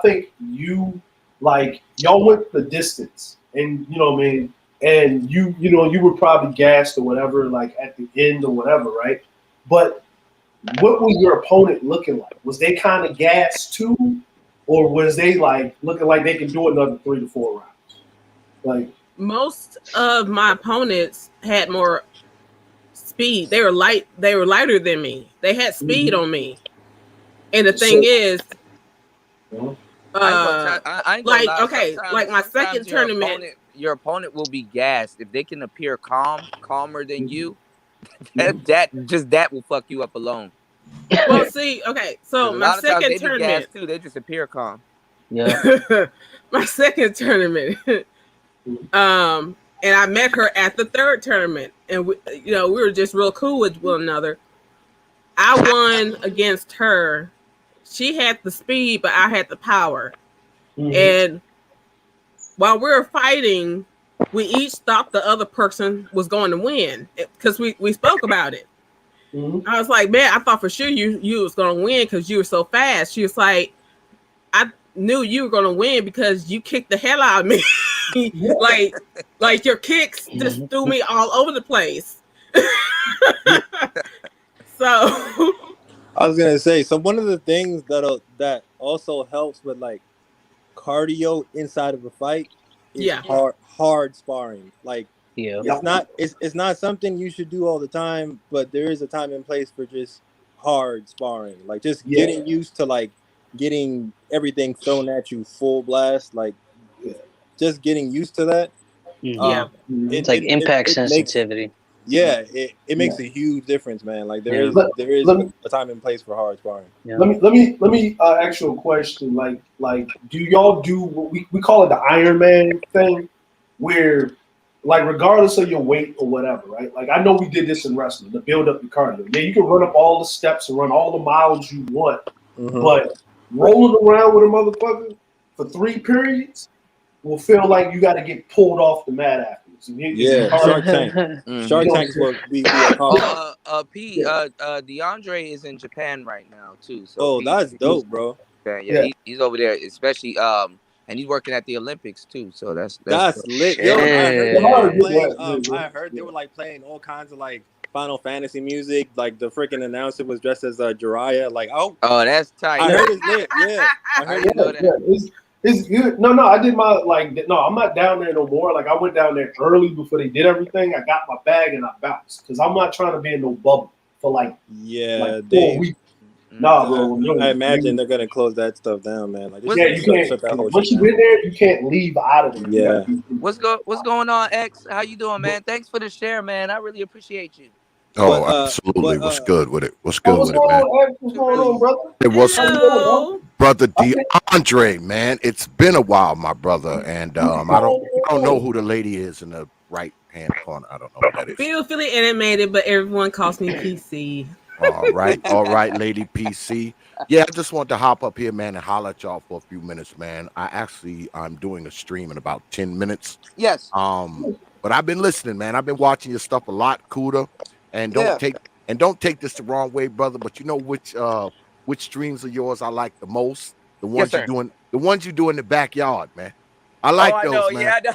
think you like y'all went the distance, and you know what I mean. And you were probably gassed or whatever, like at the end or whatever, right? But what was your opponent looking like? Was they kind of gassed too, or was they like looking like they can do another 3 to 4 rounds? Like most of my opponents had more speed. They were lighter than me. They had speed on me. And the thing is, I ain't gonna lie. okay, like my second tournament. Your opponent will be gassed if they can appear calmer than you. That will fuck you up alone. Well, see, okay, so my second tournament too. They just appear calm. Yeah. My second tournament. And I met her at the third tournament, and we were just real cool with one another. I won against her. She had the speed, but I had the power. And while we were fighting, we each thought the other person was going to win because we spoke about it. I was like, man, I thought for sure you was going to win because you were so fast. She was like, I knew you were going to win because you kicked the hell out of me. like your kicks just threw me all over the place. So I was gonna say, so one of the things that also helps with like cardio inside of a fight is hard sparring. Like it's not something you should do all the time, but there is a time and place for just hard sparring. Like just getting used to like getting everything thrown at you full blast. Like just getting used to that. Yeah. It's like impact sensitivity. It makes a huge difference, man. Like there is a time and place for hard sparring. Let me ask you a question. Like, do y'all do what we call it the Iron Man thing, where like regardless of your weight or whatever, right? Like I know we did this in wrestling to build up your cardio. Yeah, you can run up all the steps and run all the miles you want, but rolling around with a motherfucker for 3 periods will feel like you got to get pulled off the mat afterwards. Shark Tank. Shark Tank is what we are calling. DeAndre is in Japan right now too. So that's dope, bro. Yeah, he's over there, especially and he's working at the Olympics too. So that's lit. Yo, I heard they were playing. I heard they were like playing all kinds of like Final Fantasy music. Like the freaking announcer was dressed as Jiraiya. Like that's tight. I heard it's lit. Yeah, I heard it's lit. It's good. No, I did my I'm not down there no more. Like I went down there early before they did everything. I got my bag and I bounced because I'm not trying to be in no bubble for like 4 weeks. Nah, bro. No, I imagine they're gonna close that stuff down, man. Like, you can't. Once you in there, you can't leave out of there. Yeah. What's going on, X? How you doing, man? Thanks for the share, man. I really appreciate you. Oh, absolutely. What's good with it? What's good with it, man? What's going on, brother? It was brother DeAndre, man. It's been a while, my brother, and I don't know who the lady is in the right hand corner. I don't know who that is. Feel Philly animated, but everyone calls me PC. All right, Lady PC. Yeah, I just wanted to hop up here, man, and holler at y'all for a few minutes, man. I'm doing a stream in about 10 minutes. Yes. But I've been listening, man. I've been watching your stuff a lot, Kuda. And don't take this the wrong way, brother. But you know which streams of yours I like the most? The ones you do in the backyard, man. I like those, man. Yeah,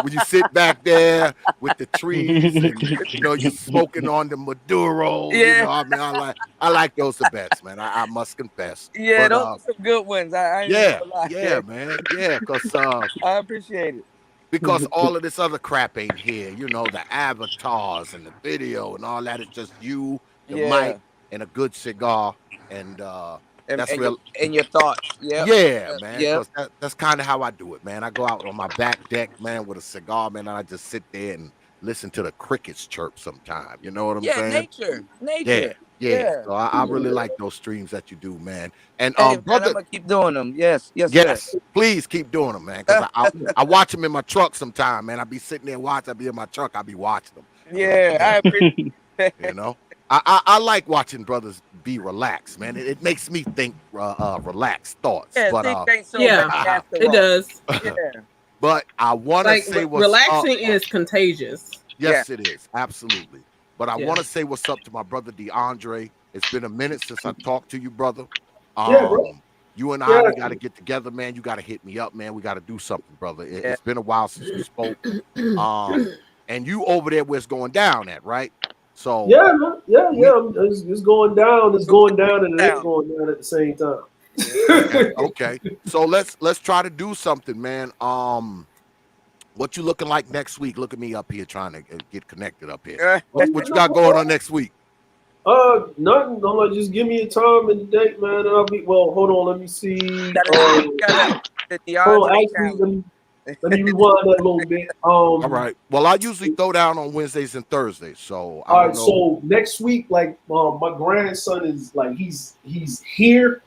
when you sit back there with the trees and you're smoking on the Maduro. Yeah. I like those the best, man. I must confess. Yeah, those are some good ones. I man. Yeah, because I appreciate it. Because all of this other crap ain't here, the avatars and the video and all that is just you, the mic, and a good cigar, and that's real. And your thoughts, yeah, man. Yeah, that's kind of how I do it, man. I go out on my back deck, man, with a cigar, man, and I just sit there and listen to the crickets chirp sometime. You know what I'm saying? Nature. Yeah. So I really like those streams that you do, man. And brother, brother, I'm gonna keep doing them. Yes. Sir. Please keep doing them, man. Because I watch them in my truck sometime, man. I be sitting there watching. I be in my truck. I be watching them. Yeah, I appreciate. I like watching brothers be relaxed, man. It makes me think relaxed thoughts. Yeah, but it does. Yeah. But I want to say what's relaxing is contagious. Yes, it is. Absolutely. But I want to say what's up to my brother DeAndre. It's been a minute since I talked to you, brother. Bro. You and I, we got to get together, man. You got to hit me up, man. We got to do something, brother. It's been a while since we spoke. And you over there where it's going down at, right? So it's going down. It's going down, and it's going down at the same time. Okay. So let's try to do something, man. What you looking like next week? Look at me up here trying to get connected up here. What you got going on next week? Nothing. I'm like, just give me a time and a date, man, and I'll be. Well, hold on. Let me see. Let me rewind that a little bit. All right. Well, I usually throw down on Wednesdays and Thursdays. So all right. So next week, like, my grandson is like he's here.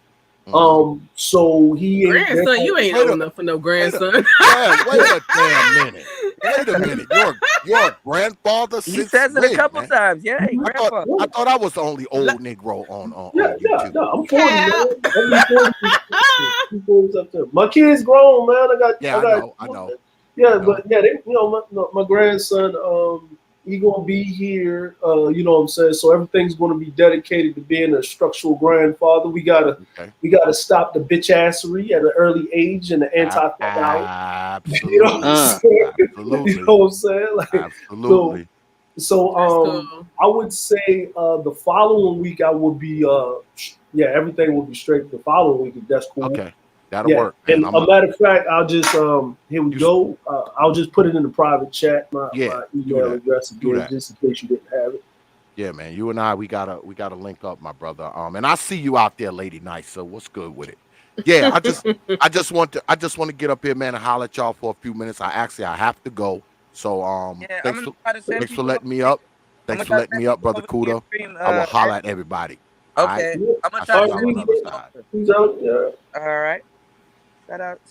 So he grandson, you ain't old enough for no grandson. Wait a damn minute. Wait a minute. You're a grandfather. He says it a couple times. Yeah, I thought I was the only old Negro on YouTube. No, I'm 40. I'm 40 up there. My kid's grown, man. I know. Yeah, but yeah, my grandson. He gonna be here, you know what I'm saying? So everything's gonna be dedicated to being a structural grandfather. We gotta stop the bitch assery at an early age and the Absolutely. You know what I'm saying? Absolutely. You know what I'm saying? Like, absolutely. So I would say the following week I would be everything will be straight the following week if that's cool. Okay. That'll work. And a matter of fact, I'll just here we go. I'll just put it in the private chat. My email address again, just in case you didn't have it. Yeah, man. You and I, we gotta link up, my brother. And I see you out there, Lady Nice. So what's good with it? Yeah, I just want to get up here, man, and holler at y'all for a few minutes. I have to go. So Yeah, I'm gonna try to send thanks for people. letting me up. I'm Thanks gonna for try to letting send me up, people brother over to your Kuda. stream. I will holler at everybody. All right. Okay, I'm gonna I try see to y'all send on the people other side. over. All right.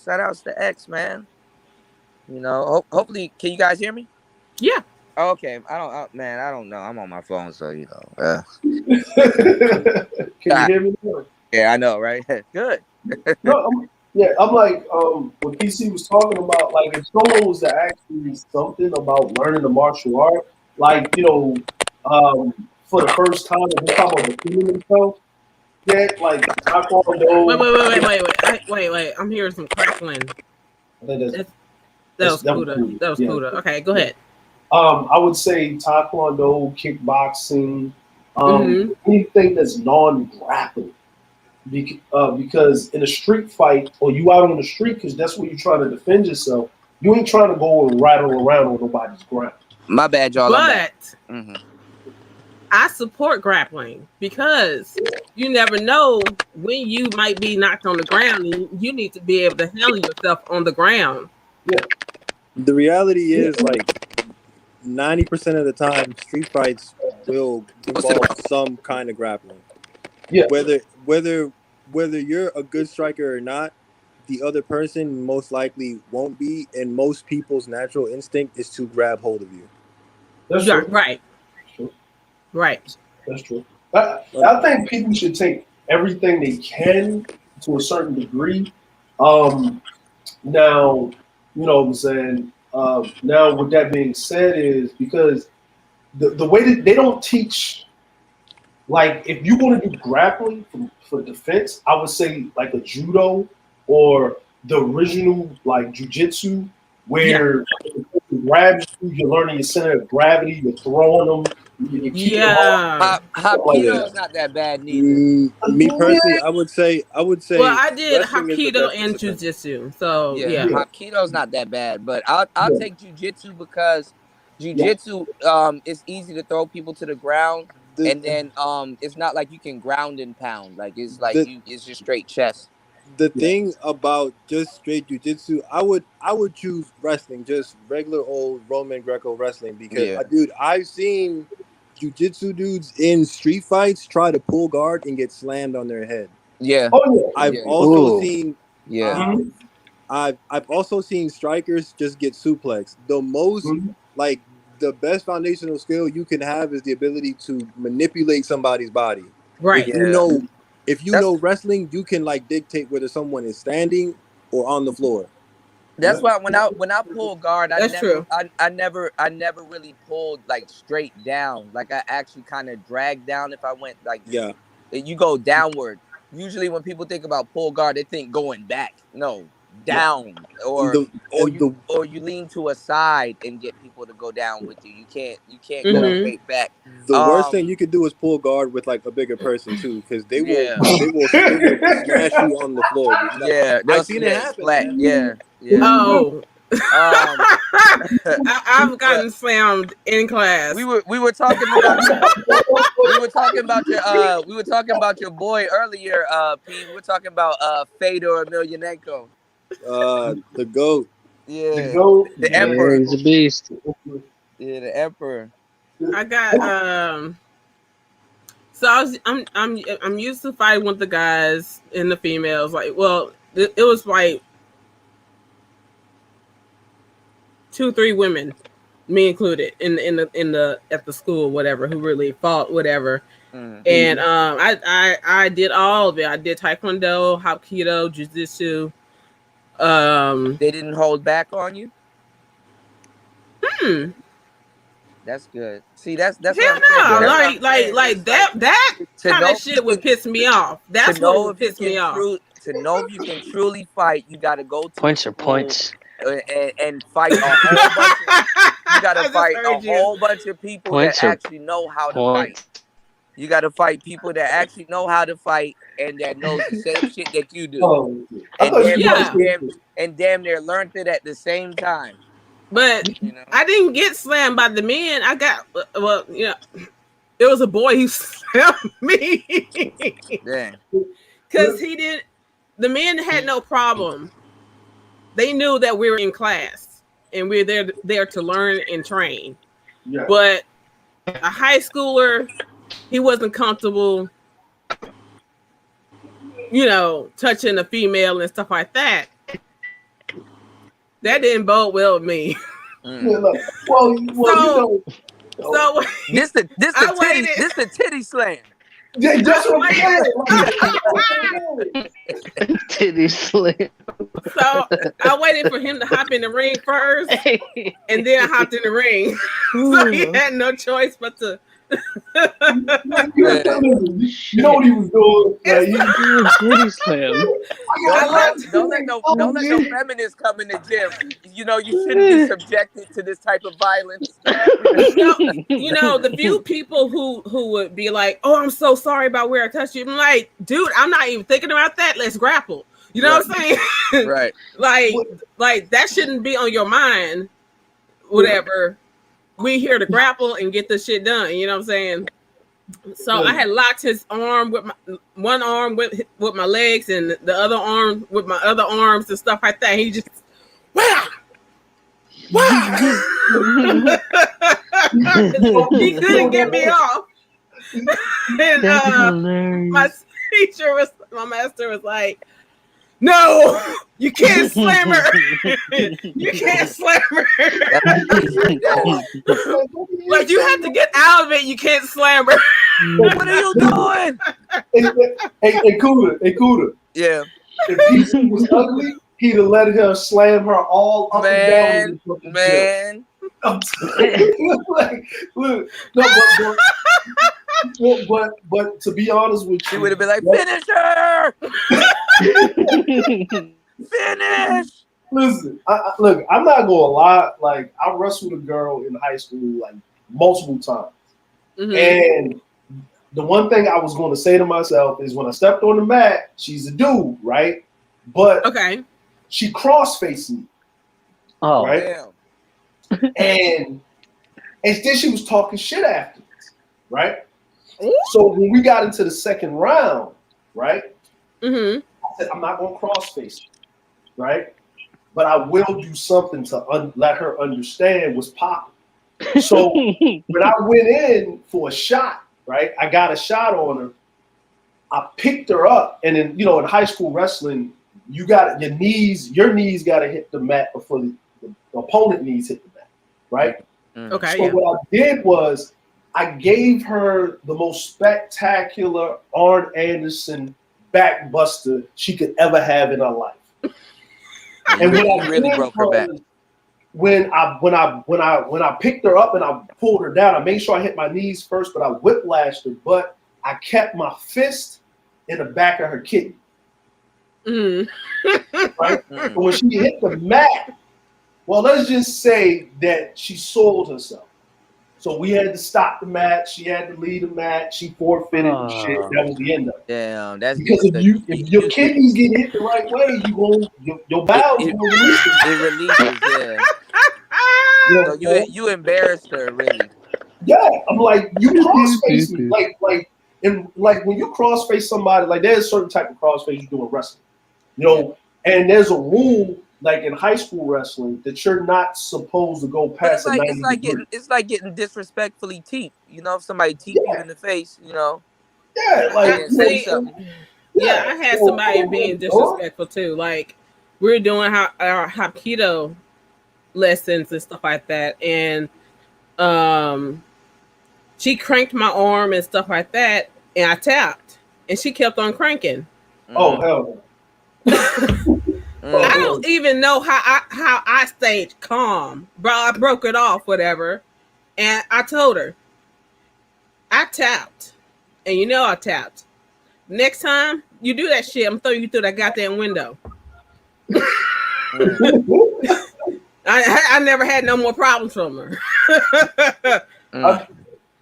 Shout outs to X, man. You know, hopefully, can you guys hear me? Yeah. Okay, man, I don't know. I'm on my phone, so you know. Can you hear me now? Yeah, I know, right? Good. No, I'm like, what PC was talking about, like, if someone was to ask me something about learning the martial art, like, for the first time, if you're talking about defending himself, yeah, like Taekwondo. Wait. I'm hearing some crackling. I think That that's was Kuda. That was yeah. Kuda. Okay, go ahead. I would say Taekwondo, kickboxing, anything that's non-grappling. Because in a street fight, or you out on the street, because that's where you're trying to defend yourself, you ain't trying to go and rattle around on nobody's ground. My bad, y'all. I'm back. But I support grappling because you never know when you might be knocked on the ground, and you need to be able to handle yourself on the ground. Yeah. The reality is, like, 90% of the time, street fights will involve some kind of grappling. Yeah. Whether you're a good striker or not, the other person most likely won't be, and most people's natural instinct is to grab hold of you. That's true. Right. Right. That's true. I think people should take everything they can to a certain degree. Now, you know what I'm saying? Now, with that being said, is because the way that they don't teach, like, if you want to do grappling for defense, I would say like a judo or the original like jujitsu, where it grabs you, you're learning your center of gravity, you're throwing them, you keep Hapkido is not that bad neither. Me personally, I would say. Well, I did wrestling is the Hapkido best and discipline. Jiu-Jitsu, so Yeah, yeah. Hapkido's not that bad, but I'll take jujitsu because jujitsu it's easy to throw people to the ground, and then it's not like you can ground and pound. Like it's like it's just straight chest. The thing about just straight jujitsu, I would choose wrestling, just regular old Roman Greco wrestling, because dude, I've seen jujitsu dudes in street fights try to pull guard and get slammed on their head. Yeah. I've also seen Mm-hmm. I've also seen strikers just get suplexed. The most like the best foundational skill you can have is the ability to manipulate somebody's body. Right. If you know wrestling, you can like dictate whether someone is standing or on the floor. That's why when I pull guard, I true. never really pulled like straight down. Like I actually kind of dragged down if I went like you go downward. Usually when people think about pull guard, they think going back. No, down or you lean to a side and get people to go down with you. You can't go straight back. The worst thing you could do is pull guard with like a bigger person too, because they will smash you on the floor. Like, Yeah, I've seen it happen. Splat. Man. Yeah. Oh. I've gotten slammed in class. We were talking about we were talking about your boy earlier, P. We were talking about Fedor Emelianenko. The GOAT. Yeah. The Emperor. He's a beast. Yeah, the Emperor. I got so I'm used to fighting with the guys and the females. Like, well, it was like 2-3 women, me included, in the at the school, whatever, who really fought, whatever. And I did all of it. I did Taekwondo, Hapkido, Jiu-Jitsu. They didn't hold back on you? That's good. See, that's hell what no. I'm saying. Like that kind of shit would piss me off. That's what would piss me off. To know if you can truly fight, you got to go to points are points and fight a whole bunch of, you got to fight a whole bunch of people points that actually know how to fight. You got to fight people that actually know how to fight and that knows the same shit that you do. And damn near learned it at the same time. But I didn't get slammed by the men. I got it was a boy who slammed me. Dang. Because he didn't. the men had no problem. They knew that we were in class and we were there to learn and train. Yeah. But a high schooler, he wasn't comfortable, touching a female and stuff like that. That didn't bode well with me. Well, so this the titty slam. Yeah, that's what I'm saying. Titty slam. So I waited for him to hop in the ring first, and then I hopped in the ring. So he had no choice but to. You know what he was doing? Like, he was titty slam. Don't let no feminists come in the gym. You shouldn't be subjected to this type of violence. The few people who would be like, "Oh, I'm so sorry about where I touched you." I'm like, dude, I'm not even thinking about that. Let's grapple. You know what I'm saying? Right. like that shouldn't be on your mind. Whatever. We here to grapple and get this shit done. You know what I'm saying? So I had locked his arm with one arm with my legs and the other arm with my other arms and stuff like that. He just wow. He couldn't get me off. And my master was like, "No, you can't slam her. You can't slam her. Like, you have to get out of it. You can't slam her." What are you doing? Hey, Cuda. Yeah. If PC was ugly, he'd have let her slam her all up and down. Man. I'm like, look, no, but to be honest with you, she would have been like, "Finish her! Finish!" Listen, look, I'm not gonna lie. Like, I wrestled a girl in high school like multiple times, and the one thing I was going to say to myself is, when I stepped on the mat, she's a dude, right? But she cross-faced me. Oh, right? Damn. And then she was talking shit afterwards, right? So when we got into the second round, right? I said, I'm not gonna cross-face her, right? But I will do something to let her understand what's popping. So when I went in for a shot, right? I got a shot on her. I picked her up, and then in high school wrestling, you got your knees got to hit the mat before the opponent knees hit the mat, right? Okay. So what I did was I gave her the most spectacular Arn Anderson backbuster she could ever have in her life. And when I really broke her back. When I picked her up and I pulled her down, I made sure I hit my knees first, but I whiplashed her. But I kept my fist in the back of her kidney. Right? But when she hit the mat, well, let's just say that she soiled herself. So we had to stop the match. She had to leave the match. She forfeited the shit. That was the end of it. Damn, that's because if your kidneys get hit the right way, your bowels will release it. It releases, So you embarrassed her, really. Yeah, I'm like, you cross-face me, like when you cross-face somebody, like there's a certain type of cross-face you do in wrestling, and there's a rule like in high school wrestling that you're not supposed to go past. It's like getting disrespectfully teeped. If somebody teep you in the face, Yeah, like say something. Yeah, I had somebody being disrespectful too. Like, we were doing our Hapkido lessons and stuff like that, and she cranked my arm and stuff like that, and I tapped, and she kept on cranking. Oh hell no. I don't even know how I stayed calm, bro. I broke it off, whatever, and I told her I tapped, and I tapped. Next time you do that shit, I'm throwing you through that goddamn window. I never had no more problems from her.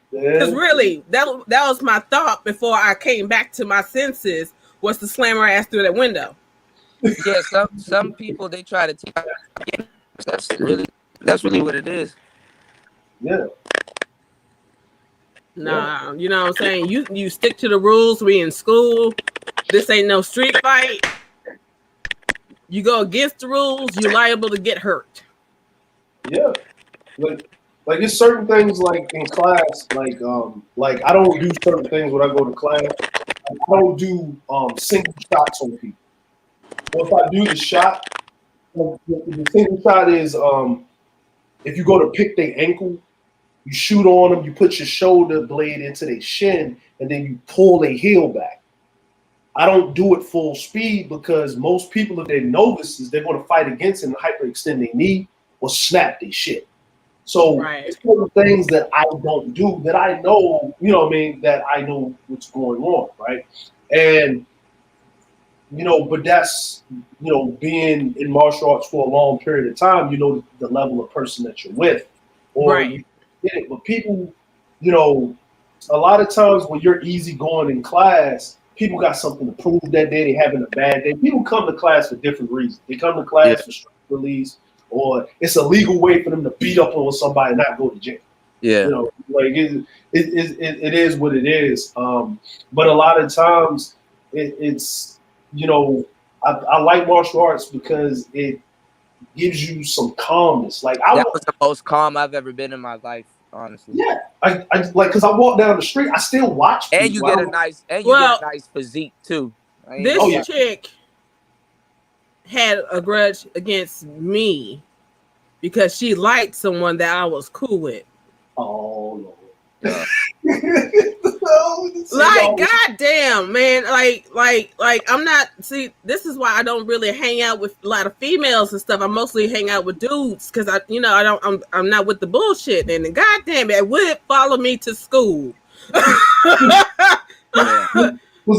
Because really, that was my thought before I came back to my senses, was to slam her ass through that window. Yeah, some people, they try to take. That's really what it is. Yeah. Nah, you know what I'm saying? You stick to the rules. We in school. This ain't no street fight. you go against the rules, you're liable to get hurt. Yeah, like it's certain things like in class, like I don't do certain things when I go to class. I don't do single shots on people. Or if I do the shot, the single shot is if you go to pick their ankle, you shoot on them, you put your shoulder blade into their shin, and then you pull their heel back. I don't do it full speed because most people, if they're novices, they're going to fight against it and hyperextend their knee or snap their shit. So it's one of the things that I don't do that I know, you know what I mean, that I know what's going on, right? And, you know, but that's, you know, being in martial arts for a long period of time, you know the level of person that you're with. Or you get it. But people, you know, a lot of times when you're easy going in class, people got something to prove that day. They're having a bad day. People come to class for different reasons. They come to class for stress release, or it's a legal way for them to beat up on somebody and not go to jail. Yeah. You know, like it is what it is. But a lot of times it's, you know, I like martial arts because it gives you some calmness. Like that was the most calm I've ever been in my life, honestly. Yeah, I like because I walk down the street, I still watch people. And you get a nice get a nice physique too. This chick had a grudge against me because she liked someone that I was cool with. Oh Lord. Like, goddamn, man. Like I'm not, see, this is why I don't really hang out with a lot of females and stuff. I mostly hang out with dudes because I'm not with the bullshit. And goddamn it, would follow me to school. Was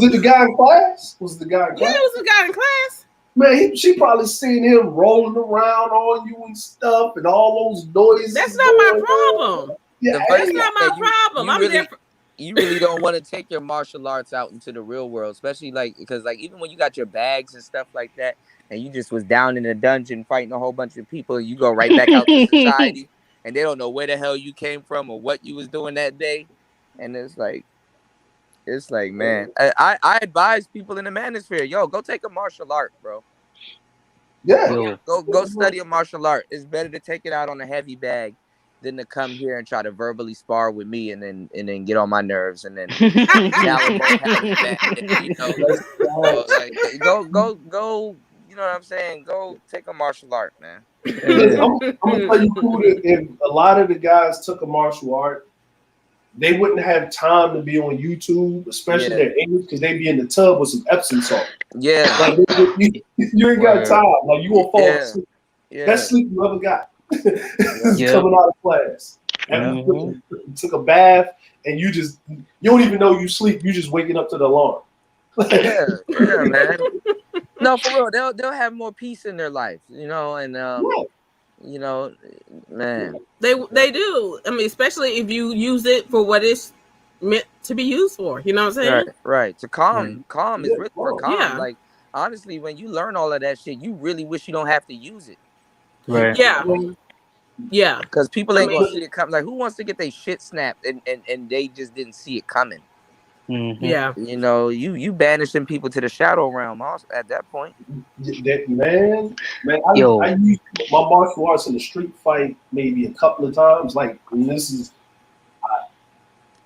it the guy in class? Was it the guy in class? Yeah, it was the guy in class. Man, she probably seen him rolling around on you and stuff and all those noises. That's not my problem. Yeah, that's not my problem. I'm there for. You really don't want to take your martial arts out into the real world, especially because even when you got your bags and stuff like that, and you just was down in a dungeon fighting a whole bunch of people, and you go right back out to society, and they don't know where the hell you came from or what you was doing that day, and it's like, man, I advise people in the manosphere, yo, go take a martial art, bro. Yeah, go study a martial art. It's better to take it out on a heavy bag than to come here and try to verbally spar with me and then get on my nerves and then go, you know what I'm saying? Go take a martial art, man. I'm gonna tell you, if a lot of the guys took a martial art, they wouldn't have time to be on YouTube, especially their English, because they'd be in the tub with some Epsom salt. Yeah, like, you ain't got time. Like you gonna fall asleep. Best sleep you ever got. Coming out of class. You took a bath and you don't even know you sleep. You just waking up to the alarm. yeah, man. No, for real, they'll have more peace in their life, you know, and you know, man. They do. I mean, especially if you use it for what it's meant to be used for. You know what I'm saying? Right. To calm is written for calm. Yeah. Like honestly, when you learn all of that shit, you really wish you don't have to use it. Right. Yeah. Yeah. Because people ain't gonna see it come. Like, who wants to get their shit snapped and they just didn't see it coming? Mm-hmm. Yeah. You know, you banishing people to the shadow realm also at that point. Man, I used my martial arts in a street fight maybe a couple of times. Like, and this is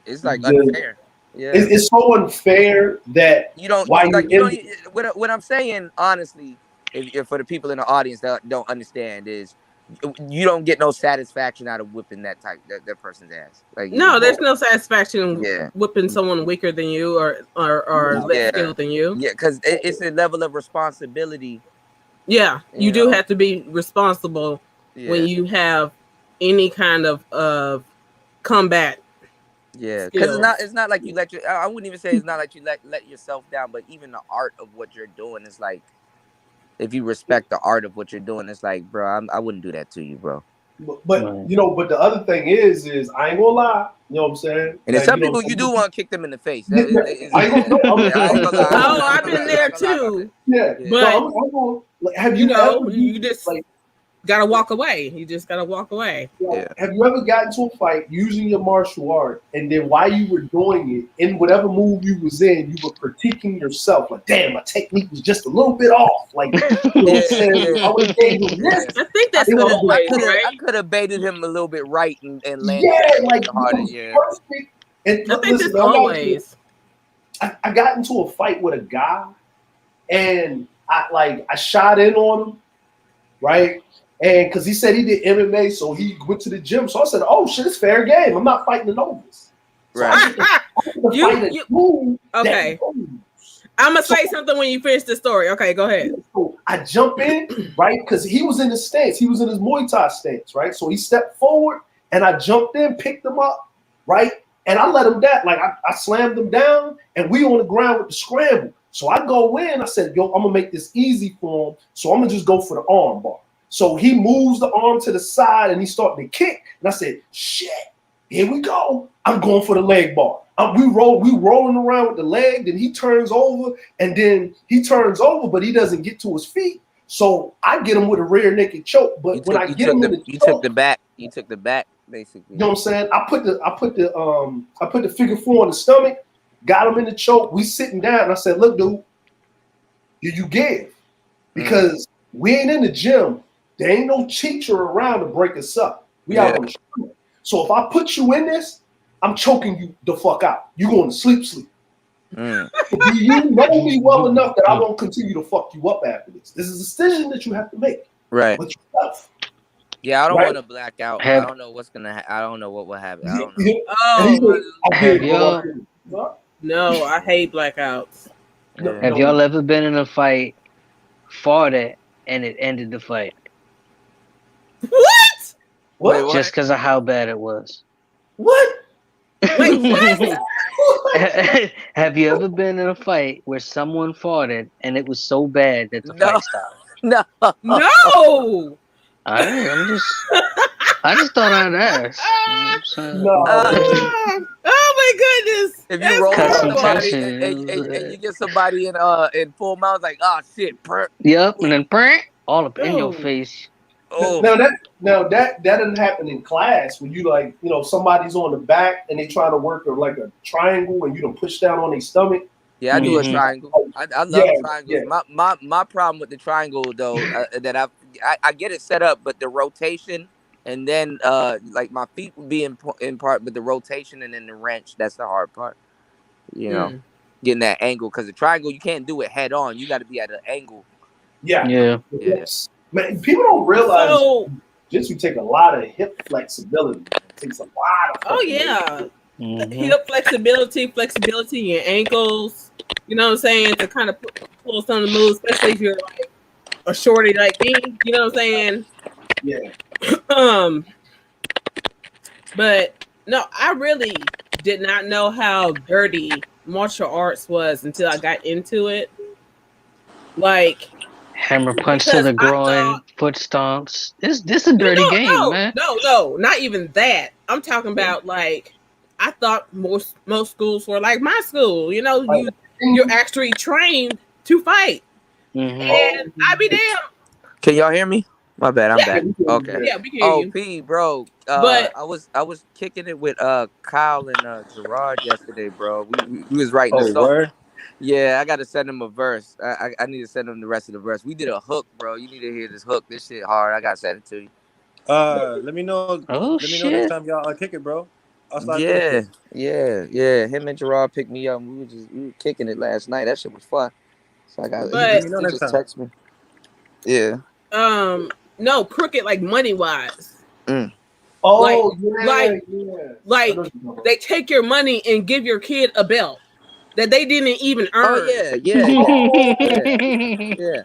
it's like unfair. Yeah, it's so unfair that you don't like. You don't. What I'm saying, honestly, if for the people in the audience that don't understand is, you don't get no satisfaction out of whipping that person's ass. Like, no, there's no satisfaction whipping someone weaker than you or less skilled than you. Yeah, because it's a level of responsibility. Yeah, you do have to be responsible when you have any kind of combat. Yeah, because it's not like you let your. I wouldn't even say it's not like you let yourself down, but even the art of what you're doing is like, if you respect the art of what you're doing, it's like, bro, I wouldn't do that to you, bro. But you know, but the other thing is I ain't gonna lie. You know what I'm saying? And like, some people you do want to kick them in the face. I ain't gonna lie. Oh, I've been there too. Yeah, but have you ever you just like gotta walk away. You just gotta walk away. Yeah. Have you ever gotten into a fight using your martial art, and then while you were doing it, in whatever move you was in, you were critiquing yourself, like, damn, my technique was just a little bit off. Like, you know what I'm saying? I would have gave him this. I think that's always, right? I could have baited him a little bit right and landed like harder. it was perfect. And I think listen, that's always. I got into a fight with a guy, and I shot in on him, right? And because he said he did MMA, so he went to the gym. So I said, "Oh shit, it's fair game. I'm not fighting the novice." So right? Okay. I'm gonna say something when you finish the story. Okay, go ahead. So I jump in, right? Because he was in his stance. He was in his Muay Thai stance, right? So he stepped forward, and I jumped in, picked him up, right? And I let him down. Like I slammed him down, and we on the ground with the scramble. So I go in. I said, "Yo, I'm gonna make this easy for him. So I'm gonna just go for the arm bar." So he moves the arm to the side, and he started to kick. And I said, "Shit, here we go. I'm going for the leg bar." We rolling around with the leg. Then he turns over, but he doesn't get to his feet. So I get him with a rear naked choke. But when I get him in the choke, you took the back. You took the back, basically. You know what I'm saying? I put the figure 4 on the stomach, got him in the choke. We sitting down, and I said, "Look, dude, you give because we ain't in the gym. There ain't no teacher around to break us up. We out on the street. So if I put you in this, I'm choking you the fuck out. You going to sleep. You know me well enough that I won't continue to fuck you up after this. This is a decision that you have to make. Right. With yourself." Yeah, I don't want to black out. I don't know what's gonna. I don't know what will happen. I don't know. No, I hate blackouts. Have y'all ever been in a fight, farted, and it ended the fight? What? What? Just because of how bad it was. What? Wait, what? Have you ever been in a fight where someone farted and it was so bad that the fight stopped? No. No. I just thought I'd ask. Oh my goodness! If you roll with somebody and you get somebody in full mouth, like, oh shit, Yep, and then all up in your face. Oh. Now that doesn't happen in class when you somebody's on the back and they try to work like a triangle and you don't push down on their stomach. Yeah, I do a triangle. I love triangles. Yeah. My problem with the triangle though, that I get it set up, but the rotation and then like my feet would be in part, but the rotation and then the wrench, that's the hard part. You know, getting that angle, because the triangle you can't do it head on. You got to be at an angle. Yeah. Yes. Man, people don't realize just you take a lot of hip flexibility. It takes a lot of hip flexibility in your ankles. You know what I'm saying? To kind of pull some of the moves, especially if you're like a shorty like me. You know what I'm saying? Yeah. But no, I really did not know how dirty martial arts was until I got into it. Like hammer punch to the groin, foot stomps. This a dirty game, man. No, not even that. I'm talking about like I thought most schools were like my school. You know, you're actually trained to fight, and I be damn. Can y'all hear me? My bad, I'm back. Okay. Yeah, we can hear you. P, bro. But I was kicking it with Kyle and Gerard yesterday, bro. We was writing a song. Word? Yeah, I gotta send him a verse. I need to send him the rest of the verse. We did a hook, bro. You need to hear this hook. This shit hard. I gotta send it to you. Let me know. Let me know next time y'all kick it, bro. Yeah. Him and Gerard picked me up. We were kicking it last night. That shit was fun. So I got. He just text me. Yeah. No, crooked like money wise. Oh, like they take your money and give your kid a belt that they didn't even earn. Oh yeah.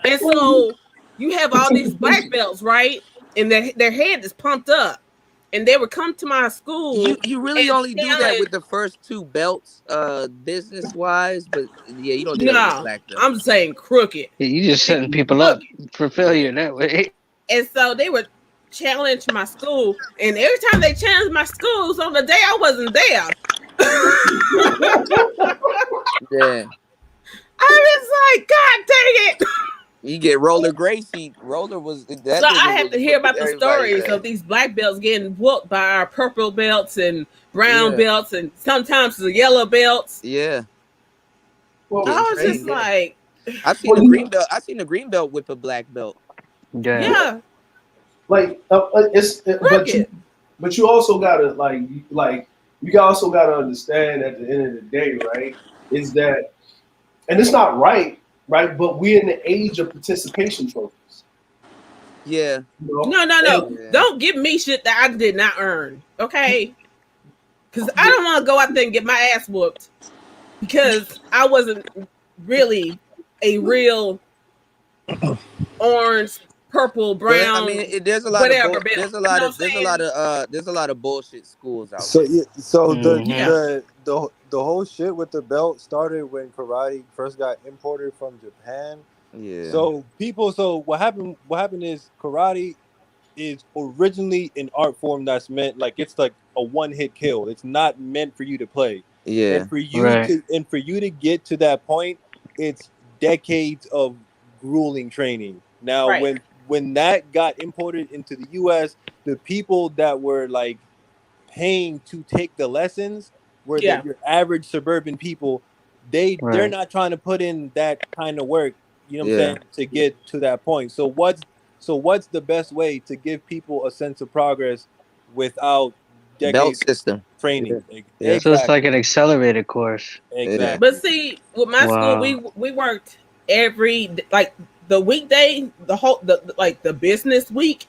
And so you have all these black belts, right? And their head is pumped up, and they would come to my school. You really only do that with the first two belts, business wise, but yeah, you don't do that with the black belt. I'm saying crooked. You just setting people up for failure that way. And so they would challenge my school, and every time they challenged my schools on the day I wasn't there. Yeah. I was like, God dang it. You get Roller Gracie. Roller was that So I nigga have to was hear whooping about the everybody's stories ass. of these black belts getting whooped by our purple belts and brown Yeah. belts and sometimes the yellow belts. Yeah. Well, I Getting was just trained. Yeah. like, I've seen well, the green belt. I've seen the green belt whip a black belt. yeah, like crooked. but you also gotta like you also gotta understand at the end of the day, right? Is that, and it's not right, right? But we're in the age of participation trophies. Yeah. You know? No. And, Yeah. Don't give me shit that I did not earn, okay? Because I don't want to go out there and get my ass whooped because I wasn't really a real orange, purple, But I brown, mean, there's a lot of whatever belt. You know what I'm saying? there's a lot of bullshit schools out So there. yeah, so Yeah. the whole shit with the belt started when karate first got imported from Japan. Yeah. So what happened? What happened is karate is originally an art form that's meant like it's like a one-hit kill. It's not meant for you to play. Yeah. And for you to get to that point, it's decades of grueling training. Now Right. when that got imported into the US, the people that were like paying to take the lessons were Yeah. your average suburban people. They're Right. not trying to put in that kind of work, you know what I'm Yeah. saying, to get to that point. So what's the best way to give people a sense of progress without Belt decades system. of training? Yeah. So it's like Exactly. an accelerated course. Yeah. But Exactly. see, with my school, Wow. we worked like the weekday, like the business week,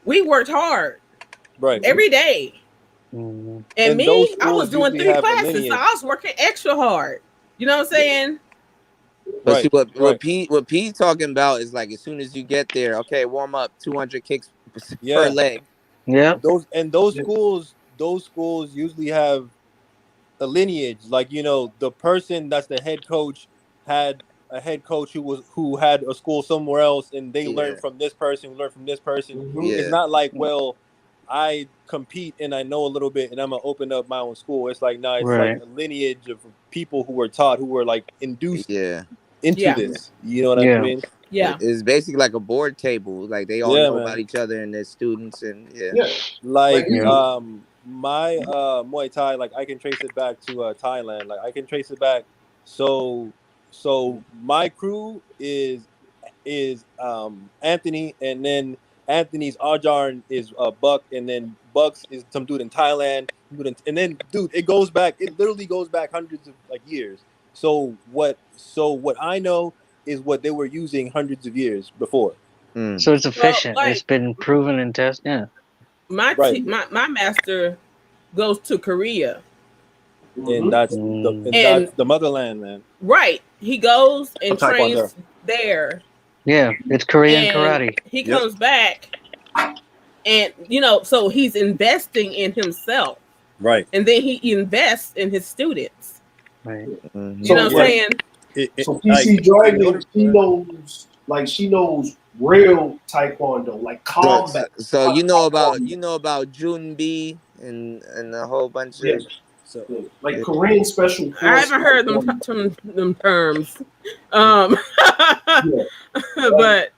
we worked hard Right. every day. Mhm. And And those me, I was schools doing usually 3 have a classes, so lineage. I was working extra hard. You know what I'm saying? But see Right. Right. what Pete talking about is like as soon as you get there, okay, warm up, 200 kicks per Yeah. leg. Yep. Those schools usually have a lineage. Like, you know, the person that's the head coach had a head coach who had a school somewhere else, and they Yeah. learned from this person, learned from this person. It's Yeah. not like, well, I compete and I know a little bit and I'm gonna open up my own school. It's like, nah, it's like Right. a lineage of people who were taught, who were like induced Yeah. into Yeah. this. You know what I Yeah. mean? Yeah. It's basically like a board table. Like they all Yeah, know about man. each other and their students and yeah. yeah, like Like Yeah. my Muay Thai, like I can trace it back to Thailand. Like I can trace it back. So my crew is Anthony, and then Anthony's Arjarn is Buck, and then Bucks is some dude in Thailand, and then dude, it goes back. It literally goes back hundreds of like years. So what I know is what they were using hundreds of years before. Mm. So it's Well, efficient. It's like been proven and tested. Yeah. Right. my master goes to Korea, And Mm. that's and the motherland, man. right, he goes and Of Taekwondo. trains there, Yeah. It's Korean and karate. he Yep. comes back, and so he's investing in himself, Right. and then he invests in his students. Right. Mhm. You know what I'm like saying? so Like PC in order, Dragon, she knows real Taekwondo, like combat So you know Taekwondo. about Junbi and a whole bunch Yeah, of so yeah. Like yeah. Korean Special I Force haven't heard Taekwondo. them terms, um, Yeah, but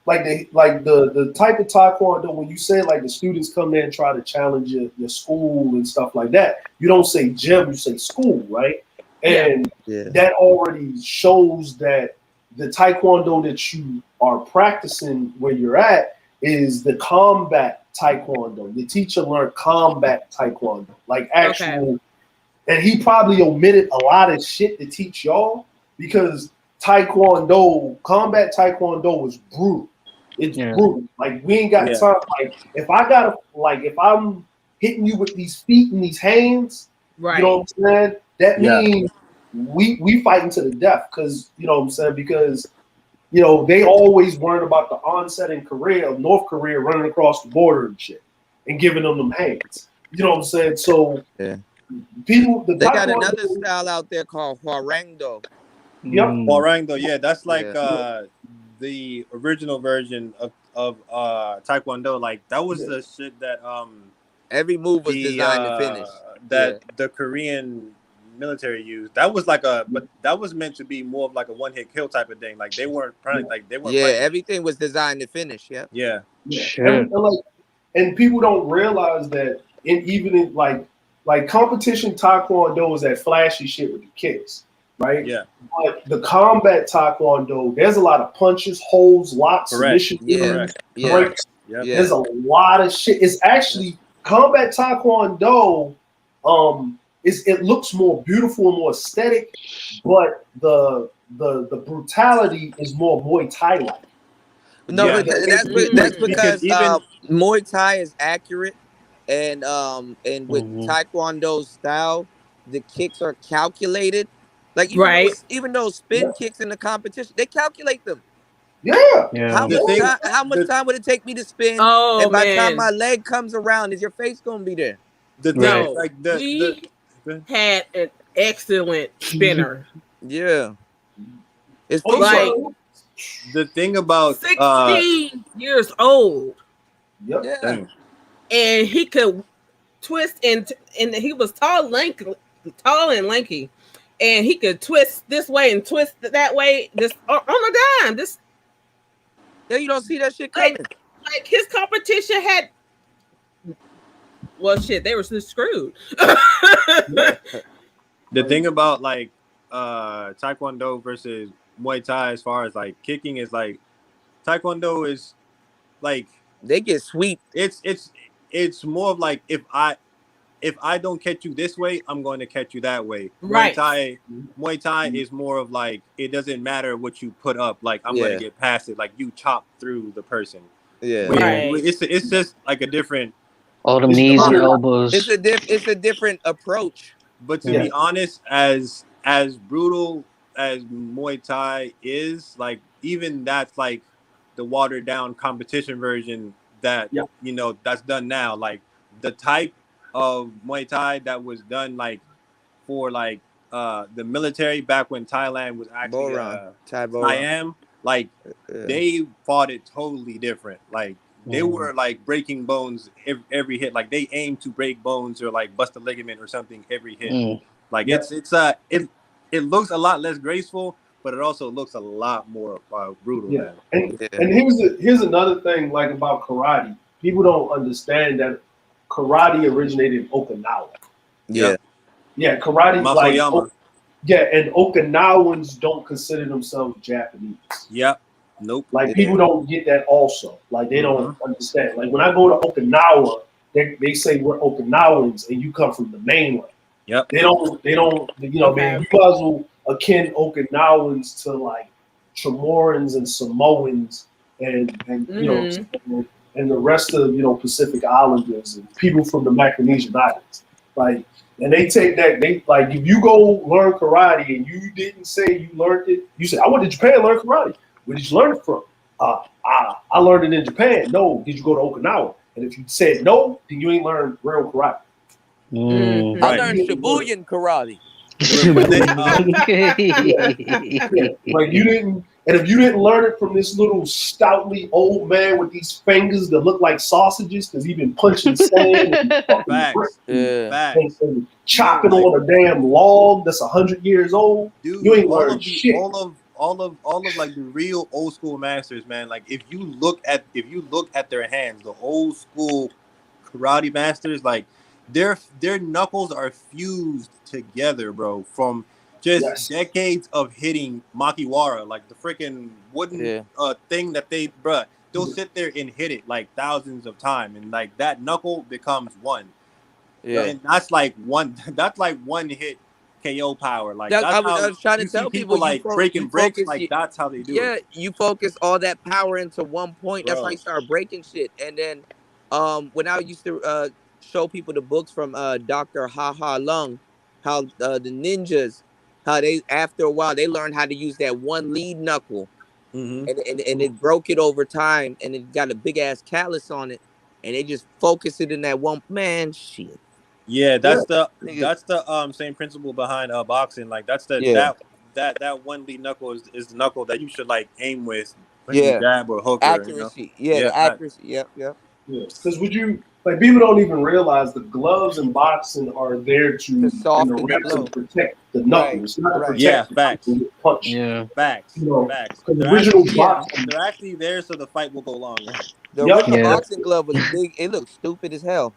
the type of Taekwondo, when you say like the students come there and try to challenge your school and stuff like that, you don't say gym, you say school, right? And Yeah. that already shows that the Taekwondo that you are practicing where you're at is the combat Taekwondo. The teacher learned combat Taekwondo, like actual. And he probably omitted a lot of shit to teach y'all because Taekwondo, combat Taekwondo is brutal. It's brutal. Like we ain't got time. Like if I'm hitting you with these feet and these hands, right. you know what I'm saying? That means we fighting to the death because you know what I'm saying, because they always worried about the onset in Korea, North Korea running across the border and shit and giving them hands. You know what I'm saying? So yeah. They got another style out there called Hwarangdo. Yep. Hwarangdo, yeah, that's like the original version of Taekwondo. Like that was the shit that every move was designed to finish. That the Korean military used. That was like but that was meant to be more of like a one hit kill type of thing. Like they weren't playing. Everything was designed to finish. Yeah. Yeah. And people don't realize that even in like competition taekwondo is that flashy shit with the kicks, right? Yeah. But the combat taekwondo, there's a lot of punches, holds, locks, submission, breaks. There's a lot of shit. It's actually combat taekwondo. It looks more beautiful and more aesthetic, but the brutality is more Muay Thai like. No, but that's because Muay Thai is accurate, and with Taekwondo style, the kicks are calculated. Like even those spin kicks in the competition, they calculate them. How much time would it take me to spin? Oh, and by the time man. my leg comes around, is your face gonna be there? We had an excellent spinner. Yeah. It's like the thing about 16 years old. Yep. Yeah. And he could twist and he was tall and lanky. And he could twist this way and twist that way. This on a dime. Yeah, you don't see that shit coming. Like his competition had. Well, shit, they were just screwed. The thing about like Taekwondo versus Muay Thai, as far as like kicking, is like Taekwondo is like they get sweep. It's more of like if I don't catch you this way, I'm going to catch you that way. Right. Muay Thai is more of like it doesn't matter what you put up. Like I'm going to get past it. Like you chop through the person. Yeah. Right. It's just like a different. All them knees and elbows. It's a different approach. But to be honest, as brutal as Muay Thai is, like even that's like the watered down competition version that that's done now. Like the type of Muay Thai that was done like for like the military back when Thailand was actually Siam, like they fought it totally different. Like they were like breaking bones every hit. Like they aimed to break bones or like bust a ligament or something every hit. Like it looks a lot less graceful, but it also looks a lot more brutal. Yeah. And here's another thing like about karate. People don't understand that karate originated in Okinawa. Yeah. Yeah, karate and Okinawans don't consider themselves Japanese. Yep. Nope. Like people don't get that also. Like they don't understand. Like when I go to Okinawa, they say we're Okinawans and you come from the mainland. Yep. They don't man, you guys will akin Okinawans to like Chamorans and Samoans and and the rest of Pacific Islanders and people from the Micronesian Islands. Like, and they take that, they like if you go learn karate and you didn't say you learned it, you say, I went to Japan to learn karate. Where did you learn it from? I learned it in Japan. No, did you go to Okinawa? And if you said no, then you ain't learned real karate. I learned Shibuyan karate. Like you didn't, and if you didn't learn it from this little stoutly old man with these fingers that look like sausages because he's been punching sand and chopping on a damn log that's 100 years old, dude, you ain't learned shit. All of like the real old school masters, man. Like if you look at their hands, the old school karate masters, like their knuckles are fused together, bro, from just decades of hitting makiwara, like the freaking wooden thing that they'll sit there and hit it like thousands of times, and like that knuckle becomes one. And that's like one hit KO power. Like that's I was trying to tell people like breaking bricks, like that's how they do it. Yeah, you focus all that power into one point. That's how you start breaking shit. And then when I used to show people the books from Dr. Ha Ha Lung, how the ninjas, how they after a while they learned how to use that one lead knuckle, and it broke it over time, and it got a big ass callus on it, and they just focus it in that one shit. Yeah, that's the same principle behind boxing. Like that's that one lead knuckle is the knuckle that you should like aim with when you jab or hook. Accuracy. The accuracy. Yep. Yeah, because would you like people don't even realize the gloves in boxing are there to and the soften the reps to blow. protect the knuckles. Right, It's not to right. Yeah, protect the facts. when you punch. Yeah. Facts. You know, Facts. because They're original actually boxing. they're actually there so the fight will go longer. The Yup. original Yeah. boxing glove was big. It looked stupid as hell.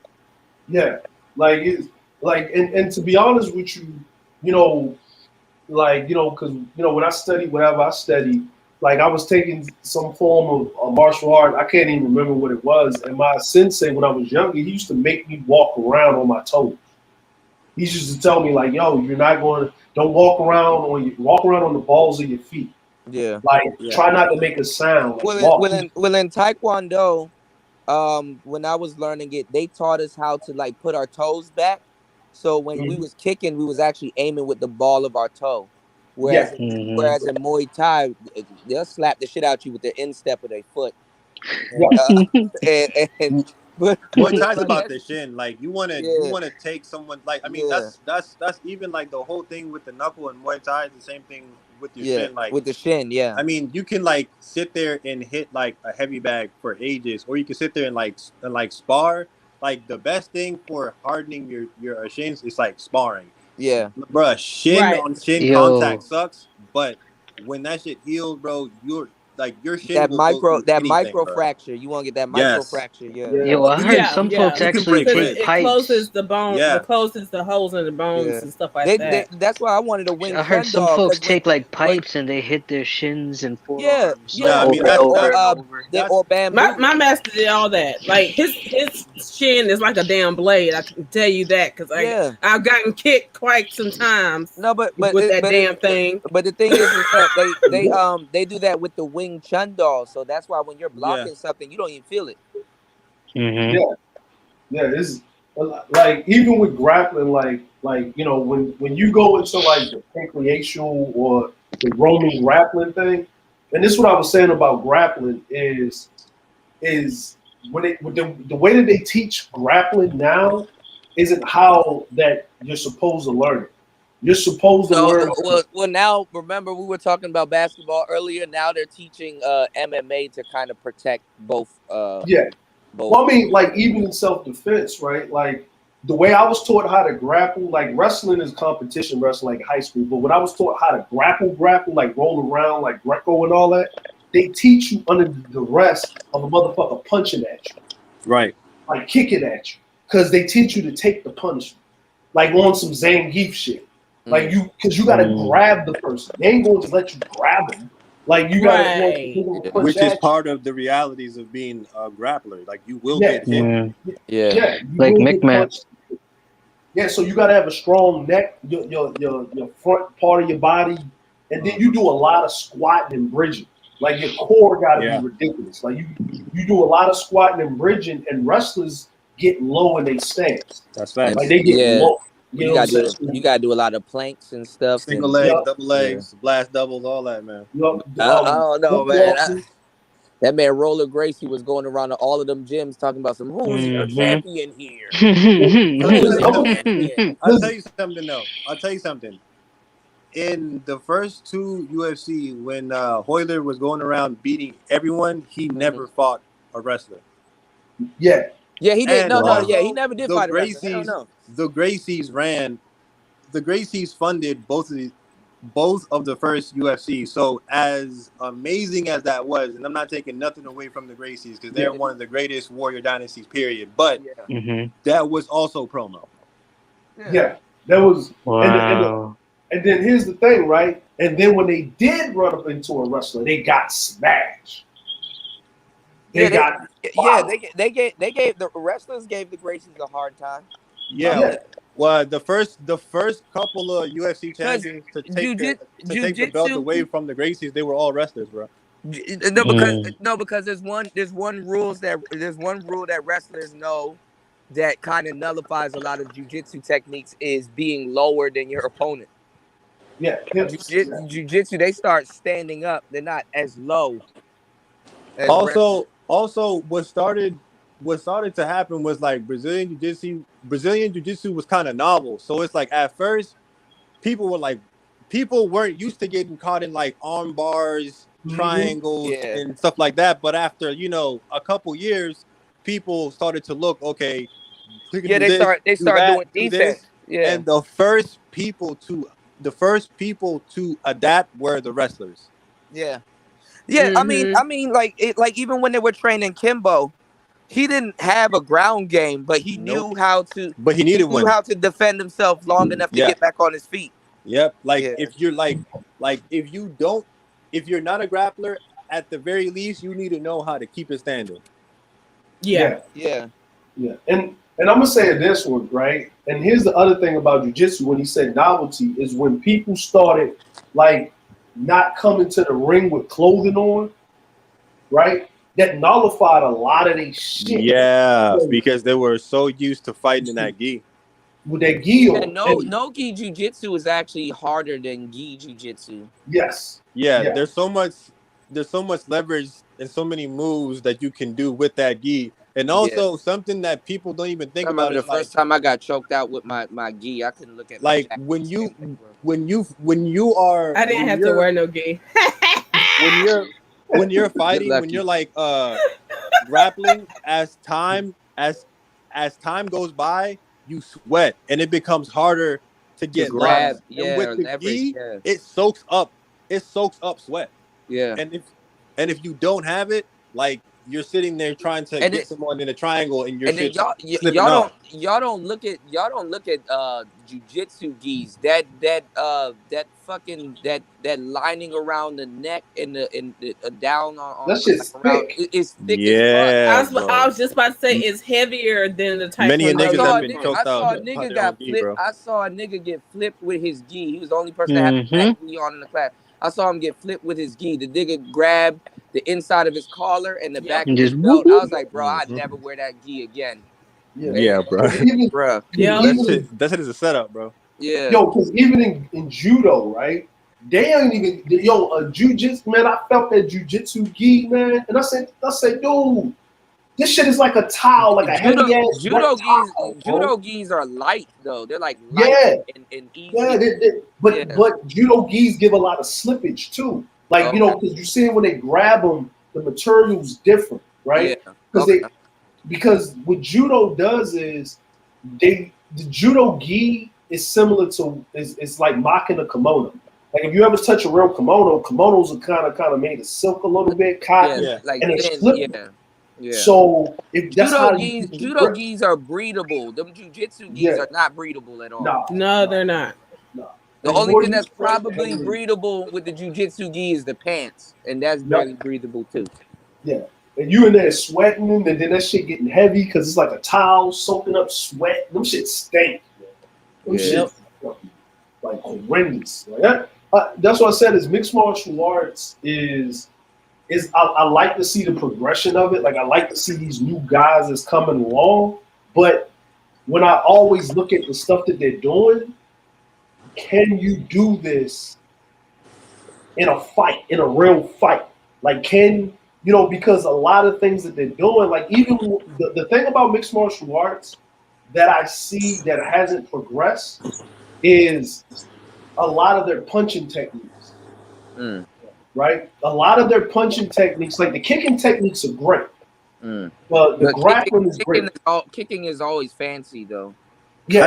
Yeah, like it's like and to be honest with you, you know, like because when I study whatever I study, like I was taking some form of martial art. I can't even remember what it was. And my sensei, when I was younger, he used to make me walk around on my toes. He used to tell me like, "Yo, you're not going to don't walk around on the balls of your feet. Yeah. Like Yeah. try not to make a sound. Like Well, walk." in Taekwondo, when I was learning it, they taught us how to like put our toes back. So when we Mhm. was kicking, we was actually aiming with the ball of our toe. Yeah. Whereas in Muay Thai, they'll slap the shit out you with the instep of their foot. Yeah. And and but Muay it's Thai's funny. about the shin. Like you Yeah, wanna take someone like I mean yeah, that's even like the whole thing with the knuckle and Muay Thai is the same thing with your yeah. shin. Like With the shin, yeah, I mean you can like sit there and hit like a heavy bag for ages, or you can sit there and like spar. Like the best thing for hardening your shins is like sparring. yeah. Bruh, shin Right. on shin contact Yo. sucks, but when that shit heals, bro, your shin will go through That anything, micro bro. fracture. You want to get that micro Yes. fracture, yeah. Yeah. Yo, I heard Yeah, some folks yeah. You can actually break Because take ribs. it closes pipes. the bone, Yeah. it closes the holes in the bones Yeah, and stuff like that. that's why I wanted a Wing I heard Chun some dog folks because take like when pipes and they hit their shins and yeah, forearms Yeah, like I yeah, mean over and over and over. that's or bamboo. My master did all that. Like his shin is like a damn blade. I can tell you that because Yeah, I've gotten kicked quite some times no, with that damn thing. but the thing is that they do that with the Wing Chun doll. So that's why when you're yeah. blocking something, you don't even feel it. Mm-hmm. Yeah. Yeah, it's like even with grappling, like when you go into like the pancreatial or the Roman grappling thing, and this is what I was saying about grappling is when the way that they teach grappling now isn't how that you're supposed to learn it. You're supposed to No, learn. well now remember we were talking about basketball earlier. Now they're teaching MMA to kind of protect both Yeah. both. Well, I mean, like even in self defense, right? Like the way I was taught how to grapple, like wrestling is competition wrestling, like high school. But when I was taught how to grapple, like roll around, like Greco and all that, they teach you under the duress of a motherfucker punching at you, Right. like kicking at you, because they teach you to take the punishment, like on some Zangief shit. Like because you gotta grab the person. They ain't going to let you grab them. Like you gotta, Right. punch Which is at you. part of the realities of being a grappler. Like you will Yeah. get hit. Yeah, you Like will get McMahon. punched. Yeah, so you gotta have a strong neck, your front part of your body, and then you do a lot of squatting and bridging. Like your core gotta Yeah. be ridiculous. Like you do a lot of squatting and bridging, and wrestlers get low in their stance. That's And Like facts. they get yeah, low. You know what I'm saying? you gotta do a lot of planks and stuff. Single And legs, Yup, double yeah, legs, blast doubles, all that, man. I don't know, hip man. tosses. That man Roller Gracie was going around to all of them gyms talking about some who's your champion here? I'll tell Who's you your something. champion? I'll tell you something though. I'll tell you something. In the first two UFC, when Hoyler was going around beating everyone, he never fought a wrestler. Yeah. Yeah, he did. And No, also, he never did fight a wrestler. Hell no. The Gracies funded both of the first UFC. So as amazing as that was, and I'm not taking nothing away from the Gracies because they're one of the greatest warrior dynasties, period. But that was also promo. Yeah, that was Wow. and then here's the thing, right? And then when they did run up into a wrestler, they got smashed. They got they gave the wrestlers gave the Gracies a hard time. Yeah. Well, the first couple of UFC champions to take the belt jujitsu. away from the Gracies, they were all wrestlers, bro. No, because there's one rule that wrestlers know that kind of nullifies a lot of jujitsu techniques is being lower than your opponent. Yeah, Jiu-jitsu, they start standing up. They're not as low as Also, what started to happen was like Brazilian jiu-jitsu. Brazilian jiu-jitsu was kind of novel. So it's like at first people weren't used to getting caught in like arm bars, triangles, and stuff like that. But after, a couple years, people started to look, okay, we can Yeah, do they this, start do doing that, do defense. this. Yeah. And the first people to adapt were the wrestlers. Yeah. Yeah, I mean, like even when they were training Kimbo, he didn't have a ground game, but he Nope. knew how to. But he He needed knew one. how to defend himself long enough to Yeah. get back on his feet. Yep. Like Yeah. if you're like if you're not a grappler, at the very least, you need to know how to keep it standing. Yeah. Yeah. Yeah. And I'm gonna say this one, right? And here's the other thing about jujitsu when he said novelty is when people started like not coming to the ring with clothing on, right? That nullified a lot of these shit. Yeah, because they were so used to fighting in that gi. With that gi on. And no gi jujitsu is actually harder than gi jujitsu. Yes. Yeah, there's so much leverage and so many moves that you can do with that gi. And also something that people don't even think I remember about the is like first time I got choked out with my gi. I couldn't look at my jacket. when you are I didn't have to wear no gi. when you're fighting, when you're like grappling, as time goes by, you sweat and it becomes harder to get grab, locks. And with the leverage, gi, it soaks up sweat. Yeah. And if you don't have it, like you're sitting there trying to get someone in a triangle and your And then shit's slipping off. y'all don't look at jujitsu gis. That fucking that lining around the neck and the down on that shit's around thick. it's thick Yeah, as fuck. I was just about to say it's heavier than the type. Many niggas I have been choked saw out a nigga by their got own gi, flipped. bro. I saw a nigga get flipped with his gi. He was the only person that had a black gi on in the class. I saw him get flipped with his gi. The nigga grabbed the inside of his collar and the back And of his just belt. whoop, I whoop. was like, bro, I'd never wear that gi again. Yeah, bro. Bro. That shit is a setup, bro. Yeah. Yo, because even in judo, right? They ain't even a jujitsu man. I felt that jujitsu gi, man, and I said, dude, this shit is like a towel, like a heavy ass judo gis are light though. They're like light and easy. Yeah, but judo gis give a lot of slippage too. Like because you see when they grab them, the material's different, right? Because what judo does is the judo gi is similar to it's like mocking a kimono. Like if you ever touch a real kimonos are kind of made of silk a little bit, cotton, like and it's thin, slippery. Yeah. So if that's how judo gis are breedable. Them jujitsu gis are not breedable at all. No, they're not. The only thing that's probably breathable with the jujitsu gi is the pants, and that's barely breathable too. Yeah, and you in there sweating, and then that shit getting heavy because it's like a towel soaking up sweat. Them shit stink. Them shit like horrendous. Like that's what I said. Is mixed martial arts is I like to see the progression of it. Like I like to see these new guys that's coming along, but when I always look at the stuff that they're doing. Can you do this in a fight, in a real fight? Like, because a lot of things that they're doing, like even the thing about mixed martial arts that I see that hasn't progressed is a lot of their punching techniques. Right? A lot of their punching techniques, like the kicking techniques are great. But the grappling is great. Kicking is always fancy though. Yeah,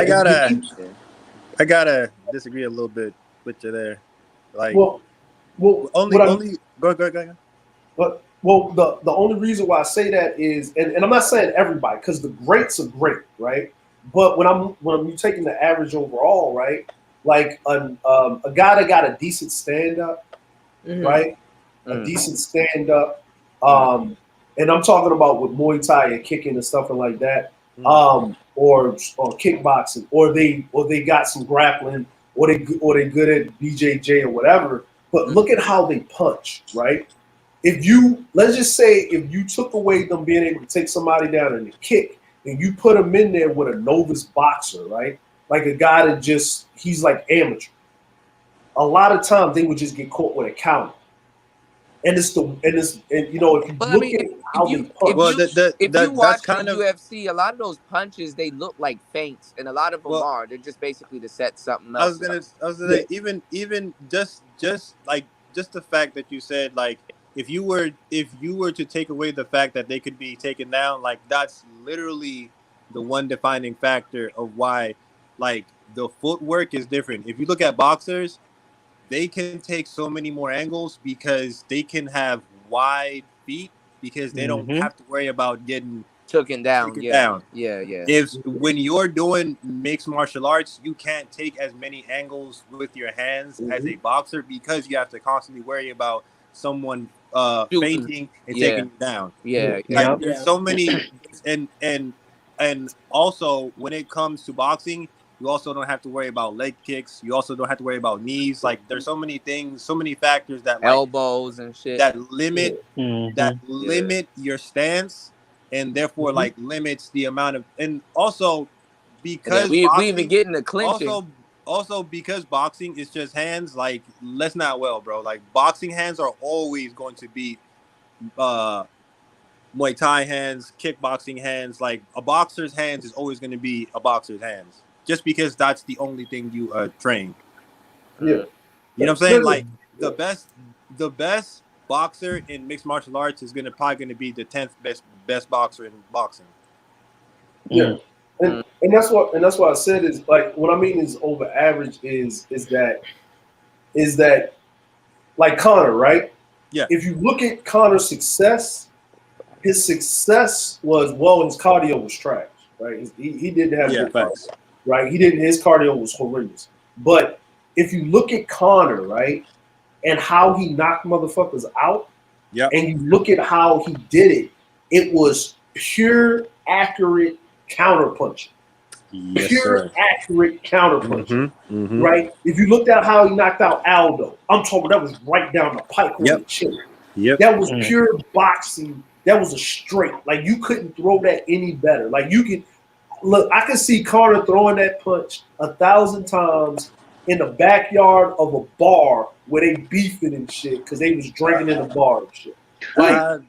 I gotta disagree a little bit with you there. Like, well, go ahead. But the only reason why I say that is, and I'm not saying everybody, because the greats are great, right? But when I'm taking the average overall, right? Like a guy that got a decent stand up, right? A decent stand up, and I'm talking about with Muay Thai and kicking and stuff like that. Or kickboxing, or they got some grappling, or they good at BJJ or whatever. But look at how they punch, right? Let's just say if you took away them being able to take somebody down and kick, and you put them in there with a novice boxer, right? Like a guy that he's like amateur. A lot of times they would just get caught with a counter. And if you look at how they punch. If you watch the UFC, a lot of those punches they look like feints, and a lot of them are. They're just basically to set something else. I was gonna say even just the fact that you said like if you were to take away the fact that they could be taken down, like that's literally the one defining factor of why, like, the footwork is different. If you look at boxers, they can take so many more angles because they can have wide feet because they don't have to worry about getting taken down. down. Yeah. If when you're doing mixed martial arts, you can't take as many angles with your hands as a boxer because you have to constantly worry about someone fainting and taking you down. Yeah. Like there's so many, and also when it comes to boxing, you also don't have to worry about leg kicks. You also don't have to worry about knees. Like there's so many things, so many factors that like elbows and shit that limit your stance, and therefore like limits the amount of, and also because we boxing, even get in the clinching. Also because boxing is just hands. Like let's not bro. Like boxing hands are always going to beat Muay Thai hands, kickboxing hands. Like a boxer's hands is always going to be a boxer's hands, just because that's the only thing you train. Yeah, you know what I'm saying? Like the best boxer in mixed martial arts is probably gonna be the 10th best boxer in boxing. Yeah, and that's what I said is like what I mean is over average is that like Conor, right? Yeah. If you look at Conor's success, his success was his cardio was trash, right? He didn't have good cardio, right? His cardio was horrendous. But if you look at Conor, right, and how he knocked motherfuckers out, and you look at how he did it, it was pure, accurate counterpunching. Accurate counterpunching, right? If you looked at how he knocked out Aldo, I'm talking that was right down the pike on the chin. That was pure boxing. That was a straight. Like you couldn't throw that any better. Like you could look. I could see Conor throwing that punch 1,000 times in the backyard of a bar where they beefing and shit because they was drinking in the bar and shit. Like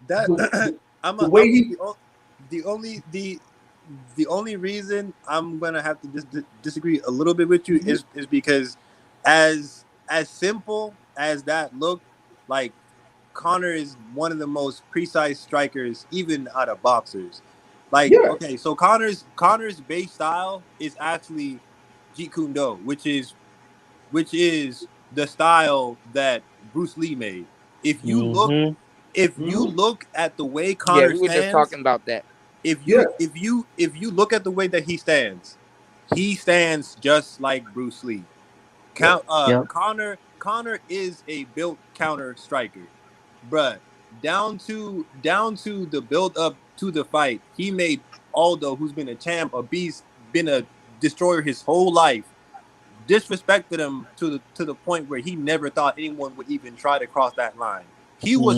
the only reason I'm gonna have to disagree a little bit with you is because as simple as that looked, like Conor is one of the most precise strikers even out of boxers. Like okay, so Conor's base style is actually Jeet Kune Do, which is the style that Bruce Lee made. If you look at the way Conor we were just talking about that. If you look at the way that he stands just like Bruce Lee. Conor is a built counter striker, bruh. Down to the build up to the fight, he made Aldo, who's been a champ, a beast, been a destroyer his whole life, disrespected him to the point where he never thought anyone would even try to cross that line. He was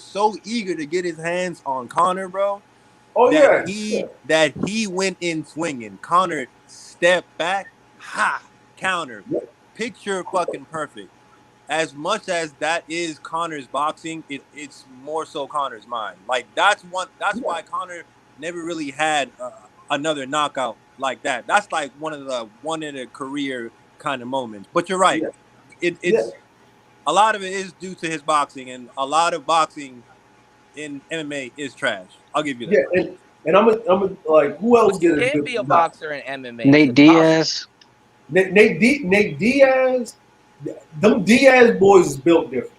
so eager to get his hands on Conor, bro. That he went in swinging. Conor stepped back, counter, picture fucking perfect. As much as that is Conor's boxing, it's more so Conor's mind. Like that's why Conor never really had another knockout like that. That's like one in a career kind of moments. But you're right. It's a lot of it is due to his boxing, and a lot of boxing in MMA is trash. I'll give you that. Yeah, and I'm like, who else get a can't good be a boxer in MMA? Nate Diaz. Nate Diaz. Them Diaz boys is built different.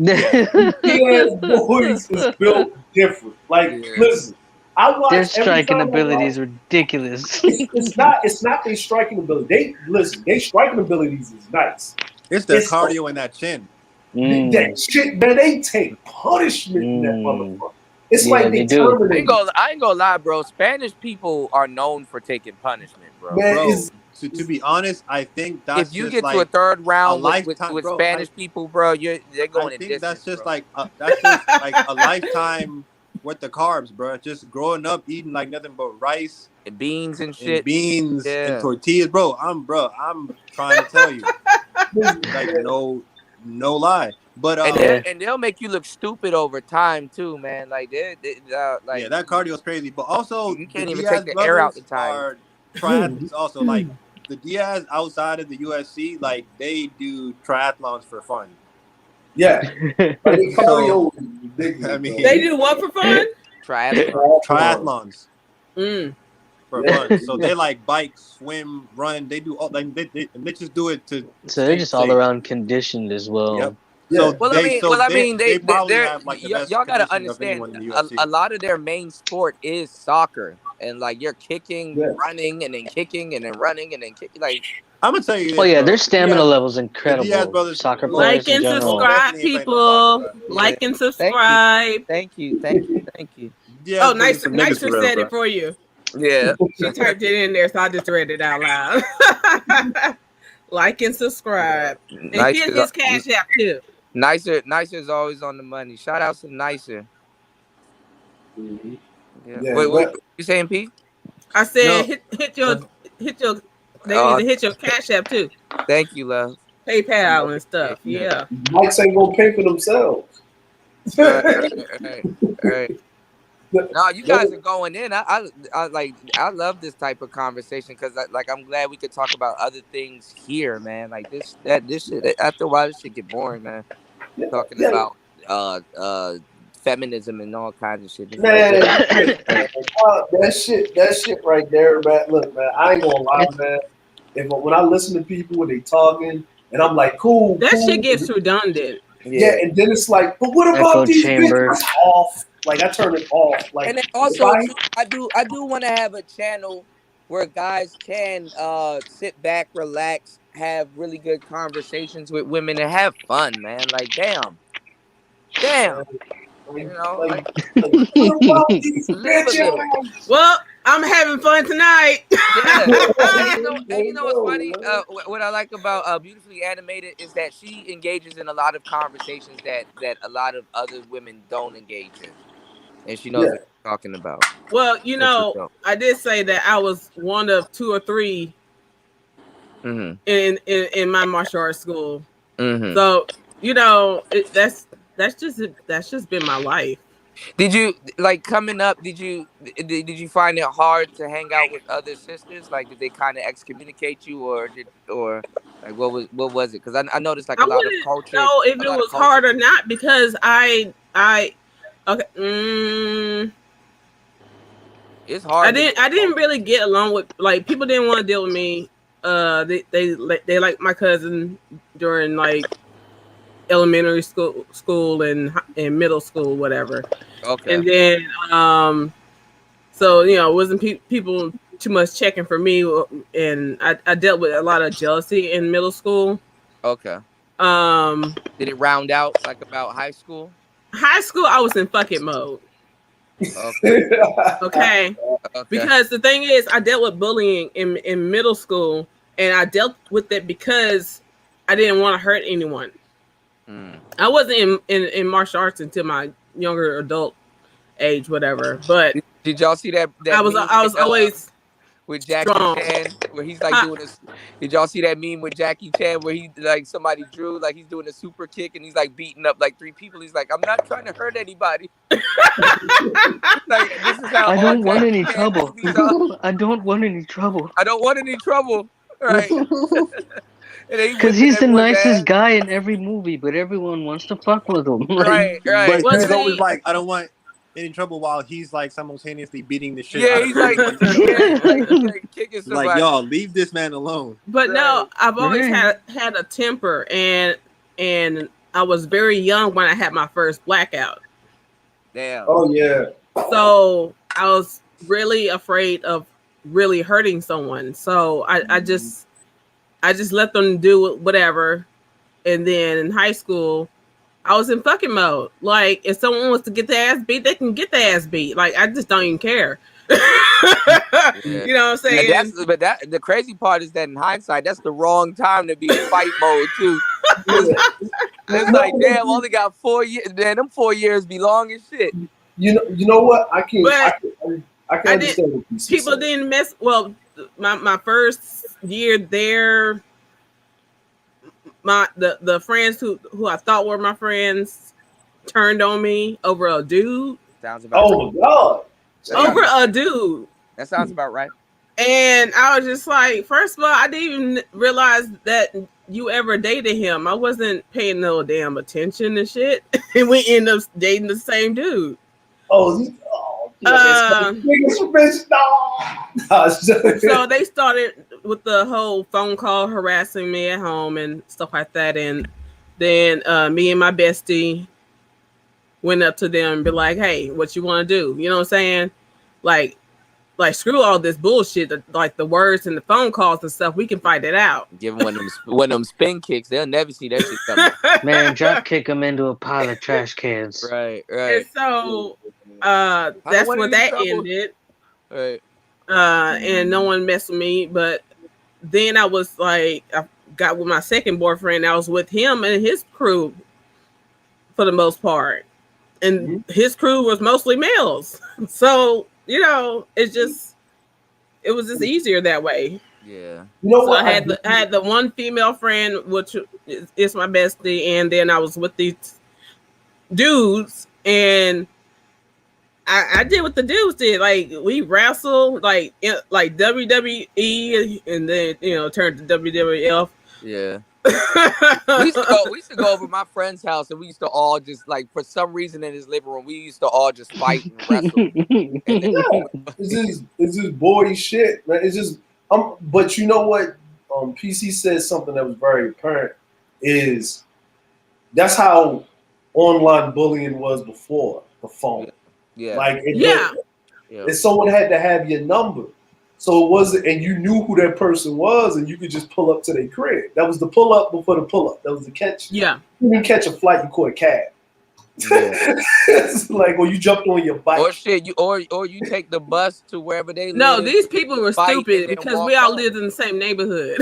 Diaz boys is built different. Like, listen, I watch their striking ability is ridiculous. It's not their striking ability. Their striking abilities is nice. It's their cardio and that chin. That shit, man, they take punishment in that motherfucker. It's like they terminate. I ain't gonna lie, bro. Spanish people are known for taking punishment, bro. Man, to be honest, I think that's if you just get like to a third round with bro, Spanish people, bro, they're going in distance. That's just bro. like a lifetime worth of carbs, bro. Just growing up eating like nothing but rice and beans and shit, and tortillas, bro. I'm trying to tell you, like no lie. But and they'll make you look stupid over time too, man. Like that cardio is crazy. But also you can't even take the air out the time. Triathletes also like the Diaz outside of the UFC, like they do triathlons for fun. Yeah. Cardio is ridiculous. I mean, They do what for fun? Triathlons. Mm. For fun. So they like bike, swim, run. They do all like they just do it to So they're stay just all safe. around conditioned as well. Yep. Yeah. So Well, I mean, they probably they're have like the best y'all gotta conditioning of understand. anyone in the A UFC. lot of their main sport is soccer, and like you're kicking, Yeah. running, and then kicking, and then running, and then kicking. Like, I'm gonna tell you this. Oh yeah, bro. their stamina Diaz- level's The Diaz incredible. brothers Soccer Like players in and general. subscribe, definitely ain't playing no people. soccer, bro. Like and thank you, subscribe. thank you, thank you, thank you. Diaz Oh, bringing some niggas Nicer for real, said bro. it for you. Yeah, She typed it in there, so I just read it out loud. Like and subscribe, and hit his cash app too. Nicer is always on the money. Shout out to Nicer. Mm-hmm. Yeah. Yeah, Wait, what you saying, P? I said No. hit your. They need to hit your cash app too. Thank you, love. PayPal and stuff. Yeah. Bikes ain't gonna pay for themselves. Right. No, you guys are going in. I love this type of conversation because I'm glad we could talk about other things here, man. Like this shit. After a while, this shit get boring, man. Talking about feminism and all kinds of shit. Man, that shit right there, man. Look, man, I ain't gonna lie, man. When I listen to people when they talking, and I'm like, cool, that shit gets redundant. Yeah, and then it's like, but what about these bitches? Off. Like I turn it off. Like, and then also too, I do want to have a channel where guys can sit back, relax, have really good conversations with women, and have fun, man. Like, damn. You know, like well, I'm having fun tonight. and you know what's funny? What I like about Beautifully Animated is that she engages in a lot of conversations that a lot of other women don't engage in, and she knows what she's talking about. Well, you know, I did say that I was one of 2 or 3 in my martial arts school. So you know, that's just been my life. Did you like coming up? Did you find it hard to hang out with other sisters? Like, did they kind of excommunicate you, or like what was it? Because I noticed like a lot of culture. No, if it was hard or not, because I okay. It's hard. I didn't really get along with, like, people didn't want to deal with me. They like my cousin during like elementary school and middle school, whatever. Okay. And then so you know, it wasn't people too much checking for me, and I dealt with a lot of jealousy in middle school. Okay. Did it round out like about high school? High school, I was in fuck it mode. Okay. Because the thing is, I dealt with bullying in middle school, and I dealt with it because I didn't want to hurt anyone. I wasn't in martial arts until my younger adult age, whatever. But did y'all see that I was always with Jackie Chan, where he's like doing this. Did y'all see that meme with Jackie Chan where he like somebody drew like he's doing a super kick and he's like beating up like 3 people? He's like, I'm not trying to hurt anybody. Like, this is how I don't want any trouble. I don't want any trouble. I don't want any trouble. Right. Because he's the nicest guy in every movie, but everyone wants to fuck with him. Right. But he's always like, I don't want any trouble while he's like simultaneously beating the shit. Yeah, he's like kicking somebody. Like, y'all, leave this man alone. But no, I've always had a temper, and I was very young when I had my first blackout. Damn. Oh yeah. So I was really afraid of really hurting someone. So I just let them do whatever. And then in high school, I was in fucking mode. Like, if someone wants to get their ass beat, they can get their ass beat. Like, I just don't even care. You know what I'm saying? But the crazy part is that in hindsight, that's the wrong time to be in fight mode too. It's like, damn, only got 4 years. Man, them 4 years be long as shit. You know what? I can understand what you people saying. didn't mess. Well, my first year there, the friends who I thought were my friends turned on me over a dude. Sounds about right. My god! Over a dude. That sounds about right. And I was just like, first of all, I didn't even realize that you ever dated him. I wasn't paying no damn attention and shit. And we end up dating the same dude. Oh, so they started with the whole phone call harassing me at home and stuff like that. And then me and my bestie went up to them and be like, hey, what you want to do? You know what I'm saying? Like screw all this bullshit, like the words and the phone calls and stuff. We can fight it out. Give them one of them spin kicks. They'll never see that shit coming. Man, drop kick them into a pile of trash cans. Right. And so that's where that ended. Right. And no one messed with me. But then I was like, I got with my second boyfriend. I was with him and his crew for the most part. And his crew was mostly males. So, you know, it was just easier that way. Yeah. You know so what? I had the one female friend, which is my bestie, and then I was with these dudes, and I did what the dudes did. Like we wrestled, like WWE, and then turned to WWF. Yeah. we used to go over my friend's house, and we used to all just like, for some reason in his living room, we used to all just fight and wrestle. It's just boy shit, man. It's just but you know what? PC says something that was very apparent is that's how online bullying was before the phone. Yeah. Like if someone had to have your number. So it wasn't, and you knew who that person was, and you could just pull up to their crib. That was the pull up before the pull up. That was the catch. Yeah. You didn't catch a flight, you caught a cab. Yeah. It's like, well, you jumped on your bike. Or shit, or you take the bus to wherever they live. No, these people were stupid because we all lived in the same neighborhood.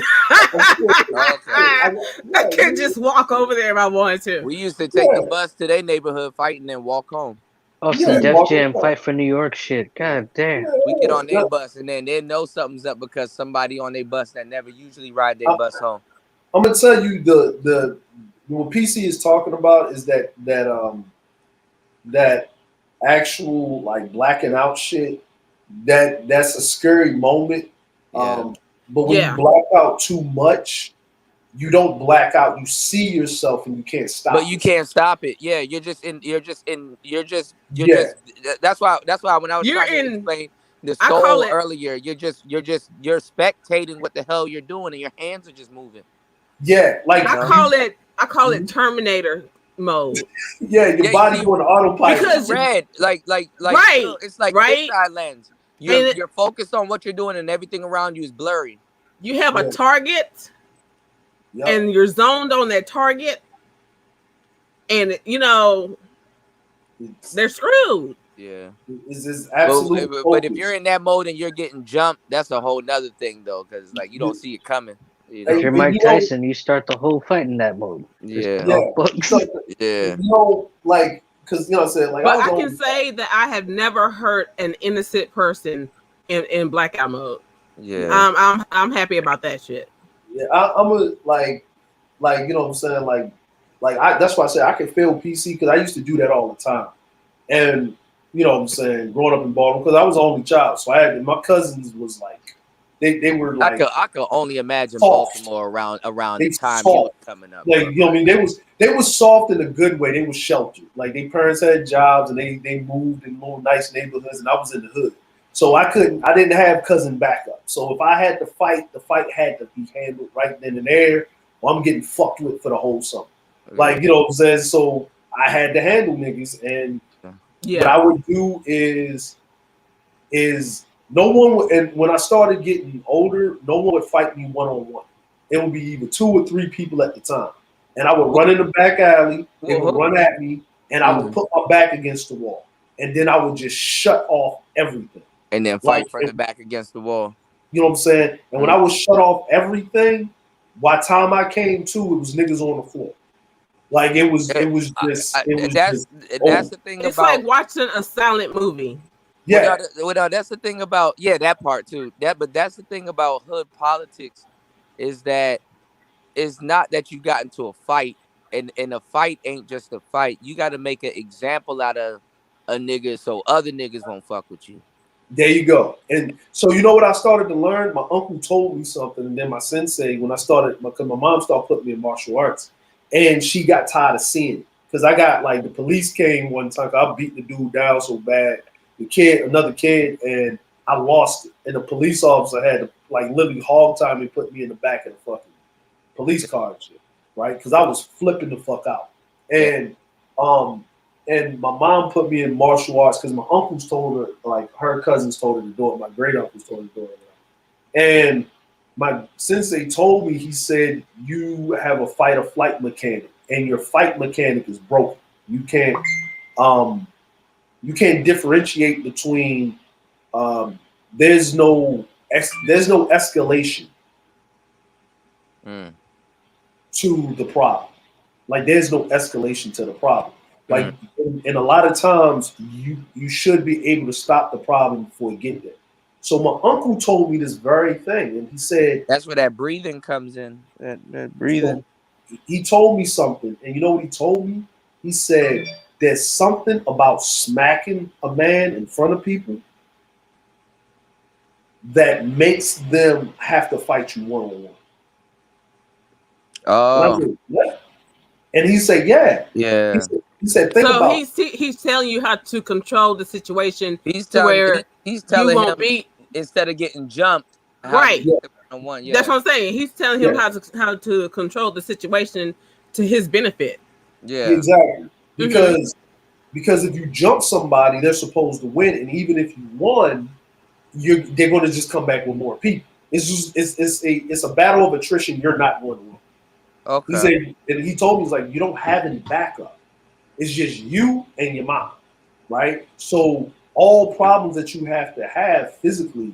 I could just walk over there if I wanted to. We used to take the bus to their neighborhood, fight, and then walk home. Oh, some Def Jam fight for New York shit. God damn. We get on their bus, and then they know something's up because somebody on their bus that never usually ride their bus home. I'm gonna tell you the what PC is talking about is that actual like blacking out shit. That's a scary moment. Yeah. But when you black out too much, you don't black out. You see yourself and you can't stop. But you can't stop it. Yeah, That's why when I was trying to explain the soul earlier, you're spectating what the hell you're doing, and your hands are just moving. Yeah, like I call it Terminator mode. Yeah, your body doing autopilot. Because red, like right, it's like right? fisheye lens. You're focused on what you're doing, and everything around you is blurry. You have a target. Yep. And you're zoned on that target, and they're screwed. Yeah, is absolute. But if you're in that mode and you're getting jumped, that's a whole nother thing, though, because like you don't see it coming. If you're Mike Tyson, you start the whole fight in that mode. Yeah, yeah. Like because I said like. But I can say that I have never hurt an innocent person in blackout mode. Yeah, I'm happy about that shit. Yeah, I'm a like you know what I'm saying, like that's why I said I can feel PC because I used to do that all the time, and you know what I'm saying, growing up in Baltimore because I was the only child, so I had my cousins was like they were like I could only imagine soft. Baltimore around the time soft. you was coming up. Like you know what I mean, they was soft in a good way. They was sheltered, like their parents had jobs and they moved in little nice neighborhoods, and I was in the hood. So I didn't have cousin backup. So if I had to fight, the fight had to be handled right then and there, or I'm getting fucked with for the whole summer. Like, you know what I'm saying? So I had to handle niggas. And what I would do is no one would, and when I started getting older, no one would fight me one-on-one. It would be either 2 or 3 people at the time. And I would run in the back alley, they would run at me, and I would put my back against the wall. And then I would just shut off everything. And then fight from the back against the wall. You know what I'm saying? And when I was shut off everything, by the time I came to, it was niggas on the floor. Like it was just that's the thing it's about like watching a silent movie. Yeah. That's the thing about that part too. But that's the thing about hood politics is that it's not that you got into a fight and a fight ain't just a fight. You got to make an example out of a nigga so other niggas won't fuck with you. There you go. And so you know what I started to learn? My uncle told me something, and then my sensei, when I started, because my mom started putting me in martial arts, and she got tired of seeing it. Because I got like the police came one time, I beat the dude down so bad. Another kid, and I lost it. And the police officer had to like literally hog tie me, put me in the back of the fucking police car and shit, right? Because I was flipping the fuck out. And my mom put me in martial arts because my uncles told her, like her cousins told her to do it. My great uncles told her to do it. And my sensei told me, he said, you have a fight or flight mechanic, and your fight mechanic is broken. You can't differentiate between there's no escalation to the problem. Like there's no escalation to the problem. Like and a lot of times you should be able to stop the problem before it get there. So my uncle told me this very thing, and he said that's where that breathing comes in. That breathing. So he told me something, and you know what he told me? He said there's something about smacking a man in front of people that makes them have to fight you one-on-one. Oh. And I said, what? And he said, yeah. Yeah. He said, think so about he's telling you how to control the situation he's to where telling you won't him be instead of getting jumped. Right. One-on-one. That's what I'm saying. He's telling him how to control the situation to his benefit. Yeah. Exactly. Because if you jump somebody, they're supposed to win, and even if you won, they're going to just come back with more people. It's a battle of attrition. You're not going to win. Okay. He said, and he told me, he's like, you don't have any backup. It's just you and your mom, right? So all problems that you have to have physically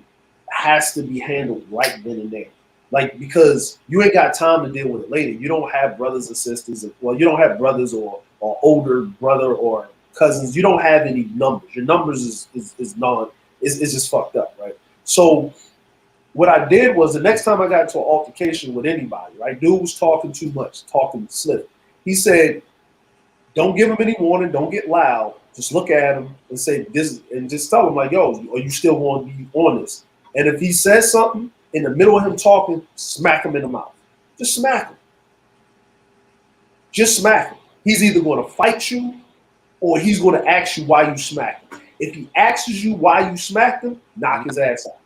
has to be handled right then and there. Like, because you ain't got time to deal with it later. You don't have brothers and sisters. Well, you don't have brothers or older brother or cousins. You don't have any numbers. Your numbers is just fucked up, right? So what I did was the next time I got into an altercation with anybody, right? Dude was talking too much, talking slip. He said, don't give him any warning, don't get loud. Just look at him and say this, and just tell him like, yo, are you still going to be on this? And if he says something in the middle of him talking, smack him in the mouth. Just smack him. Just smack him. He's either going to fight you or he's going to ask you why you smacked him. If he asks you why you smacked him, knock his ass out.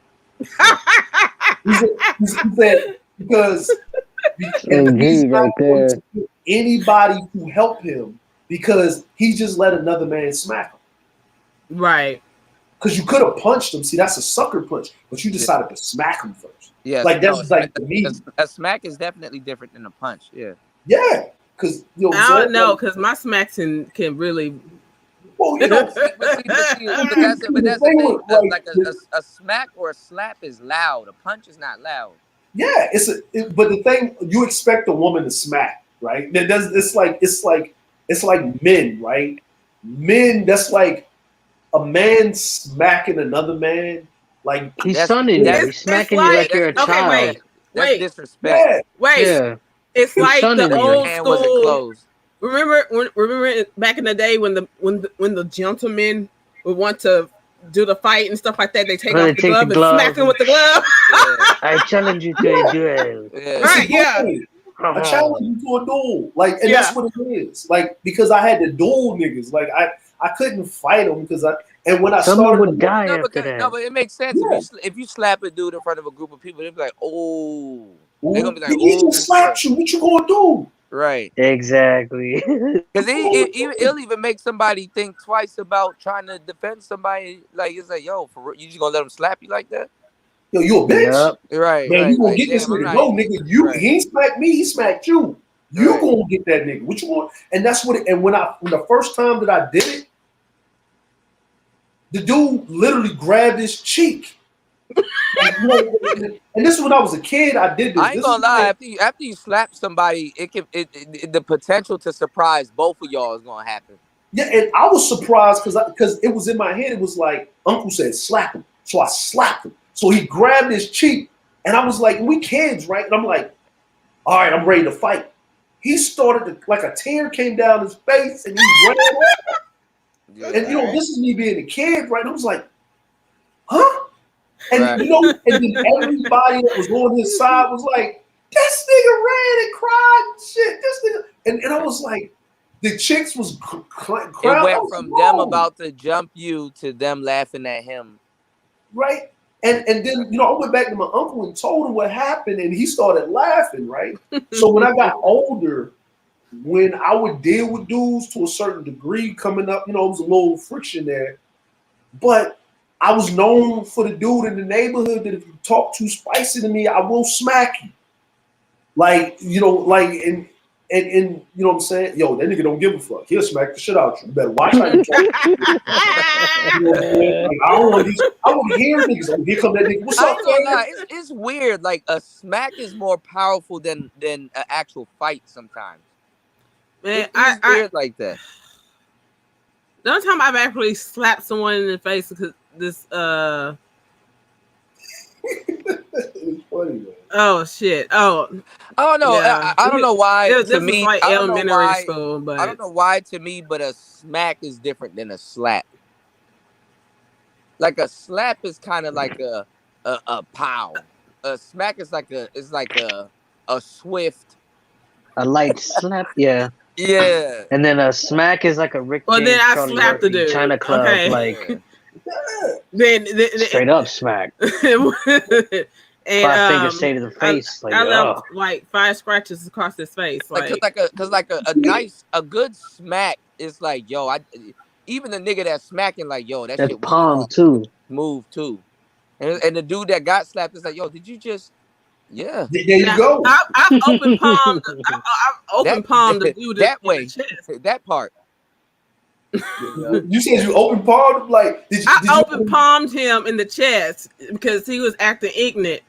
He said because he's not going to get anybody to help him because he just let another man smack him. Right. Because you could have punched him. See, that's a sucker punch, but you decided to smack him first. Yeah, like that's like to me. A smack is definitely different than a punch. Yeah. Yeah, because I don't know, because my smacks can really. Well, you know, but that's the thing. Like a smack or a slap is loud. A punch is not loud. Yeah, but the thing, you expect a woman to smack, right? It's like men, right? Men, that's like a man smacking another man. Like he's sunning you. He's smacking you like you're a child. That's disrespect. Yeah. It's like the old hand wasn't closed. Remember back in the day when the gentlemen would want to do the fight and stuff like that, they take off the glove and smack him with the glove. Yeah. I challenge you to a duel. Yeah. Right? Yeah. I challenge you to a duel, like, and that's what it is. Like, because I had to duel niggas, like I couldn't fight them because someone would die after that. No, but it makes sense if you slap a dude in front of a group of people, they'll be like, oh, they're gonna be like, he just slapped you. What you gonna do? Right. Exactly. Because he'll even make somebody think twice about trying to defend somebody. Like, it's like, yo, for real, you just gonna let him slap you like that? Yo, you a bitch. Yep. Right. Man, right, you gonna like, get this nigga. No, nigga, he ain't smacked me, he smacked you. You gonna get that nigga. What you want? And that's what and when the first time that I did it, the dude literally grabbed his cheek. And this is when I was a kid. I did this. I ain't gonna lie. After you slap somebody, the potential to surprise both of y'all is gonna happen. Yeah, and I was surprised because it was in my head. It was like Uncle said, slap him. So I slapped him. So he grabbed his cheek, and I was like, we kids, right? And I'm like, all right, I'm ready to fight. He started to, like, a tear came down his face, and he ran. And this is me being a kid, right? And I was like, huh? And Right. you know, and then everybody that was on his side was like, this nigga ran and cried, shit. This nigga, and I was like, the chicks was It crowd. went from them about to jump you to them laughing at him. Right. And then, you know, I went back to my uncle and told him what happened, and he started laughing, right? So when I got older, when I would deal with dudes to a certain degree coming up, you know, it was a little friction there. But I was known for the dude in the neighborhood that if you talk too spicy to me, I will smack you. Like, you know, like and you know what I'm saying? Yo, that nigga don't give a fuck. He'll smack the shit out you. You better watch how you talk. You know what I'm saying? Like, I want to hear niggas. Oh, here come that nigga. What's I up, ain't gonna man? lie, it's weird. Like a smack is more powerful than an actual fight sometimes. Man, It's weird like that. The only time I've actually slapped someone in the face because this It's funny, man. oh shit. Oh no, yeah. I don't know why. This To was me, like I don't know elementary why. school, but I don't know why to me, but a smack is different than a slap. Like a slap is kind of like a pow. A smack is like a swift. A light slap, yeah. Yeah. And then a smack is like a Rick well, James, then I Charlie slapped the Murphy, dude. China Club, Okay. like then straight up smack. and 5 fingers say to the face, I like, left like 5 scratches across his face. Like a good smack is like, yo, even the nigga that's smacking, like, yo, that that's shit was palm too. smooth too. And the dude that got slapped is like, yo, did you just There you go. I've open palmed. I've open palmed the dude that in way. the chest. That part. You said you open palmed? Like, did I you open palmed him in the chest because he was acting ignorant.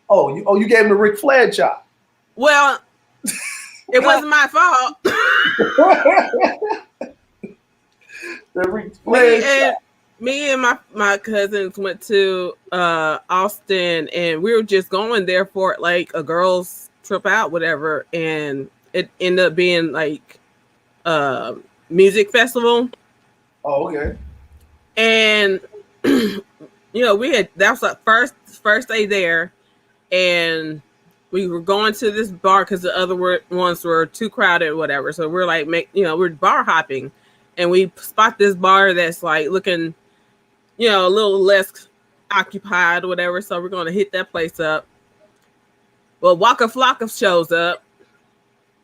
Oh, you gave him the Ric Flair chop. Well, it wasn't my fault. The Ric Flair chop. Me and my cousins went to Austin, and we were just going there for like a girls' trip out, whatever, and it ended up being like music festival. Oh, okay. And you know, that was the first day there, and we were going to this bar because the other ones were too crowded or whatever. So we're like, we're bar hopping, and we spot this bar that's like looking, you know, a little less occupied or whatever. So we're going to hit that place up. Well, Waka Flocka shows up,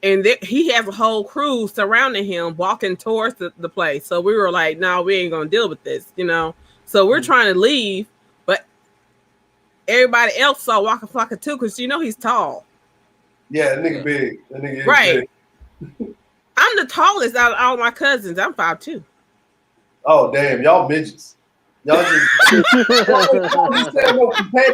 and he has a whole crew surrounding him walking towards the place. So we were like, no, we ain't going to deal with this, you know. So we're trying to leave, but everybody else saw Waka Flocka too because, you know, he's tall. Yeah, that nigga big. That nigga is right. big. I'm the tallest out of all my cousins. I'm 5'2". Oh, damn. Y'all midgets. Y'all just compared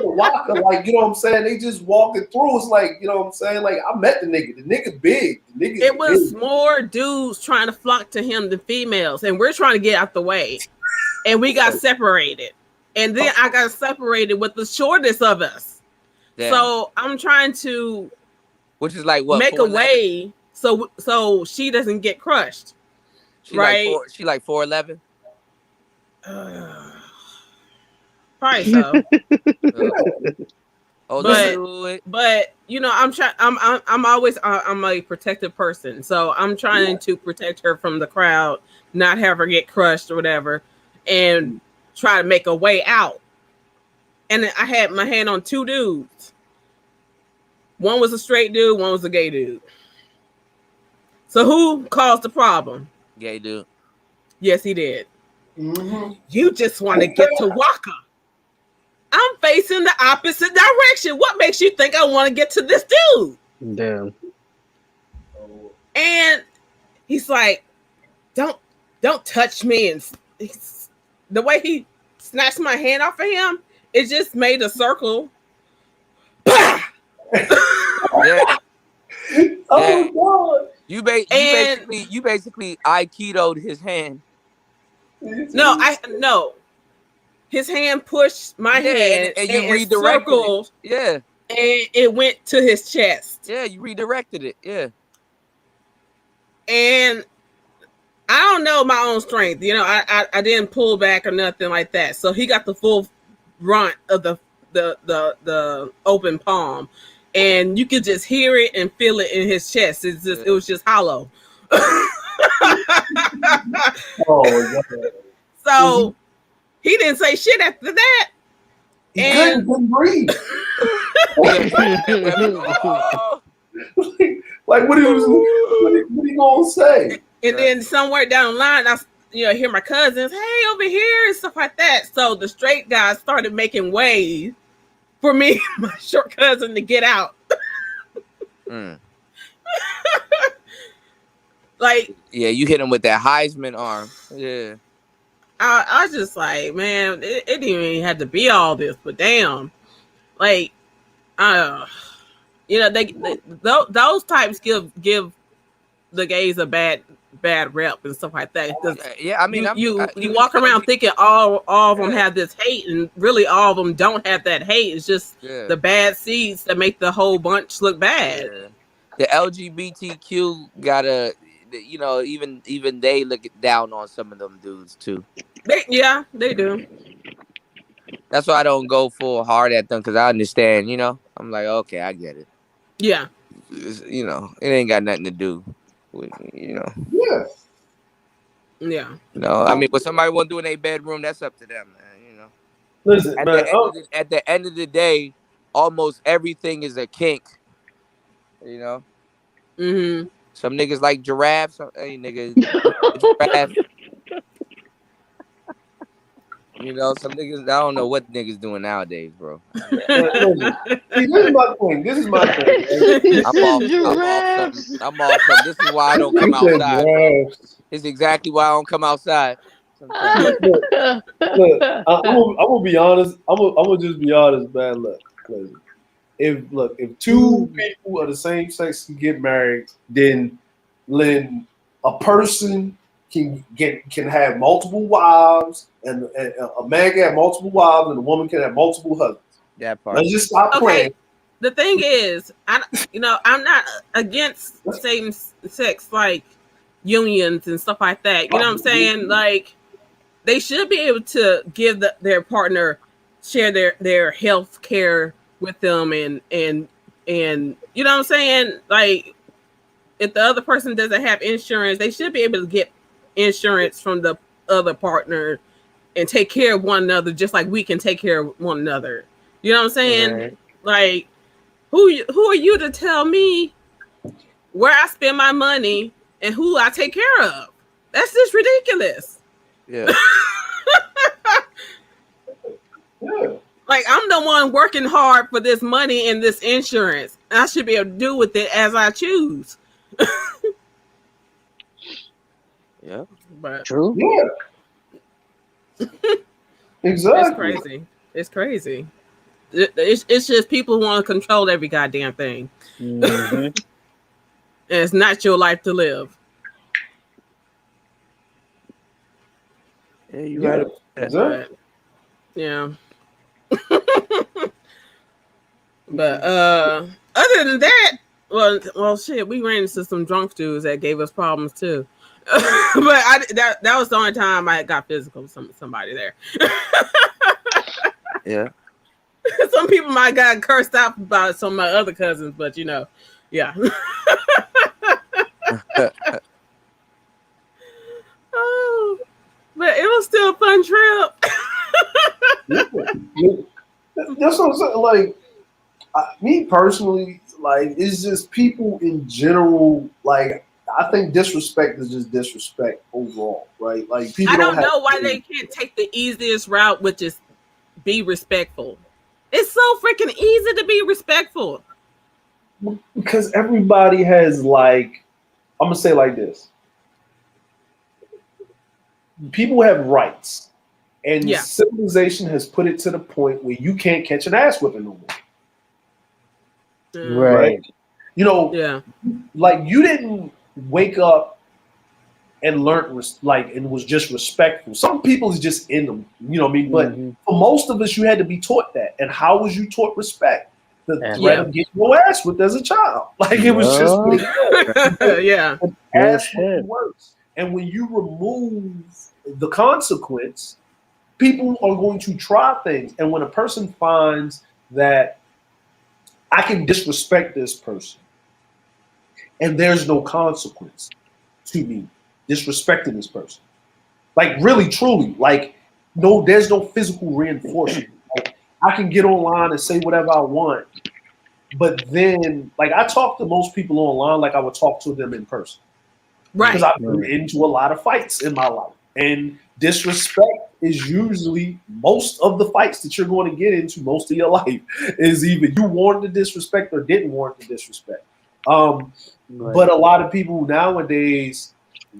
to Waka, like, you know what I'm saying? They just walking through. It's like, you know what I'm saying? Like, I met the nigga. The nigga big. The nigga it was big. more dudes trying to flock to him than females, and we're trying to get out the way. And we got separated. And then I got separated with the shortest of us. Damn. So I'm trying to, which is like what, make a way so she doesn't get crushed. She right? She like 4'11"? Probably so. Oh, but you know, I'm always I'm a protective person, so I'm trying to protect her from the crowd, not have her get crushed or whatever, and try to make a way out. And I had my hand on 2 dudes. One was a straight dude, one was a gay dude. So who caused the problem? Gay dude. Yes, he did. Mm-hmm. You just want to get to Waka. I'm facing the opposite direction. What makes you think I want to get to this dude? Damn. And he's like, don't touch me. And the way he snatched my hand off of him, it just made a circle. Yeah. Oh God. You basically Aikida'd his hand. No. His hand pushed my hand and you redirected circled, it. Yeah. And it went to his chest. Yeah, you redirected it. Yeah. And I don't know my own strength. You know, I didn't pull back or nothing like that. So he got the full brunt of the open palm, and you could just hear it and feel it in his chest. It was just hollow. Oh, so he didn't say shit after that. He couldn't breathe. Like what he gonna say? And then somewhere down the line, I hear my cousins, hey, over here and stuff like that. So the straight guys started making way for me, my short cousin, to get out. Like, yeah, you hit him with that Heisman arm. Yeah. I was just like, man, it didn't even have to be all this, but damn, like, those types give the gays a bad rep and stuff like that. Yeah, I mean, you walk around thinking all of them have this hate, and really all of them don't have that hate. It's just the bad seeds that make the whole bunch look bad. Yeah. The LGBTQ gotta, even they look down on some of them dudes too. They do. That's why I don't go full hard at them, because I understand. I'm like, okay, I get it. Yeah. It ain't got nothing to do with Yeah. Yeah. I mean, what somebody want to do in their bedroom, that's up to them, man. Listen, at the end of the day, almost everything is a kink. Mm-hmm. Some niggas like giraffes. Hey, nigga, giraffe. Some niggas. I don't know what niggas doing nowadays, bro. See, this is my thing. I'm off. This is why I don't come outside, bro. It's exactly why I don't come outside. Look, I'm gonna be honest. I'm gonna just be honest, man. Look, if two people of the same sex can get married, then a person can have multiple wives, and a man can have multiple wives, and a woman can have multiple husbands. That part. Let's just stop playing. The thing is, I'm not against same sex like unions and stuff like that. You know what I'm saying? Like, they should be able to give their partner, share their health care with them, and you know what I'm saying? Like, if the other person doesn't have insurance, they should be able to get insurance from the other partner and take care of one another, just like we can take care of one another. You know what I'm saying? Right. Like, who are you to tell me where I spend my money and who I take care of? That's just ridiculous. Yeah. Like, I'm the one working hard for this money and this insurance. I should be able to do with it as I choose. Yeah. But true. Yeah. Exactly. It's crazy. It's just people want to control every goddamn thing. Mm-hmm. And it's not your life to live. Yeah, you right. Exactly. Yeah. But other than that, well, shit, we ran into some drunk dudes that gave us problems too. But that was the only time I got physical with somebody there. Yeah. Some people might got cursed out by some of my other cousins, but yeah. Oh, but it was still a fun trip. That's what I'm saying. Like, me personally, like, it's just people in general. Like, I think disrespect is just disrespect overall, right? Like, people I don't know why they can't take the easiest route, which is be respectful. It's so freaking easy to be respectful. Because everybody has, like, I'm gonna say it like this: people have rights, and civilization has put it to the point where you can't catch an ass whipping no more. Right? Like, you didn't wake up and learn and was just respectful. Some people is just in them, you know what I mean? But for most of us, you had to be taught that. And how was you taught respect? The threat of getting your ass whipped as a child. Like, it was just yeah. ass whipping works. And when you remove the consequence, people are going to try things. And when a person finds that I can disrespect this person and there's no consequence to me disrespecting this person, like really, truly, like no, there's no physical reinforcement. Like I can get online and say whatever I want, but then like I talk to most people online like I would talk to them in person. Right. Because I've been into a lot of fights in my life. And disrespect is usually most of the fights that you're going to get into most of your life is either you wanted the disrespect or didn't want the disrespect. But a lot of people nowadays,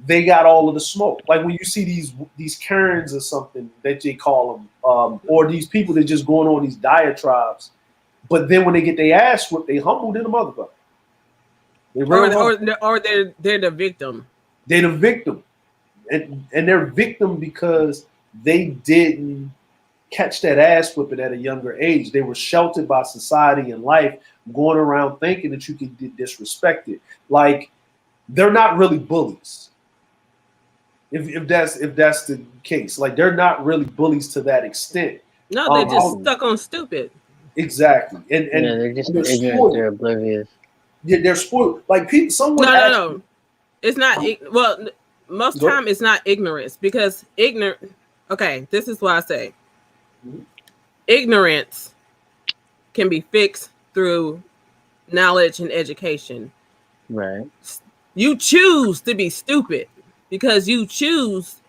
they got all of the smoke. Like when you see these Karens or something that they call them, or these people that just going on these diatribes, but then when they get their ass whipped, they humbled in the motherfucker. Or they're the victim. They're the victim. And they're victim because they didn't catch that ass whipping at a younger age. They were sheltered by society and life, going around thinking that you could get disrespected. Like they're not really bullies. If that's the case, like they're not really bullies to that extent. No, they're just stuck on stupid. Exactly, and they're just they're ignorant. spoiled. They're oblivious. Yeah, they're spoiled. Like people, someone. No. It's not. Well, most time it's not ignorance because ignorant. Okay, this is what I say. Ignorance can be fixed through knowledge and education. Right. You choose to be stupid because you choose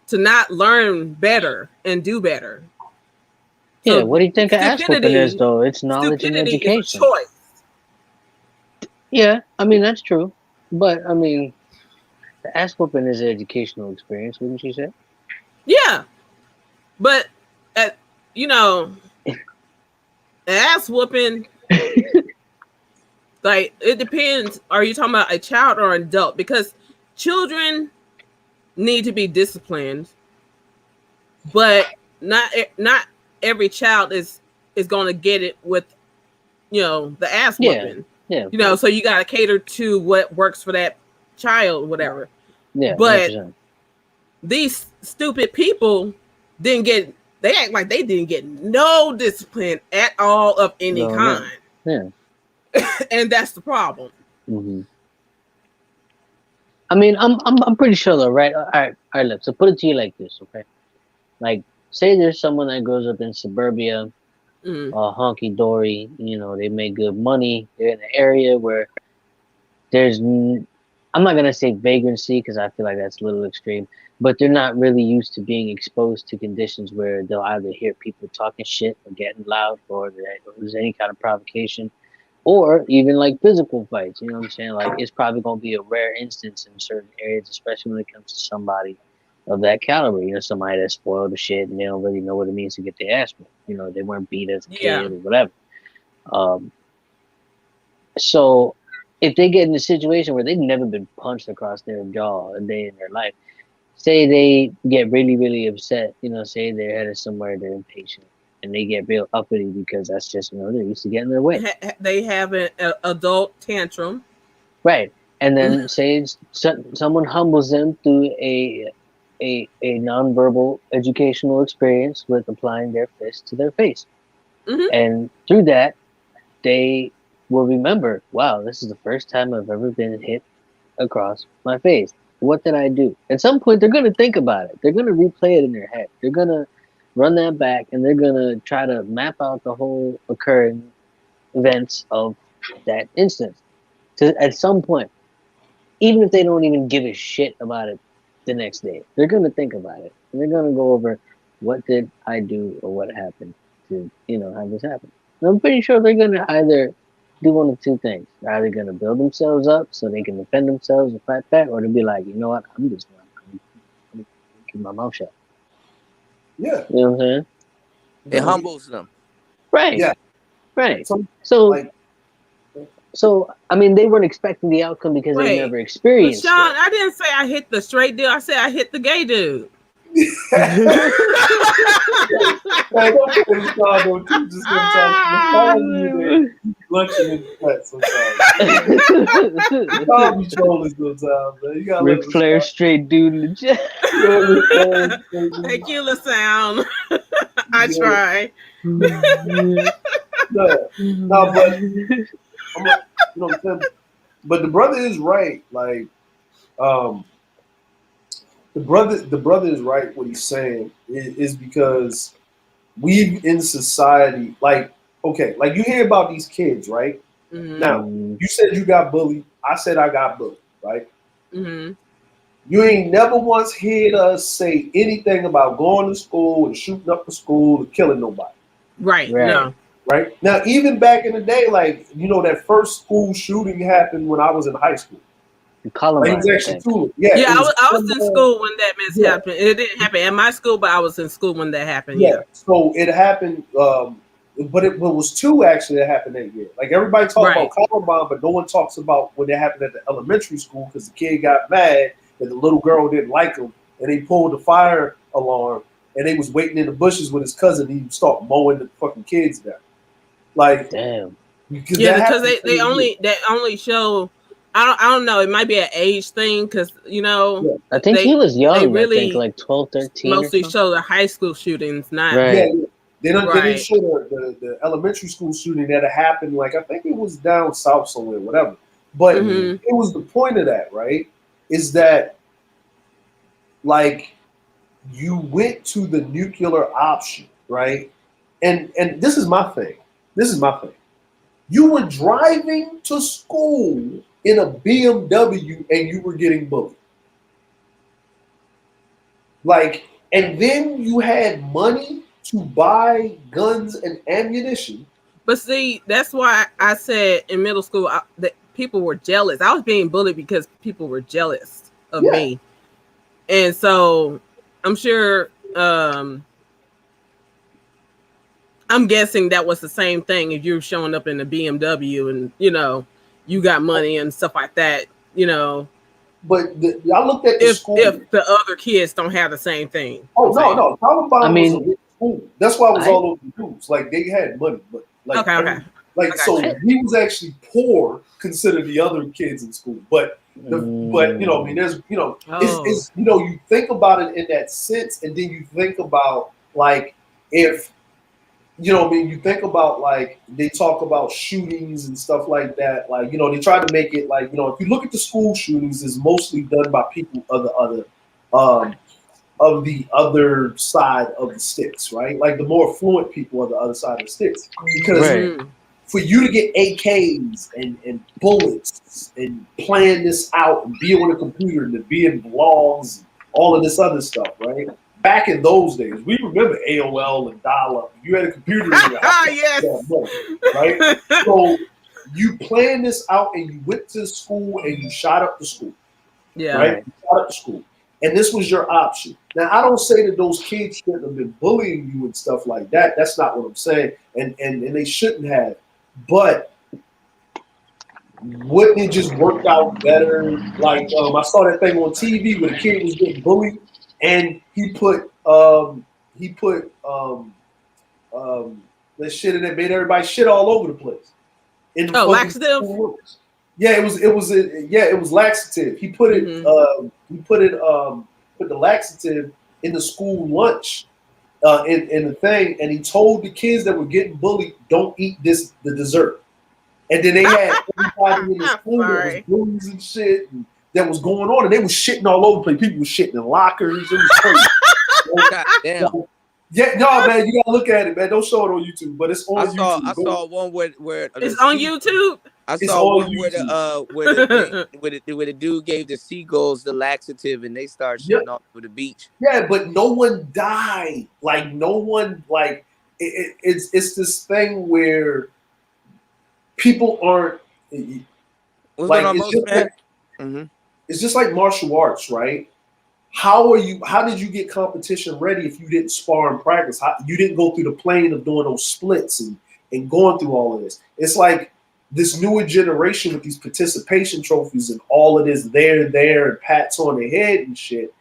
to not learn better and do better. Yeah, what do you think an ass whooping is, though? It's knowledge and education. Is a choice. Yeah, I mean, that's true. But, I mean, the ass whooping is an educational experience, wouldn't you say? Yeah. But, an ass whooping, like, it depends. Are you talking about a child or an adult? Because children need to be disciplined, but not every child is going to get it with, the ass whooping. Yeah. So you got to cater to what works for that child, whatever. Yeah. But 100%. These stupid people they act like they didn't get no discipline at all of any kind. No. Yeah. And that's the problem. Mm-hmm. I mean, I'm pretty sure though, right? All right, look. So put it to you like this, okay? Like, say there's someone that grows up in suburbia, honky dory. They make good money. They're in an area where there's, I'm not gonna say vagrancy because I feel like that's a little extreme, but they're not really used to being exposed to conditions where they'll either hear people talking shit or getting loud, or there's any kind of provocation, or even like physical fights. You know what I'm saying? Like it's probably gonna be a rare instance in certain areas, especially when it comes to somebody of that caliber. Somebody that's spoiled the shit and they don't really know what it means to get their ass whipped. They weren't beat as a kid or whatever. So if they get in a situation where they've never been punched across their jaw a day in their life, say they get really, really upset, say they're headed somewhere, they're impatient, and they get real uppity because that's just, they're used to getting their way. They have an adult tantrum. Right. And then say someone humbles them through a nonverbal educational experience with applying their fist to their face. Mm-hmm. And through that, they will remember, wow, this is the first time I've ever been hit across my face. What did I do? At some point, they're going to think about it. They're going to replay it in their head. They're going to run that back, and they're going to try to map out the whole occurring events of that instance. At some point, even if they don't even give a shit about it the next day, they're going to think about it. And they're going to go over, what did I do or what happened to, have this happen? And I'm pretty sure they're going to either do one of two things. They're either going to build themselves up so they can defend themselves and fight back, or they'll be like, you know what, I'm just going to keep my mouth shut. Yeah. You know what I'm saying? It humbles them. Right. Yeah. Right. So, I mean, they weren't expecting the outcome because they never experienced Sean, it. I didn't say I hit the straight dude. I said I hit the gay dude. Man, don't play with Sean, don't you? Just gonna talk to lunching in the cut sometimes. Sean be trolling sometimes, man. You gotta Ric let Flair straight dude in the jet. Tequila sound. I try. No, but you know what I'm saying? But the brother is right. Like, the brother is right. What he's saying is because we in society, like, okay, like you hear about these kids, right? Mm-hmm. Now, you said you got bullied. I said I got bullied, right? Mm-hmm. You ain't never once heard us say anything about going to school and shooting up the school and killing nobody. Right. No. Right. Now, even back in the day, like, you know, that first school shooting happened when I was in high school. Columbine, like, it was actually cool. Yeah, I was in school when that mess happened. It didn't happen at my school, but I was in school when that happened. Yeah. So it happened, but it was two actually that happened that year. Like everybody talks about Columbine, but no one talks about when it happened at the elementary school because the kid got mad that the little girl didn't like him, and he pulled the fire alarm, and they was waiting in the bushes with his cousin. And he start mowing the fucking kids down. Like, damn. Because they only show. I don't know. It might be an age thing because I think he was young. They really I think like 12, 13. mostly show the high school shootings, not They didn't show the elementary school shooting that happened. Like I think it was down south somewhere, whatever. But it was the point of that, right? Is that like you went to the nuclear option, right? And this is my thing. You were driving to school in a BMW and you were getting bullied. Like, and then you had money to buy guns and ammunition. But see, that's why I said in middle school that people were jealous. I was being bullied because people were jealous of me. And so I'm sure, I'm guessing that was the same thing if you're showing up in a BMW and, you got money and stuff like that, But I looked at the school. If the other kids don't have the same thing. Oh, no. Columbine was a rich school. That's why it was all over the news. Like, they had money. But like, so he was actually poor considered the other kids in school. But there's, it's, you think about it in that sense, and then you think about, like, if, you think about, like, they talk about shootings and stuff like that. Like, they try to make it like, if you look at the school shootings, it's mostly done by people of the other side of the sticks, right? Like the more affluent people of the other side of the sticks. Because for you to get AKs and bullets and plan this out and be on a computer and to be in blogs, all of this other stuff, right? Back in those days, we remember AOL and dial-up. You had a computer in your house, right? So you planned this out and you went to school and you shot up the school, right? You shot up the school, and this was your option. Now, I don't say that those kids shouldn't have been bullying you and stuff like that. That's not what I'm saying, and they shouldn't have. But wouldn't it just work out better? Like I saw that thing on TV where the kid was getting bullied. And he put that shit in it, made everybody shit all over the place. Laxative. Yeah, it was laxative. He put it put the laxative in the school lunch in the thing, and he told the kids that were getting bullied, "Don't eat the dessert." And then they had everybody in the school that was bullies and shit. That was going on, and they was shitting all over the place. People were shitting in lockers. It was crazy. God damn. Yeah, no, man, you gotta look at it, man. Don't show it on YouTube, but it's on YouTube. I saw one where it's on YouTube. I saw one where the dude gave the seagulls the laxative, and they started shitting off for the beach. Yeah, but no one died. Like no one, like it's this thing where people aren't. What's going on, most man? It's just like martial arts, right? How did you get competition ready if you didn't spar and practice? You didn't go through the plane of doing those splits and going through all of this. It's like this newer generation with these participation trophies and all of this there and pats on the head and shit.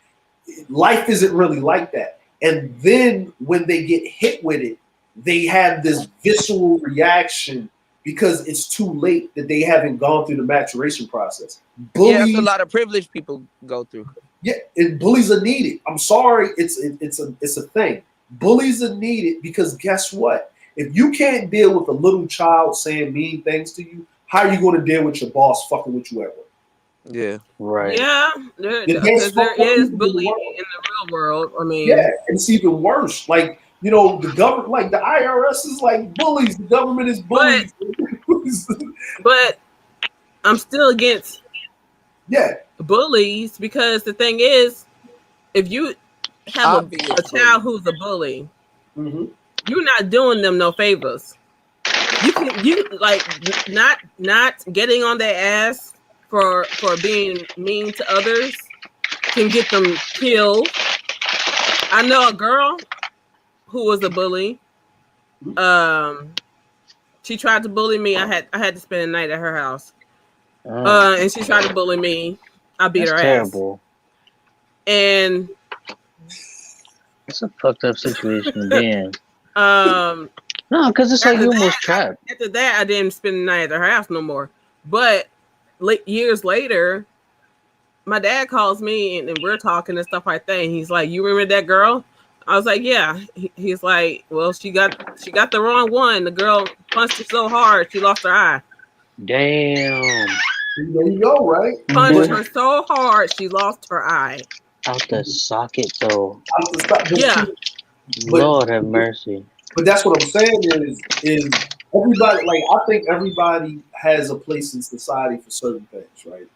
life isn't really like that. And then when they get hit with it, they have this visceral reaction because it's too late that they haven't gone through the maturation process. Yeah, that's a lot of privileged people go through. Yeah, and bullies are needed. I'm sorry, it's a thing. Bullies are needed because guess what? If you can't deal with a little child saying mean things to you, how are you going to deal with your boss fucking with you at work? Yeah. Right. Yeah, because there is bullying in the real world. I mean, yeah, it's even worse. Like, you know, the government, like the IRS is like bullies. The government is bullies. But I'm still against yeah bullies because the thing is, if you have Obvious a child who's a bully, mm-hmm. you're not doing them no favors. You like not getting on their ass for being mean to others can get them killed. I know a girl who was a bully. She tried to bully me. I had to spend a night at her house. And she tried to bully me. I beat her terrible. ass. And it's a fucked up situation to be in. No, because it's like you almost trapped. After that, I didn't spend the night at her house no more. But years later, my dad calls me and we're talking and stuff like that. And he's like, "You remember that girl?" I was like, "Yeah." He's like, "Well, she got the wrong one. The girl punched her so hard she lost her eye." Damn. There you go, right? Punched her so hard she lost her eye. Out the socket though. Yeah. Lord have mercy. But that's what I'm saying is everybody, like, I think everybody has a place in society for certain things, right?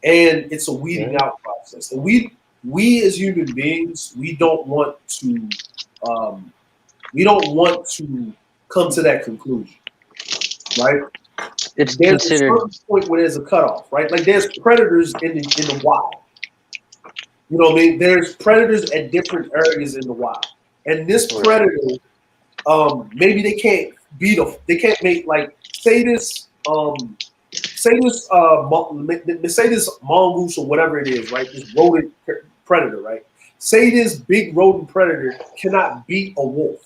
And it's a weeding out process. And we as human beings, we don't want to come to that conclusion, right? It's there's considered a certain point where there's a cutoff, right? Like there's predators in the wild. You know what I mean? There's predators at different areas in the wild, and this predator, maybe they can't make, like, say this mongoose or whatever it is, right? This rodent predator, right? Say this big rodent predator cannot beat a wolf,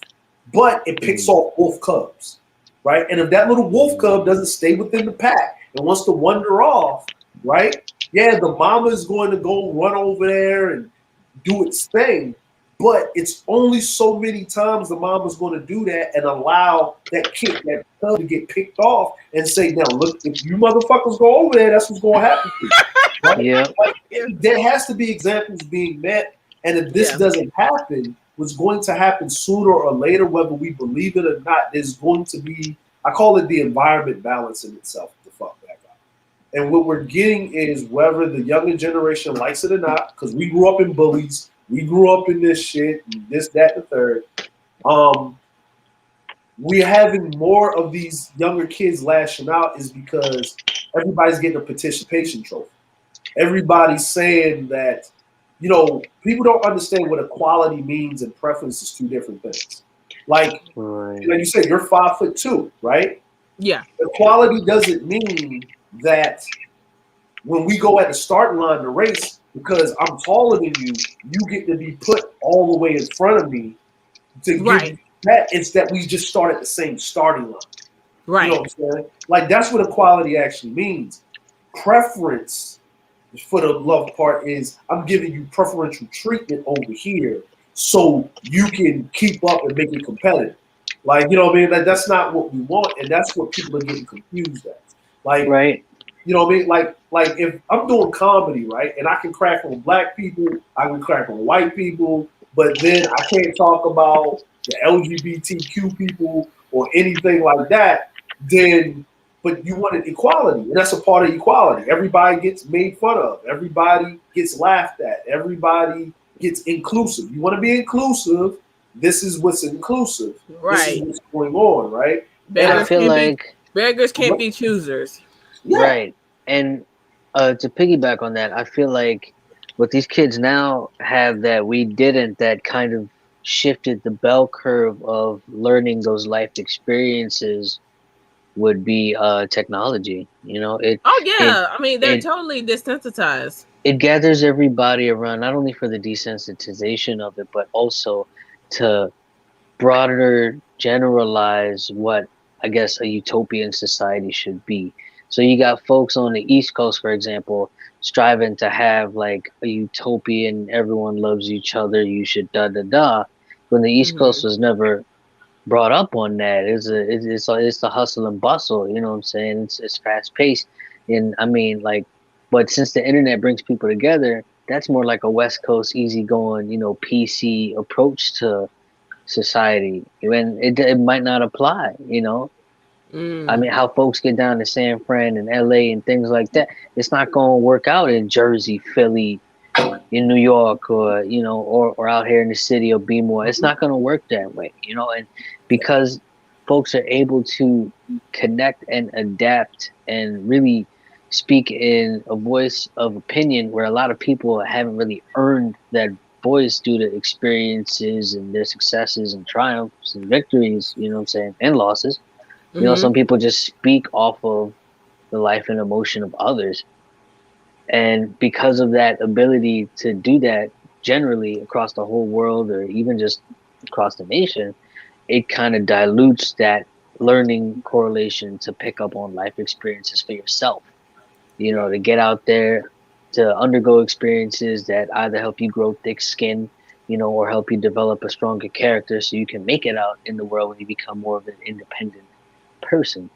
but it picks off wolf cubs, right? And if that little wolf cub doesn't stay within the pack and wants to wander off, right? Yeah, the mama is going to go run over there and do its thing, but it's only so many times the mama's going to do that and allow that cub to get picked off and say, "Now look, if you motherfuckers go over there, that's what's going to happen to you." Right? Yeah. Like, there has to be examples being met, and if this doesn't happen, what's going to happen sooner or later, whether we believe it or not, there's going to be, I call it the environment balancing itself the fuck back up. And what we're getting is, whether the younger generation likes it or not, because we grew up in bullies, we grew up in this shit, this, that, and the third. We're having more of these younger kids lashing out is because everybody's getting a participation trophy. Everybody's saying that, you know, people don't understand what equality means and preference is two different things. Like you said, you're 5'2", right? Yeah. Equality doesn't mean that when we go at the starting line to race, because I'm taller than you, you get to be put all the way in front of me to give you that. It's that we just start at the same starting line. Right. You know what I'm saying? Like, that's what equality actually means. Preference, for the love part, is I'm giving you preferential treatment over here so you can keep up and make it competitive. Like, you know what I mean? Like, that's not what we want, and that's what people are getting confused at. Like, you know what I mean? Like if I'm doing comedy, right, and I can crack on black people, I can crack on white people, but then I can't talk about the LGBTQ people or anything like that, then, but you wanted equality, and that's a part of equality. Everybody gets made fun of. Everybody gets laughed at. Everybody gets inclusive. You want to be inclusive, this is what's inclusive. This is what's going on, right? Beggars, I feel like beggars can't be choosers. Yeah. Right. And to piggyback on that, I feel like what these kids now have that we didn't, that kind of shifted the bell curve of learning those life experiences, would be technology. You know, I mean, they're totally desensitized. it gathers everybody around, not only for the desensitization of it, but also to broader generalize what I guess a utopian society should be. So you got folks on the East Coast, for example, striving to have like a utopian, everyone loves each other, you should da da da. When the East Coast was never brought up on that. It's the hustle and bustle. You know what I'm saying? It's fast paced, and I mean like, but since the internet brings people together, that's more like a West Coast easygoing, PC approach to society. When it might not apply, I mean, how folks get down to San Fran and LA and things like that, it's not going to work out in Jersey, Philly, in New York, or out here in the city or be more. It's not going to work that way, and because folks are able to connect and adapt and really speak in a voice of opinion where a lot of people haven't really earned that voice due to experiences and their successes and triumphs and victories, you know what I'm saying, and losses. Some people just speak off of the life and emotion of others. And because of that ability to do that generally across the whole world or even just across the nation, it kind of dilutes that learning correlation to pick up on life experiences for yourself. To get out there, to undergo experiences that either help you grow thick skin, or help you develop a stronger character so you can make it out in the world when you become more of an independent person.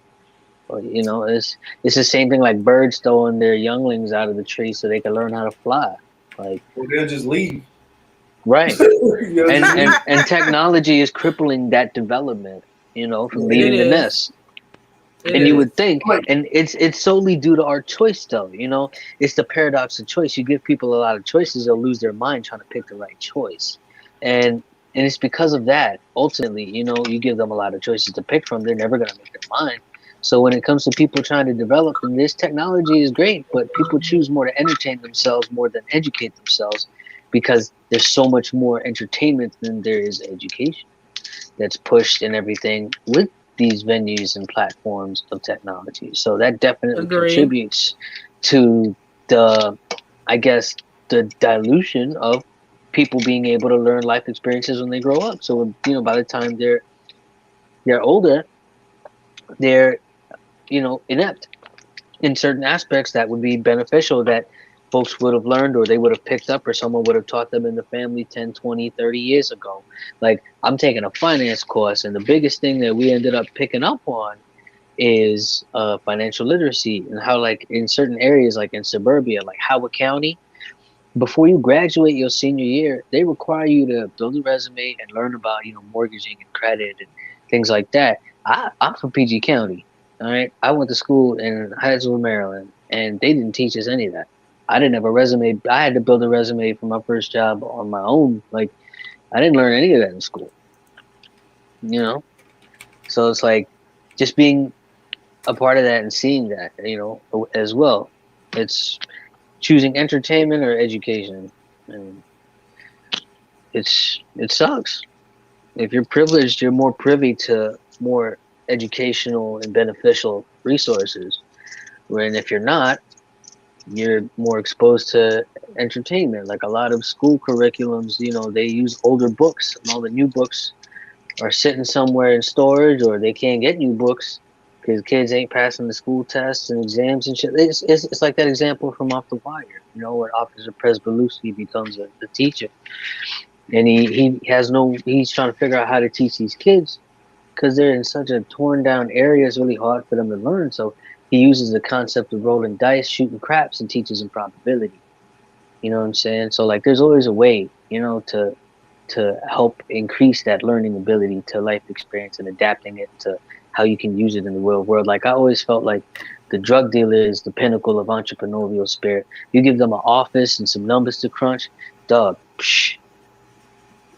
It's the same thing like birds throwing their younglings out of the tree so they can learn how to fly. Like, Well, they'll just leave. Right. and technology is crippling that development, from leaving the nest. And you would think, and it's solely due to our choice, though. It's the paradox of choice. You give people a lot of choices, they'll lose their mind trying to pick the right choice, and it's because of that. Ultimately, you give them a lot of choices to pick from, they're never going to make their mind. So when it comes to people trying to develop, and this technology is great, but people choose more to entertain themselves more than educate themselves, because there's so much more entertainment than there is education that's pushed and everything with these venues and platforms of technology. So that definitely contributes to I guess, the dilution of people being able to learn life experiences when they grow up. So, by the time they're older, they're, inept in certain aspects that would be beneficial that folks would have learned or they would have picked up or someone would have taught them in the family 10, 20, 30 years ago. Like, I'm taking a finance course, and the biggest thing that we ended up picking up on is financial literacy, and how, like, in certain areas, like in suburbia, like Howard County, before you graduate your senior year, they require you to build a resume and learn about, mortgaging and credit and things like that. I'm from PG County. All right. I went to school in Hyattsville, Maryland, and they didn't teach us any of that. I didn't have a resume. I had to build a resume for my first job on my own. Like, I didn't learn any of that in school. So it's like just being a part of that and seeing that, as well. It's choosing entertainment or education. And it sucks. If you're privileged, you're more privy to more educational and beneficial resources. When if you're not, you're more exposed to entertainment. Like a lot of school curriculums, they use older books, and all the new books are sitting somewhere in storage, or they can't get new books because kids ain't passing the school tests and exams and shit. It's like that example from Off the Wire, where Officer Presbeluski becomes a teacher, and he's trying to figure out how to teach these kids because they're in such a torn down area. It's really hard for them to learn. So he uses the concept of rolling dice, shooting craps, and teaches them probability. You know what I'm saying? So like, there's always a way, to help increase that learning ability to life experience and adapting it to how you can use it in the real world. Like, I always felt like the drug dealer is the pinnacle of entrepreneurial spirit. You give them an office and some numbers to crunch, dog,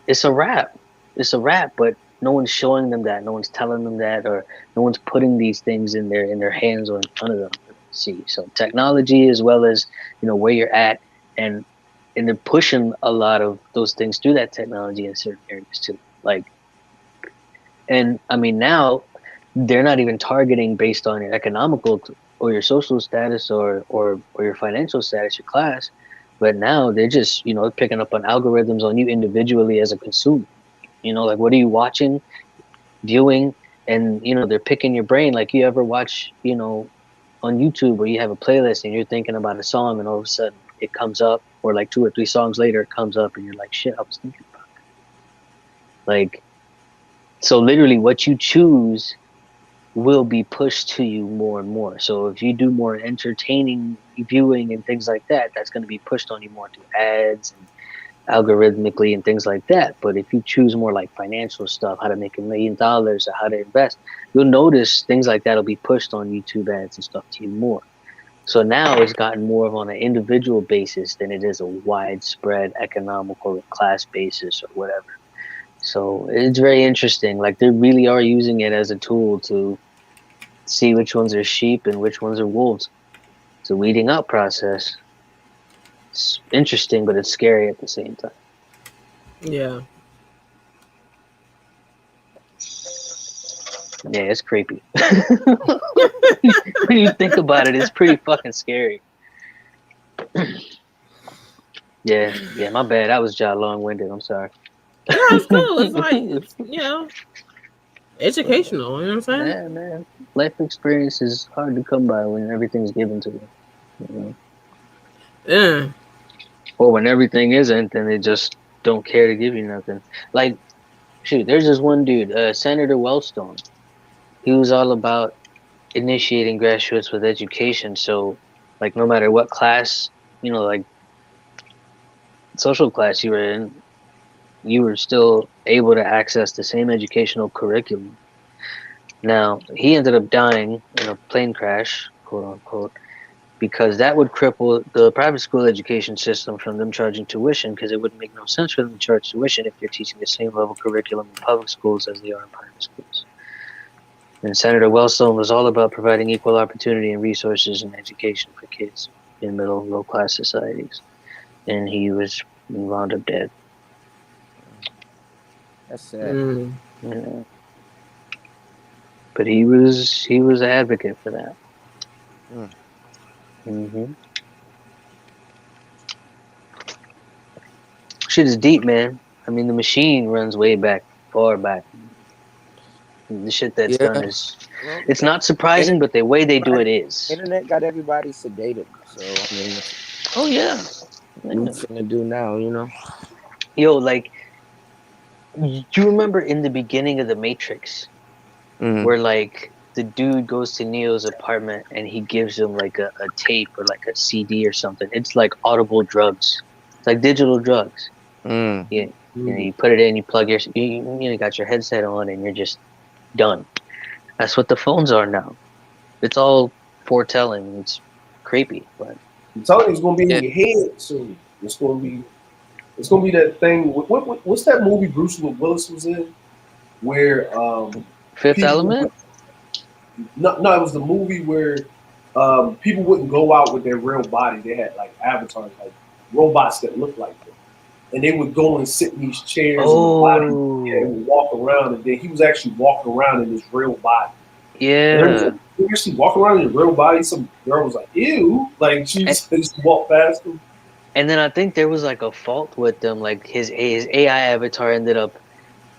it's a wrap. It's a wrap, but no one's showing them that. No one's telling them that, or no one's putting these things in their hands or in front of them to see. So technology, as well as, where you're at, and they're pushing a lot of those things through that technology in certain areas too. Like, and I mean, now they're not even targeting based on your economical or your social status or your financial status, your class. But now they're just, you know, picking up on algorithms on you individually as a consumer. You know, like what are you watching, viewing, and you know, they're picking your brain. Like you ever watch, you know, on YouTube where you have a playlist and you're thinking about a song and all of a sudden it comes up, or like 2 or 3 songs later it comes up and you're like, shit, I was thinking about that. Like, so literally what you choose will be pushed to you more and more. So if you do more entertaining viewing and things like that, that's going to be pushed on you more through ads and algorithmically and things like that. But if you choose more like financial stuff, how to make $1 million or how to invest, you'll notice things like that will be pushed on YouTube ads and stuff to you more. So now it's gotten more of on an individual basis than it is a widespread economical or class basis or whatever. So it's very interesting. Like they really are using it as a tool to see which ones are sheep and which ones are wolves. It's a weeding out process. It's interesting, but it's scary at the same time. Yeah. Yeah, it's creepy. When you think about it, it's pretty fucking scary. Yeah, my bad. That was just long-winded. I'm sorry. No, it's cool. It's like, it's, you know, educational. You know what I'm saying? Yeah, man. Life experience is hard to come by when everything's given to you. You know? Yeah. Or when everything isn't, then they just don't care to give you nothing. Like, shoot, there's this one dude, Senator Wellstone. He was all about initiating graduates with education. So, like, no matter what class, you know, like social class you were in, you were still able to access the same educational curriculum. Now, he ended up dying in a plane crash, quote unquote, because that would cripple the private school education system from them charging tuition, because it wouldn't make no sense for them to charge tuition if you're teaching the same level curriculum in public schools as they are in private schools. And Senator Wellstone was all about providing equal opportunity and resources in education for kids in middle and low class societies. And he wound up dead. That's sad. Yeah. But he was an advocate for that. Mm-hmm. Shit is deep, man. I mean, the machine runs way back, far back. The shit that's done is, well, it's not surprising, but the way they do it is. Internet got everybody sedated. So I mean, oh yeah, what's gonna do now? You know. Yo, like, do you remember in the beginning of the Matrix, where like the dude goes to Neo's apartment and he gives him like a tape or like a CD or something? It's like audible drugs. It's like digital drugs. Yeah, you know, you put it in, you plug you got your headset on, and you're just done. That's what the phones are now. It's all foretelling. It's creepy, but I'm telling you, it's gonna be in your head soon. It's gonna be that thing. What's that movie Bruce Willis was in, where Fifth Element? No, it was the movie where people wouldn't go out with their real body. They had like avatars, like robots that looked like them, and they would go and sit in these chairs in the body and walk around. And then he was actually walking around in his real body. Yeah. He actually walk around in his real body. Some girl was like, "Ew!" Like she just walked past him. And then I think there was like a fault with them. Like his AI avatar ended up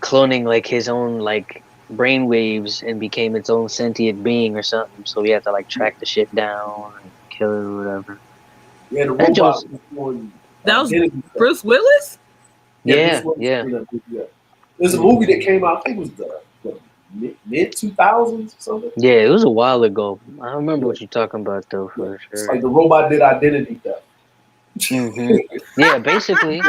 cloning like his own like brain waves and became its own sentient being or something. So we had to like track the shit down and kill it or whatever. Yeah, the robot that was Bruce Willis? Yeah. There's a movie that came out, I think it was the mid 2000s or something. Yeah, it was a while ago. I don't remember what you're talking about though, for sure. It's like the robot did identity theft. Mm-hmm. Yeah, basically.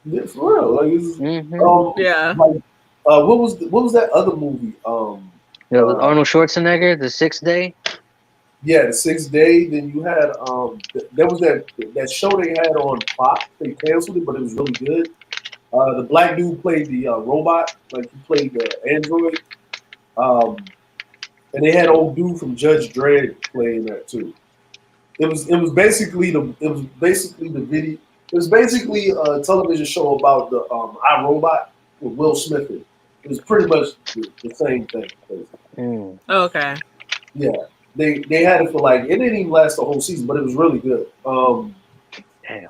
Yeah, for real. Like, yeah. Like, what was that other movie? With Arnold Schwarzenegger, The Sixth Day. Yeah, The Sixth Day. Then you had there was that show they had on Fox. They canceled it, but it was really good. The black dude played the robot, like he played the android. And they had old dude from Judge Dredd playing that too. It was basically the video. It was basically a television show about the iRobot with Will Smith in it. It was pretty much the same thing. Okay. Yeah, They had it for like it didn't even last the whole season, but it was really good. Damn.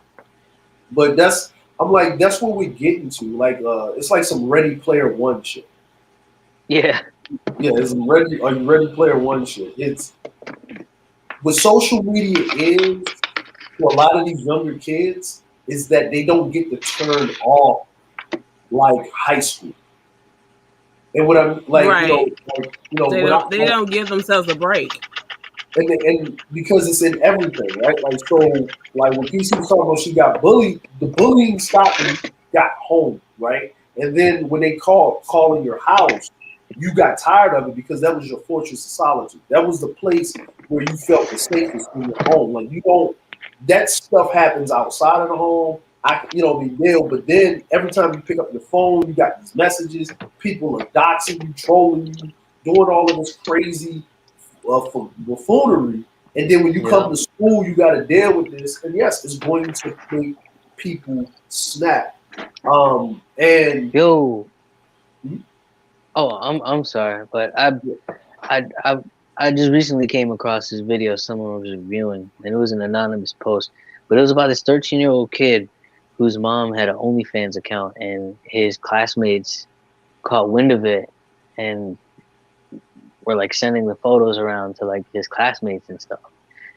But that's I'm like that's what we're getting to. Like it's like some Ready Player One shit. Yeah. Yeah, it's some Ready Player One shit. It's what social media is to a lot of these younger kids is that they don't get to turn off like high school. And what I'm like, Right. They when don't. They don't give themselves a break. and because it's in everything, right? Like so, like when PC was talking about she got bullied, the bullying stopped when you got home, right? And then when they calling your house, you got tired of it because that was your fortress of solitude. That was the place where you felt the safest in your home. Like you don't, that stuff happens outside of the home. But then every time you pick up your phone, you got these messages. People are doxing you, trolling you, doing all of this crazy for buffoonery, and then when you come to school, you got to deal with this, and yes, it's going to make people snap. And yo, I'm sorry, but I just recently came across this video someone was reviewing, and it was an anonymous post, but it was about this 13-year-old kid whose mom had an OnlyFans account, and his classmates caught wind of it, and were like sending the photos around to like his classmates and stuff.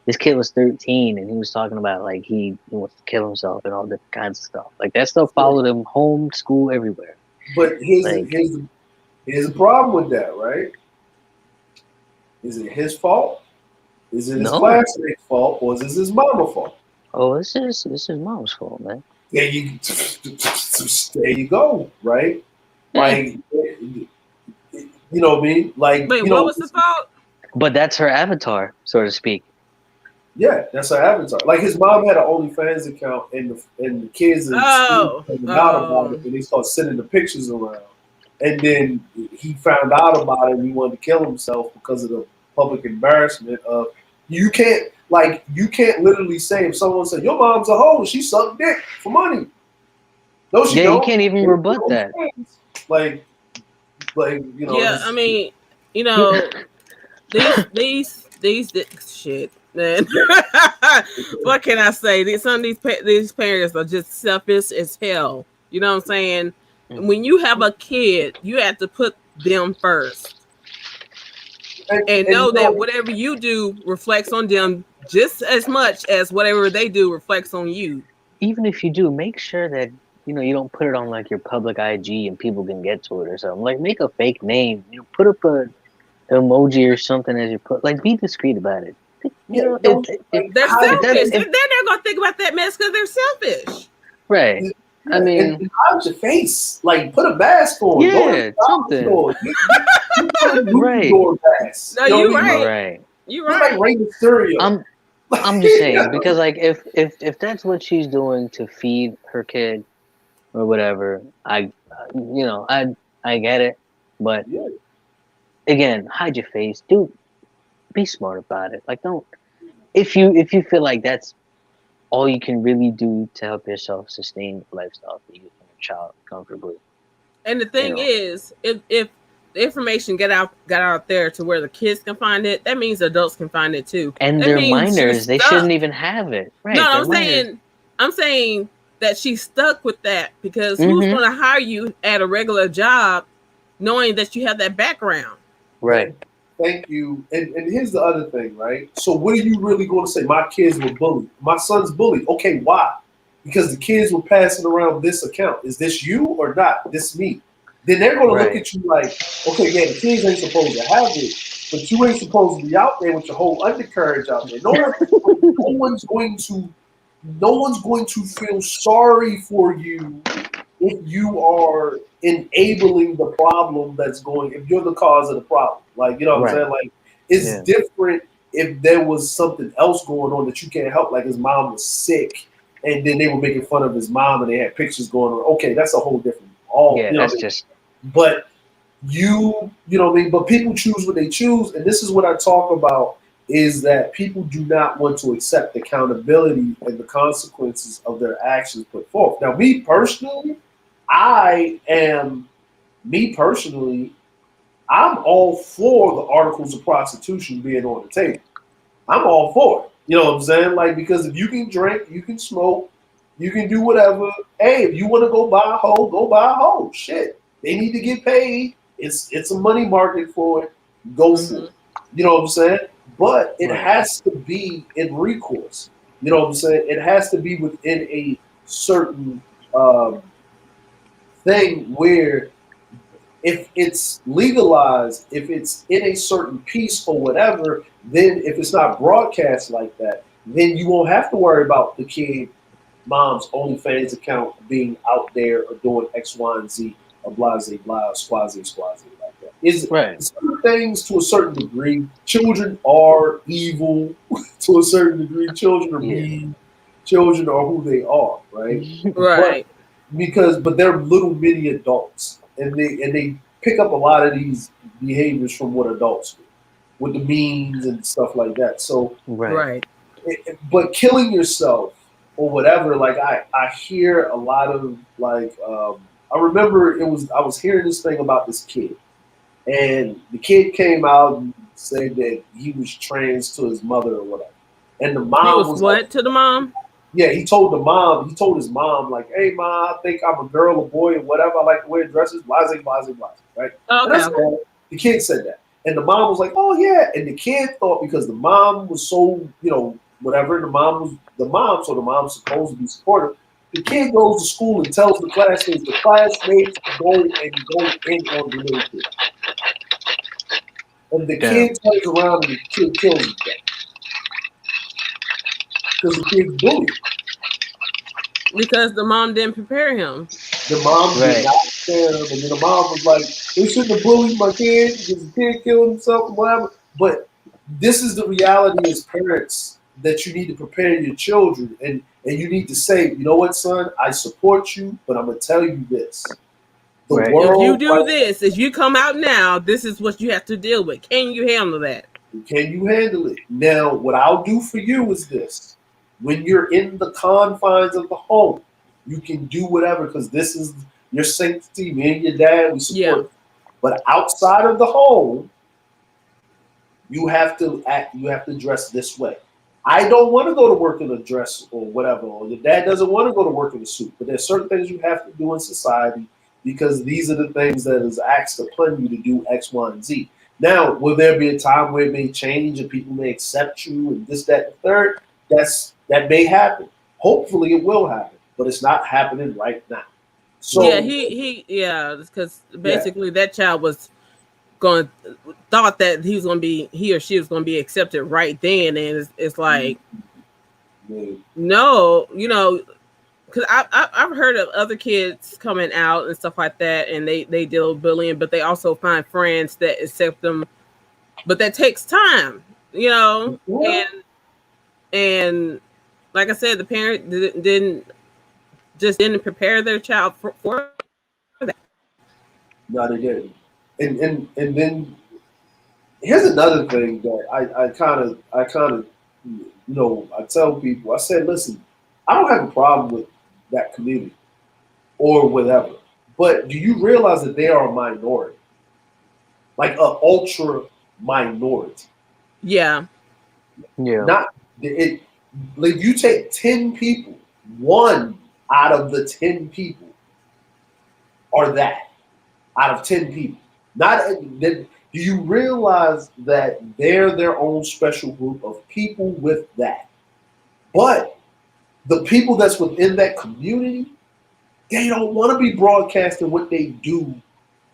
This kid was 13 and he was talking about like he wants to kill himself and all different kinds of stuff. Like that stuff followed him home, school, everywhere. But here's the problem with that, right? Is it his fault? Is it his classmate's fault, or is this his mama's fault? Oh, this is mom's fault, man. There you go, right? Like, you know what I mean? Like, wait, what was the fault? But that's her avatar, so to speak. Yeah, that's her avatar. Like his mom had an OnlyFans account, and the kids and out about it, and they start sending the pictures around. And then he found out about it, and he wanted to kill himself because of the public embarrassment of you can't literally say if someone said your mom's a hoe, she sucked dick for money. No, she don't. You can't even rebut that. Like you know. Yeah, I mean, these shit, man. What can I say? Some of these parents are just selfish as hell. You know what I'm saying? When you have a kid, you have to put them first, and know that whatever you do reflects on them just as much as whatever they do reflects on you. Even if you do, make sure that you don't put it on like your public IG and people can get to it or something. Like make a fake name. Put up a emoji or something as you put. Like be discreet about it. They're selfish. They're not gonna think about that mess because they're selfish. Right. Yeah, I mean, and hide your face. Like put a mask on. Yeah, something. Right. No, you're right. You're right. Like Rey Mysterio. I'm just saying because like if that's what she's doing to feed her kid or whatever, I get it, but again, hide your face, dude. Be smart about it. Like don't if you feel like that's all you can really do to help yourself sustain the lifestyle for you and your child comfortably. And the thing is, if the information got out there to where the kids can find it, that means adults can find it too. And that they're minors; they shouldn't even have it. Right? No, I'm saying that she's stuck with that because who's going to hire you at a regular job, knowing that you have that background? Right. Thank you. And here's the other thing, right? So what are you really going to say? My kids were bullied. My son's bullied. Okay, why? Because the kids were passing around this account. Is this you or not? This me. Then they're going to look at you like, okay, yeah, the kids ain't supposed to have it, but you ain't supposed to be out there with your whole undercarriage out there. No one's going to feel sorry for you if you are enabling the problem that's going, if you're the cause of the problem. Like, you know what I'm saying? Like, it's different if there was something else going on that you can't help, like his mom was sick, and then they were making fun of his mom and they had pictures going on. Okay, that's a whole different that's just. But you know what I mean? But people choose what they choose, and this is what I talk about, is that people do not want to accept accountability and the consequences of their actions put forth. Now, me personally, I I'm all for the articles of prostitution being on the table. I'm all for it. You know what I'm saying? Like, because if you can drink, you can smoke, you can do whatever. Hey, if you want to go buy a hoe, go buy a hoe. Shit. They need to get paid. It's a money market for it. Go for it. You know what I'm saying? But it has to be in recourse. You know what I'm saying? It has to be within a certain thing where if it's legalized, if it's in a certain piece or whatever, then if it's not broadcast like that, then you won't have to worry about the kid mom's OnlyFans account being out there or doing X, Y, and Z, or blase, blah, squaze, like that. Certain things to a certain degree, children are evil to a certain degree. Children are mean. Children are who they are, right? Right. But they're little mini adults, and they pick up a lot of these behaviors from what adults do, with the memes and stuff like that. So, Right. But killing yourself or whatever, like I hear a lot of like I remember I was hearing this thing about this kid, and the kid came out and said that he was trans to his mother or whatever, and the mom was was what like, to the mom? yeah, he told his mom, like, hey, Ma, I think I'm a girl or boy or whatever. I like to wear dresses, blase, right? And that's all. The kid said that. And the mom was like, oh, yeah. And the kid thought because the mom was so, whatever, the mom's supposed to be supportive. The kid goes to school and tells the classmates go in on the little kid. And the kid turns around and the kid kills himself. Because the kid's bullied. Because the mom didn't prepare him. The mom did not prepare him, and then the mom was like, "They shouldn't have bullied my kid because the kid killed himself or whatever." But this is the reality as parents that you need to prepare your children, and you need to say, "You know what, son? I support you, but I'm gonna tell you this: the world. If you do this, if you come out now, this is what you have to deal with. Can you handle that? Can you handle it? Now, what I'll do for you is this: when you're in the confines of the home, you can do whatever because this is your sanctity. Me and your dad, we support it. But outside of the home, you have to act. You have to dress this way. I don't want to go to work in a dress or whatever, or your dad doesn't want to go to work in a suit. But there's certain things you have to do in society because these are the things that is asked upon you to do X, Y, and Z. Now, will there be a time where it may change and people may accept you and this, that, and the third? That may happen. Hopefully, it will happen, but it's not happening right now. So yeah, because basically that child was thought that he or she was going to be accepted right then, and it's like, no, because I've heard of other kids coming out and stuff like that, and they deal with bullying, but they also find friends that accept them, but that takes time, and like I said, the parent didn't prepare their child for that. No, they didn't. And then here's another thing that I kind of I tell people. I said, listen, I don't have a problem with that community or whatever, but do you realize that they are a minority, like an ultra minority? Yeah. Not it. Like you take 10 people, 1 out of the 10 people are that out of 10 people. Not that. Do you realize that they're their own special group of people with that? But the people that's within that community, they don't want to be broadcasting what they do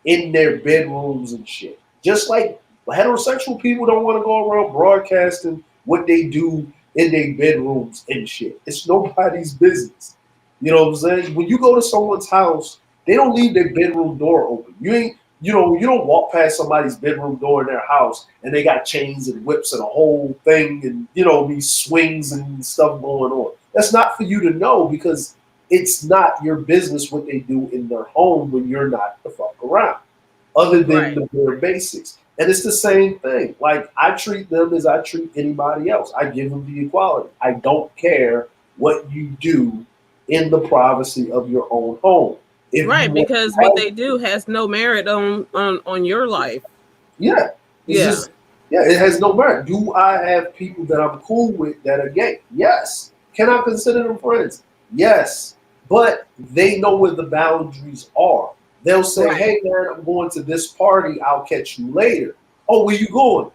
in their bedrooms and shit. Just like heterosexual people don't want to go around broadcasting what they do in their bedrooms and shit. It's nobody's business. You know what I'm saying? When you go to someone's house, they don't leave their bedroom door open. You don't walk past somebody's bedroom door in their house and they got chains and whips and a whole thing and these swings and stuff going on. That's not for you to know because it's not your business what they do in their home when you're not the fuck around, other than the bare basics. And it's the same thing. Like I treat them as I treat anybody else. I give them the equality. I don't care what you do in the privacy of your own home. Because what they do has no merit on your life. Yeah. It's just, yeah, it has no merit. Do I have people that I'm cool with that are gay? Yes. Can I consider them friends? Yes. But they know where the boundaries are. They'll say, hey man, I'm going to this party, I'll catch you later. Oh, where you going?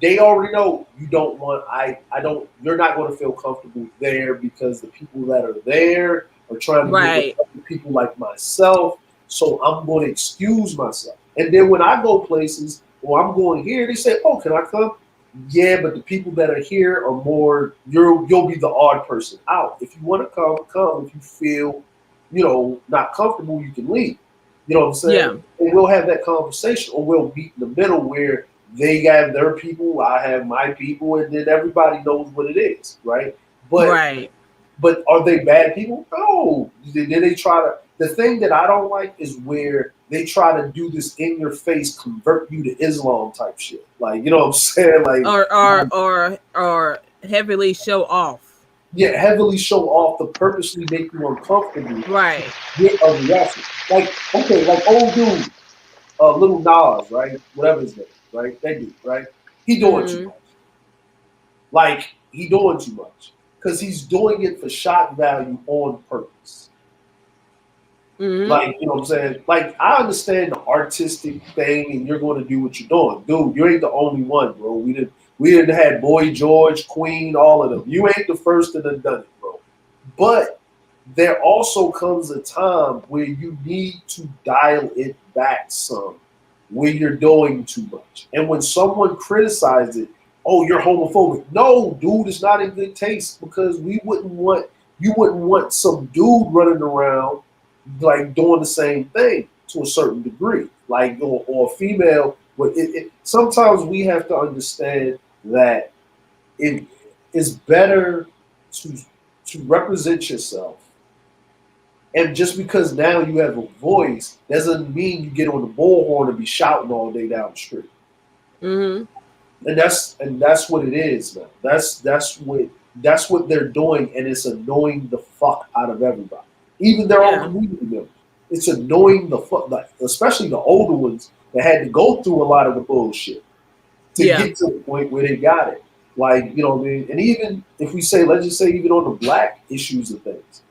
They already know you don't want I don't you're not going to feel comfortable there because the people that are there are trying to get with other people like myself. So I'm going to excuse myself. And then when I go places or I'm going here, they say, oh, can I come? Yeah, but the people that are here are more you'll be the odd person out. If you want to come, come. If you feel, not comfortable, you can leave. You know what I'm saying? Yeah. And we'll have that conversation or we'll meet in the middle where they have their people, I have my people, and then everybody knows what it is, right? But are they bad people? No. Did they try to? The thing that I don't like is where they try to do this in your face, convert you to Islam type shit. Like, you know what I'm saying? Like, or heavily show off. Yeah, heavily show off to purposely make you uncomfortable. Right. With a reaction. Like, okay, like old dude, Little Nas, right? Whatever his name, right? That dude, right? He doing too much. Like, he doing too much. Because he's doing it for shock value on purpose. Like, you know what I'm saying? Like, I understand the artistic thing and you're going to do what you're doing. Dude, you ain't the only one, bro. We didn't have Boy George, Queen, all of them. You ain't the first that have done it, bro. But there also comes a time where you need to dial it back some, where you're doing too much. And when someone criticizes it, oh, you're homophobic. No, dude, it's not in good taste because you wouldn't want some dude running around like doing the same thing to a certain degree, like or a female. But sometimes we have to understand that it is better to represent yourself. And just because now you have a voice doesn't mean you get on the bullhorn and be shouting all day down the street. And that's what it is, man. That's what they're doing, and it's annoying the fuck out of everybody, even their own community members. It's annoying the fuck, like, especially the older ones that had to go through a lot of the bullshit to get to the point where they got it. Like, you know what I mean? And even if we say, let's just say, even on the black issues of things,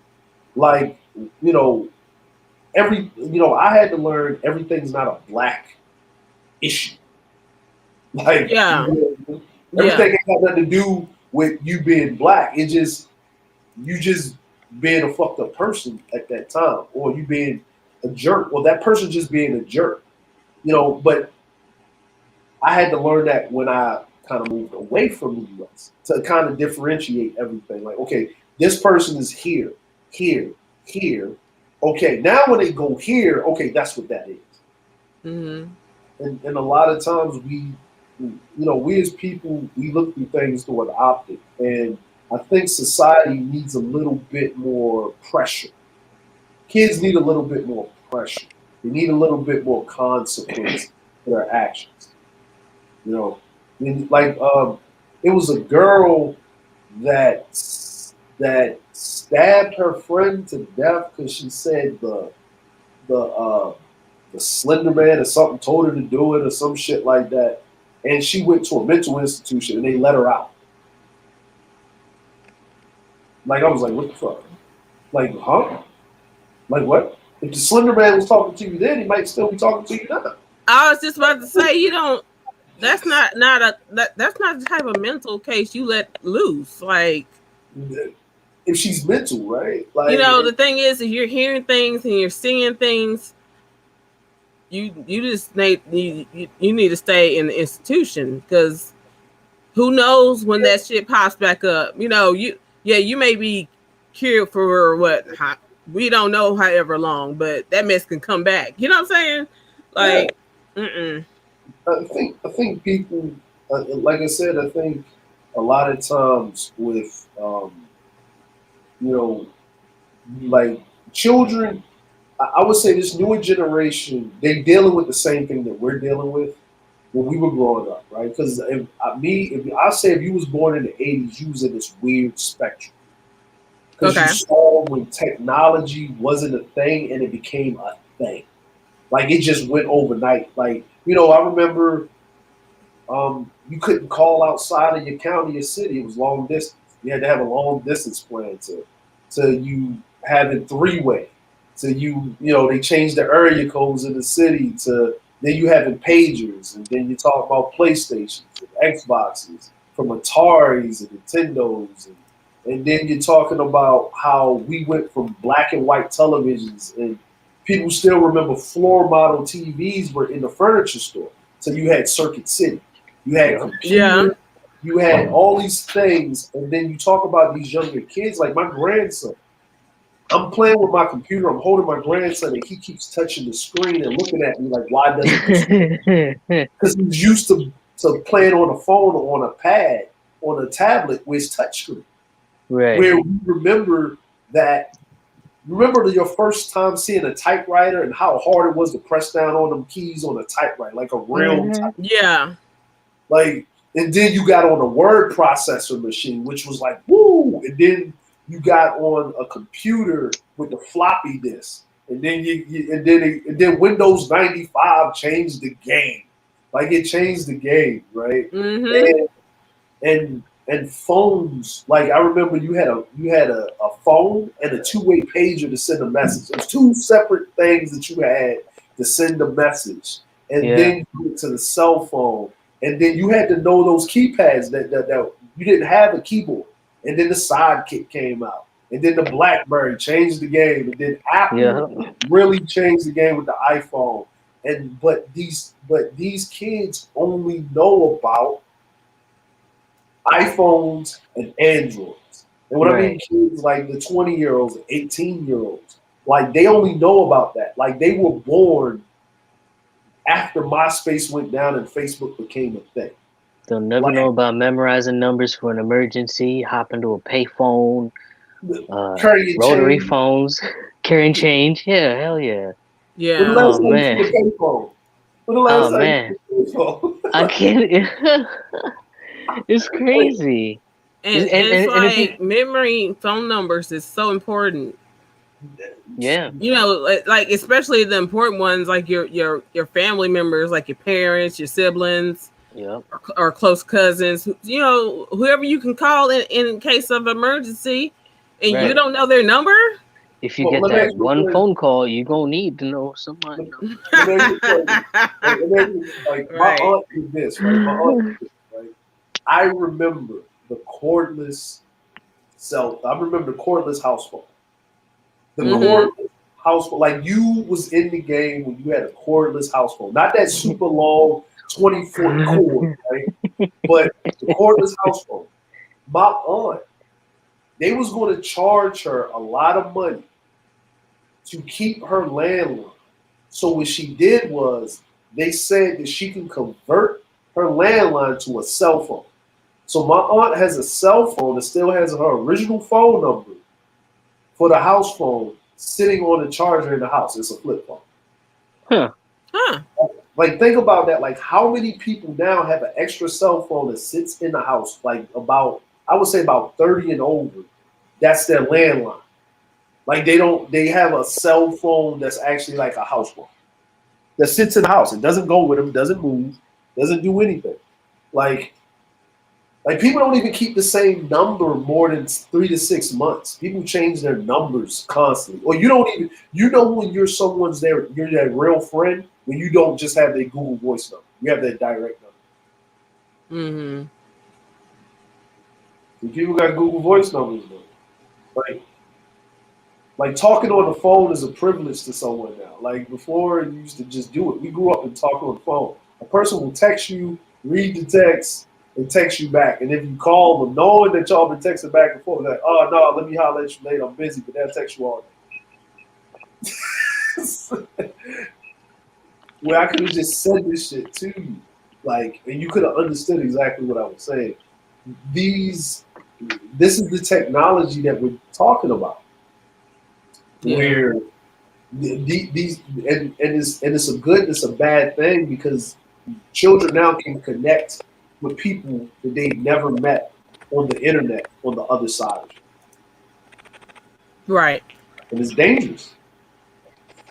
like, I had to learn everything's not a black issue. Like, everything ain't got nothing to do with you being black. It just you just being a fucked up person at that time, or you being a jerk, or that person just being a jerk. But I had to learn that when I kind of moved away from the US to kind of differentiate everything. Like, okay, this person is here, here, here. Okay, now when they go here, okay, that's what that is. And a lot of times we as people, we look through things through an optic. And I think society needs a little bit more pressure. Kids need a little bit more pressure. They need a little bit more consequence for their actions. Like it was a girl that stabbed her friend to death because she said the Slender Man or something told her to do it or some shit like that. And she went to a mental institution and they let her out. Like, I was like, what the fuck? Like, huh? Like, what? If the Slender Man was talking to you then, he might still be talking to you now. I was just about to say, that's not the type of mental case you let loose. Like, if she's mental, right? Like, the thing is, if you're hearing things and you're seeing things, you just need to stay in the institution because who knows when that shit pops back up. You may be cured for we don't know however long, but that mess can come back. You know what I'm saying? Like, I think people, like I said, I think a lot of times with, like children, I would say this newer generation, they dealing with the same thing that we're dealing with when we were growing up, right? Because I say if you was born in the 80s, you was in this weird spectrum. Because you saw when technology wasn't a thing and it became a thing. Like it just went overnight. Like, you know, I remember you couldn't call outside of your county or city. It was long distance. You had to have a long distance plan to you having three-way. To you know, they changed the area codes in the city to then you having pagers, and then you talk about PlayStations and Xboxes from Ataris and Nintendos, and then you're talking about how we went from black and white televisions, and people still remember floor model TVs were in the furniture store. So you had Circuit City, you had computers, you had all these things, and then you talk about these younger kids, like my grandson. I'm playing with my computer, I'm holding my grandson, and he keeps touching the screen and looking at me like, why doesn't this? Because he's used to playing on a phone or on a pad, on a tablet with touchscreen. Right. Where we remember that. Remember your first time seeing a typewriter and how hard it was to press down on them keys on a typewriter, like a real typewriter. Yeah. Like, and then you got on a word processor machine, which was like, woo! And then you got on a computer with the floppy disk. And then and then Windows 95 changed the game. Like it changed the game, right? Mm-hmm. And phones, like I remember you had a phone and a two-way pager to send a message. It was two separate things that you had to send a message. And then you went to the cell phone. And then you had to know those keypads that you didn't have a keyboard. And then the Sidekick came out. And then the BlackBerry changed the game. And then Apple really changed the game with the iPhone. But these kids only know about iPhones and Androids. And what I mean kids like the 20-year-olds, 18-year-olds, like they only know about that. Like they were born after MySpace went down and Facebook became a thing. They'll never know about memorizing numbers for an emergency, hop into a payphone, rotary phones, carrying change. Yeah, hell yeah. Yeah. When the last Oh time man. you see a payphone? When the last time man. you see a payphone? I can't. It's crazy. And it's like memory phone numbers is so important. Yeah. You know, like especially the important ones, like your family members, like your parents, your siblings, or close cousins. You know, whoever you can call in case of emergency, and you don't know their number. If you get that one phone call, you're gonna need to know somebody. Like my aunt did this, right? My aunt did this, right? I remember the cordless I remember the cordless house phone. The cordless house phone, like you was in the game when you had a cordless house phone, not that super long 20-foot cord, right? But the cordless house phone. My aunt, they was going to charge her a lot of money to keep her landline. So what she did was they said that she can convert her landline to a cell phone. So my aunt has a cell phone that still has her original phone number for the house phone sitting on the charger in the house. It's a flip phone. Like think about that. Like how many people now have an extra cell phone that sits in the house? Like I would say about 30 and over. That's their landline. Like they have a cell phone that's actually like a house phone that sits in the house. It doesn't go with them, doesn't move, doesn't do anything. Like people don't even keep the same number more than 3 to 6 months. People change their numbers constantly. Or you don't even, when you're you're their real friend, when you don't just have their Google Voice number. You have their direct number. Mm-hmm. And people got Google Voice numbers though. Like talking on the phone is a privilege to someone now. Like before, you used to just do it. We grew up and talk on the phone. A person will text you, read the text, and text you back. And if you call them, knowing that y'all been texting back and forth, like, oh no, let me holler at you later. I'm busy, but they'll text you all day. Where I could have just said this shit to you, like, and you could have understood exactly what I was saying. This is the technology that we're talking about. Where these and it's a good, it's a bad thing because children now can connect with people that they've never met on the internet on the other side. Right. And it's dangerous.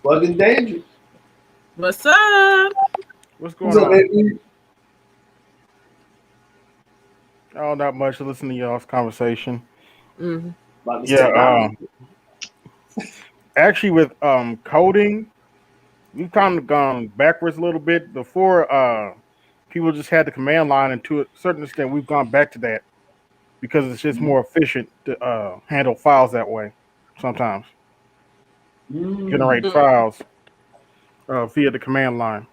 Fucking dangerous. What's up? What's going What's up, on? baby? Oh, not much. Listen to y'all's conversation. Mm-hmm. About this Yeah. technology. Actually, with coding, we've kind of gone backwards a little bit. Before, people just had the command line, and to a certain extent, we've gone back to that because it's just more efficient to handle files that way. Sometimes generate files via the command line.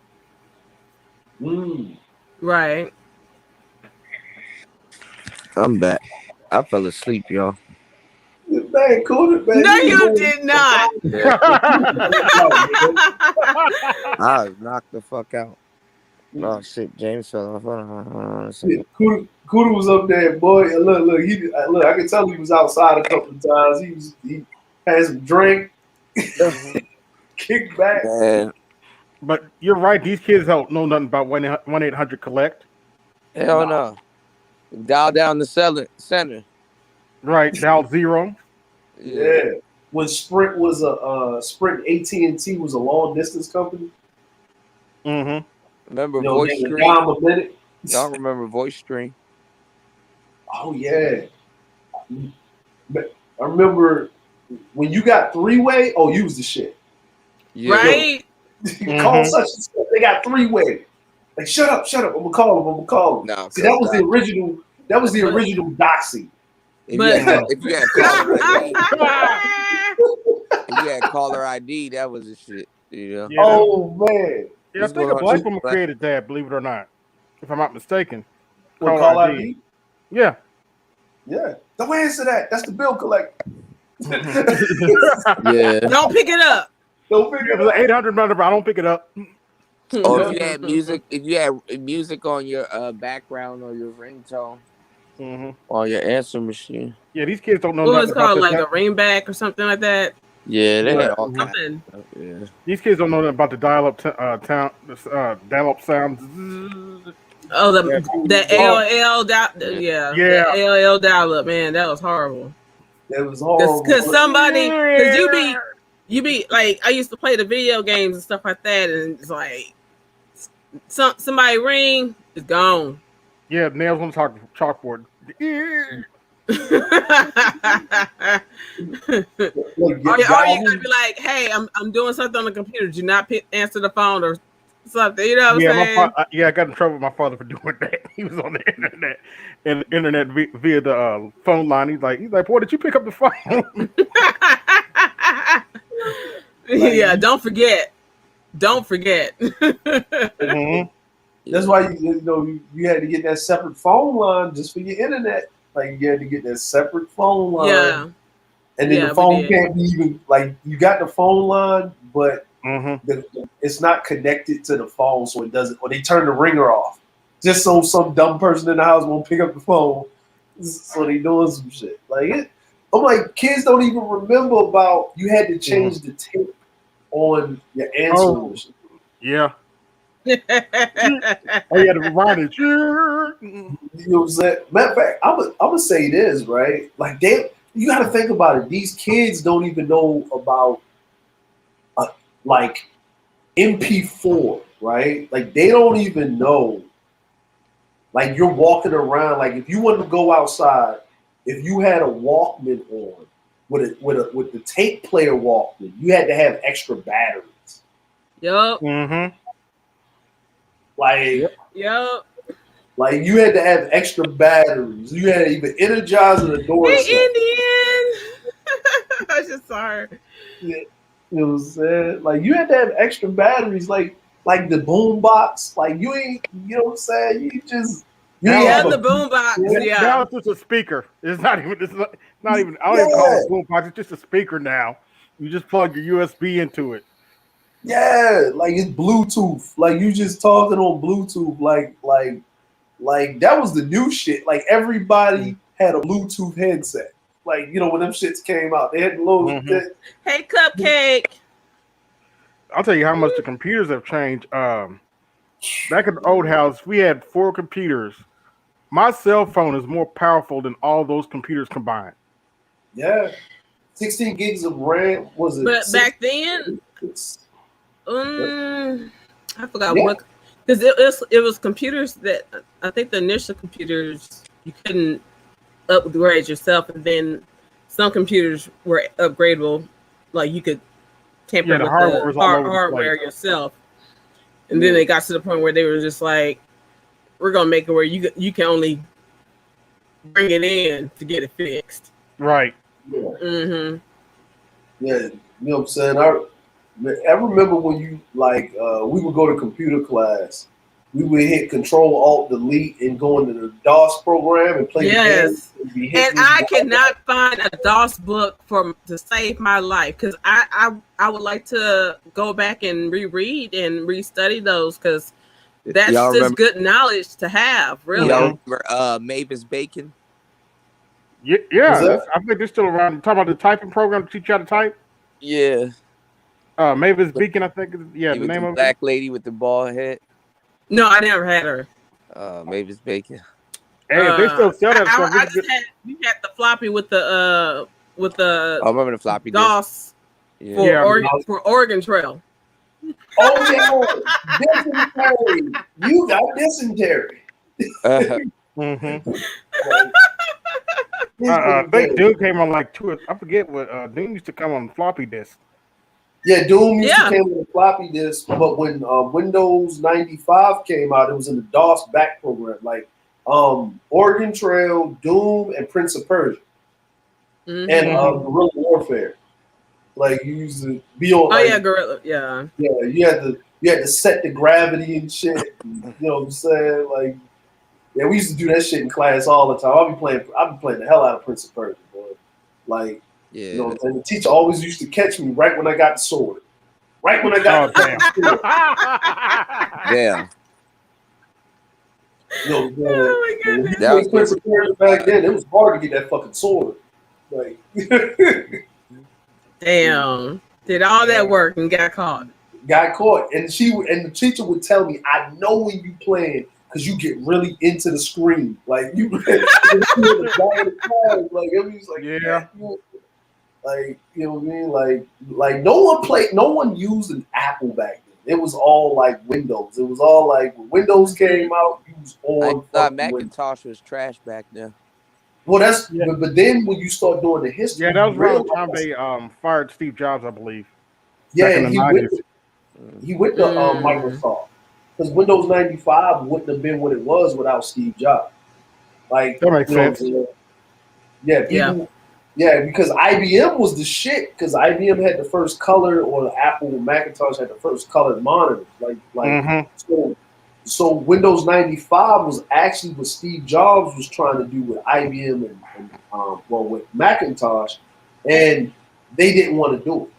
Right. I'm back. I fell asleep, y'all. Man, cool, man. No, You you was did not. Yeah. I was knocked the fuck out. Oh shit, James fell off. Hold on a second. Cuda was up there, boy. And look. Look. I can tell he was outside a couple of times. He had some drink, kicked back. Man, But you're right; these kids don't know nothing about 1-800 collect. hell no. Dial down the center. Right, dial 0. Yeah. When Sprint was Sprint, AT&T was a long distance company. Mm-hmm. Remember They voice were stream? dime a minute. Y'all remember voice stream? Oh yeah. I remember when you got three-way. Oh, you was the shit. Yeah. Right. Call such and such. They got three-way. Like shut up. I'm gonna call him. No, See, that was the original. That was the original doxing. If you had caller ID, if you had caller ID, that was the shit. You know? Yeah, Oh man. Yeah, I What's think going a on, black Chief? woman created that, believe it or not, if I'm not mistaken. What, call ID? Yeah. Yeah. Don't answer that. That's the bill collector. Yeah. Don't pick it up. Don't pick it up. 800 number. I don't pick it up. Or if you had music on your background or your ringtone, or your answer machine. Yeah, these kids don't know What was nothing it about called? the Like a ringback or something like that? Yeah, they had all kinds. Something. Yeah. These kids don't know nothing about the dial-up sound. Oh, the AOL dial. Yeah. Yeah. The AOL dial up, man. That was horrible. That was horrible. Because you be like, I used to play the video games and stuff like that, and it's like somebody ring, it's gone. Yeah, nails on the chalkboard. Or you gonna be like, hey, I'm doing something on the computer. Do not answer the phone or something. You know what I'm saying? I got in trouble with my father for doing that. He was on the internet via the phone line. He's like, boy, did you pick up the phone? Yeah, don't forget. That's why you had to get that separate phone line just for your internet. Like you had to get that separate phone line. Yeah. And then the phone can't be even like you got the phone line, but it's not connected to the phone, so it doesn't. Or they turn the ringer off, just so some dumb person in the house won't pick up the phone. So they doing some shit like it. I'm like, kids don't even remember about you had to change the tape on your answering machine. Yeah. Oh, you had to rewind it. You know what I'm saying? Matter of fact, I'm gonna say this, right? Like you got to think about it. These kids don't even know about like MP4, right? Like they don't even know. Like you're walking around. Like if you wanted to go outside, if you had a Walkman on with the tape player Walkman, you had to have extra batteries. Yup. Like yup. Like you had to have extra batteries. You had to even energize the door. Hey, Indian. I just saw her. Yeah. You know what I'm saying? Like you had to have extra batteries, like the boom box. Like you ain't, you know what I'm saying? You just the boom box. Yeah. Now it's just a speaker. It's not even. I don't even call it a boom box. It's just a speaker now. You just plug your USB into it. Yeah, like it's Bluetooth. Like you just talking on Bluetooth. Like that was the new shit. Like everybody had a Bluetooth headset. Like, you know, when them shits came out, they had the little Hey, Cupcake. I'll tell you how much the computers have changed. Back at the old house, we had 4 computers. My cell phone is more powerful than all those computers combined. Yeah. 16 gigs of RAM was it? But back then, I forgot Yeah. what, because it was computers that I think the initial computers you couldn't upgrade yourself, and then some computers were upgradable, like you could tamper the with hardware the was all over the hardware place. yourself. And then they got to the point where they were just like, we're gonna make it where you can only bring it in to get it fixed. Right. Yeah. Mm-hmm. Yeah, you know what I'm saying? I remember when you like we would go to computer class. We would hit Control Alt Delete and go into the DOS program and play the game. Yes. And I cannot find a DOS book to save my life, because I would like to go back and reread and restudy those, because that's Y'all just remember? good knowledge to have, really. Y'all remember Mavis Bacon? Yeah, I think they're still around. You talking about the typing program to teach you how to type? Yeah. Mavis Beacon, I think. Yeah, the With name the of black it. lady with the bald head. No, I never had her. Mavis Bacon. Hey, if they still sell that stuff, I just we had the floppy with the I remember the floppy disk. DOS for Oregon Trail. Oh yeah, dysentery. You got dysentery. I think Doom came on like I forget what Doom used to come on floppy disk. Yeah, Doom used to come on a floppy disk, but when Windows 95 came out, it was in the DOS back program, like Oregon Trail, Doom, and Prince of Persia, and Guerrilla Warfare. Like you used to be on. Guerrilla. Yeah. Yeah, you had to set the gravity and shit. You know what I'm saying? Like, yeah, we used to do that shit in class all the time. I'll be playing the hell out of Prince of Persia, boy. Like, you know, and the teacher always used to catch me right when I got the sword. Right when I got the sword. Damn. You know, oh my goodness. That was Prince of Persia back then. It was hard to get that fucking sword. Like, damn. Did all that work and got caught. Got caught, and the teacher would tell me, "I know when you playing because you get really into the screen, like you." Like it was like, like you know what I mean, like no one used an Apple back then. It was all like Windows. It was all like when Windows came out, you was on. I thought Macintosh was trash back then. Well, but then when you start doing the history, that was around the time they fired Steve Jobs, I believe. Yeah, and he went to Microsoft, because Windows 95 wouldn't have been what it was without Steve Jobs. Like that makes sense. Yeah, because IBM was the shit. Because IBM had the first color, or Apple Macintosh had the first colored monitors. So Windows 95 was actually what Steve Jobs was trying to do with IBM and with Macintosh, and they didn't want to do it.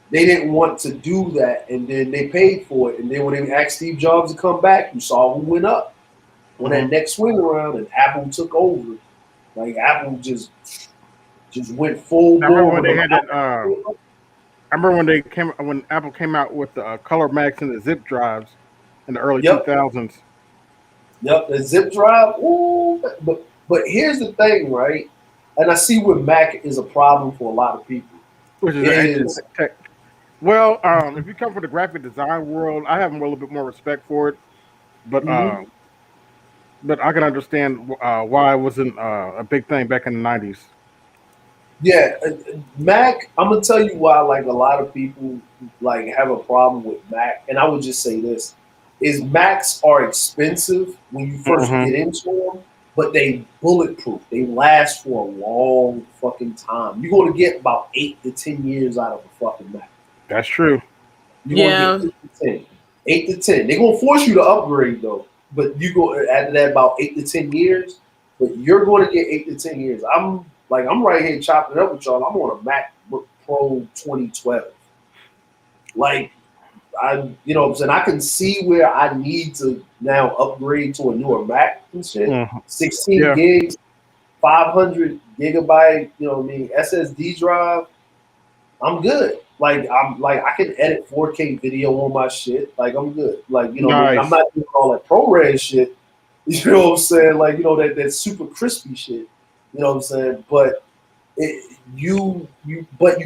They didn't want to do that, and then they paid for it. And then when they asked Steve Jobs to come back, you saw who went up. When that next swing around and Apple took over, like Apple just went full bore. I remember when they had that. I remember when Apple came out with the Color Max and the zip drives in the early 2000s. Yep, the zip drive. Ooh, but here's the thing, right? And I see where Mac is a problem for a lot of people. Which is well, if you come from the graphic design world, I have a little bit more respect for it, but I can understand why it wasn't a big thing back in the 90s. Yeah, Mac. I'm gonna tell you why. Like a lot of people like have a problem with Mac, and I would just say this: is Macs are expensive when you first get into them, but they bulletproof. They last for a long fucking time. You're gonna get about 8 to 10 years out of a fucking Mac. That's true. You're gonna get 8 to 10. They're gonna force you to upgrade though, but you go after that about 8 to 10 years. But you're going to get 8 to 10 years. I'm right here chopping it up with y'all. I'm on a MacBook Pro 2012. Like you know what I'm saying? I can see where I need to now upgrade to a newer Mac and shit. 16 gigs, 500 gigabyte, you know what I mean, SSD drive. I'm good. Like I can edit 4K video on my shit. Like I'm good. Like, you know, I'm not doing all that ProRes shit. You know what I'm saying? Like, you know, that super crispy shit. You know what I'm saying? But you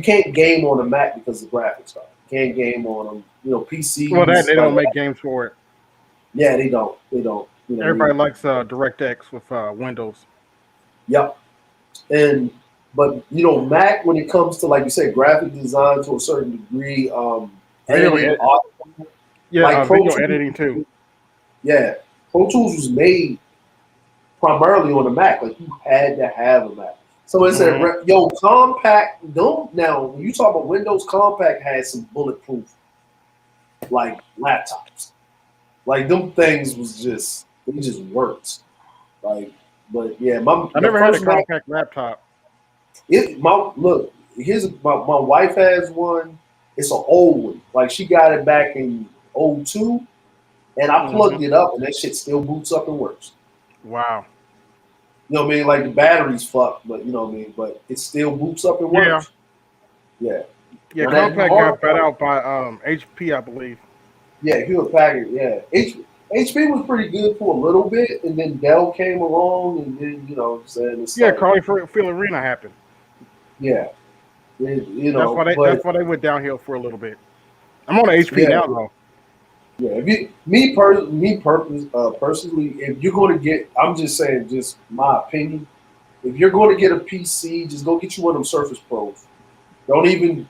can't game on a Mac because the graphics are. Can't game on them. You know, PCs. Well, that they don't like, make games for it. Yeah, they don't. They don't. You know, Everybody likes DirectX with Windows. Yep. But you know, Mac, when it comes to, like you said, graphic design to a certain degree, Video editing, video Tools, editing too. Yeah, Pro Tools was made primarily on a Mac. Like you had to have a Mac. Somebody said, "Yo, Compact." Don't now. When you talk about Windows, Compact has some bulletproof like laptops. Like them things was just they just worked. Like, but yeah, I never had a compact laptop. Look, here's my wife has one. It's an old one. Like she got it back in 02, and I plugged it up, and that shit still boots up and works. Wow. You know what I mean? Like the battery's fucked, but you know what I mean. But it still boots up and works. Yeah. Yeah, Compact got bought out by HP, I believe. Yeah, Hewlett Packard. Yeah, HP was pretty good for a little bit, and then Dell came along, and then you know, it's like, Carly Field Arena happened. Yeah, you know, that's why they went downhill for a little bit. I'm on HP now, though. Yeah, personally, if you're going to get, I'm just saying, just my opinion. If you're going to get a PC, just go get you one of them Surface Pros. Don't even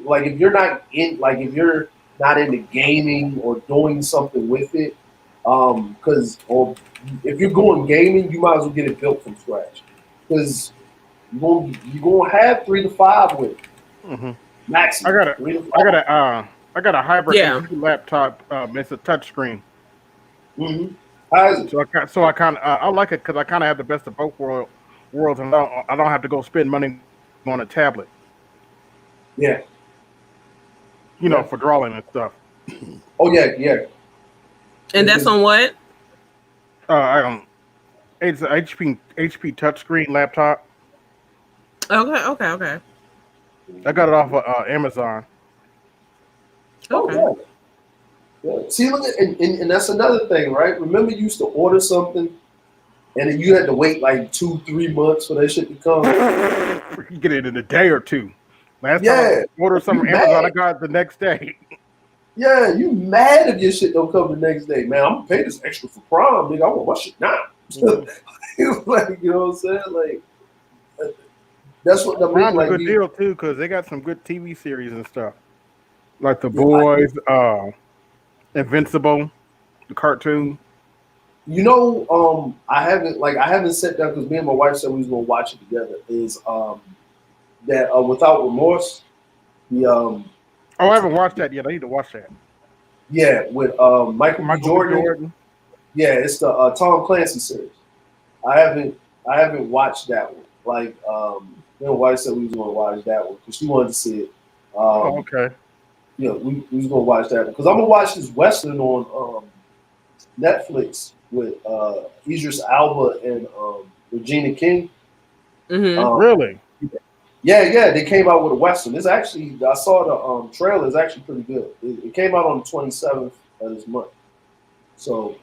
like if you're not into gaming or doing something with it, because if you're going gaming, you might as well get it built from scratch, because you're gonna have 3 to 5 with it. Maximum. I got a hybrid HP laptop. It's a touchscreen. So I kind of I like it because I kind of have the best of both worlds, and I don't have to go spend money on a tablet. Yeah. You know, for drawing and stuff. Oh yeah. And that's on what? It's an HP touchscreen laptop. Okay. I got it off of Amazon. Okay. Yeah. See, look, and that's another thing, right? Remember, you used to order something, and then you had to wait like 2-3 months for that shit to come. You get it in a day or two. Last time I ordered something from Amazon, I got it the next day. Yeah, you mad if your shit don't come the next day, man. I'm gonna pay this extra for Prime, nigga. I want my shit now. Like, you know what I'm saying? Like, that's what the Prime's a good deal too, because they got some good TV series and stuff, like The Boys, Invincible, the cartoon. You know, I haven't sat down because me and my wife said we was gonna watch it together. Is that Without Remorse? Oh, I haven't watched that yet. I need to watch that. Yeah, with Michael B. Jordan. Yeah, it's the Tom Clancy series. I haven't watched that one. Like, me and my wife said we was gonna watch that one because she wanted to see it. Okay. You know, we was gonna watch that one because I'm gonna watch this Western on Netflix with Idris Elba and Regina King. Really? Yeah, they came out with a Western. It's actually, I saw the trailer. It's actually pretty good. It came out on the 27th of this month. So,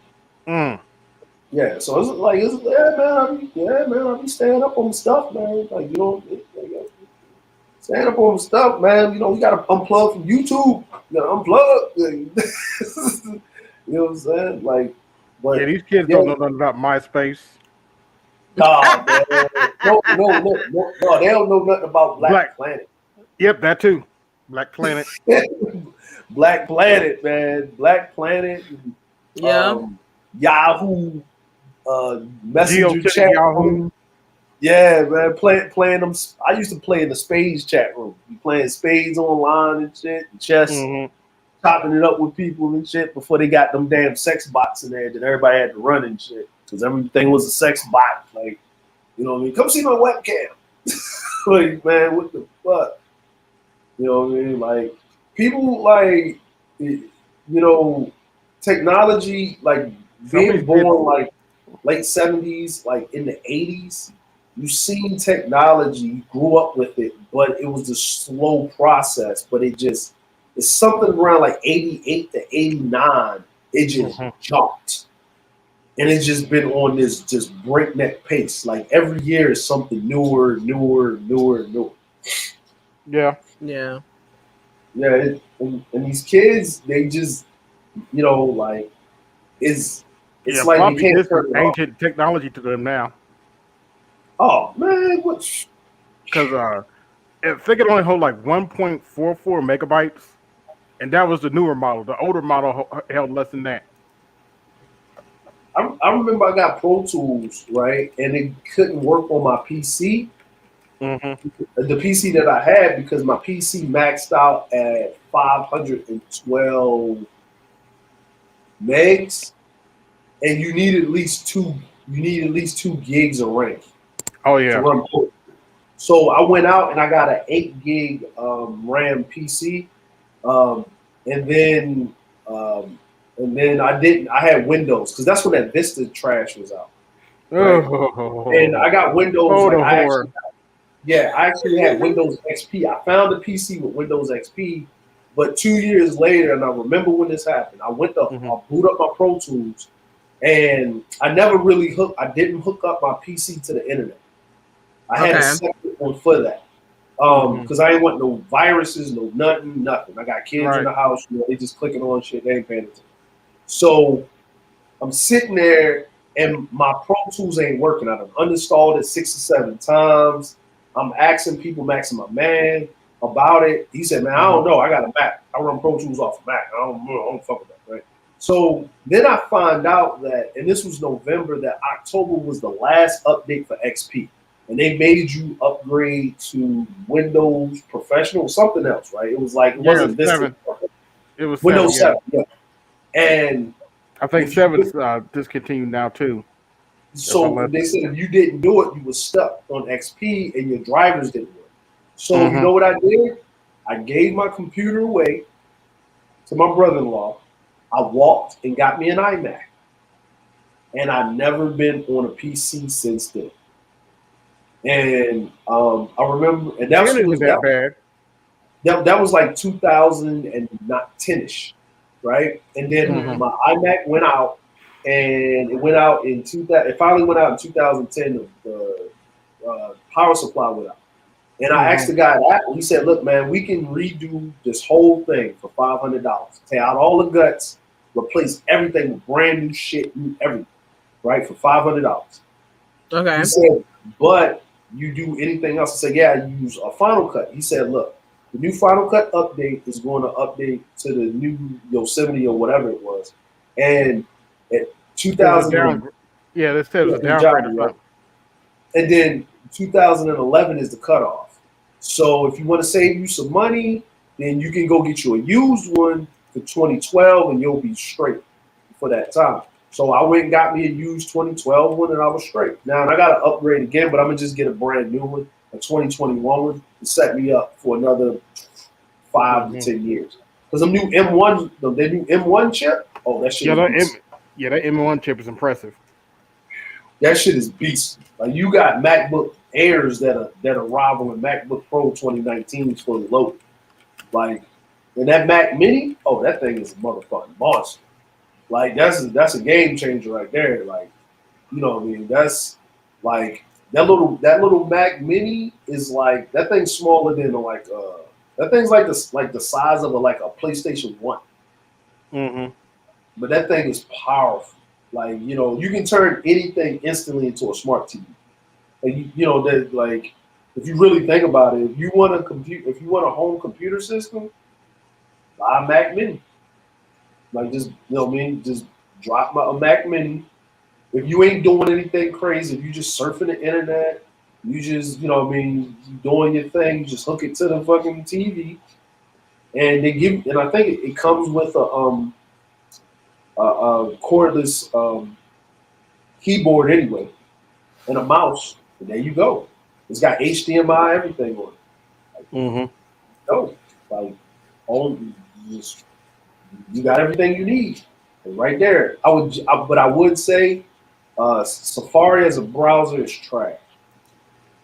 yeah. So it's like, I be staying up on the stuff, man. Like, you know, staying up on the stuff, man. You know, we gotta unplug from YouTube. You gotta unplug. You know what I'm saying? Like, but yeah, these kids don't know nothing about MySpace. Nah, man. No, they don't know nothing about Black Planet. Yep, that too. Black Planet. Black Planet, man. Black Planet. Yahoo. Messenger chat room. Yeah, man. Playing them. I used to play in the spades chat room. You playing spades online and shit, and chess, chopping it up with people and shit before they got them damn sex bots in there that everybody had to run and shit. Because everything was a sex bot. Like, you know what I mean? Come see my webcam. Like, man, what the fuck? You know what I mean? Like, people, like, you know, technology, like, being born, like, late 70s, like, in the 80s, you seen technology, you grew up with it, but it was a slow process. But it's something around, like, 88 to 89, it just jumped. And it's just been on this just breakneck pace. Like every year is something newer. Yeah. Yeah. Yeah, and these kids, they just, like it's Yeah, like they floppy can't disk is turn it off. ancient technology to them now. Oh man, what? Because I think it only hold like 1.44 megabytes, and that was the newer model. The older model held less than that. I remember I got Pro Tools, right, and it couldn't work on my PC, Mm-hmm. the PC that I had, because my PC maxed out at 512 megs, and you need at least two. You need at least 2 gigs of RAM Oh to yeah. run. So I went out and I got an 8 gig RAM PC, um, and then um, I didn't. I had Windows because that's when that Vista trash was out, right? And Oh, I got Windows. oh Like the horror. I actually had Windows XP. I found a PC with Windows XP, but 2 years later, and I remember when this happened. I went to Mm-hmm. boot up my Pro Tools, and I never really I didn't hook up my PC to the internet. I had a separate one for that. Because I ain't want no viruses, no nothing. I got kids in Right. the house, they just clicking on shit, they ain't paying attention. So I'm sitting there and my Pro Tools ain't working. I done uninstalled it 6 or 7 times. I'm asking people, I'm asking my man about it. He said, man, I don't know. I got a Mac. I run Pro Tools off a Mac. I don't fuck with that, right? So then I find out that, and this was November, that October was the last update for XP. And they made you upgrade to Windows Professional, something else, right? It was like, it Yeah, wasn't Vista. 7. It was 7. Windows Yeah. 7, yeah. And I think if you 7's discontinued now too. So they said if you didn't do it, you were stuck on XP and your drivers didn't work. So you Mm-hmm. know what I did? I gave my computer away to my brother-in-law. I walked and got me an iMac. And I've never been on a PC since then. And I remember, and Ten isn't that bad. that was like 2010ish, right? And then my iMac went out, and it went out in 2000. It finally went out in 2010. The power supply went out, and I asked the guy at Apple. He said, "Look, man, we can redo this whole thing for $500. Take out all the guts, replace everything with brand new shit, new everything, right, for $500." Okay. He said, "But you do anything else?" I said, "Yeah, I use a Final Cut." He said, "Look, the new Final Cut update is going to update to the new Yosemite or whatever it was, and at 2000, yeah, this says a in downgrade or Java, right? something. And then 2011 is the cutoff. So if you want to save you some money, then you can go get you a used one for 2012, and you'll be straight for that time." So I went and got me a used 2012 one, and I was straight. Now, and I got to upgrade again, but I'm gonna just get a brand new one, a 2021 one, to set me up for another 5 to 10 years. Because the new M1, the new M1 chip, oh, that shit is beast. That M1 chip is impressive. That shit is beast. Like, you got MacBook Airs that are rivaling MacBook Pro 2019 fully loaded. Like, and that Mac Mini, oh, that thing is a motherfucking monster. Like, that's a game changer right there. Like, you know what I mean? That's like that little Mac Mini is like, that thing's smaller than that thing's like the size of a PlayStation 1. Mm-hmm. But that thing is powerful. Like, you can turn anything instantly into a smart TV. Like, that, like, if you really think about it, if you want a home computer system, buy a Mac Mini. Like, just, what I mean, just drop a Mac Mini. If you ain't doing anything crazy, if you just surfing the internet, you just, what I mean, doing your thing, you just hook it to the fucking TV, and and I think it comes with a cordless keyboard anyway, and a mouse. And there you go. It's got HDMI, everything on it. No, like, you got everything you need right there. But I would say, Safari as a browser is trash.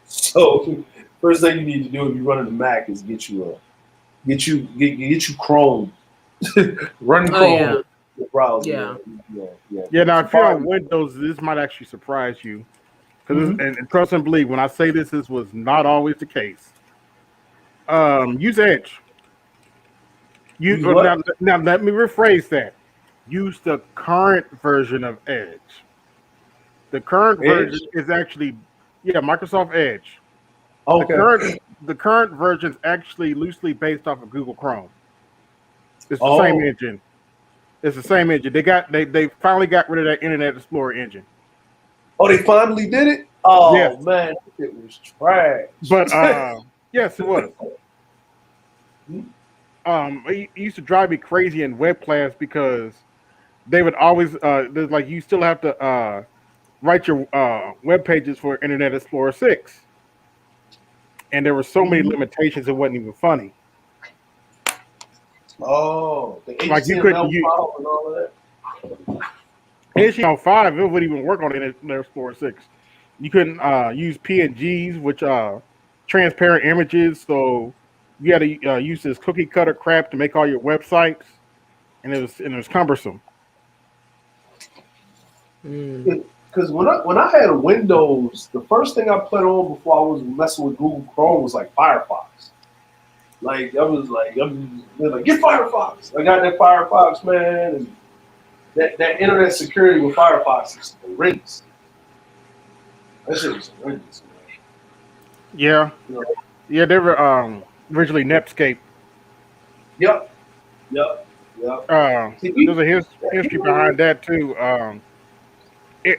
So first thing you need to do if you're running a Mac is get you Chrome. Running Chrome browser. Yeah. Now, if you're on Windows, this might actually surprise you. Because and trust and believe, when I say this was not always the case. Use Edge. Now let me rephrase that. Use the current version of Edge. The current version is actually, Microsoft Edge. Okay. The current version is actually loosely based off of Google Chrome. It's the same engine. It's the same engine. They finally got rid of that Internet Explorer engine. Oh, they finally did it? Oh man, it was trash. But yes, it was. It used to drive me crazy in web class because they would always there's like you still have to write your web pages for Internet Explorer 6. And there were so many limitations it wasn't even funny. Oh, the HTML Like you couldn't file and all of that. HTML5, it wouldn't even work on Internet Explorer 6. You couldn't use PNGs, which transparent images, so you had to use this cookie cutter crap to make all your websites, and it was cumbersome. Because when I had a Windows, the first thing I put on before I was messing with Google Chrome was like Firefox. Like I was like, they're like, get Firefox. I got that Firefox, man, and that internet security with Firefox is horrendous. That shit was horrendous, man. Yeah, yeah, they were originally Netscape. Yep. There's a history behind that too.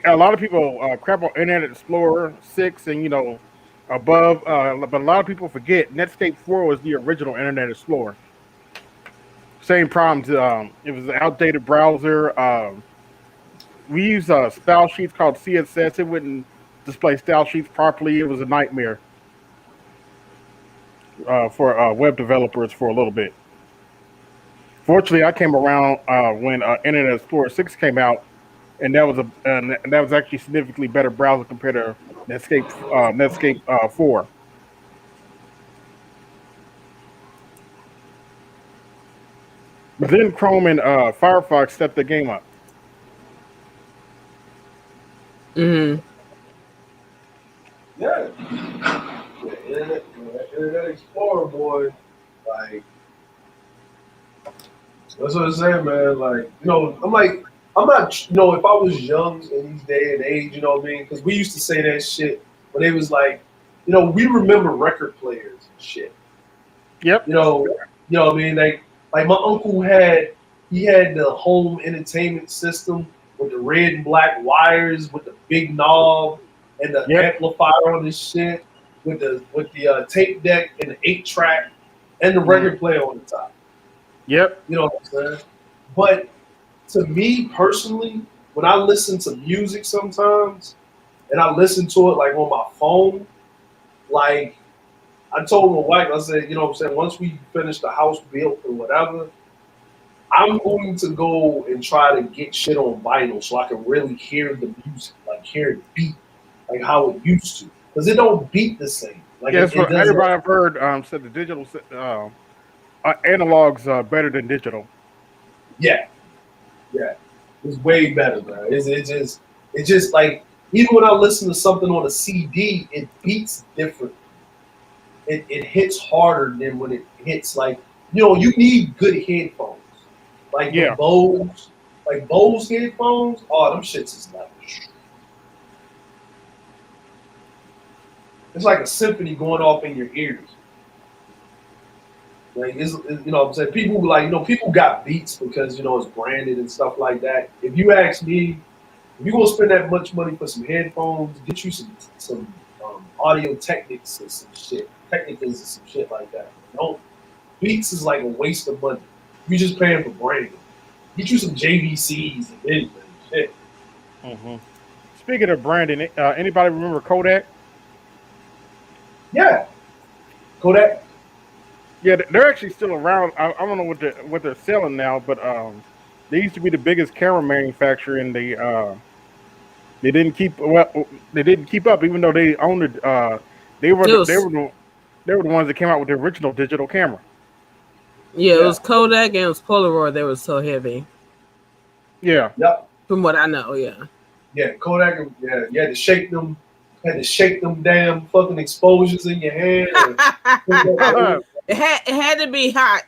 A lot of people crap on Internet Explorer 6 and above, but a lot of people forget Netscape 4 was the original Internet Explorer. Same problems. It was an outdated browser. We used style sheets called CSS. It wouldn't display style sheets properly. It was a nightmare for web developers for a little bit. Fortunately, I came around when Internet Explorer 6 came out, and that was actually significantly better browser compared to Netscape 4. But then Chrome and Firefox stepped the game up. Yeah. Internet Explorer, boy, like that's what I'm saying, man. Like, I'm not, if I was young in these day and age, you know what I mean? Because we used to say that shit when it was like, we remember record players and shit. Yep. You know what I mean? Like my uncle had the home entertainment system with the red and black wires with the big knob and the amplifier on this shit with the tape deck and the 8-track and the record player on the top. Yep. You know what I'm saying? But to me personally, when I listen to music sometimes and I listen to it like on my phone, like I told my wife, I said, once we finish the house built or whatever, I'm going to go and try to get shit on vinyl so I can really hear the music, like hear it beat, like how it used to. Because it don't beat the same. Like Yes, everybody I've heard said the digital analog's better than digital. Yeah, it's way better, bro. It's just like even when I listen to something on a CD, it beats different. It hits harder than when it hits like you need good headphones. Like the Bose headphones, oh, them shits is like it's like a symphony going off in your ears. Like it's what I'm saying, people people got beats because it's branded and stuff like that. If you ask me, if you gonna spend that much money for some headphones, get you some Audio Technics and some shit, Technicas and some shit like that. Beats is like a waste of money. You just paying for branding. Get you some JVCs and anything. Shit. Mm-hmm. Speaking of branding, anybody remember Kodak? Yeah, Kodak. Yeah, they're actually still around. I don't know what they're selling now, but they used to be the biggest camera manufacturer, and they didn't keep up, even though they owned it. They were the ones that came out with the original digital camera. Yeah, it was Kodak and it was Polaroid. They were so heavy. Yeah. Yep. From what I know, yeah. Yeah, Kodak. Yeah, you had to shake them. Damn fucking exposures in your hand. It had to be hot.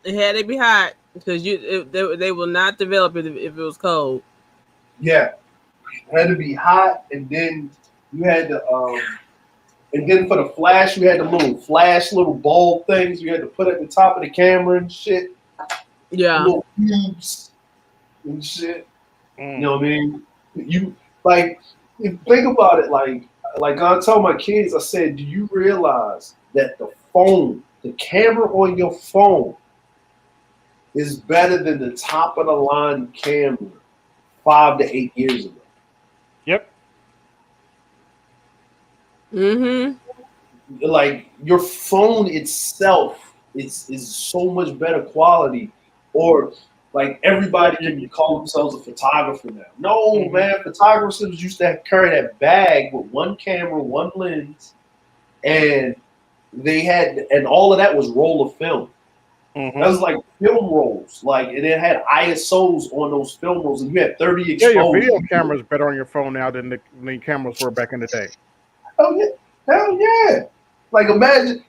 It had to be hot because they will not develop it if it was cold. Yeah, it had to be hot, and then you had to and then for the flash, you had the little bulb things you had to put at the top of the camera and shit. Yeah, the little cubes and shit. You know what I mean? You like think about it like I tell my kids, I said, do you realize that the camera on your phone is better than the top of the line camera 5 to 8 years ago? Yep. Mm-hmm. Like your phone itself is so much better quality, or like everybody can call themselves a photographer now. No, man, photographers used to carry that bag with one camera, one lens, and and all of that was roll of film. That was like film rolls, like, and it had ISOs on those film rolls, and you had 30 Yeah, your exposures. video camera is better on your phone now than the cameras were back in the day. Oh yeah, hell yeah! Like imagine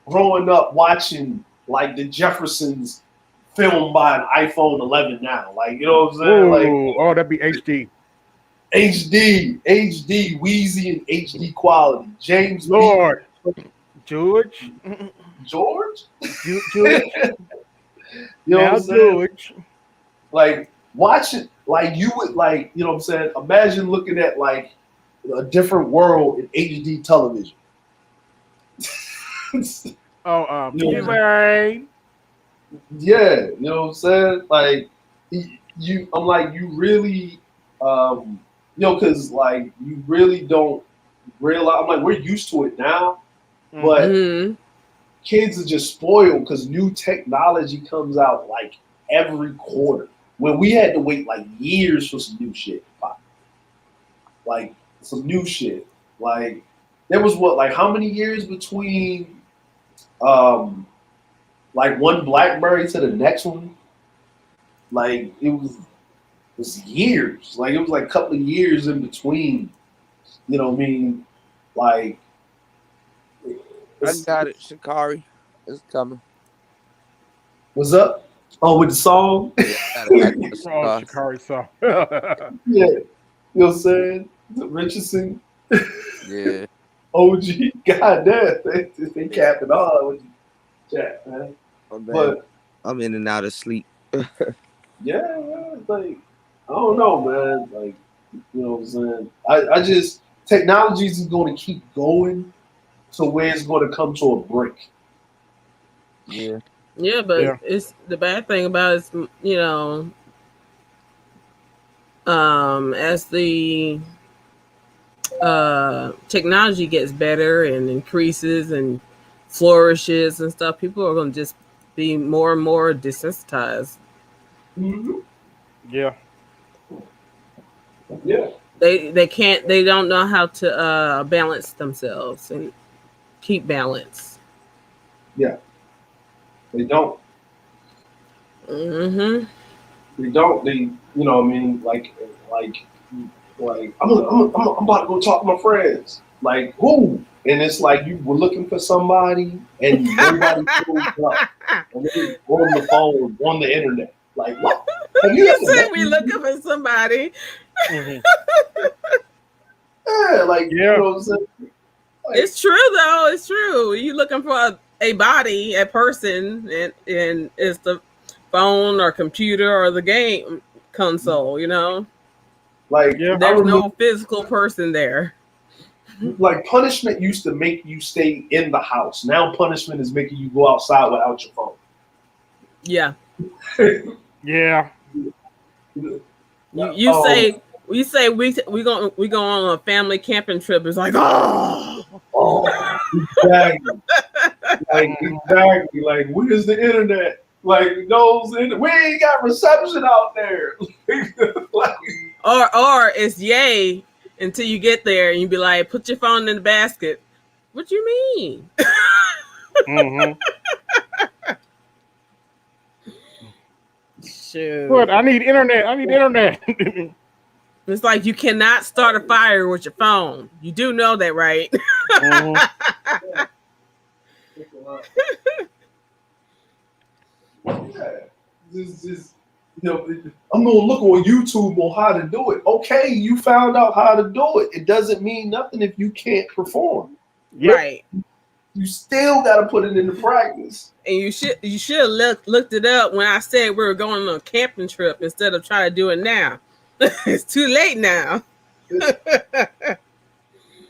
growing up watching like the Jeffersons filmed by an iPhone 11 now. Like, you know what I'm saying? Ooh, Like, oh, that'd be HD. HD, Wheezy and HD quality. James Lord, B. George. George? George. You know now, what I'm saying? George. Like, watch it, like, you would, like, you know what I'm saying? Imagine looking at, like, a different world in HD television. Oh, You know, right. yeah, you know what I'm saying? Like, I'm like, you really, because, like, you really don't realize, I'm like, we're used to it now, but kids are just spoiled because new technology comes out, like, every quarter. When we had to wait, like, years for some new shit. Like, some new shit. Like, there was like, how many years between, like, one BlackBerry to the next one? Like, it was years. Like, it was like a couple of years in between. You know what I mean? Like, I got it, Shikari. It's coming. What's up? Oh, with the song? Oh, Shikari song. Yeah. You know what I'm saying? Richardson. Yeah. OG. God damn. They capping all with the chat, man. Oh, man. But I'm in and out of sleep. yeah, like, I don't know, man. Like, you know what I'm saying? I just, technology is going to keep going to where it's going to come to a break. Yeah. Yeah, but it's the bad thing about it is, you know, as the technology gets better and increases and flourishes and stuff, people are going to just be more and more desensitized. Mm-hmm. Yeah. Yeah. They don't know how to balance themselves and keep balance. Yeah. They don't. Mm-hmm. They don't. They, you know what I mean? Like I'm about to go talk to my friends. Like, who? And it's like you were looking for somebody and nobody shows up. And they're on the phone, on the internet. Like, what? Have you ever said met we looking for somebody? Yeah, like, you know what I'm saying? Like, it's true though. It's true. You looking for a body, a person, and it's the phone or computer or the game console. You know, like, there's no physical person there. Like, punishment used to make you stay in the house. Now punishment is making you go outside without your phone. Yeah. Yeah. You say we go on a family camping trip. It's like, exactly. Exactly. Like, where's the internet? Like, we ain't got reception out there. Like, or it's yay until you get there and you be like, put your phone in the basket. What you mean? Shoot. What? I need internet. It's like you cannot start a fire with your phone. You do know that, right? Yeah. Just you know, I'm gonna look on YouTube on how to do it. Okay, you found out how to do it. It doesn't mean nothing if you can't perform. Right. You still got to put it into practice. And you should have looked it up when I said we were going on a camping trip instead of trying to do it now. It's too late now.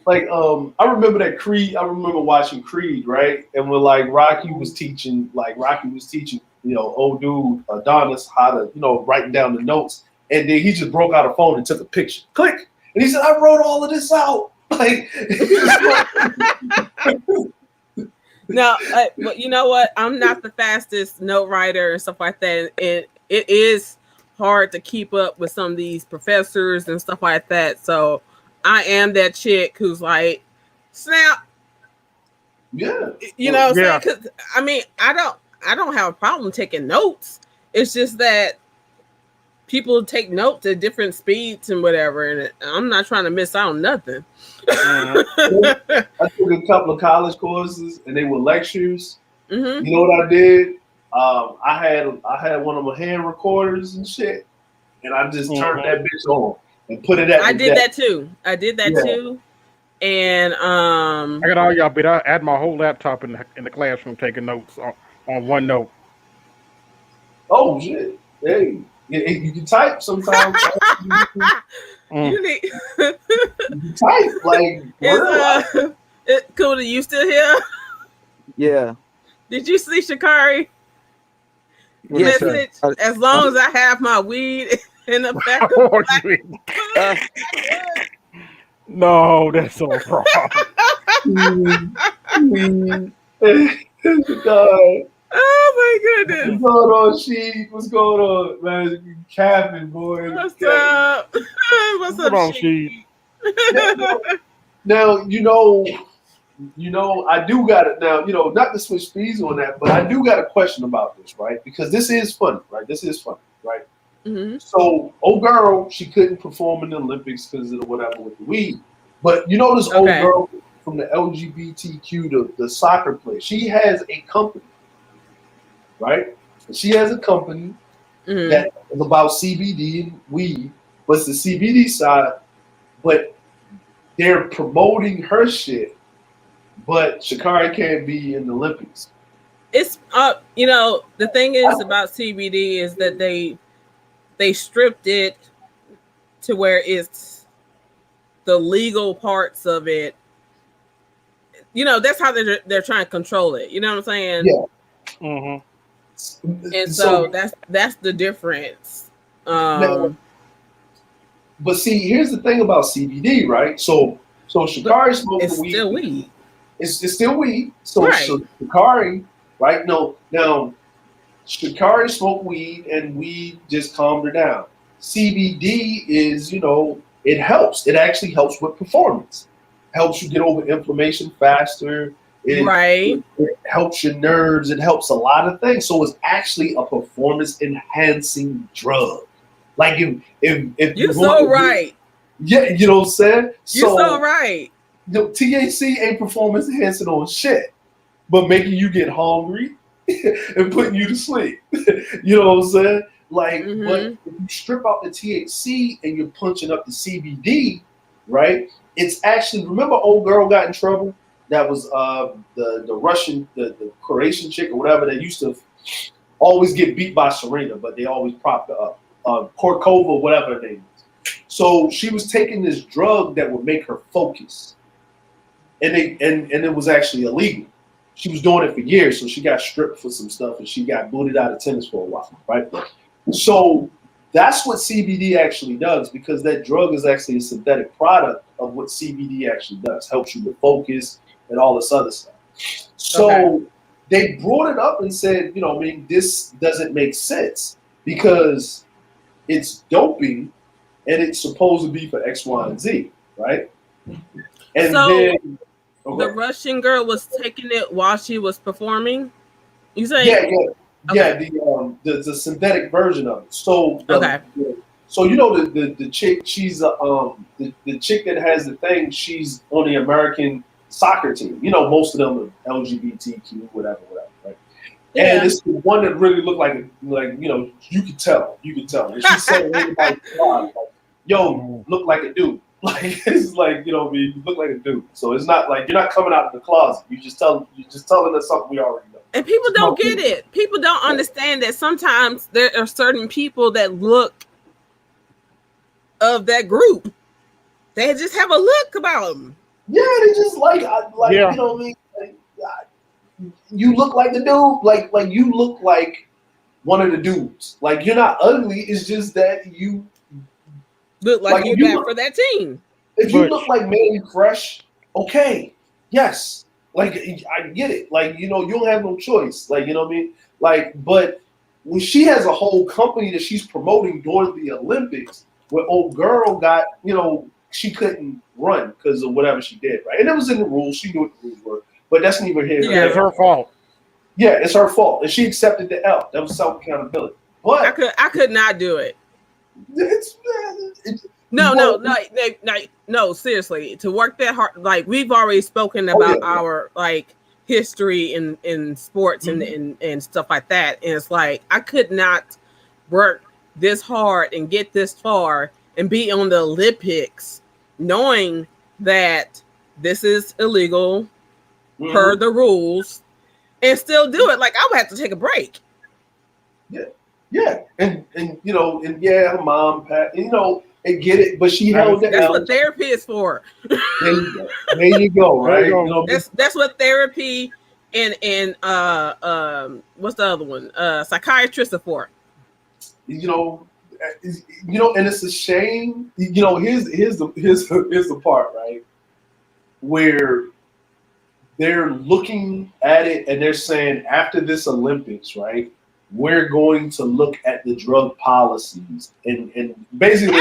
Like I remember that Creed. I remember watching Creed, right? And when like Rocky was teaching, you know, old dude Adonis how to, you know, writing down the notes, and then he just broke out a phone and took a picture. Click, and he said, "I wrote all of this out." Like, no, but you know what? I'm not the fastest note writer and stuff like that. And it is hard to keep up with some of these professors and stuff like that. So I am that chick who's like, snap. Yeah. You know what I'm saying? Because I mean, I don't have a problem taking notes. It's just that people take notes at different speeds and whatever, and I'm not trying to miss out on nothing. I took a couple of college courses, and they were lectures. Mm-hmm. You know what I did? I had one of my hand recorders and shit, and I just turned that bitch on and put it at. I did that too. Too. And I got all y'all, but I had my whole laptop in the classroom taking notes on OneNote. Oh shit! Hey, you can type sometimes. You need you type like. Cody, you still here? Yeah. Did you see Shakari? Yes, message? As long as I have my weed in the back of No, that's so wrong. God. Oh my goodness. What's going on, Sheik? What's going on, man? Capping, boy. What's up? What's up, Sheik? Now, you know, I do got it now, you know, not to switch speeds on that, but I do got a question about this, right? Because this is funny, right? Mm-hmm. So, old girl, she couldn't perform in the Olympics because of whatever with the weed. But you know this old girl from the LGBTQ, the soccer player, she has a company, right? She has a company that is about CBD and weed, but it's the CBD side, but they're promoting her shit, but Sha'Carri can't be in the Olympics. It's you know, the thing is about CBD is that they stripped it to where it's the legal parts of it. You know, that's how they're trying to control it. You know what I'm saying? Yeah. Mm-hmm. And so that's the difference. But see, here's the thing about CBD, right? So Sha'Carri smoked the weed. Still weed. It's still weed. So Sha'Carri, right? Now Sha'Carri smoked weed, and weed just calmed her down. CBD is, you know, it helps. It actually helps with performance. Helps you get over inflammation faster. It helps your nerves. It helps a lot of things. So it's actually a performance enhancing drug. Like if you're so right. Yeah, you know what I'm saying? You're so right. You know, THC ain't performance enhancing on shit, but making you get hungry and putting you to sleep. You know what I'm saying? Like, but if you strip out the THC and you're punching up the CBD, right? It's actually, remember old girl got in trouble? That was the Russian, the Croatian chick or whatever that used to always get beat by Serena, but they always propped her up. Korkova, whatever her name is. So she was taking this drug that would make her focus. And it was actually illegal. She was doing it for years, so she got stripped for some stuff and she got booted out of tennis for a while, right? So that's what CBD actually does, because that drug is actually a synthetic product of what CBD actually does. Helps you with focus and all this other stuff. So they brought it up and said, you know, I mean, this doesn't make sense because it's doping and it's supposed to be for X, Y, and Z, right? And so then the Russian girl was taking it while she was performing. You say? Yeah, the synthetic version of it. So so you know the chick, she's the chick that has the thing. She's on the American soccer team. You know, most of them are LGBTQ, whatever, right? And it's the one that really looked like you know, you could tell. And she said everybody like, yo, look like a dude. Like it's like, you know, you look like a dude. So it's not like you're not coming out of the closet. You're just telling us something we already know. And people don't get it. People don't understand that sometimes there are certain people that look of that group. They just have a look about them. Yeah, they just like you know what I mean? Like, you look like the dude. Like you look like one of the dudes. Like you're not ugly. It's just that you look like you bad for that team. If you look like Manny Fresh, okay, yes. Like I get it. Like, you know, you don't have no choice. Like, you know what I mean? Like, but when she has a whole company that she's promoting during the Olympics, where old girl got, you know, she couldn't run because of whatever she did, right? And it was in the rules. She knew what the rules were, but that's neither here nor there. It's her fault. Yeah, it's her fault, and she accepted the L. That was self accountability. But I could not do it. No, seriously. To work that hard, like we've already spoken about our like history in sports and stuff like that, and it's like I could not work this hard and get this far and be on the Olympics knowing that this is illegal per the rules and still do it. Like I would have to take a break. Yeah, and you know, and yeah, her mom, you know, and get it, but she held it. That's what therapy is for. There you go, right? You know, that's what therapy and what's the other one? Psychiatrists are for. You know, and it's a shame. You know, here's the part, right, where they're looking at it and they're saying after this Olympics, right, we're going to look at the drug policies and basically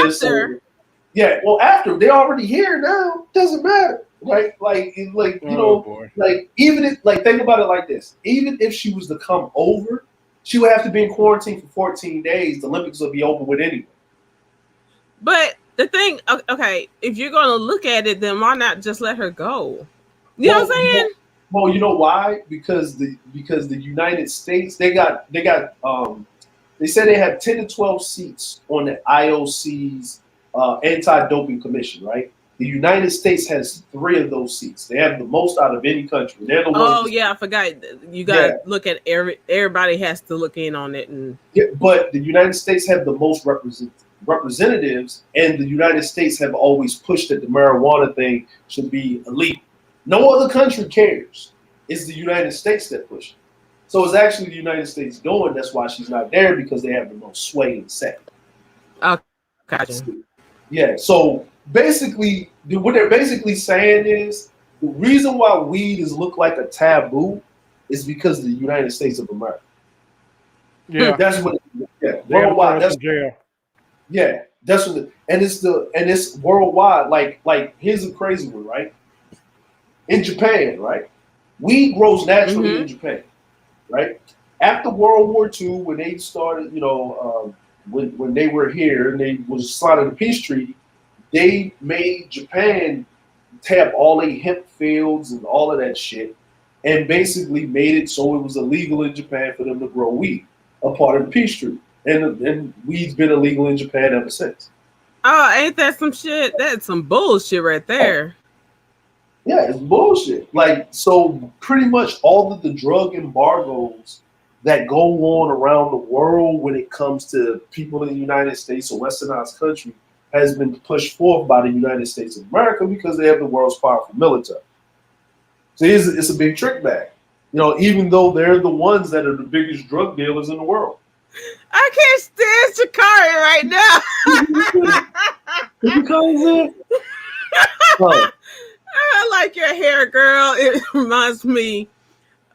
after they're already here now. Doesn't matter, right? Like you know, like even if think about it like this, even if she was to come over, she would have to be in quarantine for 14 days. The Olympics will be over with anyway. But the thing, okay, if you're going to look at it, then why not just let her go? You know what I'm saying? Well, you know why? Because the United States they said they have 10 to 12 seats on the IOC's anti-doping commission, right? The United States has 3 of those seats. They have the most out of any country. They're the ones. Oh yeah, I forgot. You got to look at everybody has to look in on it, and but the United States have the most representatives, and the United States have always pushed that the marijuana thing should be illegal. No other country cares. It's the United States that pushes it. So it's actually the United States doing. That's why she's not there, because they have the most sway and say. Oh, gotcha. Yeah. So basically, what they're basically saying is the reason why weed is look like a taboo is because of the United States of America. Yeah, that's what. Yeah, worldwide. That's jail. Yeah, that's what. And it's worldwide. Like here's a crazy one, right? In Japan, right? Weed grows naturally in Japan, right? After World War II, when they started, you know, when they were here and they was signed the peace treaty, they made Japan tap all their hemp fields and all of that shit, and basically made it so it was illegal in Japan for them to grow weed, a part of the peace treaty. And weed's been illegal in Japan ever since. Oh, ain't that some shit? That's some bullshit right there. Yeah, it's bullshit. Like, so pretty much all of the drug embargoes that go on around the world when it comes to people in the United States or westernized country has been pushed forth by the United States of America because they have the world's powerful military. So it's a big trick bag. You know, even though they're the ones that are the biggest drug dealers in the world. I can't stand Shakari right now. I like your hair, girl. It reminds me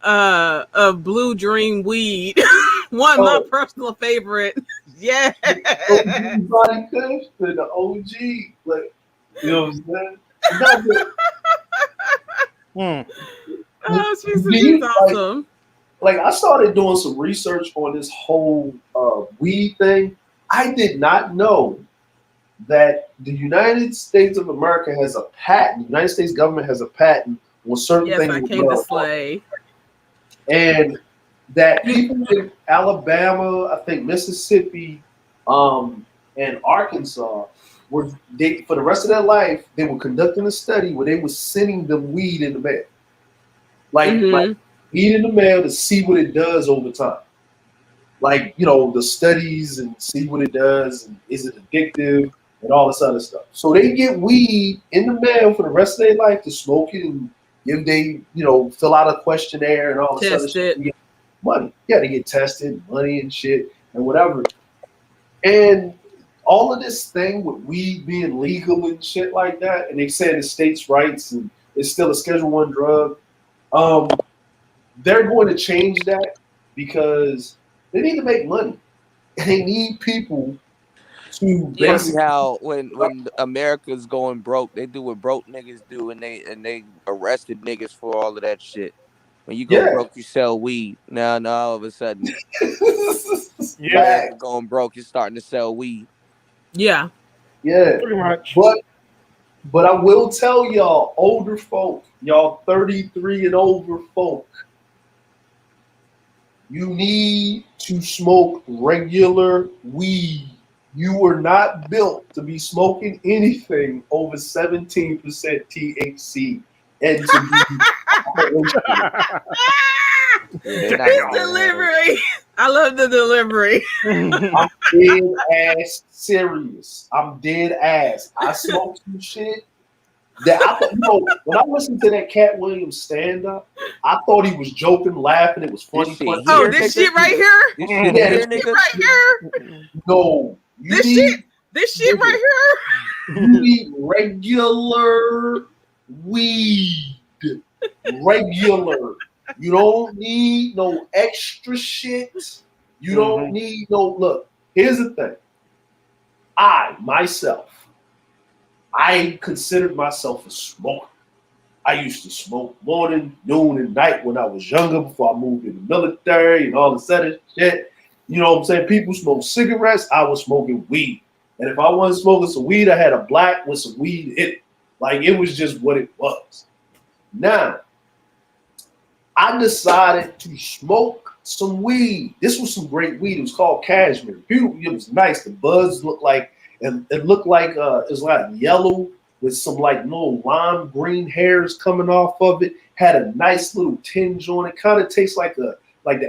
of Blue Dream Weed. One of my personal favorite. Yeah. Body Kush, the OG. Like, you know what I'm saying? Oh, she's awesome. Like, I started doing some research on this whole weed thing. I did not know that the United States of America has a patent. The United States government has a patent on certain things. Yes, I came to slay. And that people in Alabama, I think Mississippi, and Arkansas were for the rest of their life they were conducting a study where they were sending them weed in the mail, like weed in the mail to see what it does over time. Like, the studies and see what it does and is it addictive and all this other stuff. So they get weed in the mail for the rest of their life to smoke it and give fill out a questionnaire and all this other shit. To get money. Yeah, they get tested, money and shit and whatever. And all of this thing with weed being legal and shit like that, and they said it's states' rights and it's still a Schedule I drug. They're going to change that because they need to make money. They need people to basically how when America's going broke, they do what broke niggas do, and they arrested niggas for all of that shit. When you go broke, you sell weed. Now all of a sudden, America going broke, you're starting to sell weed. Pretty much. But I will tell y'all, older folk, y'all 33 and over folk, you need to smoke regular weed. You were not built to be smoking anything over 17% THC and to be delivery. I love the delivery. I'm dead ass serious. I'm dead ass. I smoked some shit that I thought, when I listened to that Cat Williams stand up, I thought he was joking, laughing. It was funny. This shit right here? This shit right here? No. This shit right here? You need regular weed. Regular. You don't need no extra shit. You don't need look, here's the thing. I considered myself a smoker. I used to smoke morning, noon, and night when I was younger before I moved in the military and all this other shit. You know what I'm saying? People smoke cigarettes. I was smoking weed. And if I wasn't smoking some weed, I had a black with some weed in it. Like, it was just what it was. Now, I decided to smoke some weed. This was some great weed. It was called cashmere. It was nice. The buds looked like, and it looked like it was like yellow with some like little lime green hairs coming off of it. Had a nice little tinge on it. Kind of tastes like the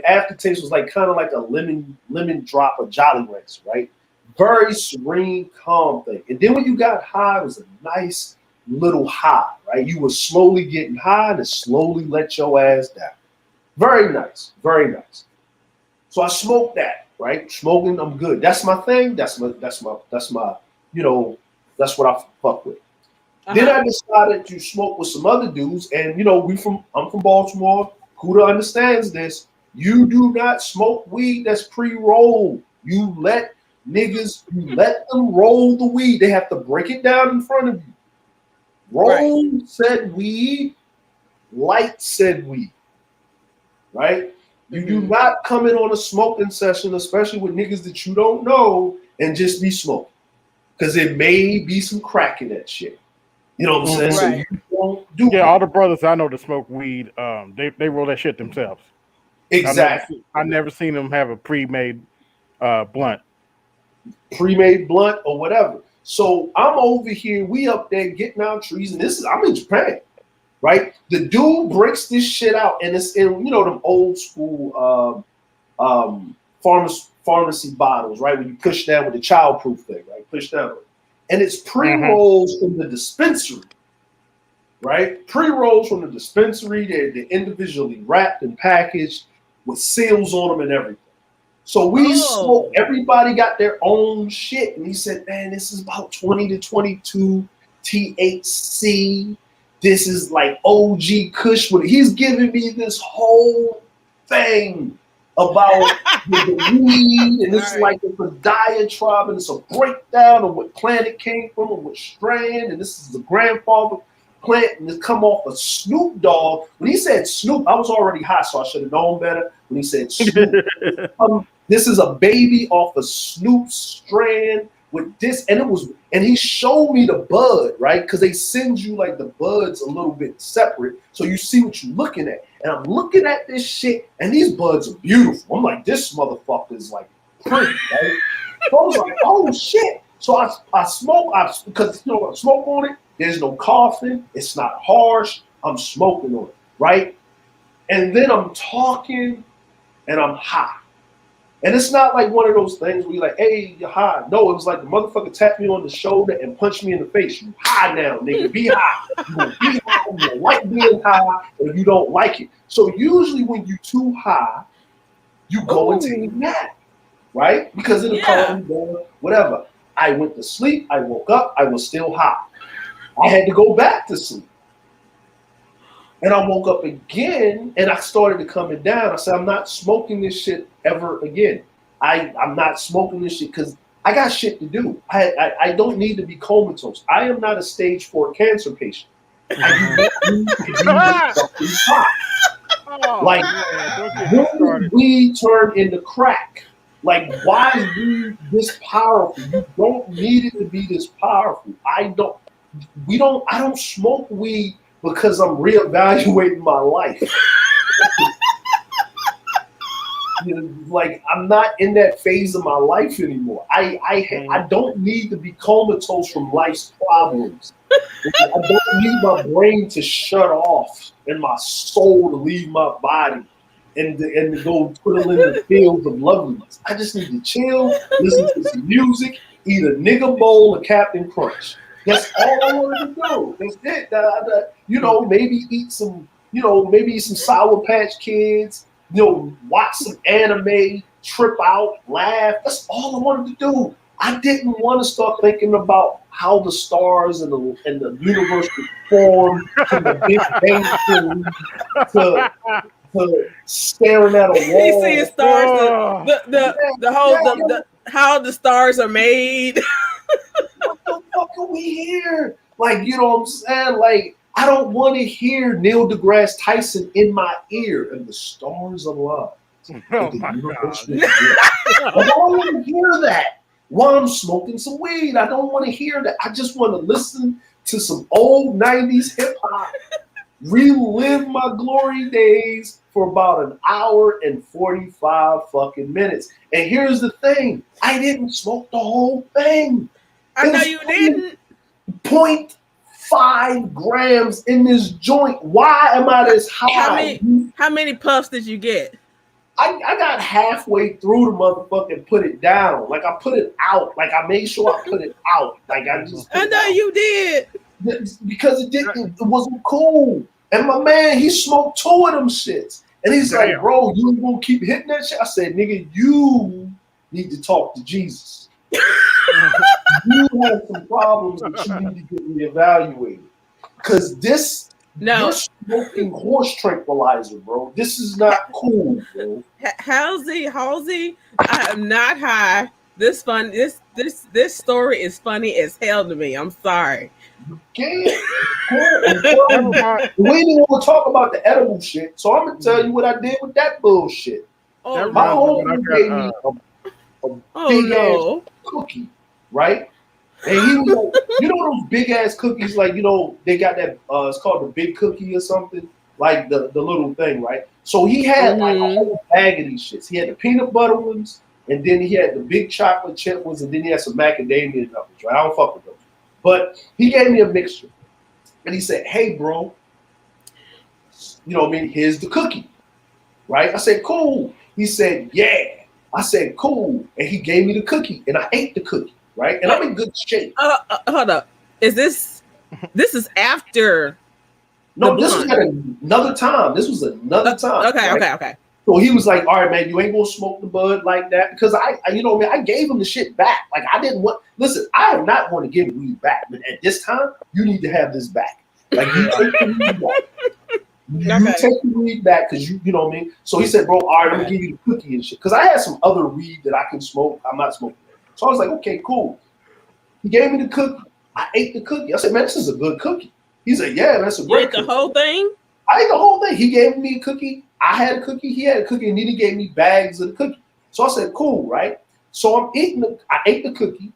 aftertaste was like kind of like a lemon drop of Jolly Rancher, right? Very serene, calm thing. And then when you got high, it was a nice little high, right? You were slowly getting high and it slowly let your ass down. Very nice, very nice. So I smoked that, right? Smoking, I'm good. That's my thing. That's my, that's what I fuck with. Then I decided to smoke with some other dudes, and I'm from Baltimore. Kuda understands this. You do not smoke weed that's pre-rolled. You let them roll the weed. They have to break it down in front of you. Roll said weed, light said weed. Right? You do not come in on a smoking session, especially with niggas that you don't know, and just be smoking. Because it may be some crack in that shit. You know what I'm saying? So you don't do all the brothers I know that smoke weed, they roll that shit themselves. Exactly. I never seen them have a pre-made blunt. Pre-made blunt or whatever. So I'm over here, we up there getting out trees, and I'm in Japan, right? The dude breaks this shit out, and it's in them old school pharmacy bottles, right? When you push down with the childproof thing, right? Push down, and it's pre-rolls from the dispensary, right? Pre-rolls from the dispensary. They're individually wrapped and packaged with seals on them and everything. So we smoke. Everybody got their own shit, and he said, "Man, this is about 20 to 22 THC. This is like OG Kush." He's giving me this whole thing about the weed, and it's like a diatribe, and it's a breakdown of what plant it came from and what strand, and this is the grandfather plant, and it's come off of Snoop Dogg. When he said Snoop, I was already high, so I should have known better. When he said Snoop, this is a baby off of Snoop's strand with this, and he showed me the bud, right? Because they send you like the buds a little bit separate, so you see what you're looking at. and I'm looking at this shit, and these buds are beautiful. I'm like, this motherfucker is like pretty, right? So I was like, oh shit. So I smoke, because you know I smoke on it. There's no coughing. It's not harsh. I'm smoking on it, right? And then I'm talking, and I'm high. And it's not like one of those things where you're like, hey, you're high. No, it was like the motherfucker tapped me on the shoulder and punched me in the face. You high now, nigga. Be high. You gonna be high. You gonna like being high, or you don't like it. So usually when you too high, you go and take a nap, right? Because it'll calm you down, whatever. I went to sleep. I woke up. I was still high. I had to go back to sleep. And I woke up again, and I started to coming down. I said, I'm not smoking this shit ever again. I'm not smoking this shit because I got shit to do. I don't need to be comatose. I am not a stage 4 cancer patient. I do not need to be this fucking high. Like, when did weed turn into crack? Like, why is weed this powerful? You don't need it to be this powerful. I don't smoke weed because I'm reevaluating my life. You know, like, I'm not in that phase of my life anymore. I don't need to be comatose from life's problems. I don't need my brain to shut off and my soul to leave my body and to go twiddle in the fields of loveliness. I just need to chill, listen to some music, eat a nigga bowl of Captain Crunch. That's all I wanted to do. That's it. You know, maybe eat some, maybe some Sour Patch Kids, watch some anime, trip out, laugh. That's all I wanted to do. I didn't want to start thinking about how the stars and the universe would form from the Big Bang Theory to staring at a wall. You see stars, how the stars are made. What the fuck are we here? Like, you know what I'm saying? Like, I don't want to hear Neil deGrasse Tyson in my ear and the stars align. Oh my God. I don't want to hear that while I'm smoking some weed. I don't want to hear that. I just want to listen to some old 90s hip hop, relive my glory days for about an hour and 45 fucking minutes. And here's the thing. I didn't smoke the whole thing. I know you didn't. 0.5 grams in this joint. Why am I this high? How many puffs did you get? I got halfway through the motherfucker and put it down. Like, I put it out. Like, I made sure I put it out. Like, I know you did. Because it wasn't cool. And my man, he smoked 2 of them shits. And he's like, bro, you gonna keep hitting that shit? I said, nigga, you need to talk to Jesus. You have some problems that you need to get reevaluated. Because you're smoking horse tranquilizer, bro. This is not cool, bro. Halsey, I am not high. This story is funny as hell to me. I'm sorry. We didn't want to talk about the edible shit, so I'm gonna tell you what I did with that bullshit. My homie gave me a big ass cookie, right? And he was like, you know those big ass cookies, like, they got that it's called the big cookie or something, like the little thing, right? So he had like a whole bag of these shits. He had the peanut butter ones, and then he had the big chocolate chip ones, and then he had some macadamia nuts, right? I don't fuck with those. But he gave me a mixture. And he said, hey, bro, here's the cookie, right? I said, cool. He said, yeah. I said, cool. And he gave me the cookie, and I ate the cookie, right? And I'm in good shape. Hold up. This is after. No, this was at another time. This was another time. Okay. So he was like, all right, man, you ain't gonna smoke the bud like that. Because I gave him the shit back. Like, I didn't want, listen, I am not going to give weed back. But at this time, you need to have this back. Like, you take the weed back. You take the weed back because you know what I mean? So he said, bro, all right, I'm gonna give you the cookie and shit. Because I had some other weed that I can smoke. I'm not smoking. So I was like, okay, cool. He gave me the cookie. I ate the cookie. I said, man, this is a good cookie. He said, yeah, that's a great cookie. The whole thing? I ate the whole thing. He gave me a cookie. I had a cookie. He had a cookie, and then he gave me bags of the cookie. So I said, cool, right? So I ate the cookie,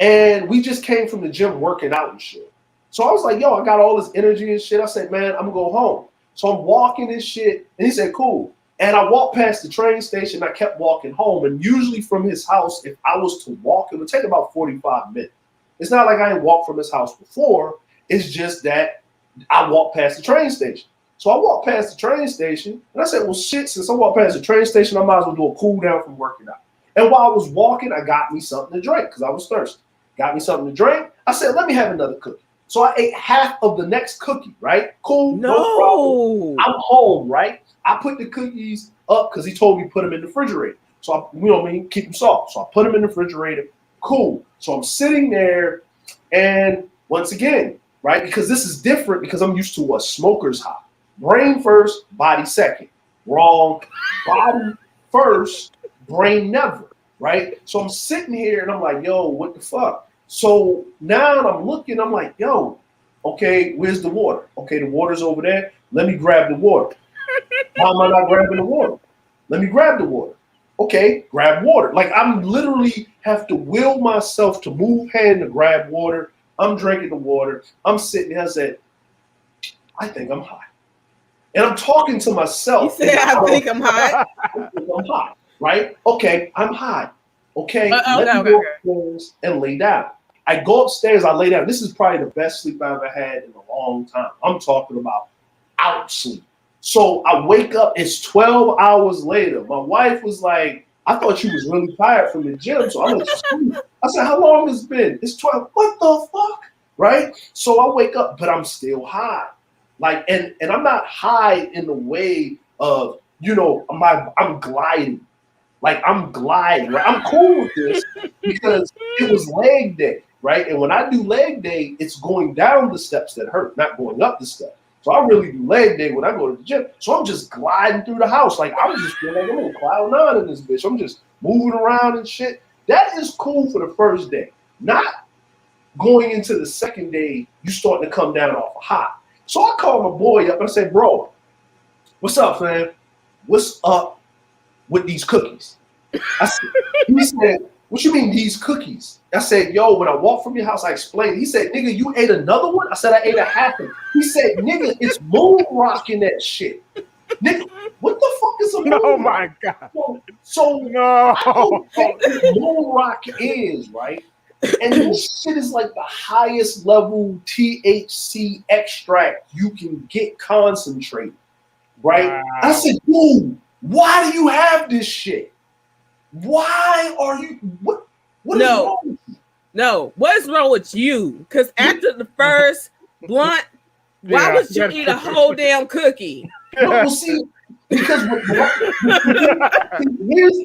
and we just came from the gym working out and shit. So I was like, yo, I got all this energy and shit. I said, man, I'm gonna go home. So I'm walking this shit, and he said, cool. And I walked past the train station. I kept walking home. And usually from his house, if I was to walk, it would take about 45 minutes. It's not like I ain't walked from his house before. It's just that I walked past the train station. So I walked past the train station, and I said, well, shit, since I walked past the train station, I might as well do a cool down from working out. And while I was walking, I got me something to drink because I was thirsty. Got me something to drink. I said, let me have another cookie. So I ate half of the next cookie, right? Cool, no problem. I'm home, right? I put the cookies up because he told me to put them in the refrigerator. So I, you know what I mean, keep them soft. So I put them in the refrigerator. Cool. So I'm sitting there, and once again, right? Because this is different because I'm used to a smoker's high. Brain first, body second. Wrong. Body first, brain never, right? So I'm sitting here and I'm like, yo, what the fuck? So now I'm looking, I'm like, yo, okay, where's the water? Okay, the water's over there. Let me grab the water. Why am I not grabbing the water? Let me grab the water. Okay, grab water. Like I'm literally have to will myself to move hand to grab water. I'm drinking the water. I'm sitting there. I said, I think I'm high. And I'm talking to myself. You say, I think I'm high? I'm high, right? Okay, I'm high. Okay, let me go upstairs and lay down. I go upstairs, I lay down. This is probably the best sleep I ever had in a long time. I'm talking about out sleep. So I wake up, it's 12 hours later. My wife was like, I thought you was really tired from the gym, so I let you sleep. I said, how long has it been? It's 12. What the fuck? Right? So I wake up, but I'm still high. Like, and I'm not high in the way of, you know, I'm gliding. Like I'm gliding, right? I'm cool with this because it was leg day, right? And when I do leg day, it's going down the steps that hurt, not going up the steps. So I really do leg day when I go to the gym. So I'm just gliding through the house. Like I'm just feeling like I'm on cloud nine in this bitch. I'm just moving around and shit. That is cool for the first day. Not going into the second day, you starting to come down off a high. So I called my boy up and I said, bro, what's up, fam? What's up with these cookies? He said, what you mean these cookies? I said, yo, when I walked from your house, I explained. He said, nigga, you ate another one? I said, I ate a half of it. He said, nigga, it's moon rock in that shit. Nigga, what the fuck is a moon rock? Oh my God. So no. I don't know what moon rock is, right? And this shit is like the highest level THC extract you can get concentrated, right? Wow. I said, dude, why do you have this shit? Why are you what is wrong with you? No, what's wrong with you? Because after the first blunt, why would you eat a whole damn cookie? No, well, see, because here's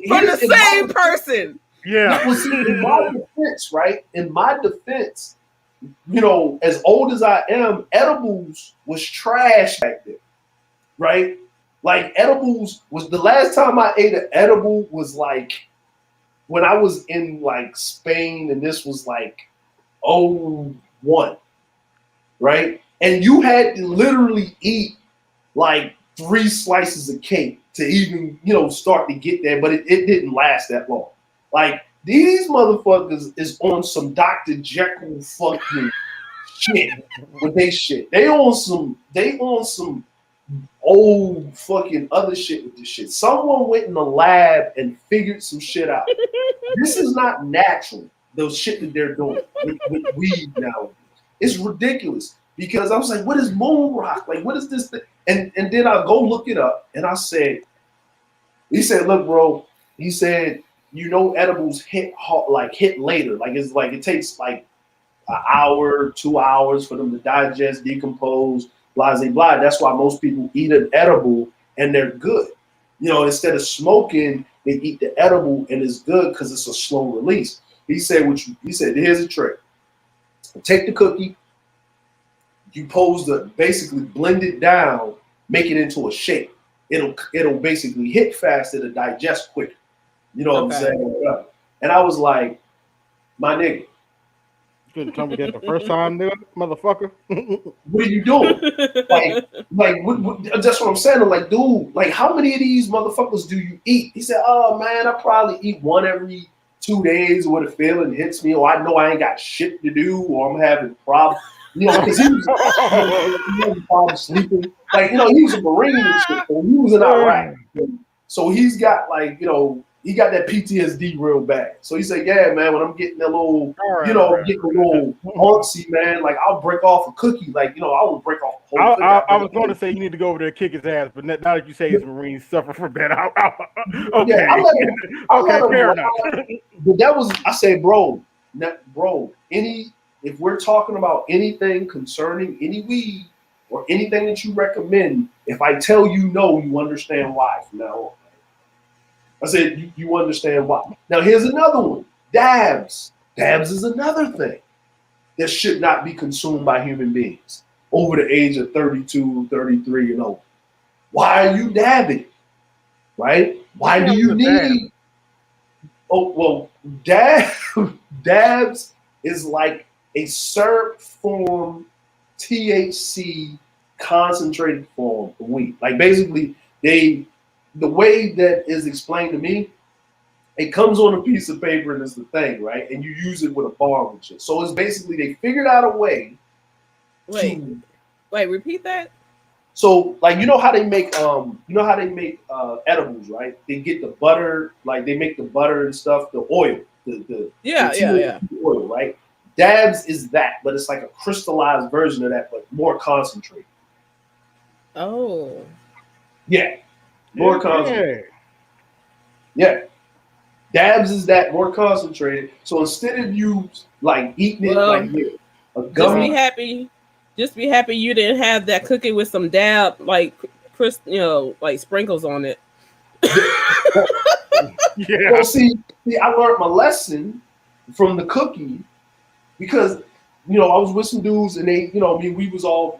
from the same person. Yeah. Well, see, in my defense, right? In my defense, you know, as old as I am, edibles was trash back then, right? Like edibles was the last time I ate an edible was like when I was in like Spain, and this was like 01, right? And you had to literally eat like 3 slices of cake to even, you know, start to get there, but it didn't last that long. Like these motherfuckers is on some Dr. Jekyll fucking shit with they shit. They on some old fucking other shit with this shit. Someone went in the lab and figured some shit out. This is not natural, those shit that they're doing with weed now. It's ridiculous because I was like, what is moon rock? Like, what is this thing? And then I go look it up and I said, he said, look, bro, he said, you know, edibles hit later. Like it's like it takes like an hour, 2 hours for them to digest, decompose, blah, blah, blah. That's why most people eat an edible and they're good. You know, instead of smoking, they eat the edible and it's good because it's a slow release. He said, here's a trick. Take the cookie, you pose to basically blend it down, make it into a shake. It'll basically hit fast, it'll digest quicker. You know what I'm saying? And I was like, my nigga. You couldn't tell me that the first time, nigga, motherfucker. What are you doing? What, that's what I'm saying. I'm like, dude, like, how many of these motherfuckers do you eat? He said, oh, man, I probably eat one every 2 days when a feeling hits me, or I know I ain't got shit to do, or I'm having problems. You know, because he was probably sleeping. Like, you know, he was a Marine and shit. So he was in Iraq. So he's got like, you know, he got that PTSD real bad. So he said, yeah, man, when I'm getting that little, getting a little antsy, man, like I'll break off a cookie. Like, you know, I won't break off a whole cookie. I was going to say you need to go over there and kick his ass, but now that you say his Marines suffer from that, okay. Yeah, I let him fair enough. But that was, I said, bro, if we're talking about anything concerning any weed or anything that you recommend, if I tell you no, you understand why from now on. I said, you understand why. Now, here's another one. Dabs. Dabs is another thing that should not be consumed by human beings over the age of 32, 33, and over. Why are you dabbing? Right? Why do you need... Oh, well, dabs is like a syrup form THC concentrated form of weed. Like basically, the way that is explained to me, it comes on a piece of paper and it's the thing, right? And you use it with a bar and shit. So it's basically they figured out a way. Wait, repeat that. So like you know how they make edibles, right? They get the butter, like they make the butter and stuff, the oil, the oil, right? Dabs is that, but it's like a crystallized version of that, but more concentrated. Oh. Yeah. More concentrated. Yeah. Dabs is that more concentrated. So instead of you like eating it like a gummy. Just be happy you didn't have that cookie with some dab like like sprinkles on it. Yeah. Well, see, I learned my lesson from the cookie because I was with some dudes and they, we was all,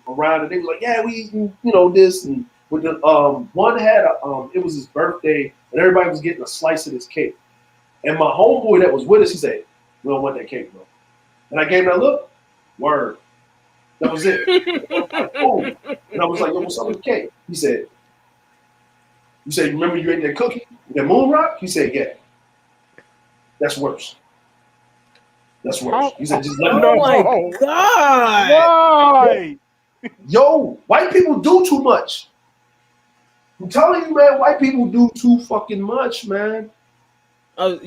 around and they was like, yeah, we eating, this and with the one had it was his birthday and everybody was getting a slice of this cake. And my homeboy that was with us, he said, we don't want that cake, bro. And I gave him that look, word. That was it. And I was like, yo, what's up with the cake? He said, remember you ate that cookie? That moon rock? He said, yeah. That's worse. That's worse. He said, just let me know. Oh my God. Why? Yo, white people do too much. I'm telling you, man, white people do too fucking much, man. Oh,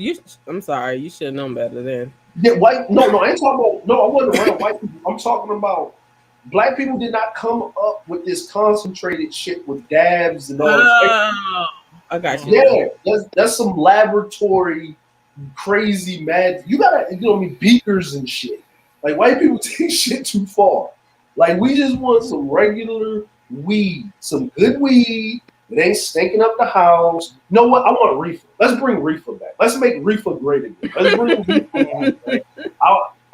I'm sorry. You should have known better then. Yeah, no, I ain't talking about, I wasn't around white people. I'm talking about black people did not come up with this concentrated shit with dabs and all that. I got you. Yeah, that's some laboratory crazy mad. You gotta, beakers and shit. Like white people take shit too far. Like we just want some regular weed, some good weed. It ain't stinking up the house. You know what? I want reefer. Let's bring reefer back. Let's make reefer great again. Let's bring reefer back.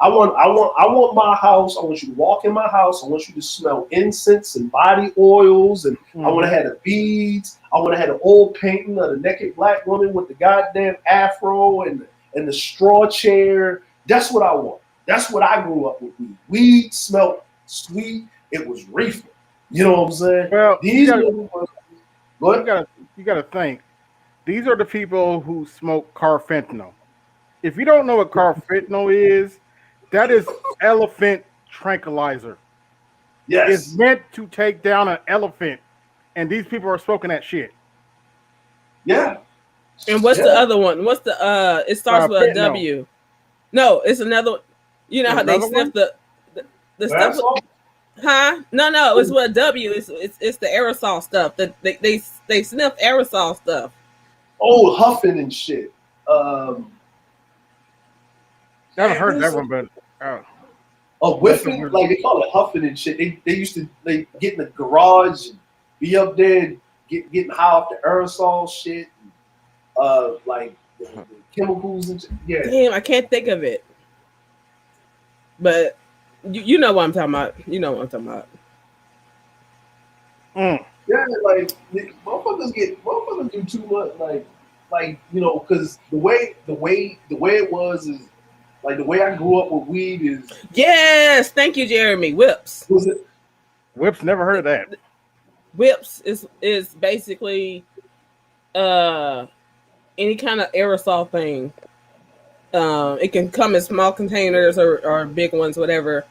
I want my house. I want you to walk in my house. I want you to smell incense and body oils, and I want to have the beads. I want to have the old painting of the naked black woman with the goddamn afro and the straw chair. That's what I want. That's what I grew up with. Weed smelled sweet. It was reefer. You know what I'm saying? Well, you gotta think. These are the people who smoke carfentanil. If you don't know what carfentanil is, that is elephant tranquilizer. Yes. It's meant to take down an elephant, and these people are smoking that shit. Yeah. And what's the other one? What's the it starts with a W. No, it's another one. You know how they sniff the stuff. Huh? No, it's with a W. It's the aerosol stuff. That they sniff aerosol stuff. Oh, huffing and shit. I haven't heard that one, but whiffing, like they call it huffing and shit. They used to get in the garage and be up there and getting high off the aerosol shit. Like the chemicals and shit. Yeah. Damn, I can't think of it. But you know what I'm talking about. You know what I'm talking about. Yeah, like motherfuckers do too much. Like because the way it was is like the way I grew up with weed is. Yes, thank you, Jeremy. Whips. Was it? Whips. Never heard of that. Whips is basically any kind of aerosol thing. It can come in small containers or big ones, whatever.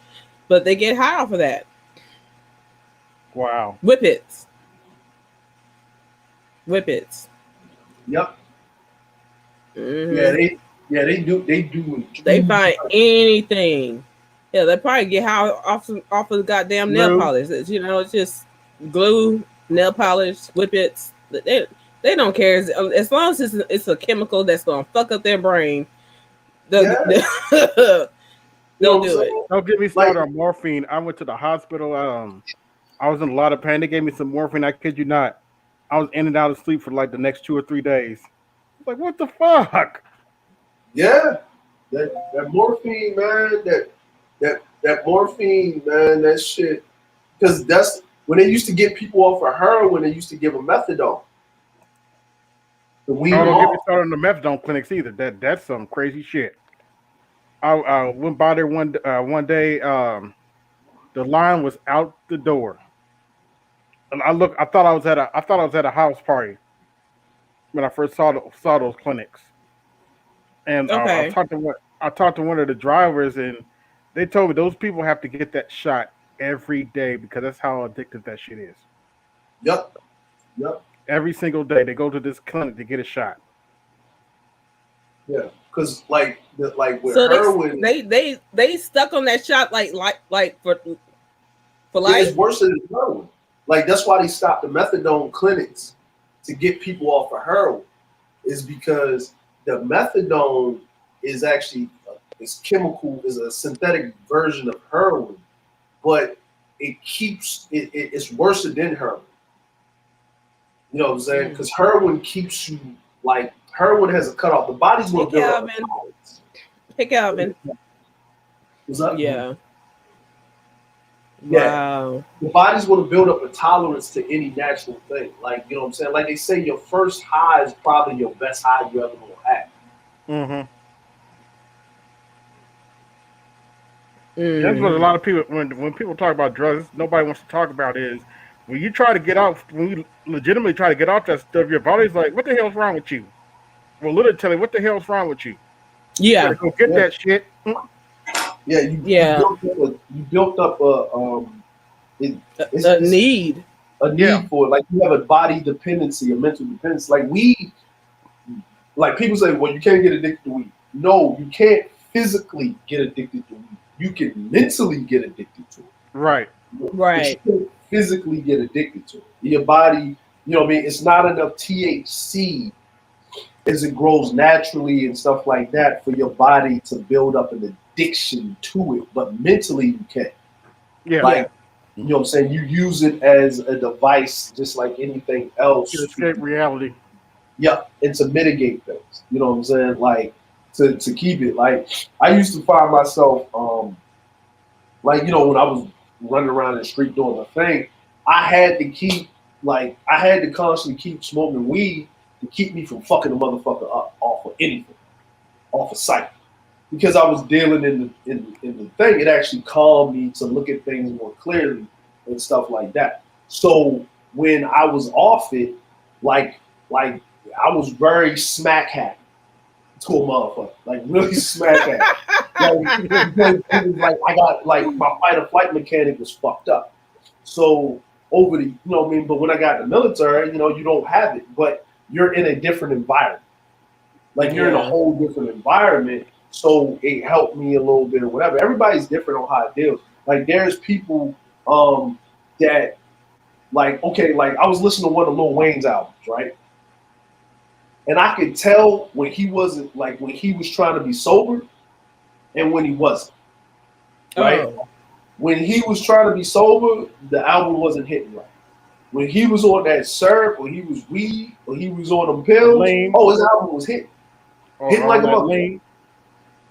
but they get high off of that. Wow. Whippets. Whippets. Yep. Mm-hmm. They do. They find anything. Yeah, they probably get high off of the goddamn nail polish. You know, it's just glue, nail polish, whippets. They don't care as long as it's a chemical that's gonna fuck up their brain. They'll do it. Don't get me started on morphine. I went to the hospital. I was in a lot of pain. They gave me some morphine. I kid you not. I was in and out of sleep for like the next 2 or 3 days. Like, what the fuck? Yeah, that morphine, man. That morphine, man. That shit. Because that's when they used to get people off of heroin. They used to give them methadone. Don't get me started on the methadone clinics either. That's some crazy shit. I went by there one day. The line was out the door, and I thought I was at a house party when I first saw those clinics. And I talked to one of the drivers, and they told me those people have to get that shot every day because that's how addictive that shit is. Yep. Every single day they go to this clinic to get a shot. Yeah, because like with so heroin, they stuck on that shot like for life. It's worse than heroin. Like that's why they stopped the methadone clinics to get people off of heroin. Is because the methadone is actually is a synthetic version of heroin, but it's worse than heroin. You know what I'm saying? Because heroin keeps you like heroin has a cutoff. The body's going to build up. Hey, Calvin. What's up? Yeah. Yeah. Wow. The body's going to build up a tolerance to any natural thing. Like, you know what I'm saying? Like they say, your first high is probably your best high you ever going to have. Mm-hmm. That's what a lot of people, when people talk about drugs, nobody wants to talk about is when you try to get off, when you legitimately try to get off that stuff, your body's like, what the hell's wrong with you? Well, literally tell you, what the hell's wrong with you? Yeah. You gotta go get that shit. Yeah, you built up a need. A need for it. Like you have a body dependency, a mental dependency. Like weed, like people say, well, you can't get addicted to weed. No, you can't physically get addicted to weed. You can mentally get addicted to it. Right. But you can't physically get addicted to it. Your body, you know what I mean? It's not enough THC as it grows naturally and stuff like that for your body to build up an addiction to it. But mentally you can. Yeah. Like, you know what I'm saying? You use it as a device just like anything else. To escape reality. Yeah, and to mitigate things. You know what I'm saying? Like to keep it. Like I used to find myself like, you know, when I was running around in the street doing the thing, I had to constantly keep smoking weed to keep me from fucking the motherfucker up off of anything, off of sight. Because I was dealing in the thing, it actually calmed me to look at things more clearly and stuff like that. So when I was off it, like I was very smack happy to a motherfucker, like really smack happy. Because it was like I got like my fight or flight mechanic was fucked up. So over the, you know what I mean? But when I got in the military, you know, you don't have it, but you're in a different environment. Like you're in a whole different environment. So it helped me a little bit or whatever. Everybody's different on how it deals. Like there's people that like, okay, like I was listening to one of Lil Wayne's albums, right? And I could tell when he wasn't like when he was trying to be sober and when he wasn't. Right? Oh. When he was trying to be sober, the album wasn't hitting right. When he was on that syrup, or he was weed, or he was on them pills, his album was hitting. Hitting like a motherfucker.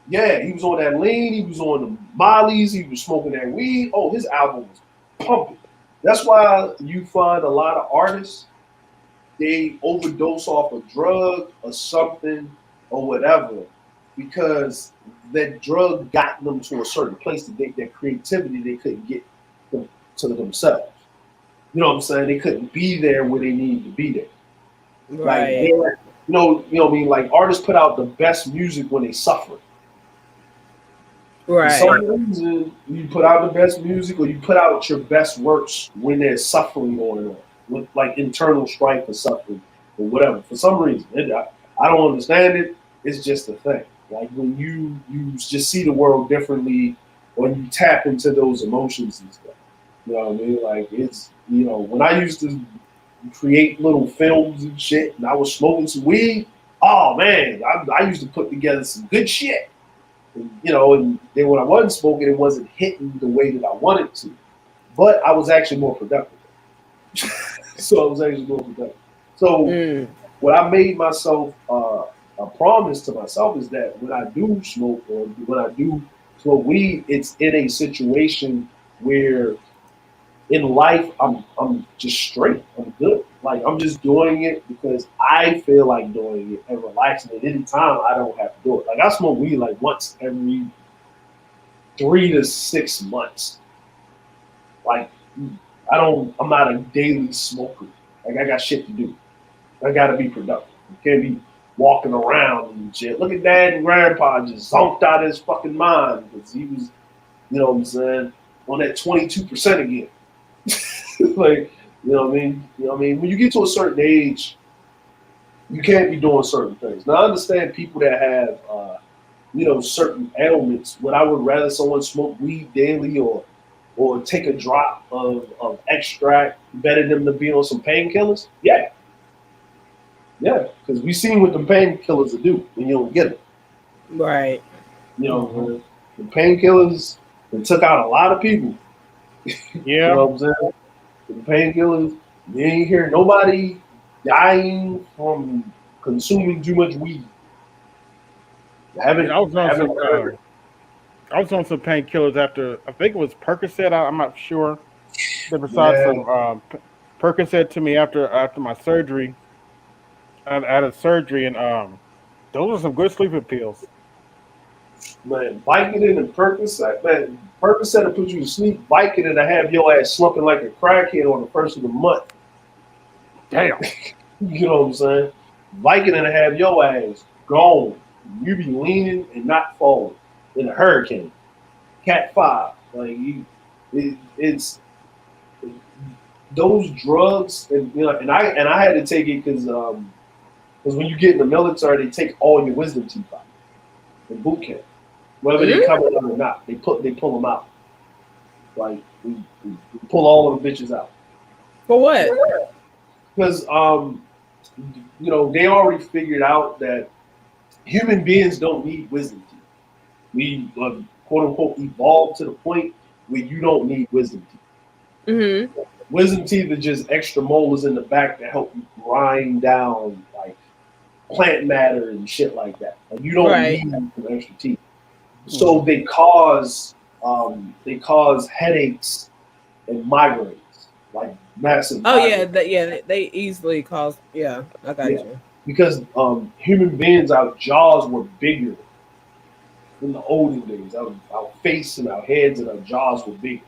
Yeah, he was on that lean, he was on the mollies, he was smoking that weed. Oh, his album was pumping. That's why you find a lot of artists, they overdose off a drug or something or whatever, because that drug got them to a certain place to get that creativity they couldn't get to themselves. You know what I'm saying? They couldn't be there where they needed to be there. Right. Like, you know what I mean? Like artists put out the best music when they suffer. For some Right. reason, you put out the best music or you put out your best works when there's suffering going on, with like internal strife or suffering or whatever. For some reason, I don't understand it. It's just a thing. Like when you just see the world differently, when you tap into those emotions and stuff. You know what I mean? Like it's when I used to create little films and shit, and I was smoking some weed. Oh man, I used to put together some good shit. And then when I wasn't smoking, it wasn't hitting the way that I wanted to. But I was actually more productive. So I was actually more productive. So what I made myself a promise to myself is that when I do smoke or when I do smoke weed, it's in a situation where in life I'm just straight. I'm good. Like I'm just doing it because I feel like doing it and relaxing. At any time I don't have to do it. Like I smoke weed like once every 3 to 6 months. Like I'm not a daily smoker. Like I got shit to do. I gotta be productive. You can't be walking around and shit. Look at dad and grandpa just zonked out his fucking mind because he was, you know what I'm saying, on that 22% again. Like, you know what I mean? You know what I mean? When you get to a certain age, you can't be doing certain things. Now I understand people that have certain ailments. Would I would rather someone smoke weed daily or take a drop of extract better than to be on some painkillers? Yeah. Yeah. Because we seen what the painkillers will do when you don't get them. Right. You know, the painkillers they took out a lot of people. Yeah. You know what I'm saying? The painkillers, you ain't hear nobody dying from consuming too much weed. I was on some painkillers after I think it was Percocet. I'm not sure. They prescribed some Percocet to me after my surgery. I had a surgery, and those are some good sleeping pills. Man, Vicodin and Percocet, man, Percocet will put you to sleep. Vicodin to have your ass slumping like a crackhead on the first of the month. Damn. You know what I'm saying? Vicodin to have your ass gone. You be leaning and not falling in a hurricane. Cat 5. Like it's those drugs, and I had to take it because when you get in the military, they take all your wisdom teeth out in boot camp, whether they come out or not. They pull them out. Like we pull all of the bitches out. For what? Because they already figured out that human beings don't need wisdom teeth. We quote unquote evolved to the point where you don't need wisdom teeth. Mm-hmm. Wisdom teeth are just extra molars in the back that help you grind down like plant matter and shit like that. Like you don't need some extra teeth. So they cause headaches and migraines, like massive. Oh migraines. they easily cause. Yeah, I got you. Because human beings, our jaws were bigger in the olden days. Our face and our heads and our jaws were bigger.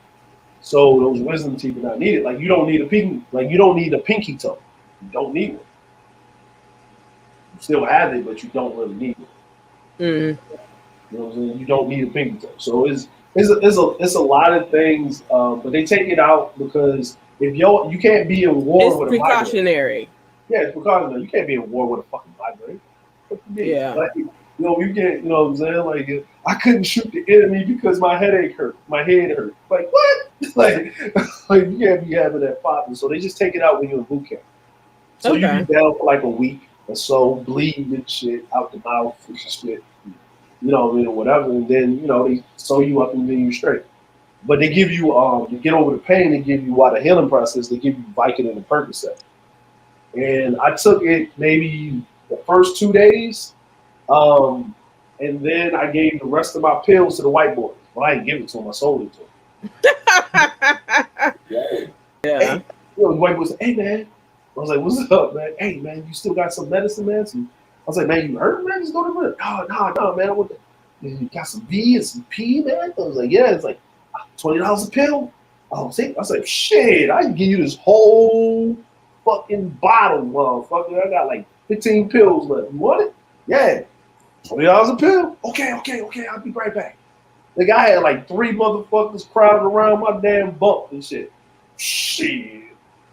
So those wisdom teeth are not needed. Like you don't need a pinky toe. You don't need one. You still have it, but you don't really need it. You know what I'm saying? You don't need a pinky toe. So it's a lot of things, but they take it out because if you can't be in war with a migraine. It's precautionary. Yeah, it's precautionary. You can't be in war with a fucking migraine. Yeah. Like, you can't. You know what I'm saying? Like, I couldn't shoot the enemy because my headache hurt. My head hurt. Like what? like you can't be having that popping. So they just take it out when you're in boot camp. So you be down for like a week or so, bleeding and shit out the mouth and shit. You know what I mean, or whatever, and then they sew you up and then you straight. But they give you to get over the pain. They give you while the healing process. They give you Vicodin and Percocet. And I took it maybe the first 2 days, and then I gave the rest of my pills to the white boy. Well, I didn't give it to him. I sold it to him. Yeah. Hey, the white boy said, "Hey man," I was like, "What's up, man? Hey man, you still got some medicine, man?" I was like, "Man, you hurt, man? Just go to bed." No, man. You got some V and some P, man? I was like, "Yeah." It's like $20 a pill. Oh, see, I was like, "Shit, I can give you this whole fucking bottle, motherfucker. I got like 15 pills left. You want it? Yeah. $20 a pill. Okay. I'll be right back." Like I had like 3 motherfuckers crowding around my damn bump and shit. Shit.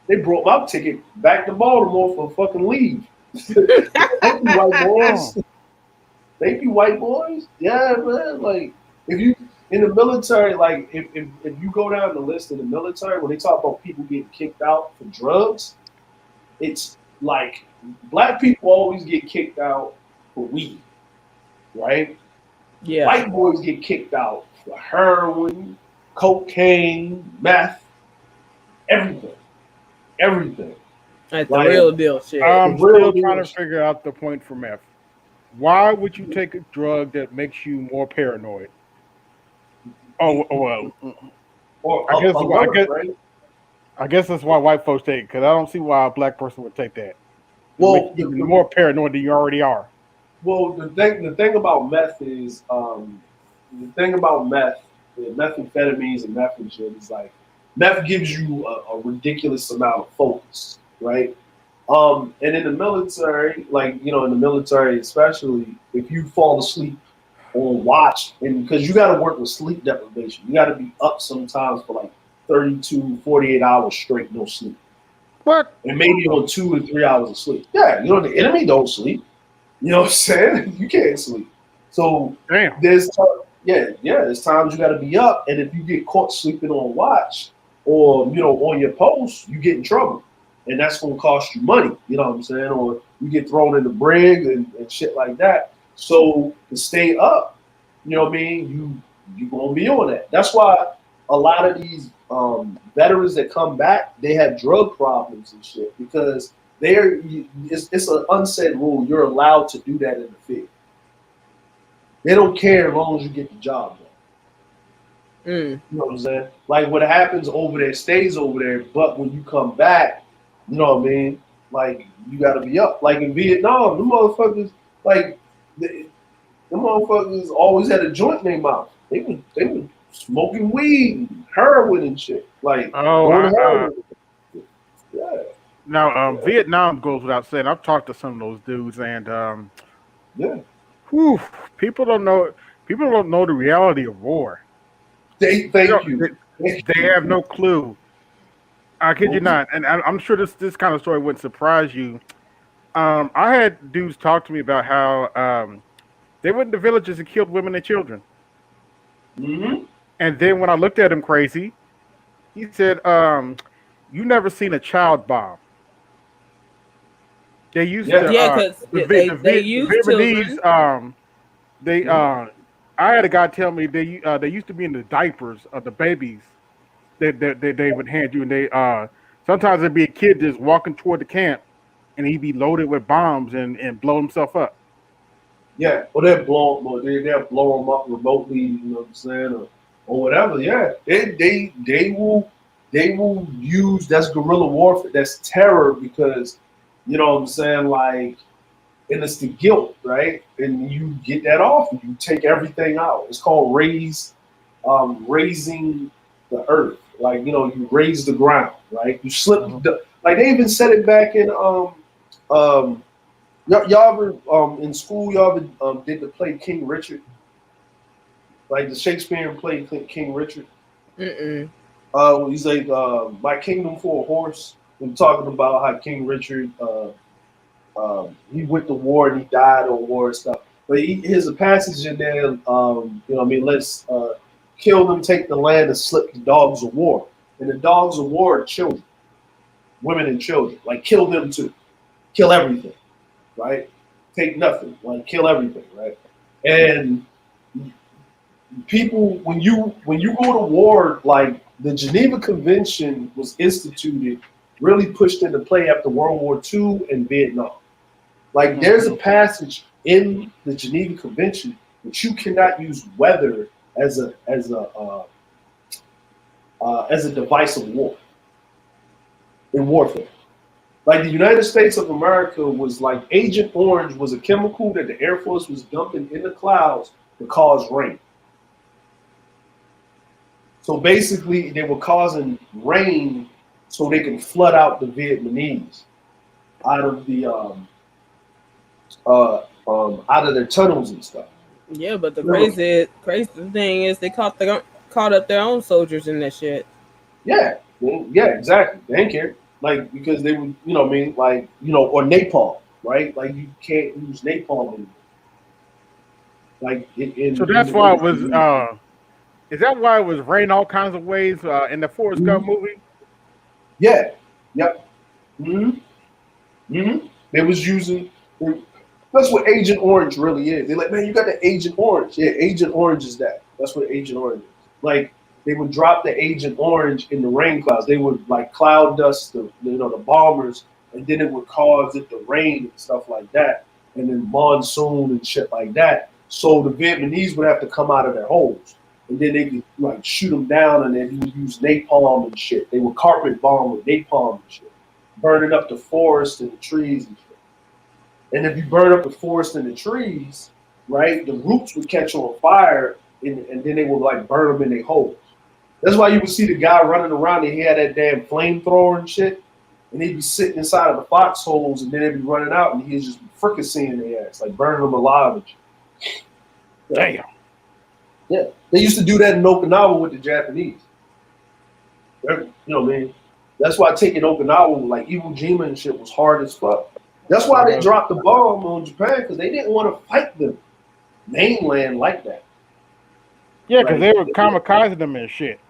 They brought my ticket back to Baltimore for fucking leave. Thank you, white boys. Thank you, white boys. Yeah, man. Like if you in the military, like if you go down the list of the military, when they talk about people getting kicked out for drugs, it's like black people always get kicked out for weed, right? Yeah. White boys get kicked out for heroin, cocaine, meth, everything. Everything. That's Like the real deal shit. I'm the real still trying deal to figure out the point from F. Why would you take a drug that makes you more paranoid? Oh well, or I guess alert, right? I guess that's why white folks take it, because I don't see why a black person would take that. It makes Well, you even more paranoid than you already are. well, the thing about meth is the thing about meth, methamphetamines and meth and shit is like meth gives you a ridiculous amount of focus, right? And in the military, like in the military especially, if you fall asleep on watch, and because you got to work with sleep deprivation, you got to be up sometimes for like 32, 48 hours straight, no sleep. What? And maybe on 2 or 3 hours of sleep. Yeah, the enemy don't sleep. You know what I'm saying? You can't sleep. So Damn. there's there's times you got to be up, and if you get caught sleeping on watch or on your post, you get in trouble, and that's gonna cost you money. You know what I'm saying? Or you get thrown in the brig and shit like that. So to stay up, you know what I mean? You gonna be on that. That's why a lot of these veterans that come back, they have drug problems and shit because it's an unsaid rule. You're allowed to do that in the field. They don't care as long as you get the job done. You know what I'm saying? Like what happens over there stays over there, but when you come back, you know what I mean? Like you got to be up. Like in Vietnam, the motherfuckers, like the motherfuckers always had a joint in their mouth. They were smoking weed, and heroin and shit. Like going to heroin. Yeah. Now, Vietnam goes without saying. I've talked to some of those dudes, and yeah, whew, people don't know. People don't know the reality of war. Thank you. They have no clue. I kid you not, and I'm sure this kind of story wouldn't surprise you. I had dudes talk to me about how they went into villages and killed women and children. Mm-hmm. And then when I looked at him crazy, he said, "You never seen a child bomb." They used to, because the they use Vietnamese. children. They, I had a guy tell me they used to be in the diapers of the babies that they would hand you, and they sometimes there'd be a kid just walking toward the camp, and he'd be loaded with bombs and blow himself up. Yeah, or they'll blow them up remotely. You know what I'm saying, or whatever. Yeah, they will use that's guerrilla warfare. That's terror because you know what I'm saying. Like, and it's the guilt, right? And you get that off. You take everything out. It's called raising the earth. Like you raise the ground, right? You slip. Like they even said it back in y'all ever in school? Y'all ever did the play King Richard? Like the Shakespearean play King Richard? He's like my kingdom for a horse. I'm talking about how King Richard he went to war and he died on war and stuff. But here's a passage in there. Let's kill them, take the land, and slip the dogs of war. And the dogs of war are children, women and children. Like kill them too, kill everything. Right? Take nothing, like kill everything, right? And people, when you go to war, like the Geneva Convention was instituted, really pushed into play after World War II and Vietnam. Like there's a passage in the Geneva Convention that you cannot use weather as a device of war in warfare. Like the United States of America was like Agent Orange was a chemical that the Air Force was dumping in the clouds to cause rain. So basically, they were causing rain so they can flood out the Vietnamese out of the out of their tunnels and stuff. Yeah, but the crazy thing is they caught up their own soldiers in that shit. Yeah, exactly. They didn't care. Like, because they would, you know what I mean? Like, or napalm, right? Like, you can't use napalm anymore. Like, So that's why it was. Is that why it was raining all kinds of ways in the Forrest Gump movie? Yeah. Yep. They was using. That's what Agent Orange really is. They're like, man, you got the Agent Orange. Yeah, Agent Orange is that. That's what Agent Orange is. Like, they would drop the Agent Orange in the rain clouds. They would like cloud dust the bombers, and then it would cause it to rain and stuff like that, and then monsoon and shit like that. So the Vietnamese would have to come out of their holes, and then they could like shoot them down, and then you use napalm and shit. They would carpet bomb with napalm and shit, burning up the forest and the trees and shit. And if you burn up the forest and the trees, right, the roots would catch on fire, and then they would like burn them in their holes. That's why you would see the guy running around and he had that damn flamethrower and shit, and he'd be sitting inside of the foxholes, and then they'd be running out, and he'd just be fricasseeing their ass, like burning them alive and shit. Damn. Yeah, they used to do that in Okinawa with the Japanese. You know what I mean? That's why taking Okinawa, like Iwo Jima and shit, was hard as fuck. That's why they dropped the bomb on Japan, because they didn't want to fight the mainland like that. Yeah, because they were kamikazing them and shit.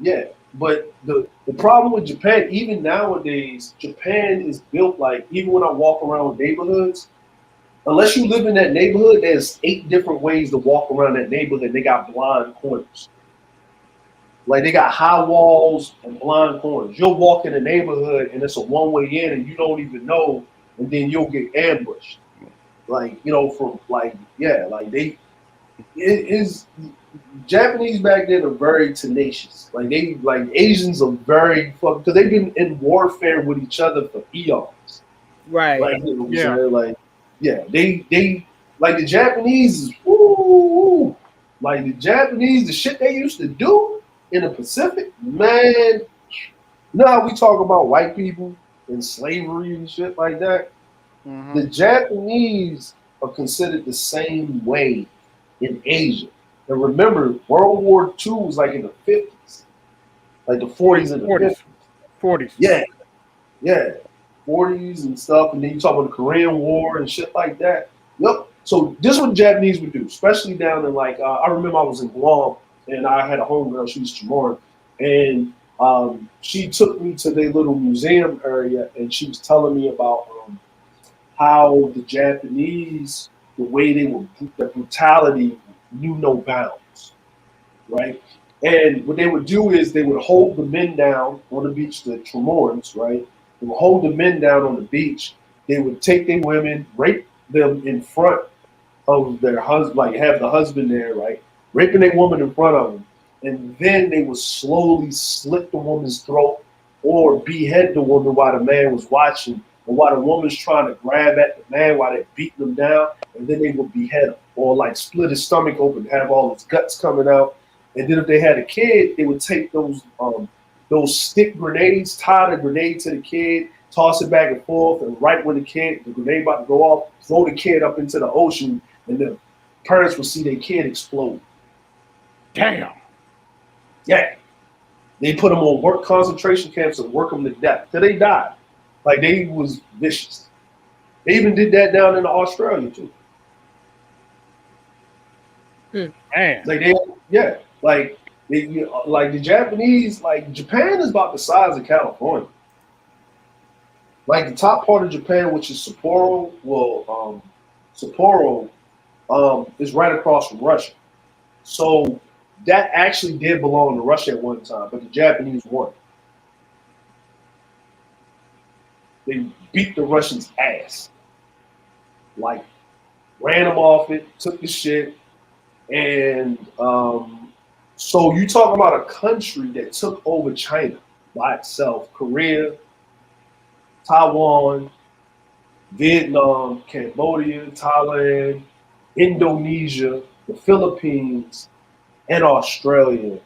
Yeah, but the problem with Japan, even nowadays, Japan is built like, even when I walk around neighborhoods, unless you live in that neighborhood, there's 8 different ways to walk around that neighborhood. They got blind corners. Like, they got high walls and blind corners. You'll walk in a neighborhood and it's a one-way in and you don't even know, and then you'll get ambushed. Like, from like, yeah, like it is. Japanese back then are very tenacious. Like, Asians are very fucking, because they've been in warfare with each other for eons. Right. Like, you know what I'm saying? Like, yeah, they like the Japanese is woo. Like, the Japanese, the shit they used to do in the Pacific, man. You know how we talk about white people and slavery and shit like that? Mm-hmm. The Japanese are considered the same way in Asia. And remember, World War II was like in the 50s, like the 40s and the 50s. 40s. Yeah. 40s and stuff. And then you talk about the Korean War and shit like that. Yep. So this is what the Japanese would do, especially down in like, I remember I was in Guam and I had a homegirl, she was Chamorro, and she took me to their little museum area and she was telling me about how the Japanese, the way they were, the brutality knew no bounds, right? And what they would do is they would hold the men down on the beach, the Chamorros, right? They would hold the men down on the beach. They would take their women, rape them in front of their husband, like have the husband there, right? Raping their woman in front of them. And then they would slowly slit the woman's throat or behead the woman while the man was watching, or while the woman's trying to grab at the man while they're beating him down, and then they would behead him or like split his stomach open, have all his guts coming out. And then if they had a kid, they would take those stick grenades, tie the grenade to the kid, toss it back and forth, and right when the grenade about to go off, throw the kid up into the ocean, and the parents would see their kid explode. Damn. Yeah. They put them on work concentration camps and work them to death till they died. Like, they was vicious. They even did that down in Australia too. Man. Like the Japanese, like Japan is about the size of California. Like the top part of Japan, which is Sapporo, is right across from Russia. So that actually did belong to Russia at one time, but the Japanese won. They beat the Russians' ass. Like, ran them off it, took the shit. And so you talk about a country that took over China by itself, Korea, Taiwan, Vietnam, Cambodia, Thailand, Indonesia, the Philippines, and Australia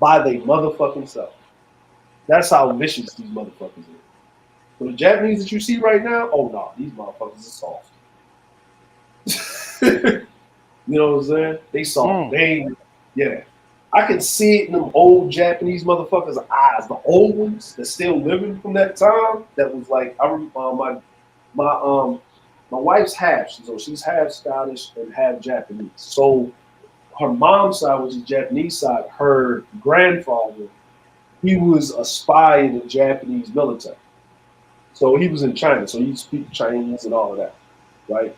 by their motherfucking self. That's how vicious these motherfuckers are. So the Japanese that you see right now, oh no, these motherfuckers are soft. You know what I'm saying? They saw yeah. I can see it in them old Japanese motherfuckers' eyes, the old ones that's still living from that time. That was like my wife's half, so she's half Scottish and half Japanese. So her mom's side, which is Japanese side, her grandfather, he was a spy in the Japanese military. So he was in China, so he speak Chinese and all of that, right?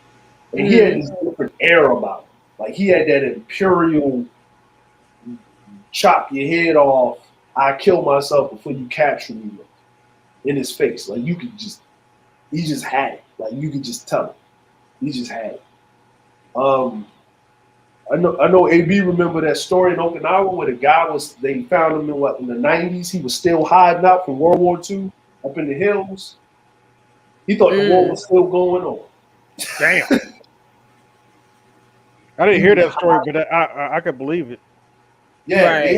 And he had this different air about him. Like he had that imperial chop your head off, I kill myself before you capture me look in his face. Like you could just, he just had it. Like you could just tell it. He just had it. I know AB remember that story in Okinawa where the guy was, they found him in the 90s. He was still hiding out from World War II up in the hills. He thought the war was still going on. Damn. I didn't hear that story, but I could believe it. Yeah, they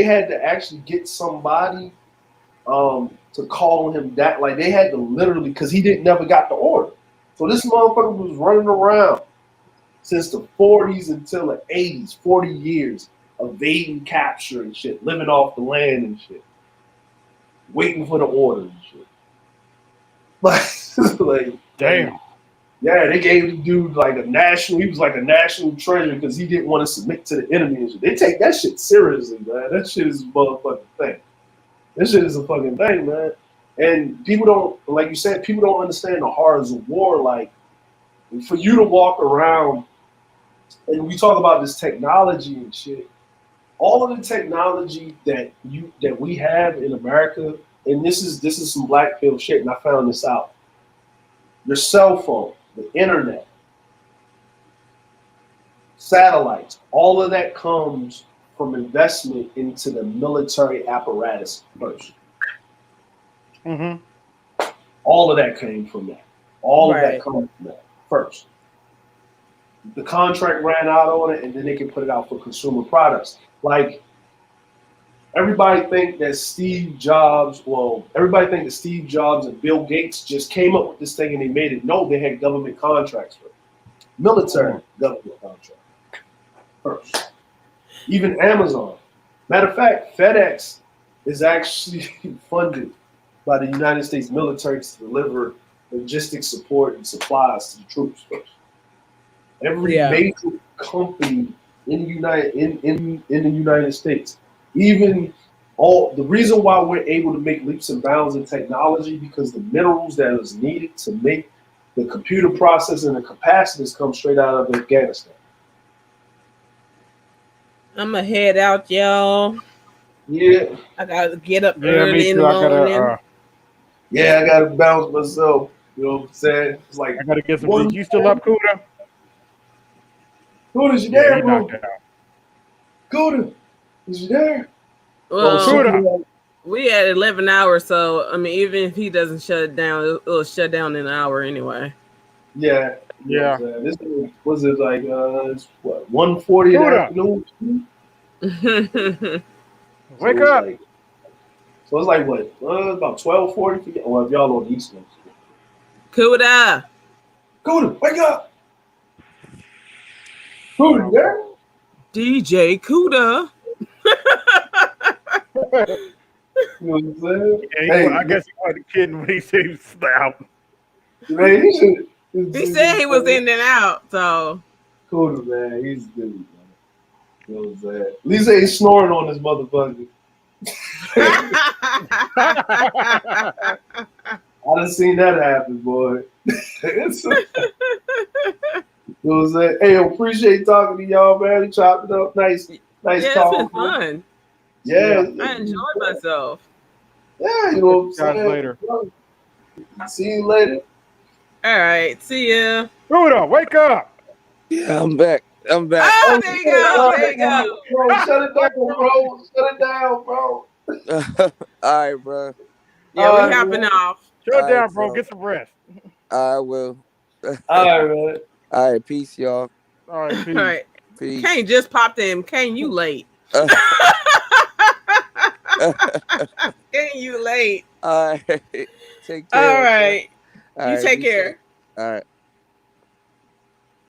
had to actually get somebody to call him that. Like they had to literally, because he never got the order. So this motherfucker was running around since the 40s until the 80s, 40 years, evading capture and shit, living off the land and shit, waiting for the order and shit. Like damn. Yeah, they gave the dude like he was like a national treasure because he didn't want to submit to the enemy and shit. They take that shit seriously, man. That shit is a motherfucking thing. This shit is a fucking thing, man. And people don't, like you said, people don't understand the horrors of war. Like, for you to walk around, and we talk about this technology and shit, all of the technology that we have in America, and this is some black pill shit, and I found this out. Your cell phone, the internet, satellites, all of that comes from investment into the military apparatus first. All of that came from that. All of that comes from that first. The contract ran out on it, and then they can put it out for consumer products. Like, everybody think that Steve Jobs and Bill Gates just came up with this thing and they made it. No, they had government contracts for it. Military government contract first. Even Amazon. Matter of fact, FedEx is actually funded by the United States military to deliver logistics support and supplies to the troops first. Every major company in the United States, even the reason why we're able to make leaps and bounds in technology, because the minerals that is needed to make the computer processing and the capacitors come straight out of Afghanistan. I'm gonna head out, y'all. Yeah. I gotta get up early in the morning. I gotta bounce myself. You know what I'm saying? It's like I gotta get some sleep. You still up, Kuda? Kuda's you there, bro? Kuda, is you there? Well, we at 11 hours, so I mean, even if he doesn't shut it down, it'll shut down in an hour anyway. Yeah. This was it like it's what 1:40 in the afternoon. Wake up! So it's like what? About 12:40. Well, if y'all on the East Coast. Kuda, wake up! Kuda, there? DJ Kuda. You know what I'm saying? Yeah, I guess he wasn't kidding when he said he was out. Man, he said he was in and out, so. Kuda, man, he's good, man. You know what I'm saying? At least they ain't snoring on this motherfucker. I done seen that happen, boy. You know what I'm saying? Hey, appreciate talking to y'all, man. We chopped it up. Nice yeah, talk. It's been fun. Yeah. I enjoyed myself. Yeah, you know what I'm saying? Guys, later. See you later. All right, see ya. Kuda, wake up! Yeah, I'm back. Oh, there you go. There you go. Bro, shut it down, bro. Shut it down, bro. All right, bro. Yeah, we hopping off. Shut it down, bro. Get some rest. I will. All right, man. All right, peace, y'all. All right, peace. All right. Peace. Kane just popped in. Kane, you late. Kane, you late. All right. Take care. All right. All You right, take care. All right.